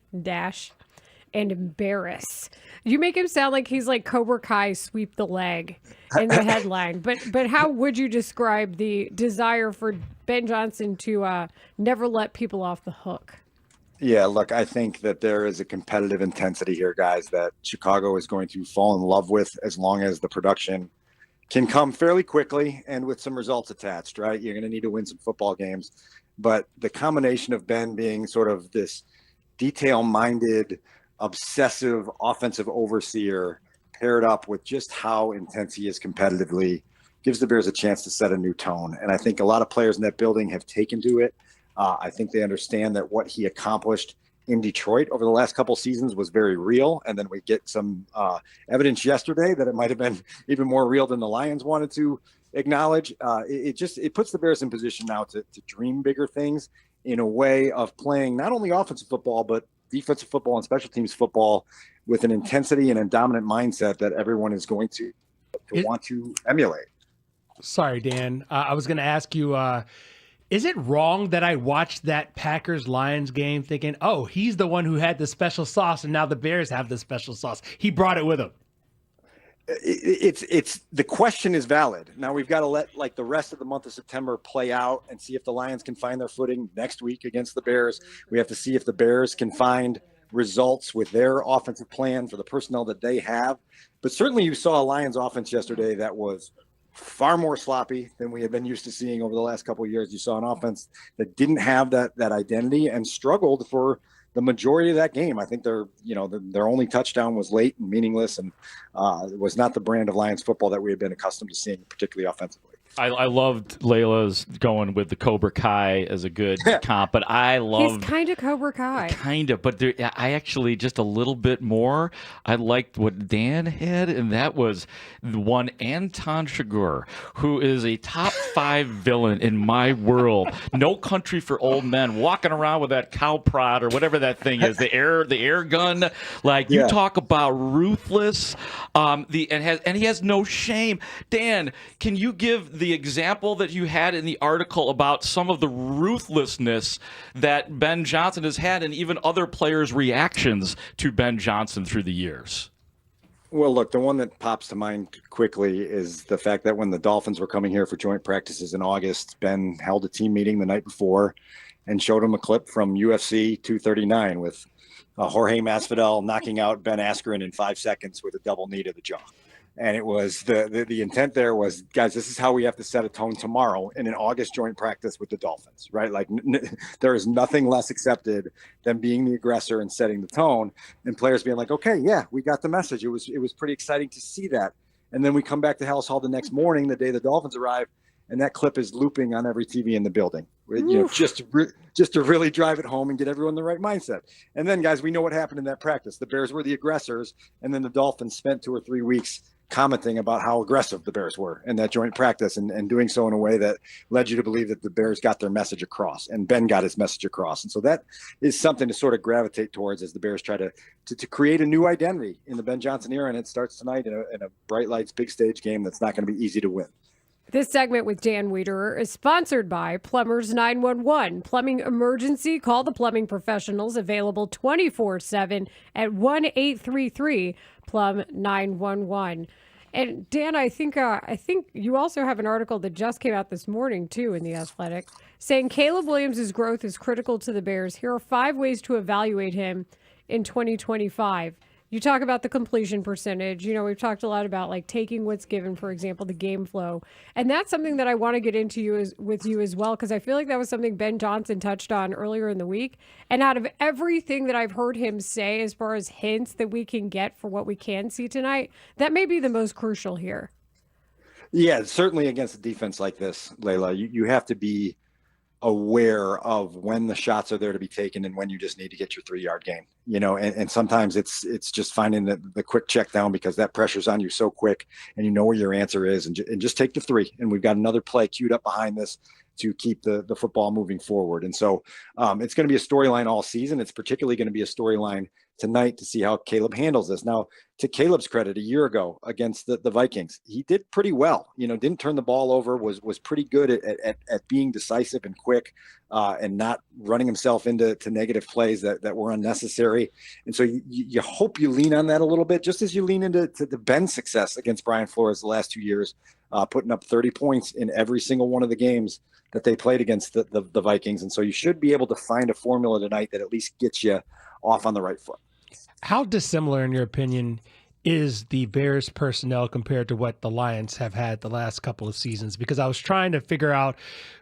and embarrass. You make him sound like he's like Cobra Kai sweep the leg in the headline. But how would you describe the desire for Ben Johnson to never let people off the hook? Yeah, look, I think that there is a competitive intensity here, guys, that Chicago is going to fall in love with as long as the production can come fairly quickly and with some results attached, right? You're going to need to win some football games. But the combination of Ben being sort of this detail-minded, obsessive offensive overseer paired up with just how intense he is competitively gives the Bears a chance to set a new tone. And I think a lot of players in that building have taken to it. I think they understand that what he accomplished in Detroit over the last couple seasons was very real. And then we get some evidence yesterday that it might have been even more real than the Lions wanted to acknowledge. It puts the Bears in position now to dream bigger things in a way of playing not only offensive football, but defensive football and special teams football with an intensity and a dominant mindset that everyone is going to want to emulate. Sorry, Dan. I was going to ask you, is it wrong that I watched that Packers-Lions game thinking, oh, he's the one who had the special sauce, and now the Bears have the special sauce? He brought it with him. It's the question is valid. Now we've got to let like the rest of the month of September play out and see if the Lions can find their footing next week against the Bears. We have to see if the Bears can find results with their offensive plan for the personnel that they have. But certainly you saw a Lions offense yesterday that was far more sloppy than we have been used to seeing over the last couple of years. You saw an offense that didn't have that identity and struggled for the majority of that game. I think their only touchdown was late and meaningless, and it was not the brand of Lions football that we had been accustomed to seeing, particularly offensively. I loved Layla's going with the Cobra Kai as a good comp, but I loved... He's kind of Cobra Kai. Kind of, but I actually just a little bit more. I liked what Dan had, and that was one Anton Chigurh, who is a top 5 villain in my world. No Country for Old Men, walking around with that cow prod or whatever that thing is, the air gun. Like you talk about ruthless, and he has no shame. Dan, can you give the example that you had in the article about some of the ruthlessness that Ben Johnson has had and even other players' reactions to Ben Johnson through the years? Well, look, the one that pops to mind quickly is the fact that when the Dolphins were coming here for joint practices in August, Ben held a team meeting the night before and showed him a clip from UFC 239 with Jorge Masvidal knocking out Ben Askren in 5 seconds with a double knee to the jaw. And it was the intent there was, guys, this is how we have to set a tone tomorrow in an August joint practice with the Dolphins, right? Like there is nothing less accepted than being the aggressor and setting the tone, and players being like, okay, yeah, we got the message. It was pretty exciting to see that. And then we come back to Hallis Hall the next morning, the day the Dolphins arrive, and that clip is looping on every TV in the building. Just to really drive it home and get everyone in the right mindset. And then, guys, we know what happened in that practice. The Bears were the aggressors, and then the Dolphins spent 2 or 3 weeks commenting about how aggressive the Bears were in that joint practice, and doing so in a way that led you to believe that the Bears got their message across, and Ben got his message across. And so that is something to sort of gravitate towards as the Bears try to create a new identity in the Ben Johnson era, and it starts tonight in a bright lights, big stage game that's not going to be easy to win. This segment with Dan Wiederer is sponsored by Plumbers 911. Plumbing emergency, call the plumbing professionals, available 24/7 at 1-833-PLUM-911. And Dan, I think you also have an article that just came out this morning too in The Athletic, saying Caleb Williams' growth is critical to the Bears. Here are 5 ways to evaluate him in 2025. You talk about the completion percentage. We've talked a lot about like taking what's given, for example, the game flow. And that's something that I want to get into with you as well, because I feel like that was something Ben Johnson touched on earlier in the week. And out of everything that I've heard him say as far as hints that we can get for what we can see tonight, that may be the most crucial here. Yeah, certainly against a defense like this, Layla, you have to be aware of when the shots are there to be taken and when you just need to get your 3-yard gain, and sometimes it's just finding the quick check down, because that pressure's on you so quick and you know where your answer is, and just take the 3. And we've got another play queued up behind this to keep the football moving forward. And so it's going to be a storyline all season. It's particularly going to be a storyline tonight to see how Caleb handles this. Now, to Caleb's credit, a year ago against the Vikings, he did pretty well. Didn't turn the ball over, was pretty good at being decisive and quick, and not running himself into negative plays that were unnecessary. And so you hope you lean on that a little bit, just as you lean into the Ben's success against Brian Flores the last 2 years, putting up 30 points in every single one of the games that they played against the Vikings. And so you should be able to find a formula tonight that at least gets you off on the right foot. How dissimilar, in your opinion, is the Bears personnel compared to what the Lions have had the last couple of seasons? Because I was trying to figure out,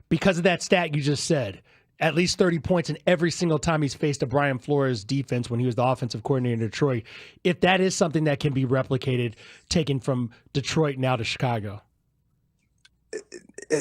because of that stat you just said, at least 30 points in every single time he's faced a Brian Flores defense when he was the offensive coordinator in Detroit, if that is something that can be replicated, taken from Detroit now to Chicago.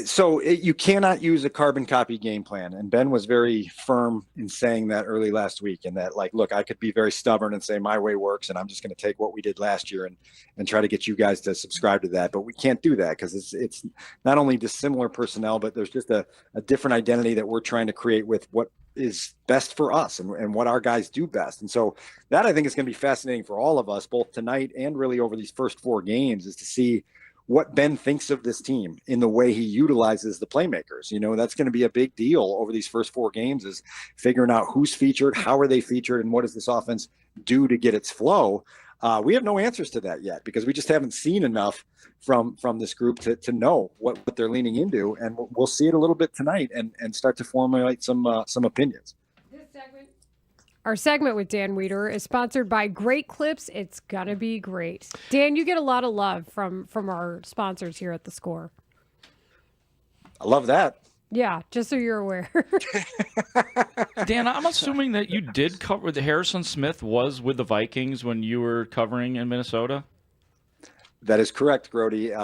So you cannot use a carbon copy game plan. And Ben was very firm in saying that early last week, and that, like, look, I could be very stubborn and say my way works, and I'm just going to take what we did last year and try to get you guys to subscribe to that. But we can't do that, because it's not only dissimilar personnel, but there's just a different identity that we're trying to create with what is best for us and what our guys do best. And so that, I think, is going to be fascinating for all of us, both tonight and really over these first 4 games, is to see what Ben thinks of this team in the way he utilizes the playmakers. That's going to be a big deal over these first 4 games, is figuring out who's featured, how are they featured, and what does this offense do to get its flow. We have no answers to that yet, because we just haven't seen enough from this group to know what they're leaning into. And we'll see it a little bit tonight and start to formulate some opinions. Our segment with Dan Wiederer is sponsored by Great Clips. It's gonna be great. Dan, you get a lot of love from our sponsors here at The Score. I love that. Yeah, just so you're aware. Dan, I'm assuming that you did cover the Harrison Smith was with the Vikings when you were covering in Minnesota? That is correct, Grody.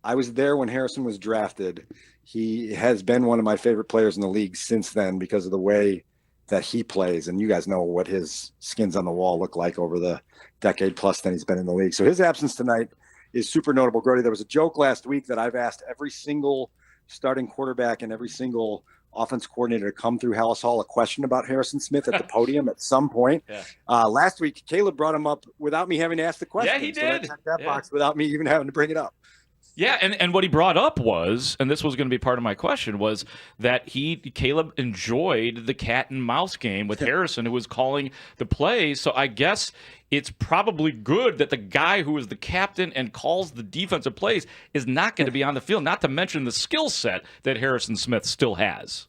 I was there when Harrison was drafted. He has been one of my favorite players in the league since then, because of the way that he plays. And you guys know what his skins on the wall look like over the decade plus that he's been in the league. So his absence tonight is super notable. Grody, there was a joke last week that I've asked every single starting quarterback and every single offense coordinator to come through Hallis Hall a question about Harrison Smith at the podium at some point. Yeah. Last week, Caleb brought him up without me having to ask the question. Yeah, he did. So I checked that box without me even having to bring it up. Yeah, and what he brought up was, and this was going to be part of my question, was that Caleb enjoyed the cat and mouse game with Harrison, who was calling the plays. So I guess it's probably good that the guy who is the captain and calls the defensive plays is not going to be on the field, not to mention the skill set that Harrison Smith still has.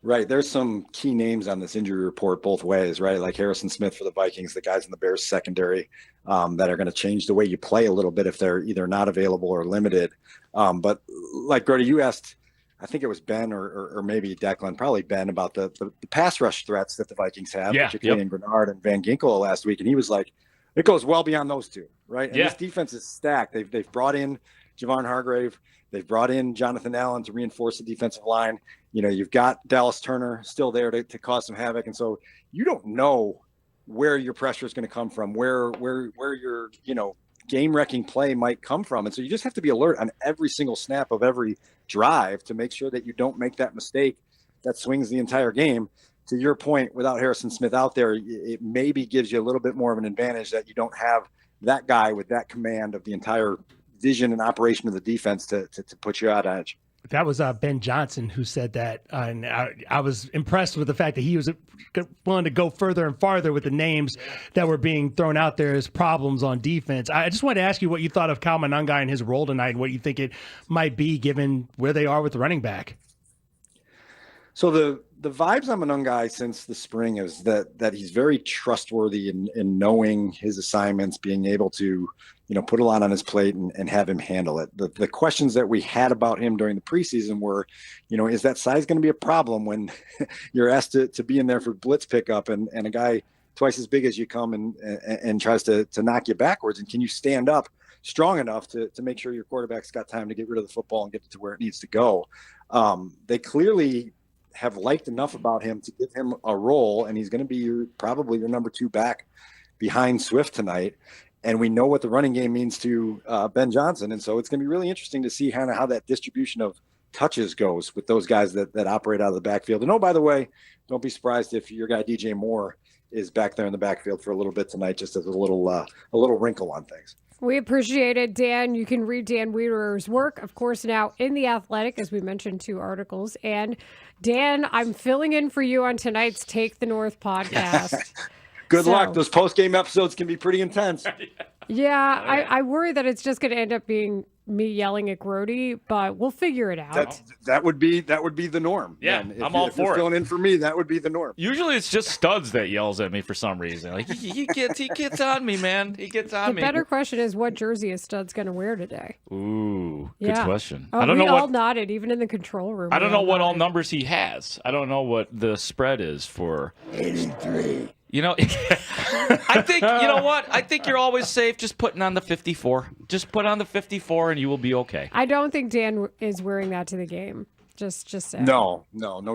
Right. There's some key names on this injury report both ways, right? Like Harrison Smith for the Vikings, the guys in the Bears secondary that are going to change the way you play a little bit if they're either not available or limited. But like Grody, you asked, I think it was Ben or maybe Declan, probably Ben, about the pass rush threats that the Vikings have, particularly in Bernard and Van Ginkel last week. And he was like, it goes well beyond those two, right? And this defense is stacked. They've brought in Javon Hargrave. They've brought in Jonathan Allen to reinforce the defensive line. You've got Dallas Turner still there to cause some havoc. And so you don't know where your pressure is going to come from, where your, game-wrecking play might come from. And so you just have to be alert on every single snap of every drive to make sure that you don't make that mistake that swings the entire game. To your point, without Harrison Smith out there, it maybe gives you a little bit more of an advantage that you don't have that guy with that command of the entire vision and operation of the defense to put you out edge. That was Ben Johnson who said that, and I was impressed with the fact that he was willing to go further and farther with the names that were being thrown out there as problems on defense. I just wanted to ask you what you thought of Kyle Monangai and his role tonight, and what you think it might be given where they are with the running back. So the vibes on Monangai since the spring is that he's very trustworthy in knowing his assignments, being able to, put a lot on his plate and have him handle it. The questions that we had about him during the preseason were, is that size going to be a problem when you're asked to be in there for blitz pickup and a guy twice as big as you come and tries to knock you backwards? And can you stand up strong enough to make sure your quarterback's got time to get rid of the football and get it to where it needs to go? They clearly have liked enough about him to give him a role, and he's going to be probably your number 2 back behind Swift tonight. And we know what the running game means to Ben Johnson. And so it's going to be really interesting to see kind of how that distribution of touches goes with those guys that operate out of the backfield. And, by the way, don't be surprised if your guy DJ Moore is back there in the backfield for a little bit tonight, just as a little wrinkle on things. We appreciate it, Dan. You can read Dan Wiederer's work, of course, now in The Athletic, as we mentioned, 2 articles. And, Dan, I'm filling in for you on tonight's Take the North podcast. Good luck. Those post-game episodes can be pretty intense. Yeah, I worry that it's just going to end up being me yelling at Grody, but we'll figure it out. That would be the norm. Yeah, I'm all for it. If you're filling in for me, that would be the norm. Usually it's just Studs that yells at me for some reason. Like he gets on me, man. He gets on me. The better question is, what jersey is Studs going to wear today? Ooh, good question. Oh, I don't know. We all nodded, even in the control room. I don't know what all numbers he has. I don't know what the spread is for 83. I think, what? I think you're always safe just putting on the 54. Just put on the 54 and you will be okay. I don't think Dan is wearing that to the game. Just saying. No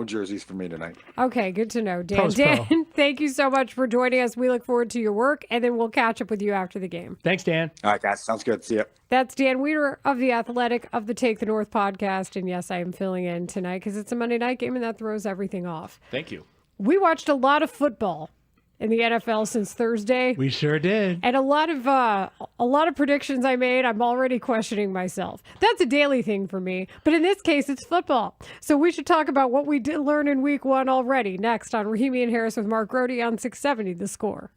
jerseys for me tonight. Okay, good to know, Dan. Dan, thank you so much for joining us. We look forward to your work, and then we'll catch up with you after the game. Thanks, Dan. All right, guys. Sounds good. See ya. That's Dan Wiederer of The Athletic, of the Take the North podcast. And yes, I am filling in tonight because it's a Monday night game, and that throws everything off. Thank you. We watched a lot of football in the NFL since Thursday. We sure did. And a lot of predictions I made, I'm already questioning myself. That's a daily thing for me. But in this case, it's football. So we should talk about what we did learn in week 1 already. Next on Rahimi and Harris with Mark Grody on 670 The Score.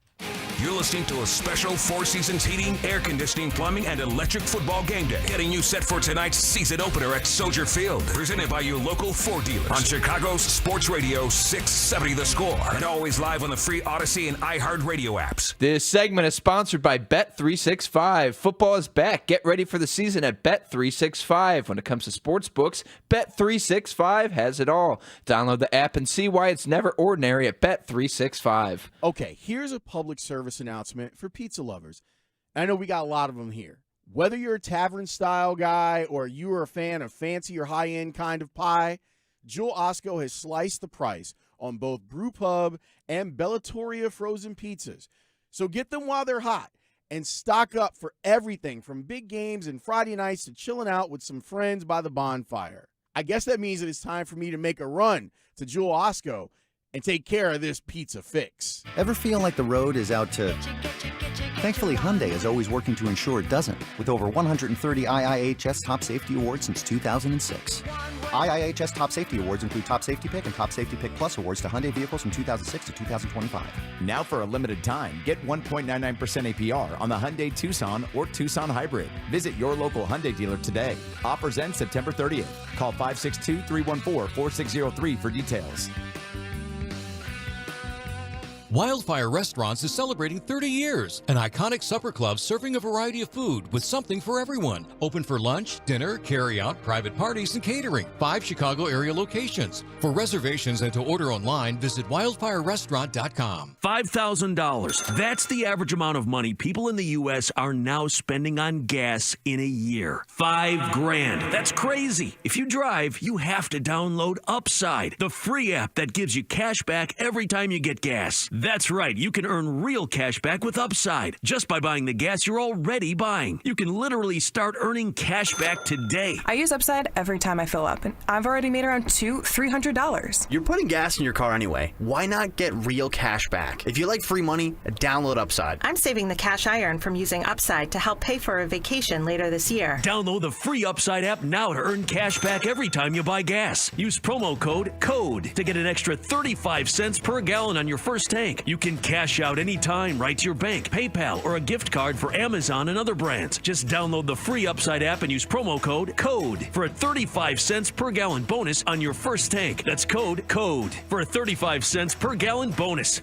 You're listening to a special Four Seasons heating, air conditioning, plumbing, and electric football game day. Getting you set for tonight's season opener at Soldier Field. Presented by your local Ford dealers. On Chicago's Sports Radio 670 The Score. And always live on the free Odyssey and iHeartRadio apps. This segment is sponsored by Bet365. Football is back. Get ready for the season at Bet365. When it comes to sports books, Bet365 has it all. Download the app and see why it's never ordinary at Bet365. Okay, here's a public service announcement for pizza lovers. I know we got a lot of them here. Whether you're a tavern-style guy or you are a fan of fancy or high-end kind of pie, Jewel Osco has sliced the price on both Brew Pub and Bellatoria frozen pizzas. So get them while they're hot and stock up for everything from big games and Friday nights to chilling out with some friends by the bonfire. I guess that means that it's time for me to make a run to Jewel Osco and take care of this pizza fix. Ever feel like the road is out to... Thankfully, Hyundai is always working to ensure it doesn't, with over 130 IIHS Top Safety Awards since 2006. IIHS Top Safety Awards include Top Safety Pick and Top Safety Pick Plus awards to Hyundai vehicles from 2006 to 2025. Now for a limited time, get 1.99% APR on the Hyundai Tucson or Tucson Hybrid. Visit your local Hyundai dealer today. Offers end September 30th. Call 562-314-4603 for details. Wildfire Restaurants is celebrating 30 years. An iconic supper club serving a variety of food with something for everyone. Open for lunch, dinner, carry-out, private parties, and catering. 5 Chicago area locations. For reservations and to order online, visit wildfirerestaurant.com. $5,000. That's the average amount of money people in the U.S. are now spending on gas in a year. $5,000. That's crazy. If you drive, you have to download Upside, the free app that gives you cash back every time you get gas. That's right. You can earn real cash back with Upside just by buying the gas you're already buying. You can literally start earning cash back today. I use Upside every time I fill up, and I've already made around $200-$300. You're putting gas in your car anyway. Why not get real cash back? If you like free money, download Upside. I'm saving the cash I earn from using Upside to help pay for a vacation later this year. Download the free Upside app now to earn cash back every time you buy gas. Use promo code CODE to get an extra 35 cents per gallon on your first tank. You can cash out anytime right to your bank, PayPal, or a gift card for Amazon and other brands. Just download the free Upside app and use promo code CODE for a 35 cents per gallon bonus on your first tank. That's code CODE for a 35 cents per gallon bonus.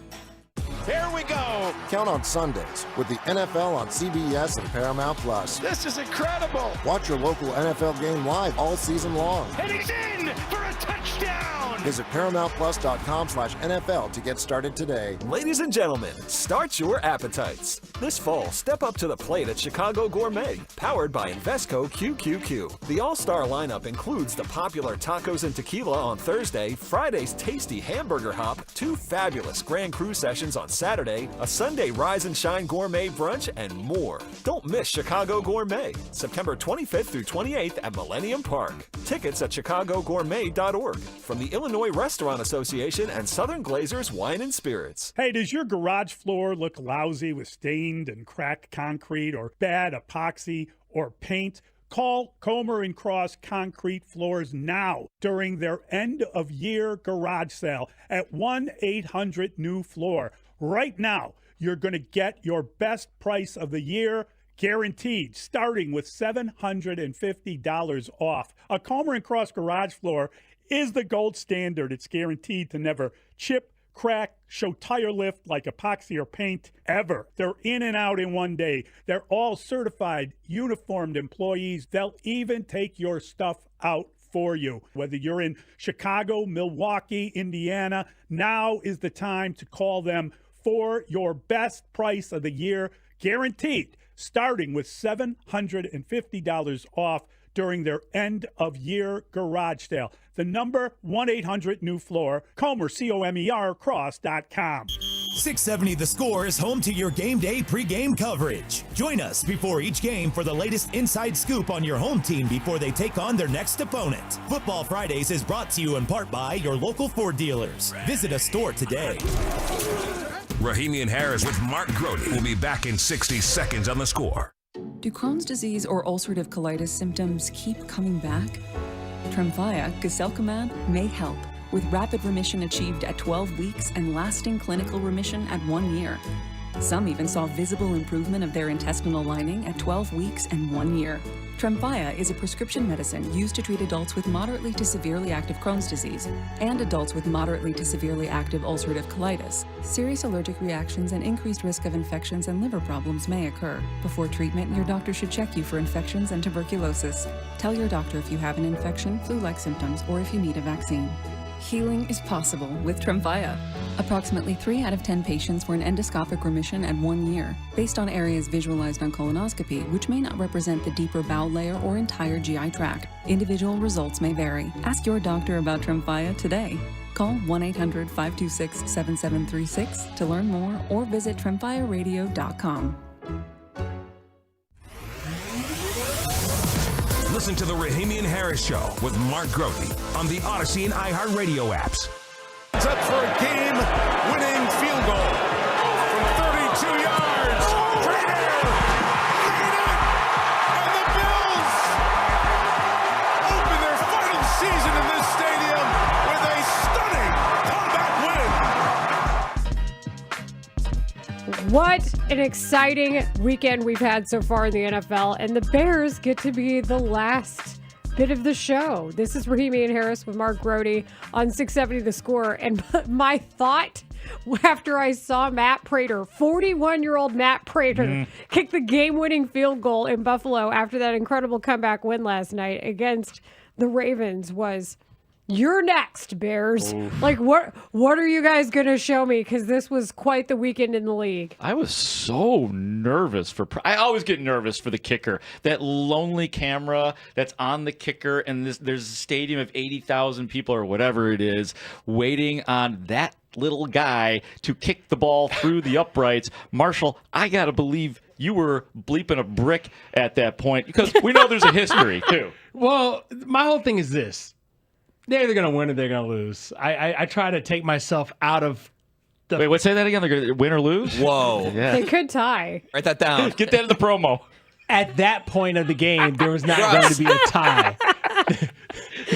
Here we go. Count on Sundays with the NFL on CBS and Paramount Plus. This is incredible. Watch your local NFL game live all season long. And he's in for a touchdown. Visit ParamountPlus.com/NFL to get started today. Ladies and gentlemen, start your appetites. This fall, step up to the plate at Chicago Gourmet, powered by Invesco QQQ. The all-star lineup includes the popular tacos and tequila on Thursday, Friday's tasty hamburger hop, 2 fabulous Grand Cru sessions on Saturday, a Sunday Rise and Shine Gourmet brunch, and more. Don't miss Chicago Gourmet, September 25th through 28th at Millennium Park. Tickets at chicagogourmet.org from the Illinois Restaurant Association and Southern Glazers Wine and Spirits. Hey, does your garage floor look lousy with stained and cracked concrete or bad epoxy or paint? Call Comer & Cross Concrete Floors now during their end-of-year garage sale at 1-800-NEW-FLOOR. Right now, you're going to get your best price of the year, guaranteed, starting with $750 off. A Comer & Cross garage floor is the gold standard. It's guaranteed to never chip, crack, show tire lift like epoxy or paint ever. They're in and out in one day. They're all certified, uniformed employees. They'll even take your stuff out for you. Whether you're in Chicago, Milwaukee, Indiana, now is the time to call them for your best price of the year, guaranteed, starting with $750 off during their end-of-year garage sale. The number, 1-800-NEW-FLOOR, Comer, C-O-M-E-R, cross.com. 670 The Score is home to your game day pregame coverage. Join us before each game for the latest inside scoop on your home team before they take on their next opponent. Football Fridays is brought to you in part by your local Ford dealers. Visit a store today. Rahimi and Harris with Mark Grody will be back in 60 seconds on The Score. Do Crohn's disease or ulcerative colitis symptoms keep coming back? Tremfya, guselkumab, may help, with rapid remission achieved at 12 weeks and lasting clinical remission at 1 year. Some even saw visible improvement of their intestinal lining at 12 weeks and 1 year. Tremfya is a prescription medicine used to treat adults with moderately to severely active Crohn's disease and adults with moderately to severely active ulcerative colitis. Serious allergic reactions and increased risk of infections and liver problems may occur. Before treatment, your doctor should check you for infections and tuberculosis. Tell your doctor if you have an infection, flu-like symptoms, or if you need a vaccine. Healing is possible with Tremfya. Approximately 3 out of 10 patients were in endoscopic remission at 1 year, based on areas visualized on colonoscopy, which may not represent the deeper bowel layer or entire GI tract. Individual results may vary. Ask your doctor about Tremfya today. Call 1-800-526-7736 to learn more or visit tremfyaradio.com. Listen to the Rahimi and Harris Show with Mark Grody on the Odyssey and iHeartRadio apps. It's up for a game-winning field goal from 32 yards. Straight air. Made it. And the Bills open their final season in this stadium with a stunning comeback win. What an exciting weekend we've had so far in the NFL, and the Bears get to be the last bit of the show. This is Rahimi and Harris with Mark Grody on 670 The Score. And my thought after I saw Matt Prater, 41-year-old Matt Prater, kick the game-winning field goal in Buffalo after that incredible comeback win last night against the Ravens was, you're next, Bears. Oof. Like, what are you guys going to show me? Because this was quite the weekend in the league. I was so nervous I always get nervous for the kicker. That lonely camera that's on the kicker, and there's a stadium of 80,000 people or whatever it is waiting on that little guy to kick the ball through the uprights. Marshall, I got to believe you were bleeping a brick at that point because we know there's a history, too. Well, my whole thing is this. They're either going to win or they're going to lose. I try to take myself out of the... Wait, say that again? They're going to win or lose? Whoa. Yeah. They could tie. Write that down. Get that in the promo. At that point of the game, there was not going to be a tie.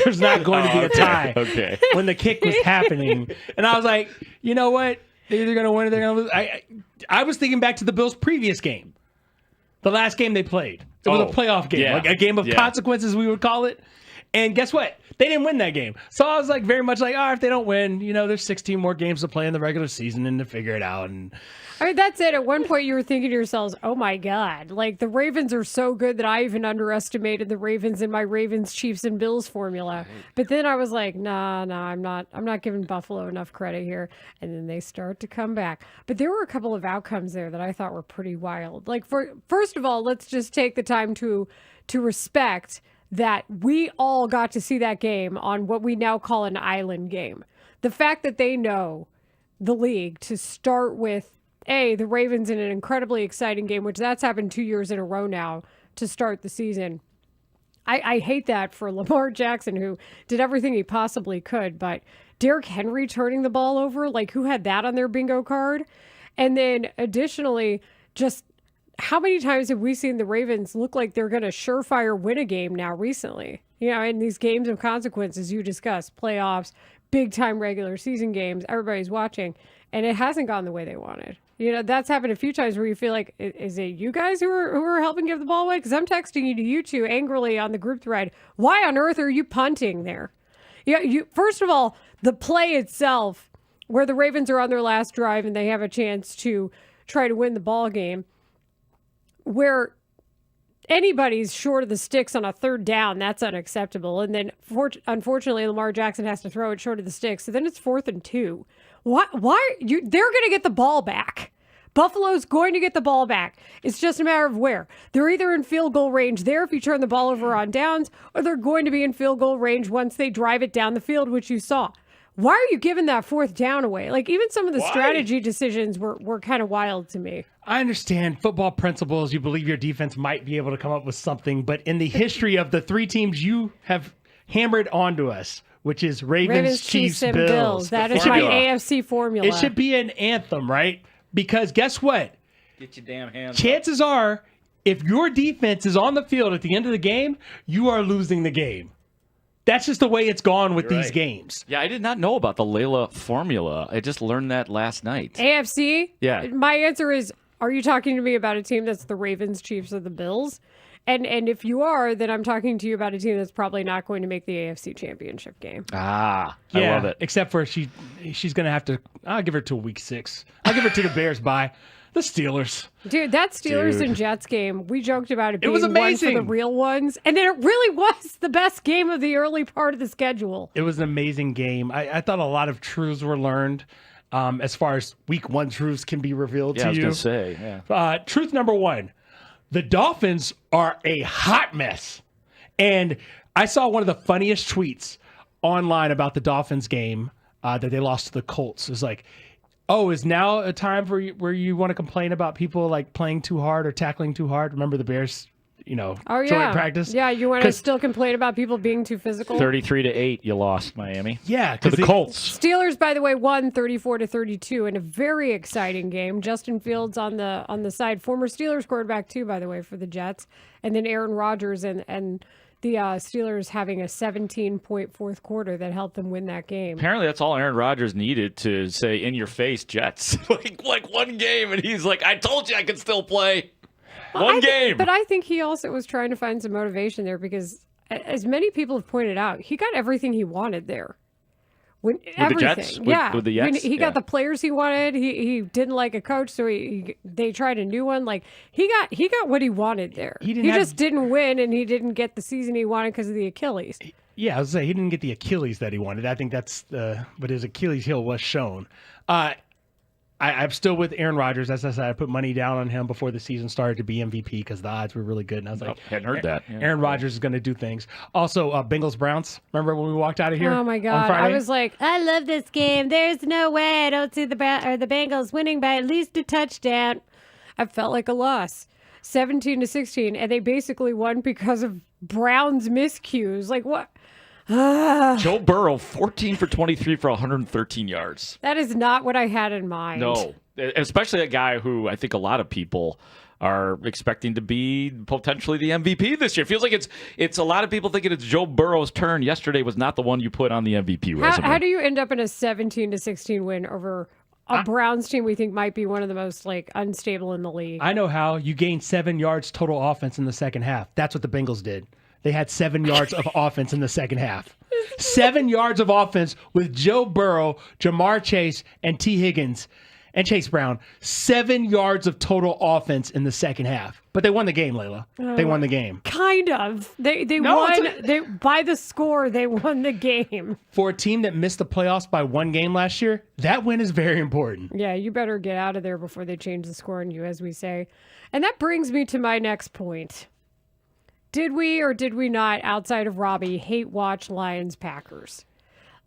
There's not going to be a tie when the kick was happening. And I was like, you know what? They're either going to win or they're going to lose. I was thinking back to the Bills' previous game. The last game they played. It was a playoff game. Like a game of consequences, we would call it. And guess what? They didn't win that game. So I was like very much like, if they don't win, there's 16 more games to play in the regular season and to figure it out. And I mean, that's it. At one point, you were thinking to yourselves, oh, my God. Like, the Ravens are so good that I even underestimated the Ravens in my Ravens, Chiefs, and Bills formula. But then I was like, nah, I'm not giving Buffalo enough credit here. And then they start to come back. But there were a couple of outcomes there that I thought were pretty wild. Like, first of all, let's just take the time to respect that we all got to see that game on what we now call an island game. The fact that they know the league to start with, the Ravens in an incredibly exciting game, which that's happened 2 years in a row now to start the season. I hate that for Lamar Jackson, who did everything he possibly could, but Derrick Henry turning the ball over, like who had that on their bingo card? And then additionally, just how many times have we seen the Ravens look like they're going to surefire win a game now recently? In these games of consequences you discussed, playoffs, big-time regular season games, everybody's watching, and it hasn't gone the way they wanted. That's happened a few times where you feel like, is it you guys who are helping give the ball away? Because I'm texting you two angrily on the group thread. Why on earth are you punting there? First of all, the play itself, where the Ravens are on their last drive and they have a chance to try to win the ball game, where anybody's short of the sticks on a third down, that's unacceptable. And then, unfortunately, Lamar Jackson has to throw it short of the sticks. So then it's 4th and 2. Why? They're going to get the ball back. Buffalo's going to get the ball back. It's just a matter of where. They're either in field goal range there if you turn the ball over on downs, or they're going to be in field goal range once they drive it down the field, which you saw. Why are you giving that 4th down away? Like, even some of the strategy decisions were kind of wild to me. I understand football principles. You believe your defense might be able to come up with something, but in the history of the three teams you have hammered onto us, which is Ravens, Chiefs, and Bills. That is my AFC formula. It should be an anthem, right? Because guess what? Get your damn hands Chances are, if your defense is on the field at the end of the game, you are losing the game. That's just the way it's gone with these games. Yeah, I did not know about the Layla formula. I just learned that last night. AFC? Yeah. My answer is, are you talking to me about a team that's the Ravens, Chiefs, or the Bills? And if you are, then I'm talking to you about a team that's probably not going to make the AFC Championship game. I love it. Except for she's going to have to, I'll give her to week 6. I'll give her to the Bears by the Steelers. Dude, that Steelers and Jets game, we joked about it being was amazing. one for the real ones. And then it really was the best game of the early part of the schedule. It was an amazing game. I thought a lot of truths were learned as far as week 1 truths can be revealed to you. I was going to say, truth number 1, the Dolphins are a hot mess. And I saw one of the funniest tweets online about the Dolphins game that they lost to the Colts. It was like, is now a time where you want to complain about people like playing too hard or tackling too hard? Remember the Bears, joint practice? Yeah, you want to still complain about people being too physical? 33-8, you lost, Miami. Yeah, to the Colts. Steelers, by the way, won 34-32 in a very exciting game. Justin Fields on the side, former Steelers quarterback too, by the way, for the Jets, and then Aaron Rodgers and the Steelers having a 17-point fourth quarter that helped them win that game. Apparently, that's all Aaron Rodgers needed to say, in your face, Jets. like one game, and he's like, I told you I could still play. One game. But I think he also was trying to find some motivation there because as many people have pointed out, he got everything he wanted there. With the Jets? With the Jets? He got the players he wanted. He didn't like a coach, so they tried a new one. Like he got what he wanted there. He just didn't win, and he didn't get the season he wanted because of the Achilles. Yeah, I was saying he didn't get the Achilles that he wanted. I think that's but his Achilles heel was shown. I'm still with Aaron Rodgers. As I said, I put money down on him before the season started to be MVP because the odds were really good. And I was like, hadn't heard that. Yeah. Aaron Rodgers is going to do things. Also, Bengals-Browns. Remember when we walked out of here? Oh, my God. I was like, I love this game. There's no way I don't see the Bengals winning by at least a touchdown. I felt like a loss. 17-16. And they basically won because of Brown's miscues. Like, what? Joe Burrow, 14 for 23 for 113 yards. That is not what I had in mind. No, especially a guy who I think a lot of people are expecting to be potentially the MVP this year. Feels like it's a lot of people thinking it's Joe Burrow's turn. Yesterday was not the one you put on the MVP resume. How do you end up in a 17-16 win over a Browns team we think might be one of the most unstable in the league? I know how. You gained 7 yards total offense in the second half. That's what the Bengals did. They had 7 yards of offense in the second half. 7 yards of offense with Joe Burrow, Jamar Chase, and T. Higgins, and Chase Brown. 7 yards of total offense in the second half. But they won the game, Layla. They won the game. Kind of. They won. By the score, they won the game. For a team that missed the playoffs by 1 game last year, that win is very important. Yeah, you better get out of there before they change the score on you, as we say. And that brings me to my next point. Did we or did we not, outside of Robbie, hate watch Lions-Packers?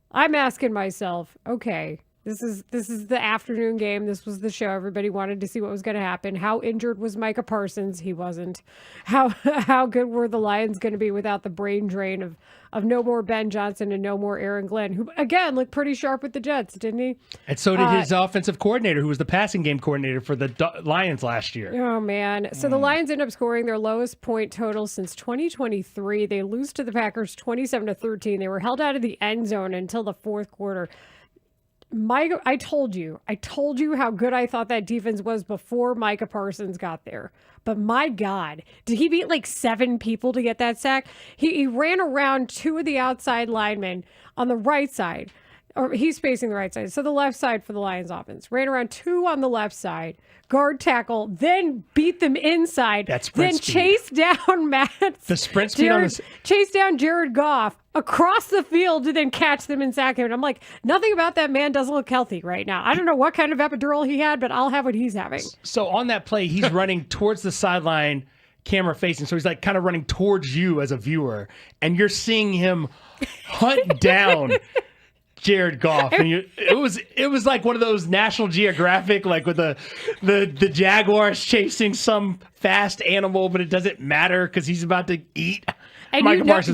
I'm asking myself, okay, this is the afternoon game. This was the show. Everybody wanted to see what was going to happen. How injured was Micah Parsons? He wasn't. How good were the Lions going to be without the brain drain of no more Ben Johnson and no more Aaron Glenn, who, again, looked pretty sharp with the Jets, didn't he? And so did his offensive coordinator, who was the passing game coordinator for the Lions last year. Oh, man. So the Lions end up scoring their lowest point total since 2023. They lose to the Packers 27-13. They were held out of the end zone until the fourth quarter. I told you how good I thought that defense was before Micah Parsons got there. But my God, did he beat 7 people to get that sack? He ran around 2 of the outside linemen on the right side, or he's facing the right side. So the left side for the Lions offense. Ran around 2 on the left side, guard tackle, then beat them inside. That sprint then speed. Chase down the sprint speed chase down Jared Goff across the field to then catch them and sack him. And I'm like, nothing about that man doesn't look healthy right now. I don't know what kind of epidural he had, but I'll have what he's having. So on that play, he's running towards the sideline, camera facing. So he's kind of running towards you as a viewer, and you're seeing him hunt down Jared Goff. And it was like one of those National Geographic, with the jaguars chasing some fast animal, but it doesn't matter because he's about to eat. And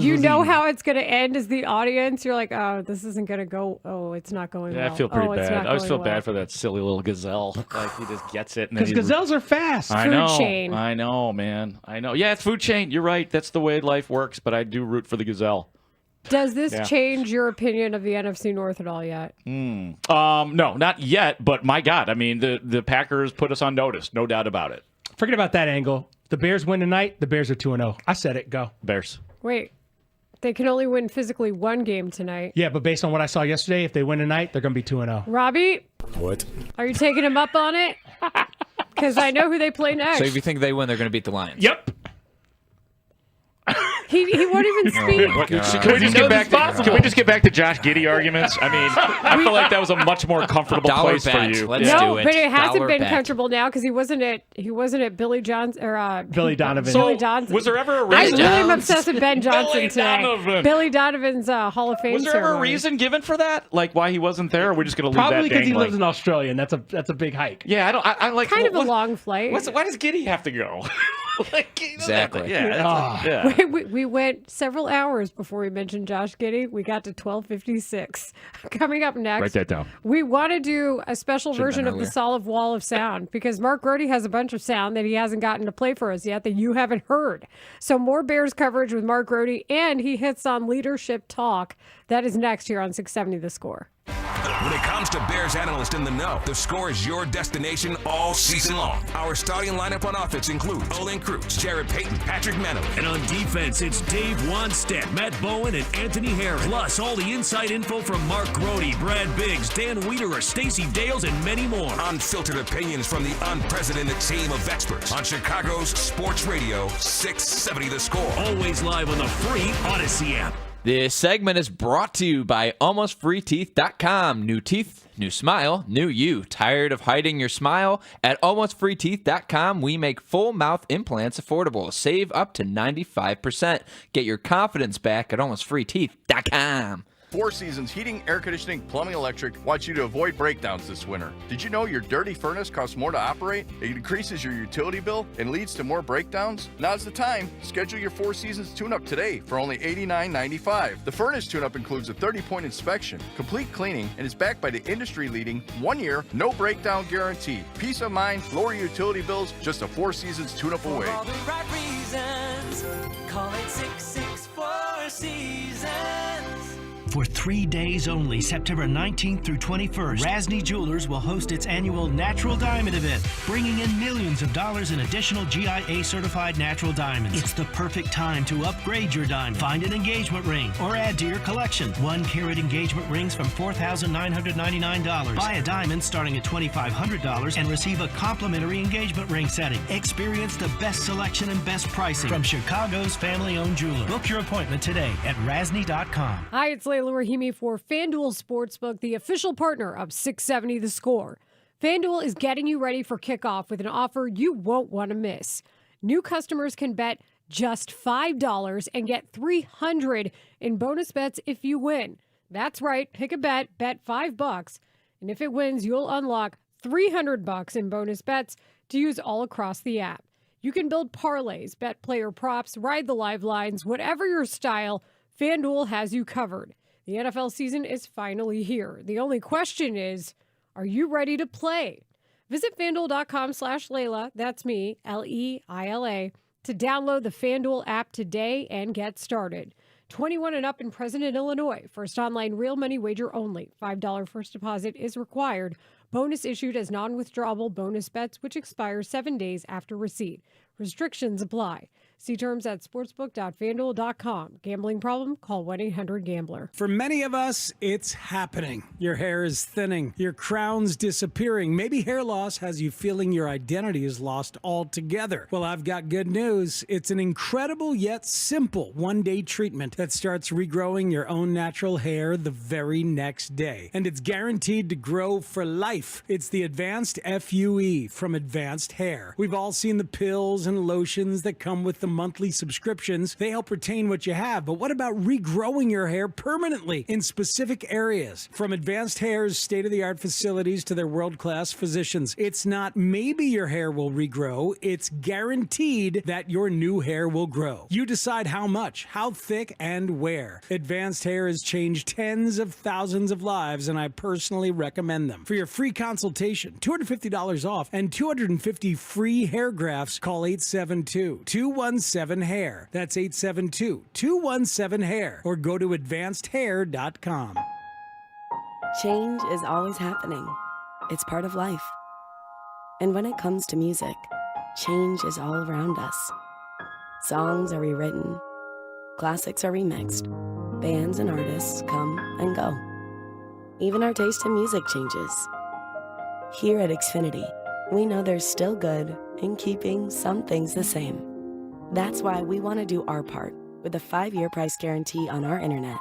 you know how it's going to end as the audience. You're like, oh, this isn't going to go. Oh, it's not going well. I feel pretty bad. I always feel bad for that silly little gazelle. He just gets it. Because gazelles are fast. I know, man. I know. Yeah, it's food chain. You're right. That's the way life works. But I do root for the gazelle. Does this change your opinion of the NFC North at all yet? No, not yet. But my God, I mean, the Packers put us on notice. No doubt about it. Forget about that angle. The Bears win tonight. The Bears are 2-0. I said it. Go. Bears. Wait. They can only win physically 1 game tonight. Yeah, but based on what I saw yesterday, if they win tonight, they're going to be 2-0. Robbie? What? Are you taking him up on it? Because I know who they play next. So if you think they win, they're going to beat the Lions? Yep. He won't even speak. Can we just get back to Josh Giddey arguments? I mean, I feel like that was a much more comfortable place for you. Let's do it. But it hasn't been comfortable now because he wasn't at Billy Johnson or Billy Donovan. Billy Johnson. Was there ever a I reason? am obsessed with Ben Johnson today. Donovan. Billy Donovan's Hall of Fame. Was there ever a ceremony. reasons given for that? Like why he wasn't there? Or are we just going to leave Probably that because he dangling? lives in Australia, and that's a big hike. Yeah, I like kind of a long flight. Why does Giddey have to go? Exactly. Yeah. We went several hours before we mentioned Josh Giddey. We got to 12:56. Coming up next, Write that down. We want to do a special version of the Solid Wall of Sound because Mark Grody has a bunch of sound that he hasn't gotten to play for us yet that you haven't heard. So more Bears coverage with Mark Grody, and he hits on leadership talk. That is next here on 670 The Score. When it comes to Bears analysts in the know, The Score is your destination all season long. Our starting lineup on offense includes Olin Cruz, Jared Payton, Patrick Manley. And on defense, it's Dave Wanstead, Matt Bowen, and Anthony Harris. Plus, all the inside info from Mark Grody, Brad Biggs, Dan Wiederer, Stacey Dales, and many more. Unfiltered opinions from the unprecedented team of experts on Chicago's Sports Radio 670 The Score. Always live on the free Odyssey app. This segment is brought to you by AlmostFreeTeeth.com. New teeth, new smile, new you. Tired of hiding your smile? At AlmostFreeTeeth.com, we make full mouth implants affordable. Save up to 95%. Get your confidence back at AlmostFreeTeeth.com. Four Seasons Heating, Air Conditioning, Plumbing, Electric wants you to avoid breakdowns this winter. Did you know your dirty furnace costs more to operate? It increases your utility bill and leads to more breakdowns? Now's the time. Schedule your Four Seasons tune-up today for only $89.95. The furnace tune-up includes a 30-point inspection, complete cleaning, and is backed by the industry-leading 1-year, no breakdown guarantee. Peace of mind, lower utility bills, just a Four Seasons tune-up away. For all the right reasons, call it 664 Seasons. For 3 days only, September 19th through 21st, Rasny Jewelers will host its annual Natural Diamond event, bringing in millions of dollars in additional GIA-certified natural diamonds. It's the perfect time to upgrade your diamond. Find an engagement ring or add to your collection. 1-carat engagement rings from $4,999. Buy a diamond starting at $2,500 and receive a complimentary engagement ring setting. Experience the best selection and best pricing from Chicago's family-owned jeweler. Book your appointment today at rasny.com. Hi, it's Layla Rahimi for FanDuel Sportsbook, the official partner of 670 The Score. FanDuel is getting you ready for kickoff with an offer you won't want to miss. New customers can bet just $5 and get $300 in bonus bets if you win. That's right, pick a bet $5, and if it wins, you'll unlock $300 in bonus bets to use all across the app. You can build parlays, bet player props, ride the live lines, whatever your style, FanDuel has you covered. The NFL season is finally here. The only question is, are you ready to play? Visit FanDuel.com/Layla, that's me, Leila, to download the FanDuel app today and get started. 21 and up in President, Illinois. First online real money wager only. $5 first deposit is required. Bonus issued as non-withdrawable bonus bets, which expire 7 days after receipt. Restrictions apply. See terms at sportsbook.fanduel.com. Gambling problem? Call 1-800-GAMBLER. For many of us, it's happening. Your hair is thinning. Your crown's disappearing. Maybe hair loss has you feeling your identity is lost altogether. Well, I've got good news. It's an incredible yet simple one-day treatment that starts regrowing your own natural hair the very next day. And it's guaranteed to grow for life. It's the Advanced FUE from Advanced Hair. We've all seen the pills and lotions that come with the monthly subscriptions. They help retain what you have, but what about regrowing your hair permanently in specific areas? From Advanced Hair's state-of-the-art facilities to their world-class physicians, it's not maybe your hair will regrow, it's guaranteed that your new hair will grow. You decide how much, how thick, and where. Advanced Hair has changed tens of thousands of lives, and I personally recommend them. For your free consultation, $250 off, and 250 free hair grafts, call 872-217-HAIR. That's 872-217-HAIR. Or go to advancedhair.com. Change is always happening. It's part of life. And when it comes to music, change is all around us. Songs are rewritten. Classics are remixed. Bands and artists come and go. Even our taste in music changes. Here at Xfinity, we know there's still good in keeping some things the same. That's why we want to do our part with a 5-year price guarantee on our internet.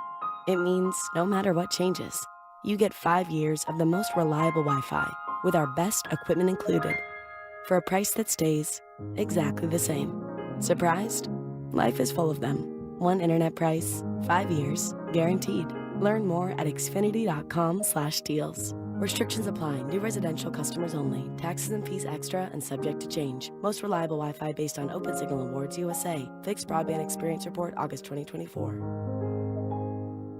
It means no matter what changes, you get 5 years of the most reliable Wi-Fi with our best equipment included for a price that stays exactly the same. Surprised? Life is full of them. One internet price, 5 years, guaranteed. Learn more at xfinity.com/deals. Restrictions apply. New residential customers only. Taxes and fees extra and subject to change. Most reliable Wi-Fi based on Open Signal Awards USA. Fixed Broadband Experience Report, August 2024.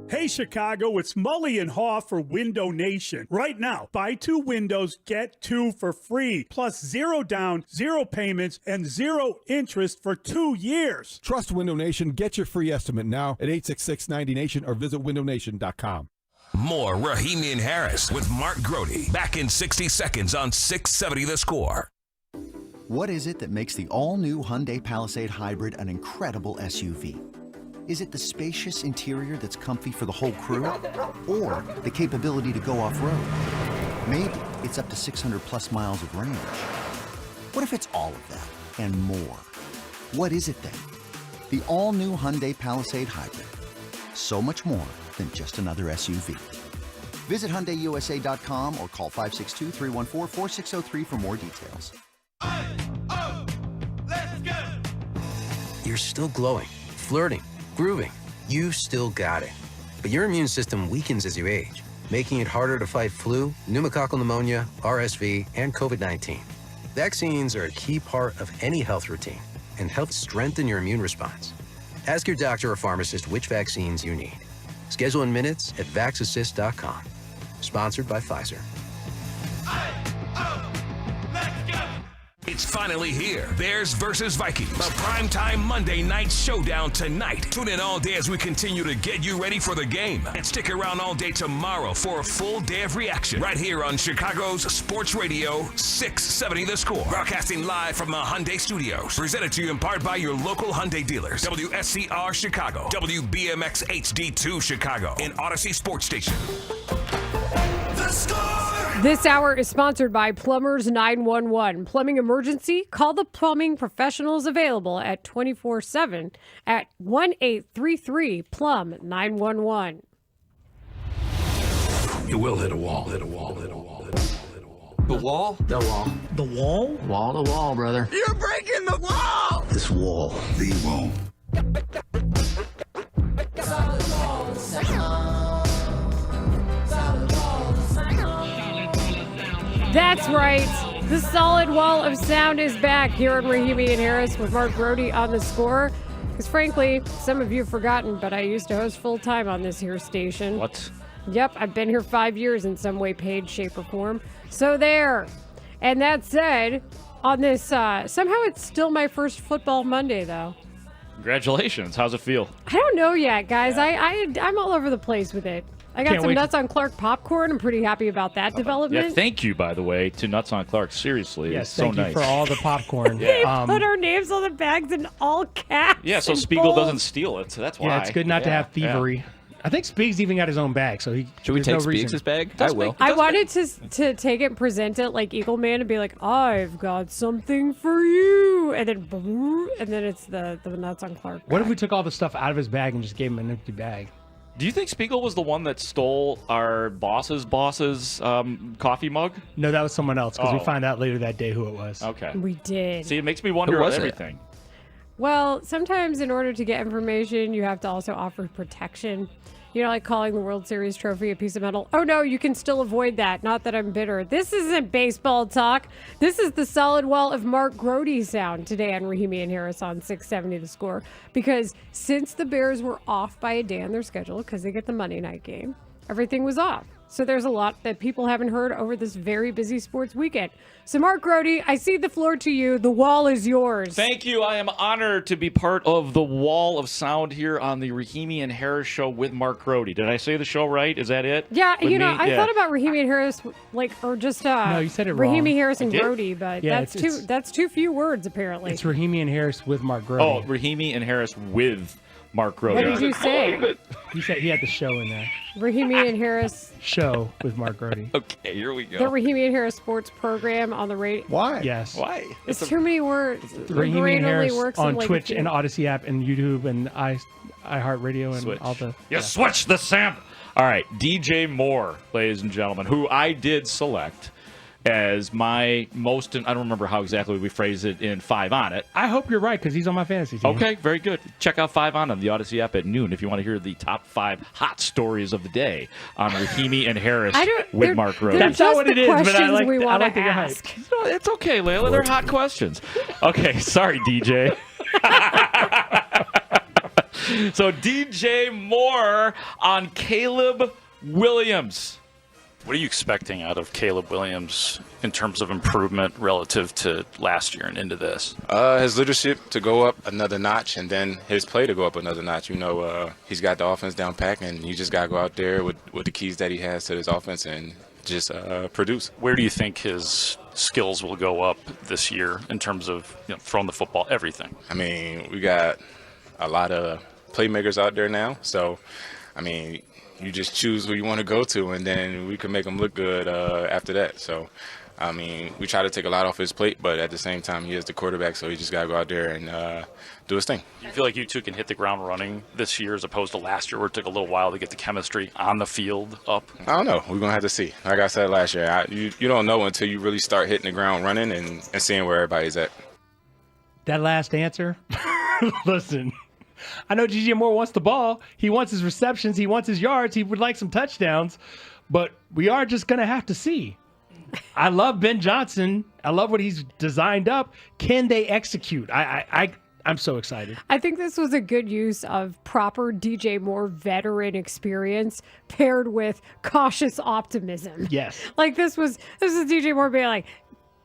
Hey Chicago, it's Mully and Haugh for Window Nation. Right now, buy 2 windows, get 2 for free. Plus 0 down, 0 payments, and 0 interest for 2 years. Trust Window Nation. Get your free estimate now at 866-90Nation or visit windownation.com. More Rahimi and Harris with Mark Grody. Back in 60 seconds on 670 The Score. What is it that makes the all-new Hyundai Palisade Hybrid an incredible SUV? Is it the spacious interior that's comfy for the whole crew? Or the capability to go off-road? Maybe it's up to 600-plus miles of range. What if it's all of that and more? What is it then? The all-new Hyundai Palisade Hybrid. So much more than just another SUV. Visit HyundaiUSA.com or call 562-314-4603 for more details. You're still glowing, flirting, grooving. You still got it. But your immune system weakens as you age, making it harder to fight flu, pneumococcal pneumonia, RSV, and COVID-19. Vaccines are a key part of any health routine and help strengthen your immune response. Ask your doctor or pharmacist which vaccines you need. Schedule in minutes at VaxAssist.com. Sponsored by Pfizer. It's finally here. Bears versus Vikings. The primetime Monday night showdown tonight. Tune in all day as we continue to get you ready for the game. And stick around all day tomorrow for a full day of reaction. Right here on Chicago's Sports Radio 670 The Score. Broadcasting live from the Hyundai Studios. Presented to you in part by your local Hyundai dealers. WSCR Chicago. WBMX HD2 Chicago. And Odyssey Sports Station. The Score! This hour is sponsored by Plumbers 911. Plumbing emergency? Call the plumbing professionals available at 24/7 at 1-833-PLUM-911. You will hit a wall, hit a wall, hit a wall, hit a wall, hit a wall. The wall? The wall. The wall? Wall to wall, brother. You're breaking the wall! This wall. The wall. That's right. The solid wall of sound is back here on Rahimi and Harris with Mark Grody on The Score. Because frankly, some of you have forgotten, but I used to host full time on this here station. What? Yep, I've been here 5 years in some way, paid, shape, or form. So there. And that said, on this, somehow it's still my first football Monday, though. Congratulations. How's it feel? I don't know yet, guys. I'm all over the place with it. I got some Nuts on Clark popcorn. I'm pretty happy about that development. Yeah, thank you, by the way, to Nuts on Clark. Seriously, Yes, it's so thank you nice. for all the popcorn. They put our names on the bags in all caps. Yeah, so and Spiegel bold. doesn't steal it, so that's why. Yeah, it's good not to have thievery. Yeah. I think Spiegs even got his own bag, so he. Should we there's take no reason. Spiegs' bag? I will. I wanted to take it and present it like Eagle Man and be like, I've got something for you. And then boom, and then it's the Nuts on Clark. What if we took all the stuff out of his bag and just gave him an empty bag? Do you think Spiegel was the one that stole our boss's coffee mug? No, that was someone else, because we Oh. found out later that day who it was. Okay. We did. See, it makes me wonder was about it? everything. Well, sometimes in order to get information, you have to also offer protection. You know, like calling the World Series trophy a piece of metal. Oh, no, you can still avoid that. Not that I'm bitter. This isn't baseball talk. This is the solid wall of Mark Grody sound today on Rahimi and Harris on 670 The Score. Because since the Bears were off by a day on their schedule, because they get the Monday night game, everything was off. So there's a lot that people haven't heard over this very busy sports weekend. So Mark Grody, I cede the floor to you. The wall is yours. Thank you. I am honored to be part of the wall of sound here on the Rahimi and Harris show with Mark Grody. Did I say the show right? Is that it? Yeah, With you know, me? I Yeah. thought about Rahimi and Harris, or just No, you said it wrong. Rahimi, Harris, and I did? Grody, but Yeah, that's too few words apparently. It's Rahimi and Harris with Mark Grody. Oh, Rahimi and Harris with Mark Grody. What did you say? He said he had the show in there. Rahimi and Harris, Show with Mark Grody. Okay, here we the go. Rahimi and Harris sports program on the radio. Why? Yes. Why? It's too many words. The Rahimi brain and only Harris works in on like a Twitch few. and Odyssey app and YouTube and iHeartRadio and Switch. all the. You switch the samp. All right, DJ Moore, ladies and gentlemen, who I did select as my most, I don't remember how exactly we phrased it in 5 on It. I hope you're right, because he's on my fantasy team. Okay, very good. Check out 5 on the Odyssey app at noon if you want to hear the top 5 hot stories of the day on Rahimi and Harris with Mark Grody. That's not what it is, but I like, we want like to to get hyped. ask. No, it's okay, Layla. They're hot questions. Okay, sorry, DJ. So DJ Moore on Caleb Williams. What are you expecting out of Caleb Williams in terms of improvement relative to last year and into this? His leadership to go up another notch, and then his play to go up another notch. He's got the offense down packed, and you just got to go out there with the keys that he has to his offense and just produce. Where do you think his skills will go up this year in terms of throwing the football, everything? I mean, we got a lot of playmakers out there now, so, I mean, you just choose who you want to go to, and then we can make them look good after that. So, I mean, we try to take a lot off his plate, but at the same time, he is the quarterback, so he just got to go out there and do his thing. Do you feel like you two can hit the ground running this year as opposed to last year where it took a little while to get the chemistry on the field up? I don't know. We're going to have to see. Like I said last year, you don't know until you really start hitting the ground running and seeing where everybody's at. That last answer, listen, I know DJ Moore wants the ball. He wants his receptions. He wants his yards. He would like some touchdowns. But we are just going to have to see. I love Ben Johnson. I love what he's designed up. Can they execute? I'm so excited. I think this was a good use of proper DJ Moore veteran experience paired with cautious optimism. Yes. Like this is DJ Moore being like,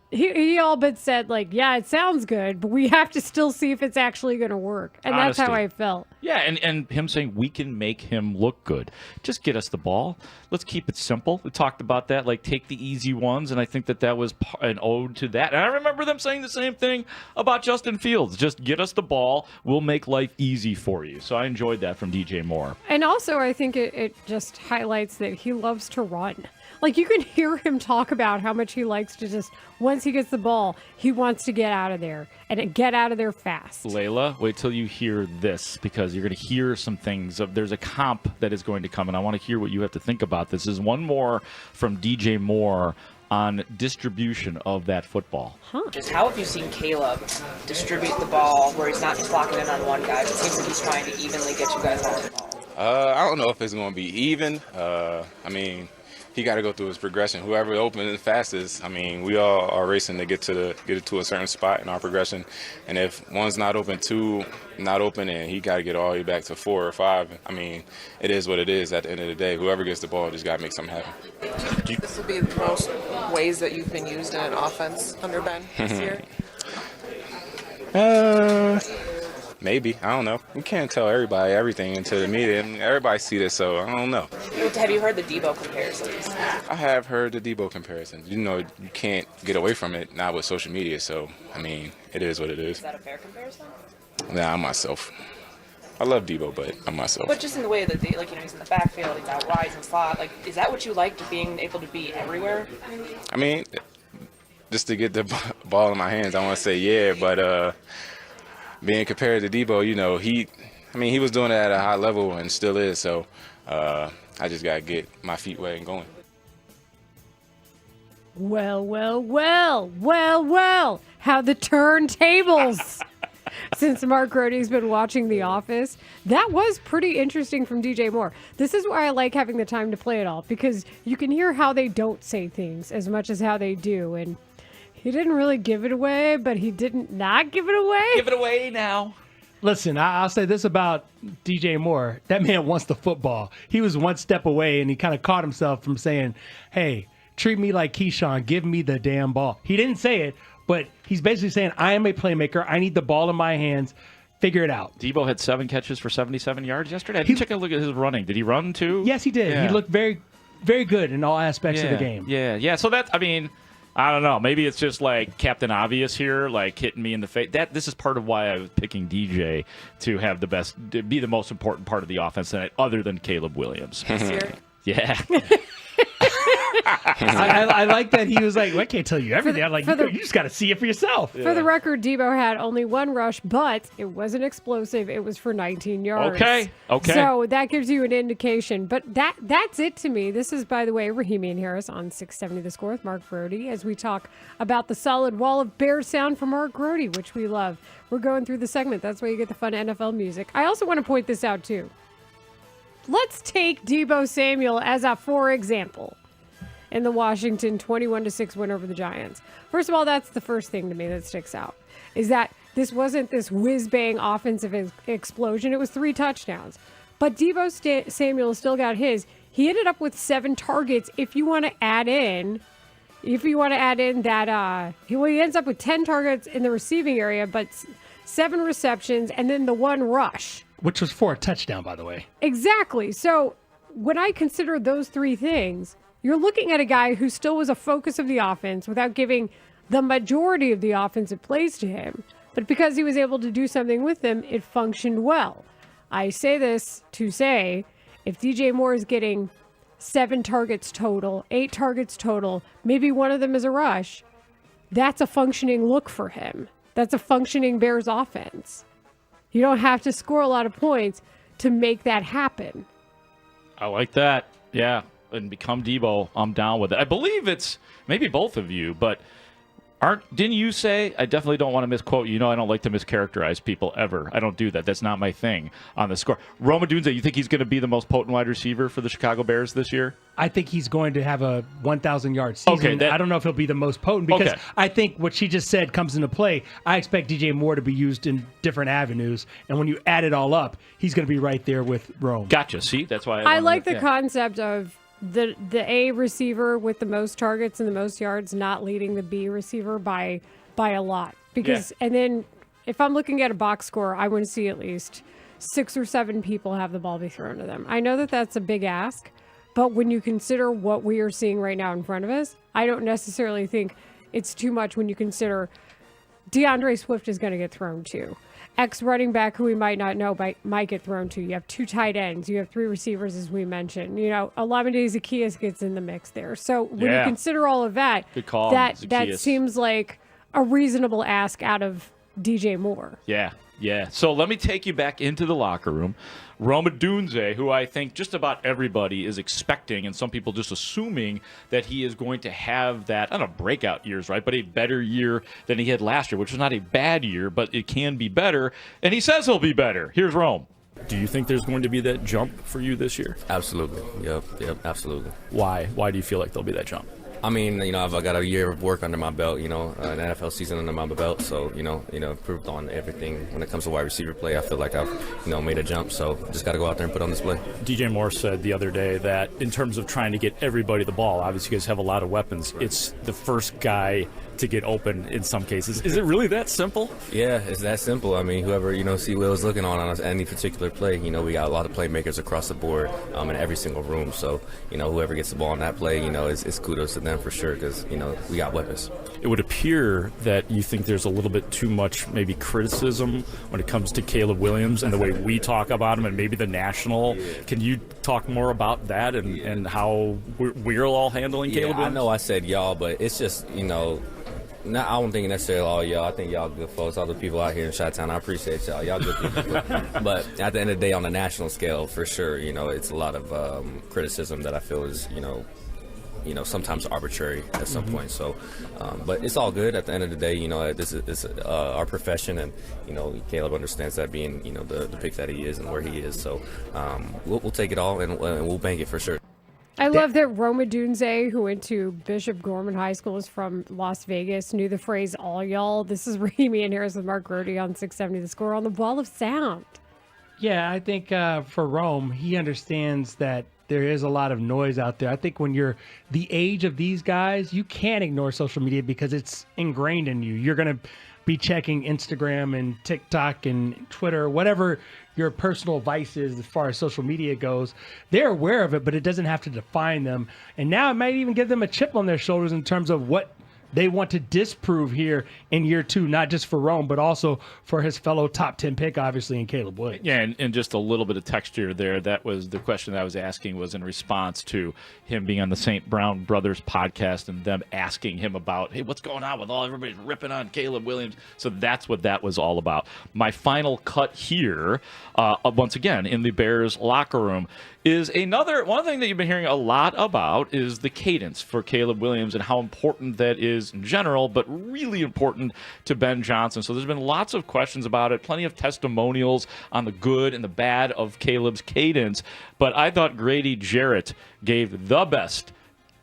he all but said, like, yeah, it sounds good, but we have to still see if it's actually going to work. And Honesty. that's how I felt. Yeah, and him saying we can make him look good. Just get us the ball. Let's keep it simple. We talked about that, like take the easy ones, and I think that was an ode to that. And I remember them saying the same thing about Justin Fields. Just get us the ball. We'll make life easy for you. So I enjoyed that from DJ Moore. And also, I think it just highlights that he loves to run. Like, you can hear him talk about how much he likes to just, once he gets the ball, he wants to get out of there and get out of there fast. Layla, wait till you hear this because you're going to hear some things. There's a comp that is going to come, and I want to hear what you have to think about. This is one more from DJ Moore on distribution of that football. Just how have you seen Caleb distribute the ball where he's not just locking in on one guy, but it seems like he's trying to evenly get you guys all the ball? I don't know if it's going to be even. I mean, he got to go through his progression. Whoever opens the fastest, I mean, we all are racing to get it to a certain spot in our progression. And if one's not open, two not open, and he got to get all the way back to 4 or 5, I mean, it is what it is at the end of the day. Whoever gets the ball just got to make something happen. This will be the most ways that you've been used in an offense under Ben this year? Maybe. I don't know. We can't tell everybody everything until the media. I mean, everybody see this, so I don't know. Have you heard the Debo comparisons? I have heard the Debo comparisons. You can't get away from it, not with social media, so, I mean, it is what it is. Is that a fair comparison? Nah, I'm myself. I love Debo, but I'm myself. But just in the way that he's in the backfield, he's out wide, he's in slot. Like, is that what you like, being able to be everywhere? I mean, just to get the ball in my hands, I want to say yeah, but being compared to Debo, he was doing it at a high level and still is. So I just got to get my feet wet and going. Well. How the turntables. Since Mark Grote's been watching The Office, that was pretty interesting from DJ Moore. This is why I like having the time to play it all, because you can hear how they don't say things as much as how they do. And he didn't really give it away, but he didn't not give it away. Give it away now. Listen, I'll say this about DJ Moore. That man wants the football. He was one step away, and he kind of caught himself from saying, hey, treat me like Keyshawn. Give me the damn ball. He didn't say it, but he's basically saying, I am a playmaker. I need the ball in my hands. Figure it out. Debo had 7 catches for 77 yards yesterday. I didn't take a look at his running. Did he run too? Yes, he did. Yeah. He looked very, very good in all aspects of the game. Yeah. So I don't know. Maybe it's just like Captain Obvious here, like hitting me in the face. This is part of why I was picking DJ to have be the most important part of the offense tonight, other than Caleb Williams. Yeah. I like that he was like, well, I can't tell you everything. I'm like, you just got to see it for yourself. For the record, Debo had only 1 rush, but it wasn't explosive. It was for 19 yards. Okay. So that gives you an indication. But that's it to me. This is, by the way, Rahimi and Harris on 670 The Score with Mark Grote as we talk about the solid wall of bear sound from Mark Grote, which we love. We're going through the segment. That's why you get the fun NFL music. I also want to point this out, too. Let's take Deebo Samuel as a for example in the Washington 21-6 win over the Giants. First of all, that's the first thing to me that sticks out, is that this wasn't this whiz-bang offensive explosion. It was 3 touchdowns. But Deebo Samuel still got his. He ended up with 7 targets. If you want to add in that, he ends up with 10 targets in the receiving area, but 7 receptions and then the 1 rush. Which was for a touchdown, by the way. Exactly. So when I consider those 3 things, you're looking at a guy who still was a focus of the offense without giving the majority of the offensive plays to him. But because he was able to do something with them, it functioned well. I say this to say, if DJ Moore is getting 7 targets total, 8 targets total, maybe one of them is a rush, that's a functioning look for him. That's a functioning Bears offense. You don't have to score a lot of points to make that happen. I like that. Yeah. And become Debo. I'm down with it. I believe it's maybe both of you, but didn't you say, I definitely don't want to misquote you. I don't like to mischaracterize people ever. I don't do that. That's not my thing on the score. Rome Odunze, you think he's going to be the most potent wide receiver for the Chicago Bears this year? I think he's going to have a 1,000-yard season. Okay, I don't know if he'll be the most potent because I think what she just said comes into play. I expect DJ Moore to be used in different avenues, and when you add it all up, he's going to be right there with Rome. Gotcha. See, that's why I like the concept of the A receiver with the most targets and the most yards not leading the B receiver by a lot. Because and then if I'm looking at a box score, I want to see at least 6 or 7 people have the ball be thrown to them. I know that that's a big ask, but when you consider what we are seeing right now in front of us, I don't necessarily think it's too much when you consider DeAndre Swift is going to get thrown to. X running back who we might not know might get thrown to. You have 2 tight ends. You have 3 receivers, as we mentioned. Olamide Zaccheaus gets in the mix there. So when you consider all of that, good call, that seems like a reasonable ask out of DJ Moore. Yeah. So let me take you back into the locker room. Rome Odunze, who I think just about everybody is expecting, and some people just assuming that he is going to have that, I don't know, breakout years, right? But a better year than he had last year, which was not a bad year, but it can be better. And he says he'll be better. Here's Rome. Do you think there's going to be that jump for you this year? Absolutely. Yep, absolutely. Why? Why do you feel like there'll be that jump? I mean, I've got a year of work under my belt, an NFL season under my belt. So, improved on everything when it comes to wide receiver play. I feel like I've, made a jump. So just got to go out there and put on display. DJ Moore said the other day that in terms of trying to get everybody the ball, obviously you guys have a lot of weapons. Right. It's the first guy to get open in some cases. Is it really that simple? Yeah, it's that simple. I mean, whoever, see Will is looking on any particular play, we got a lot of playmakers across the board in every single room. So, whoever gets the ball in that play, it's kudos to them for sure because, we got weapons. It would appear that you think there's a little bit too much maybe criticism when it comes to Caleb Williams and the way we talk about him and maybe the national. Yeah. Can you talk more about that and how we're all handling Caleb Williams? I know I said y'all, but it's just, I don't think necessarily all y'all. I think y'all good folks. All the people out here in Chi-Town, I appreciate y'all. Y'all good people. But at the end of the day, on the national scale, for sure, it's a lot of criticism that I feel is, sometimes arbitrary at some point. So, but it's all good. At the end of the day, this is our profession, and Caleb understands that being, the pick that he is and where he is. So, we'll take it all and we'll bank it for sure. I love that Rome Odunze, who went to Bishop Gorman High School, is from Las Vegas, knew the phrase all y'all. This is Raheem and Harris with Mark Grody on 670 The Score on the Wall of Sound. Yeah, I think for Rome, he understands that there is a lot of noise out there. I think when you're the age of these guys, you can't ignore social media because it's ingrained in you. You're going to be checking Instagram and TikTok and Twitter, whatever your personal vice is as far as social media goes. They're aware of it, but it doesn't have to define them. And now it might even give them a chip on their shoulders in terms of what they want to disprove here in year 2, not just for Rome, but also for his fellow top 10 pick, obviously, in Caleb Williams. Yeah, and just a little bit of texture there. That was the question that I was asking was in response to him being on the St. Brown Brothers podcast and them asking him about, hey, what's going on with everybody's ripping on Caleb Williams? So that's what that was all about. My final cut here, once again, in the Bears locker room, is one thing that you've been hearing a lot about is the cadence for Caleb Williams and how important that is in general, but really important to Ben Johnson. So there's been lots of questions about it, plenty of testimonials on the good and the bad of Caleb's cadence. But I thought Grady Jarrett gave the best,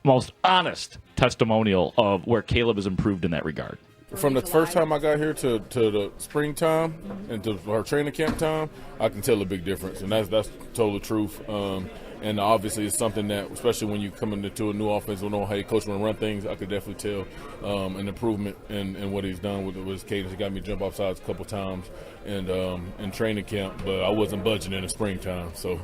most honest testimonial of where Caleb has improved in that regard. From the first time I got here to the springtime and to our training camp time, I can tell a big difference, and that's total truth. And And obviously it's something that, especially when you come into a new offense, don't know how your coach want to run things, I could definitely tell an improvement in what he's done with his cadence. He got me jump off sides a couple times and in training camp, but I wasn't budging in the springtime. So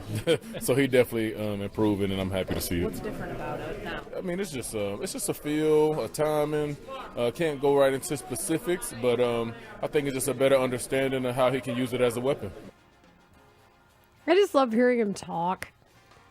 so he definitely improving, and I'm happy to see it. What's different about it now? I mean, it's just a feel, a timing. Can't go right into specifics, but I think it's just a better understanding of how he can use it as a weapon. I just love hearing him talk.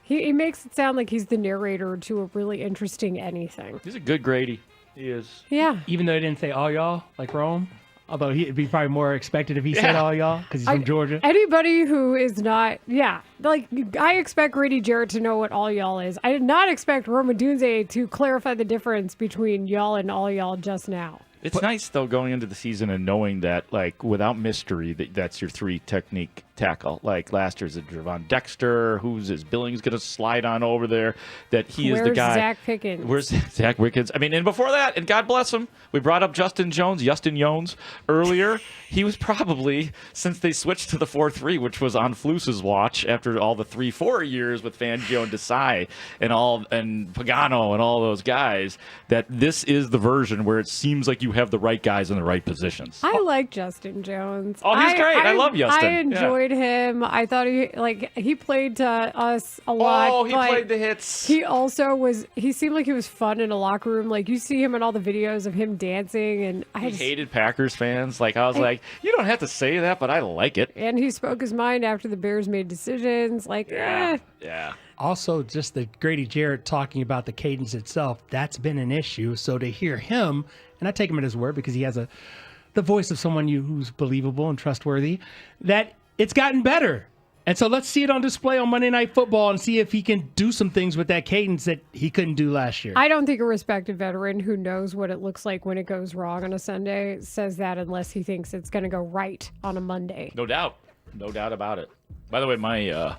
He makes it sound like he's the narrator to a really interesting anything. He's a good Grady. He is. Yeah. Even though he didn't say all y'all like Rome, although it'd be probably more expected if he said all y'all because he's from Georgia. Anybody who is not, like I expect Grady Jarrett to know what all y'all is. I did not expect Rome Odunze to clarify the difference between y'all and all y'all just now. It's nice, though, going into the season and knowing that, like, without mystery, that's your three technique tackle. Like, last year's a Javon Dexter, who's Billings going to slide on over there, that he is the guy. Zach Pickens? Where's Zach Pickens? I mean, and before that, and God bless him, we brought up Justin Jones earlier. He was probably, since they switched to the 4-3, which was on Flus's watch after all the 3-4 years with Fangio and Desai and Pagano and all those guys, that this is the version where it seems like you have the right guys in the right positions. I like Justin Jones. Oh, he's great. I love Justin. I enjoyed him. I thought he played to us a lot. Oh, he played the hits. He also he seemed like he was fun in a locker room. Like, you see him in all the videos of him dancing, and he hated Packers fans. Like, I was like, you don't have to say that, but I like it. And he spoke his mind after the Bears made decisions. Like, Yeah. Also, just the Grady Jarrett talking about the cadence itself, that's been an issue. So to hear him, and I take him at his word because he has the voice of someone who's believable and trustworthy, that it's gotten better. And so let's see it on display on Monday Night Football and see if he can do some things with that cadence that he couldn't do last year. I don't think a respected veteran who knows what it looks like when it goes wrong on a Sunday says that unless he thinks it's going to go right on a Monday. No doubt. No doubt about it. By the way, my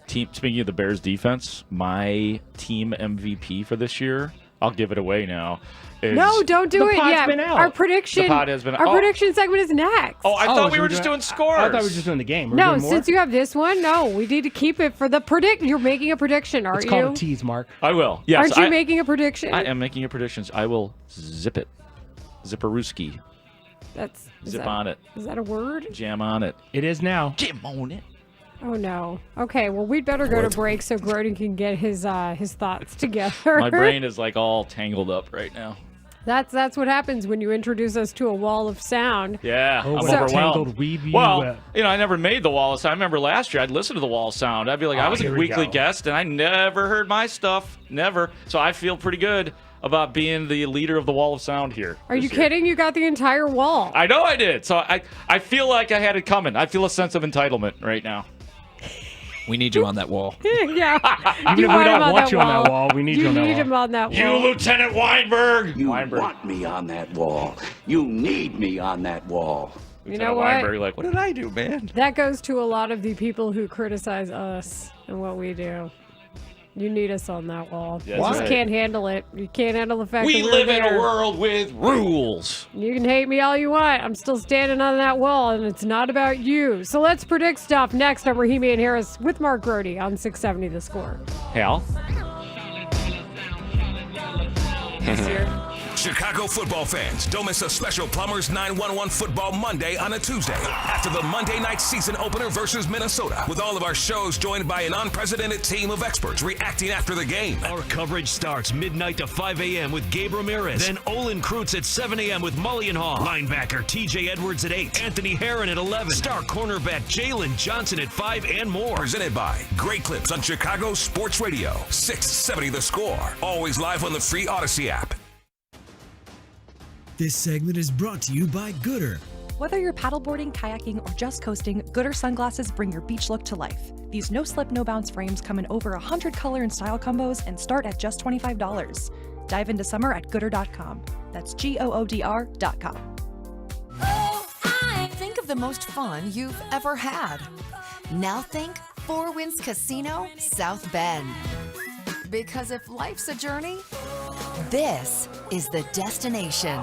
team, speaking of the Bears defense, my team MVP for this year, I'll give it away now. No, don't do it yet. Our prediction. The pod has been Our prediction segment is next. Oh, I thought we were just doing scores. I thought we were just doing the game. No, since you have this one, no, we need to keep it for the predict. You're making a prediction, aren't you? It's called a tease, Mark. I will. Yes. Aren't you making a prediction? I am making a prediction. I will zip it. Zipperooski. Zip on it. Is that a word? Jam on it. It is now. Jam on it. Oh no. Okay, well we'd better go to break so Grody can get his thoughts together. My brain is like all tangled up right now. That's what happens when you introduce us to a wall of sound. Yeah, I'm overwhelmed. Well, I never made the wall of sound. I remember last year I'd listen to the wall of sound. I'd be like, I was a weekly guest and I never heard my stuff. Never. So I feel pretty good about being the leader of the wall of sound here. Are you kidding? You got the entire wall. I know I did. So I feel like I had it coming. I feel a sense of entitlement right now. We need you on that wall. Yeah. Even if we don't want you on that wall, we need you on that wall. You need him on that wall. You, Lieutenant Weinberg. You want me on that wall. You need me on that wall. You know what? Weinberg, like, what did I do, man? That goes to a lot of the people who criticize us and what we do. You need us on that wall. Yes, you just can't handle it. You can't handle the fact that we we're live in there. a world with rules. You can hate me all you want. I'm still standing on that wall, and it's not about you. So let's predict stuff next on Rahimi and Harris with Mark Grody on 670 The Score. Hal? Chicago football fans, don't miss a special Plumbers 911 Football Monday on a Tuesday after the Monday night season opener versus Minnesota, with all of our shows joined by an unprecedented team of experts reacting after the game. Our coverage starts midnight to 5 a.m. with Gabe Ramirez. Then Olin Kreutz at 7 a.m. with Mully and Haugh. Linebacker TJ Edwards at 8. Anthony Herron at 11. Star cornerback Jalen Johnson at 5 and more. Presented by Great Clips on Chicago Sports Radio. 670 The Score. Always live on the free Odyssey app. This segment is brought to you by Gooder. Whether you're paddleboarding, kayaking, or just coasting, Gooder sunglasses bring your beach look to life. These no-slip, no-bounce frames come in over 100 color and style combos and start at just $25. Dive into summer at Gooder.com. That's GOODR.com. Think of the most fun you've ever had. Now think Four Winds Casino, South Bend. Because if life's a journey, this is the destination.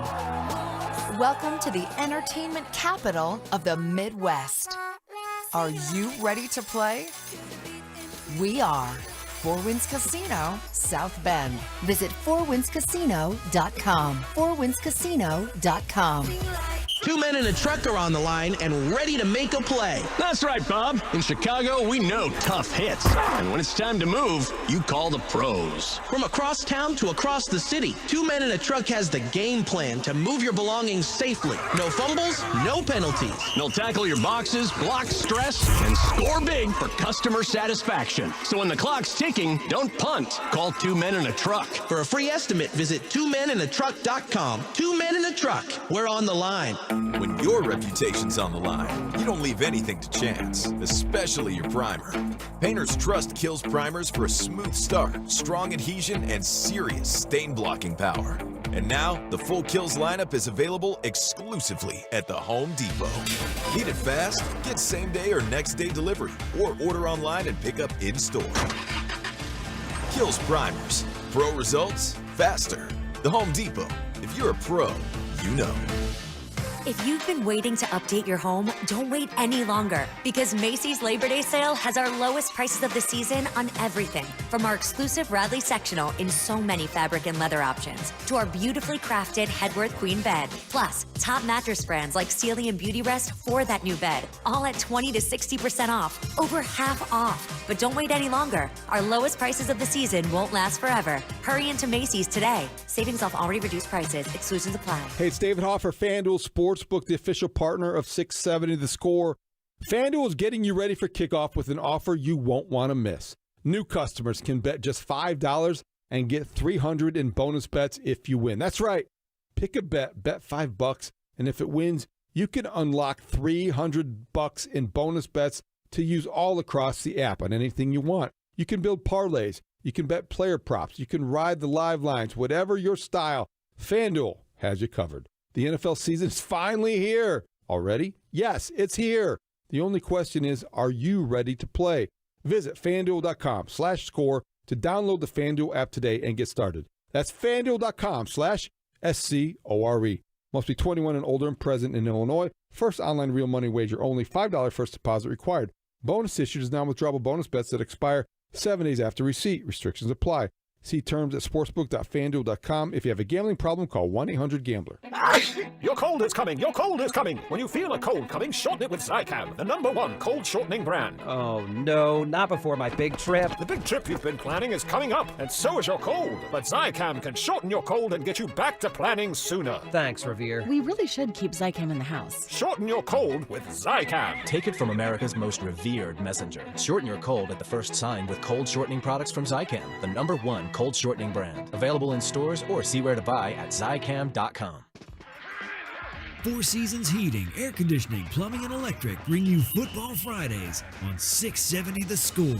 Welcome to the entertainment capital of the Midwest. Are you ready to play? We are. Four Winds Casino, South Bend. Visit fourwindscasino.com. fourwindscasino.com. 2 men in a truck are on the line and ready to make a play. That's right, Bob. In Chicago, we know tough hits. And when it's time to move, you call the pros. From across town to across the city, 2 Men in a Truck has the game plan to move your belongings safely. No fumbles, no penalties. They'll tackle your boxes, block stress, and score big for customer satisfaction. So when the clock's ticking, don't punt. Call 2 Men in a Truck. For a free estimate, visit 2meninatruck.com. 2 Men in a Truck. We're on the line. When your reputation's on the line, you don't leave anything to chance, especially your primer. Painters trust Kills primers for a smooth start, strong adhesion, and serious stain-blocking power. And now, the full Kills lineup is available exclusively at the Home Depot. Need it fast? Get same-day or next-day delivery, or order online and pick up in-store. Kills primers. Pro results, faster. The Home Depot. If you're a pro, you know. If you've been waiting to update your home, don't wait any longer, because Macy's Labor Day sale has our lowest prices of the season on everything, from our exclusive Radley sectional in so many fabric and leather options, to our beautifully crafted Headworth Queen bed, plus top mattress brands like Sealy and Beauty Rest for that new bed, all at 20 to 60% off, over half off. But don't wait any longer. Our lowest prices of the season won't last forever. Hurry into Macy's today. Savings off already reduced prices. Exclusions apply. Hey, it's David Haugh for FanDuel Sportsbook, the official partner of 670 The Score. FanDuel is getting you ready for kickoff with an offer you won't want to miss. New customers can bet just $5 and get $300 in bonus bets if you win. That's right. Pick a bet $5, and if it wins, you can unlock $300 in bonus bets to use all across the app on anything you want. You can build parlays. You can bet player props. You can ride the live lines. Whatever your style, FanDuel has you covered. The NFL season is finally here. Already? Yes, it's here. The only question is, are you ready to play? Visit FanDuel.com/score to download the FanDuel app today and get started. That's FanDuel.com/SCORE. Must be 21 and older and present in Illinois. First online real money wager only. $5 first deposit required. Bonus issued is non-withdrawable bonus bets that expire 7 days after receipt. Restrictions apply. See terms at sportsbook.fanduel.com. If you have a gambling problem, call 1-800-GAMBLER. Your cold is coming. Your cold is coming. When you feel a cold coming, shorten it with Zicam, the #1 cold shortening brand. Oh, no, not before my big trip. The big trip you've been planning is coming up, and so is your cold. But Zicam can shorten your cold and get you back to planning sooner. Thanks, Revere. We really should keep Zicam in the house. Shorten your cold with Zicam. Take it from America's most revered messenger. Shorten your cold at the first sign with cold shortening products from Zicam, the #1 cold shortening brand. Available in stores or see where to buy at Zicam.com. Four Seasons Heating, Air Conditioning, Plumbing, and Electric bring you Football Fridays on 670 The Score.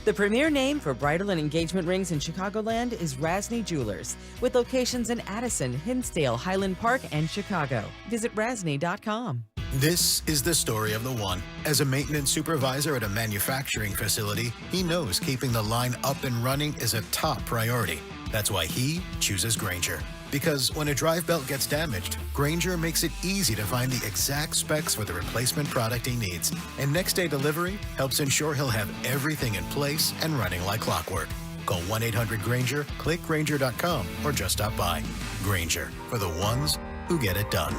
The premier name for bridal and engagement rings in Chicagoland is Rasny Jewelers, with locations in Addison, Hinsdale, Highland Park, and Chicago. Visit rasny.com. This is the story of the one. As a maintenance supervisor at a manufacturing facility, he knows keeping the line up and running is a top priority. That's why he chooses Grainger. Because when a drive belt gets damaged, Grainger makes it easy to find the exact specs for the replacement product he needs. And next day delivery helps ensure he'll have everything in place and running like clockwork. Call 1-800-GRAINGER, click Grainger.com, or just stop by. Grainger, for the ones who get it done.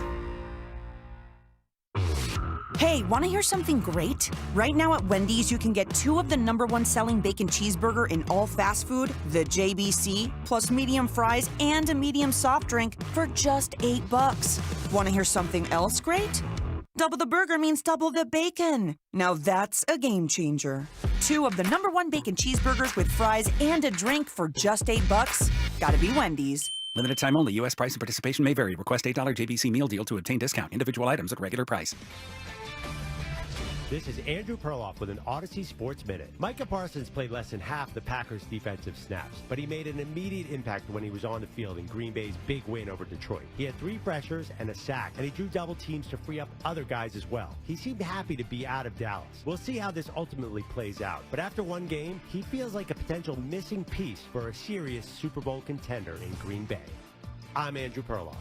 Hey, want to hear something great? Right now at Wendy's, you can get 2 of the #1 selling bacon cheeseburger in all fast food, the JBC, plus medium fries and a medium soft drink for just $8. Want to hear something else great? Double the burger means double the bacon. Now that's a game changer. 2 of the #1 bacon cheeseburgers with fries and a drink for just $8. Gotta be Wendy's. Limited time only. U.S. price and participation may vary. Request $8 JBC meal deal to obtain discount. Individual items at regular price. This is Andrew Perloff with an Odyssey Sports Minute. Micah Parsons played less than half the Packers' defensive snaps, but he made an immediate impact when he was on the field in Green Bay's big win over Detroit. He had 3 pressures and a sack, and he drew double teams to free up other guys as well. He seemed happy to be out of Dallas. We'll see how this ultimately plays out, but after one game, he feels like a potential missing piece for a serious Super Bowl contender in Green Bay. I'm Andrew Perloff.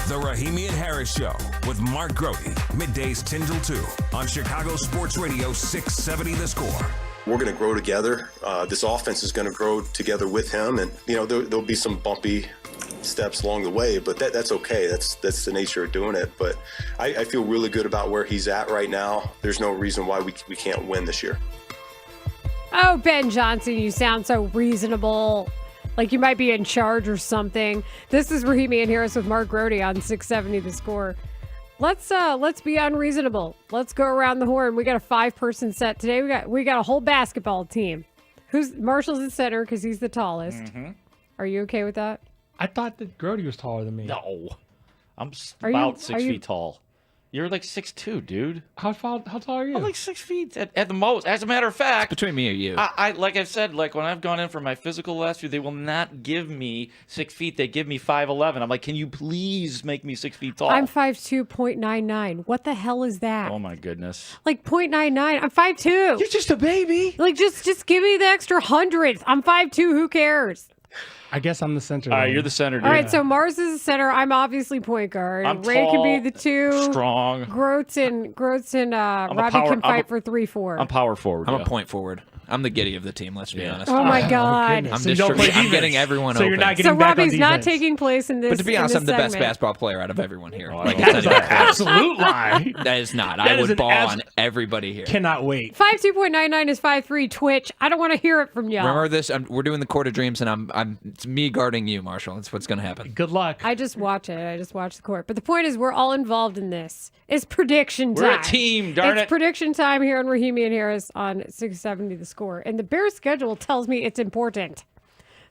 The Rahimi and Harris Show with Mark Grody. Middays 10 till 2 on Chicago Sports Radio 670 The Score. We're going to grow together. This offense is going to grow together with him. And, there'll be some bumpy steps along the way, but that's okay. That's the nature of doing it. But I feel really good about where he's at right now. There's no reason why we can't win this year. Oh, Ben Johnson, you sound so reasonable. Like you might be in charge or something. This is Rahimi and Harris with Mark Grody on 670 The Score. Let's be unreasonable. Let's go around the horn. We got a 5-person set today. We got a whole basketball team. Marshall's at center because he's the tallest. Mm-hmm. Are you okay with that? I thought that Grody was taller than me. No. I'm about 6 feet tall. You're like 6'2", dude. How tall are you? I'm like 6 feet at the most. As a matter of fact, between me and you, I like I've said, like when I've gone in for my physical last year, they will not give me 6 feet. They give me 5'11". I'm like, can you please make me 6 feet tall? I'm 5'2", What the hell is that? Oh my goodness. Like 0.99. I'm 5'2". You're just a baby. Like just give me the extra hundredth. I'm 5'2". Who cares? I guess I'm the center. All right, you're the center, dude. All right, so Mars is the center. I'm obviously point guard. I'm Ray tall, can be the 2. strong. Groats and Robbie can fight for 3-4. I'm power forward. I'm a point forward. I'm the Giddy of the team, let's be honest. Oh, my God. I'm getting everyone open. You're not getting so back Robbie's on not taking place in this. But to be honest, I'm the best segment. basketball player out of everyone here. That is an absolute lie. That is not. That I is would an ball on everybody here. Cannot wait. 5'2.99 is 5'3". Twitch. I don't want to hear it from y'all. Remember this? We're doing the Court of Dreams, and it's me guarding you, Marshall. That's what's going to happen. Good luck. I just watch it. I just watch the court. But the point is, we're all involved in this. It's prediction time. We're a team, darn it. It's prediction time here on Rahimi and Harris on 670 The Score. And the Bears schedule tells me it's important.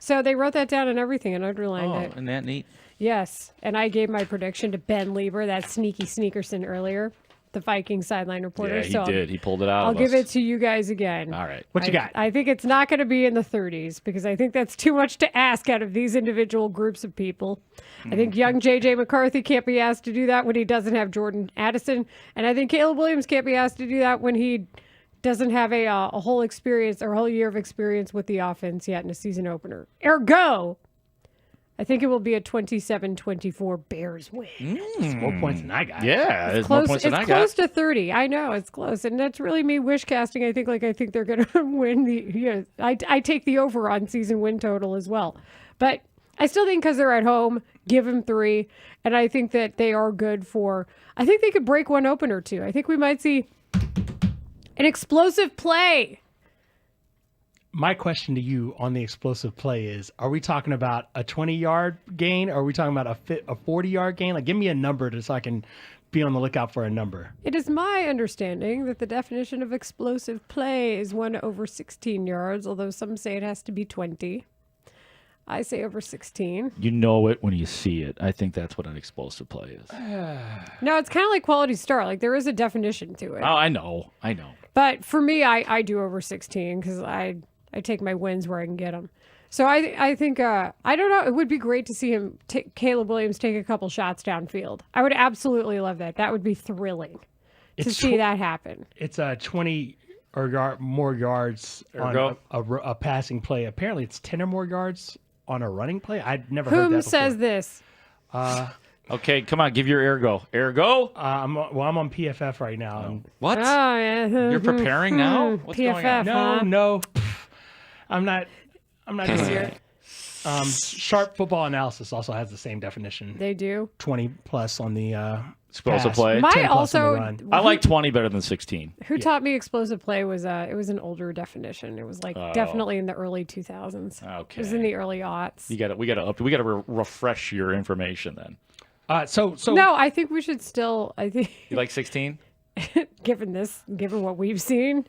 So they wrote that down and everything and underlined it. Isn't that neat? Yes. And I gave my prediction to Ben Lieber, that sneaky sneakerson earlier, the Vikings sideline reporter. Yeah, he so did. He pulled it out I'll of give us. it to you guys again. All right. What you got? I think it's not going to be in the 30s because I think that's too much to ask out of these individual groups of people. I think young J.J. McCarthy can't be asked to do that when he doesn't have Jordan Addison. And I think Caleb Williams can't be asked to do that when he doesn't have a whole experience or a whole year of experience with the offense yet in a season opener. Ergo, I think it will be a 27-24 Bears win. It's more points than I got. Yeah, It's more close, points it's than I got. close to 30. I know, it's close. And that's really me wish casting. I think they're going to win the I take the over on season win total as well. But I still think because they're at home, give them 3. And I think that they are good for, I think they could break one open or two. I think we might see an explosive play. My question to you on the explosive play is, are we talking about a 20-yard gain? Or are we talking about a 40-yard gain? Like, give me a number so I can be on the lookout for a number. It is my understanding that the definition of explosive play is 1 over 16 yards, although some say it has to be 20. I say over 16. You know it when you see it. I think that's what an explosive play is. No, it's kind of like quality start. Like, there is a definition to it. Oh, I know. But for me, I do over 16 because I take my wins where I can get them. So I think, I don't know, it would be great to see him, Caleb Williams, take a couple shots downfield. I would absolutely love that. That would be thrilling to see that happen. It's a 20 or more yards on a passing play. Apparently, it's 10 or more yards on a running play. I'd never heard that before. Whom says this? Okay, come on, give your ergo. Ergo? I'm on PFF right now. What? Oh, yeah. You're preparing now? What's PFF, going on? No. I'm not doing it. Sharp Football Analysis also has the same definition. They do? 20 plus on the explosive pass. play. 10 plus on the run. I like 20 better than 16. Who taught me explosive play was it was an older definition. It was like definitely in the early 2000s. Okay. It was in the early aughts. We got to refresh your information then. So no, I think we should still. I think you like 16. given what we've seen.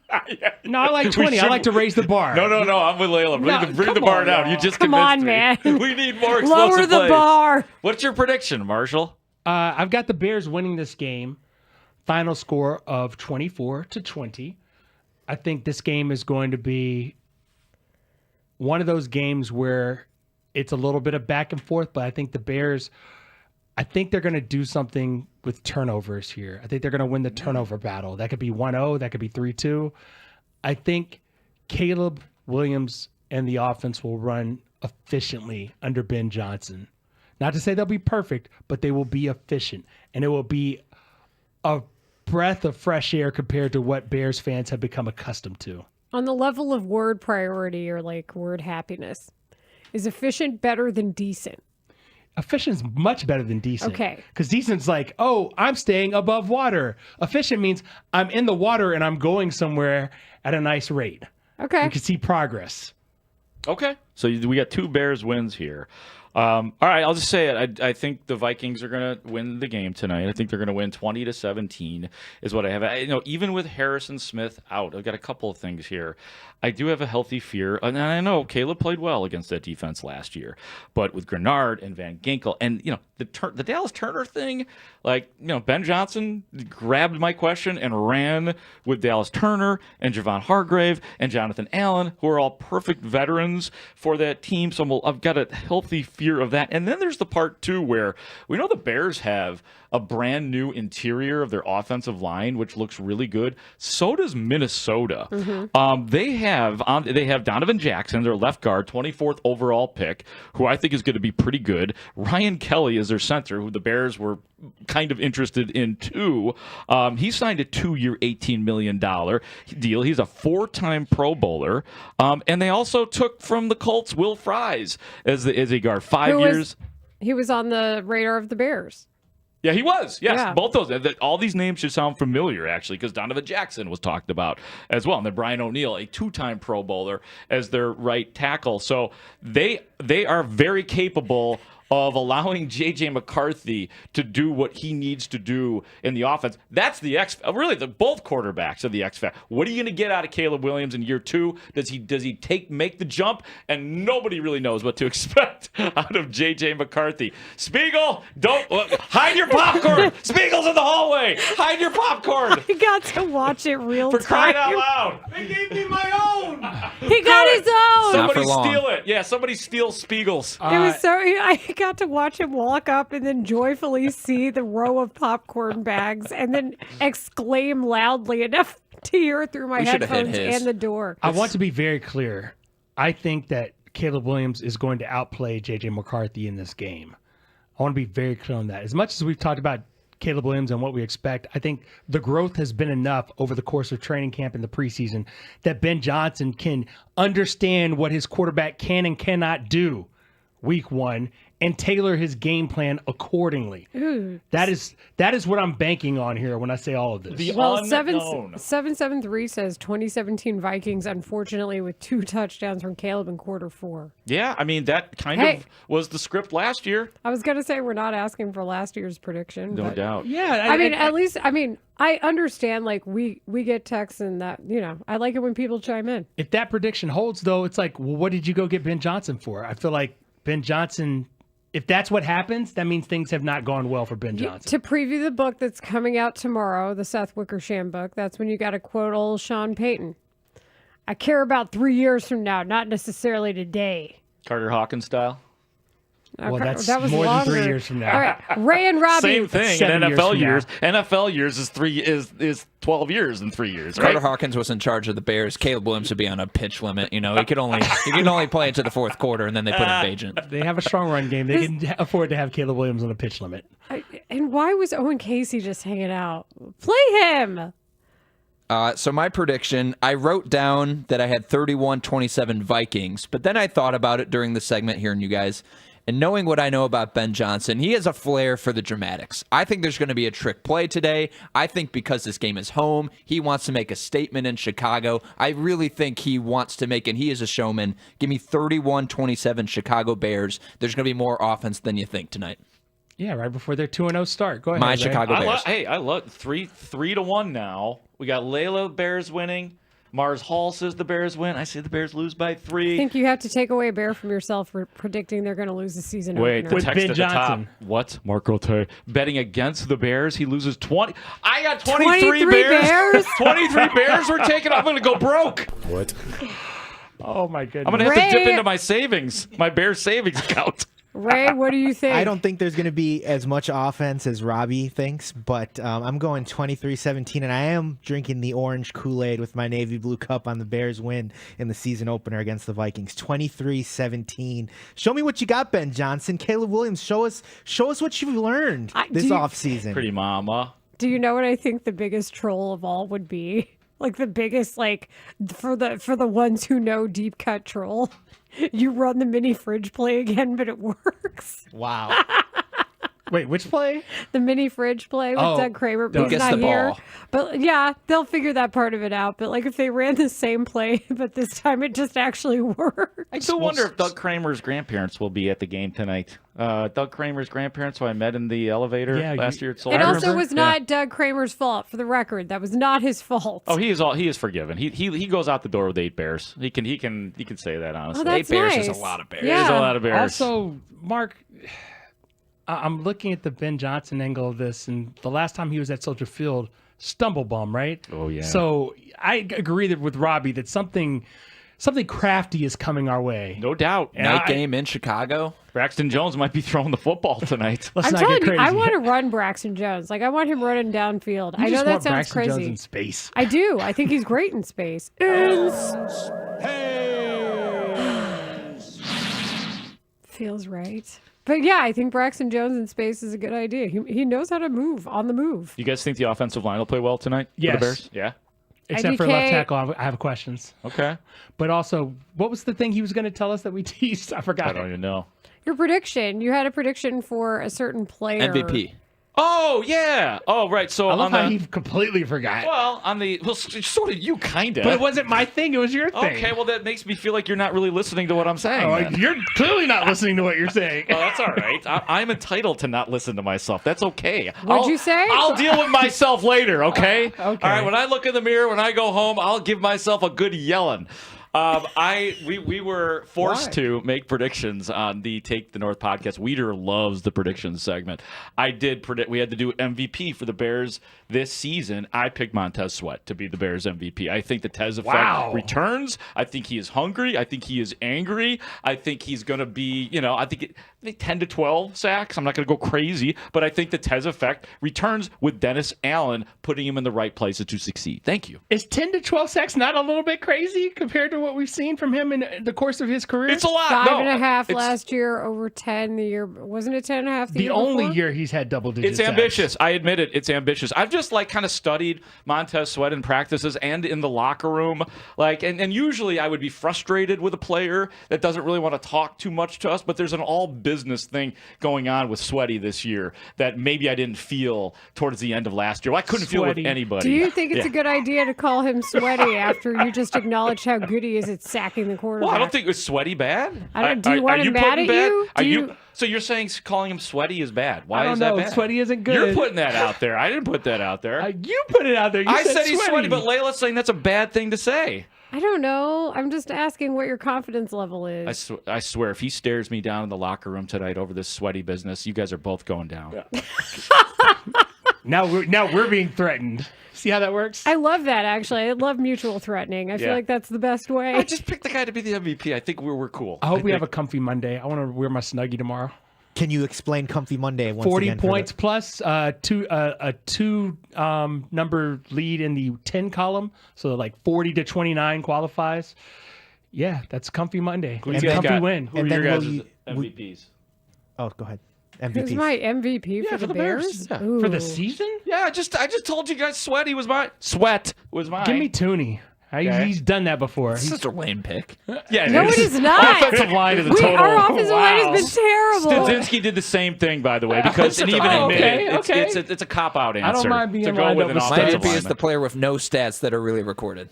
No, I like 20. I like to raise the bar. No. I'm with Layla. Bring the bar down. You just come on, man. We need more explosive Lower the plays. bar. What's your prediction, Marshall? I've got the Bears winning this game. Final score of 24-20. I think this game is going to be one of those games where it's a little bit of back and forth, but I think the Bears, they're going to do something with turnovers here. I think they're going to win the turnover battle. That could be 1-0. That could be 3-2. I think Caleb Williams and the offense will run efficiently under Ben Johnson. Not to say they'll be perfect, but they will be efficient. And it will be a breath of fresh air compared to what Bears fans have become accustomed to. On the level of word priority or like word happiness, is efficient better than decent? Efficient's much better than decent. Okay. Because decent's like, oh, I'm staying above water. Efficient means I'm in the water and I'm going somewhere at a nice rate. Okay. You can see progress. Okay. So we got 2 Bears wins here. All right, I'll just say it. I think the Vikings are going to win the game tonight. I think they're going to win 20-17 is what I have. Even with Harrison Smith out, I've got a couple of things here. I do have a healthy fear, and I know Caleb played well against that defense last year, but with Grenard and Van Ginkel and the Dallas Turner thing, Ben Johnson grabbed my question and ran with Dallas Turner and Javon Hargrave and Jonathan Allen, who are all perfect veterans for that team. So I've got a healthy fear of that. And then there's the part 2 where we know the Bears have a brand new interior of their offensive line, which looks really good. So does Minnesota. Mm-hmm. They have Donovan Jackson, their left guard, 24th overall pick, who I think is going to be pretty good. Ryan Kelly is their center, who the Bears were kind of interested in too. He signed a 2-year, $18 million deal. He's a 4-time Pro Bowler. And they also took from the Colts Will Fries as a guard. 5 years. He was on the radar of the Bears. Yeah, he was. Yes, Yeah. Both those. All these names should sound familiar, actually, because Donovan Jackson was talked about as well. And then Brian O'Neill, a 2-time Pro Bowler, as their right tackle. So they are very capable of allowing J.J. McCarthy to do what he needs to do in the offense. That's the really both quarterbacks are the X factor. What are you going to get out of Caleb Williams in year 2? Does he make the jump? And nobody really knows what to expect out of J.J. McCarthy. Spiegel, don't hide your popcorn. Spiegel's in the hallway. Hide your popcorn. I got to watch it real For time. crying out loud. They gave me my own. He got his own. Somebody steal it. Yeah, somebody steal Spiegel's. It was so I got to watch him walk up and then joyfully see the row of popcorn bags and then exclaim loudly enough to hear through my headphones and the door. I want to be very clear. I think that Caleb Williams is going to outplay J.J. McCarthy in this game. I want to be very clear on that. As much as we've talked about Caleb Williams and what we expect, I think the growth has been enough over the course of training camp and the preseason that Ben Johnson can understand what his quarterback can and cannot do week 1 and tailor his game plan accordingly. Ooh. That is what I'm banking on here when I say all of this. Well, 773 says 2017 Vikings, unfortunately, with 2 touchdowns from Caleb in quarter 4. Yeah, I mean, that kind of was the script last year. I was going to say we're not asking for last year's prediction. No doubt. Yeah. I understand, we get texts and that, I like it when people chime in. If that prediction holds, though, it's like, well, what did you go get Ben Johnson for? I feel like Ben Johnson, if that's what happens, that means things have not gone well for Ben Johnson. To preview the book that's coming out tomorrow, the Seth Wickersham book, that's when you got to quote old Sean Payton. I care about 3 years from now, not necessarily today. Carter Hawkins style. Well, that's that was more longer. than 3 years from now. All right, Ray and Robbie. Same thing. 7 In NFL years years, NFL years is 12 years in 3 years. Right? Carter Hawkins was in charge of the Bears. Caleb Williams would be on a pitch limit. He could only play into the 4th quarter, and then they put him agent. They have a strong run game. They can afford to have Caleb Williams on a pitch limit. And why was Owen Casey just hanging out? Play him. So my prediction, I wrote down that I had 31-27 Vikings, but then I thought about it during the segment hearing you guys. And knowing what I know about Ben Johnson, he has a flair for the dramatics. I think there's going to be a trick play today. I think because this game is home, he wants to make a statement in Chicago. I really think he wants to make it. He is a showman. Give me 31-27 Chicago Bears. There's going to be more offense than you think tonight. Yeah, right before their 2-0 start. Go ahead. My Ray. Chicago Bears. I love 3-1 now. We got Layla Bears winning. Mars Hall says the Bears win. I say the Bears lose by 3. I think you have to take away a bear from yourself for predicting they're going to lose the season Wait, opener. the With text Ben at the Johnson. top. What? Marco Tay betting against the Bears. He loses 20. I got 23 23 Bears. 23 Bears. We're taking. I'm going to go broke. What? Oh, my goodness. I'm going to have to dip into my savings, my Bears savings account. Ray, what do you think? I don't think there's going to be as much offense as Robbie thinks, but I'm going 23-17, and I am drinking the orange Kool-Aid with my navy blue cup on the Bears win in the season opener against the Vikings. 23-17. Show me what you got, Ben Johnson. Caleb Williams, show us what you've learned this offseason. Pretty mama. Do you know what I think the biggest troll of all would be? Like the biggest, like for the ones who know deep cut troll. You run the mini fridge play again, but it works. Wow. Wait, which play? The mini fridge play with Doug Kramer, but who he's gets not the here. ball? But yeah, they'll figure that part of it out. But like if they ran the same play, but this time it just actually worked. I still wonder if Doug Kramer's grandparents will be at the game tonight. Doug Kramer's grandparents, who I met in the elevator last year at Soldier. It also was not Doug Kramer's fault, for the record. That was not his fault. Oh, he is forgiven. He goes out the door with 8 bears. He can say that honestly. Oh, that's 8 bears nice. is a lot of bears. Yeah. It is a lot of bears. Also, Mark, I'm looking at the Ben Johnson angle of this, and the last time he was at Soldier Field, stumble bum, right? Oh, yeah. So I agree with Robbie that something crafty is coming our way. No doubt. Night game in Chicago. Braxton Jones might be throwing the football tonight. Let's I'm not telling get you, crazy. I want to run Braxton Jones. Like I want him running downfield. You I know just that want sounds Braxton crazy. Jones in space. I do. I think he's great in space. Feels right. But yeah, I think Braxton Jones in space is a good idea. He knows how to move on the move. You guys think the offensive line will play well tonight for Yes. the Bears? Yeah. Except for left tackle, I have questions. Okay. But also, what was the thing he was going to tell us that we teased? I forgot. I don't even know. Your prediction. You had a prediction for a certain player. MVP. Oh, yeah. Oh, right. So I love on how the, he completely forgot. well, so did you, kind of. But it wasn't my thing. It was your thing. Okay, well, that makes me feel like you're not really listening to what I'm saying. Oh, then. you're clearly not listening to what you're saying. Well, that's all right. I'm entitled to not listen to myself. That's okay. What'd you say? I'll deal with myself later, okay? Okay. All right, when I look in the mirror, when I go home, I'll give myself a good yelling. We were forced to make predictions on the Take the North podcast. Weeder loves the predictions segment. I did predict we had to do MVP for the Bears this season. I picked Montez Sweat to be the Bears MVP. I think the Tez effect returns. I think he is hungry. I think he is angry. I think he's going to be, I think 10 to 12 sacks. I'm not going to go crazy, but I think the Tez effect returns with Dennis Allen putting him in the right places to succeed. Thank you. Is 10 to 12 sacks not a little bit crazy compared to what we've seen from him in the course of his career? It's a lot. 5.5 last year, over 10 the year. Wasn't it 10.5 the year only before? year he's had double digits. It's ambitious. I admit it. It's ambitious. I've just kind of studied Montez Sweat in practices and in the locker room. And usually I would be frustrated with a player that doesn't really want to talk too much to us, but there's an all business thing going on with Sweaty this year that maybe I didn't feel towards the end of last year. Well, I couldn't feel with anybody. Do you think it's a good idea to call him Sweaty after you just acknowledged how good he is at sacking the quarterback? Well, I don't think it was Sweaty bad. Do you want him mad at you? So you're saying calling him Sweaty is bad? Why I don't is that know. bad? Sweaty isn't good. You're putting that out there. I didn't put that out there. You put it out there. I said he's sweaty, but Layla's saying that's a bad thing to say. I don't know. I'm just asking what your confidence level is. I swear, if he stares me down in the locker room tonight over this sweaty business, you guys are both going down. Yeah. Now we're being threatened. See how that works? I love that, actually. I love mutual threatening. I feel like that's the best way. I just picked the guy to be the MVP. I think we're cool. I hope we have a comfy Monday. I want to wear my Snuggie tomorrow. Can you explain Comfy Monday once 40 again? points plus a two number lead in the 10 column. So 40 to 29 qualifies. Yeah, that's Comfy Monday. Who's And comfy got? win. Who are your guys' MVPs? Oh, go ahead. Who's my MVP for the Bears? Yeah. For the season? Yeah, I just told you guys Sweat was mine. Give me Tooney. He's done that before. This is a lame pick. Yeah, No, it is not. Offensive line is a total. Our offensive line has been terrible. Studzinski did the same thing, by the way, because and even admitted it's a cop-out answer. I don't mind being to go lined with up an with offensive My stats. MVP is the player with no stats that are really recorded.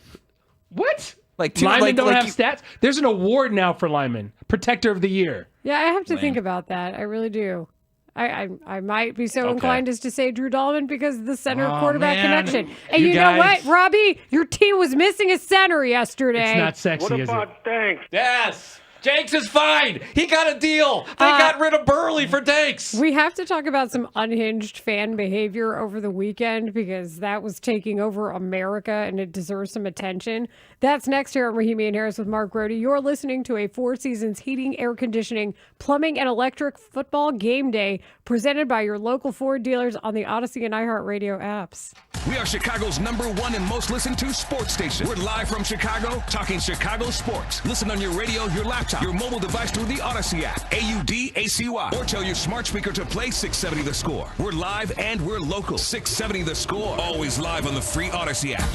What? Like linemen don't have stats? There's an award now for linemen. Protector of the Year. Yeah, I have to think about that. I really do. I might be so inclined as to say Drew Dahlman because of the center quarterback connection. And you know what, Robbie? Your team was missing a center yesterday. It's not sexy, What is about it? Danks? Yes. Jenks is fine. He got a deal. They got rid of Burley for Danks. We have to talk about some unhinged fan behavior over the weekend because that was taking over America and it deserves some attention. That's next here on Rahimi and Harris with Mark Brody. You're listening to a Four Seasons heating, air conditioning, plumbing, and electric football game day presented by your local Ford dealers on the Odyssey and iHeartRadio apps. We are Chicago's #1 and most listened to sports station. We're live from Chicago, talking Chicago sports. Listen on your radio, your laptop, your mobile device through the Odyssey app, AUDACY, or tell your smart speaker to play 670 The Score. We're live and we're local. 670 The Score. Always live on the free Odyssey app.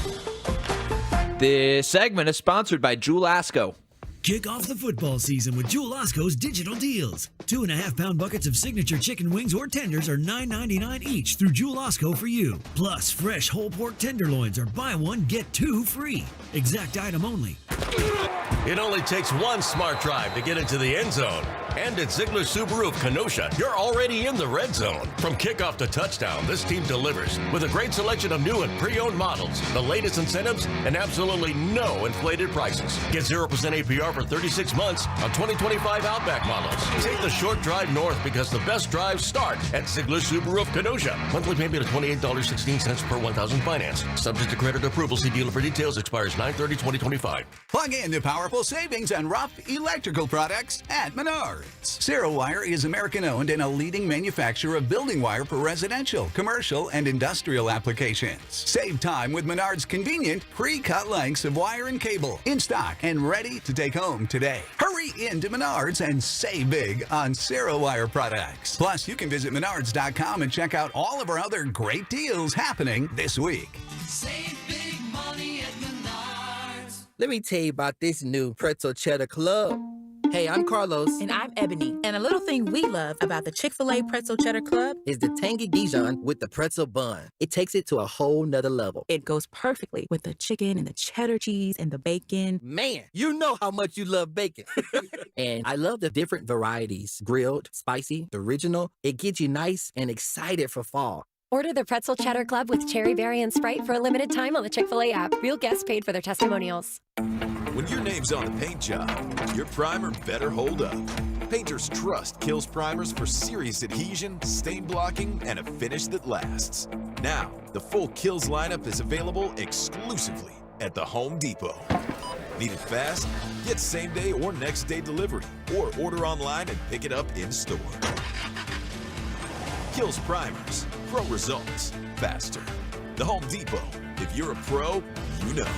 This segment is sponsored by Jewel Osco. Kick off the football season with Jewel Osco's digital deals. 2.5-pound buckets of signature chicken wings or tenders are $9.99 each through Jewel Osco for you. Plus, fresh whole pork tenderloins are buy one, get two free. Exact item only. It only takes one smart drive to get into the end zone. And at Ziegler Subaru of Kenosha, you're already in the red zone. From kickoff to touchdown, this team delivers with a great selection of new and pre-owned models, the latest incentives, and absolutely no inflated prices. Get 0% APR for 36 months on 2025 Outback models. Take the short drive north because the best drives start at Ziegler Subaru of Kenosha. Monthly payment of $28.16 per 1,000 finance. Subject to credit approval. See dealer for details. Expires 9/30/2025. Plug in to powerful savings on rough electrical products at Menards. Zero Wire is American-owned and a leading manufacturer of building wire for residential, commercial, and industrial applications. Save time with Menards' convenient pre-cut lengths of wire and cable in stock and ready to take home today. Hurry into Menards and save big on Zero Wire products. Plus, you can visit Menards.com and check out all of our other great deals happening this week. Save big money at Menards. Let me tell you about this new pretzel cheddar club. Hey, I'm Carlos. And I'm Ebony. And a little thing we love about the Chick-fil-A Pretzel Cheddar Club is the tangy Dijon with the pretzel bun. It takes it to a whole nother level. It goes perfectly with the chicken and the cheddar cheese and the bacon. Man, you know how much you love bacon. And I love the different varieties. Grilled, spicy, original. It gets you nice and excited for fall. Order the Pretzel Cheddar Club with Cherry Berry and Sprite for a limited time on the Chick-fil-A app. Real guests paid for their testimonials. When your name's on the paint job, your primer better hold up. Painters trust Kills primers for serious adhesion, stain blocking, and a finish that lasts. Now, the full Kills lineup is available exclusively at the Home Depot. Need it fast? Get same-day or next-day delivery, or order online and pick it up in-store. Kills primers. Pro results faster. The Home Depot. If you're a pro, you know.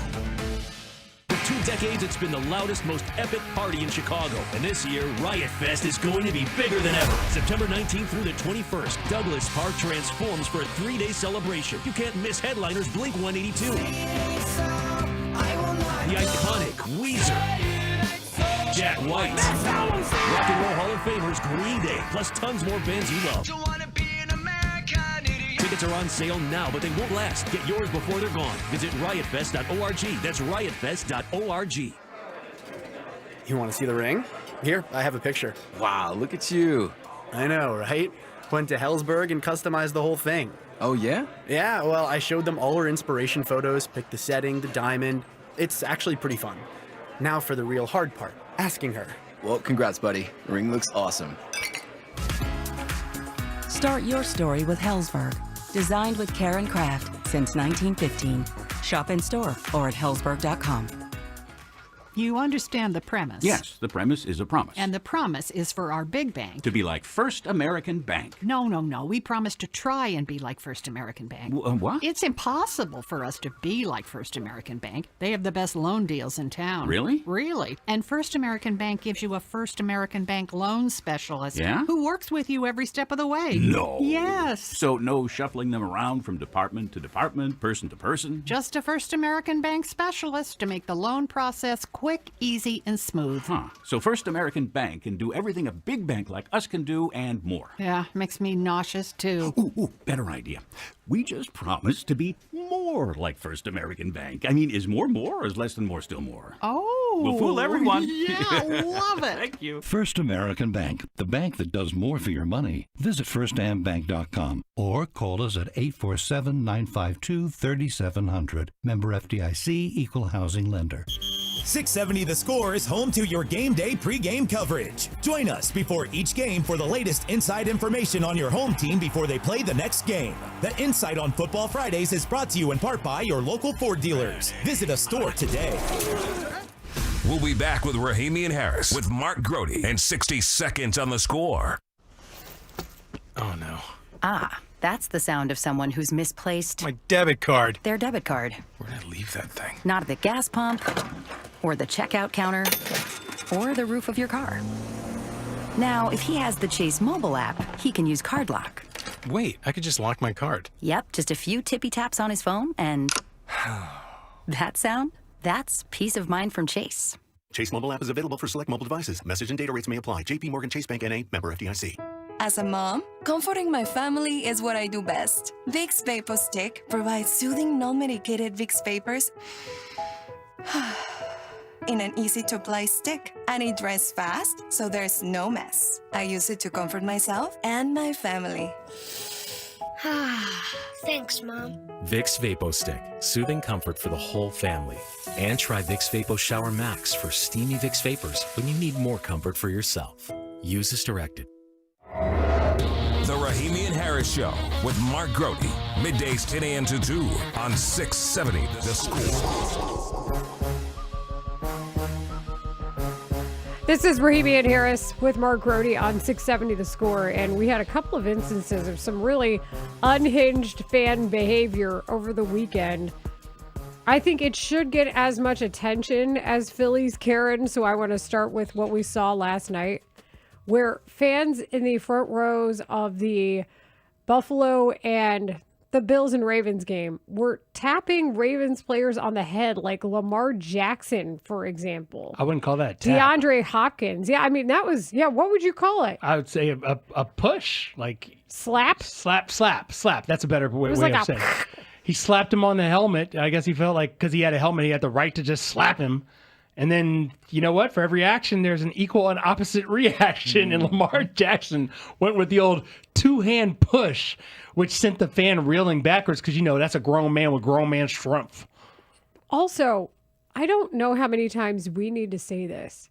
For 2 decades, it's been the loudest, most epic party in Chicago. And this year, Riot Fest is going to be bigger than ever. September 19th through the 21st, Douglas Park transforms for a 3-day celebration. You can't miss headliners Blink-182, the iconic Weezer, Jack White, Rock and Roll Hall of Famers Green Day, plus tons more bands you love. Tickets are on sale now, but they won't last. Get yours before they're gone. Visit riotfest.org. That's riotfest.org. You want to see the ring? Here, I have a picture. Wow, look at you. I know, right? Went to Hellsberg and customized the whole thing. Oh, yeah? Yeah, well, I showed them all our inspiration photos, picked the setting, the diamond. It's actually pretty fun. Now for the real hard part, asking her. Well, congrats, buddy. The ring looks awesome. Start your story with Hellsberg. Designed with care and craft since 1915. Shop in store or at hellsberg.com. You understand the premise. Yes, the premise is a promise. And the promise is for our big bank. To be like First American Bank. No. We promise to try and be like First American Bank. What? It's impossible for us to be like First American Bank. They have the best loan deals in town. Really? Really. And First American Bank gives you a First American Bank loan specialist. Yeah? Who works with you every step of the way. No. Yes. So no shuffling them around from department to department, person to person? Just a First American Bank specialist to make the loan process quick, easy, and smooth. Huh. So First American Bank can do everything a big bank like us can do and more. Yeah, makes me nauseous too. Ooh, better idea. We just promised to be more like First American Bank. I mean, is more, or is less than more still more? Oh, We'll fool everyone. Yeah, love it. Thank you. First American Bank, the bank that does more for your money. Visit firstambank.com or call us at 847-952-3700. Member FDIC, Equal Housing Lender. 670 The Score is home to your game day pregame coverage. Join us before each game for the latest inside information on your home team before they play the next game. The Insight on Football Fridays is brought to you in part by your local Ford dealers. Visit a store today. We'll be back with Rahimi and Harris with Mark Grody and 60 Seconds on The Score. Oh, no. Ah, that's the sound of someone who's misplaced My debit card. their debit card. Where did I leave that thing? Not at the gas pump, or the checkout counter, or the roof of your car. Now, if he has the Chase mobile app, he can use Card Lock. Wait, I could just lock my card. Yep, just a few tippy taps on his phone, and that sound, that's peace of mind from Chase. Chase mobile app is available for select mobile devices. Message and data rates may apply. JP Morgan Chase Bank N.A. Member FDIC. As a mom, comforting my family is what I do best. Vicks Vapor Stick provides soothing, non-medicated Vicks Vapors in an easy-to-apply stick, and it dries fast, so there's no mess. I use it to comfort myself and my family. Thanks, Mom. Vicks Vapo Stick, soothing comfort for the whole family. And try Vicks Vapo Shower Max for steamy Vicks Vapors when you need more comfort for yourself. Use as directed. The Rahimi and Harris Show with Mark Grody. Middays 10 a.m. to 2 on 670 The Score. This is Rahimi and Harris with Mark Grody on 670 The Score, and we had a couple of instances of some really unhinged fan behavior over the weekend. I think it should get as much attention as Philly's Karen, so I want to start with what we saw last night, where fans in the front rows of the Buffalo and the Bills and Ravens game were tapping Ravens players on the head, like Lamar Jackson, for example. I wouldn't call that a tap. DeAndre Hopkins. Yeah, I mean, that was, what would you call it? I would say a push, like slap? Slap. That's a better way, was way like of saying it. He slapped him on the helmet. I guess he felt like because he had a helmet, he had the right to just slap him. And then, you know what? For every action, there's an equal and opposite reaction. And Lamar Jackson went with the old two-hand push, which sent the fan reeling backwards because, that's a grown man with grown man strength. Also, I don't know how many times we need to say this.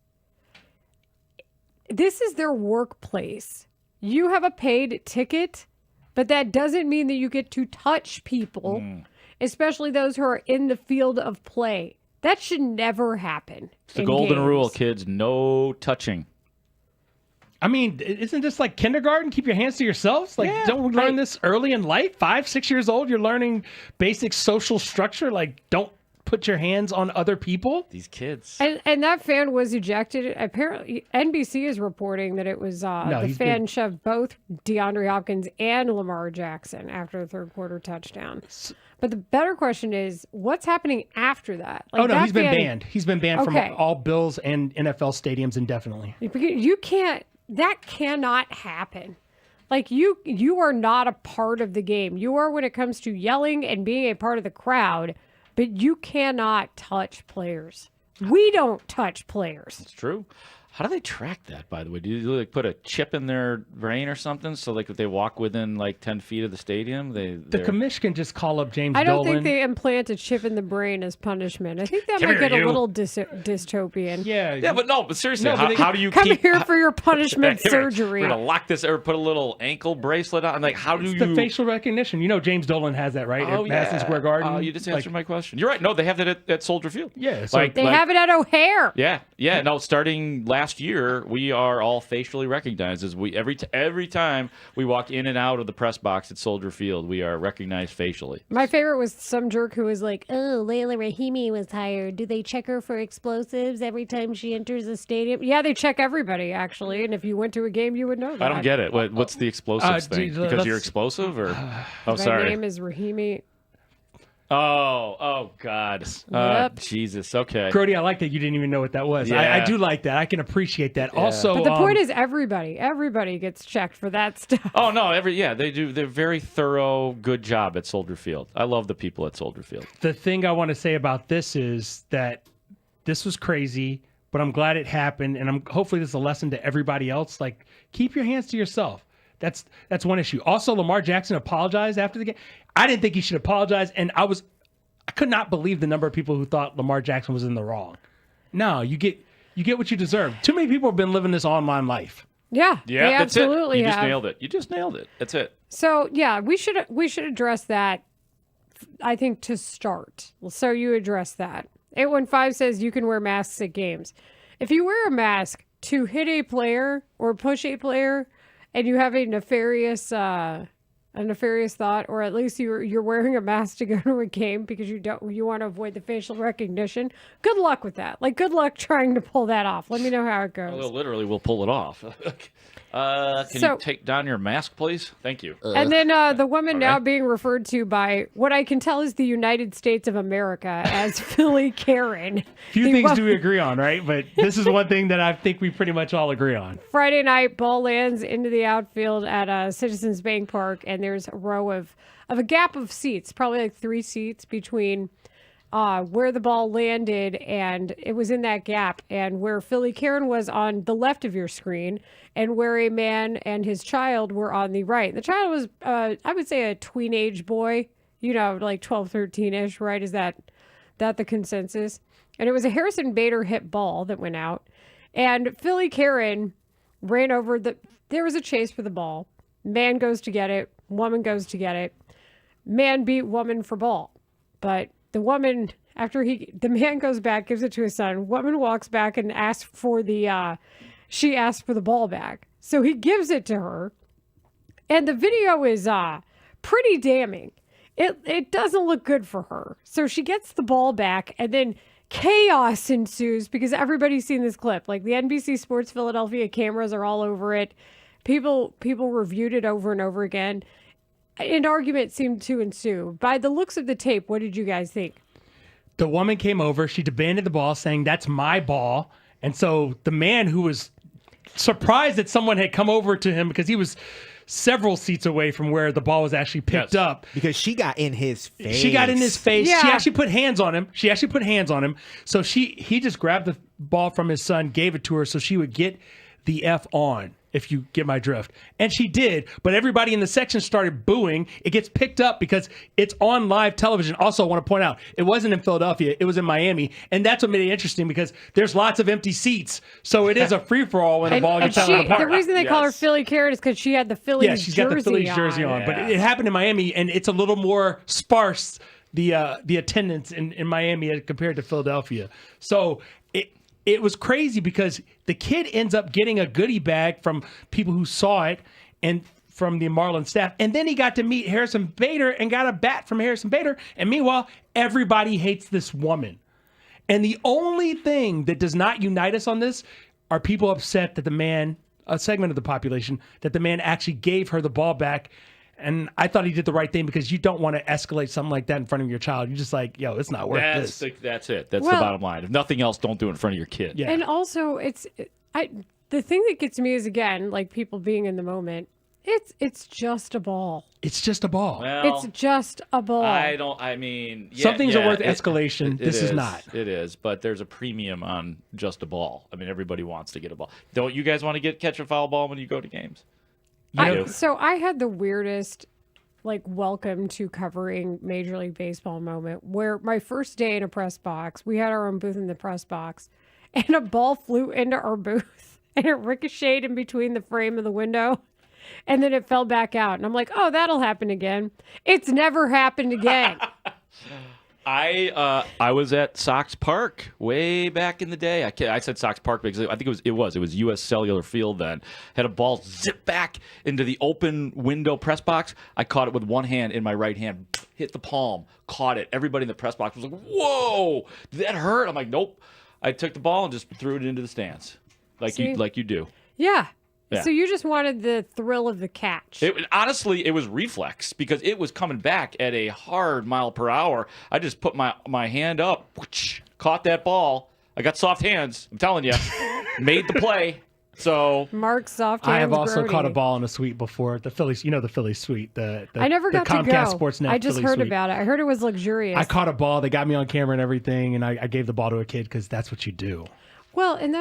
This is their workplace. You have a paid ticket, but that doesn't mean that you get to touch people, especially those who are in the field of play. That should never happen. It's the golden rule, kids. No touching. I mean, isn't this like kindergarten? Keep your hands to yourselves? Like, don't we learn this early in life? 5, 6 years old, you're learning basic social structure. Like, don't put your hands on other people. These kids. And that fan was ejected. Apparently, NBC is reporting that it was the fan shoved both DeAndre Hopkins and Lamar Jackson after the third quarter touchdown. But the better question is, what's happening after that? Like, he's been banned. He's been banned from all Bills and NFL stadiums indefinitely. You can't. That cannot happen. Like, you are not a part of the game. You are when it comes to yelling and being a part of the crowd, but you cannot touch players. We don't touch players. It's true. How do they track that, by the way? Do you like put a chip in their brain or something? So like if they walk within like 10 feet of the stadium, the commission can just call up James I don't Dolan. think they implant a chip in the brain as punishment. I think that might get a little dystopian. Yeah, but seriously, No, how do you come keep here for your punishment surgery? We're gonna lock this or put a little ankle bracelet on. Like, how do it's you? The facial recognition. James Dolan has that, right? Oh, at Madison Square Garden. You just answered my question. You're right. No, they have that at Soldier Field. Yeah, so they have it at O'Hare. Yeah. No, starting last year, we are all facially recognized as every time we walk in and out of the press box at Soldier Field, we are recognized facially. My favorite was some jerk who was like, "Oh, Layla Rahimi was hired. Do they check her for explosives every time she enters a stadium?" Yeah, they check everybody actually, and if you went to a game, you would know that. I don't get it. What's the explosives thing? Because you're explosive, or sorry. My name is Rahimi. Oh God. Yep. Jesus. Okay. Grody, I like that you didn't even know what that was. Yeah. I do like that. I can appreciate that. Yeah. Also, but the point is everybody gets checked for that stuff. Oh no, they do. They're very thorough, good job at Soldier Field. I love the people at Soldier Field. The thing I want to say about this is that this was crazy, but I'm glad it happened, and hopefully this is a lesson to everybody else. Like, keep your hands to yourself. That's one issue. Also, Lamar Jackson apologized after the game. I didn't think he should apologize, and I could not believe the number of people who thought Lamar Jackson was in the wrong. No, you get what you deserve. Too many people have been living this online life. Yeah, Yeah, they that's absolutely it. You just have. nailed it. You just nailed it. That's it. So yeah, we should address that. I think to start. So you address that. 815 says you can wear masks at games. If you wear a mask to hit a player or push a player, and you have a nefarious thought, or at least you're wearing a mask to go to a game because you want to avoid the facial recognition. Good luck with that. Like, good luck trying to pull that off. Let me know how it goes. Well, literally, we'll pull it off. Can you take down your mask, please? Thank you. And then the woman now being referred to by what I can tell is the United States of America as Philly Karen. Few things do we agree on, right? But this is one thing that I think we pretty much all agree on. Friday night, ball lands into the outfield at Citizens Bank Park, and there's a row of a gap of seats, probably like 3 seats between where the ball landed, and it was in that gap, and where Philly Karen was on the left of your screen, and where a man and his child were on the right. The child was, I would say, a tween-age boy, like 12, 13-ish, right? Is that the consensus? And it was a Harrison Bader hit ball that went out, and Philly Karen ran over there was a chase for the ball. Man goes to get it. Woman goes to get it. Man beat woman for ball. But the woman, after the man goes back, gives it to his son. Woman walks back and asks for she asked for the ball back. So he gives it to her. And the video is pretty damning. It doesn't look good for her. So she gets the ball back, and then chaos ensues because everybody's seen this clip. Like, the NBC Sports Philadelphia cameras are all over it. People reviewed it over and over again. An argument seemed to ensue. By the looks of the tape, what did you guys think? The woman came over. She demanded the ball, saying, "That's my ball." And so the man, who was surprised that someone had come over to him because he was several seats away from where the ball was actually picked up. Because she got in his face. She got in his face. Yeah. She actually put hands on him. So he just grabbed the ball from his son, gave it to her so she would get the F on, if you get my drift. And she did, but everybody in the section started booing. It gets picked up because it's on live television. Also, I want to point out, it wasn't in Philadelphia. It was in Miami. And that's what made it interesting, because there's lots of empty seats. So it is a free-for-all when the ball gets out of the park. The reason they call her Philly Karen is because she had the Phillies jersey on. Yeah, she's got the Phillies jersey on. But it happened in Miami, and it's a little more sparse, the attendance in Miami compared to Philadelphia. So it was crazy because the kid ends up getting a goodie bag from people who saw it and from the Marlins staff. And then he got to meet Harrison Bader and got a bat from Harrison Bader. And meanwhile, everybody hates this woman. And the only thing that does not unite us on this are people upset that a segment of the population, that the man actually gave her the ball back. And I thought he did the right thing, because you don't want to escalate something like that in front of your child. You're just like, yo, it's not worth this. That's it. That's the bottom line. If nothing else, don't do it in front of your kid. Yeah. And also, the thing that gets me is, again, like, people being in the moment. It's just a ball. It's just a ball. Well, it's just a ball. Some things are worth escalation. This is not. It is, but there's a premium on just a ball. I mean, everybody wants to get a ball. Don't you guys want to catch a foul ball when you go to games? So I had the weirdest, welcome to covering Major League Baseball moment, where my first day in a press box, we had our own booth in the press box, and a ball flew into our booth, and it ricocheted in between the frame of the window, and then it fell back out. And I'm like, oh, that'll happen again. It's never happened again. I was at Sox Park way back in the day. I said Sox Park because I think it was U.S. Cellular Field then. Had a ball zip back into the open window press box. I caught it with one hand in my right hand, hit the palm, caught it. Everybody in the press box was like, whoa, did that hurt? I'm like, nope. I took the ball and just threw it into the stands like you do. Yeah. Yeah. So you just wanted the thrill of the catch. Honestly, it was reflex because it was coming back at a hard mile per hour. I just put my hand up, caught that ball. I got soft hands. I'm telling you, made the play. So Mark soft hands. I have also Grody. caught a ball in a suite before. The Phillies, the Phillies suite. I never got Comcast to go. Sportsnet I just Philly heard suite. about it. I heard it was luxurious. I caught a ball. They got me on camera and everything, and I gave the ball to a kid because that's what you do. Well, and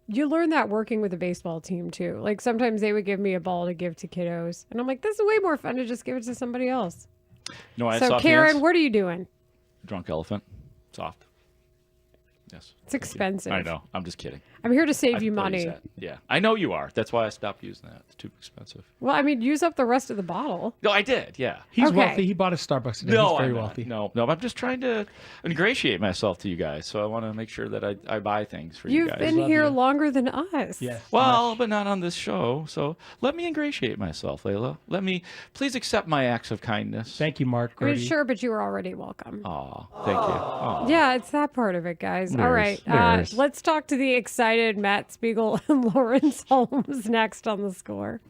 you learn that working with a baseball team too. Like sometimes they would give me a ball to give to kiddos, and I'm like, this is way more fun to just give it to somebody else. No, I had So soft Karen, hands. what are you doing? Drunk elephant. Soft. Yes. It's expensive. I know. I'm just kidding. I'm here to save I you thought money. said. Yeah, I know you are. That's why I stopped using that. It's too expensive. Well, I mean, use up the rest of the bottle. No, I did. Yeah. He's wealthy. He bought a Starbucks today. No, He's very I'm not. wealthy. No, I'm just trying to ingratiate myself to you guys. So I want to make sure that I buy things for you You've guys. been here longer than us. Yeah. Well, but not on this show. So let me ingratiate myself, Layla. Please accept my acts of kindness. Thank you, Mark. I mean, sure, but you were already welcome. Aw, thank you. Aw. Yeah, it's that part of it, guys. All right. Let's talk to the excited Matt Spiegel and Lawrence Holmes next on The Score.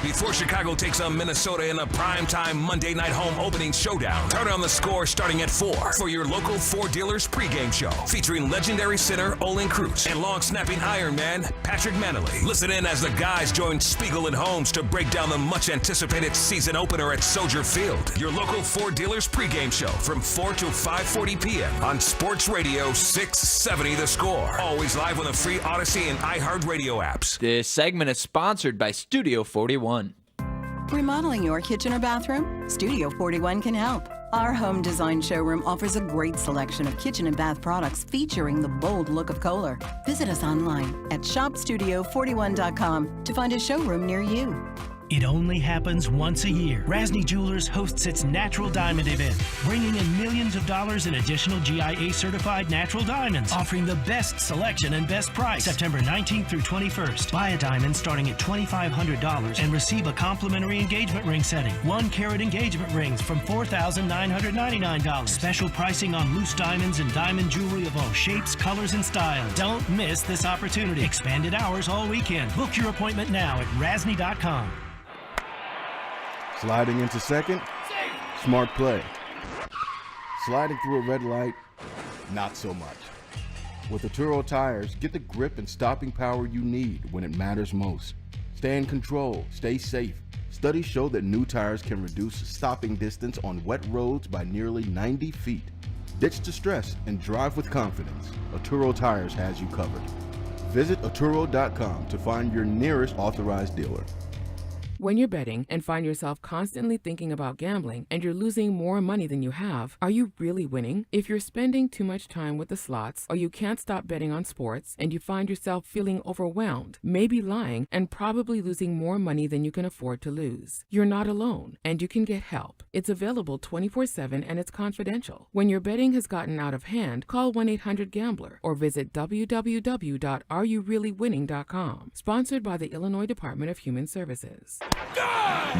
Before Chicago takes on Minnesota in a primetime Monday night home opening showdown, turn on The Score starting at 4 for your local Ford dealers pregame show featuring legendary center Olin Cruz and long-snapping Ironman Patrick Manley. Listen in as the guys join Spiegel and Holmes to break down the much-anticipated season opener at Soldier Field. Your local Ford dealers pregame show from 4 to 5:40 p.m. on Sports Radio 670 The Score. Always live on the free Odyssey and iHeartRadio apps. This segment is sponsored by Studio 41. Remodeling your kitchen or bathroom? Studio 41 can help. Our home design showroom offers a great selection of kitchen and bath products featuring the bold look of Kohler. Visit us online at shopstudio41.com to find a showroom near you. It only happens once a year. Rasny Jewelers hosts its Natural Diamond event, bringing in millions of dollars in additional GIA-certified natural diamonds, offering the best selection and best price. September 19th through 21st. Buy a diamond starting at $2,500 and receive a complimentary engagement ring setting. 1-carat engagement rings from $4,999. Special pricing on loose diamonds and diamond jewelry of all shapes, colors, and styles. Don't miss this opportunity. Expanded hours all weekend. Book your appointment now at rasny.com. Sliding into second, smart play. Sliding through a red light, not so much. With Arturo tires, get the grip and stopping power you need when it matters most. Stay in control, stay safe. Studies show that new tires can reduce stopping distance on wet roads by nearly 90 feet. Ditch the stress and drive with confidence. Arturo Tires has you covered. Visit Arturo.com to find your nearest authorized dealer. When you're betting and find yourself constantly thinking about gambling and you're losing more money than you have, are you really winning? If you're spending too much time with the slots or you can't stop betting on sports and you find yourself feeling overwhelmed, maybe lying, and probably losing more money than you can afford to lose, you're not alone and you can get help. It's available 24/7 and it's confidential. When your betting has gotten out of hand, call 1-800-GAMBLER or visit www.areyoureallywinning.com. Sponsored by the Illinois Department of Human Services.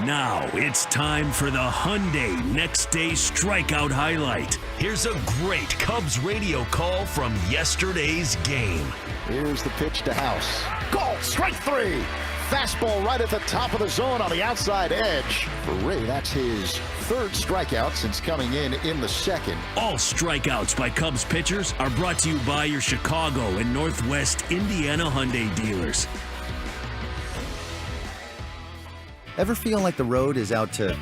Now it's time for the Hyundai Next Day Strikeout Highlight. Here's a great Cubs radio call from yesterday's game. Here's the pitch to House. Call, strike three. Fastball right at the top of the zone on the outside edge. For Ray, that's his third strikeout since coming in the second. All strikeouts by Cubs pitchers are brought to you by your Chicago and Northwest Indiana Hyundai dealers. Ever feel like the road is out to...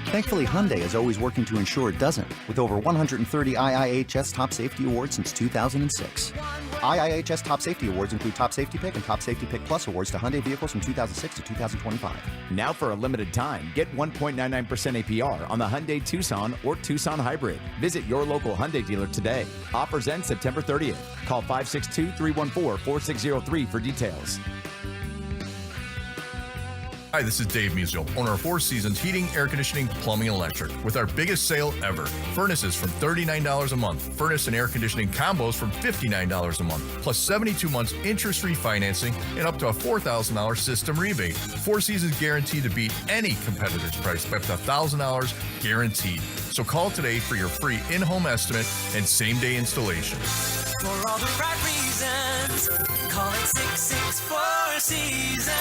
Thankfully, Hyundai is always working to ensure it doesn't, with over 130 IIHS Top Safety Awards since 2006. IIHS Top Safety Awards include Top Safety Pick and Top Safety Pick Plus awards to Hyundai vehicles from 2006 to 2025. Now for a limited time, get 1.99% APR on the Hyundai Tucson or Tucson Hybrid. Visit your local Hyundai dealer today. Offers end September 30th. Call 562-314-4603 for details. Hi, this is Dave Musial, owner of Four Seasons Heating, Air Conditioning, Plumbing, and Electric, with our biggest sale ever. Furnaces from $39 a month. Furnace and air conditioning combos from $59 a month, plus 72 months interest-free financing and up to a $4,000 system rebate. Four Seasons guaranteed to beat any competitor's price by up to $1,000 guaranteed. So call today for your free in-home estimate and same-day installation. For all the right reasons, call it 664 Seasons.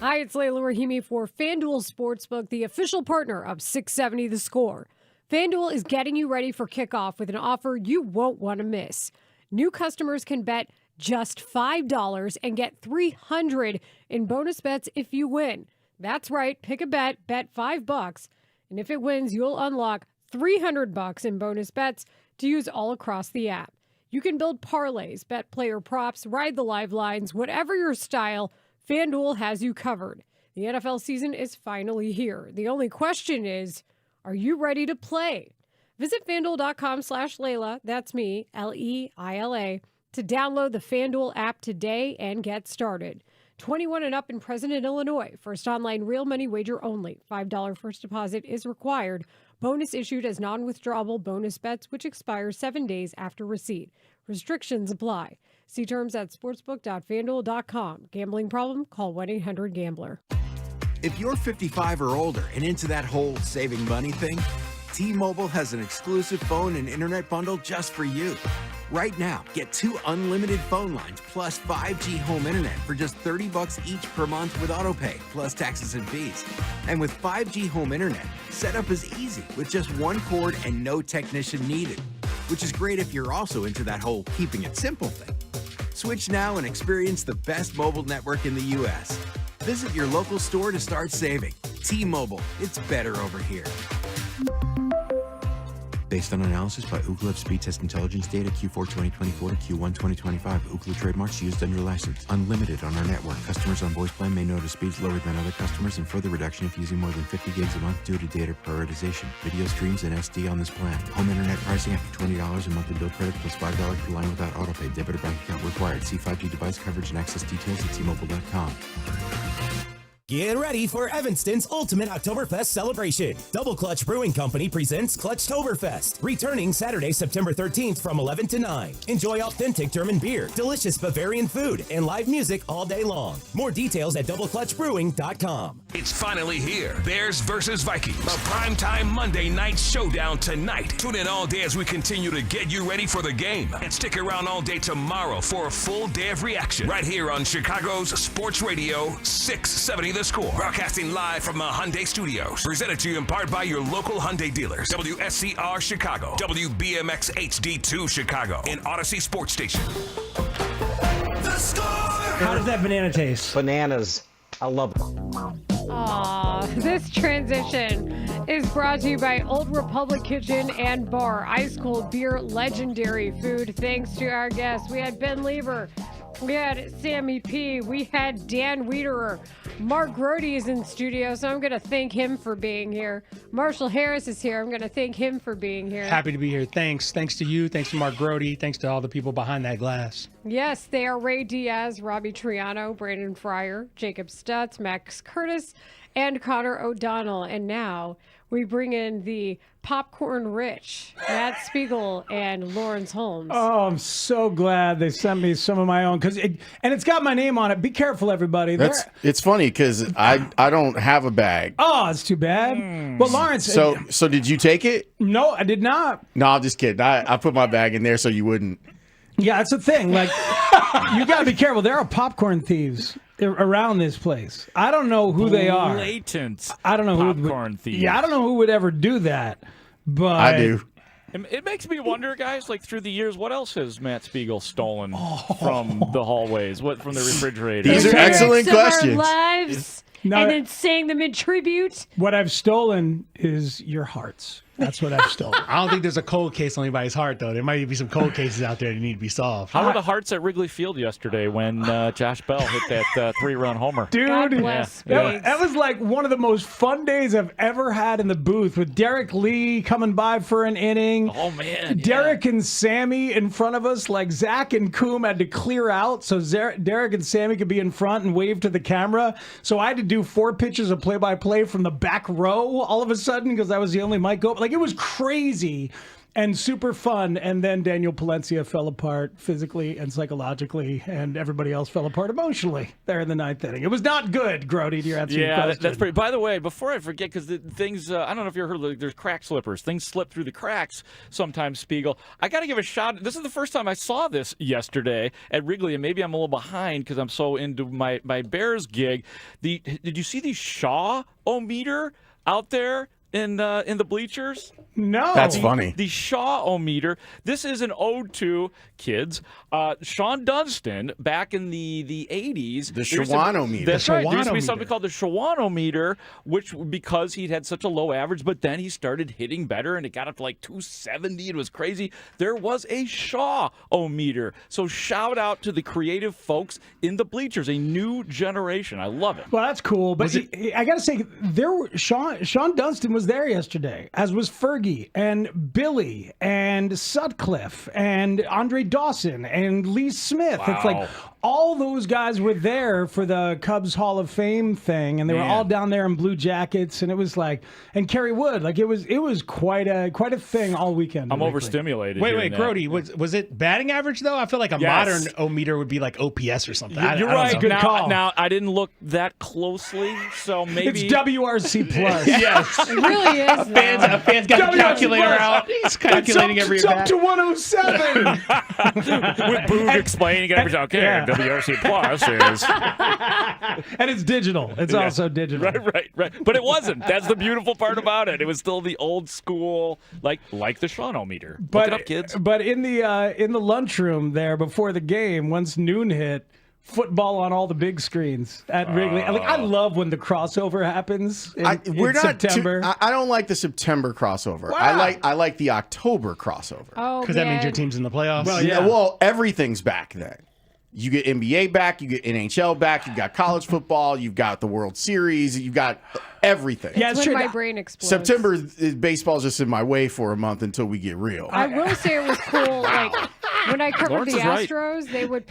Hi, it's Layla Rahimi for FanDuel Sportsbook, the official partner of 670 The Score. FanDuel is getting you ready for kickoff with an offer you won't want to miss. New customers can bet just $5 and get $300 in bonus bets if you win. That's right. Pick a bet $5, and if it wins, you'll unlock $300 in bonus bets to use all across the app. You can build parlays, bet player props, ride the live lines, whatever your style, FanDuel has you covered. The NFL season is finally here. The only question is, are you ready to play? Visit FanDuel.com/Layla, that's me, Leila, to download the FanDuel app today and get started. 21 and up and present in Illinois. First online real money wager only. $5 first deposit is required. Bonus issued as non-withdrawable bonus bets, which expire 7 days after receipt. Restrictions apply. See terms at sportsbook.fanduel.com. Gambling problem? Call 1-800-GAMBLER. If you're 55 or older and into that whole saving money thing, T-Mobile has an exclusive phone and internet bundle just for you. Right now, get 2 unlimited phone lines plus 5G home internet for just $30 each per month with autopay, plus taxes and fees. And with 5G home internet, setup is easy with just 1 cord and no technician needed, which is great if you're also into that whole keeping it simple thing. Switch now and experience the best mobile network in the U.S. Visit your local store to start saving. T-Mobile, it's better over here. Based on analysis by Ookla Speed Test Intelligence data Q4 2024 to Q1 2025. Ookla trademarks used under license. Unlimited on our network. Customers on voice plan may notice speeds lower than other customers and further reduction if using more than 50 gigs a month due to data prioritization. Video streams and SD on this plan. Home internet pricing after $20 a monthly bill credit plus $5 per line without autopay. Debit or bank account required. See 5G device coverage and access details at T-Mobile.com. Get ready for Evanston's ultimate Oktoberfest celebration. Double Clutch Brewing Company presents Clutchtoberfest, returning Saturday, September 13th from 11 to 9. Enjoy authentic German beer, delicious Bavarian food, and live music all day long. More details at doubleclutchbrewing.com. It's finally here. Bears versus Vikings. A primetime Monday night showdown tonight. Tune in all day as we continue to get you ready for the game. And stick around all day tomorrow for a full day of reaction. Right here on Chicago's Sports Radio 670 The Score. Broadcasting live from the Hyundai Studios. Presented to you in part by your local Hyundai dealers. WSCR Chicago. WBMX HD2 Chicago. And Odyssey Sports Station. The Score! How does that banana taste? Bananas. I love it. Aw, this transition is brought to you by Old Republic Kitchen and Bar. Ice cold beer, legendary food. Thanks to our guests. We had Ben Lever. We had Sammy P. We had Dan Wiederer. Mark Grody is in studio, so I'm going to thank him for being here. Marshall Harris is here. I'm going to thank him for being here. Happy to be here. Thanks. Thanks to you. Thanks to Mark Grody. Thanks to all the people behind that glass. Yes, they are Ray Diaz, Robbie Triano, Brandon Fryer, Jacob Stutz, Max Curtis, and Connor O'Donnell. And now we bring in the popcorn rich, Matt Spiegel and Lawrence Holmes. Oh, I'm so glad they sent me some of my own and it's got my name on it. Be careful, everybody. It's funny because I don't have a bag. Oh, it's too bad. Well, Lawrence. So did you take it? No, I did not. No, I'm just kidding. I put my bag in there so you wouldn't. Yeah, that's the thing. Like, you got to be careful. There are popcorn thieves around this place. I don't know who they are. Blatant. I don't know popcorn thieves. Yeah, I don't know who would ever do that. But I do. It makes me wonder, guys, like through the years, what else has Matt Spiegel stolen from the hallways? What from the refrigerator? These are excellent questions. Our lives, and then saying them in tribute. What I've stolen is your hearts. That's what I've stolen. I don't think there's a cold case on anybody's heart, though. There might be some cold cases out there that need to be solved. How were the hearts at Wrigley Field yesterday when Josh Bell hit that 3-run homer? Dude, that was like one of the most fun days I've ever had in the booth with Derek Lee coming by for an inning. Oh, man. Derek and Sammy in front of us. Like Zach and Coom had to clear out so Derek and Sammy could be in front and wave to the camera. So I had to do 4 pitches of play-by-play from the back row all of a sudden because I was the only mic open. Like, it was crazy and super fun. And then Daniel Palencia fell apart physically and psychologically, and everybody else fell apart emotionally there in the 9th inning. It was not good, Grody, to your answer. Yeah, that's pretty. By the way, before I forget, because the things, I don't know if you ever heard, there's crack slippers. Things slip through the cracks sometimes, Spiegel. I got to give a shout. This is the first time I saw this yesterday at Wrigley, and maybe I'm a little behind because I'm so into my Bears gig. Did you see the Shaw-o-meter out there? in the bleachers? No. That's funny. The Shaw-o-meter. This is an ode to kids. Sean Dunston, back in the 80s. The Shawano-meter. That's right. There used to be Shawano-meter. something called the Shawano-meter, which because he'd had such a low average, but then he started hitting better, and it got up to like 270. It was crazy. There was a Shaw-o-meter. So shout out to the creative folks in the bleachers, a new generation. I love it. Well, that's cool, but I got to say, Sean Dunston was there yesterday, as was Fergie and Billy and Sutcliffe and Andre Dawson and Lee Smith. Wow. It's like all those guys were there for the Cubs Hall of Fame thing, and they were all down there in blue jackets, and it was like, and Kerry Wood, like it was quite a thing all weekend. I'm overstimulated. Wait, Grody, was it batting average though? I feel like a modern O-meter would be like OPS or something. You're I right. don't know. Good call. Now, I didn't look that closely, so maybe It's WRC plus. Yes. It really is. A fan's got a calculator out. He's calculating every It's up bat. to 107. with Boog explaining it every time. Okay, Yeah. WRC Plus is And it's digital. It's also digital. right. But it wasn't. That's the beautiful part about it. It was still the old school, like the Shawn-o-meter. Look it up, kids. But in the lunchroom there before the game, once noon hit, football on all the big screens at Wrigley. I love when the crossover happens in September. I don't like the September crossover. Wow. I like the October crossover. Oh, Because that means your team's in the playoffs. Well, everything's back then. You get NBA back, you get NHL back, you've got college football, you've got the World Series, you've got everything. That's when my brain explodes. September, baseball's just in my way for a month until we get real. I will say it was cool. Like when I covered Lawrence the is right. Astros, they would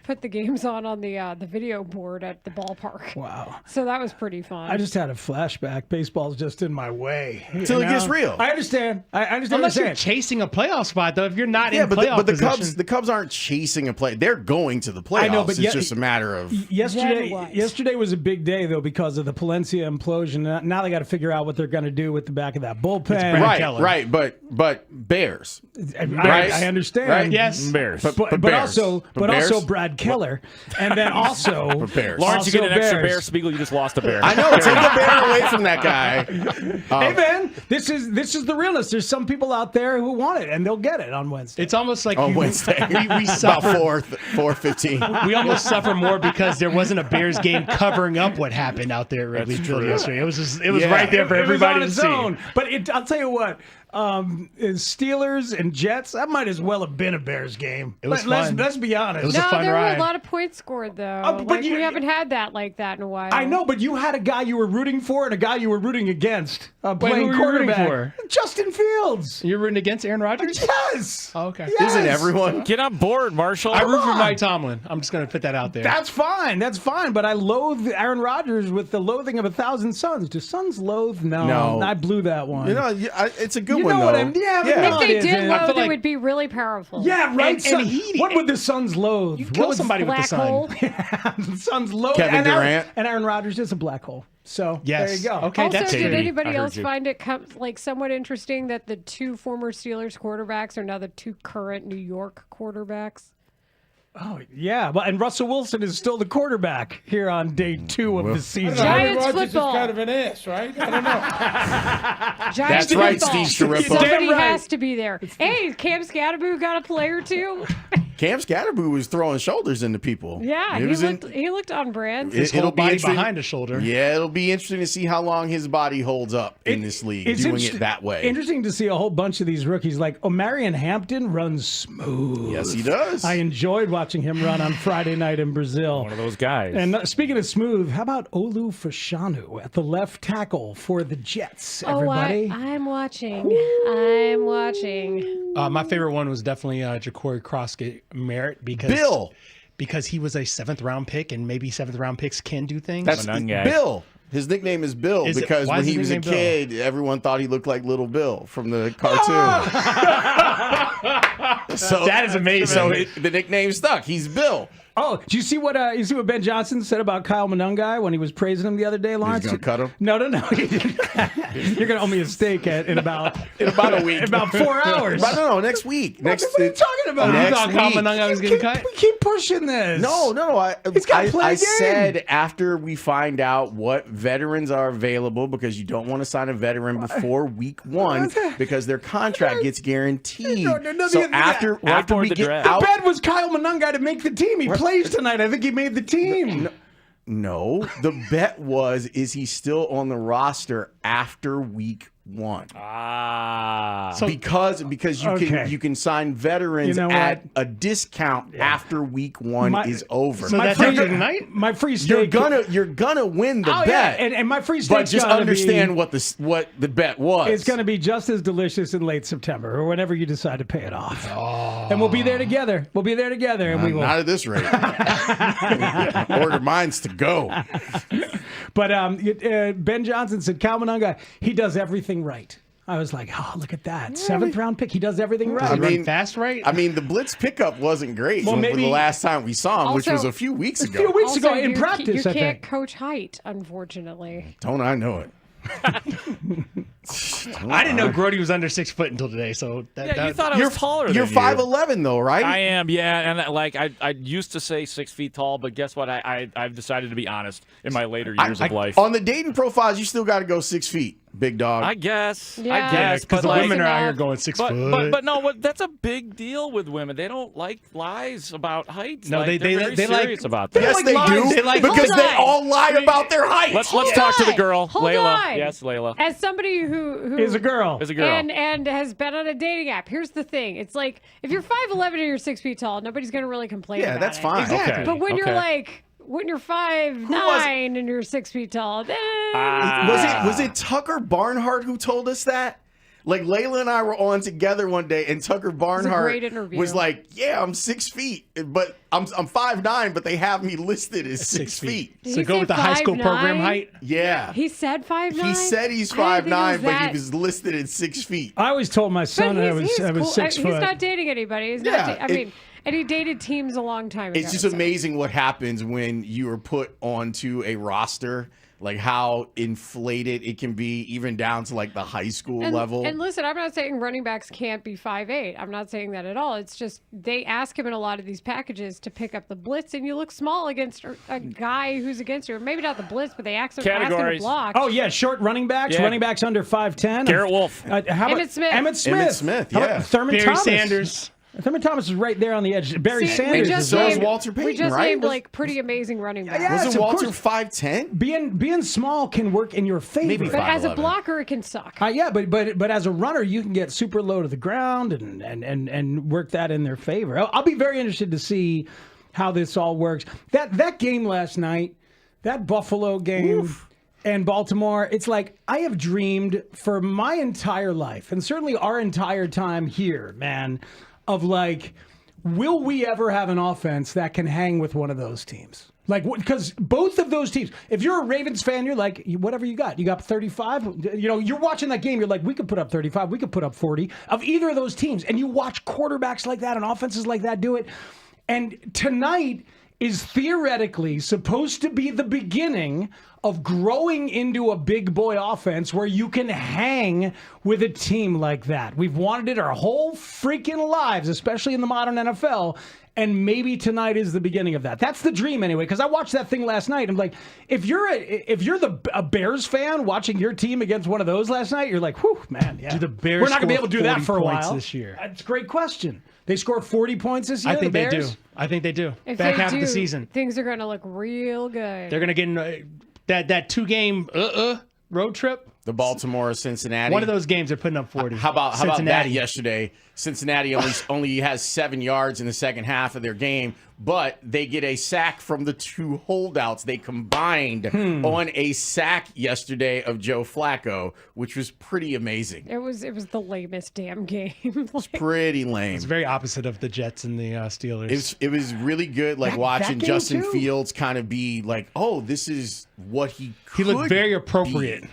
put the games on the video board at the ballpark. Wow. So that was pretty fun. I just had a flashback. Baseball's just in my way. Until it gets real. I understand. I understand. Unless what you're you're saying. chasing a playoff spot, though, if you're not in but playoff the Cubs aren't chasing a play. They're going to the playoffs. I know, but it's just a matter of Yesterday was a big day though because of the Palencia implosion. Now they got to figure out what they're going to do with the back of that bullpen. Right. But Bears. I understand. Right? Yes. Bears. But Bears. also Brad Keller, and then also Bears. Lawrence, you get an extra Bears. bear. Spiegel, you just lost a bear. I know. Take a bear away from that guy. Hey man, this is the realness. There's some people out there who want it, and they'll get it on Wednesday. It's almost like On Wednesday. we About suffer. 4:15. We almost suffer more because there wasn't a Bears game covering up what happened out there at Wrigley Field yesterday. It was right there for everybody to see. But I'll tell you what, Steelers and Jets, that might as well have been a Bears game. It was fun. Let's be honest. It was a no, fun there ride. were a lot of points scored though. But Like, we haven't had that like that in a while. I know, but you had a guy you were rooting for and a guy you were rooting against playing who were you rooting quarterback. for? Justin Fields. You're rooting against Aaron Rodgers? Yes. Oh, okay. Yes. Isn't everyone? Get on board, Marshall. I root for Mike Tomlin. I'm just going to put that out there. That's fine. But I loathe Aaron Rodgers with the loathing of 1,000 Suns. Do Suns loathe? No. I blew that one. It's a good You one, know though. what I mean? Yeah, but no, If they it did isn't. loathe, feel like- it would be really powerful. Yeah, right. And he- what would the Suns loathe? You kill somebody with the Black sun. hole. The Suns loathe. Kevin Durant. And Aaron Rodgers is a black hole. So Yes. there you go. Okay, Also, that's did shady. anybody I heard else you. find it somewhat interesting that the two former Steelers quarterbacks are now the two current New York quarterbacks? Oh, yeah. Well, and Russell Wilson is still the quarterback here on day 2 of the season. Giants football. kind of an ass, right? I don't know. Giants That's right, football. Steve Shariffa. Somebody Damn right. has to be there. Hey, Cam Scatterbo got a play or two. Cam Scatterbo was throwing shoulders into people. Yeah, he looked on brand. His whole body behind the shoulder. Yeah, it'll be interesting to see how long his body holds up in this league, doing interesting- it that way. Interesting to see a whole bunch of these rookies. Like Marion Hampton runs smooth. Yes, he does. I enjoyed watching him run on Friday night in Brazil. One of those guys. And speaking of smooth, how about Olu Fashanu at the left tackle for the Jets? Everybody. I'm watching. I'm watching. My favorite one was definitely Ja'Cory Croskett-Merritt because he was a 7th-round pick, and maybe 7th-round picks can do things. That's Bill. His nickname is Bill Is it- because why when is he his was a nickname Bill? kid, everyone thought he looked like Little Bill from the cartoon. That is amazing. So the nickname stuck. He's Bill. Oh, did you see what Ben Johnson said about Kyle Monungai when he was praising him the other day, Lawrence? He's gonna cut him? No. You're gonna owe me a steak in about a week. In about 4 hours. No, next week. What are you talking about? Next You thought Kyle week. Monungai was getting cut? We keep pushing this. No. He's gotta play a I game. said after we find out what veterans are available, because you don't want to sign a veteran before week 1 because their contract gets guaranteed. So after we get out, the bet was Kyle Monungai to make the team. He plays tonight. I think he made the team. No, the bet was, is he still on the roster after week 1? Because you can sign veterans at a discount after week 1 is over. So that's after tonight. My free steak. You're gonna win the bet. And my free steak. But just understand what the bet was. It's going to be just as delicious in late September or whenever you decide to pay it off. And we'll be there together. We'll be there together, and we will. Not at this rate. Order mines to go. But Ben Johnson said Kyle Monungai, he does everything right. I was like, oh, look at that. 7th round pick. He does everything right. I mean, fast right? I mean, the blitz pickup wasn't great Well, the maybe- last time we saw him, which was Also- a few weeks ago. Also, in you practice, I can't think. coach height, unfortunately. Don't I know it? I didn't know Grody was under 6 foot until today. So You thought I was taller than You're you. 5'11" though, right? I am, yeah. And I used to say 6 feet tall, but guess what? I've decided to be honest in my later years of life. On the dating profiles, you still got to go 6 feet, big dog. I guess. Yeah. I guess. Because the but women are out here going 6 but, foot. But no, that's a big deal with women. They don't like lies about height. No, like, they they're very like- serious about that. Yes, they do. They like because Hold they on. all lie about their height. Let's talk to the girl, Hold Layla. on. Yes, Layla. As somebody who Is a girl. Is a girl. and has been on a dating app. Here's the thing: it's like if you're 5'11" and you're 6 feet tall, nobody's gonna really complain. Yeah, about that's it. fine. Exactly. Okay. But when you're Okay. like when you're 5'9" and you're 6 feet tall, then Was it Tucker Barnhart who told us that? Like Layla and I were on together one day, and Tucker Barnhart great interview. was like, "Yeah, I'm 6 feet, but I'm 5'9", but they have me listed as 6 feet." Did So he go say with the high school 5'9"? program height. Yeah, He said 5'9". he said he's I didn't think it 5'9", was but that- he was listed at 6 feet. I always told my But son I was cool. 6 foot. He's not dating anybody. He's Yeah, not. I mean, and he dated teams a long time ago. It's just so. amazing what happens when you are put onto a roster, like how inflated it can be, even down to like the high school level. And listen, I'm not saying running backs can't be 5'8". I'm not saying that at all. It's just they ask him in a lot of these packages to pick up the blitz, and you look small against a guy who's against you. Or maybe not the blitz, but they ask him to Categories. block. Oh, yeah, short running backs, Yeah. running backs under 5'10". Garrett Wolf. How about Emmett Smith. Emmett Smith. Emmitt Smith, How about yeah. Thurman Barry Thomas. Sanders. Thurman Thomas is right there on the edge. Barry See, Sanders. we just so is named, Walter we Payton, just right? named like pretty amazing running backs. Yes, Wasn't of Walter course. 5'10"? Being small can work in your favor. Maybe But as a 5'11". blocker, it can suck. Yeah, but as a runner, you can get super low to the ground and work that in their favor. I'll be very interested to see how this all works. That game last night, that Buffalo game. And Baltimore, it's like I have dreamed for my entire life, and certainly our entire time here, man, of like, will we ever have an offense that can hang with one of those teams? Like, because both of those teams, if you're a Ravens fan, you're like, whatever you got 35. You know, you're watching that game, you're like, we could put up 35, we could put up 40 of either of those teams. And you watch quarterbacks like that and offenses like that do it. And tonight is theoretically supposed to be the beginning of growing into a big boy offense where you can hang with a team like that. We've wanted it our whole freaking lives, especially in the modern NFL. And maybe tonight is the beginning of that. That's the dream anyway, because I watched that thing last night. I'm like, if you're a Bears fan watching your team against one of those last night, you're like, whew, man, yeah. Do the Bears We're not going to be score able to do that 40 for a points while. this year? That's a great question. They scored 40 points this year, I think the they do. Bears? I think they do. If Back they half do, of the season. things are going to look real good. They're going to get in that 2-game road trip. The Baltimore, Cincinnati. One of those games are putting up 40. How about that Cincinnati. yesterday? Cincinnati only has 7 yards in the second half of their game, but they get a sack from the two holdouts. They combined on a sack yesterday of Joe Flacco, which was pretty amazing. It was the lamest damn game. Like, Pretty lame. It's very opposite of the Jets and the Steelers. It was really good, like That watching game Justin too? Fields kind of be like, oh, this is what he could He looked very appropriate. be.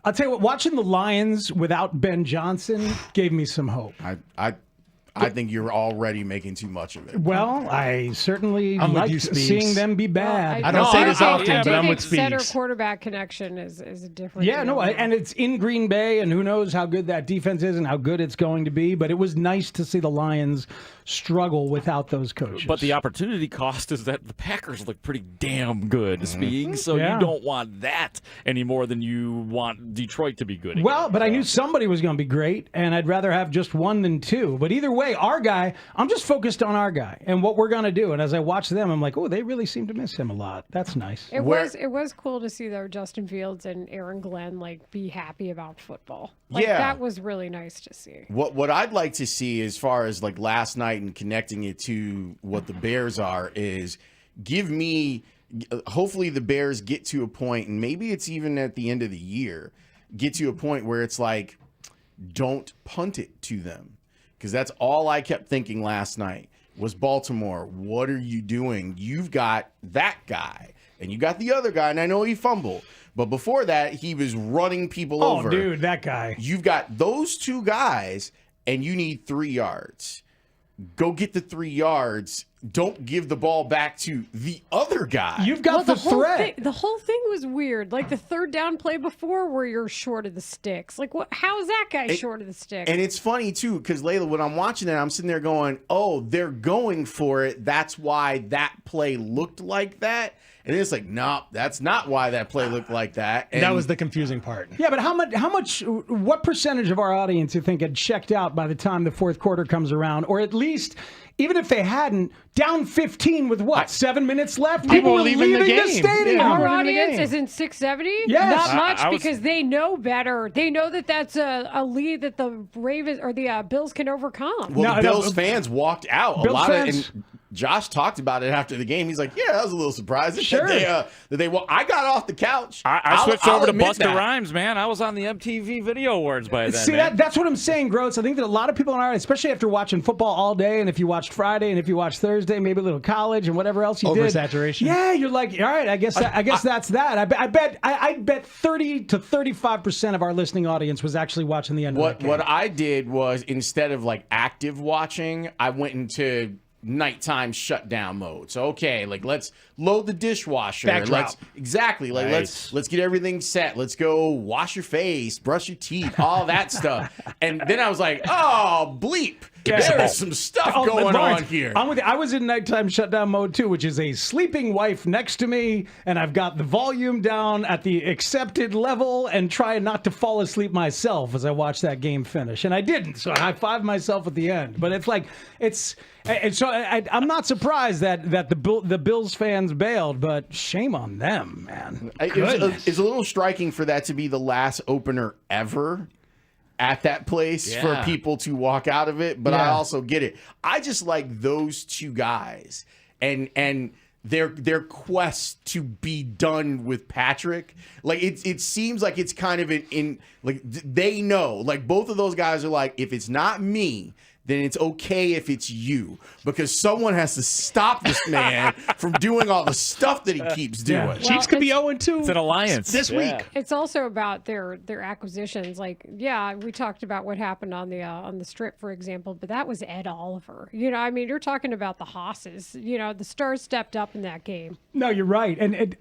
I'll tell you what, watching the Lions without Ben Johnson gave me some hope. I think you're already making too much of it. Well, I certainly I'm with like you, Speeds. seeing them be bad. I don't say this often, I but I'm think with center Speeds. quarterback connection is a different. Yeah, deal. no, and it's in Green Bay, and who knows how good that defense is and how good it's going to be. But it was nice to see the Lions struggle without those coaches. But the opportunity cost is that the Packers look pretty damn good, Speaking. So Yeah. you don't want that any more than you want Detroit to be good. Well, but I knew somebody was going to be great, and I'd rather have just one than two. But either way, our guy, I'm just focused on our guy and what we're going to do. And as I watch them, I'm like, oh, they really seem to miss him a lot. That's nice. It was cool to see though Justin Fields and Aaron Glenn like be happy about football. Like Yeah. that was really nice to see. What I'd like to see as far as like last night and connecting it to what the Bears are is give me hopefully the Bears get to a point, and maybe it's even at the end of the year, get to a point where it's like don't punt it to them, because that's all I kept thinking last night was Baltimore, what are you doing? You've got that guy and you got the other guy, and I know he fumbled, but before that he was running people over. Oh, dude, that guy. You've got those two guys and you need 3 yards. Go get the 3 yards. Don't give the ball back to the other guy. You've got the threat. The whole thing was weird. Like the third down play before where you're short of the sticks. Like what? How is that guy short of the sticks? And it's funny, too, because, Layla, when I'm watching that, I'm sitting there going, oh, they're going for it. That's why that play looked like that. And it's like, no, that's not why that play looked like that. And that was the confusing part. Yeah, but what percentage of our audience you think had checked out by the time the fourth quarter comes around? Or at least, even if they hadn't, down 15 with 7 minutes left? People were leaving the game. Stadium. Our audience is in 670? Yes. Not much, because they know better. They know that that's a lead that the Ravens or the Bills can overcome. Well, the Bills fans walked out. Bills fans. And Josh talked about it after the game. He's like, yeah, that was a little surprising. Sure. I got off the couch. I switched over to Busta that. Rhymes, man. I was on the MTV Video Awards by then. See, that's what I'm saying, Groats. I think that a lot of people in our audience, especially after watching football all day, and if you watched Friday, and if you watched Thursday, maybe a little college and whatever else you did. Oversaturation. Yeah, you're like, all right, I guess that's that. I bet 30 to 35% of our listening audience was actually watching the end of that game. What I did was, instead of like active watching, I went into nighttime shutdown mode. So okay, like let's load the dishwasher. Let's let's get everything set. Let's go wash your face, brush your teeth, all that stuff. And then I was like, oh bleep. There is some stuff going on here. I'm with you. I was in nighttime shutdown mode too, which is a sleeping wife next to me, and I've got the volume down at the accepted level and trying not to fall asleep myself as I watch that game finish. And I didn't, so I high-fived myself at the end. But it's like, I'm not surprised that the Bills fans bailed, but shame on them, man. It's a little striking for that to be the last opener ever at that place for people to walk out of it, but I also get it. I just like those two guys and their quest to be done with Patrick. Like it seems like it's kind of in like they know, like both of those guys are like, if it's not me, then it's okay if it's you, because someone has to stop this man from doing all the stuff that he keeps doing. Yeah. Chiefs could be 0-2. It's an alliance this week. It's also about their acquisitions. Like, yeah, we talked about what happened on the Strip, for example, but that was Ed Oliver. You know, I mean, you're talking about the Hosses. You know, the Stars stepped up in that game. No, you're right. And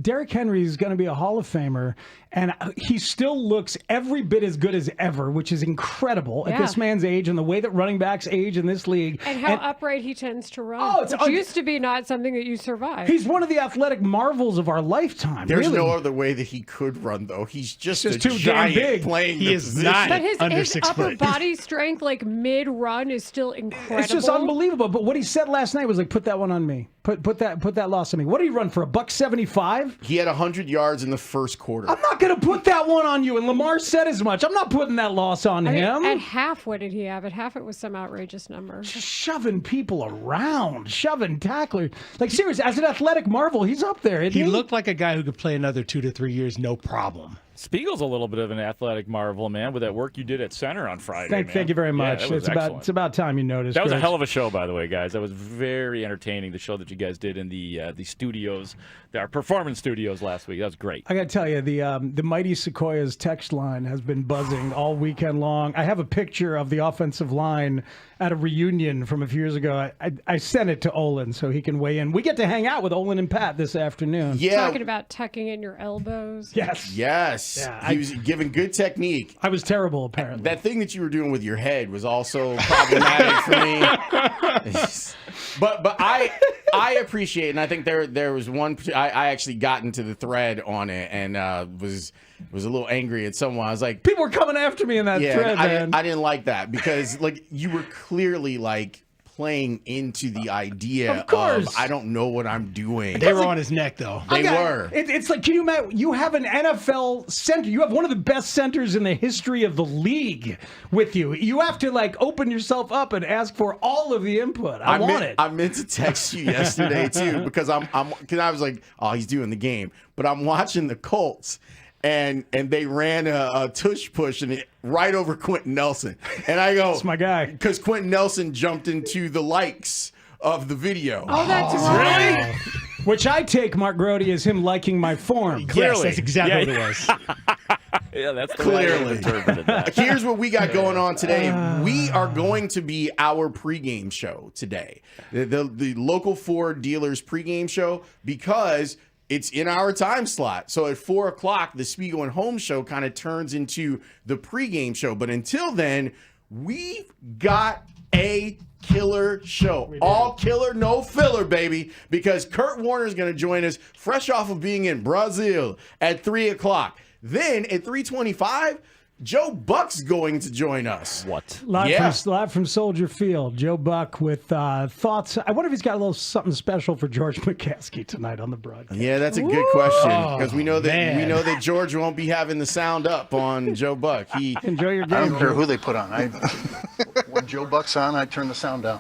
Derrick Henry is going to be a Hall of Famer, and he still looks every bit as good as ever, which is incredible at this man's age and the way that running backs age in this league. And how upright he tends to run. Oh, which used to be not something that you survive. He's one of the athletic marvels of our lifetime. There's really. no other way that he could run, though. He's just a too giant damn big. playing He the is position. not But his 6 upper foot. body strength, like mid-run, is still incredible. It's just unbelievable. But what he said last night was like, put that one on me. Put that loss on me. What did he run for, $175? He had 100 yards in the first quarter. I'm not going to put that one on you. And Lamar said as much. I'm not putting that loss on him. At half, what did he have? At half, it was some outrageous number. Shoving people around, shoving tacklers. Like, seriously, as an athletic marvel, he's up there. He looked like a guy who could play another 2 to 3 years, no problem. Spiegel's a little bit of an athletic marvel, man, with that work you did at center on Friday. Thank you very much. Yeah, It's about time you noticed. That was a Chris. hell of a show, by the way, guys. That was very entertaining. The show that you guys did in the studios, our performance studios last week. That was great. I got to tell you, the Mighty Sequoias text line has been buzzing all weekend long. I have a picture of the offensive line at a reunion from a few years ago. I sent it to Olin so he can weigh in. We get to hang out with Olin and Pat this afternoon. Talking about tucking in your elbows. Yes. Yeah, he was giving good technique. I was terrible, apparently. That thing that you were doing with your head was also problematic for me. But I appreciate it, and I think there was one. I actually got into the thread on it and was a little angry at someone. I was like, people were coming after me in that thread, man. I didn't like that because like you were clearly like playing into the idea Of course. I don't know what I'm doing. They were on his neck, though. They were. It's like, can you imagine? You have an NFL center. You have one of the best centers in the history of the league with you. You have to like open yourself up and ask for all of the input. I want it. I meant to text you yesterday too because because I was like, oh, he's doing the game, but I'm watching the Colts. And they ran a tush push and right over Quentin Nelson. And I go, that's my guy. Because Quentin Nelson jumped into the likes of the video. Oh, that's right. Which I take, Mark Grody, as him liking my form. Yes, that's exactly what it was. Yeah, that's the way I Clearly. interpreted that. Here's what we got going on today. We are going to be our pregame show today. The local Ford dealers pregame show because it's in our time slot. So at 4 o'clock, the Spiegel and Holmes show kind of turns into the pregame show. But until then, we've got a killer show. All killer, no filler, baby. Because Kurt Warner is going to join us fresh off of being in Brazil at 3 o'clock. Then at 3:25, Joe Buck's going to join us. What? Live from Soldier Field, Joe Buck with thoughts. I wonder if he's got a little something special for George McCaskey tonight on the broadcast. Yeah, that's a good question because we know that man. George won't be having the sound up on Joe Buck. He enjoy your game. I don't care who they put on. When Joe Buck's on, I turn the sound down.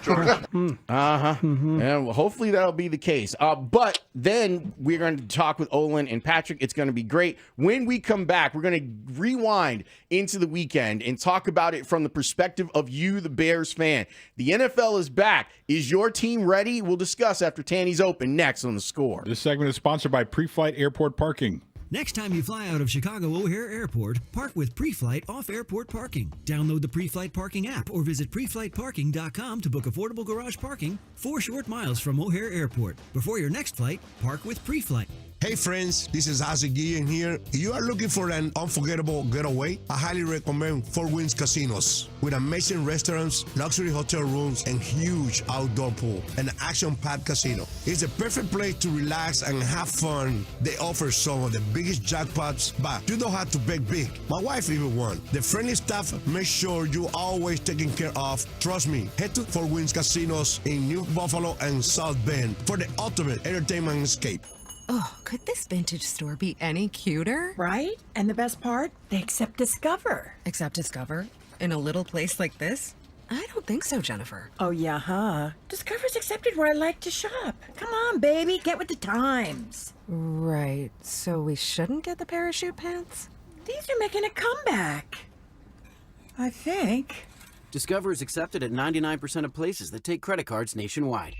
And hopefully that'll be the case. But then we're going to talk with Olin and Patrick. It's going to be great. When we come back, we're going to rewind into the weekend and talk about it from the perspective of you, the Bears fan. The NFL is back. Is your team ready? We'll discuss after Tanny's Open next on The Score. This segment is sponsored by Pre-Flight Airport Parking. Next time you fly out of Chicago O'Hare Airport, park with Pre-Flight off-airport parking. Download the Pre-Flight Parking app or visit preflightparking.com to book affordable garage parking 4 short miles from O'Hare Airport. Before your next flight, park with Pre-Flight. Hey friends, this is Ozzie Guillen here. If you are looking for an unforgettable getaway, I highly recommend Four Winds Casinos. With amazing restaurants, luxury hotel rooms, and huge outdoor pool, an action-packed casino. It's the perfect place to relax and have fun. They offer some of the biggest jackpots, but you don't have to bet big. My wife even won. The friendly staff makes sure you're always taken care of. Trust me, head to Four Winds Casinos in New Buffalo and South Bend for the ultimate entertainment escape. Oh, could this vintage store be any cuter? Right? And the best part? They accept Discover. Accept Discover? In a little place like this? I don't think so, Jennifer. Oh, yeah, huh? Discover's accepted where I like to shop. Come on, baby, get with the times. Right. So we shouldn't get the parachute pants? These are making a comeback. I think. Discover is accepted at 99% of places that take credit cards nationwide.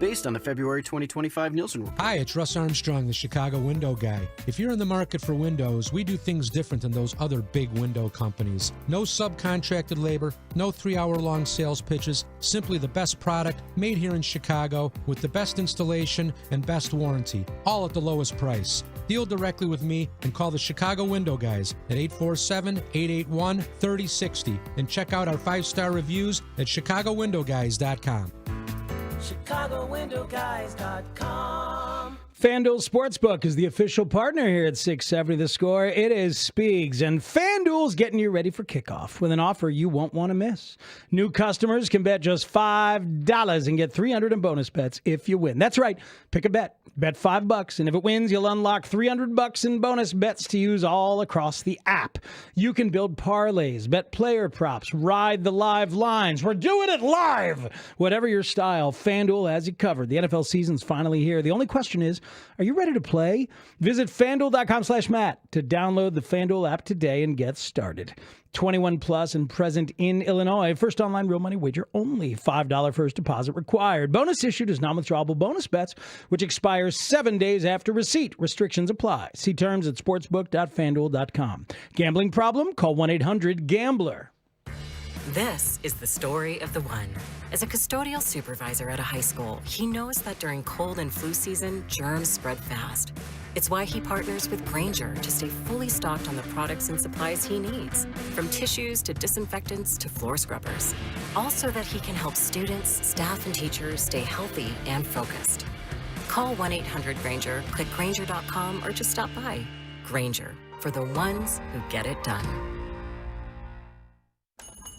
Based on the February 2025 Nielsen report. Hi, it's Russ Armstrong, the Chicago window guy. If you're in the market for windows, we do things different than those other big window companies. No subcontracted labor, no 3-hour-long sales pitches, simply the best product made here in Chicago with the best installation and best warranty, all at the lowest price. Deal directly with me and call the Chicago Window Guys at 847-881-3060 and check out our 5-star reviews at chicagowindowguys.com. ChicagoWindowGuys.com. FanDuel Sportsbook is the official partner here at 670 The Score. It is Spiegs, and FanDuel's getting you ready for kickoff with an offer you won't want to miss. New customers can bet just $5 and get $300 in bonus bets if you win. That's right. Pick a bet. Bet $5, and if it wins, you'll unlock $300 in bonus bets to use all across the app. You can build parlays, bet player props, ride the live lines. We're doing it live! Whatever your style, FanDuel has you covered. The NFL season's finally here. The only question is, Are you ready to play? Visit FanDuel.com/Matt to download the FanDuel app today and get started. 21 plus and present in Illinois. First online real money wager only. $5 first deposit required. Bonus issued as non-withdrawable bonus bets, which expires 7 days after receipt. Restrictions apply. See terms at sportsbook.fanduel.com. Gambling problem? Call 1-800-GAMBLER. This is the story of the one. As a custodial supervisor at a high school, he knows that during cold and flu season, germs spread fast. It's why he partners with Grainger to stay fully stocked on the products and supplies he needs, from tissues to disinfectants to floor scrubbers. All so that he can help students, staff, and teachers stay healthy and focused. Call 1-800-GRAINGER, click Grainger.com, or just stop by. Grainger, for the ones who get it done.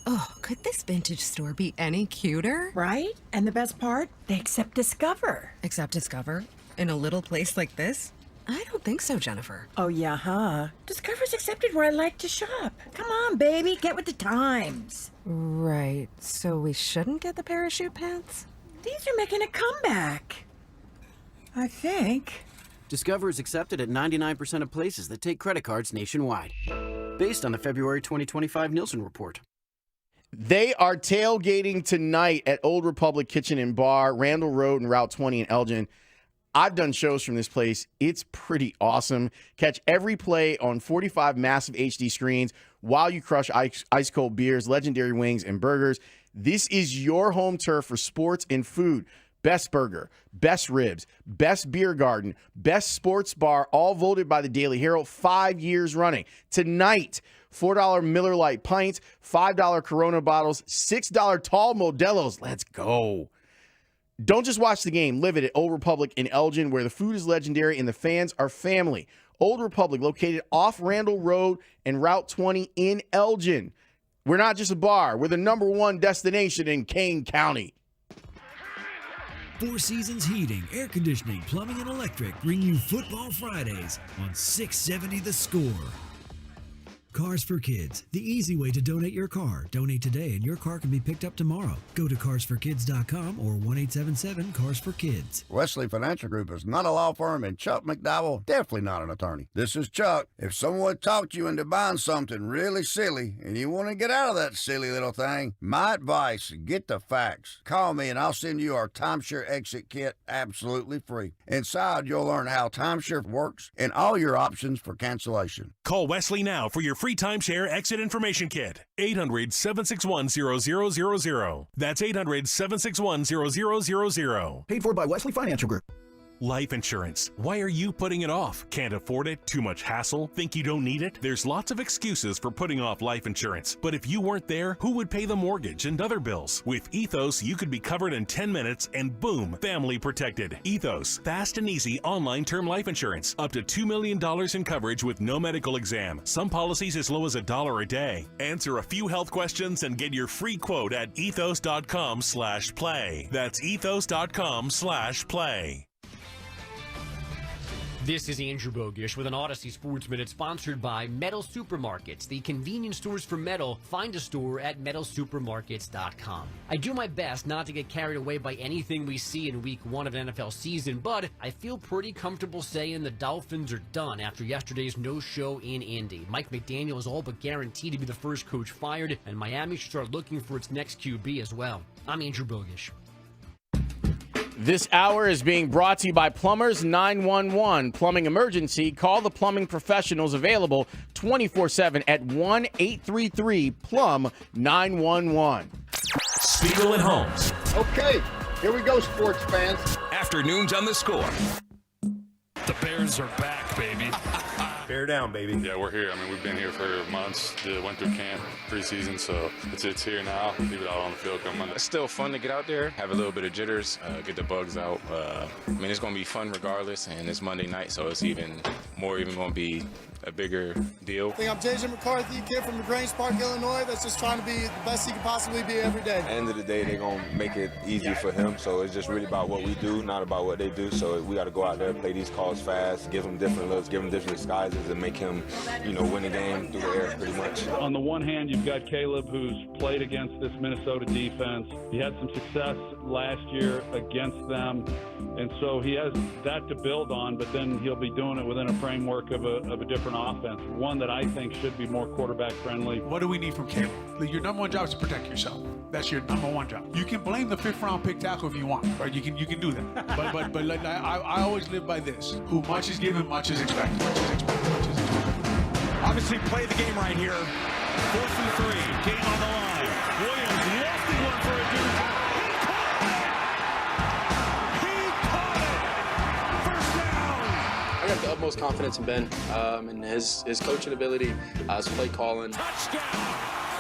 Oh, could this vintage store be any cuter? Right? And the best part? They accept Discover. Accept Discover? In a little place like this? I don't think so, Jennifer. Oh, yeah, huh? Discover's accepted where I like to shop. Come on, baby, get with the times. Right, so we shouldn't get the parachute pants? These are making a comeback. I think. Discover is accepted at 99% of places that take credit cards nationwide. Based on the February 2025 Nielsen report. They are tailgating tonight at Old Republic Kitchen and Bar, Randall Road and Route 20 in Elgin. I've done shows from this place. It's pretty awesome. Catch every play on 45 massive HD screens while you crush ice-cold beers, legendary wings, and burgers. This is your home turf for sports and food. Best burger, best ribs, best beer garden, best sports bar, all voted by the Daily Herald 5 years running. Tonight, $4 Miller Lite pints, $5 Corona bottles, $6 tall Modelos. Let's go. Don't just watch the game. Live it at Old Republic in Elgin, where the food is legendary and the fans are family. Old Republic, located off Randall Road and Route 20 in Elgin. We're not just a bar. We're the #1 destination in Kane County. Four Seasons Heating, Air Conditioning, Plumbing, and Electric bring you Football Fridays on 670 The Score. Cars for Kids, the easy way to donate your car. Donate today and your car can be picked up tomorrow. Go to carsforkids.com or 1-877-CARS-FOR-KIDS. Wesley Financial Group is not a law firm, and Chuck McDowell definitely not an attorney. This is Chuck. If someone talked you into buying something really silly and you want to get out of that silly little thing, my advice, get the facts. Call me and I'll send you our timeshare exit kit absolutely free. Inside, you'll learn how timeshare works and all your options for cancellation. Call Wesley now for your free timeshare exit information kit. 800-761-0000. That's 800-761-0000. Paid for by Wesley Financial Group. Life insurance. Why are you putting it off? Can't afford it? Too much hassle? Think you don't need it? There's lots of excuses for putting off life insurance. But if you weren't there, who would pay the mortgage and other bills? With Ethos, you could be covered in 10 minutes and boom, family protected. Ethos, fast and easy online term life insurance. Up to $2 million in coverage with no medical exam. Some policies as low as $1 a day. Answer a few health questions and get your free quote at ethos.com/play. That's ethos.com/play. This is Andrew Bogish with an Odyssey Sports Minute sponsored by Metal Supermarkets, the convenience stores for metal. Find a store at metalsupermarkets.com. I do my best not to get carried away by anything we see in week 1 of an NFL season, but I feel pretty comfortable saying the Dolphins are done after yesterday's no-show in Indy. Mike McDaniel is all but guaranteed to be the first coach fired, and Miami should start looking for its next QB as well. I'm Andrew Bogish. This hour is being brought to you by Plumbers 911. Plumbing emergency. Call the plumbing professionals available 24/7 at 1-833-PLUM-911. Spiegel and Holmes. Okay, here we go, sports fans. Afternoons on The Score. The Bears are back, baby. Bear down, baby. Yeah, we're here. I mean, we've been here for months. Went through camp, preseason, so it's here now. Leave it out on the field come Monday. It's still fun to get out there, have a little bit of jitters, get the bugs out. I mean, it's going to be fun regardless, and it's Monday night, so it's even going to be a bigger deal. I'm JJ McCarthy, kid from LaGrange Park, Illinois, that's just trying to be the best he can possibly be every day. At the end of the day, they're going to make it easy for him, so it's just really about what we do, not about what they do. So we got to go out there, play these calls fast, give him different looks, give him different disguises, and make him, win the game through the air pretty much. On the one hand, you've got Caleb, who's played against this Minnesota defense. He had some success last year against them. And so he has that to build on, but then he'll be doing it within a framework of a different offense, one that I think should be more quarterback friendly. What do we need from Caleb? Your number one job is to protect yourself. That's your number one job. You can blame the 5th round pick tackle if you want, right? You can do that. But like, I always live by this: who much is given, much is expected. Obviously, play the game right here. 4th and 3, game on the line. Williams lofted one for a dude. He caught it. First down. I got the utmost confidence in Ben and his coaching ability, his play calling. Touchdown.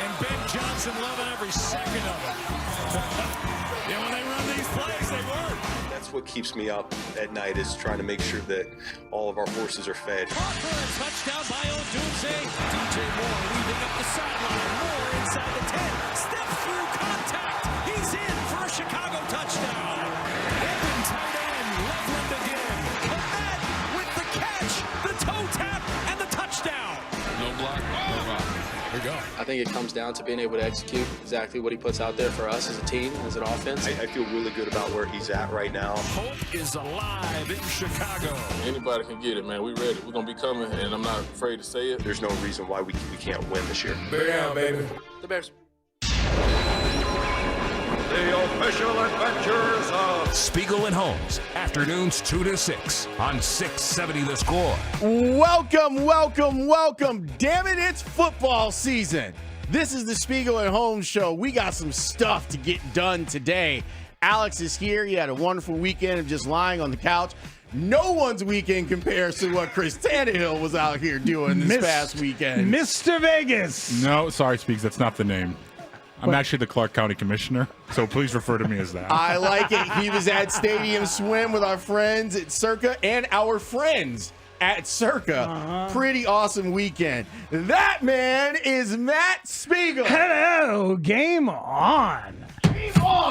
And Ben Johnson loving every second of it. Yeah, when they run these plays, they work. That's what keeps me up at night, is trying to make sure that all of our horses are fed. Touchdown by Odunze. DJ Moore leaving up the sideline. Moore inside the 10. Steps through contact. He's in for a Chicago touchdown. Open tight end. Loveland again. Komet with the catch, the toe tap, and the touchdown. No block, no block. Here we go. I think it comes down to being able to execute exactly what he puts out there for us as a team, as an offense. I feel really good about where he's at right now. Hope is alive in Chicago. Anybody can get it, man. We ready. We're going to be coming, and I'm not afraid to say it. There's no reason why we can't win this year. Bear down, baby. The Bears. The official adventures of Spiegel and Holmes, afternoons 2 to 6 on 670 The Score. Welcome. Damn it, it's football season. This is the Spiegel and Holmes show. We got some stuff to get done today. Alex is here. He had a wonderful weekend of just lying on the couch. No one's weekend compares to what Chris Tannehill was out here doing this past weekend. Mr. Vegas. No, sorry, Speaks. That's not the name. I'm actually the Clark County Commissioner, so please refer to me as that. I like it. He was at Stadium Swim with our friends at Circa and our friends at Circa. Pretty awesome weekend. That man is Matt Spiegel. Hello, game on.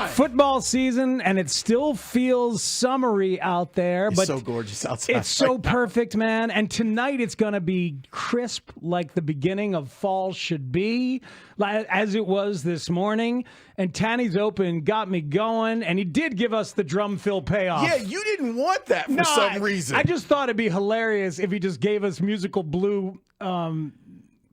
Football season, and it still feels summery out there. It's but so gorgeous outside. It's so right now. perfect, man. And tonight it's going to be crisp like the beginning of fall should be, as it was this morning. And Tanny's Open got me going, and he did give us the drum fill payoff. Yeah, you didn't want that for some reason. I just thought it'd be hilarious if he just gave us musical blue.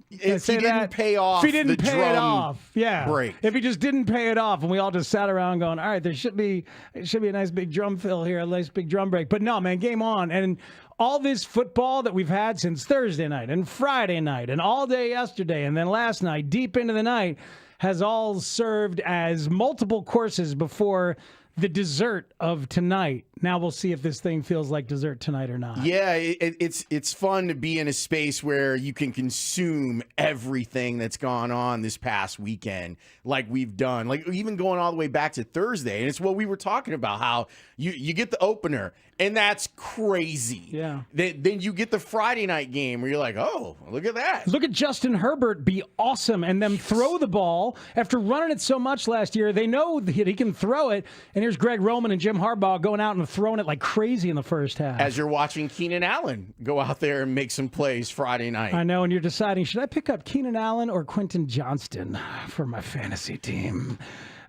If he didn't pay off if he didn't the pay drum it off, break. If he just didn't pay it off, and we all just sat around going, all right, it should be a nice big drum fill here, a nice big drum break. But no, man, game on. And all this football that we've had since Thursday night and Friday night and all day yesterday and then last night, deep into the night, has all served as multiple courses before the dessert of tonight. Now we'll see if this thing feels like dessert tonight or not. Yeah, it's fun to be in a space where you can consume everything that's gone on this past weekend, like we've done, like even going all the way back to Thursday. And it's what we were talking about, how you get the opener, and that's crazy. Yeah. Then you get the Friday night game where you're like, oh, look at that. Look at Justin Herbert be awesome and them throw the ball after running it so much last year. They know that he can throw it. And here's Greg Roman and Jim Harbaugh going out and throwing it like crazy in the first half. As you're watching Keenan Allen go out there and make some plays Friday night. I know, and you're deciding, should I pick up Keenan Allen or Quentin Johnston for my fantasy team?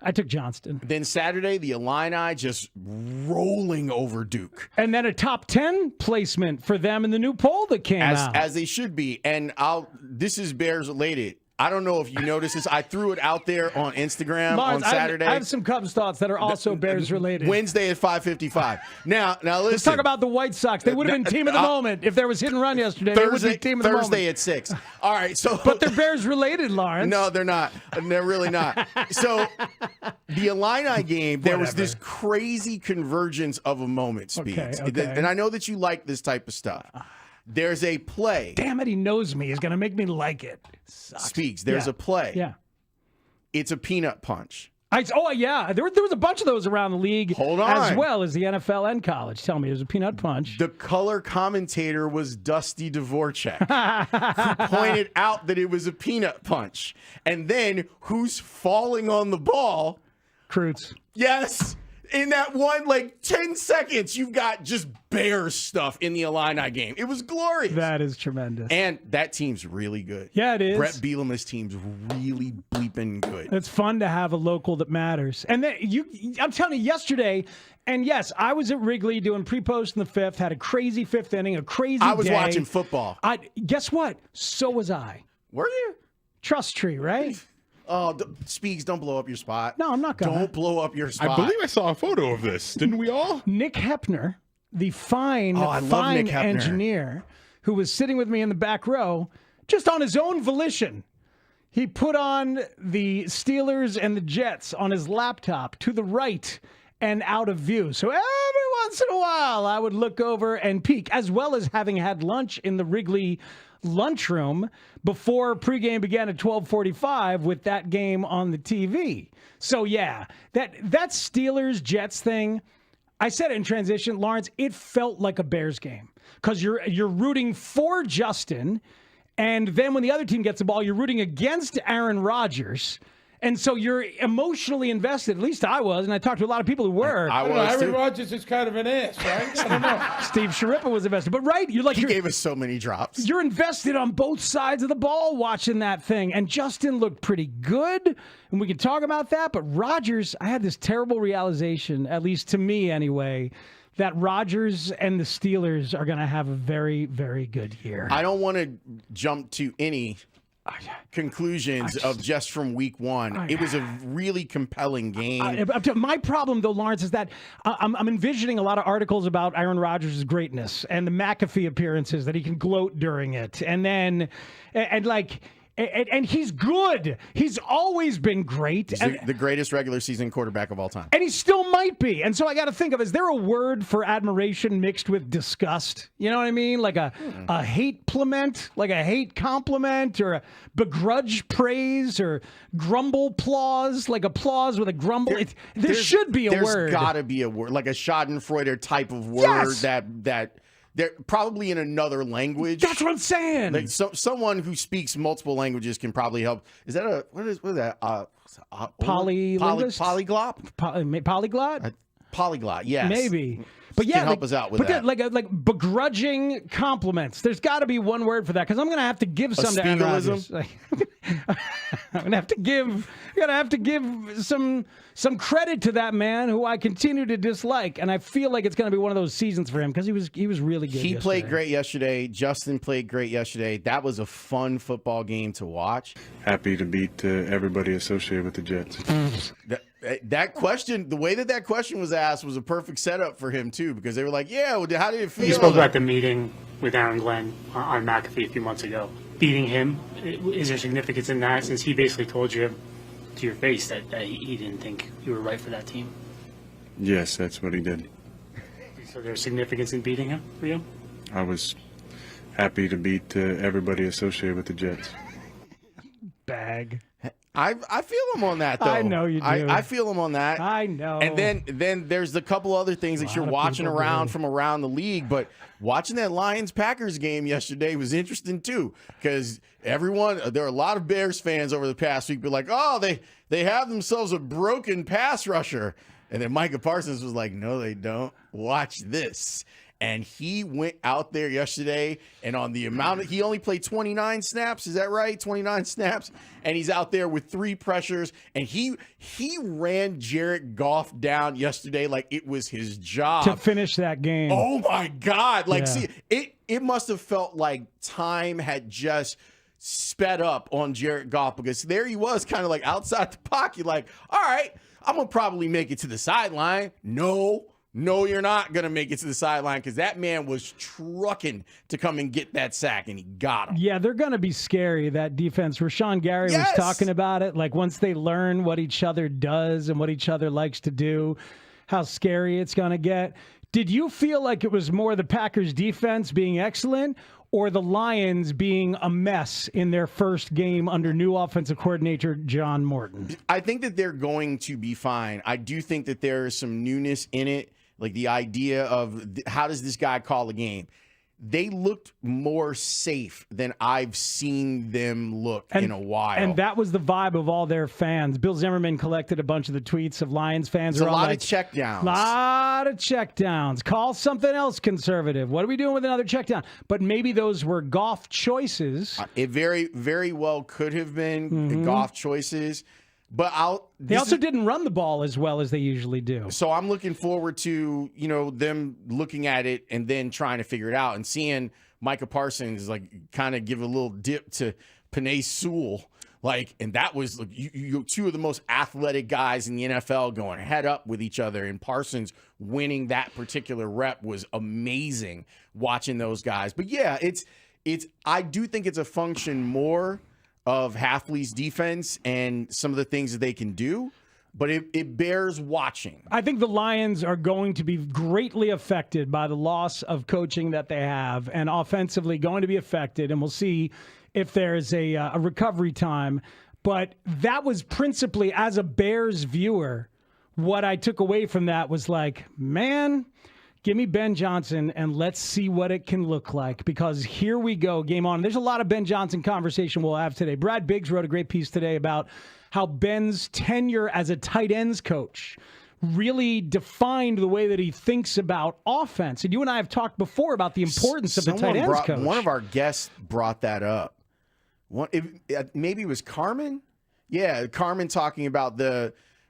I took Johnston. Then Saturday, the Illini just rolling over Duke. And then a top 10 placement for them in the new poll that came out. As they should be. And this is Bears related. I don't know if you noticed this. I threw it out there on Instagram Lawrence, on Saturday. I have some Cubs thoughts that are also Bears related. Wednesday at 5:55. Now listen. Let's talk about the White Sox. They would have been team of the moment if there was hit and run yesterday. They would be team of the moment. Thursday at 6. All right, so but they're Bears related, Lawrence. No, they're not. They're really not. So the Illini game, there was this crazy convergence of a moment, Speeds. Okay. And I know that you like this type of stuff. There's a play. Damn it, he knows me. He's going to make me like it. Speaks. There's a play. Yeah. It's a peanut punch. Yeah. There was a bunch of those around the league. Hold on. As well as the NFL and college. Tell me, there's a peanut punch. The color commentator was Dusty Dvorak, who pointed out that it was a peanut punch. And then who's falling on the ball? Krutz. Yes. In that one, 10 seconds, you've got just Bears stuff in the Illini game. It was glorious. That is tremendous. And that team's really good. Yeah, it is. Brett Bielema's team's really bleeping good. It's fun to have a local that matters. And then I'm telling you, yesterday, and yes, I was at Wrigley doing pre-post in the fifth, had a crazy fifth inning, a crazy I was day. watching football. Guess what? So was I. Were you? Trust tree, right? Oh, Speaks, don't blow up your spot. No, I'm not going to. Don't blow up your spot. I believe I saw a photo of this. Didn't we all? Nick Hepner, the fine Nick Hepner. engineer who was sitting with me in the back row, just on his own volition, he put on the Steelers and the Jets on his laptop to the right and out of view. So every once in a while, I would look over and peek, as well as having had lunch in the Wrigley lunchroom before pregame began at 12:45 with that game on the TV. So yeah, that Steelers Jets thing, I said it in transition, Lawrence, it felt like a Bears game because you're rooting for Justin, and then when the other team gets the ball, you're rooting against Aaron Rodgers. And so you're emotionally invested. At least I was, and I talked to a lot of people who were. I don't know, Aaron Rodgers is kind of an ass, right? I don't know. Steve Sharippa was invested. But right, he gave us so many drops. You're invested on both sides of the ball watching that thing. And Justin looked pretty good, and we can talk about that. But Rodgers, I had this terrible realization, at least to me anyway, that Rodgers and the Steelers are going to have a very, very good year. I don't want to jump to any conclusions of just from week one. It was a really compelling game. My problem, though, Lawrence, is that I'm envisioning a lot of articles about Aaron Rodgers' greatness and the McAfee appearances that he can gloat during it. And then, and he's good. He's always been great. He's the greatest regular season quarterback of all time. And he still might be. And so I got to think of, is there a word for admiration mixed with disgust? You know what I mean? Like a hate pliment, like a hate compliment, or a begrudge praise, or grumble applause, like applause with a grumble. There should be a word. There's got to be a word, like a Schadenfreude type of word that they're probably in another language. That's what I'm saying. Like someone who speaks multiple languages can probably help. Is that what is that? Polylinguist? Polyglot? Polyglot, yes. Maybe. But yeah, can help us out with that. Like begrudging compliments. There's got to be one word for that, because I'm going to have to give some to Aaron Rodgers. I'm going to have to give some credit to that man who I continue to dislike, and I feel like it's going to be one of those seasons for him because he was really good. He played great yesterday. Justin played great yesterday. That was a fun football game to watch. Happy to beat everybody associated with the Jets. That question, the way that question was asked, was a perfect setup for him too, because they were like, "Yeah, well, how did it feel?" You spoke about the meeting with Aaron Glenn on McAfee a few months ago. Beating him, is there significance in that, since he basically told you to your face that he didn't think you were right for that team? Yes, that's what he did. So there's significance in beating him for you? I was happy to beat everybody associated with the Jets. Bag. I feel him on that, though. I know you do. I feel him on that. I know. And then there's a couple other things that you're watching around from around the league. But watching that Lions-Packers game yesterday was interesting, too, because there are a lot of Bears fans over the past week be like, oh, they have themselves a broken pass rusher. And then Micah Parsons was like, no, they don't. Watch this. And he went out there yesterday, and on the amount he only played 29 snaps. Is that right? 29 snaps. And he's out there with 3 pressures, and he ran Jared Goff down yesterday like it was his job to finish that game. Oh my God. See, it must have felt like time had just sped up on Jared Goff, because there he was kind of like outside the pocket, like, all right, I'm going to probably make it to the sideline. No, you're not going to make it to the sideline, because that man was trucking to come and get that sack, and he got him. Yeah, they're going to be scary, that defense. Rashawn Gary was talking about it. Like, once they learn what each other does and what each other likes to do, how scary it's going to get. Did you feel like it was more the Packers defense being excellent, or the Lions being a mess in their first game under new offensive coordinator John Morton? I think that they're going to be fine. I do think that there is some newness in it. Like the idea of how does this guy call a game? they looked more safe than I've seen them look in a while. And that was the vibe of all their fans. Bill Zimmerman collected a bunch of the tweets of Lions fans. There's a lot of checkdowns. Lot of checkdowns. Call something else conservative. What are we doing with another checkdown? But maybe those were Goff choices. It very, very well could have been Goff choices. But they also didn't run the ball as well as they usually do. So I'm looking forward to, them looking at it and then trying to figure it out and seeing Micah Parsons kind of give a little dip to Penei Sewell. And that was you two of the most athletic guys in the NFL going head up with each other, and Parsons winning that particular rep was amazing watching those guys. But yeah, I do think it's a function more of Hafley's defense and some of the things that they can do, but it bears watching. I think the Lions are going to be greatly affected by the loss of coaching that they have, and offensively going to be affected, and we'll see if there's a recovery time. But that was principally, as a Bears viewer, what I took away from that was man, give me Ben Johnson and let's see what it can look like, because here we go, game on. There's a lot of Ben Johnson conversation we'll have today. Brad Biggs wrote a great piece today about how Ben's tenure as a tight ends coach really defined the way that he thinks about offense. And you and I have talked before about the importance of the tight ends coach. One of our guests brought that up. Maybe it was Carmen? Yeah, Carmen talking about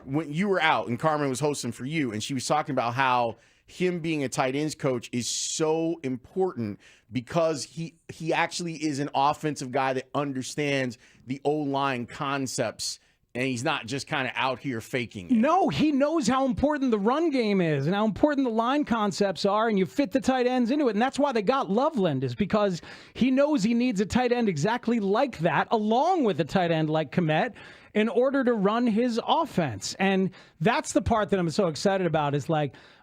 when you were out and Carmen was hosting for you, and she was talking about how him being a tight ends coach is so important because he actually is an offensive guy that understands the O-line concepts, and he's not just kind of out here faking it. No, he knows how important the run game is and how important the line concepts are, and you fit the tight ends into it. And that's why they got Loveland, is because he knows he needs a tight end exactly like that, along with a tight end like Kmet, in order to run his offense. And that's the part that I'm so excited about, is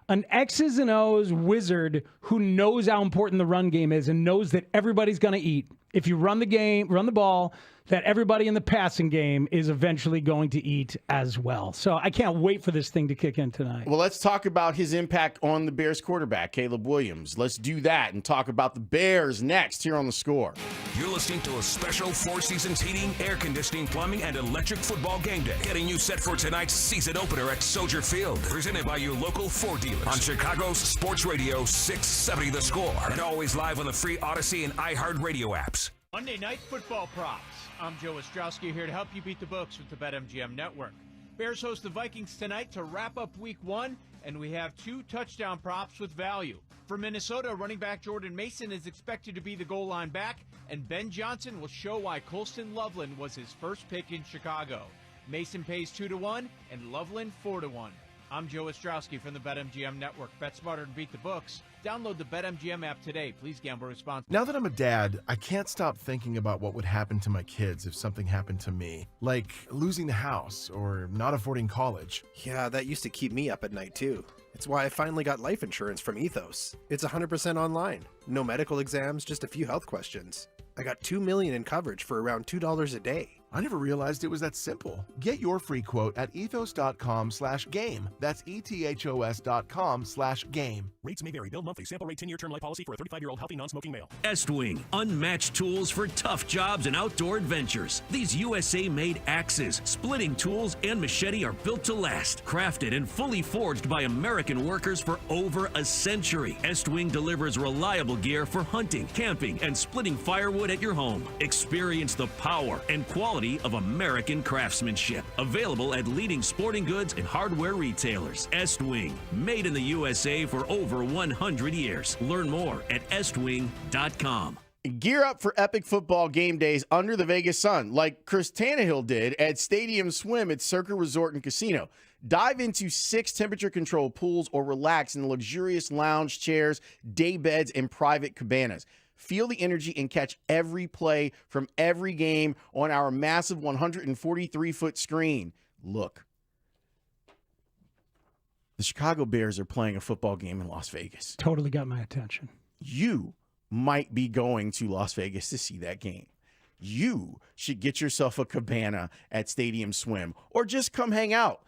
an X's and O's wizard who knows how important the run game is and knows that everybody's going to eat. If you run the ball, that everybody in the passing game is eventually going to eat as well. So I can't wait for this thing to kick in tonight. Well, let's talk about his impact on the Bears quarterback, Caleb Williams. Let's do that and talk about the Bears next here on The Score. You're listening to a special Four Seasons Heating, Air Conditioning, Plumbing, and Electric Football Game Day, getting you set for tonight's season opener at Soldier Field. Presented by your local Ford dealers on Chicago's Sports Radio 670 The Score, and always live on the free Odyssey and iHeartRadio apps. Monday Night Football Props. I'm Joe Ostrowski here to help you beat the books with the BetMGM Network. Bears host the Vikings tonight to wrap up Week 1, and we have 2 touchdown props with value. For Minnesota, running back Jordan Mason is expected to be the goal line back, and Ben Johnson will show why Colston Loveland was his first pick in Chicago. Mason pays 2-1 and Loveland 4-1. I'm Joe Ostrowski from the BetMGM Network. Bet smarter and beat the books. Download the BetMGM app today. Please gamble responsibly. Now that I'm a dad, I can't stop thinking about what would happen to my kids if something happened to me. Like losing the house or not affording college. Yeah, that used to keep me up at night too. It's why I finally got life insurance from Ethos. It's 100% online. No medical exams, just a few health questions. I got $2 million in coverage for around $2 a day. I never realized it was that simple. Get your free quote at ethos.com/game. That's ethos.com/game. Rates may vary. Bill monthly. Sample rate 10-year term life policy for a 35-year-old healthy non-smoking male. Estwing, unmatched tools for tough jobs and outdoor adventures. These USA-made axes, splitting tools, and machete are built to last. Crafted and fully forged by American workers for over a century. Estwing delivers reliable gear for hunting, camping, and splitting firewood at your home. Experience the power and quality of American craftsmanship. Available at leading sporting goods and hardware retailers. Estwing, made in the USA for over 100 years. Learn more at estwing.com. Gear up for epic football game days under the Vegas sun, like Chris Tannehill did at Stadium Swim at Circa Resort and Casino. Dive into 6 temperature-controlled pools or relax in luxurious lounge chairs, day beds, and private cabanas. Feel the energy and catch every play from every game on our massive 143-foot screen. Look, the Chicago Bears are playing a football game in Las Vegas. Totally got my attention. You might be going to Las Vegas to see that game. You should get yourself a cabana at Stadium Swim or just come hang out.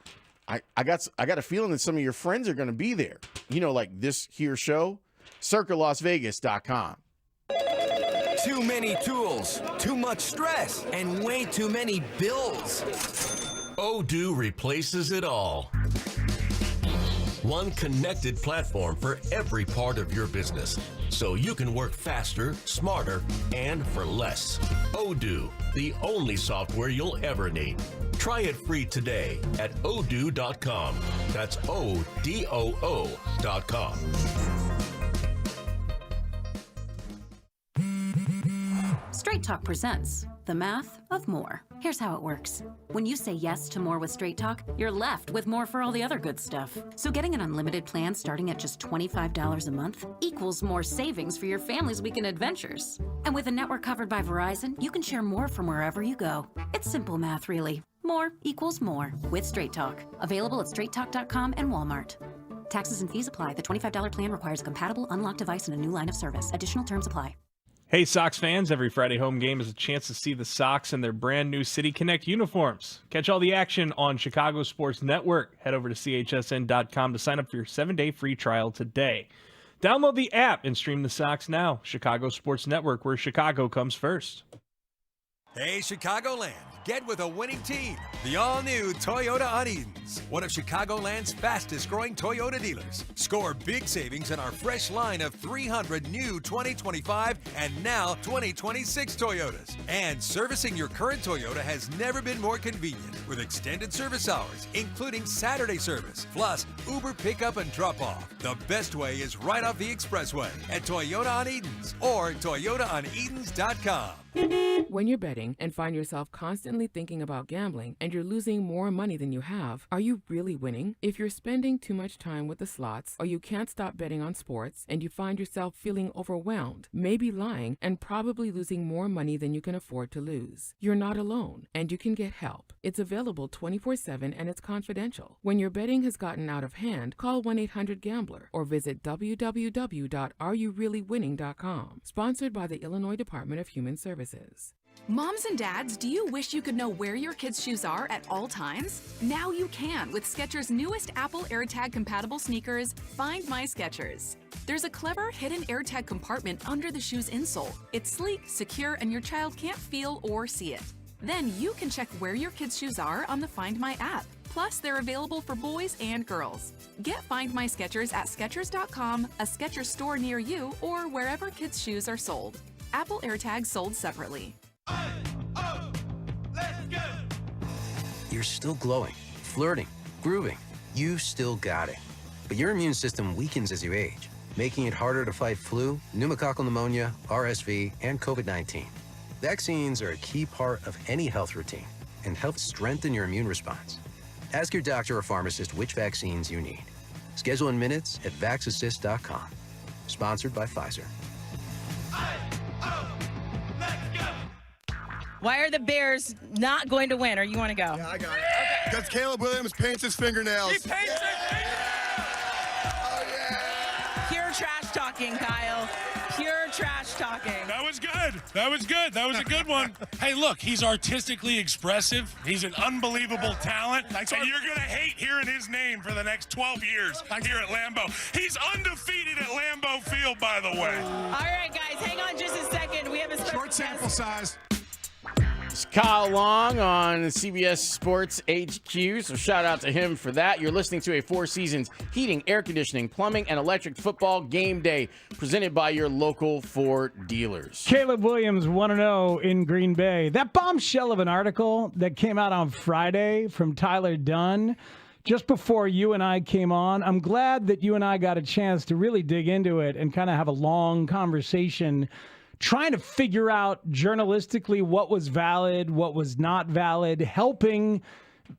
I got a feeling that some of your friends are going to be there. You know, like this here show, CircaLasVegas.com. Too many tools, too much stress, and way too many bills. Odoo replaces it all. One connected platform for every part of your business, so you can work faster, smarter, and for less. Odoo, the only software you'll ever need. Try it free today at odoo.com. That's ODOO.com. Straight Talk presents The Math of More. Here's how it works. When you say yes to more with Straight Talk, you're left with more for all the other good stuff. So getting an unlimited plan starting at just $25 a month equals more savings for your family's weekend adventures. And with a network covered by Verizon, you can share more from wherever you go. It's simple math, really. More equals more with Straight Talk. Available at straighttalk.com and Walmart. Taxes and fees apply. The $25 plan requires a compatible unlocked device and a new line of service. Additional terms apply. Hey, Sox fans, every Friday home game is a chance to see the Sox in their brand new City Connect uniforms. Catch all the action on Chicago Sports Network. Head over to chsn.com to sign up for your 7-day free trial today. Download the app and stream the Sox now. Chicago Sports Network, where Chicago comes first. Hey, Chicagoland, get with a winning team. The all-new Toyota on Edens, one of Chicagoland's fastest-growing Toyota dealers. Score big savings in our fresh line of 300 new 2025 and now 2026 Toyotas. And servicing your current Toyota has never been more convenient with extended service hours, including Saturday service, plus Uber pickup and drop-off. The best way is right off the expressway at Toyota on Edens or toyotaonedens.com. When you're betting and find yourself constantly thinking about gambling and you're losing more money than you have, are you really winning? If you're spending too much time with the slots or you can't stop betting on sports and you find yourself feeling overwhelmed, maybe lying, and probably losing more money than you can afford to lose, you're not alone and you can get help. It's available 24/7 and it's confidential. When your betting has gotten out of hand, call 1-800-GAMBLER or visit www.areyoureallywinning.com. Sponsored by the Illinois Department of Human Services. Moms and dads, do you wish you could know where your kids' shoes are at all times? Now you can with Skechers' newest Apple AirTag compatible sneakers, Find My Skechers. There's a clever hidden AirTag compartment under the shoe's insole. It's sleek, secure, and your child can't feel or see it. Then you can check where your kids' shoes are on the Find My app. Plus, they're available for boys and girls. Get Find My Skechers at Skechers.com, a Skechers store near you, or wherever kids' shoes are sold. Apple AirTags sold separately. You're still glowing, flirting, grooving. You still got it. But your immune system weakens as you age, making it harder to fight flu, pneumococcal pneumonia, RSV, and COVID-19. Vaccines are a key part of any health routine and help strengthen your immune response. Ask your doctor or pharmacist which vaccines you need. Schedule in minutes at vaxassist.com. Sponsored by Pfizer. Why are the Bears not going to win, or you want to go? Yeah, I got it. Because Caleb Williams paints his fingernails. He paints his fingernails! Oh, yeah! Pure trash talking, Kyle. Pure trash talking. That was good. That was good. That was a good one. Hey, look, he's artistically expressive. He's an unbelievable talent. And you're going to hate hearing his name for the next 12 years here at Lambeau. He's undefeated at Lambeau Field, by the way. All right, guys, hang on just a second. We have a special Short sample size. It's Kyle Long on CBS Sports HQ, so shout out to him for that. You're listening to a Four Seasons heating, air conditioning, plumbing, and electric football game day presented by your local Ford dealers. Caleb Williams 1-0 in Green Bay. That bombshell of an article that came out on Friday from Tyler Dunn just before you and I came on, I'm glad that you and I got a chance to really dig into it and kind of have a long conversation trying to figure out journalistically what was valid, what was not valid, helping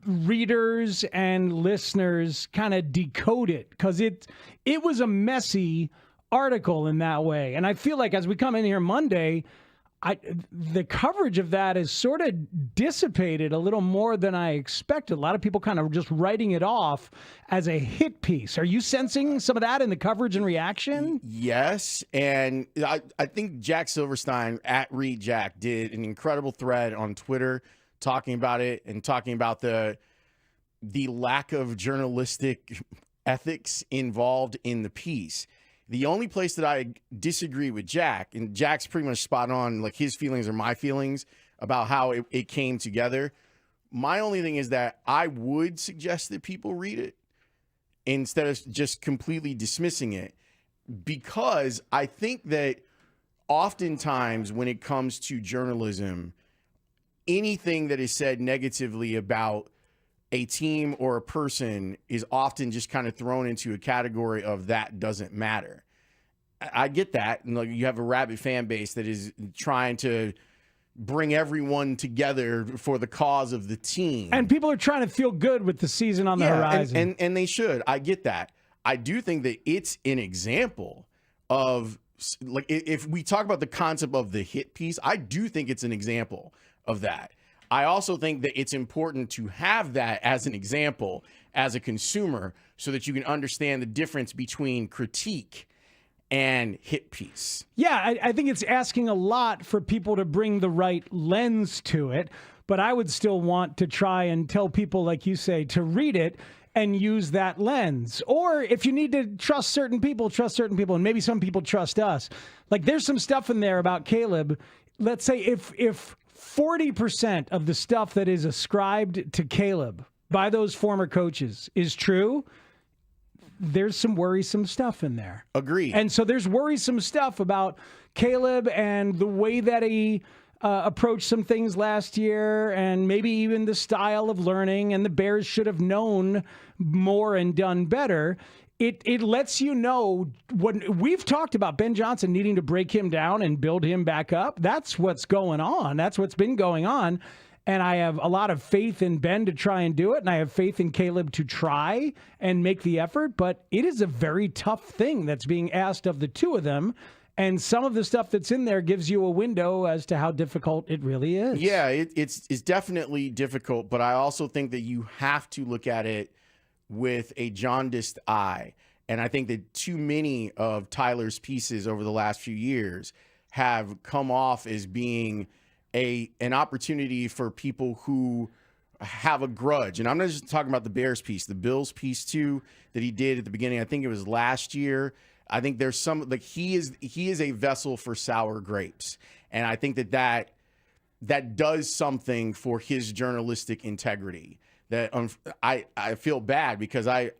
readers and listeners kind of decode it, because it was a messy article in that way. And I feel like as we come in here Monday, the coverage of that is sort of dissipated a little more than I expected. A lot of people kind of just writing it off as a hit piece. Are you sensing some of that in the coverage and reaction? Yes, and I think Jack Silverstein at Read Jack did an incredible thread on Twitter talking about it and talking about the lack of journalistic ethics involved in the piece. The only place that I disagree with Jack, and Jack's pretty much spot on, like his feelings are my feelings about how it came together. My only thing is that I would suggest that people read it instead of just completely dismissing it, because I think that oftentimes when it comes to journalism, anything that is said negatively about a team or a person is often just kind of thrown into a category of that doesn't matter. I get that. And like, you have a rabid fan base that is trying to bring everyone together for the cause of the team. And people are trying to feel good with the season on the horizon. And they should. I get that. I do think that it's an example of, like, if we talk about the concept of the hit piece, I do think it's an example of that. I also think that it's important to have that as an example as a consumer so that you can understand the difference between critique and hit piece. Yeah, I think it's asking a lot for people to bring the right lens to it, but I would still want to try and tell people, like you say, to read it and use that lens. Or if you need to trust certain people, and maybe some people trust us. Like, there's some stuff in there about Caleb. Let's say if 40% of the stuff that is ascribed to Caleb by those former coaches is true, there's some worrisome stuff in there. Agreed. And so there's worrisome stuff about Caleb and the way that he approached some things last year, and maybe even the style of learning, and the Bears should have known more and done better. It lets you know what we've talked about, Ben Johnson needing to break him down and build him back up. That's what's going on. That's what's been going on. And I have a lot of faith in Ben to try and do it. And I have faith in Caleb to try and make the effort. But it is a very tough thing that's being asked of the two of them. And some of the stuff that's in there gives you a window as to how difficult it really is. Yeah, it's definitely difficult. But I also think that you have to look at it with a jaundiced eye. And I think that too many of Tyler's pieces over the last few years have come off as being an opportunity for people who have a grudge. And I'm not just talking about the Bears piece, the Bills piece too, that he did at the beginning. I think it was last year. I think there's some, like, he is a vessel for sour grapes. And I think that does something for his journalistic integrity. That I feel bad because I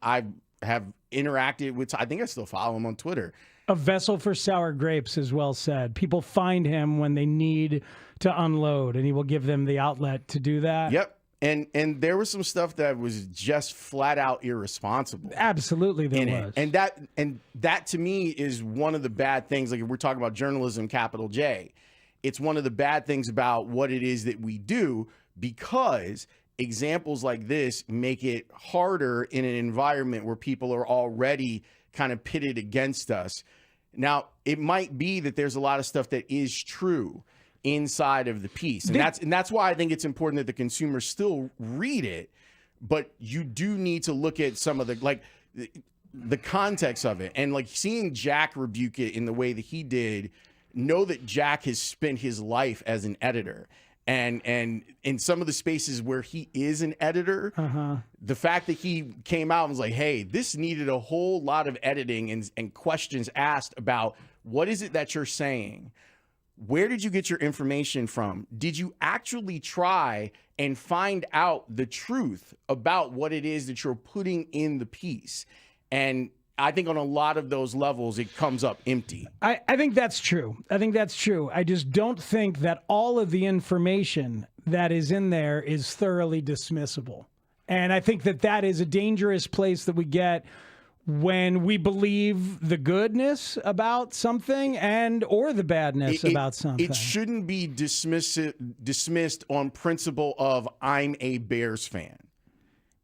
have interacted with, I think I still follow him on Twitter. A vessel for sour grapes is well said. People find him when they need to unload, and he will give them the outlet to do that. Yep. And there was some stuff that was just flat out irresponsible. Absolutely there was. And that to me is one of the bad things. Like, if we're talking about journalism, capital J, it's one of the bad things about what it is that we do, because examples like this make it harder in an environment where people are already kind of pitted against us. Now, it might be that there's a lot of stuff that is true inside of the piece. And that's why I think it's important that the consumer still read it, but you do need to look at some of the context of it. And like, seeing Jack rebuke it in the way that he did, know that Jack has spent his life as an editor. And in some of the spaces where he is an editor, the fact that he came out and was like, hey, this needed a whole lot of editing and questions asked about, what is it that you're saying? Where did you get your information from? Did you actually try and find out the truth about what it is that you're putting in the piece? And I think on a lot of those levels, it comes up empty. I think that's true. I just don't think that all of the information that is in there is thoroughly dismissible. And I think that is a dangerous place that we get when we believe the goodness about something or the badness about something. It shouldn't be dismissed on principle of, I'm a Bears fan.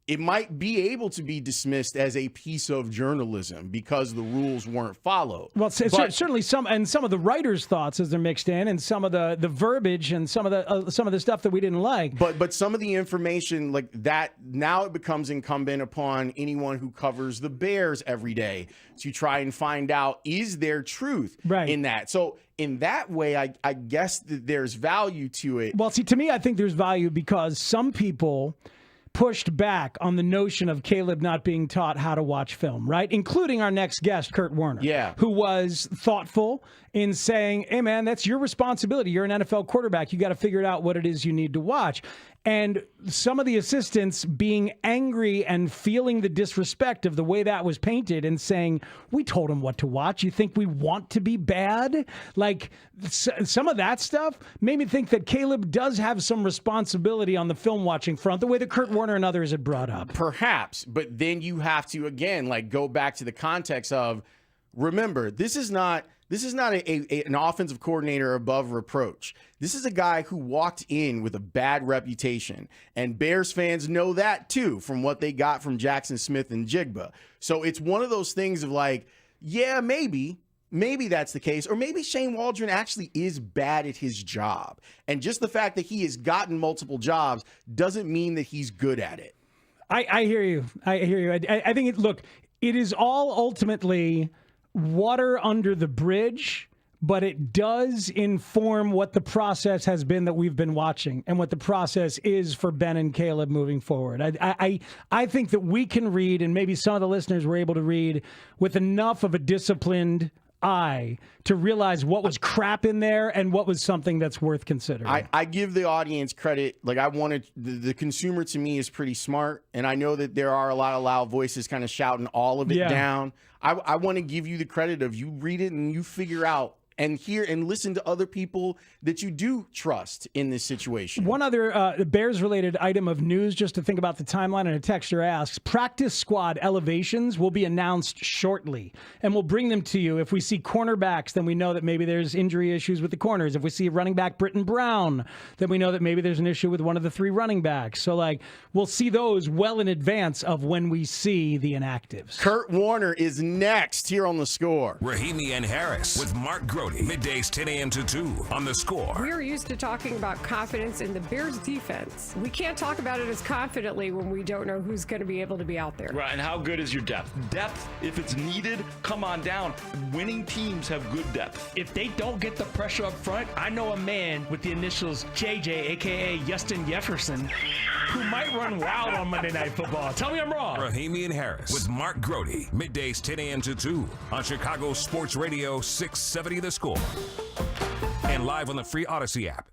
It might be able to be dismissed as a piece of journalism because the rules weren't followed. Well, certainly some of the writers' thoughts as they're mixed in, and some of the verbiage and some of the stuff that we didn't like. But some of the information like that, now it becomes incumbent upon anyone who covers the Bears every day to try and find out, is there truth in that? So in that way, I guess that there's value to it. Well, see, to me, I think there's value because some people pushed back on the notion of Caleb not being taught how to watch film, right? Including our next guest, Kurt Warner, who was thoughtful in saying, hey, man, that's your responsibility. You're an NFL quarterback. You got to figure out what it is you need to watch. And some of the assistants being angry and feeling the disrespect of the way that was painted and saying, we told him what to watch. You think we want to be bad? Like, some of that stuff made me think that Caleb does have some responsibility on the film watching front, the way that Kurt Warner and others had brought up. Perhaps, but then you have to, again, like go back to the context of, remember, this is not an offensive coordinator above reproach. This is a guy who walked in with a bad reputation, and Bears fans know that too from what they got from Jackson Smith and Jigba. So it's one of those things of like, yeah, maybe that's the case, or maybe Shane Waldron actually is bad at his job, and just the fact that he has gotten multiple jobs doesn't mean that he's good at it. I hear you. I think it is all ultimately water under the bridge, but it does inform what the process has been that we've been watching and what the process is for Ben and Caleb moving forward. I think that we can read, and maybe some of the listeners were able to read with enough of a disciplined eye to realize what was crap in there and what was something that's worth considering. I give the audience credit. Like, I wanted the consumer to me is pretty smart, and I know that there are a lot of loud voices kind of shouting all of it down. I want to give you the credit of you read it and you figure out and hear and listen to other people that you do trust in this situation. One other Bears-related item of news, just to think about the timeline, and a texter asks, practice squad elevations will be announced shortly, and we'll bring them to you. If we see cornerbacks, then we know that maybe there's injury issues with the corners. If we see running back Britton Brown, then we know that maybe there's an issue with one of the three running backs. So, like, we'll see those well in advance of when we see the inactives. Kurt Warner is next here on The Score. Rahimi and Harris with Mark Grody. Middays 10 a.m. to 2 on The Score. We're used to talking about confidence in the Bears defense. We can't talk about it as confidently when we don't know who's going to be able to be out there. Right, and how good is your depth? Depth, if it's needed, come on down. Winning teams have good depth. If they don't get the pressure up front, I know a man with the initials JJ, a.k.a. Justin Jefferson, who might run wild on Monday Night Football. Tell me I'm wrong. Rahimi and Harris with Mark Grody. Middays 10 a.m. to 2 on Chicago Sports Radio 670 The Score. And live on the free Odyssey app.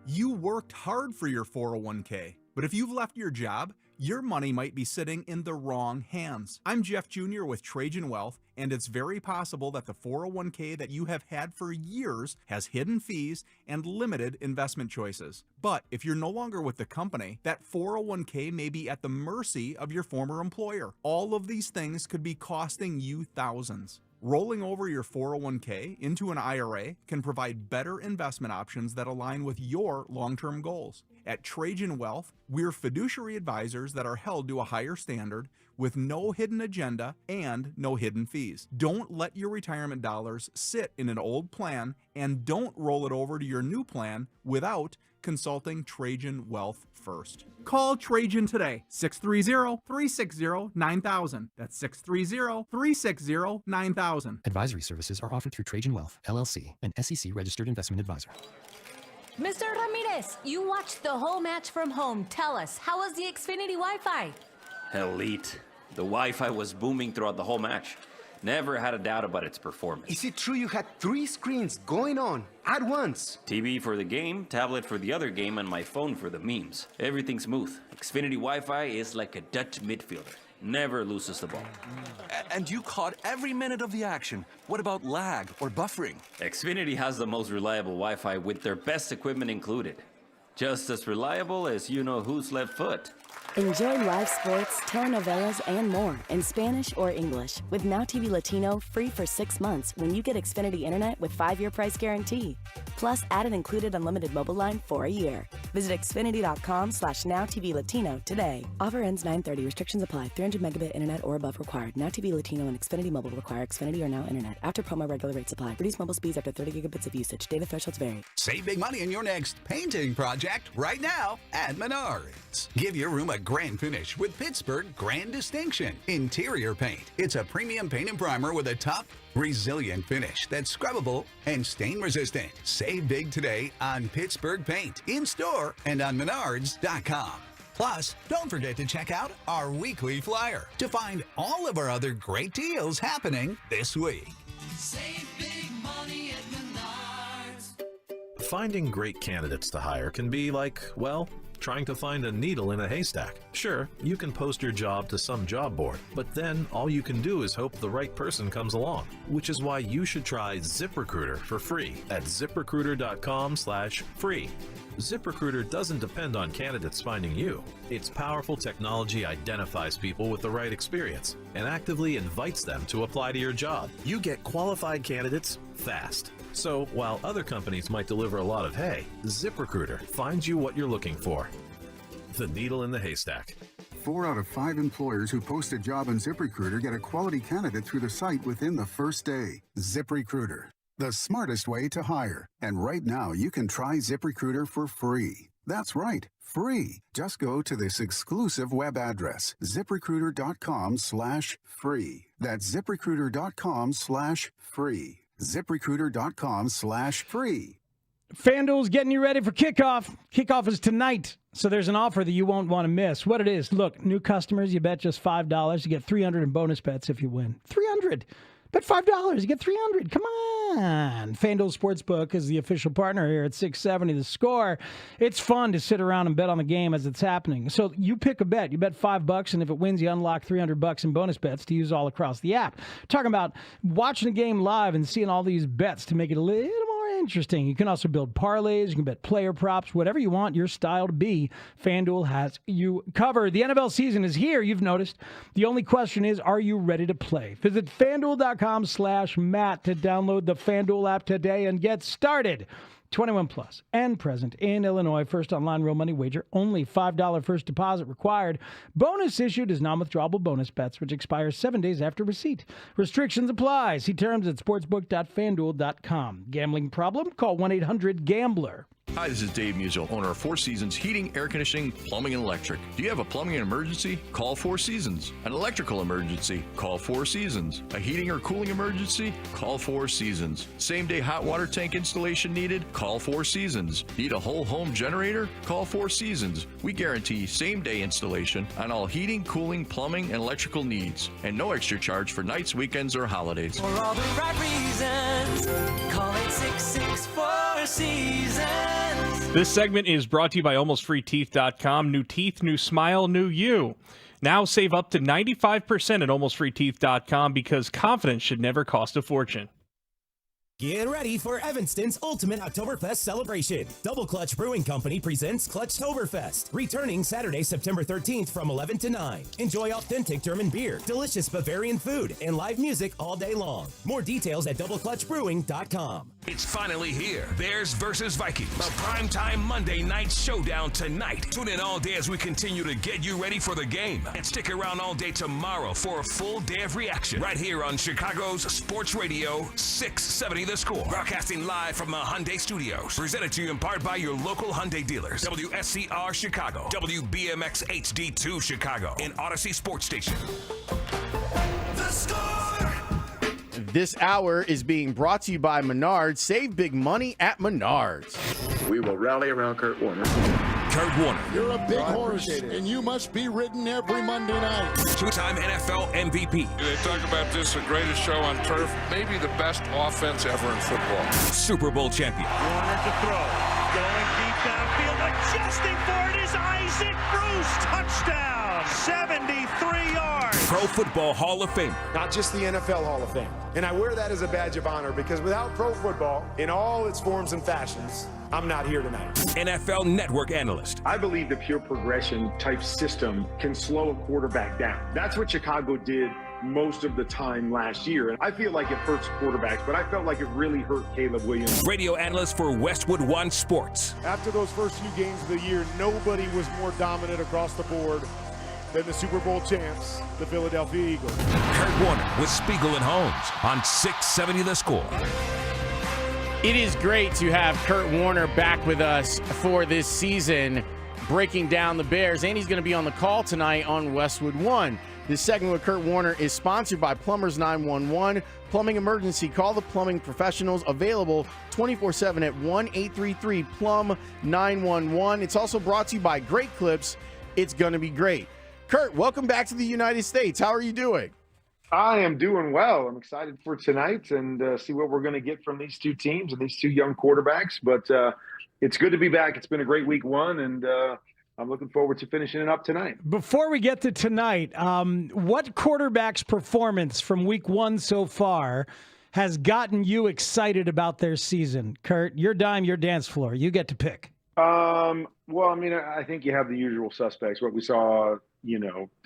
You worked hard for your 401k, but if you've left your job, your money might be sitting in the wrong hands. I'm Jeff Jr. with Trajan Wealth, and it's very possible that the 401k that you have had for years has hidden fees and limited investment choices. But if you're no longer with the company, that 401k may be at the mercy of your former employer. All of these things could be costing you thousands. Rolling over your 401k into an IRA can provide better investment options that align with your long-term goals. At Trajan Wealth, we're fiduciary advisors that are held to a higher standard with no hidden agenda and no hidden fees. Don't let your retirement dollars sit in an old plan, and don't roll it over to your new plan without consulting Trajan Wealth first. Call Trajan today, 630-360-9000. That's 630-360-9000. Advisory services are offered through Trajan Wealth, LLC, an SEC registered investment advisor. Mr. Ramirez, you watched the whole match from home. Tell us, how was the Xfinity Wi-Fi? Elite. The Wi-Fi was booming throughout the whole match. Never had a doubt about its performance. Is it true you had 3 screens going on at once? TV for the game, tablet for the other game, and my phone for the memes. Everything smooth. Xfinity Wi-Fi is like a Dutch midfielder. Never loses the ball. And you caught every minute of the action. What about lag or buffering? Xfinity has the most reliable Wi-Fi with their best equipment included. Just as reliable as you know whose left foot. Enjoy live sports, telenovelas, and more in Spanish or English with Now TV Latino free for 6 months when you get Xfinity Internet with 5-year price guarantee. Plus, add an included unlimited mobile line for a year. Visit Xfinity.com/NowTVLatino today. Offer ends 9/30. Restrictions apply. 300 megabit internet or above required. Now TV Latino and Xfinity Mobile require Xfinity or Now Internet. After promo, regular rates apply. Reduced mobile speeds after 30 gigabits of usage. Data thresholds vary. Save big money in your next painting project right now at Menards. Give your room a grand finish with Pittsburgh Grand Distinction Interior Paint. It's a premium paint and primer with a tough, resilient finish that's scrubbable and stain resistant. Save big today on Pittsburgh Paint, in store and on Menards.com. Plus, don't forget to check out our weekly flyer to find all of our other great deals happening this week. Save big money at Menards. Finding great candidates to hire can be like, well, trying to find a needle in a haystack. Sure, you can post your job to some job board, but then all you can do is hope the right person comes along, which is why you should try ZipRecruiter for free at ZipRecruiter.com/free. ZipRecruiter doesn't depend on candidates finding you. Its powerful technology identifies people with the right experience and actively invites them to apply to your job. You get qualified candidates fast. So while other companies might deliver a lot of hay, ZipRecruiter finds you what you're looking for. The needle in the haystack. 4 out of 5 employers who post a job on ZipRecruiter get a quality candidate through the site within the first day. ZipRecruiter, the smartest way to hire. And right now, you can try ZipRecruiter for free. That's right, free. Just go to this exclusive web address, ZipRecruiter.com/free. That's ZipRecruiter.com/free. ZipRecruiter.com/free. FanDuel's getting you ready for kickoff. Kickoff is tonight, so there's an offer that you won't want to miss. What it is, look, new customers, you bet just $5. You get $300 in bonus bets if you win. $300. Bet $5, you get $300. Come on. FanDuel Sportsbook is the official partner here at 670 The Score. It's fun to sit around and bet on the game as it's happening. So you pick a bet. You bet $5, and if it wins, you unlock $300 in bonus bets to use all across the app. Talking about watching the game live and seeing all these bets to make it a little more interesting. You can also build parlays. You can bet player props. Whatever you want your style to be, FanDuel has you covered. The NFL season is here, you've noticed. The only question is, are you ready to play? Visit FanDuel.com/Matt to download the FanDuel app today and get started. 21 plus and present in Illinois. First online real money wager. Only $5 first deposit required. Bonus issued is non-withdrawable bonus bets, which expires 7 days after receipt. Restrictions apply. See terms at sportsbook.fanduel.com. Gambling problem? Call 1-800-GAMBLER. Hi, this is Dave Musial, owner of Four Seasons Heating, Air Conditioning, Plumbing, and Electric. Do you have a plumbing emergency? Call Four Seasons. An electrical emergency? Call Four Seasons. A heating or cooling emergency? Call Four Seasons. Same-day hot water tank installation needed? Call Four Seasons. Need a whole home generator? Call Four Seasons. We guarantee same-day installation on all heating, cooling, plumbing, and electrical needs. And no extra charge for nights, weekends, or holidays. For all the right reasons, call it 664 Seasons. This segment is brought to you by AlmostFreeTeeth.com. New teeth, new smile, new you. Now save up to 95% at AlmostFreeTeeth.com because confidence should never cost a fortune. Get ready for Evanston's ultimate Oktoberfest celebration. Double Clutch Brewing Company presents Clutchtoberfest, returning Saturday, September 13th from 11 to 9. Enjoy authentic German beer, delicious Bavarian food, and live music all day long. More details at doubleclutchbrewing.com. It's finally here. Bears versus Vikings. The primetime Monday night showdown tonight. Tune in all day as we continue to get you ready for the game. And stick around all day tomorrow for a full day of reaction. Right here on Chicago's Sports Radio 670 The Score. Broadcasting live from the Hyundai Studios. Presented to you in part by your local Hyundai dealers. WSCR Chicago. WBMX HD2 Chicago. And Odyssey Sports Station. The Score. This hour is being brought to you by Menards. Save big money at Menards. We will rally around Kurt Warner. Kurt Warner. You're a big horse, and you must be ridden every Monday night. Two-time NFL MVP. They talk about this, the greatest show on turf, maybe the best offense ever in football. Super Bowl champion. Warner to throw. Going deep downfield, adjusting for it is Isaac Bruce. Touchdown. 73 yards. Pro Football Hall of Fame. Not just the NFL Hall of Fame. And I wear that as a badge of honor because without pro football, in all its forms and fashions, I'm not here tonight. NFL Network analyst. I believe the pure progression type system can slow a quarterback down. That's what Chicago did most of the time last year. And I feel like it hurts quarterbacks, but I felt like it really hurt Caleb Williams. Radio analyst for Westwood One Sports. After those first few games of the year, nobody was more dominant across the board than the Super Bowl champs, the Philadelphia Eagles. Kurt Warner with Spiegel and Holmes on 670 The Score. It is great to have Kurt Warner back with us for this season, breaking down the Bears, and he's going to be on the call tonight on Westwood One. This segment with Kurt Warner is sponsored by Plumbers 911. Plumbing emergency. Call the plumbing professionals. Available 24/7 at 1-833-PLUM-911. It's also brought to you by Great Clips. It's going to be great. Kurt, welcome back to the United States. How are you doing? I am doing well. I'm excited for tonight and see what we're going to get from these two teams and these two young quarterbacks. But it's good to be back. It's been a great week one, and I'm looking forward to finishing it up tonight. Before we get to tonight, what quarterback's performance from week one so far has gotten you excited about their season? Kurt, your dime, your dance floor. You get to pick. Well, I mean, I think you have the usual suspects. What we saw,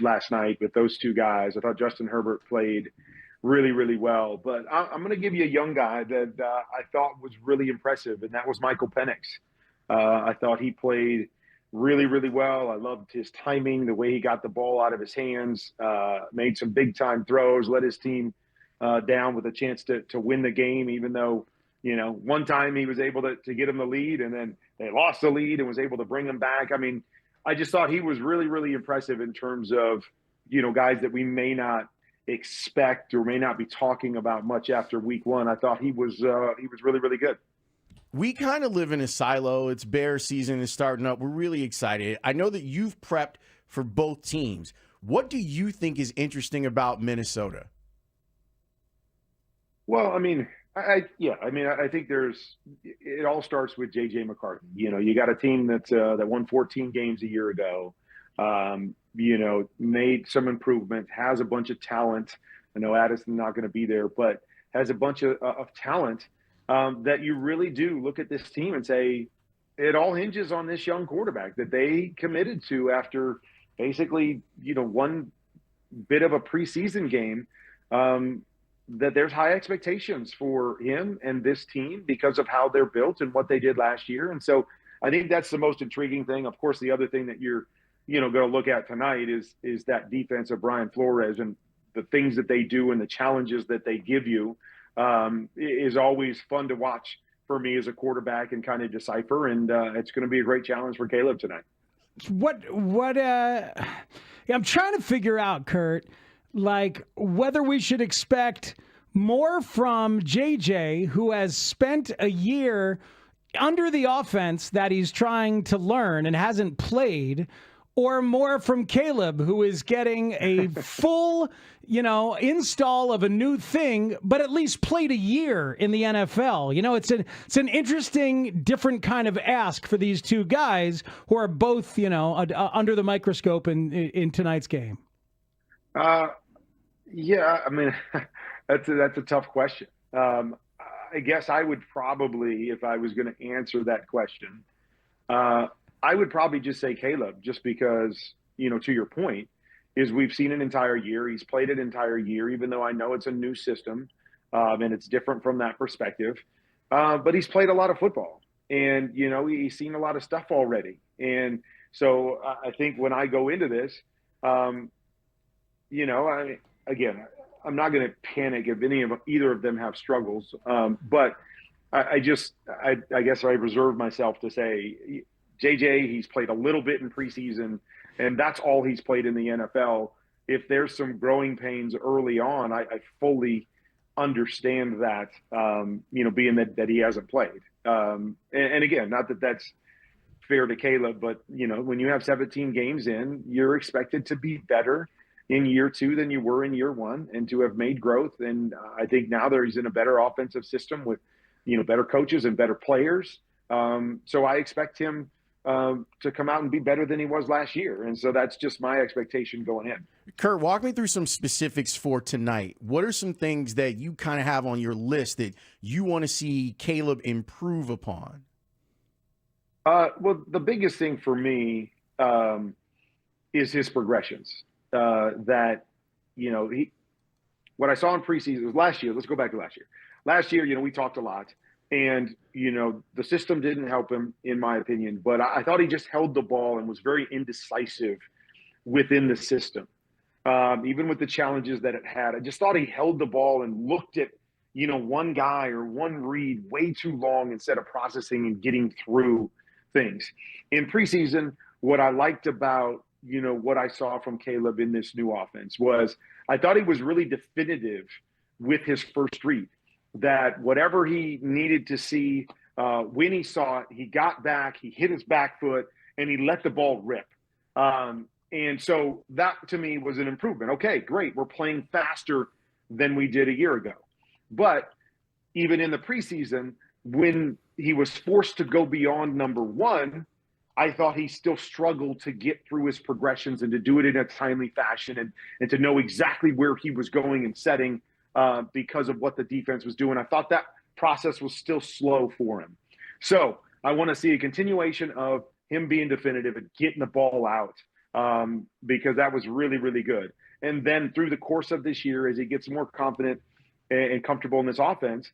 last night with those two guys. I thought Justin Herbert played really, really well. But I'm going to give you a young guy that I thought was really impressive, and that was Michael Penix. I thought he played really, really well. I loved his timing, the way he got the ball out of his hands, made some big-time throws, let his team down with a chance to win the game, even though, one time he was able to get him the lead, and then they lost the lead and was able to bring him back. I mean, I just thought he was really, really impressive in terms of, guys that we may not expect or may not be talking about much after week one. I thought he was really, really good. We kind of live in a silo. It's Bear season is starting up. We're really excited. I know that you've prepped for both teams. What do you think is interesting about Minnesota? Well, I mean, I think it all starts with J.J. McCarthy. You got a team that won 14 games a year ago, made some improvement, has a bunch of talent. I know Addison's not going to be there, but has a bunch of talent that you really do look at this team and say, it all hinges on this young quarterback that they committed to after basically, one bit of a preseason game. That there's high expectations for him and this team because of how they're built and what they did last year. And so I think that's the most intriguing thing. Of course, the other thing that you're, going to look at tonight is that defense of Brian Flores and the things that they do and the challenges that they give you is always fun to watch for me as a quarterback and kind of decipher. And it's going to be a great challenge for Caleb tonight. I'm trying to figure out, Kurt, like whether we should expect more from JJ, who has spent a year under the offense that he's trying to learn and hasn't played, or more from Caleb, who is getting a full, install of a new thing, but at least played a year in the NFL. It's an interesting, different kind of ask for these two guys who are both, under the microscope in tonight's game. Yeah, I mean, that's a tough question. I guess I would probably, if I was going to answer that question, I would probably just say Caleb, just because, to your point, is we've seen an entire year. He's played an entire year, even though I know it's a new system and it's different from that perspective. But he's played a lot of football and, he's seen a lot of stuff already. And so I think when I go into this, Again, I'm not going to panic if either of them have struggles. But I guess I reserve myself to say, JJ, he's played a little bit in preseason, and that's all he's played in the NFL. If there's some growing pains early on, I fully understand that, being that he hasn't played. And again, not that that's fair to Caleb, but, when you have 17 games in, you're expected to be better in year two than you were in year one and to have made growth. And I think now that he's in a better offensive system with, better coaches and better players. So I expect him to come out and be better than he was last year. And so that's just my expectation going in. Kurt, walk me through some specifics for tonight. What are some things that you kind of have on your list that you want to see Caleb improve upon? Well, the biggest thing for me is his progressions. What I saw in preseason was last year. Let's go back to last year. Last year, we talked a lot, and the system didn't help him, in my opinion. But I thought he just held the ball and was very indecisive within the system, even with the challenges that it had. I just thought he held the ball and looked at one guy or one read way too long instead of processing and getting through things. In preseason, what I liked about what I saw from Caleb in this new offense was I thought he was really definitive with his first read, that whatever he needed to see, when he saw it, he got back, he hit his back foot, and he let the ball rip. And so that to me was an improvement. Okay, great. We're playing faster than we did a year ago. But even in the preseason, when he was forced to go beyond number one, I thought he still struggled to get through his progressions and to do it in a timely fashion and to know exactly where he was going and setting because of what the defense was doing. I thought that process was still slow for him. So I want to see a continuation of him being definitive and getting the ball out because that was really, really good. And then through the course of this year, as he gets more confident and comfortable in this offense,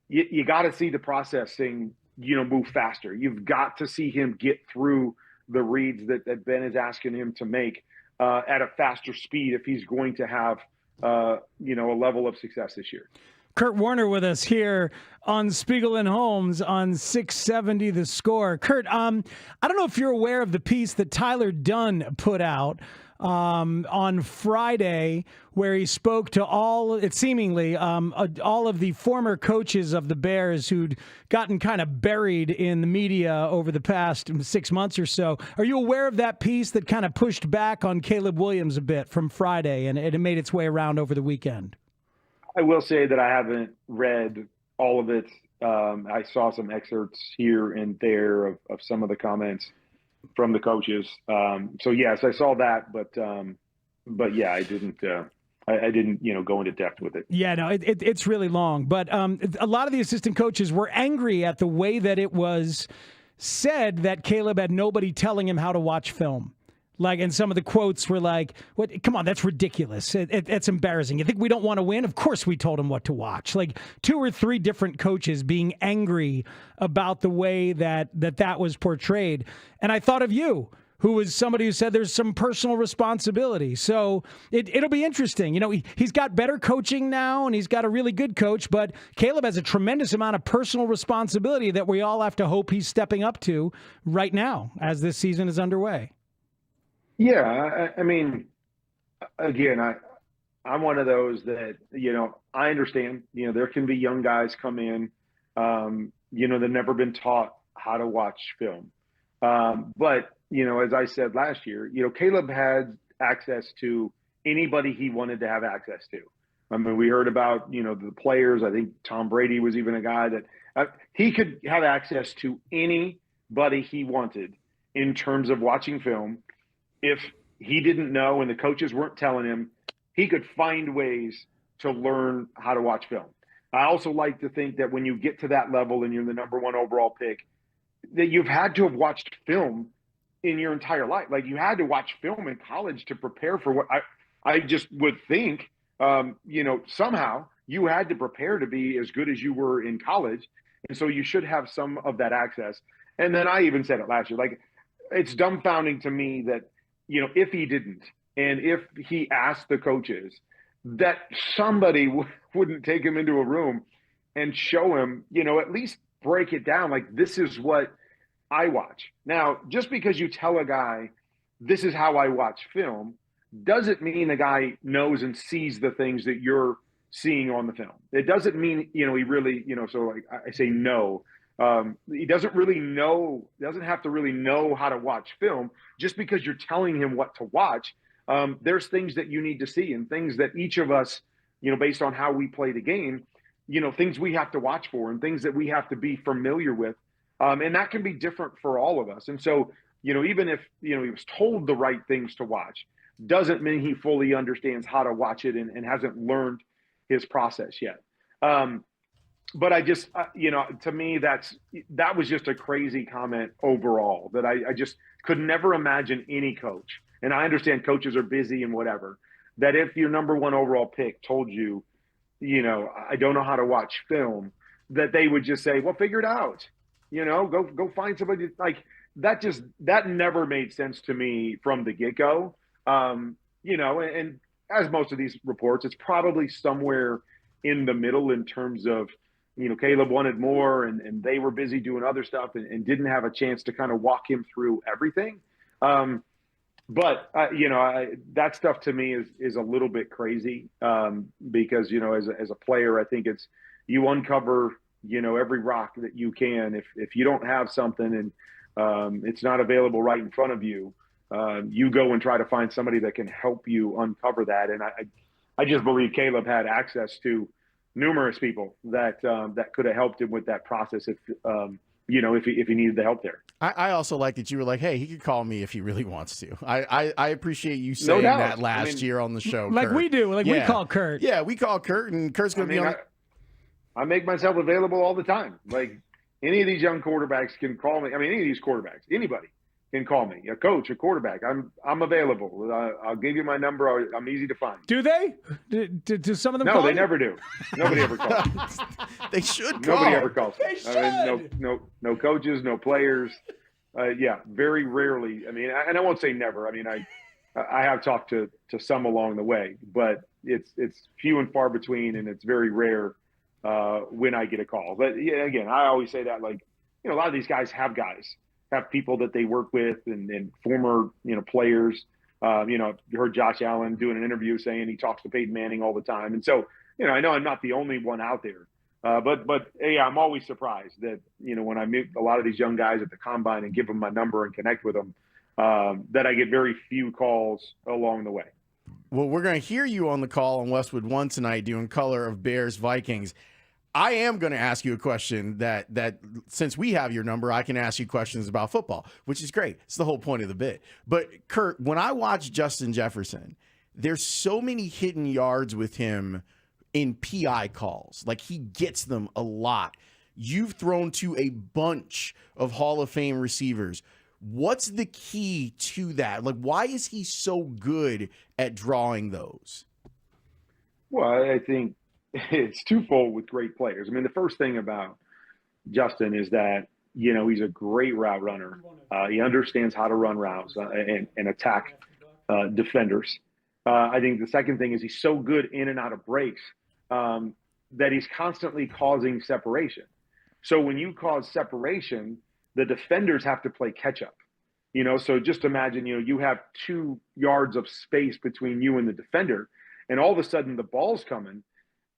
you got to see the processing, move faster. You've got to see him get through the reads that Ben is asking him to make at a faster speed if he's going to have, a level of success this year. Kurt Warner with us here on Spiegel and Holmes on 670 The Score. Kurt, I don't know if you're aware of the piece that Tyler Dunn put out on Friday, where he spoke to all of the former coaches of the Bears who'd gotten kind of buried in the media over the past 6 months or so. Are you aware of that piece that kind of pushed back on Caleb Williams a bit from Friday, and it made its way around over the weekend? I will say that I haven't read all of it. I saw some excerpts here and there of some of the comments from the coaches. So yes, I saw that, but yeah, I didn't go into depth with it. Yeah, no, it's really long, but a lot of the assistant coaches were angry at the way that it was said that Caleb had nobody telling him how to watch film. And some of the quotes were like, "What? Come on, that's ridiculous. It's embarrassing. You think we don't want to win? Of course we told him what to watch." Like 2 or 3 different coaches being angry about the way that was portrayed. And I thought of you, who was somebody who said there's some personal responsibility. So it'll be interesting. He's got better coaching now, and he's got a really good coach, but Caleb has a tremendous amount of personal responsibility that we all have to hope he's stepping up to right now as this season is underway. Yeah, I mean, again, I'm one of those that, I understand, there can be young guys come in, they've never been taught how to watch film. But, as I said last year, Caleb had access to anybody he wanted to have access to. I mean, we heard about, the players. I think Tom Brady was even a guy that he could have access to anybody he wanted in terms of watching film. If he didn't know and the coaches weren't telling him, he could find ways to learn how to watch film. I also like to think that when you get to that level and you're the number 1 overall pick, that you've had to have watched film in your entire life. Like you had to watch film in college to prepare for what I just would think, somehow you had to prepare to be as good as you were in college. And so you should have some of that access. And then I even said it last year, like it's dumbfounding to me that, if he didn't, and if he asked the coaches, that somebody wouldn't take him into a room and show him, at least break it down. Like, this is what I watch. Now, just because you tell a guy, this is how I watch film, doesn't mean the guy knows and sees the things that you're seeing on the film. It doesn't mean, he really, so like I say no. He doesn't have to really know how to watch film just because you're telling him what to watch. There's things that you need to see and things that each of us, based on how we play the game, things we have to watch for and things that we have to be familiar with. And that can be different for all of us. And so, even if, he was told the right things to watch, doesn't mean he fully understands how to watch it and hasn't learned his process yet. But I just, to me, that was just a crazy comment overall that I just could never imagine any coach. And I understand coaches are busy and whatever, that if your number 1 overall pick told you, I don't know how to watch film, that they would just say, well, figure it out, go find somebody. Like that never made sense to me from the get-go. And as most of these reports, it's probably somewhere in the middle in terms of, Caleb wanted more and they were busy doing other stuff and didn't have a chance to kind of walk him through everything. But that stuff to me is a little bit crazy because, as a player, I think it's you uncover, every rock that you can. If you don't have something and it's not available right in front of you, you go and try to find somebody that can help you uncover that. And I just believe Caleb had access to numerous people that could have helped him with that process if he needed the help there. I also like that you were like, hey, he could call me if he really wants to. I appreciate you saying that last year on the show, like Kurt. we do. Like we call Kurt. Yeah, we call Kurt, and Kurt's going to be on. I make myself available all the time. Like any of these young quarterbacks can call me. I mean, any of these quarterbacks, anybody can call me. A coach, a quarterback. I'm available. I'll give you my number. I'm easy to find. Do they? Do some of them? No, call they you? never do. Nobody ever calls. They should call. Nobody ever calls. They should. I mean, no coaches, no players. Yeah, very rarely. I mean, and I won't say never. I mean, I have talked to some along the way, but it's few and far between, and it's very rare when I get a call. But yeah, again, I always say that, like, a lot of these guys have people that they work with and former players. You heard Josh Allen doing an interview saying he talks to Peyton Manning all the time, and so I know I'm not the only one out there. But yeah, I'm always surprised that, when I meet a lot of these young guys at the combine and give them my number and connect with them, that I get very few calls along the way. Well, we're going to hear you on the call on Westwood One tonight doing color of Bears Vikings. I am going to ask you a question that since we have your number, I can ask you questions about football, which is great. It's the whole point of the bit. But Kurt, when I watch Justin Jefferson, there's so many hidden yards with him in PI calls. Like, he gets them a lot. You've thrown to a bunch of Hall of Fame receivers. What's the key to that? Like, why is he so good at drawing those? Well, I think it's twofold with great players. I mean, the first thing about Justin is that, he's a great route runner. He understands how to run routes and attack defenders. I think the second thing is he's so good in and out of breaks that he's constantly causing separation. So when you cause separation, the defenders have to play catch up. So just imagine, you have 2 yards of space between you and the defender, and all of a sudden the ball's coming.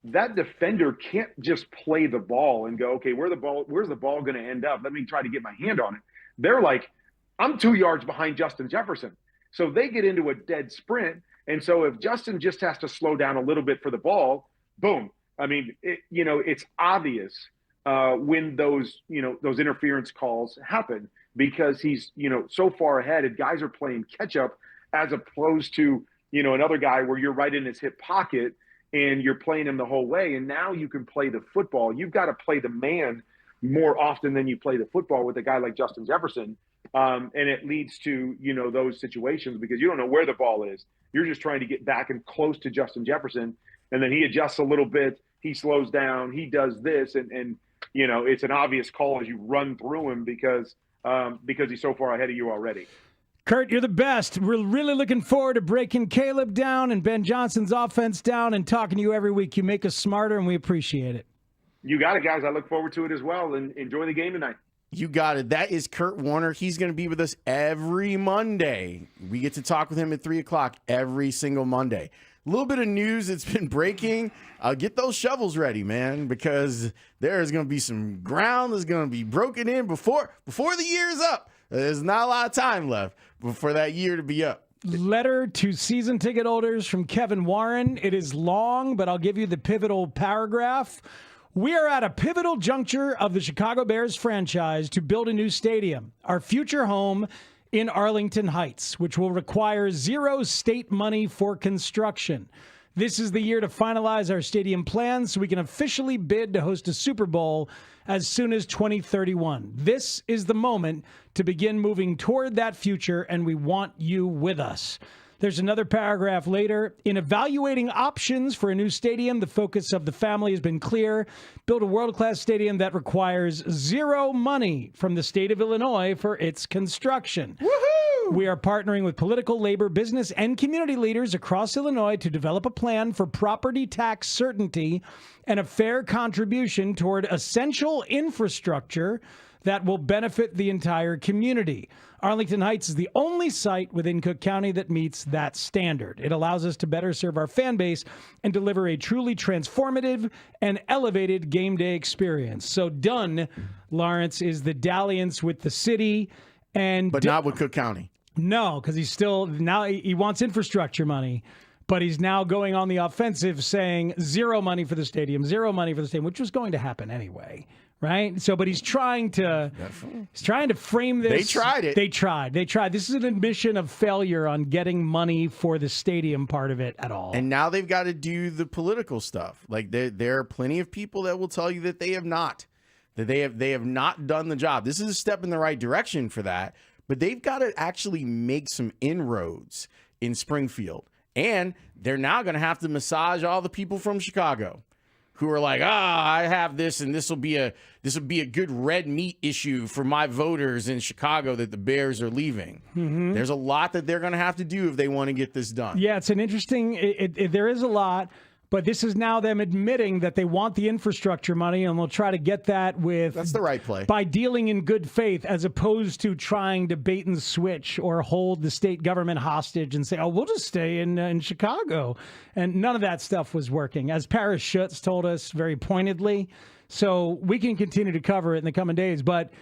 That defender can't just play the ball and go, okay, where's the ball going to end up? Let me try to get my hand on it. They're like, I'm 2 yards behind Justin Jefferson. So they get into a dead sprint. And so if Justin just has to slow down a little bit for the ball, boom. I mean, it's obvious when those interference calls happen, because he's, so far ahead and guys are playing catch up, as opposed to, another guy where you're right in his hip pocket and you're playing him the whole way. And now you can play the football. You've got to play the man more often than you play the football with a guy like Justin Jefferson. And it leads to, those situations, because you don't know where the ball is. You're just trying to get back and close to Justin Jefferson. And then he adjusts a little bit. He slows down. He does this. And it's an obvious call as you run through him because he's so far ahead of you already. Kurt, you're the best. We're really looking forward to breaking Caleb down and Ben Johnson's offense down and talking to you every week. You make us smarter, and we appreciate it. You got it, guys. I look forward to it as well, and enjoy the game tonight. You got it. That is Kurt Warner. He's going to be with us every Monday. We get to talk with him at 3 o'clock every single Monday. A little bit of news that's been breaking. Get those shovels ready, man, because there is going to be some ground that's going to be broken in before the year's up. There's not a lot of time left for that year to be up. Letter to season ticket holders from Kevin Warren. It is long, but I'll give you the pivotal paragraph. We are at a pivotal juncture of the Chicago Bears franchise to build a new stadium, our future home in Arlington Heights, which will require zero state money for construction. This is the year to finalize our stadium plans so we can officially bid to host a Super Bowl as soon as 2031. This is the moment to begin moving toward that future, and we want you with us. There's another paragraph later. In evaluating options for a new stadium, the focus of the family has been clear. Build a world-class stadium that requires zero money from the state of Illinois for its construction. Woohoo! We are partnering with political, labor, business, and community leaders across Illinois to develop a plan for property tax certainty and a fair contribution toward essential infrastructure that will benefit the entire community. Arlington Heights is the only site within Cook County that meets that standard. It allows us to better serve our fan base and deliver a truly transformative and elevated game day experience. So done, Lawrence, is the dalliance with the city. But not with Cook County. No, because he's still now he wants infrastructure money, but he's now going on the offensive saying zero money for the stadium, which was going to happen anyway. Right. So, but he's trying to frame this. They tried it. They tried. This is an admission of failure on getting money for the stadium part of it at all. And now they've got to do the political stuff. Like there are plenty of people that will tell you that they have not, they have not done the job. This is a step in the right direction for that, but they've got to actually make some inroads in Springfield. And they're now going to have to massage all the people from Chicago who are like, I have this, and this will be a good red meat issue for my voters in Chicago that the Bears are leaving. Mm-hmm. There's a lot that they're going to have to do if they want to get this done. Yeah, it's an interesting. There is a lot, but this is now them admitting that they want the infrastructure money, and they'll try to get that with. That's the right play. By dealing in good faith, as opposed to trying to bait and switch or hold the state government hostage and say, "Oh, we'll just stay in Chicago," and none of that stuff was working, as Paris Schutz told us very pointedly. So we can continue to cover it in the coming days, but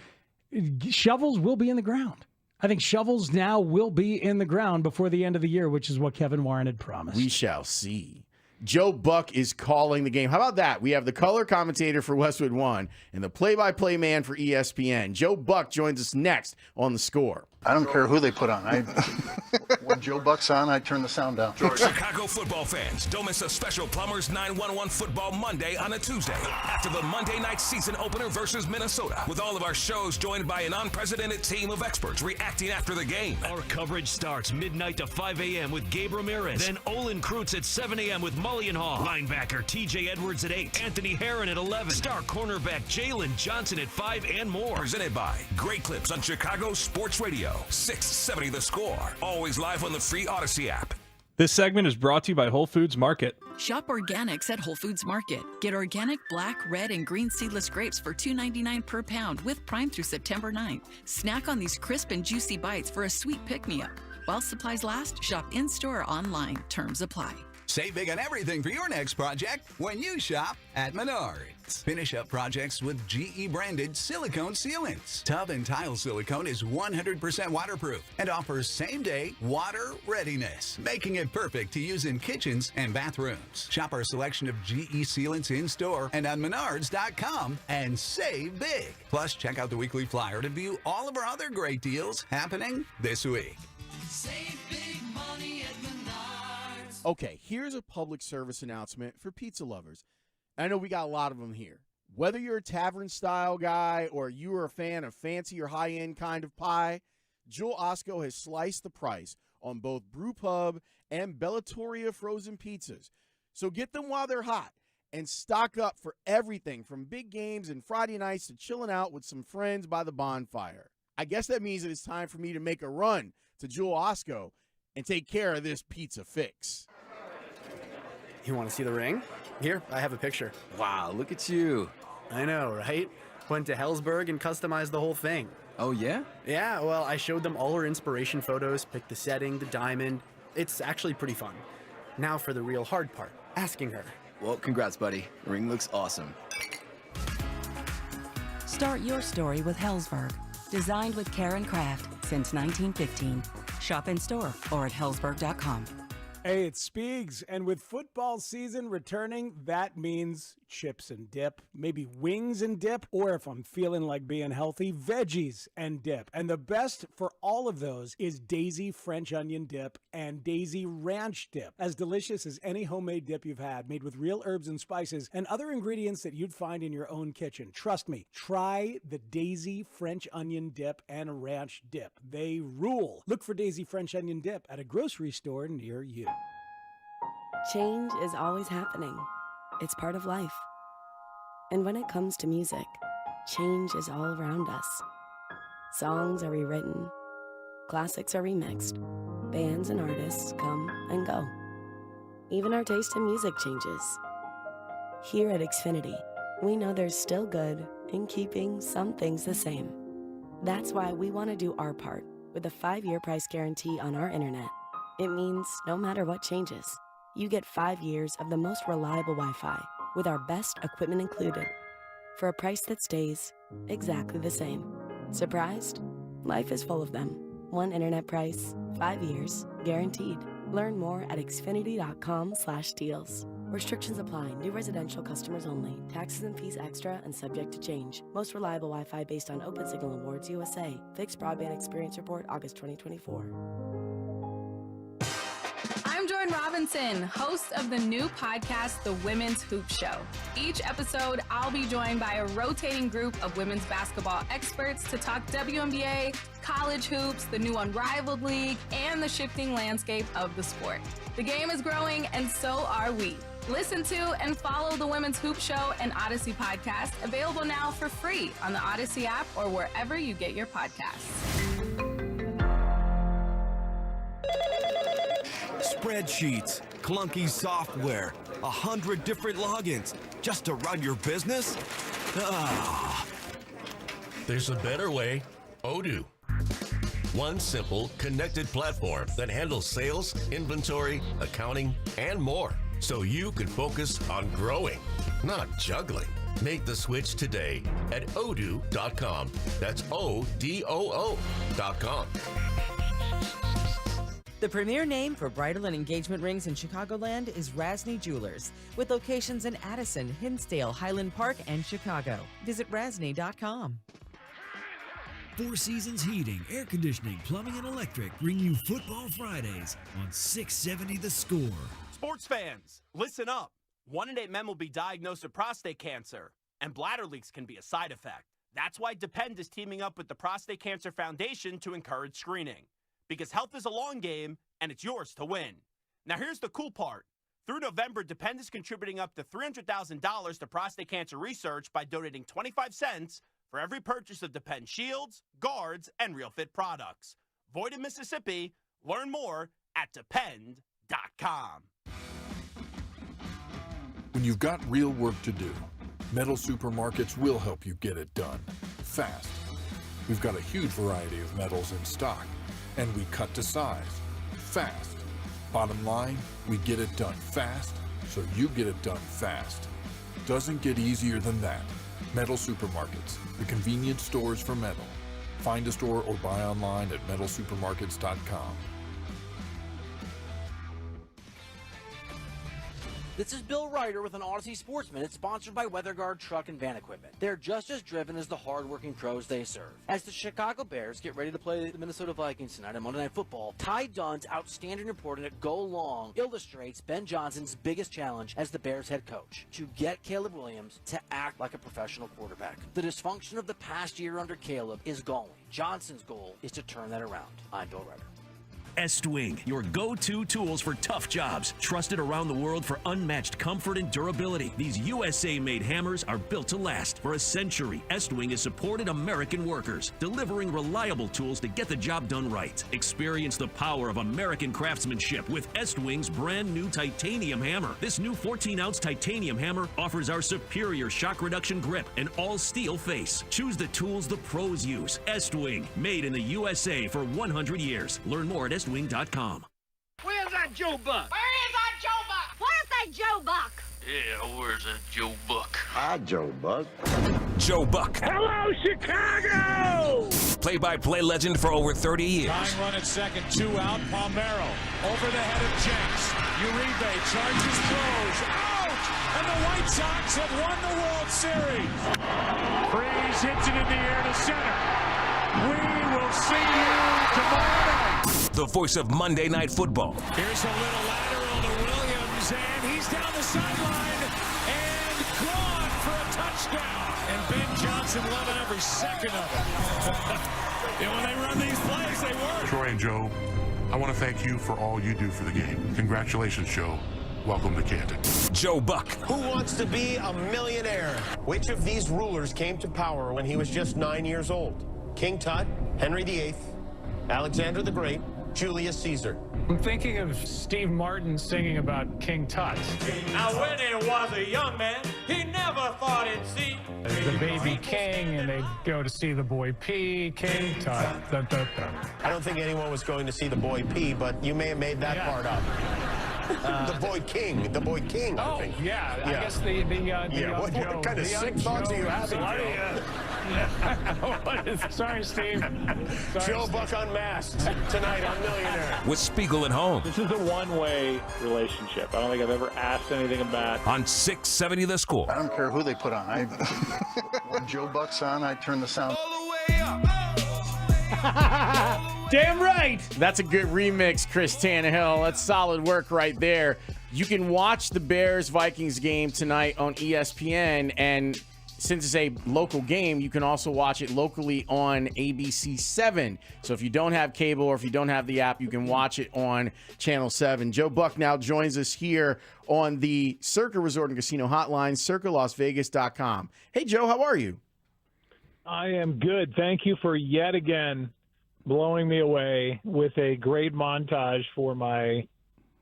shovels will be in the ground. I think shovels now will be in the ground before the end of the year, which is what Kevin Warren had promised. We shall see. Joe Buck is calling the game. How about that? We have the color commentator for Westwood One and the play-by-play man for ESPN. Joe Buck joins us next on The Score. I don't care who they put on. When Joe Buck's on, I turn the sound down. Chicago football fans, don't miss a special Plumbers 911 football Monday on a Tuesday after the Monday night season opener versus Minnesota, with all of our shows joined by an unprecedented team of experts reacting after the game. Our coverage starts midnight to 5 a.m. with Gabe Ramirez. Then Olin Kreutz at 7 a.m. with Mully and Haugh. Linebacker TJ Edwards at 8. Anthony Herron at 11. Star cornerback Jalen Johnson at 5 and more. Presented by Great Clips on Chicago Sports Radio. 670 The Score. Always live on the free Odyssey app. This segment is brought to you by Whole Foods Market. Shop organics at Whole Foods Market. Get organic black, red, and green seedless grapes for $2.99 per pound with Prime through September 9th. Snack on these crisp and juicy bites for a sweet pick-me-up. While supplies last, shop in-store or online. Terms apply. Save big on everything for your next project when you shop at Menards. Finish up projects with GE-branded silicone sealants. Tub and tile silicone is 100% waterproof and offers same-day water readiness, making it perfect to use in kitchens and bathrooms. Shop our selection of GE sealants in-store and on Menards.com and save big. Plus, check out the weekly flyer to view all of our other great deals happening this week. Save big money at Menards. Okay, here's a public service announcement for pizza lovers. I know we got a lot of them here. Whether you're a tavern-style guy or you are a fan of fancy or high-end kind of pie, Jewel Osco has sliced the price on both Brew Pub and Bellatoria frozen pizzas. So get them while they're hot and stock up for everything from big games and Friday nights to chilling out with some friends by the bonfire. I guess that means that it's time for me to make a run to Jewel Osco and take care of this pizza fix. You want to see the ring? Here, I have a picture. Wow, look at you. I know, right? Went to Hellsberg and customized the whole thing. Oh, yeah? Yeah, well, I showed them all her inspiration photos, picked the setting, the diamond. It's actually pretty fun. Now for the real hard part, asking her. Well, congrats, buddy. The ring looks awesome. Start your story with Hellsberg. Designed with care and craft since 1915. Shop in store or at hellsberg.com. Hey, it's Spiegs, and with football season returning, that means chips and dip, maybe wings and dip, or if I'm feeling like being healthy, veggies and dip. And the best for all of those is Daisy French Onion Dip and Daisy Ranch Dip. As delicious as any homemade dip you've had, made with real herbs and spices and other ingredients that you'd find in your own kitchen. Trust me, try the Daisy French Onion Dip and Ranch Dip. They rule. Look for Daisy French Onion Dip at a grocery store near you. Change is always happening. It's part of life. And when it comes to music, change is all around us. Songs are rewritten, classics are remixed, bands and artists come and go. Even our taste in music changes. Here at Xfinity, we know there's still good in keeping some things the same. That's why we want to do our part with a 5-year price guarantee on our internet. It means no matter what changes, you get 5 years of the most reliable Wi-Fi with our best equipment included for a price that stays exactly the same. Surprised? Life is full of them. One internet price, 5 years, guaranteed. Learn more at xfinity.com/deals. Restrictions apply. New residential customers only. Taxes and fees extra and subject to change. Most reliable Wi-Fi based on Open Signal Awards USA. Fixed Broadband Experience Report, August 2024. I'm Jordan Robinson, host of the new podcast, The Women's Hoop Show. Each episode, I'll be joined by a rotating group of women's basketball experts to talk WNBA, college hoops, the new Unrivaled League, and the shifting landscape of the sport. The game is growing, and so are we. Listen to and follow The Women's Hoop Show and Odyssey podcast, available now for free on the Odyssey app or wherever you get your podcasts. Spreadsheets, clunky software, 100 different logins just to run your business? Ah. There's a better way. Odoo. One simple, connected platform that handles sales, inventory, accounting, and more. So you can focus on growing, not juggling. Make the switch today at odoo.com. That's ODOO.com. The premier name for bridal and engagement rings in Chicagoland is Rasny Jewelers, with locations in Addison, Hinsdale, Highland Park, and Chicago. Visit rasny.com. Four Seasons Heating, Air Conditioning, Plumbing, and Electric bring you Football Fridays on 670 The Score. Sports fans, listen up. 1 in 8 men will be diagnosed with prostate cancer, and bladder leaks can be a side effect. That's why Depend is teaming up with the Prostate Cancer Foundation to encourage screening. Because health is a long game, and it's yours to win. Now here's the cool part. Through November, Depend is contributing up to $300,000 to prostate cancer research by donating 25 cents for every purchase of Depend shields, guards, and Real Fit products. Void in Mississippi. Learn more at Depend.com. When you've got real work to do, Metal Supermarkets will help you get it done fast. We've got a huge variety of metals in stock, and we cut to size fast. Bottom line, we get it done fast, so you get it done fast. Doesn't get easier than that. Metal Supermarkets, the convenience stores for metal. Find a store or buy online at metalsupermarkets.com. This is Bill Ryder with an Odyssey Sports Minute, sponsored by WeatherGuard Truck and Van Equipment. They're just as driven as the hard-working pros they serve. As the Chicago Bears get ready to play the Minnesota Vikings tonight on Monday Night Football, Ty Dunn's outstanding reporting at Go Long illustrates Ben Johnson's biggest challenge as the Bears head coach: to get Caleb Williams to act like a professional quarterback. The dysfunction of the past year under Caleb is gone. Johnson's goal is to turn that around. I'm Bill Ryder. Estwing, your go-to tools for tough jobs, trusted around the world for unmatched comfort and durability. These USA-made hammers are built to last. For a century, Estwing has supported American workers, delivering reliable tools to get the job done right. Experience the power of American craftsmanship with Estwing's brand new titanium hammer. This new 14-ounce titanium hammer offers our superior shock reduction grip and all-steel face. Choose the tools the pros use. Estwing, made in the USA for 100 years. Learn more at estwing.com. Where's that Joe Buck? Where is that Joe Buck? Where's that Joe Buck? Yeah, where's that Joe Buck? Hi, Joe Buck. Joe Buck. Hello, Chicago! Play-by-play legend for over 30 years. Tying run at second, 2 out. Palmero over the head of Jenks. Uribe charges, throws, out! And the White Sox have won the World Series. Freeze hits it in the air to center. We will see you tomorrow night. The voice of Monday Night Football. Here's a little lateral to Williams, and he's down the sideline and gone for a touchdown. And Ben Johnson loving every second of it. When they run these plays, they work. Troy and Joe, I want to thank you for all you do for the game. Congratulations, Joe. Welcome to Canton. Joe Buck. Who wants to be a millionaire? Which of these rulers came to power when he was just 9 years old? King Tut, Henry VIII, Alexander the Great, Julius Caesar. I'm thinking of Steve Martin singing about King Tut. Now when he was a young man, he never thought he'd see The baby king, and they'd go to see the boy P, King Tut. I don't think anyone was going to see the boy P, but you may have made that part up. The boy King, I think. Yeah, I guess the what kind of sick thoughts are you having? Sorry, Steve. Sorry, Joe Buck Unmasked tonight on Millionaire. With Spiegel and Holmes. This is a one-way relationship. I don't think I've ever asked anything about. On 670 The Score. I don't care who they put on. When Joe Buck's on, I turn the sound. Damn right. That's a good remix, Chris Tannehill. That's solid work right there. You can watch the Bears-Vikings game tonight on ESPN, and since it's a local game, you can also watch it locally on ABC 7. So if you don't have cable or if you don't have the app, you can watch it on Channel 7. Joe Buck now joins us here on the Circa Resort and Casino Hotline, circalasvegas.com. Hey, Joe, how are you? I am good. Thank you for yet again blowing me away with a great montage for my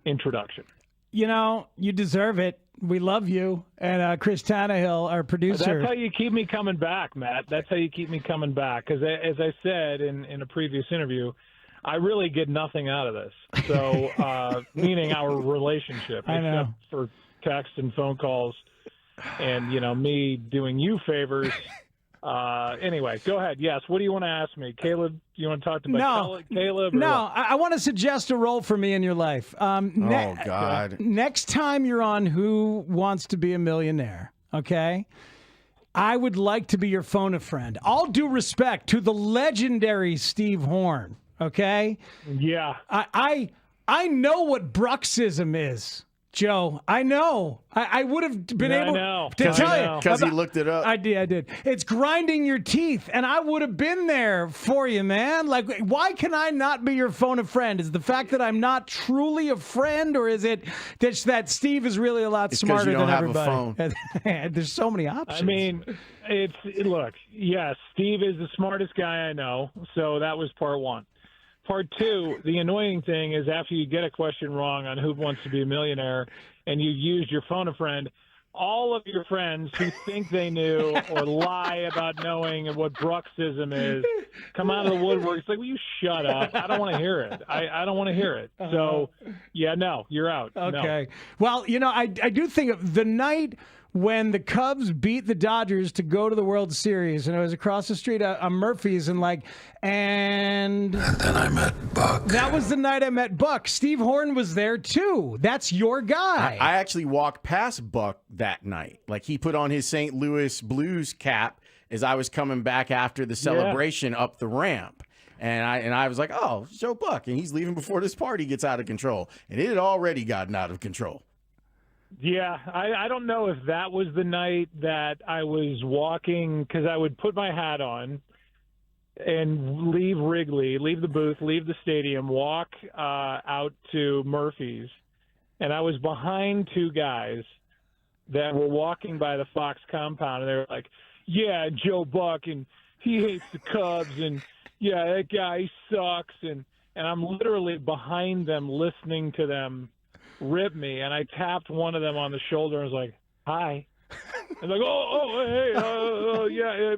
introduction. You know, you deserve it. We love you. And Chris Tannehill, our producer. That's how you keep me coming back, Matt. That's how you keep me coming back. Because as I said in a previous interview, I really get nothing out of this. So, meaning our relationship, except for text and phone calls and, me doing you favors. Anyway, go ahead. Yes, what do you want to ask me? Caleb, you want to talk to me? Caleb? No, I want to suggest a role for me in your life. Oh, God. Next time you're on Who Wants to Be a Millionaire, okay, I would like to be your phone a friend. All due respect to the legendary Steve Horn, okay? Yeah. I know what bruxism is. Joe, I know. I would have been able to tell you. Because he looked it up. I did. It's grinding your teeth, and I would have been there for you, man. Like, why can I not be your phone a friend? Is the fact that I'm not truly a friend, or is it that Steve is really a lot smarter you don't than have everybody? a phone. There's so many options. I mean, look, yes, Steve is the smartest guy I know, so that was part one. Part two, the annoying thing is after you get a question wrong on Who Wants to Be a Millionaire and you used your phone a friend, all of your friends who think they knew or lie about knowing what bruxism is come out of the woodwork. It's like, will you shut up? I don't want to hear it. I don't want to hear it. So, yeah, no, you're out. Okay. No. Well, I do think of the night when the Cubs beat the Dodgers to go to the World Series, and I was across the street on Murphy's, and then I met Buck. That was the night I met Buck. Steve Horn was there too. That's your guy. I actually walked past Buck that night. Like, he put on his St. Louis Blues cap as I was coming back after the celebration up the ramp. And I was like, oh, Joe Buck. And he's leaving before this party gets out of control. And it had already gotten out of control. Yeah, I don't know if that was the night that I was walking, because I would put my hat on and leave Wrigley, leave the booth, leave the stadium, walk out to Murphy's, and I was behind two guys that were walking by the Fox compound, and they were like, yeah, Joe Buck, and he hates the Cubs, and yeah, that guy sucks, and I'm literally behind them listening to them rip me, and I tapped one of them on the shoulder and was like, hi. And like, hey, yeah.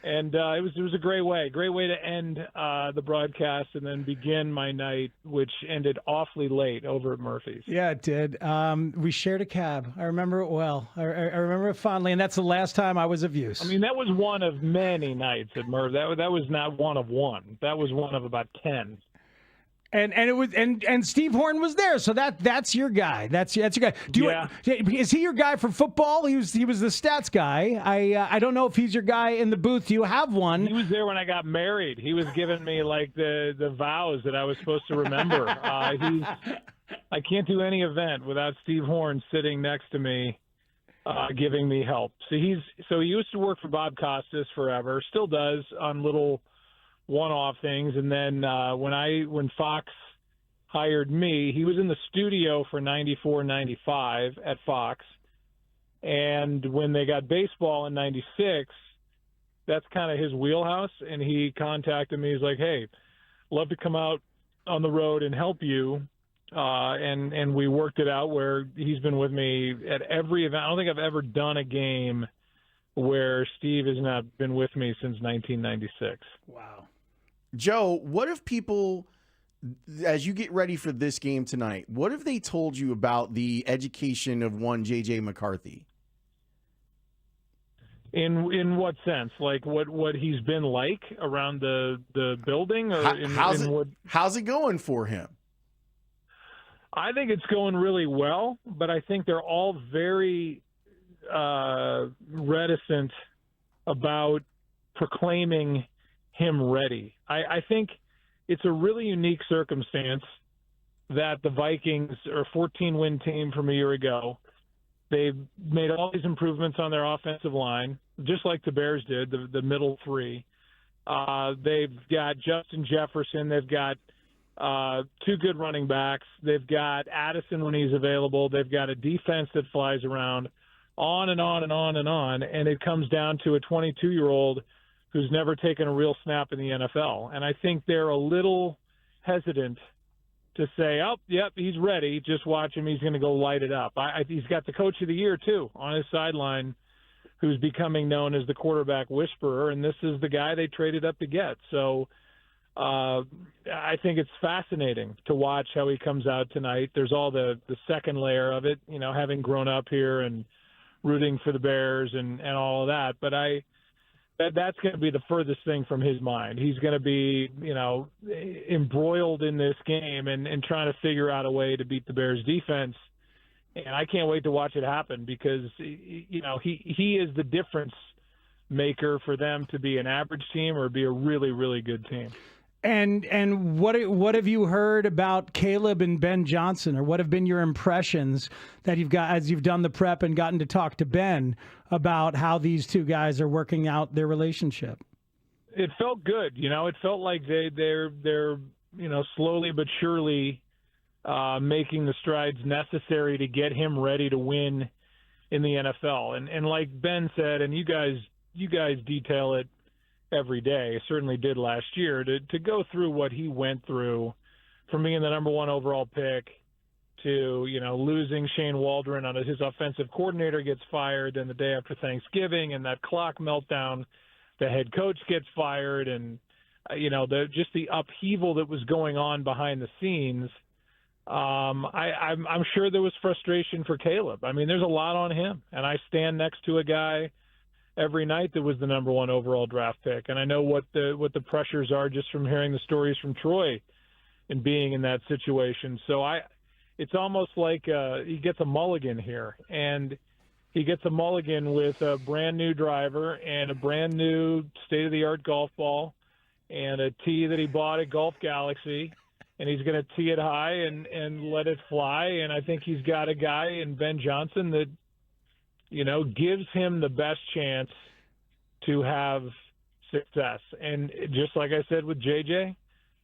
And it was a great way to end the broadcast and then begin my night, which ended awfully late over at Murphy's. Yeah, it did. We shared a cab. I remember it well. I remember it fondly, and that's the last time I was of use. I mean, that was one of many nights at Murphy. That was not one of one. That was one of about 10. And it was and Steve Horn was there, so that's your guy. That's your guy. Is he your guy for football? He was the stats guy. I don't know if he's your guy in the booth. Do you have one? He was there when I got married. He was giving me like the vows that I was supposed to remember. I can't do any event without Steve Horn sitting next to me, giving me help. So he used to work for Bob Costas forever, still does on little one-off things, and then when Fox hired me, he was in the studio for 94-95 at Fox, and when they got baseball in 96, that's kind of his wheelhouse, and he contacted me. He's like, hey, love to come out on the road and help you, and we worked it out where he's been with me at every event. I don't think I've ever done a game where Steve has not been with me since 1996. Wow. Joe, what if people, as you get ready for this game tonight, what have they told you about the education of one J.J. McCarthy? In what sense? Like what he's been like around the building, or how's it going for him? I think it's going really well, but I think they're all very reticent about proclaiming him ready. I think it's a really unique circumstance that the Vikings are a 14-win team from a year ago. They've made all these improvements on their offensive line, just like the Bears did, the middle three. They've got Justin Jefferson. They've got two good running backs. They've got Addison when he's available. They've got a defense that flies around, on and on and on and on. And it comes down to a 22-year-old who's never taken a real snap in the NFL. And I think they're a little hesitant to say, oh, yep, he's ready. Just watch him. He's going to go light it up. He's got the coach of the year, too, on his sideline, who's becoming known as the quarterback whisperer, and this is the guy they traded up to get. So I think it's fascinating to watch how he comes out tonight. There's all the second layer of it, having grown up here and rooting for the Bears and all of that. But that's going to be the furthest thing from his mind. He's going to be, embroiled in this game and trying to figure out a way to beat the Bears defense. And I can't wait to watch it happen because, he is the difference maker for them to be an average team or be a really, really good team. And what have you heard about Caleb and Ben Johnson, or what have been your impressions that you've got as you've done the prep and gotten to talk to Ben about how these two guys are working out their relationship? It felt good. It felt like they're slowly but surely making the strides necessary to get him ready to win in the NFL. And like Ben said, and you guys detail it every day, certainly did last year, to go through what he went through from being the number one overall pick to, losing Shane Waldron on his offensive coordinator gets fired, and the day after Thanksgiving and that clock meltdown, the head coach gets fired, and, just the upheaval that was going on behind the scenes. I'm sure there was frustration for Caleb. I mean, there's a lot on him, and I stand next to a guy every night that was the number one overall draft pick. And I know what the pressures are just from hearing the stories from Troy and being in that situation. So it's almost like he gets a mulligan here, and he gets a mulligan with a brand new driver and a brand new state-of-the-art golf ball and a tee that he bought at Golf Galaxy, and he's going to tee it high and let it fly. And I think he's got a guy in Ben Johnson that, gives him the best chance to have success. And just like I said with JJ,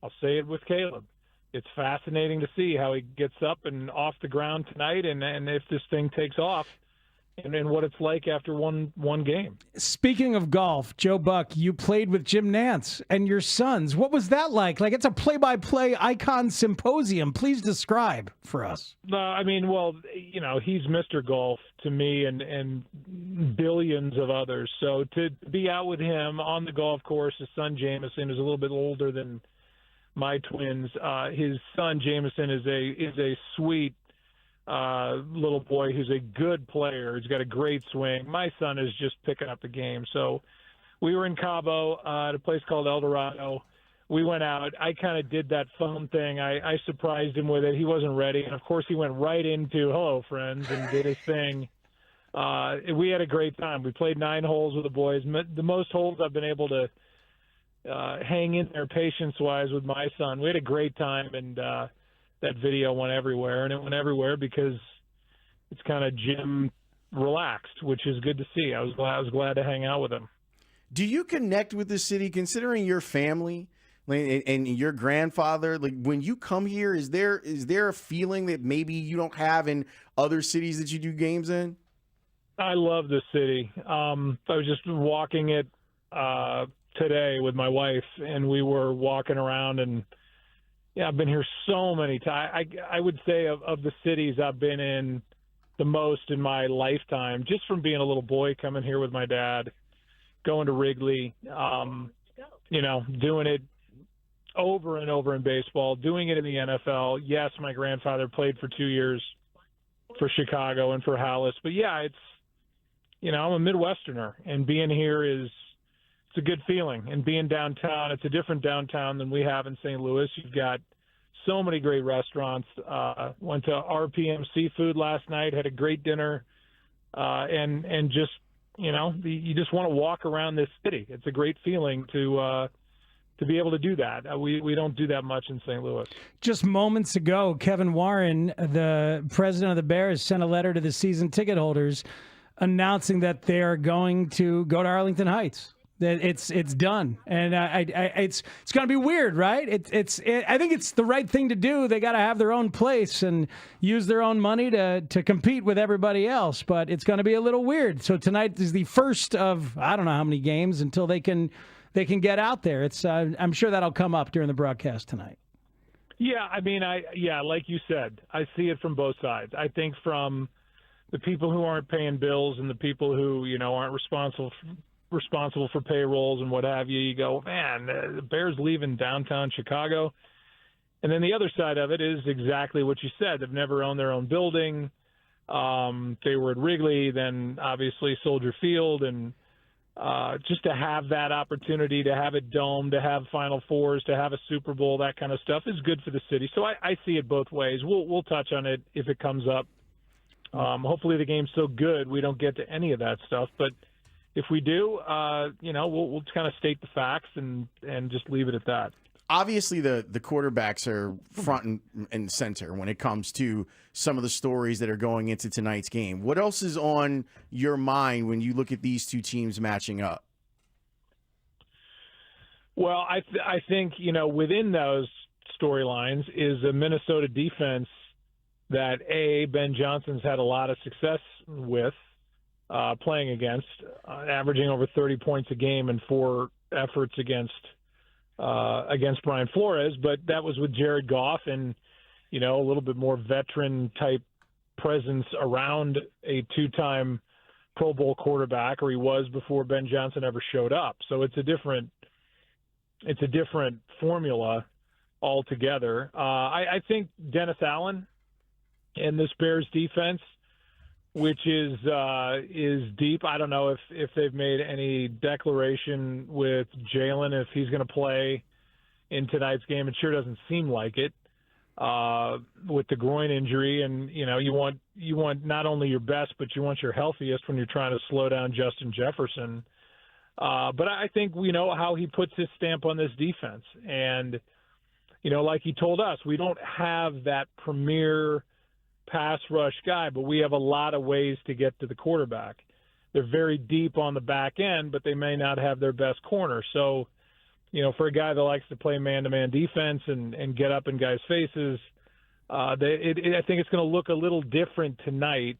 I'll say it with Caleb. It's fascinating to see how he gets up and off the ground tonight, and if this thing takes off, and what it's like after one game. Speaking of golf, Joe Buck, you played with Jim Nantz and your sons. What was that like? Like, it's a play-by-play icon symposium. Please describe for us. I mean, well, he's Mr. Golf to me and billions of others. So to be out with him on the golf course, his son Jameson is a little bit older than my twins. His son Jameson is a sweet little boy who's a good player. He's got a great swing. My son is just picking up the game. So we were in Cabo at a place called El Dorado. We went out. I kind of did that phone thing. I surprised him with it. He wasn't ready. And, of course, he went right into hello, friends, and did his thing. We had a great time. We played 9 holes with the boys. The most holes I've been able to hang in there patience-wise with my son. We had a great time, and that video went everywhere, and it went everywhere because it's kind of Jim relaxed, which is good to see. I was glad to hang out with him. Do you connect with the city, considering your family and your grandfather? Like, when you come here, is there a feeling that maybe you don't have in other cities that you do games in? I love the city. I was just walking it today with my wife, and we were walking around, and I've been here so many times. I would say of the cities I've been in the most in my lifetime, just from being a little boy coming here with my dad, going to Wrigley, doing it over and over in baseball, doing it in the NFL. Yes, my grandfather played for 2 years for Chicago and for Hallis. But, yeah, I'm a Midwesterner, and being here it's a good feeling. And being downtown, it's a different downtown than we have in St. Louis. You've got so many great restaurants. Went to RPM Seafood last night, had a great dinner, and just, you just want to walk around this city. It's a great feeling to be able to do that. We don't do that much in St. Louis. Just moments ago, Kevin Warren, the president of the Bears, sent a letter to the season ticket holders announcing that they are going to go to Arlington Heights. That it's done, and it's going to be weird, right? I think it's the right thing to do. They got to have their own place and use their own money to compete with everybody else. But it's going to be a little weird. So tonight is the first of I don't know how many games until they can get out there. It's I'm sure that'll come up during the broadcast tonight. Yeah, I mean, like you said, I see it from both sides. I think from the people who aren't paying bills and the people who aren't responsible for payrolls and what have you, you go, man, the Bears leaving downtown Chicago. And then the other side of it is exactly what you said. They've never owned their own building. They were at Wrigley, then obviously Soldier Field, and just to have that opportunity, to have it domed, to have Final Fours, to have a Super Bowl, that kind of stuff is good for the city. So I see it both ways. We'll touch on it if it comes up. Hopefully the game's so good we don't get to any of that stuff, but if we do, we'll kind of state the facts and just leave it at that. Obviously, the quarterbacks are front and center when it comes to some of the stories that are going into tonight's game. What else is on your mind when you look at these two teams matching up? Well, I think, within those storylines is a Minnesota defense that, Ben Johnson's had a lot of success with. Playing against, averaging over 30 points a game in 4 efforts against Brian Flores, but that was with Jared Goff and, a little bit more veteran-type presence around a 2-time Pro Bowl quarterback, or he was before Ben Johnson ever showed up. So it's a different formula altogether. I think Dennis Allen and this Bears defense, which is deep. I don't know if they've made any declaration with Jalen if he's going to play in tonight's game. It sure doesn't seem like it with the groin injury. And you want not only your best, but you want your healthiest when you're trying to slow down Justin Jefferson. But I think we know how he puts his stamp on this defense, and like he told us, we don't have that premier pass rush guy, but we have a lot of ways to get to the quarterback. They're very deep on the back end, but they may not have their best corner. So, for a guy that likes to play man-to-man defense and get up in guys' faces, I think it's going to look a little different tonight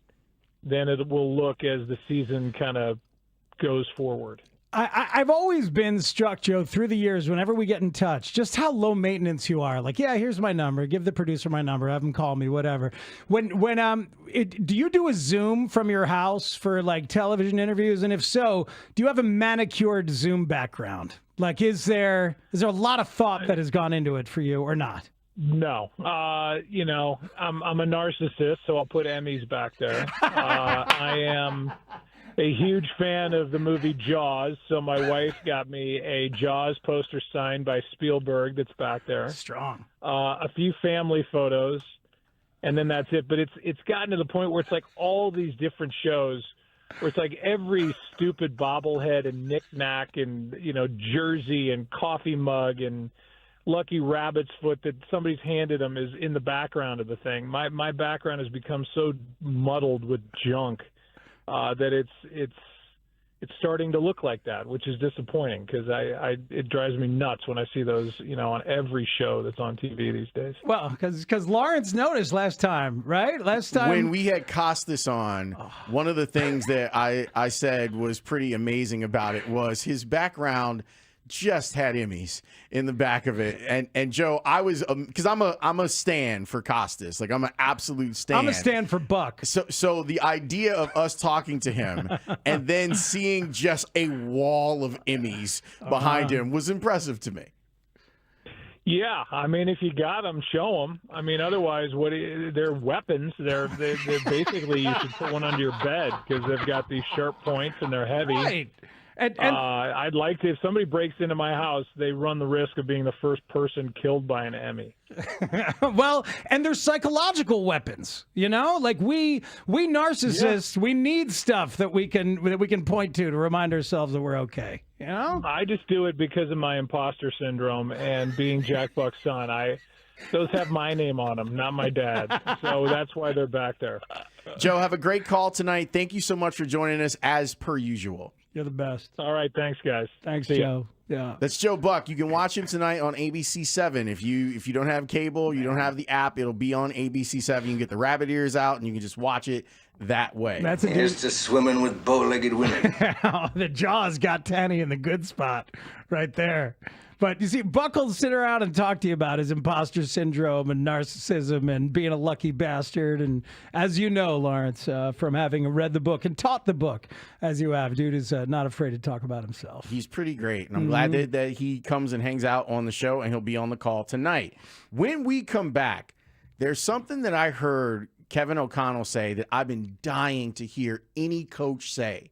than it will look as the season kind of goes forward. I've always been struck, Joe, through the years, whenever we get in touch, just how low maintenance you are. Like, yeah, here's my number. Give the producer my number. Have him call me, whatever. Do you do a Zoom from your house for like television interviews? And if so, do you have a manicured Zoom background? Like, is there a lot of thought that has gone into it for you or not? No. I'm a narcissist, so I'll put Emmys back there. I am a huge fan of the movie Jaws, so my wife got me a Jaws poster signed by Spielberg that's back there. Strong. A few family photos, and then that's it. But it's gotten to the point where it's like all these different shows where it's like every stupid bobblehead and knick-knack and, jersey and coffee mug and lucky rabbit's foot that somebody's handed them is in the background of the thing. My background has become so muddled with junk that it's starting to look like that, which is disappointing because it drives me nuts when I see those, on every show that's on TV these days. Well, because Lawrence noticed last time, right? Last time when we had Costas on, one of the things that I said was pretty amazing about it was his background just had Emmys in the back of it. And Joe, I was because I'm a stan for Costas. Like, I'm an absolute stan. I'm a stan for Buck. So the idea of us talking to him and then seeing just a wall of Emmys behind him was impressive to me. Yeah, I mean, if you got them, show them. I mean, otherwise, they're weapons. They're basically, you should put one under your bed because they've got these sharp points and they're heavy. Right. And I'd like to, if somebody breaks into my house, they run the risk of being the first person killed by an Emmy. Well, and they're psychological weapons, like we narcissists, we need stuff that we can point to remind ourselves that we're okay. I just do it because of my imposter syndrome and being Jack Buck's son. Those have my name on them, not my dad's. So that's why they're back there. Joe, have a great call tonight. Thank you so much for joining us as per usual. You're the best. All right, thanks, guys. Thanks, See Joe. ya. Yeah. That's Joe Buck. You can watch him tonight on ABC7. If you don't have cable, you don't have the app, it'll be on ABC7. You can get the rabbit ears out and you can just watch it that way. That's a Here's to swimming with bow-legged women. The Jaws got Tanny in the good spot right there. But you see, Buck will sit around and talk to you about his imposter syndrome and narcissism and being a lucky bastard. And as you know, Lawrence, from having read the book and taught the book, as you have, dude is not afraid to talk about himself. He's pretty great. And I'm glad that he comes and hangs out on the show, and he'll be on the call tonight. When we come back, there's something that I heard Kevin O'Connell say that I've been dying to hear any coach say.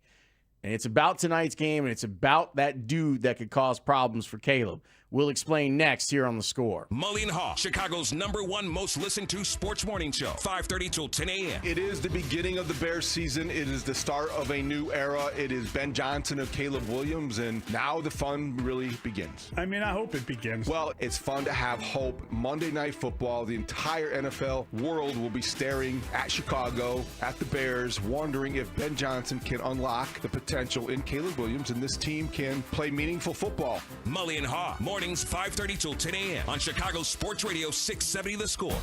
And it's about tonight's game, and it's about that dude that could cause problems for Caleb. We'll explain next here on The Score. Mully and Haugh, Chicago's #1 most listened to sports morning show, 5:30 till 10 a.m. It is the beginning of the Bears season. It is the start of a new era. It is Ben Johnson of Caleb Williams, and now the fun really begins. I mean, I hope it begins. Well, it's fun to have hope. Monday Night Football, the entire NFL world will be staring at Chicago, at the Bears, wondering if Ben Johnson can unlock the potential in Caleb Williams, and this team can play meaningful football. Mully and Haugh, mornings 5:30 till 10 a.m. on Chicago Sports Radio 670 The Score.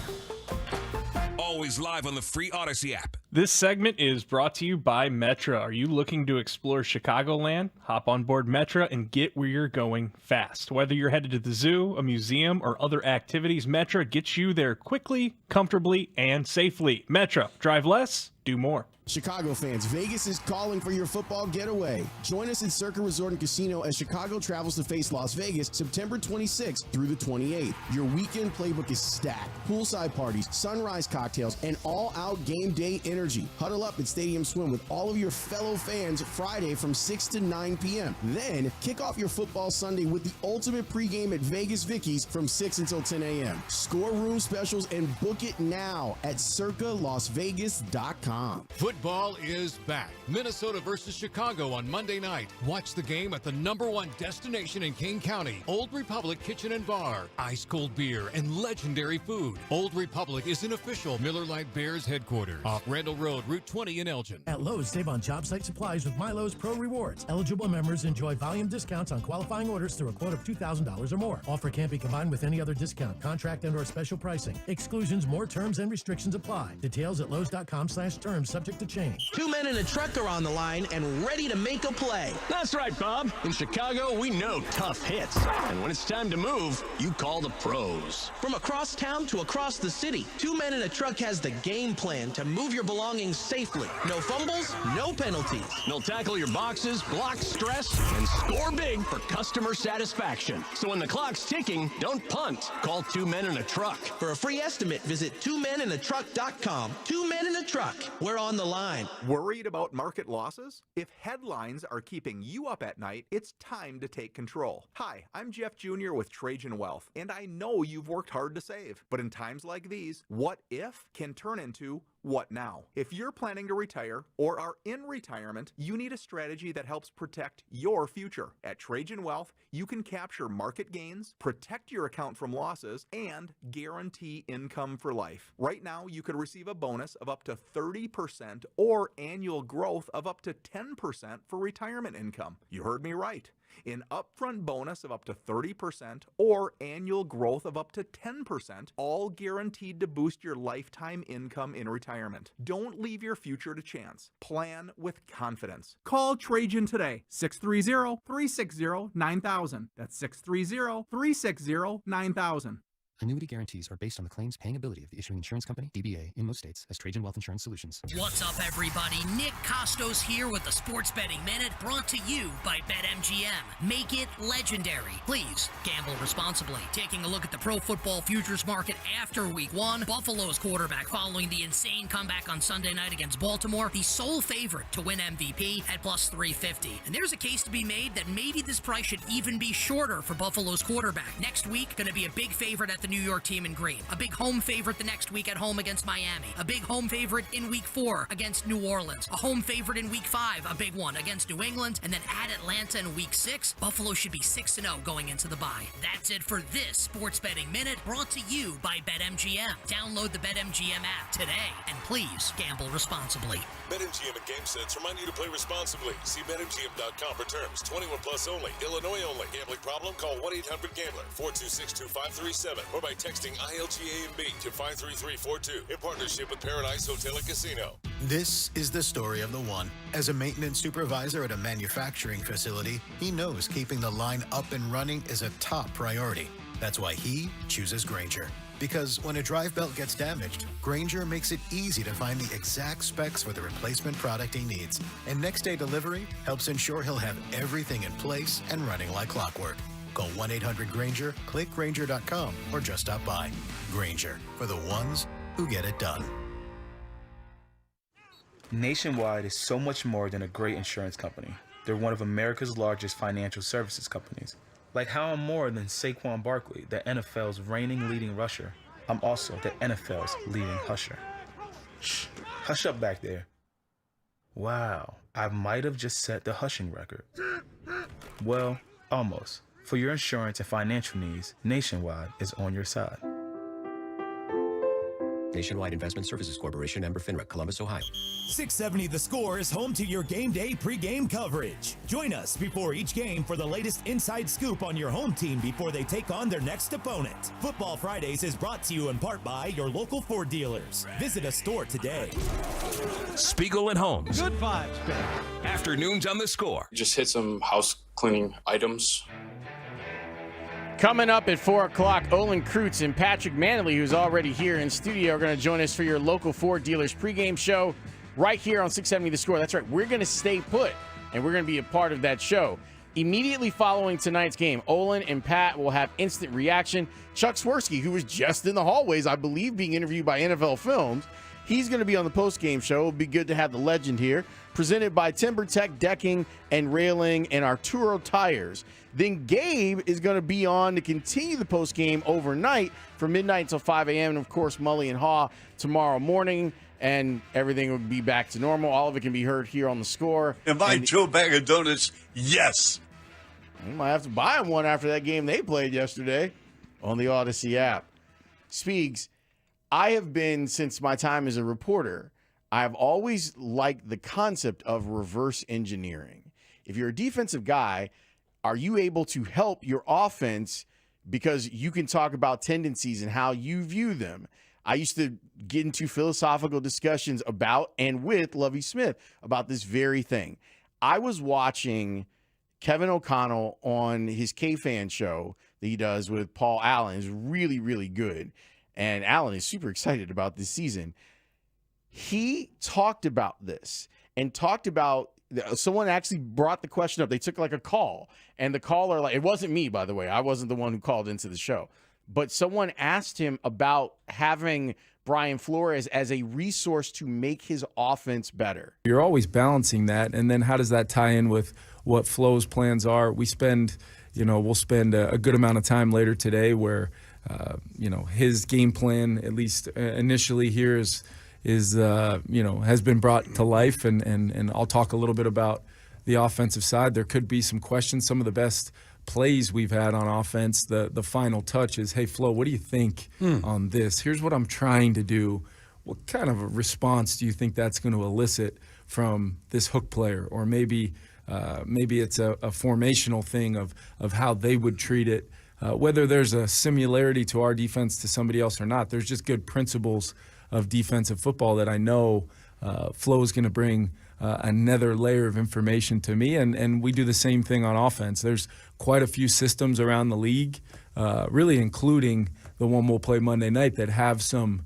Always live on the free Odyssey app. This segment is brought to you by Metra. Are you looking to explore Chicagoland? Hop on board Metra and get where you're going fast. Whether you're headed to the zoo, a museum, or other activities, Metra gets you there quickly, comfortably, and safely. Metra, drive less, do more. Chicago fans, Vegas is calling for your football getaway. Join us at Circa Resort and Casino as Chicago travels to face Las Vegas September 26th through the 28th. Your weekend playbook is stacked. Poolside parties, sunrise cocktails, and all-out game day energy. Huddle up at Stadium Swim with all of your fellow fans Friday from 6 to 9 p.m. Then, kick off your football Sunday with the ultimate pregame at Vegas Vicky's from 6 until 10 a.m. Score room specials and book it now at circalasvegas.com. Football is back. Minnesota versus Chicago on Monday night. Watch the game at the #1 destination in King County, Old Republic Kitchen and Bar. Ice cold beer and legendary food. Old Republic is an official Miller Lite Bears headquarters off Randall Road, Route 20 in Elgin. At Lowe's, save on job site supplies with MyLowe's Pro Rewards. Eligible members enjoy volume discounts on qualifying orders through a quote of $2,000 or more. Offer can't be combined with any other discount, contract, and/or special pricing. Exclusions, more terms, and restrictions apply. Details at Lowe's.com/terms, subject to change. Two men in a truck are on the line and ready to make a play. That's right, Bob. In Chicago, we know tough hits. And when it's time to move, you call the pros. From across town to across the city, Two Men in a Truck has the game plan to move your belongings safely. No fumbles, no penalties. They'll tackle your boxes, block stress, and score big for customer satisfaction. So when the clock's ticking, don't punt. Call Two Men in a Truck. For a free estimate, visit twomeninatruck.com. Two Men in a Truck. We're on the line. Worried about market losses? If headlines are keeping you up at night, it's time to take control. Hi, I'm Jeff Jr. with Trajan Wealth, and I know you've worked hard to save. But in times like these, what if can turn into what now? If you're planning to retire or are in retirement, you need a strategy that helps protect your future. At Trajan Wealth, you can capture market gains, protect your account from losses, and guarantee income for life. Right now, you could receive a bonus of up to 30% or annual growth of up to 10% for retirement income. You heard me right. An upfront bonus of up to 30% or annual growth of up to 10%, all guaranteed to boost your lifetime income in retirement. Don't leave your future to chance. Plan with confidence. Call Trajan today, 630-360-9000. That's 630-360-9000. Annuity guarantees are based on the claims paying ability of the issuing insurance company, DBA, in most states, as Trajan Wealth Insurance Solutions. What's up, everybody? Nick Costos here with the Sports Betting Minute, brought to you by BetMGM. Make it legendary. Please gamble responsibly. Taking a look at the pro football futures market after Week 1, Buffalo's quarterback following the insane comeback on Sunday night against Baltimore, the sole favorite to win MVP at plus 350. And there's a case to be made that maybe this price should even be shorter for Buffalo's quarterback. Next week, going to be a big favorite at the New York team in green. A big home favorite the next week at home against Miami. A big home favorite in Week 4 against New Orleans. A home favorite in Week 5, a big one against New England. And then at Atlanta in Week 6, Buffalo should be 6-0 going into the bye. That's it for this Sports Betting Minute, brought to you by BetMGM. Download the BetMGM app today, and please gamble responsibly. BetMGM and GameSense remind you to play responsibly. See BetMGM.com for terms. 21 plus only. Illinois only. Gambling problem? Call 1-800-GAMBLER. 426-2537. Or by texting ILGA&B to 53342 in partnership with Paradise Hotel and Casino. This is the story of the one. As a maintenance supervisor at a manufacturing facility, he knows keeping the line up and running is a top priority. That's why he chooses Grainger. Because when a drive belt gets damaged, Grainger makes it easy to find the exact specs for the replacement product he needs. And next day delivery helps ensure he'll have everything in place and running like clockwork. Call 1-800-GRAINGER, click Grainger.com, or just stop by. Grainger, for the ones who get it done. Nationwide is so much more than a great insurance company. They're one of America's largest financial services companies. Like how I'm more than Saquon Barkley, the NFL's reigning leading rusher. I'm also the NFL's leading husher. Shh, hush up back there. Wow, I might have just set the hushing record. Well, almost. For your insurance and financial needs, Nationwide is on your side. Nationwide Investment Services Corporation, member FINRA, Columbus, Ohio. 670 The Score is home to your game day pregame coverage. Join us before each game for the latest inside scoop on your home team before they take on their next opponent. Football Fridays is brought to you in part by your local Ford dealers. Visit a store today. Spiegel and Holmes. Good vibes, baby. Afternoons on The Score. Just hit some house cleaning items. Coming up at 4 o'clock, Olin Kreutz and Patrick Manley, who's already here in studio, are going to join us for your local Ford dealers pregame show right here on 670 The Score. That's right. We're going to stay put, and we're going to be a part of that show. Immediately following tonight's game, Olin and Pat will have instant reaction. Chuck Swirsky, who was just in the hallways, I believe, being interviewed by NFL Films, he's going to be on the postgame show. It'll be good to have the legend here. Presented by TimberTech Decking and Railing and Arturo Tires. Then Gabe is going to be on to continue the postgame overnight from midnight until 5 a.m. And, of course, Mully and Haugh tomorrow morning. And everything will be back to normal. All of it can be heard here on The Score. Invite Joe a bag of donuts? Yes. You might have to buy him one after that game they played yesterday on the Odyssey app. Speaks, I have been, since my time as a reporter, I've always liked the concept of reverse engineering. If you're a defensive guy, are you able to help your offense because you can talk about tendencies and how you view them? I used to get into philosophical discussions about and with Lovie Smith about this very thing. I was watching Kevin O'Connell on his K-Fan show that he does with Paul Allen. It's really, really good. And Allen is super excited about this season. He talked about this and talked about someone actually brought the question up. They took like a call, and the caller, like, it wasn't me, by the way. I wasn't the one who called into the show, but someone asked him about having Brian Flores as a resource to make his offense better. You're always balancing that, and then how does that tie in with what Flo's plans are? We'll spend a good amount of time later today where, his game plan, at least initially here, has been brought to life, and I'll talk a little bit about the offensive side. There could be some questions. Some of the best plays we've had on offense, the final touch is, hey, Flo, what do you think on this? Here's what I'm trying to do. What kind of a response do you think that's going to elicit from this hook player? Or maybe it's a formational thing of how they would treat it. Whether there's a similarity to our defense to somebody else or not, there's just good principles of defensive football that I know Flo is going to bring another layer of information to me, and we do the same thing on offense. There's quite a few systems around the league, really including the one we'll play Monday night, that have some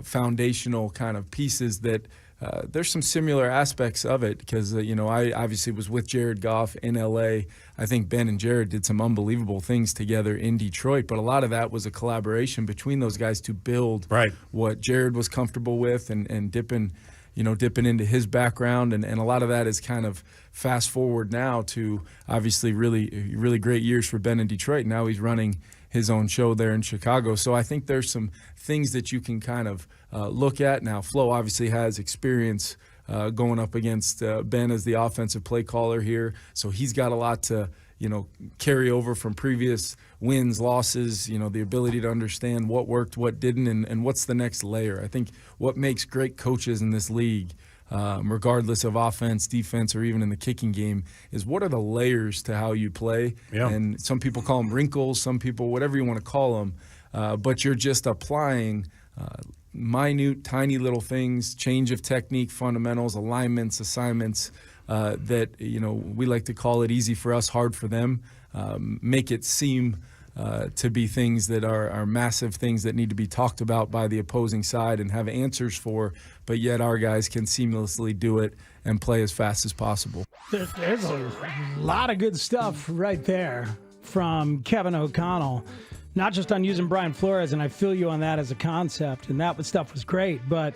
foundational kind of pieces that there's some similar aspects of it because, I obviously was with Jared Goff in L.A. I think Ben and Jared did some unbelievable things together in Detroit, but a lot of that was a collaboration between those guys to build what Jared was comfortable with and dipping into his background. And a lot of that is kind of fast forward now to obviously really, really great years for Ben in Detroit. Now he's running his own show there in Chicago. So I think there's some things that you can kind of look at. Now, Flo obviously has experience going up against Ben as the offensive play caller here. So he's got a lot to, carry over from previous wins, losses, the ability to understand what worked, what didn't, and what's the next layer. I think what makes great coaches in this league, regardless of offense, defense, or even in the kicking game, is what are the layers to how you play. Yeah. And some people call them wrinkles, some people, whatever you want to call them, but you're just applying minute, tiny little things, change of technique, fundamentals, alignments, assignments, that, we like to call it easy for us, hard for them, make it seem to be things that are massive things that need to be talked about by the opposing side and have answers for, but yet our guys can seamlessly do it and play as fast as possible. There's a lot of good stuff right there from Kevin O'Connell, not just on using Brian Flores, and I feel you on that as a concept, and that stuff was great, but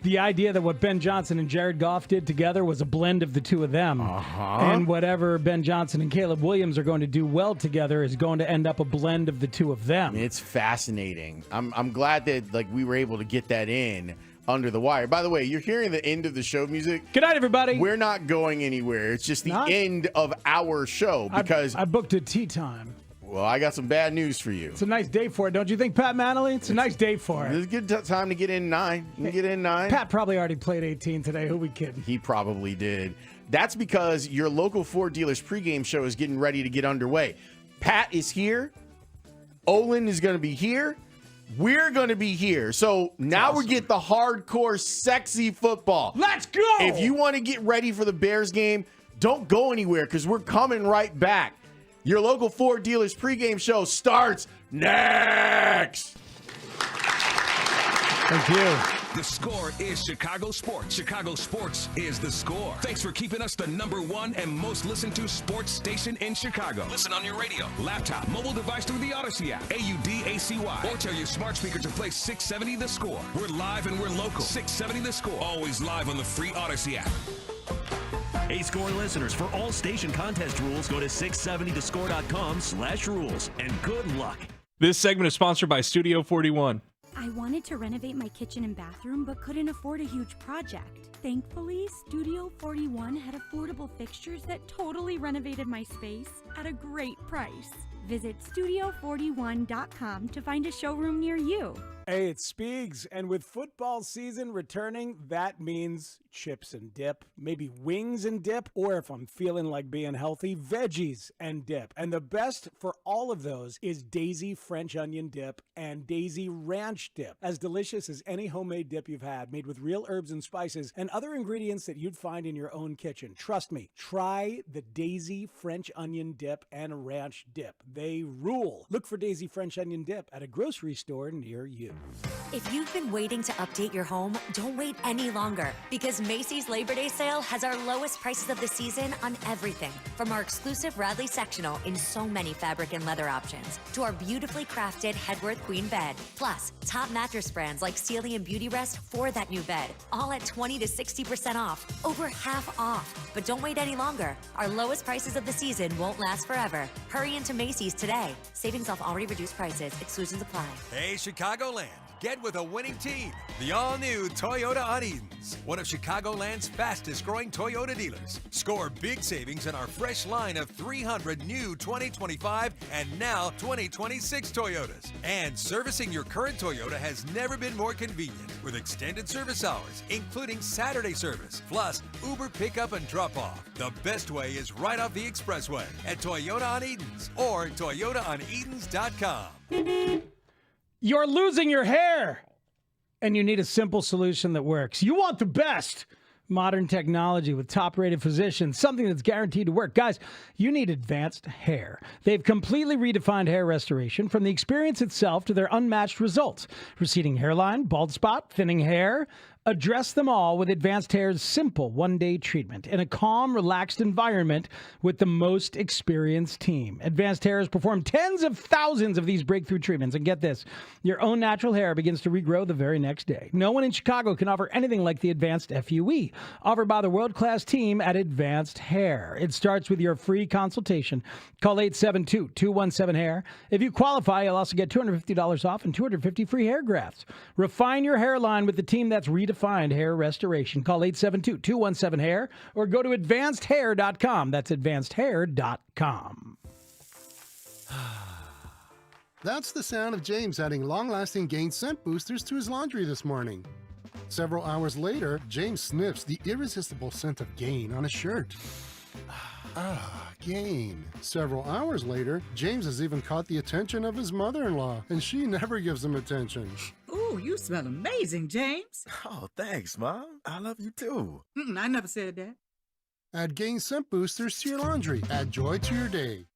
the idea that what Ben Johnson and Jared Goff did together was a blend of the two of them. And whatever Ben Johnson and Caleb Williams are going to do well together is going to end up a blend of the two of them. It's fascinating. I'm glad that we were able to get that in under the wire. By the way, you're hearing the end of the show music. Good night, everybody. We're not going anywhere. It's just the end of our show because I booked a tea time. Well, I got some bad news for you. It's a nice day for it, don't you think, Pat Manley? It's a nice day for it. It's a good time to get in 9. You can get in 9. Pat probably already played 18 today. Who we kidding? He probably did. That's because your local Ford dealers pregame show is getting ready to get underway. Pat is here. Olin is going to be here. We're going to be here. So now we get the hardcore, sexy football. Let's go! If you want to get ready for the Bears game, don't go anywhere because we're coming right back. Your local Ford dealers pregame show starts next. Thank you. The Score is Chicago Sports. Chicago Sports is The Score. Thanks for keeping us the #1 and most listened to sports station in Chicago. Listen on your radio, laptop, mobile device through the Odyssey app, AUDACY, or tell your smart speaker to play 670 The Score. We're live and we're local. 670 The Score. Always live on the free Odyssey app. Hey, Score listeners, for all station contest rules, go to 670thescore.com/rules, and good luck. This segment is sponsored by Studio 41. I wanted to renovate my kitchen and bathroom, but couldn't afford a huge project. Thankfully, Studio 41 had affordable fixtures that totally renovated my space at a great price. Visit studio41.com to find a showroom near you. Hey, it's Spiegs, and with football season returning, that means chips and dip, maybe wings and dip, or if I'm feeling like being healthy, veggies and dip. And the best for all of those is Daisy French Onion Dip and Daisy Ranch Dip. As delicious as any homemade dip you've had, made with real herbs and spices and other ingredients that you'd find in your own kitchen. Trust me, try the Daisy French Onion Dip and Ranch Dip. They rule. Look for Daisy French Onion Dip at a grocery store near you. If you've been waiting to update your home, don't wait any longer, because Macy's Labor Day sale has our lowest prices of the season on everything, from our exclusive Radley sectional in so many fabric and leather options to our beautifully crafted Hedworth Queen bed, plus top mattress brands like Sealy and Beauty Rest for that new bed, all at 20 to 60% off, over half off. But don't wait any longer. Our lowest prices of the season won't last forever. Hurry into Macy's today. Savings off already reduced prices. Exclusions apply. Hey, Chicagoland. Get with a winning team. The all-new Toyota on Edens, one of Chicagoland's fastest-growing Toyota dealers. Score big savings on our fresh line of 300 new 2025 and now 2026 Toyotas. And servicing your current Toyota has never been more convenient with extended service hours, including Saturday service, plus Uber pickup and drop-off. The best way is right off the expressway at Toyota on Edens or toyotaonedens.com. You're losing your hair, and you need a simple solution that works. You want the best. Modern technology with top-rated physicians, something that's guaranteed to work. Guys, you need advanced hair. They've completely redefined hair restoration, from the experience itself to their unmatched results. Receding hairline, bald spot, thinning hair. Address them all with Advanced Hair's simple one-day treatment in a calm, relaxed environment with the most experienced team. Advanced Hair has performed tens of thousands of these breakthrough treatments. And get this, your own natural hair begins to regrow the very next day. No one in Chicago can offer anything like the Advanced FUE, offered by the world-class team at Advanced Hair. It starts with your free consultation. Call 872-217-HAIR. If you qualify, you'll also get $250 off and 250 free hair grafts. Refine your hairline with the team that's redefined hair restoration. Call 872-217-HAIR or go to advancedhair.com. That's advancedhair.com. That's the sound of James adding long-lasting Gain scent boosters to his laundry this morning. Several hours later, James sniffs the irresistible scent of Gain on his shirt. Gain. Several hours later, James has even caught the attention of his mother-in-law, and she never gives him attention. Ooh, you smell amazing, James. Oh, thanks, Mom. I love you too. I never said that. Add Gain scent boosters to your laundry. Add joy to your day.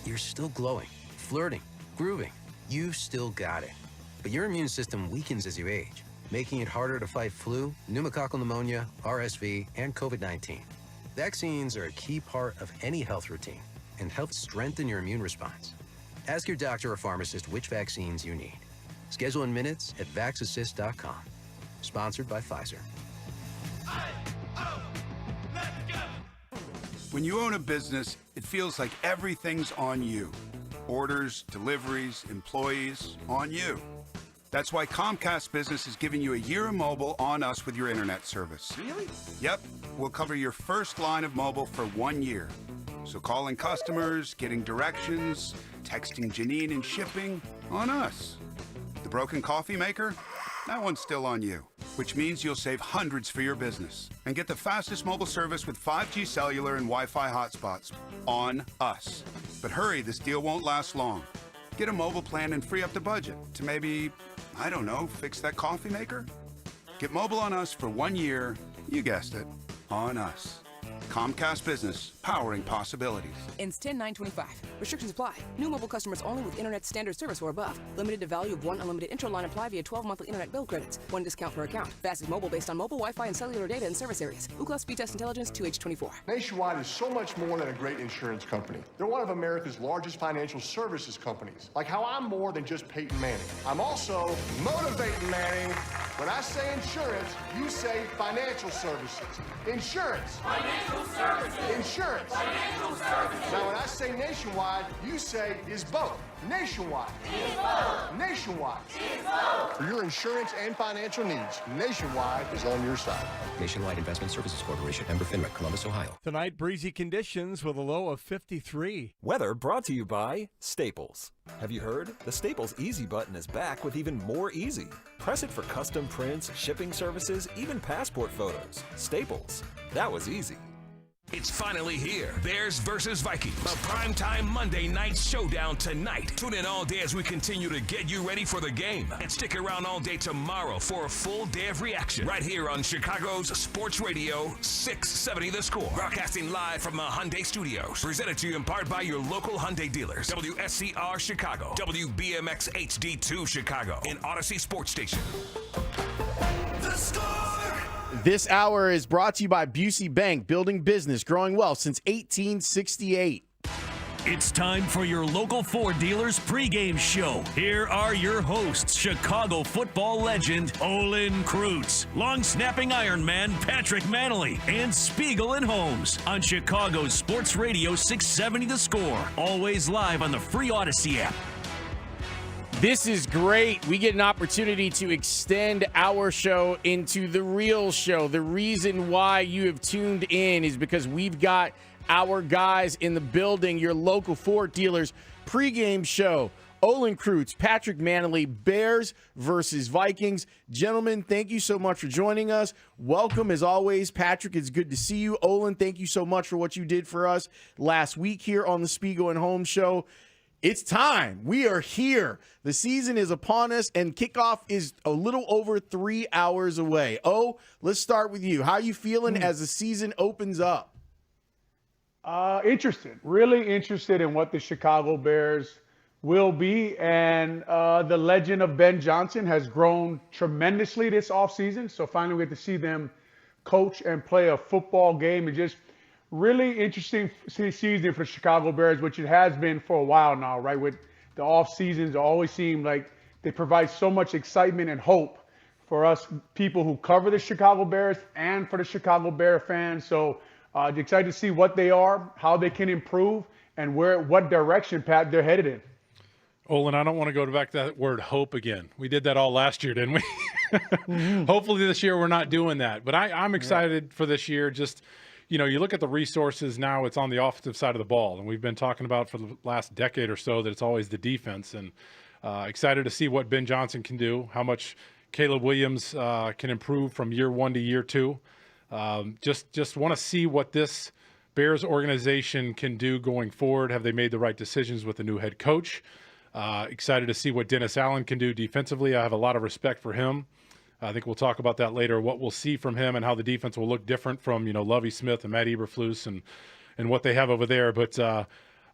You're still glowing, flirting, grooving. You've still got it. But your immune system weakens as you age, making it harder to fight flu, pneumococcal pneumonia, RSV, and COVID-19. Vaccines are a key part of any health routine and help strengthen your immune response. Ask your doctor or pharmacist which vaccines you need. Schedule in minutes at vaxassist.com. Sponsored by Pfizer. When you own a business, it feels like everything's on you. Orders, deliveries, employees, on you. That's why Comcast Business is giving you a year of mobile on us with your internet service. Really? Yep. We'll cover your first line of mobile for 1 year. So calling customers, getting directions, texting Janine and shipping, on us. The broken coffee maker? That one's still on you, which means you'll save hundreds for your business and get the fastest mobile service with 5G cellular and Wi-Fi hotspots on us. But hurry, this deal won't last long. Get a mobile plan and free up the budget to maybe, I don't know, fix that coffee maker? Get mobile on us for 1 year, you guessed it, on us. Comcast Business, powering possibilities. Ends 10/9/25. Restrictions apply. New mobile customers only with internet standard service or above. Limited to value of one unlimited intro line apply via 12 monthly internet bill credits. One discount per account. Fastest mobile based on mobile Wi-Fi and cellular data in service areas. Ookla Speed Test Intelligence 2H24. Nationwide is so much more than a great insurance company. They're one of America's largest financial services companies. Like how I'm more than just Peyton Manning. I'm also motivating Manning. When I say insurance, you say financial services. Insurance. Financial services. Insurance. Financial services. Now when I say nationwide, you say is both. Nationwide. Is both. Nationwide. Is both. For your insurance and financial needs, Nationwide is on your side. Nationwide Investment Services Corporation, member FINRA, Columbus, Ohio. Tonight, breezy conditions with a low of 53. Weather brought to you by Staples. Have you heard? The Staples Easy button is back with even more easy. Press it for custom prints, shipping services, even passport photos. Staples. That was easy. It's finally here. Bears versus Vikings. A primetime Monday night showdown tonight. Tune in all day as we continue to get you ready for the game. And stick around all day tomorrow for a full day of reaction. Right here on Chicago's Sports Radio 670 The Score. Broadcasting live from the Hyundai Studios. Presented to you in part by your local Hyundai dealers. WSCR Chicago. WBMX HD2 Chicago. And Odyssey Sports Station. The Score! This hour is brought to you by Busey Bank, building business, growing wealth since 1868. It's time for your local Ford dealers pregame show. Here are your hosts, Chicago football legend Olin Kreutz, long-snapping Ironman Patrick Manley, and Spiegel and Holmes on Chicago's Sports Radio 670 The Score. Always live on the free Odyssey app. This is great. We get an opportunity to extend our show into the real show. The reason why you have tuned in is because we've got our guys in the building, your local Ford dealers pregame show. Olin Kreutz, Patrick Manley, Bears versus Vikings. Gentlemen, thank you so much for joining us. Welcome as always. Patrick, it's good to see you. Olin, thank you so much for what you did for us last week here on the Spiegel and Holmes show. It's time. We are here. The season is upon us, and kickoff is a little over 3 hours away. Oh, let's start with you. How are you feeling as the season opens up? Interested. Really interested in what the Chicago Bears will be. And the legend of Ben Johnson has grown tremendously this offseason. So finally we get to see them coach and play a football game, and just really interesting season for the Chicago Bears, which it has been for a while now, right? With the off seasons, always seem like they provide so much excitement and hope for us people who cover the Chicago Bears and for the Chicago Bear fans. So excited to see what they are, how they can improve, and what direction, Pat, they're headed in. Olin, I don't want to go back to that word hope again. We did that all last year, didn't we? Hopefully this year we're not doing that. But I'm excited for this year. Just, you look at the resources now, it's on the offensive side of the ball. And we've been talking about for the last decade or so that it's always the defense. And excited to see what Ben Johnson can do, how much Caleb Williams can improve from year one to year two. Just want to see what this Bears organization can do going forward. Have they made the right decisions with the new head coach? Excited to see what Dennis Allen can do defensively. I have a lot of respect for him. I think we'll talk about that later, what we'll see from him and how the defense will look different from, Lovie Smith and Matt Eberflus and what they have over there. But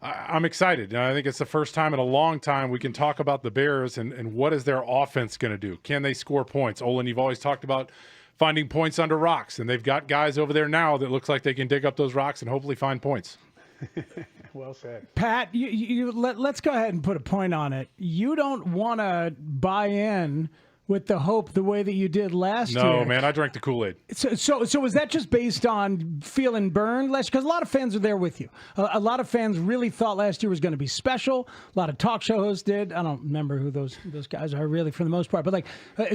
I'm excited. And I think it's the first time in a long time we can talk about the Bears and what is their offense going to do. Can they score points? Olin, you've always talked about finding points under rocks, and they've got guys over there now that looks like they can dig up those rocks and hopefully find points. Well said. Pat, let's go ahead and put a point on it. You don't want to buy in with the hope the way that you did last year. No, man, I drank the Kool-Aid. So was that just based on feeling burned last year? Because a lot of fans are there with you. A lot of fans really thought last year was going to be special. A lot of talk show hosts did. I don't remember who those guys are really for the most part. But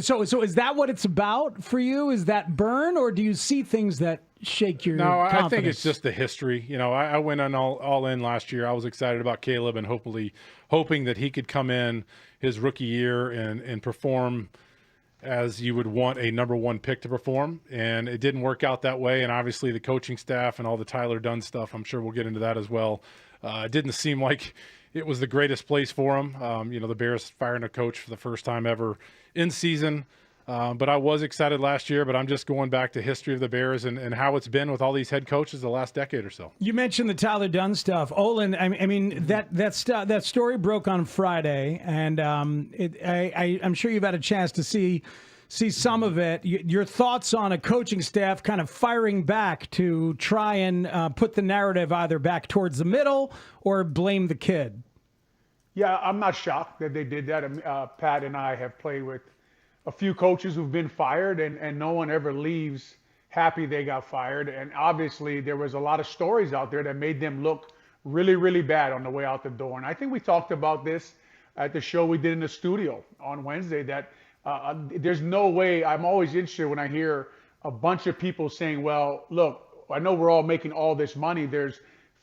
so is that what it's about for you? Is that burn, or do you see things that shake your confidence? I think it's just the history. I went on all in last year. I was excited about Caleb and hoping that he could come in his rookie year and perform as you would want a number one pick to perform. And it didn't work out that way. And obviously the coaching staff and all the Tyler Dunn stuff, I'm sure we'll get into that as well. It didn't seem like it was the greatest place for him. The Bears firing a coach for the first time ever in season. But I was excited last year, but I'm just going back to history of the Bears and how it's been with all these head coaches the last decade or so. You mentioned the Tyler Dunn stuff. Olin, I mean that story broke on Friday, and I'm sure you've had a chance to see some of it. Your thoughts on a coaching staff kind of firing back to try and put the narrative either back towards the middle or blame the kid? Yeah, I'm not shocked that they did that. Pat and I have played with a few coaches who've been fired, and no one ever leaves happy they got fired. And obviously there was a lot of stories out there that made them look really, really bad on the way out the door. And I think we talked about this at the show we did in the studio on Wednesday, that there's no way. I'm always interested when I hear a bunch of people saying, well, look, I know we're all making all this money. There's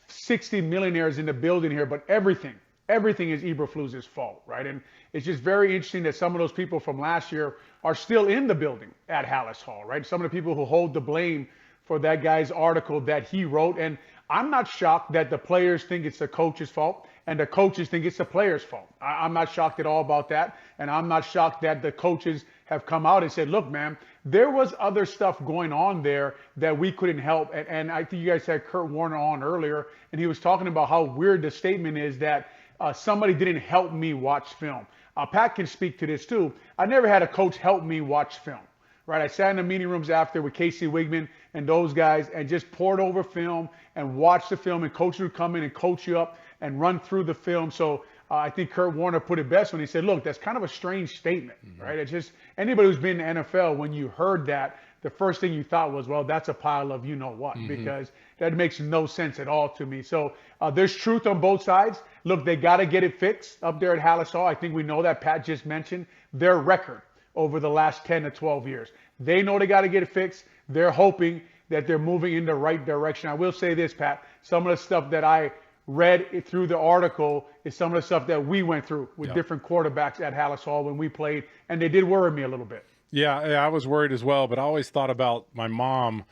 60 millionaires in the building here, but everything is Eberflus's fault, right? And it's just very interesting that some of those people from last year are still in the building at Haugh, right? Some of the people who hold the blame for that guy's article that he wrote. And I'm not shocked that the players think it's the coach's fault and the coaches think it's the players' fault. I'm not shocked at all about that. And I'm not shocked that the coaches have come out and said, look, man, there was other stuff going on there that we couldn't help. And I think you guys had Kurt Warner on earlier, and he was talking about how weird the statement is that somebody didn't help me watch film. Pat can speak to this too. I never had a coach help me watch film, right? I sat in the meeting rooms after with Casey Wigman and those guys and just poured over film and watched the film, and coaches would come in and coach you up and run through the film. So I think Kurt Warner put it best when he said, look, that's kind of a strange statement, right? It's just anybody who's been in the NFL, when you heard that, the first thing you thought was, well, that's a pile of you-know-what, because that makes no sense at all to me. So there's truth on both sides. Look, they got to get it fixed up there at Haugh. I think we know that. Pat just mentioned their record over the last 10 to 12 years. They know they got to get it fixed. They're hoping that they're moving in the right direction. I will say this, Pat, some of the stuff that I read through the article is some of the stuff that we went through with different quarterbacks at Haugh when we played, and they did worry me a little bit. Yeah, I was worried as well, but I always thought about my mom.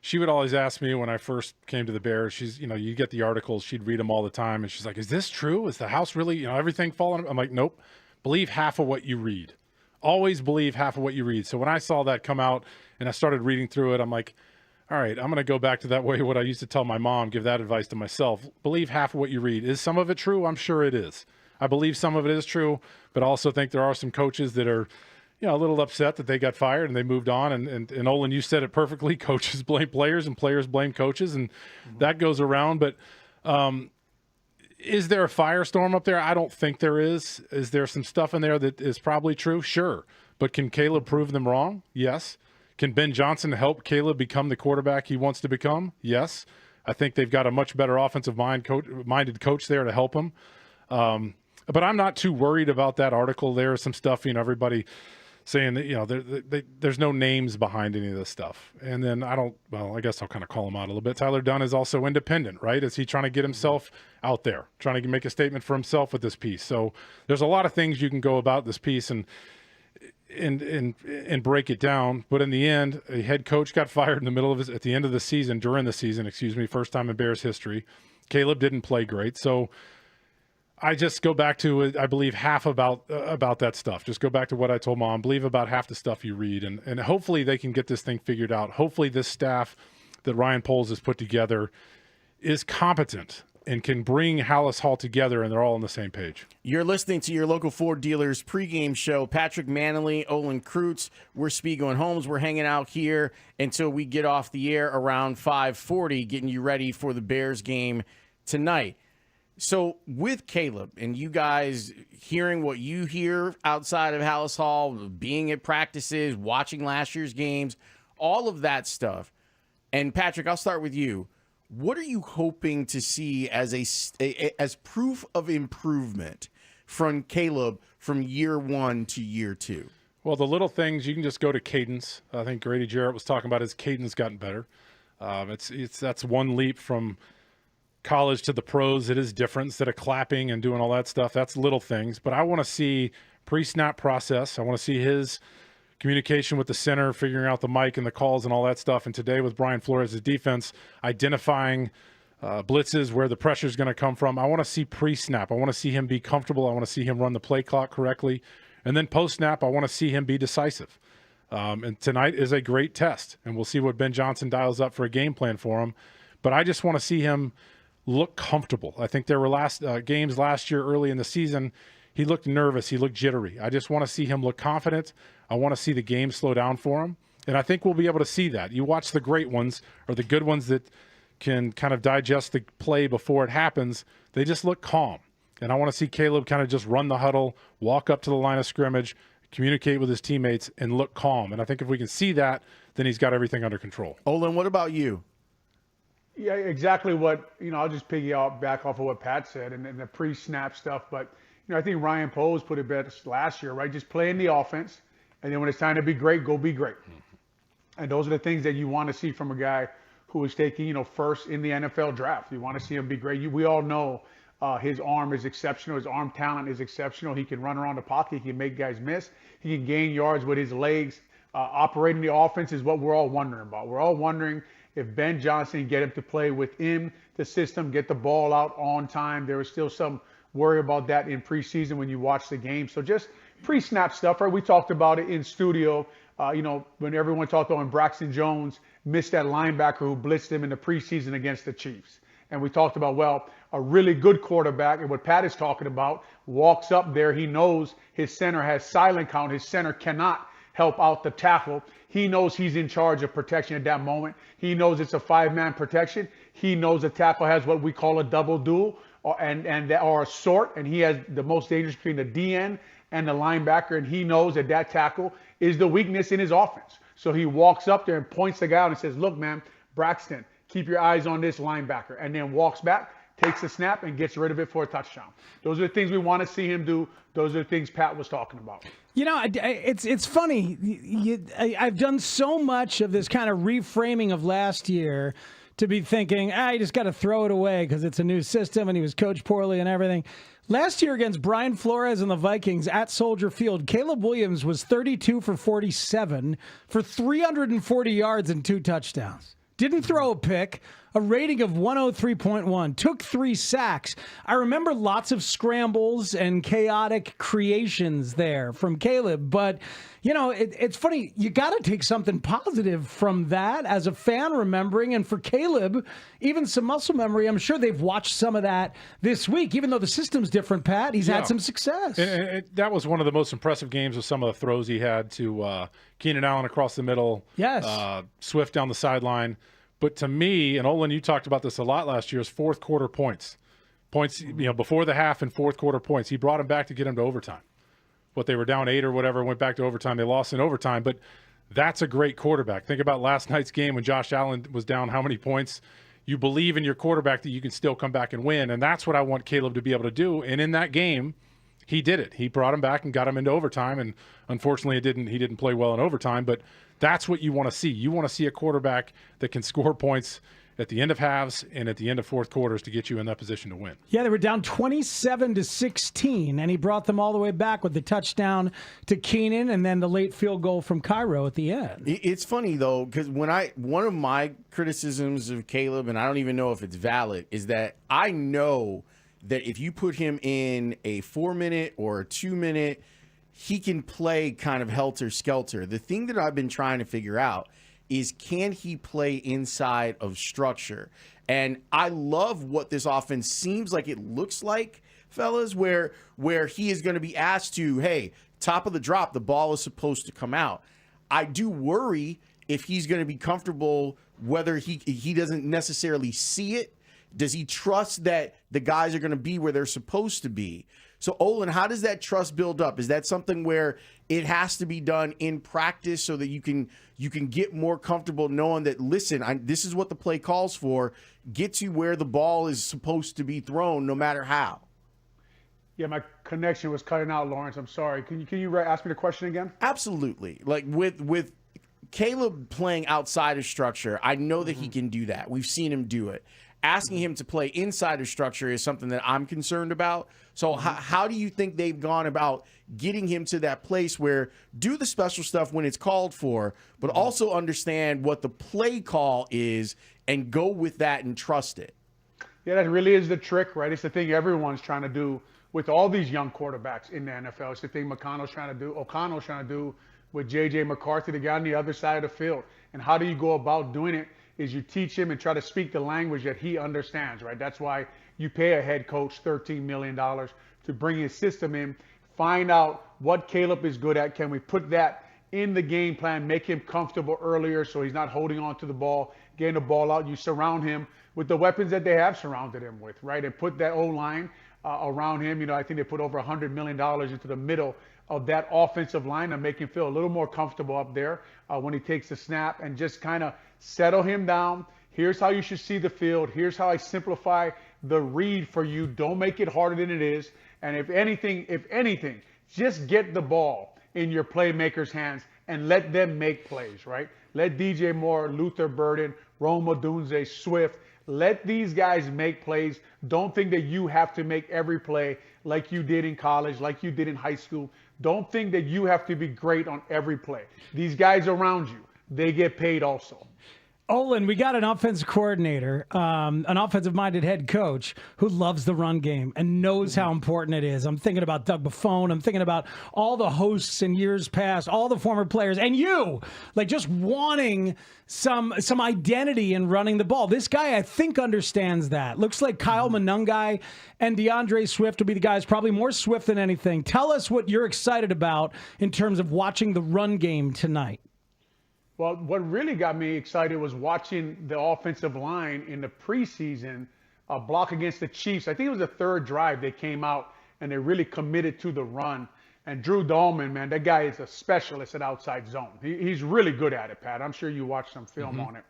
she would always ask me when I first came to the Bears, she's, you get the articles, she'd read them all the time. And she's like, is this true? Is the house really, everything falling? I'm like, nope. Believe half of what you read. Always believe half of what you read. So when I saw that come out and I started reading through it, I'm like, all right, I'm going to go back to that way, what I used to tell my mom, give that advice to myself. Believe half of what you read. Is some of it true? I'm sure it is. I believe some of it is true, but I also think there are some coaches that are, a little upset that they got fired and they moved on. And Olin, you said it perfectly. Coaches blame players and players blame coaches, and that goes around. But is there a firestorm up there? I don't think there is. Is there some stuff in there that is probably true? Sure. But can Caleb prove them wrong? Yes. Can Ben Johnson help Caleb become the quarterback he wants to become? Yes. I think they've got a much better offensive minded coach there to help him. But I'm not too worried about that article. There's some stuff, everybody saying that, there's no names behind any of this stuff. And then I guess I'll kind of call him out a little bit. Tyler Dunn is also independent, right? Is he trying to get himself out there, trying to make a statement for himself with this piece? So there's a lot of things you can go about this piece and break it down. But in the end, a head coach got fired at the end of the season, during the season, first time in Bears history. Caleb didn't play great. So I just go back to, I believe half about that stuff. Just go back to what I told Mom. Believe about half the stuff you read. And hopefully they can get this thing figured out. Hopefully this staff that Ryan Poles has put together is competent and can bring Haugh together, and they're all on the same page. You're listening to your local Ford dealers pregame show. Patrick Manley, Olin Kreutz, we're Spiegel and Holmes. We're hanging out here until we get off the air around 5:40, getting you ready for the Bears game tonight. So with Caleb and you guys hearing what you hear outside of Haugh, being at practices, watching last year's games, all of that stuff. And Patrick, I'll start with you. What are you hoping to see as as proof of improvement from Caleb from year one to year two? Well, the little things, you can just go to cadence. I think Grady Jarrett was talking about his cadence gotten better. That's one leap from college to the pros. It is different. Instead of clapping and doing all that stuff, that's little things. But I want to see pre-snap process. I want to see his communication with the center, figuring out the mic and the calls and all that stuff. And today with Brian Flores' defense, identifying blitzes, where the pressure is going to come from. I want to see pre-snap. I want to see him be comfortable. I want to see him run the play clock correctly. And then post-snap, I want to see him be decisive. And tonight is a great test. And we'll see what Ben Johnson dials up for a game plan for him. But I just want to see him look comfortable. I think there were games last year early in the season, he looked nervous. He looked jittery. I just want to see him look confident. I want to see the game slow down for him. And I think we'll be able to see that. You watch the great ones or the good ones that can kind of digest the play before it happens. They just look calm. And I want to see Caleb kind of just run the huddle, walk up to the line of scrimmage, communicate with his teammates, and look calm. And I think if we can see that, then he's got everything under control. Olin, what about you? Yeah, exactly what, I'll just piggyback back off of what Pat said and the pre-snap stuff. But, I think Ryan Poles put it best last year, right? Just play in the offense. And then when it's time to be great, go be great. And those are the things that you want to see from a guy who is taking, first in the NFL draft. You want to see him be great. We all know his arm is exceptional. His arm talent is exceptional. He can run around the pocket. He can make guys miss. He can gain yards with his legs. Operating the offense is what we're all wondering about. We're all wondering if Ben Johnson can get him to play within the system, get the ball out on time. There was still some worry about that in preseason when you watch the game. So just pre-snap stuff, right? We talked about it in studio, when everyone talked about when Braxton Jones missed that linebacker who blitzed him in the preseason against the Chiefs. And we talked about, a really good quarterback, and what Pat is talking about, walks up there. He knows his center has silent count. His center cannot help out the tackle. He knows he's in charge of protection at that moment. He knows it's a 5-man protection. He knows the tackle has what we call a double duel or a sort, and he has the most dangerous between the DN and the linebacker, and he knows that tackle is the weakness in his offense. So he walks up there and points the guy out and says, look, man, Braxton, keep your eyes on this linebacker, and then walks back, takes the snap, and gets rid of it for a touchdown. Those are the things we want to see him do. Those are the things Pat was talking about. It's funny. I've done so much of this kind of reframing of last year to be thinking, you just got to throw it away because it's a new system and he was coached poorly and everything. Last year against Brian Flores and the Vikings at Soldier Field, Caleb Williams was 32 for 47 for 340 yards and 2 touchdowns. Didn't throw a pick, a rating of 103.1, took 3 sacks. I remember lots of scrambles and chaotic creations there from Caleb, but it's funny. You got to take something positive from that as a fan remembering, and for Caleb, even some muscle memory. I'm sure they've watched some of that this week, even though the system's different, Pat. He's had some success. And that was one of the most impressive games with some of the throws he had to Keenan Allen across the middle. Yes. Swift down the sideline. But to me, and Olin, you talked about this a lot last year, is fourth quarter points. Points, before the half and fourth quarter points. He brought him back to get him to overtime. What, they were down 8 or whatever, went back to overtime. They lost in overtime, but that's a great quarterback. Think about last night's game when Josh Allen was down how many points. You believe in your quarterback that you can still come back and win, and that's what I want Caleb to be able to do. And in that game, he did it. He brought him back and got him into overtime, and unfortunately he didn't play well in overtime, but that's what you want to see. You want to see a quarterback that can score points at the end of halves and at the end of fourth quarters to get you in that position to win. Yeah, they were down 27-16, and he brought them all the way back with the touchdown to Keenan and then the late field goal from Cairo at the end. It's funny, though, because one of my criticisms of Caleb, and I don't even know if it's valid, is that I know that if you put him in a 4-minute or a 2-minute, he can play kind of helter-skelter. The thing that I've been trying to figure out is, can he play inside of structure? And I love what this offense seems like it looks like, fellas, where he is going to be asked to, hey, top of the drop, the ball is supposed to come out. I do worry if he's going to be comfortable, whether he doesn't necessarily see it. Does he trust that the guys are going to be where they're supposed to be? So, Olin, how does that trust build up? Is that something where it has to be done in practice so that you can get more comfortable knowing that, listen, this is what the play calls for, get to where the ball is supposed to be thrown no matter how? Yeah, my connection was cutting out, Lawrence. I'm sorry. Can you ask me the question again? Absolutely. Like with Caleb playing outside of structure, I know that he can do that. We've seen him do it. Asking him to play inside of structure is something that I'm concerned about. So how do you think they've gone about getting him to that place where do the special stuff when it's called for, but also understand what the play call is and go with that and trust it? Yeah, that really is the trick, right? It's the thing everyone's trying to do with all these young quarterbacks in the NFL. It's the thing O'Connell's trying to do with J.J. McCarthy, the guy on the other side of the field. And how do you go about doing it? Is you teach him and try to speak the language that he understands, right? That's why you pay a head coach $13 million to bring his system in, find out what Caleb is good at. Can we put that in the game plan, make him comfortable earlier so he's not holding on to the ball, getting the ball out. You surround him with the weapons that they have surrounded him with, right? And put that O-line around him. I think they put over $100 million into the middle of that offensive line to make him feel a little more comfortable up there when he takes the snap, and just kind of settle him down. Here's how you should see the field. Here's how I simplify the read for you. Don't make it harder than it is. And if anything, just get the ball in your playmakers' hands and let them make plays, right? Let DJ Moore, Luther Burden, Rome Odunze, Swift, let these guys make plays. Don't think that you have to make every play like you did in college, like you did in high school. Don't think that you have to be great on every play. These guys around you, they get paid also. Olin, we got an offensive coordinator, an offensive-minded head coach who loves the run game and knows how important it is. I'm thinking about Doug Buffone. I'm thinking about all the hosts in years past, all the former players, and you, like just wanting some identity in running the ball. This guy, I think, understands that. Looks like Kyle Monungai and DeAndre Swift will be the guys, probably more Swift than anything. Tell us what you're excited about in terms of watching the run game tonight. Well, what really got me excited was watching the offensive line in the preseason block against the Chiefs. I think it was the third drive they came out and they really committed to the run. And Drew Dahlman, man, that guy is a specialist at outside zone. He's really good at it, Pat. I'm sure you watched some film on it.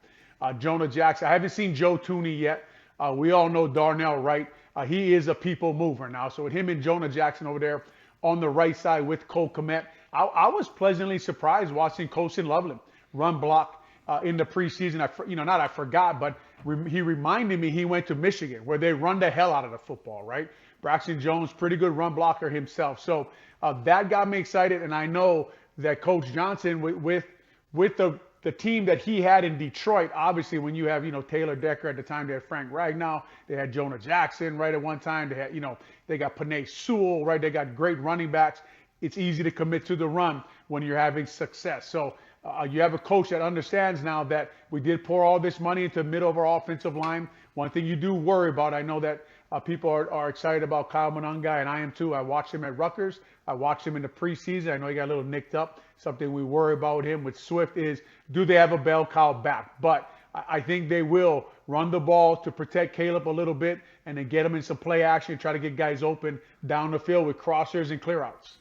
Jonah Jackson. I haven't seen Joe Tooney yet. We all know Darnell Wright. He is a people mover now. So with him and Jonah Jackson over there on the right side with Cole Kmet, I was pleasantly surprised watching Colson Loveland run block in the preseason. I forgot, but he reminded me he went to Michigan where they run the hell out of the football, right? Braxton Jones, pretty good run blocker himself. So that got me excited, and I know that Coach Johnson, with the the team that he had in Detroit, obviously when you have, Taylor Decker at the time, they had Frank Ragnow, they had Jonah Jackson, right, at one time, they had, they got Penei Sewell, right, they got great running backs. It's easy to commit to the run when you're having success. So you have a coach that understands now that we did pour all this money into the middle of our offensive line. One thing you do worry about, I know that people are excited about Kyle Monangai, and I am too. I watched him at Rutgers. I watched him in the preseason. I know he got a little nicked up. Something we worry about him with Swift is, do they have a bell cow back? But I think they will run the ball to protect Caleb a little bit and then get him in some play action, try to get guys open down the field with crossers and clearouts.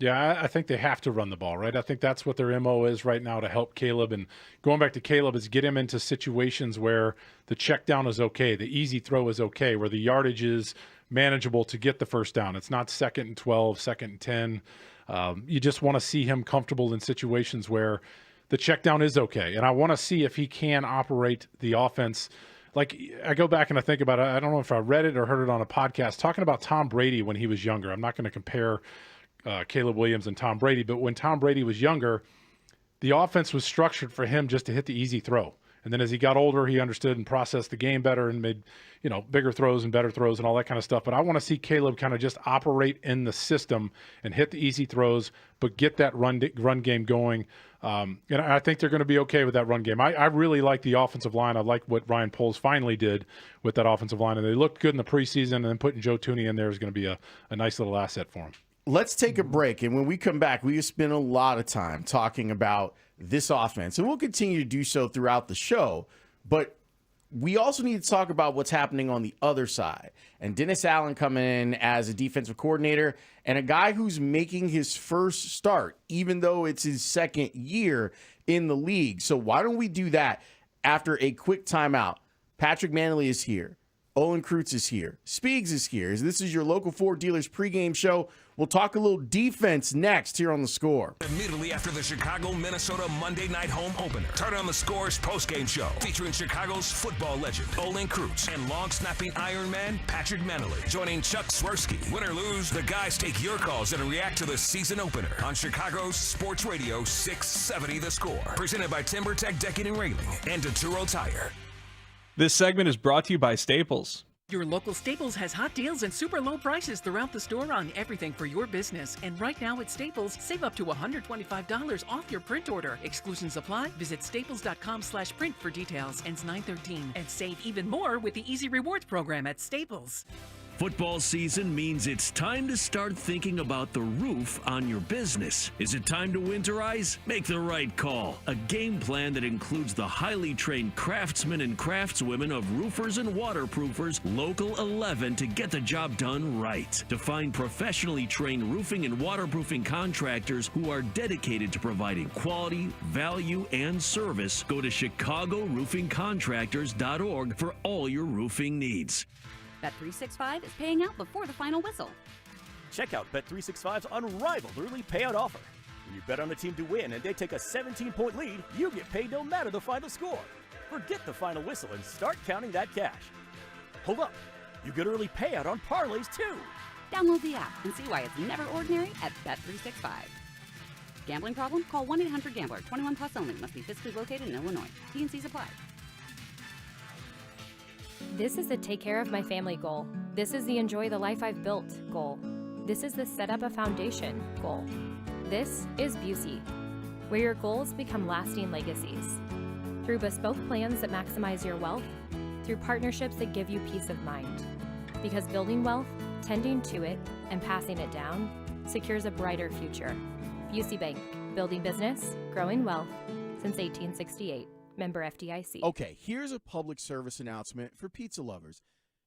Yeah, I think they have to run the ball, right? I think that's what their MO is right now to help Caleb. And going back to Caleb is get him into situations where the check down is okay, the easy throw is okay, where the yardage is manageable to get the first down. It's not 2nd and 12, 2nd and 10. You just want to see him comfortable in situations where the check down is okay. And I want to see if he can operate the offense. Like, I go back and I think about it. I don't know if I read it or heard it on a podcast talking about Tom Brady when he was younger. I'm not going to compare Caleb Williams and Tom Brady, but when Tom Brady was younger, the offense was structured for him just to hit the easy throw. And then as he got older, he understood and processed the game better and made, bigger throws and better throws and all that kind of stuff. But I want to see Caleb kind of just operate in the system and hit the easy throws, but get that run game going. And I think they're going to be okay with that run game. I really like the offensive line. I like what Ryan Poles finally did with that offensive line. And they looked good in the preseason, and then putting Joe Thuney in there is going to be a nice little asset for him. Let's take a break, and when we come back, we spend a lot of time talking about this offense, and we'll continue to do so throughout the show, but we also need to talk about what's happening on the other side. And Dennis Allen coming in as a defensive coordinator and a guy who's making his first start, even though it's his second year in the league. So why don't we do that after a quick timeout? Patrick Manley is here. Olin Kreutz is here. Spiegs is here. This is your local Ford dealers pregame show. We'll talk a little defense next here on The Score. Immediately after the Chicago-Minnesota Monday night home opener, turn on The Score's postgame show featuring Chicago's football legend Olin Kreutz and long-snapping Iron Man Patrick Manley. Joining Chuck Swirsky. Win or lose, the guys take your calls and react to the season opener on Chicago's Sports Radio 670 The Score. Presented by TimberTech Decking and Railing and Turo Tire. This segment is brought to you by Staples. Your local Staples has hot deals and super low prices throughout the store on everything for your business. And right now at Staples, save up to $125 off your print order. Exclusions apply. Visit staples.com/print for details. Ends 9/13. And save even more with the Easy Rewards program at Staples. Football season means it's time to start thinking about the roof on your business. Is it time to winterize? Make the right call. A game plan that includes the highly trained craftsmen and craftswomen of roofers and waterproofers, Local 11, to get the job done right. To find professionally trained roofing and waterproofing contractors who are dedicated to providing quality, value, and service, go to ChicagoRoofingContractors.org for all your roofing needs. Bet365 is paying out before the final whistle. Check out Bet365's unrivaled early payout offer. When you bet on a team to win and they take a 17-point lead, you get paid no matter the final score. Forget the final whistle and start counting that cash. Hold up, you get early payout on parlays too. Download the app and see why it's never ordinary at Bet365. Gambling problem? Call 1-800-GAMBLER. 21 plus only. Must be physically located in Illinois. T&Cs apply. This is the take care of my family goal. This is the enjoy the life I've built goal. This is the set up a foundation goal. This is Busey, where your goals become lasting legacies. Through bespoke plans that maximize your wealth, through partnerships that give you peace of mind. Because building wealth, tending to it, and passing it down secures a brighter future. Busey Bank, building business, growing wealth since 1868. Member FDIC. Okay, here's a public service announcement for pizza lovers.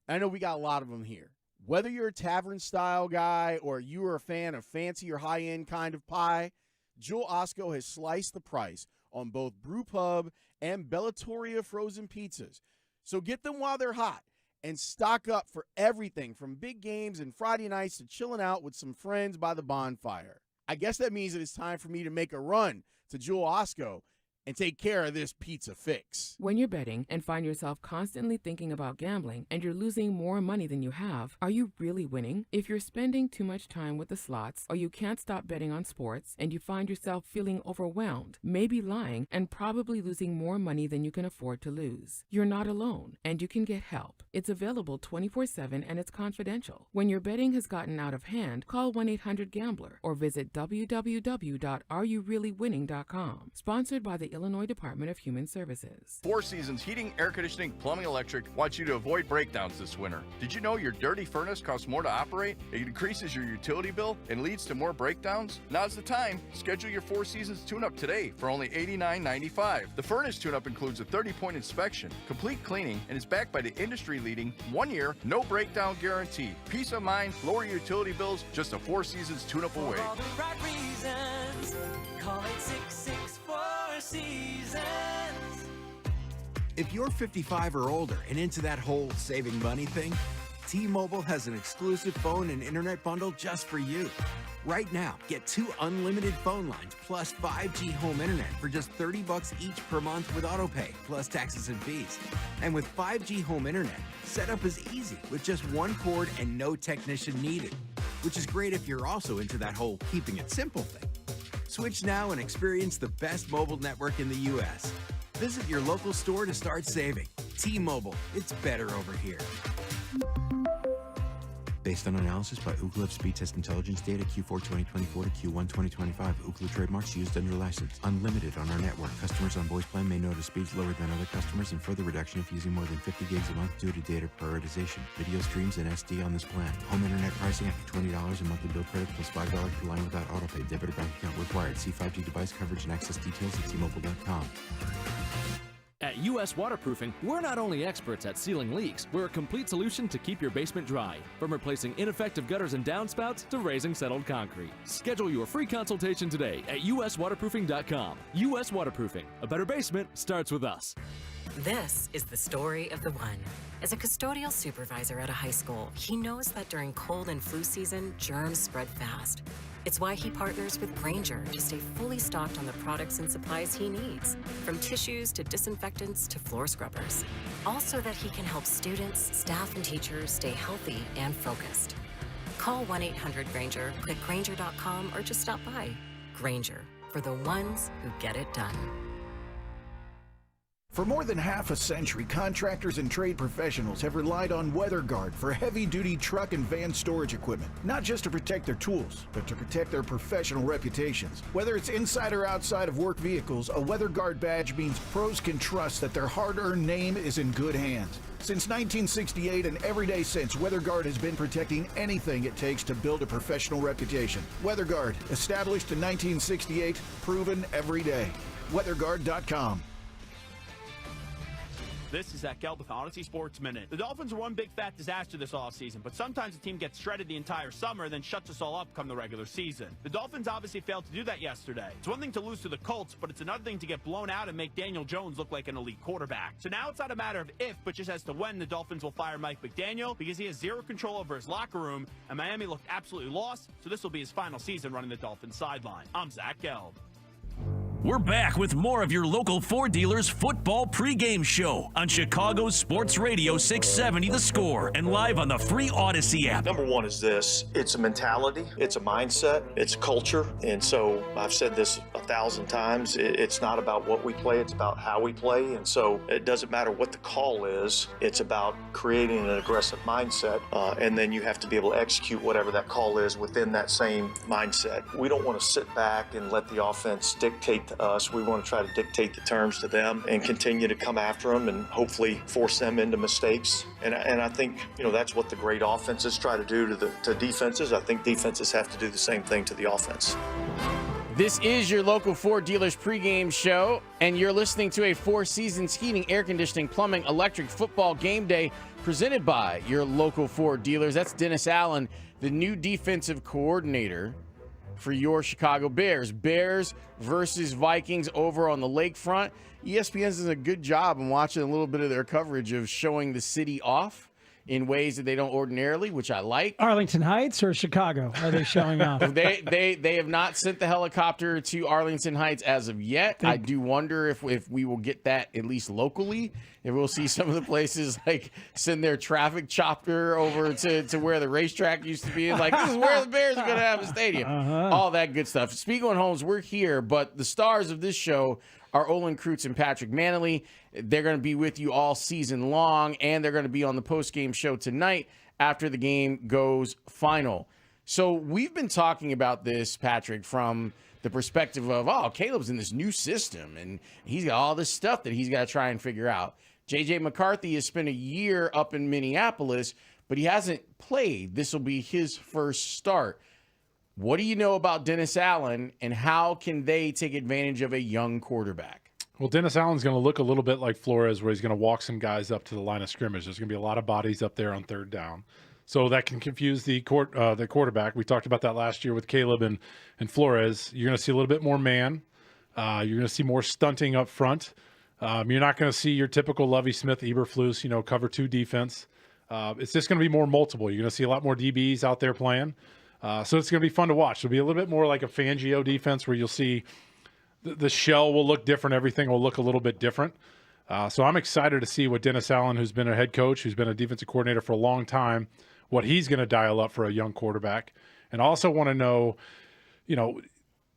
I know we got a lot of them here. Whether you're a tavern-style guy or you are a fan of fancy or high-end kind of pie, Jewel Osco has sliced the price on both Brew Pub and Bellatoria frozen pizzas. So get them while they're hot and stock up for everything from big games and Friday nights to chilling out with some friends by the bonfire. I guess that means that it's time for me to make a run to Jewel Osco and take care of this pizza fix. When you're betting and find yourself constantly thinking about gambling and you're losing more money than you have, are you really winning? If you're spending too much time with the slots or you can't stop betting on sports and you find yourself feeling overwhelmed, maybe lying, and probably losing more money than you can afford to lose, you're not alone and you can get help. It's available 24/7 and it's confidential. When your betting has gotten out of hand, call 1-800-GAMBLER or visit www.areyoureallywinning.com. Sponsored by the Illinois Department of Human Services. Four Seasons Heating, Air Conditioning, Plumbing, Electric wants you to avoid breakdowns this winter. Did you know your dirty furnace costs more to operate? It increases your utility bill and leads to more breakdowns? Now's the time. Schedule your Four Seasons tune-up today for only $89.95. The furnace tune-up includes a 30-point inspection, complete cleaning, and is backed by the industry-leading 1-year, no breakdown guarantee. Peace of mind, lower utility bills, just a Four Seasons tune-up away. For all the right reasons, call 866-4 Seasons. If you're 55 or older and into that whole saving money thing, T-Mobile has an exclusive phone and internet bundle just for you. Right now, get 2 unlimited phone lines plus 5G home internet for just $30 each per month with autopay, plus taxes and fees. And with 5G home internet, setup is easy with just 1 cord and no technician needed, which is great if you're also into that whole keeping it simple thing. Switch now and experience the best mobile network in the U.S. Visit your local store to start saving. T-Mobile, it's better over here. Based on analysis by Ookla of speed test intelligence data Q4 2024 to Q1 2025. Ookla trademarks used under license. Unlimited on our network. Customers on voice plan may notice speeds lower than other customers and further reduction if using more than 50 gigs a month due to data prioritization. Video streams and SD on this plan. Home internet pricing after $20 and monthly bill credit plus $5 per line without autopay. Debit or bank account required. See 5G device coverage and access details at T-Mobile.com. At U.S. Waterproofing, we're not only experts at sealing leaks, we're a complete solution to keep your basement dry. From replacing ineffective gutters and downspouts to raising settled concrete. Schedule your free consultation today at uswaterproofing.com. U.S. Waterproofing, a better basement starts with us. This is the story of the one. As a custodial supervisor at a high school, he knows that during cold and flu season, germs spread fast. It's why he partners with Grainger to stay fully stocked on the products and supplies he needs, from tissues to disinfectants to floor scrubbers. All so that he can help students, staff, and teachers stay healthy and focused. Call 1-800-GRAINGER, click Grainger.com, or just stop by. Grainger, for the ones who get it done. For more than half a century, contractors and trade professionals have relied on WeatherGuard for heavy-duty truck and van storage equipment, not just to protect their tools, but to protect their professional reputations. Whether it's inside or outside of work vehicles, a WeatherGuard badge means pros can trust that their hard-earned name is in good hands. Since 1968 and every day since, WeatherGuard has been protecting anything it takes to build a professional reputation. WeatherGuard, established in 1968, proven every day. WeatherGuard.com. This is Zach Gelb with Odyssey Sports Minute. The Dolphins are one big fat disaster this offseason, but sometimes the team gets shredded the entire summer, then shuts us all up come the regular season. The Dolphins obviously failed to do that yesterday. It's one thing to lose to the Colts, but it's another thing to get blown out and make Daniel Jones look like an elite quarterback. So now it's not a matter of if, but just as to when the Dolphins will fire Mike McDaniel, because he has zero control over his locker room, and Miami looked absolutely lost, so this will be his final season running the Dolphins sideline. I'm Zach Gelb. We're back with more of your local Ford dealers football pregame show on Chicago's Sports Radio 670 The Score and live on the free Odyssey app. Number one is this. It's a mentality. It's a mindset. It's culture. And so I've said this 1,000 times. It's not about what we play. It's about how we play. And so it doesn't matter what the call is. It's about creating an aggressive mindset. And then you have to be able to execute whatever that call is within that same mindset. We don't want to sit back and let the offense dictate to us. We want to try to dictate the terms to them and continue to come after them and hopefully force them into mistakes. And I think, that's what the great offenses try to do to defenses. I think defenses have to do the same thing to the offense. This is your local Ford dealers pregame show, and you're listening to a Four Seasons heating, air conditioning, plumbing, electric football game day presented by your local Ford dealers. That's Dennis Allen, the new defensive coordinator for your Chicago Bears. Bears versus Vikings over on the lakefront. ESPN does a good job in watching a little bit of their coverage of showing the city off. in ways that they don't ordinarily, which I like. Arlington Heights or Chicago are they showing off? They have not sent the helicopter to Arlington Heights as of yet. I do wonder if we will get that at least locally. If we'll see some of the places like send their traffic chopper over to where the racetrack used to be. Like, this is where the Bears are going to have a stadium. All that good stuff. Spiegel and Holmes, we're here, but the stars of this show are Olin Kreutz and Patrick Manley. They're going to be with you all season long, and they're going to be on the post-game show tonight after the game goes final. So we've been talking about this, Patrick, from the perspective of, Caleb's in this new system, and he's got all this stuff that he's got to try and figure out. J.J. McCarthy has spent a year up in Minneapolis, but he hasn't played. This will be his first start. What do you know about Dennis Allen, and how can they take advantage of a young quarterback? Well, Dennis Allen's going to look a little bit like Flores, where he's going to walk some guys up to the line of scrimmage. There's going to be a lot of bodies up there on third down. So that can confuse the quarterback. We talked about that last year with Caleb and Flores. You're going to see a little bit more man. You're going to see more stunting up front. You're not going to see your typical Lovie Smith, Eberflus, cover two defense. It's just going to be more multiple. You're going to see a lot more DBs out there playing. So it's going to be fun to watch. It'll be a little bit more like a Fangio defense where you'll see the shell will look different. Everything will look a little bit different. So I'm excited to see what Dennis Allen, who's been a head coach, who's been a defensive coordinator for a long time, what he's going to dial up for a young quarterback. And I also want to know,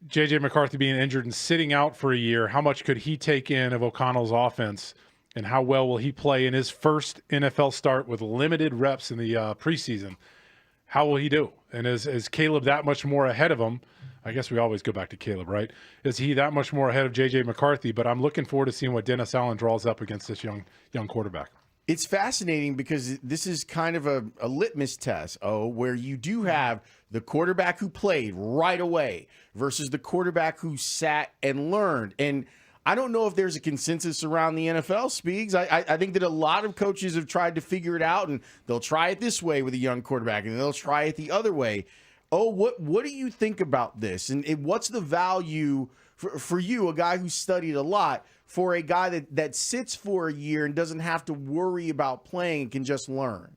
J.J. McCarthy being injured and sitting out for a year, how much could he take in of O'Connell's offense, and how well will he play in his first NFL start with limited reps in the preseason? How will he do? And is Caleb that much more ahead of him? I guess we always go back to Caleb, right? Is he that much more ahead of J.J. McCarthy? But I'm looking forward to seeing what Dennis Allen draws up against this young quarterback. It's fascinating because this is kind of a litmus test, where you do have the quarterback who played right away versus the quarterback who sat and learned. And I don't know if there's a consensus around the NFL, Speaks. I think that a lot of coaches have tried to figure it out, and they'll try it this way with a young quarterback, and they'll try it the other way. What do you think about this? And what's the value for you, a guy who studied a lot, for a guy that sits for a year and doesn't have to worry about playing and can just learn?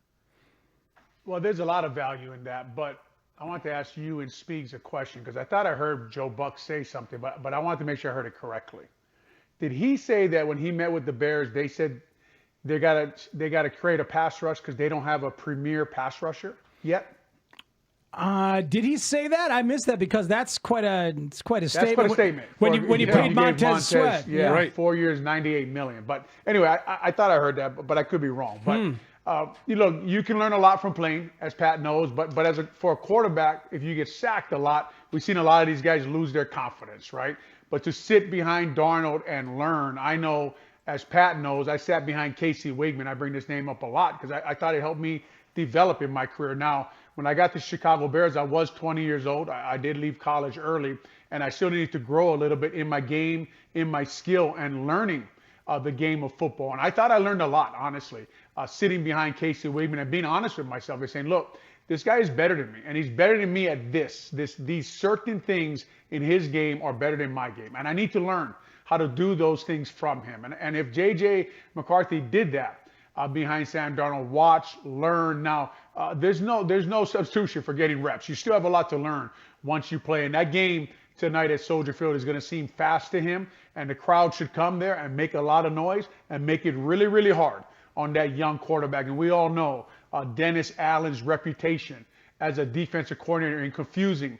Well, there's a lot of value in that, but I want to ask you and Speaks a question, because I thought I heard Joe Buck say something, but I wanted to make sure I heard it correctly. Did he say that when he met with the Bears, they said they gotta create a pass rush because they don't have a premier pass rusher yet? Did he say that? I missed that, because that's quite a statement. That's quite a statement. When you paid Montez Sweat. Yeah, right. 4 years, $98 million. But anyway, I thought I heard that, but I could be wrong. But you can learn a lot from playing, as Pat knows. But for a quarterback, if you get sacked a lot, we've seen a lot of these guys lose their confidence, right? But to sit behind Darnold and learn, I know, as Pat knows, I sat behind Casey Wigman. I bring this name up a lot because I thought it helped me develop in my career. Now, when I got to Chicago Bears, I was 20 years old. I did leave college early, and I still needed to grow a little bit in my game, in my skill, and learning the game of football. And I thought I learned a lot, honestly, sitting behind Casey Wigman and being honest with myself and saying, look, this guy is better than me, and he's better than me at these certain things in his game are better than my game. And I need to learn how to do those things from him. And if J.J. McCarthy did that behind Sam Darnold, watch, learn. Now, there's no substitution for getting reps. You still have a lot to learn once you play. And that game tonight at Soldier Field is going to seem fast to him, and the crowd should come there and make a lot of noise and make it really, really hard on that young quarterback. And we all know Dennis Allen's reputation as a defensive coordinator in confusing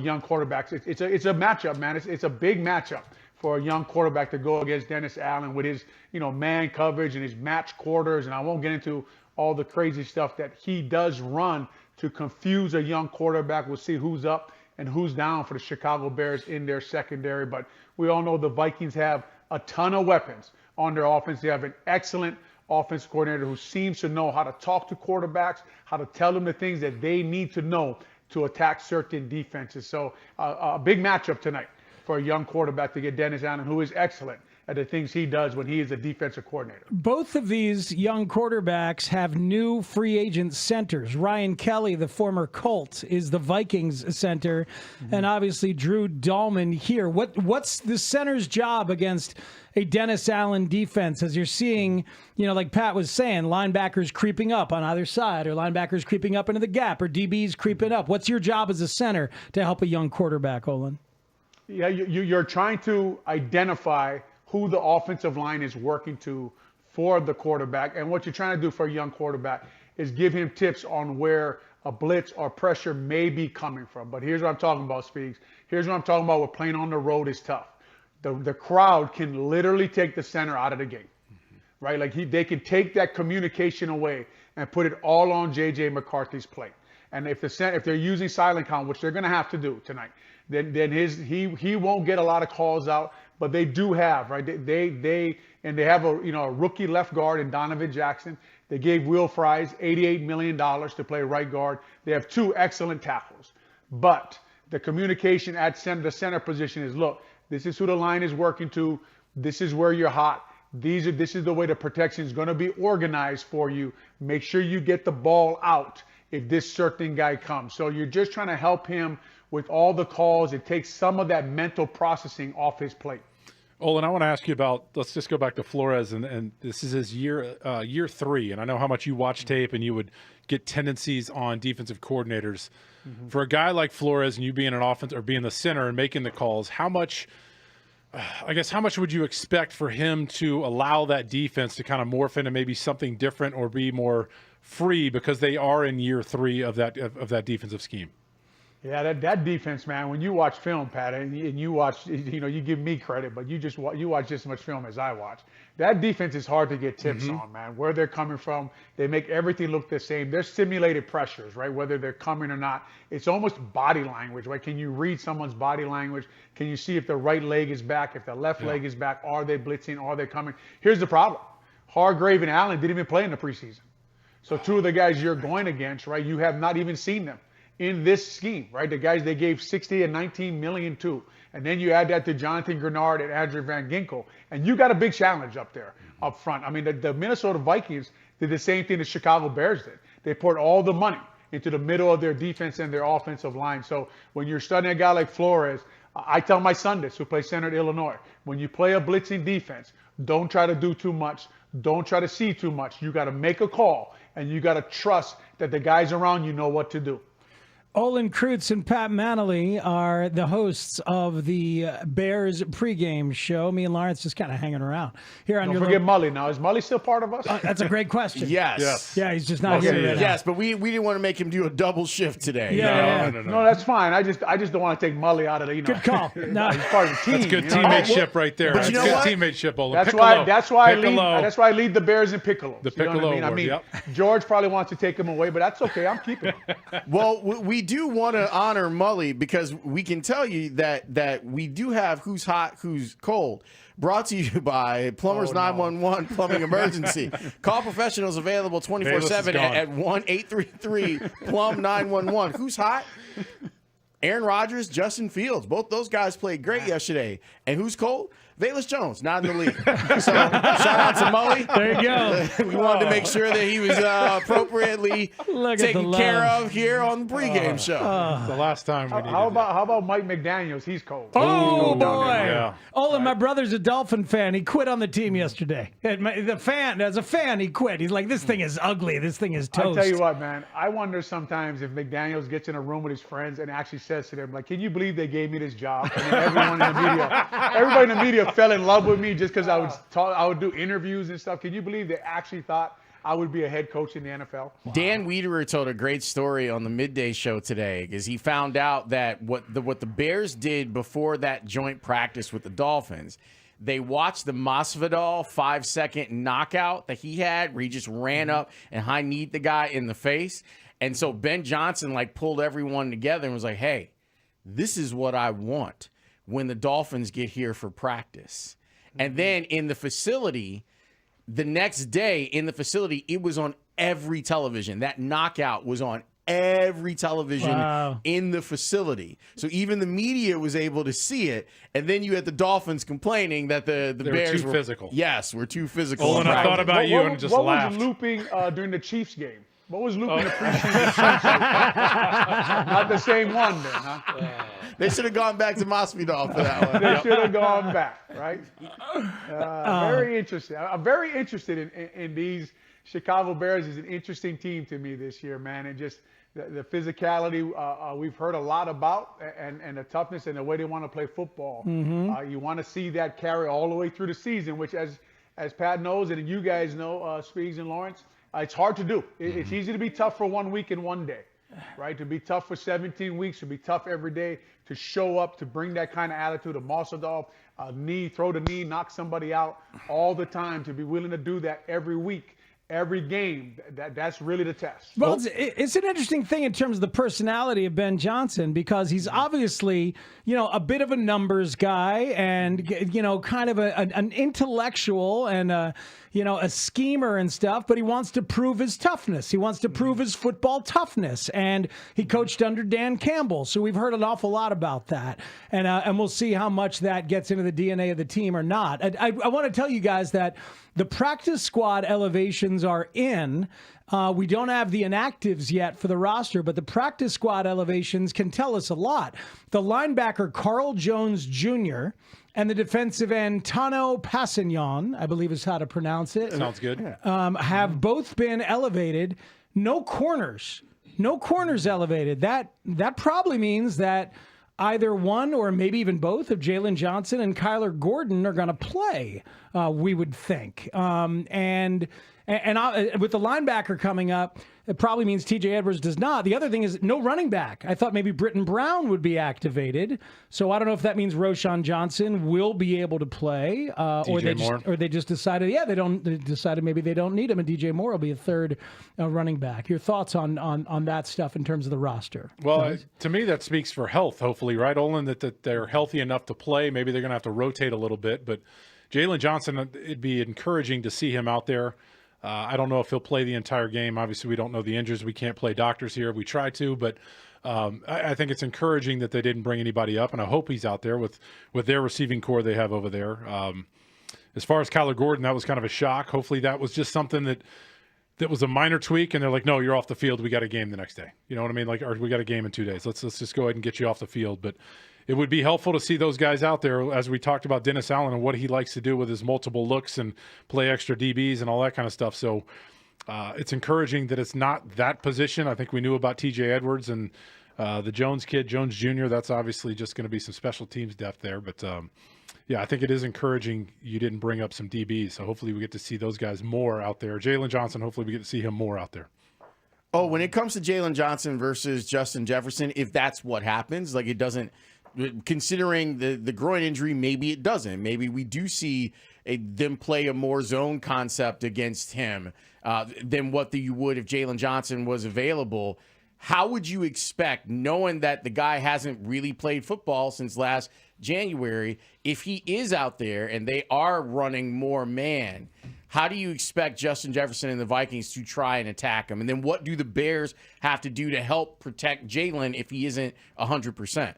young quarterbacks. It's a matchup, man. It's a big matchup for a young quarterback to go against Dennis Allen with his man coverage and his match quarters. And I won't get into all the crazy stuff that he does run to confuse a young quarterback. We'll see who's up and who's down for the Chicago Bears in their secondary. But we all know the Vikings have a ton of weapons on their offense. They have an excellent offense coordinator who seems to know how to talk to quarterbacks, how to tell them the things that they need to know to attack certain defenses. So a big matchup tonight for a young quarterback to get Dennis Allen, who is excellent at the things he does when he is a defensive coordinator. Both of these young quarterbacks have new free agent centers. Ryan Kelly, the former Colt, is the Vikings center, and obviously Drew Dahlman here. What's the center's job against a Dennis Allen defense, as you're seeing, like Pat was saying, linebackers creeping up on either side, or linebackers creeping up into the gap, or DBs creeping up? What's your job as a center to help a young quarterback, Olin? Yeah, you're trying to identify who the offensive line is working to for the quarterback. And what you're trying to do for a young quarterback is give him tips on where a blitz or pressure may be coming from. But here's what I'm talking about, Speaks. Here's what I'm talking about. We're playing on the road is tough. The crowd can literally take the center out of the game, right? Like they can take that communication away and put it all on J.J. McCarthy's plate. And if they're using silent count, which they're going to have to do tonight, then he won't get a lot of calls out. But they do have, right? They have a rookie left guard in Donovan Jackson. They gave Will Fries $88 million to play right guard. They have 2 excellent tackles. But the communication at the center position is, look, this is who the line is working to. This is where you're hot. This is the way the protection is going to be organized for you. Make sure you get the ball out if this certain guy comes. So you're just trying to help him with all the calls. It takes some of that mental processing off his plate. Olin, I want to ask you about, let's just go back to Flores, and this is his year 3, and I know how much you watch tape and you would get tendencies on defensive coordinators. For a guy like Flores and you being an offense or being the center and making the calls, how much would you expect for him to allow that defense to kind of morph into maybe something different or be more free because they are in year 3 of that defensive scheme? Yeah, that defense, man, when you watch film, Pat, and you watch, you give me credit, but you watch just as much film as I watch. That defense is hard to get tips on, man, where they're coming from. They make everything look the same. They're simulated pressures, right, whether they're coming or not. It's almost body language, right? Can you read someone's body language? Can you see if the right leg is back, if the left leg is back? Are they blitzing? Are they coming? Here's the problem. Hargrave and Allen didn't even play in the preseason. So 2 of the guys you're going against, right, you have not even seen them in this scheme, right? The guys they gave $60 and $19 million to. And then you add that to Jonathan Grenard and Andrew Van Ginkel, and you got a big challenge up there, up front. I mean, the Minnesota Vikings did the same thing the Chicago Bears did. They poured all the money into the middle of their defense and their offensive line. So when you're studying a guy like Flores, I tell my son this, who plays center at Illinois, when you play a blitzing defense, don't try to do too much. Don't try to see too much. You got to make a call, and you got to trust that the guys around you know what to do. Olin Kreutz and Pat Manley are the hosts of the Bears pregame show. Me and Lawrence just kind of hanging around here on. Don't forget Mully. Now, is Mully still part of us? That's a great question. Yes. Yeah, he's just not here right now. Yes, but we didn't want to make him do a double shift today. No, that's fine. I just don't want to take Mully out of the. Good call. No, he's part of the team. That's good teammateship right there. But That's good teammateship, Olin. That's why I lead the Bears in Piccolo. The Piccolo. I mean, George probably wants to take him away, but that's okay. I'm keeping him. Well, we do want to honor Mully because we can tell you that we do have Who's Hot, Who's Cold. Brought to you by Plumbers 911 Plumbing Emergency. Call professionals available 24/7 at 1-833-PLUM-911. Who's hot? Aaron Rodgers, Justin Fields. Both those guys played great yesterday. And who's cold? Velus Jones, not in the league. So shout out to Mully. There you go. We wanted to make sure that he was appropriately taken care of here on the pregame show. The last time we needed How about Mike McDaniels? He's cold. Oh, He's cold boy. Yeah. Olin, my brother's a Dolphin fan. He quit on the team yesterday. As a fan, he quit. He's like, this thing is ugly. This thing is toast. I'll tell you what, man. I wonder sometimes if McDaniels gets in a room with his friends and actually says to them, like, can you believe they gave me this job? I mean, everybody in the media fell in love with me just because I would do interviews and stuff. Can you believe they actually thought I would be a head coach in the NFL? Dan Wiederer told a great story on the Midday show today because he found out that what the Bears did before that joint practice with the Dolphins, they watched the Masvidal 5-second knockout that he had where he just ran up and high-kneed the guy in the face. And so Ben Johnson pulled everyone together and was like, hey, this is what I want when the Dolphins get here for practice. And then in the facility, the next day in the facility, it was on every television. That knockout was on every television in the facility. So even the media was able to see it. And then you had the Dolphins complaining that the Bears were too physical. Yes, we're too physical. Olin, I thought about you and just laughed. What was looping during the Chiefs game? What was looping the preseason? Not the same one then, huh? They should have gone back to Masvidal for that one. They should have gone back, right? Very interesting. I'm very interested in these Chicago Bears. Is an interesting team to me this year, man. And just the physicality we've heard a lot about, and the toughness and the way they want to play football. You want to see that carry all the way through the season, which as Pat knows and you guys know, Speegs and Lawrence, it's hard to do. It's easy to be tough for 1 week and 1 day, right? To be tough for 17 weeks, to be tough every day, to show up, to bring that kind of attitude, a Masvidal knee, throw the knee, knock somebody out all the time, to be willing to do that every week. Every game, that's really the test. Well, it's an interesting thing in terms of the personality of Ben Johnson, because he's obviously, a bit of a numbers guy and, kind of an intellectual and, a schemer and stuff, but he wants to prove his toughness. He wants to prove his football toughness. And he coached under Dan Campbell. So we've heard an awful lot about that. And we'll see how much that gets into the DNA of the team or not. I want to tell you guys that the practice squad elevations are in. We don't have the inactives yet for the roster, but the practice squad elevations can tell us a lot. The linebacker, Carl Jones Jr., and the defensive end, Tano Passignon, I believe is how to pronounce it. Sounds good. Have both been elevated. No corners elevated. That probably means that either one or maybe even both of Jalen Johnson and Kyler Gordon are going to play, we would think. And with the linebacker coming up, it probably means TJ Edwards does not. The other thing is no running back. I thought maybe Britton Brown would be activated. So I don't know if that means Roschon Johnson will be able to play, or they just decided, they decided maybe they don't need him, and DJ Moore will be a third running back. Your thoughts on that stuff in terms of the roster? Well, to me, that speaks for health, hopefully, right, Olin, that they're healthy enough to play. Maybe they're going to have to rotate a little bit, but Jalen Johnson, it'd be encouraging to see him out there. I don't know if he'll play the entire game. Obviously, we don't know the injuries. We can't play doctors here. We try to, but I think it's encouraging that they didn't bring anybody up, and I hope he's out there with their receiving core they have over there. As far as Kyler Gordon, that was kind of a shock. Hopefully that was just something that was a minor tweak, and they're like, no, you're off the field. We got a game the next day. You know what I mean? Or we got a game in 2 days. Let's just go ahead and get you off the field. But it would be helpful to see those guys out there, as we talked about Dennis Allen and what he likes to do with his multiple looks and play extra DBs and all that kind of stuff. So it's encouraging that it's not that position. I think we knew about TJ Edwards and the Jones kid, Jones Jr. That's obviously just going to be some special teams depth there. But, I think it is encouraging you didn't bring up some DBs. So hopefully we get to see those guys more out there. Jalen Johnson, hopefully we get to see him more out there. Oh, when it comes to Jalen Johnson versus Justin Jefferson, if that's what happens, like it doesn't – considering the groin injury, maybe it doesn't. Maybe we do see them play a more zone concept against him than what you would if Jalen Johnson was available. How would you expect, knowing that the guy hasn't really played football since last January, if he is out there and they are running more man, how do you expect Justin Jefferson and the Vikings to try and attack him? And then what do the Bears have to do to help protect Jalen if he isn't 100%?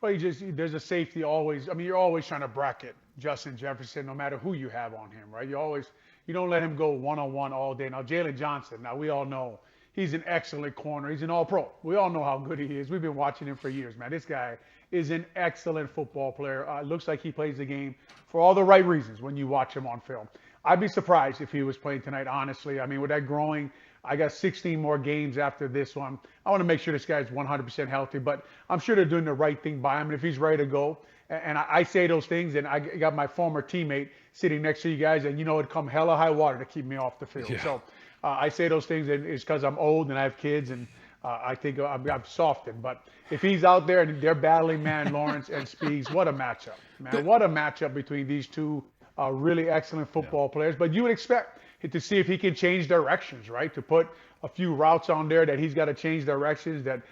Well, there's a safety always. I mean, you're always trying to bracket Justin Jefferson, no matter who you have on him, right? You don't let him go one-on-one all day. Now, Jalen Johnson, we all know he's an excellent corner. He's an all-pro. We all know how good he is. We've been watching him for years, man. This guy is an excellent football player. Looks like he plays the game for all the right reasons when you watch him on film. I'd be surprised if he was playing tonight, honestly. I mean, with that growing, I got 16 more games after this one. I want to make sure this guy's 100% healthy, but I'm sure they're doing the right thing by him. And if he's ready to go, and I say those things, and I got my former teammate sitting next to you guys, and it'd come hella high water to keep me off the field. Yeah. So I say those things, and it's because I'm old and I have kids, and I think I'm softened. But if he's out there and they're battling, man, Lawrence and Speeds, what a matchup, man. What a matchup between these two really excellent football players. But you would expect to see if he can change directions, right? To put a few routes on there that he's got to change directions, that,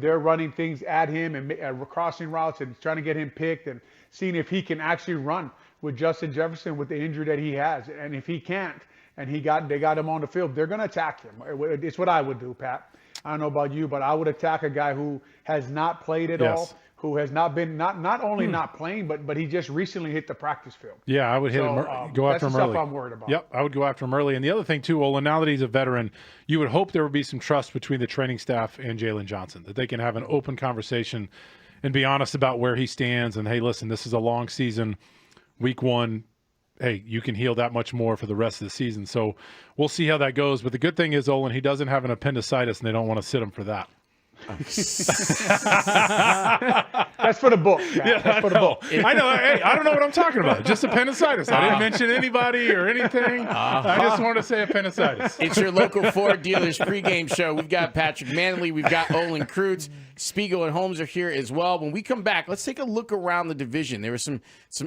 they're running things at him and crossing routes and trying to get him picked, and seeing if he can actually run with Justin Jefferson with the injury that he has. And if he can't, and they got him on the field, they're going to attack him. It's what I would do, Pat. I don't know about you, but I would attack a guy who has not played at all, who has not been not only not playing, but he just recently hit the practice field. Yeah, I would hit him, go after him early. That's the stuff I'm worried about. Yep, I would go after him early. And the other thing too, Olin, now that he's a veteran, you would hope there would be some trust between the training staff and Jalen Johnson, that they can have an open conversation and be honest about where he stands. And hey, listen, this is a long season. Week 1, hey, you can heal that much more for the rest of the season. So we'll see how that goes. But the good thing is, Olin, he doesn't have an appendicitis, and they don't want to sit him for that. That's for the book. Yeah, That's for the book. I know. Hey, I don't know what I'm talking about. Just appendicitis. I didn't mention anybody or anything. I just wanted to say appendicitis. It's your local Ford dealers pregame show. We've got Patrick Manley. We've got Olin Kreutz. Spiegel and Holmes are here as well. When we come back, let's take a look around the division. There was some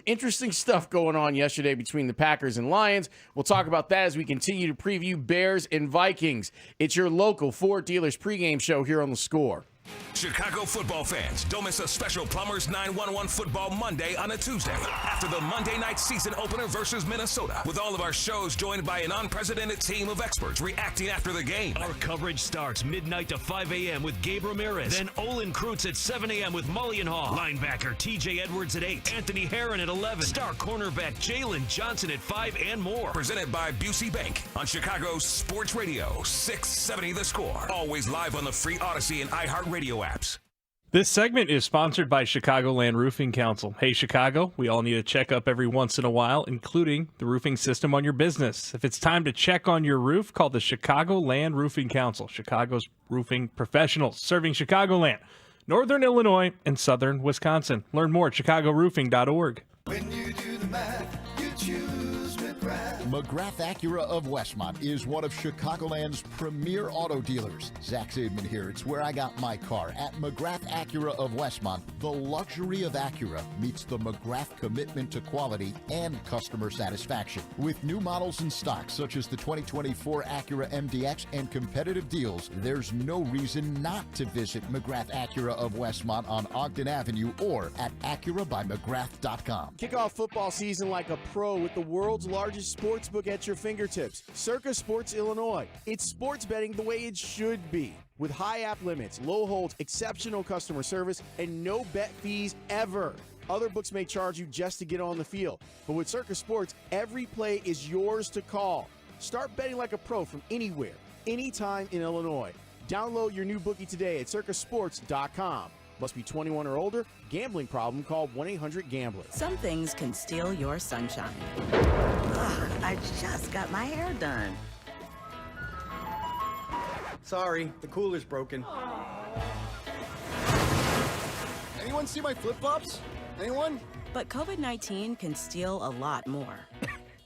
interesting stuff going on yesterday between the Packers and Lions. We'll talk about that as we continue to preview Bears and Vikings. It's your local Ford dealers pregame show here on The Score. Chicago football fans, don't miss a special Plumbers 911 Football Monday on a Tuesday after the Monday night season opener versus Minnesota, with all of our shows joined by an unprecedented team of experts reacting after the game. Our coverage starts midnight to 5 a.m. with Gabe Ramirez, then Olin Kreutz at 7 a.m. with Mully and Haugh, linebacker TJ Edwards at 8, Anthony Herron at 11, star cornerback Jalen Johnson at 5, and more. Presented by Busey Bank on Chicago's Sports Radio 670 The Score. Always live on the free Odyssey and iHeartRadio apps. This segment is sponsored by Chicagoland Roofing Council. Hey, Chicago, we all need a checkup every once in a while, including the roofing system on your business. If it's time to check on your roof, call the Chicagoland Roofing Council, Chicago's roofing professionals, serving Chicagoland, Northern Illinois, and Southern Wisconsin. Learn more at chicagoroofing.org. When you do the math, you choose McGrath. McGrath Acura of Westmont is one of Chicagoland's premier auto dealers. Zach Zaidman here. It's where I got my car. At McGrath Acura of Westmont, the luxury of Acura meets the McGrath commitment to quality and customer satisfaction. With new models in stock, such as the 2024 Acura MDX and competitive deals, there's no reason not to visit McGrath Acura of Westmont on Ogden Avenue or at AcuraByMcGrath.com. Kick off football season like a pro with the world's largest sports book at your fingertips. Circa Sports Illinois. It's sports betting the way it should be. With high app limits, low holds, exceptional customer service, and no bet fees ever. Other books may charge you just to get on the field. But with Circa Sports, every play is yours to call. Start betting like a pro from anywhere, anytime in Illinois. Download your new bookie today at circasports.com. Must be 21 or older. Gambling problem? Call 1-800-GAMBLER. Some things can steal your sunshine. Ugh, I just got my hair done. Sorry, the cooler's broken. Anyone see my flip-flops? Anyone? But COVID-19 can steal a lot more.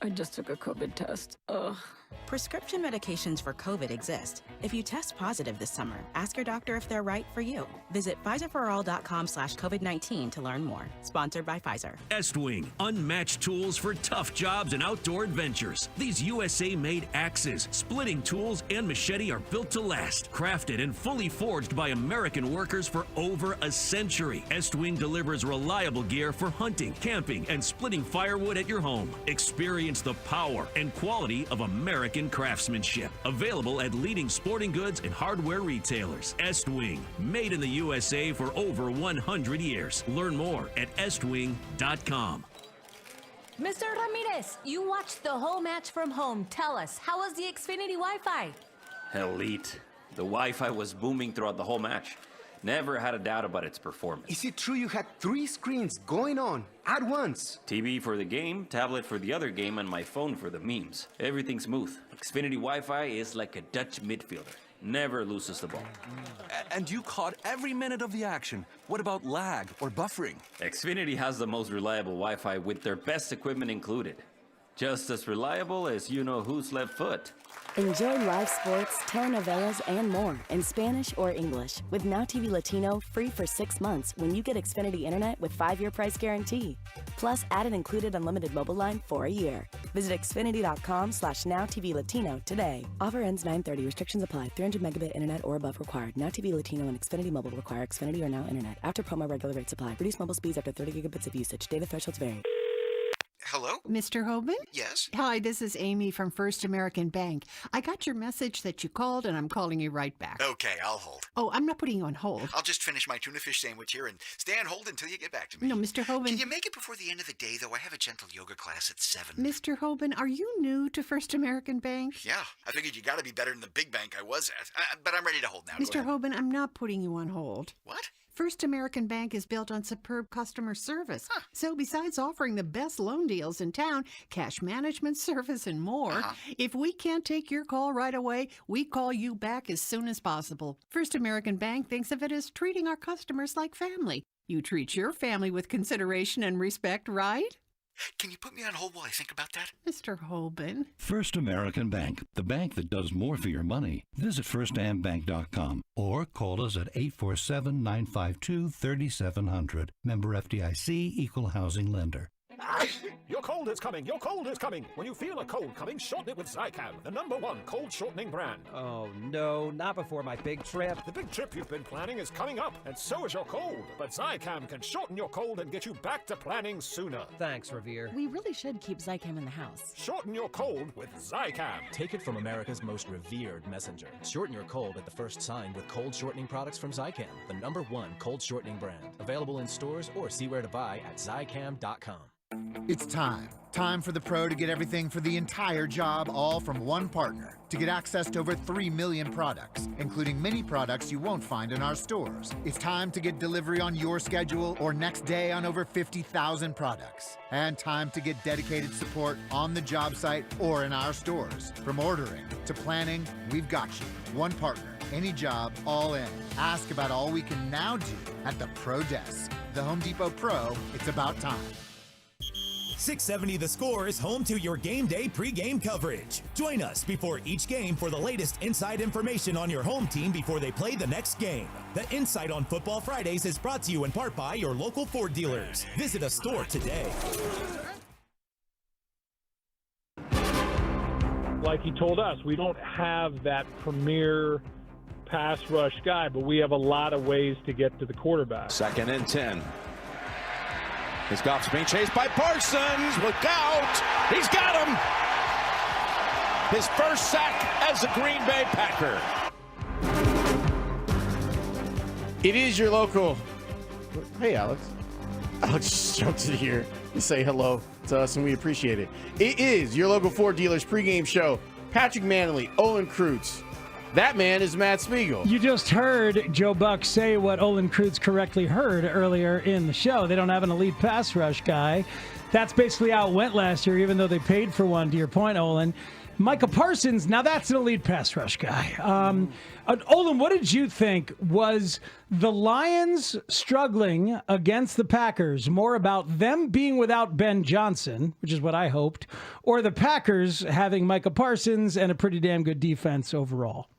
I just took a COVID test. Ugh. Prescription medications for COVID exist. If you test positive this summer, ask your doctor if they're right for you. Visit PfizerForAll.com/COVID-19 to learn more. Sponsored by Pfizer. Estwing, unmatched tools for tough jobs and outdoor adventures. These USA-made axes, splitting tools, and machete are built to last. Crafted and fully forged by American workers for over a century. Estwing delivers reliable gear for hunting, camping, and splitting firewood at your home. Experience the power and quality of American craftsmanship. Available at leading sporting goods and hardware retailers. Estwing, made in the USA for over 100 years. Learn more at estwing.com. Mr. Ramirez, you watched the whole match from home. Tell us, how was the Xfinity Wi-Fi? Elite. The Wi-Fi was booming throughout the whole match. Never had a doubt about its performance. Is it true you had 3 screens going on at once? TV for the game, tablet for the other game, and my phone for the memes. Everything smooth. Xfinity Wi-Fi is like a Dutch midfielder. Never loses the ball. And you caught every minute of the action. What about lag or buffering? Xfinity has the most reliable Wi-Fi with their best equipment included. Just as reliable as you know whose left foot. Enjoy live sports, telenovelas, and more in Spanish or English with Now TV Latino free for 6 months when you get Xfinity Internet with 5-year price guarantee. Plus, add an included unlimited mobile line for a year. Visit Xfinity.com/NowTVLatino today. Offer ends 9/30. Restrictions apply. 300 megabit internet or above required. Now TV Latino and Xfinity Mobile require Xfinity or Now Internet. After promo, regular rates apply. Reduced mobile speeds after 30 gigabits of usage. Data thresholds vary. Hello? Mr. Hoban? Yes? Hi, this is Amy from First American Bank. I got your message that you called, and I'm calling you right back. Okay, I'll hold. Oh, I'm not putting you on hold. I'll just finish my tuna fish sandwich here and stay on hold until you get back to me. No, Mr. Hoban. Can you make it before the end of the day, though? I have a gentle yoga class at 7. Mr. Hoban, are you new to First American Bank? Yeah, I figured you got to be better than the big bank I was at. But I'm ready to hold now. Mr. Hoban, I'm not putting you on hold. What? First American Bank is built on superb customer service. So besides offering the best loan deals in town, cash management service, and more, if we can't take your call right away, we call you back as soon as possible. First American Bank thinks of it as treating our customers like family. You treat your family with consideration and respect, right? Can you put me on hold while I think about that? Mr. Hoban. First American Bank, the bank that does more for your money. Visit firstambank.com or call us at 847-952-3700. Member FDIC, Equal Housing Lender. Your cold is coming. Your cold is coming. When you feel a cold coming, shorten it with Zycam, the #1 cold shortening brand. Oh, no, not before my big trip. The big trip you've been planning is coming up, and so is your cold. But Zycam can shorten your cold and get you back to planning sooner. Thanks, Revere. We really should keep Zycam in the house. Shorten your cold with Zycam. Take it from America's most revered messenger. Shorten your cold at the first sign with cold shortening products from Zycam, the #1 cold shortening brand. Available in stores or see where to buy at Zycam.com. It's time. Time for the pro to get everything for the entire job, all from one partner. To get access to over 3 million products, including many products you won't find in our stores. It's time to get delivery on your schedule or next day on over 50,000 products. And time to get dedicated support on the job site or in our stores. From ordering to planning, we've got you. One partner, any job, all in. Ask about all we can now do at the Pro Desk. The Home Depot Pro, it's about time. 670 The Score is home to your game day pregame coverage. Join us before each game for the latest inside information on your home team before they play the next game. The Insight on Football Fridays is brought to you in part by your local Ford dealers. Visit a store today. Like he told us, we don't have that premier pass rush guy, but we have a lot of ways to get to the quarterback. 2nd and 10. His Goff's being chased by Parsons. Look out! He's got him! His first sack as a Green Bay Packer. It is your local. Hey, Alex. Alex just jumped in here to say hello to us, and we appreciate it. It is your local Ford dealers pregame show. Patrick Manley, Olin Kreutz. That man is Matt Spiegel. You just heard Joe Buck say what Olin Kreutz correctly heard earlier in the show. They don't have an elite pass rush guy. That's basically how it went last year, even though they paid for one, to your point, Olin. Micah Parsons, now that's an elite pass rush guy. Olin, what did you think? Was the Lions struggling against the Packers more about them being without Ben Johnson, which is what I hoped, or the Packers having Micah Parsons and a pretty damn good defense overall?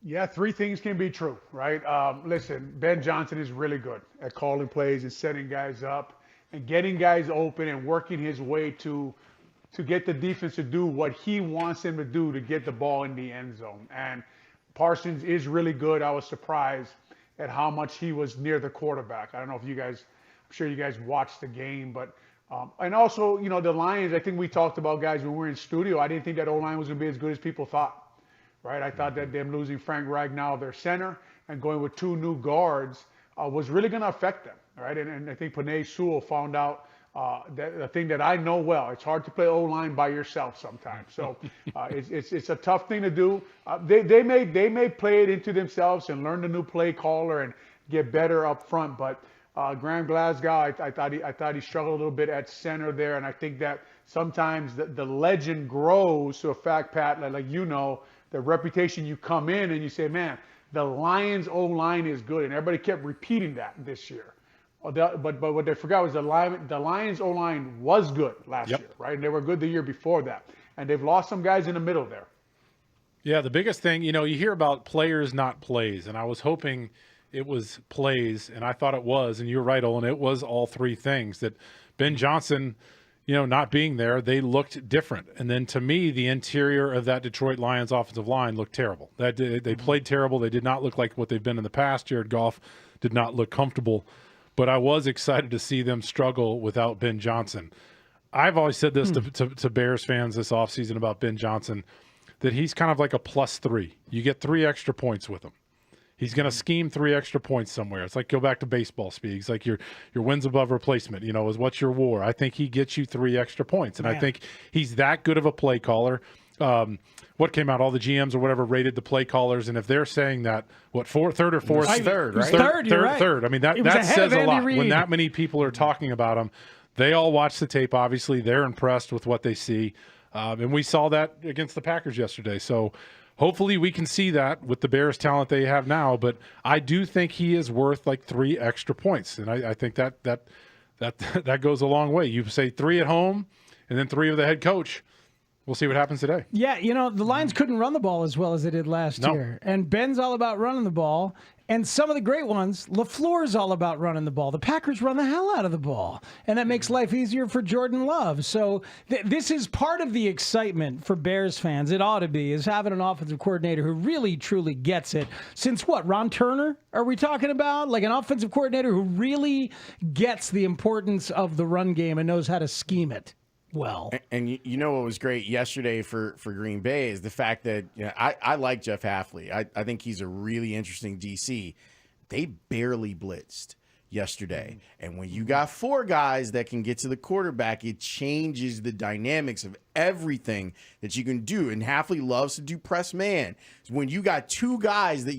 Yeah, 3 things can be true, right? Listen, Ben Johnson is really good at calling plays and setting guys up and getting guys open and working his way to get the defense to do what he wants them to do to get the ball in the end zone. And Parsons is really good. I was surprised at how much he was near the quarterback. I don't know if you guys, I'm sure you guys watched the game, but and also, you know, the Lions, I think we talked about, guys, when we were in studio, I didn't think that O-line was going to be as good as people thought. Right, I thought that them losing Frank Ragnow, their center, and going with 2 new guards was really going to affect them. Right, and I think Penei Sewell found out that the thing that I know well. It's hard to play O-line by yourself sometimes. So it's a tough thing to do. They may play it into themselves and learn the new play caller and get better up front. But Graham Glasgow, I thought he struggled a little bit at center there, and I think that sometimes the legend grows to a fact, Pat, like you know. The reputation, you come in and you say, man, the Lions O-line is good. And everybody kept repeating that this year. But what they forgot was the Lions O-line was good last year, right? And they were good the year before that. And they've lost some guys in the middle there. Yeah, the biggest thing, you know, you hear about players, not plays. And I was hoping it was plays, and I thought it was. And you're right, Olin, it was all 3 things. That Ben Johnson, you know, not being there, they looked different. And then to me, the interior of that Detroit Lions offensive line looked terrible. They played terrible. They did not look like what they've been in the past. Jared Goff did not look comfortable. But I was excited to see them struggle without Ben Johnson. I've always said this to Bears fans this offseason about Ben Johnson, that he's kind of like a +3. You get 3 extra points with him. He's going to scheme 3 extra points somewhere. It's like, go back to baseball speak. It's like your wins above replacement, is what's your WAR. I think he gets you 3 extra points. And I think he's that good of a play caller. What came out? All the GMs or whatever rated the play callers. And if they're saying that, third or fourth? Third, right? Third. I mean, that says a lot. When that many people are talking about him, they all watch the tape, obviously. They're impressed with what they see. And we saw that against the Packers yesterday. So hopefully we can see that with the Bears talent they have now. But I do think he is worth like 3 extra points. And I think that goes a long way. You say 3 at home and then 3 of the head coach. We'll see what happens today. Yeah, the Lions couldn't run the ball as well as they did last year. And Ben's all about running the ball. And some of the great ones, LaFleur's all about running the ball. The Packers run the hell out of the ball. And that makes life easier for Jordan Love. So this is part of the excitement for Bears fans. It ought to be, is having an offensive coordinator who really, truly gets it. Since what, Ron Turner are we talking about? Like an offensive coordinator who really gets the importance of the run game and knows how to scheme it well. And what was great yesterday for Green Bay is the fact that I like Jeff Hafley. I think he's a really interesting DC. They barely blitzed yesterday. And when you got 4 guys that can get to the quarterback, it changes the dynamics of everything that you can do. And Hafley loves to do press man. When you got 2 guys that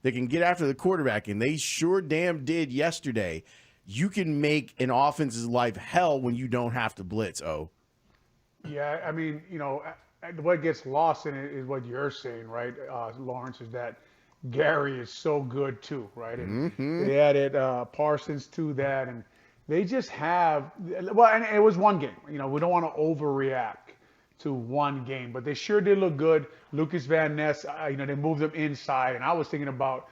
that can get after the quarterback, and they sure damn did yesterday, you can make an offense's life hell when you don't have to blitz, Yeah, I mean, what gets lost in it is what you're saying, right, Lawrence, is that Gary is so good too, right? And they added Parsons to that, and they just have and it was one game. We don't want to overreact to one game, but they sure did look good. Lucas Van Ness, they moved them inside, and I was thinking about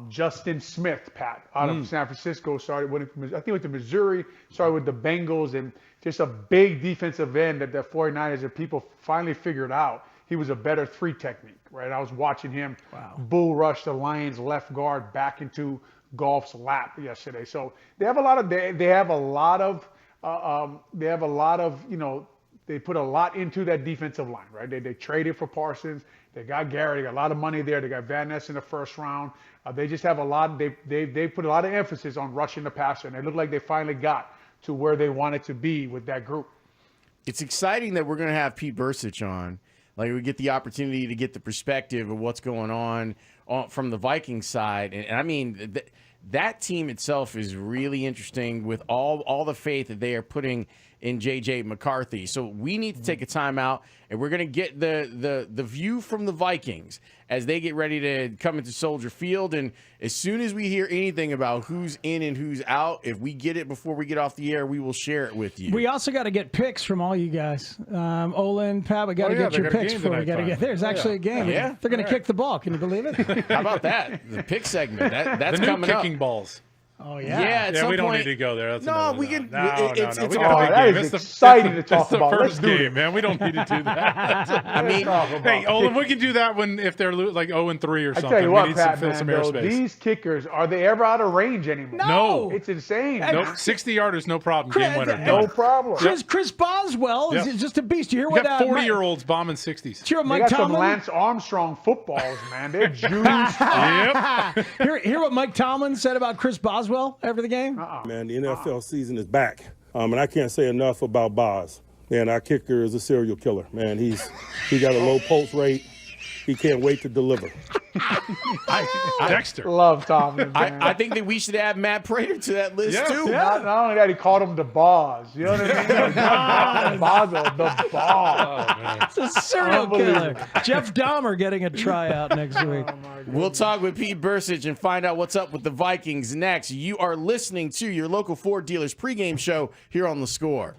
Justin Smith, Pat, out of San Francisco, started winning from, I think, with the Missouri, started with the Bengals, and just a big defensive end that the 49ers and people finally figured out. He was a better 3 technique, right? I was watching him bull rush the Lions left guard back into Goff's lap yesterday. So they have a lot of, they put a lot into that defensive line, right? They traded for Parsons. They got Garrett. They got a lot of money there. They got Van Ness in the first round. They just have a lot. They put a lot of emphasis on rushing the passer, and it looked like they finally got to where they wanted to be with that group. It's exciting that we're going to have Pete Bursich on. Like, we get the opportunity to get the perspective of what's going on from the Vikings side. And I mean, that team itself is really interesting with all the faith that they are putting in J.J. McCarthy. So we need to take a timeout, and we're going to get the view from the Vikings as they get ready to come into Soldier Field. And as soon as we hear anything about who's in and who's out, if we get it before we get off the air, we will share it with you. We also got to get picks from all you guys. Olin, Pat, we got to get your picks before we got to get. There's actually a game. Yeah. They're going to kick the ball. Can you believe it? How about that? The pick segment. That's the new coming kicking up. Balls. Oh, yeah. Yeah, we don't need to go there. That's no, we can. It's we a got a big game. It's exciting to talk about. about. It's the first game, man. We don't need to do that. I mean, hey, Olin, we can do that if they're like 0-3 or something. I tell you what, we need Pat, to fill some airspace. These kickers, are they ever out of range anymore? No. It's insane. Nope. 60-yarders, no problem. Game winner. No problem. Chris Boswell is just a beast. You hear You what got 40-years bombing 60s. Did you hear what They Mike got Tomlin? some Lance Armstrong footballs, man. They're juiced. Yep. Hear what Mike Tomlin said about Chris Boswell after the game? Man, the NFL season is back, and I can't say enough about Boz. Man, our kicker is a serial killer. Man, he got a low pulse rate. He can't wait to deliver. Dexter. Love Tomlin. I think that we should add Matt Prater to that list too. Not only that, he called him the Boz. You know what I mean? Boswell, the Boz. It's a serial killer. Jeff Dahmer getting a tryout next week. We'll talk with Pete Bursich and find out what's up with the Vikings next. You are listening to your local Ford dealers pregame show here on The Score.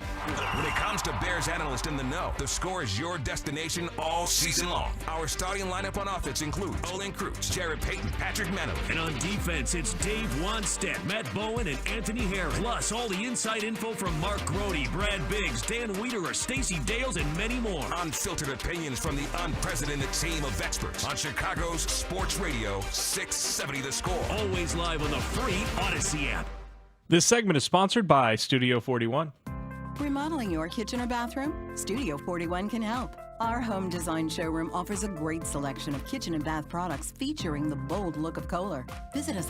When it comes to Bears analysts in the know, The Score is your destination all season long. Our starting lineup on offense includes Olin Kreutz, Jared Payton, Patrick Manley. And on defense, it's Dave Wanstead, Matt Bowen, and Anthony Harris. Plus, all the inside info from Mark Grody, Brad Biggs, Dan Wiederer, Stacey Dales, and many more. Unfiltered opinions from the unprecedented team of experts on Chicago's Sports Radio 670 The Score. Always live on the free Odyssey app. This segment is sponsored by Studio 41. Remodeling your kitchen or bathroom? Studio 41 can help. Our home design showroom offers a great selection of kitchen and bath products featuring the bold look of Kohler. Visit us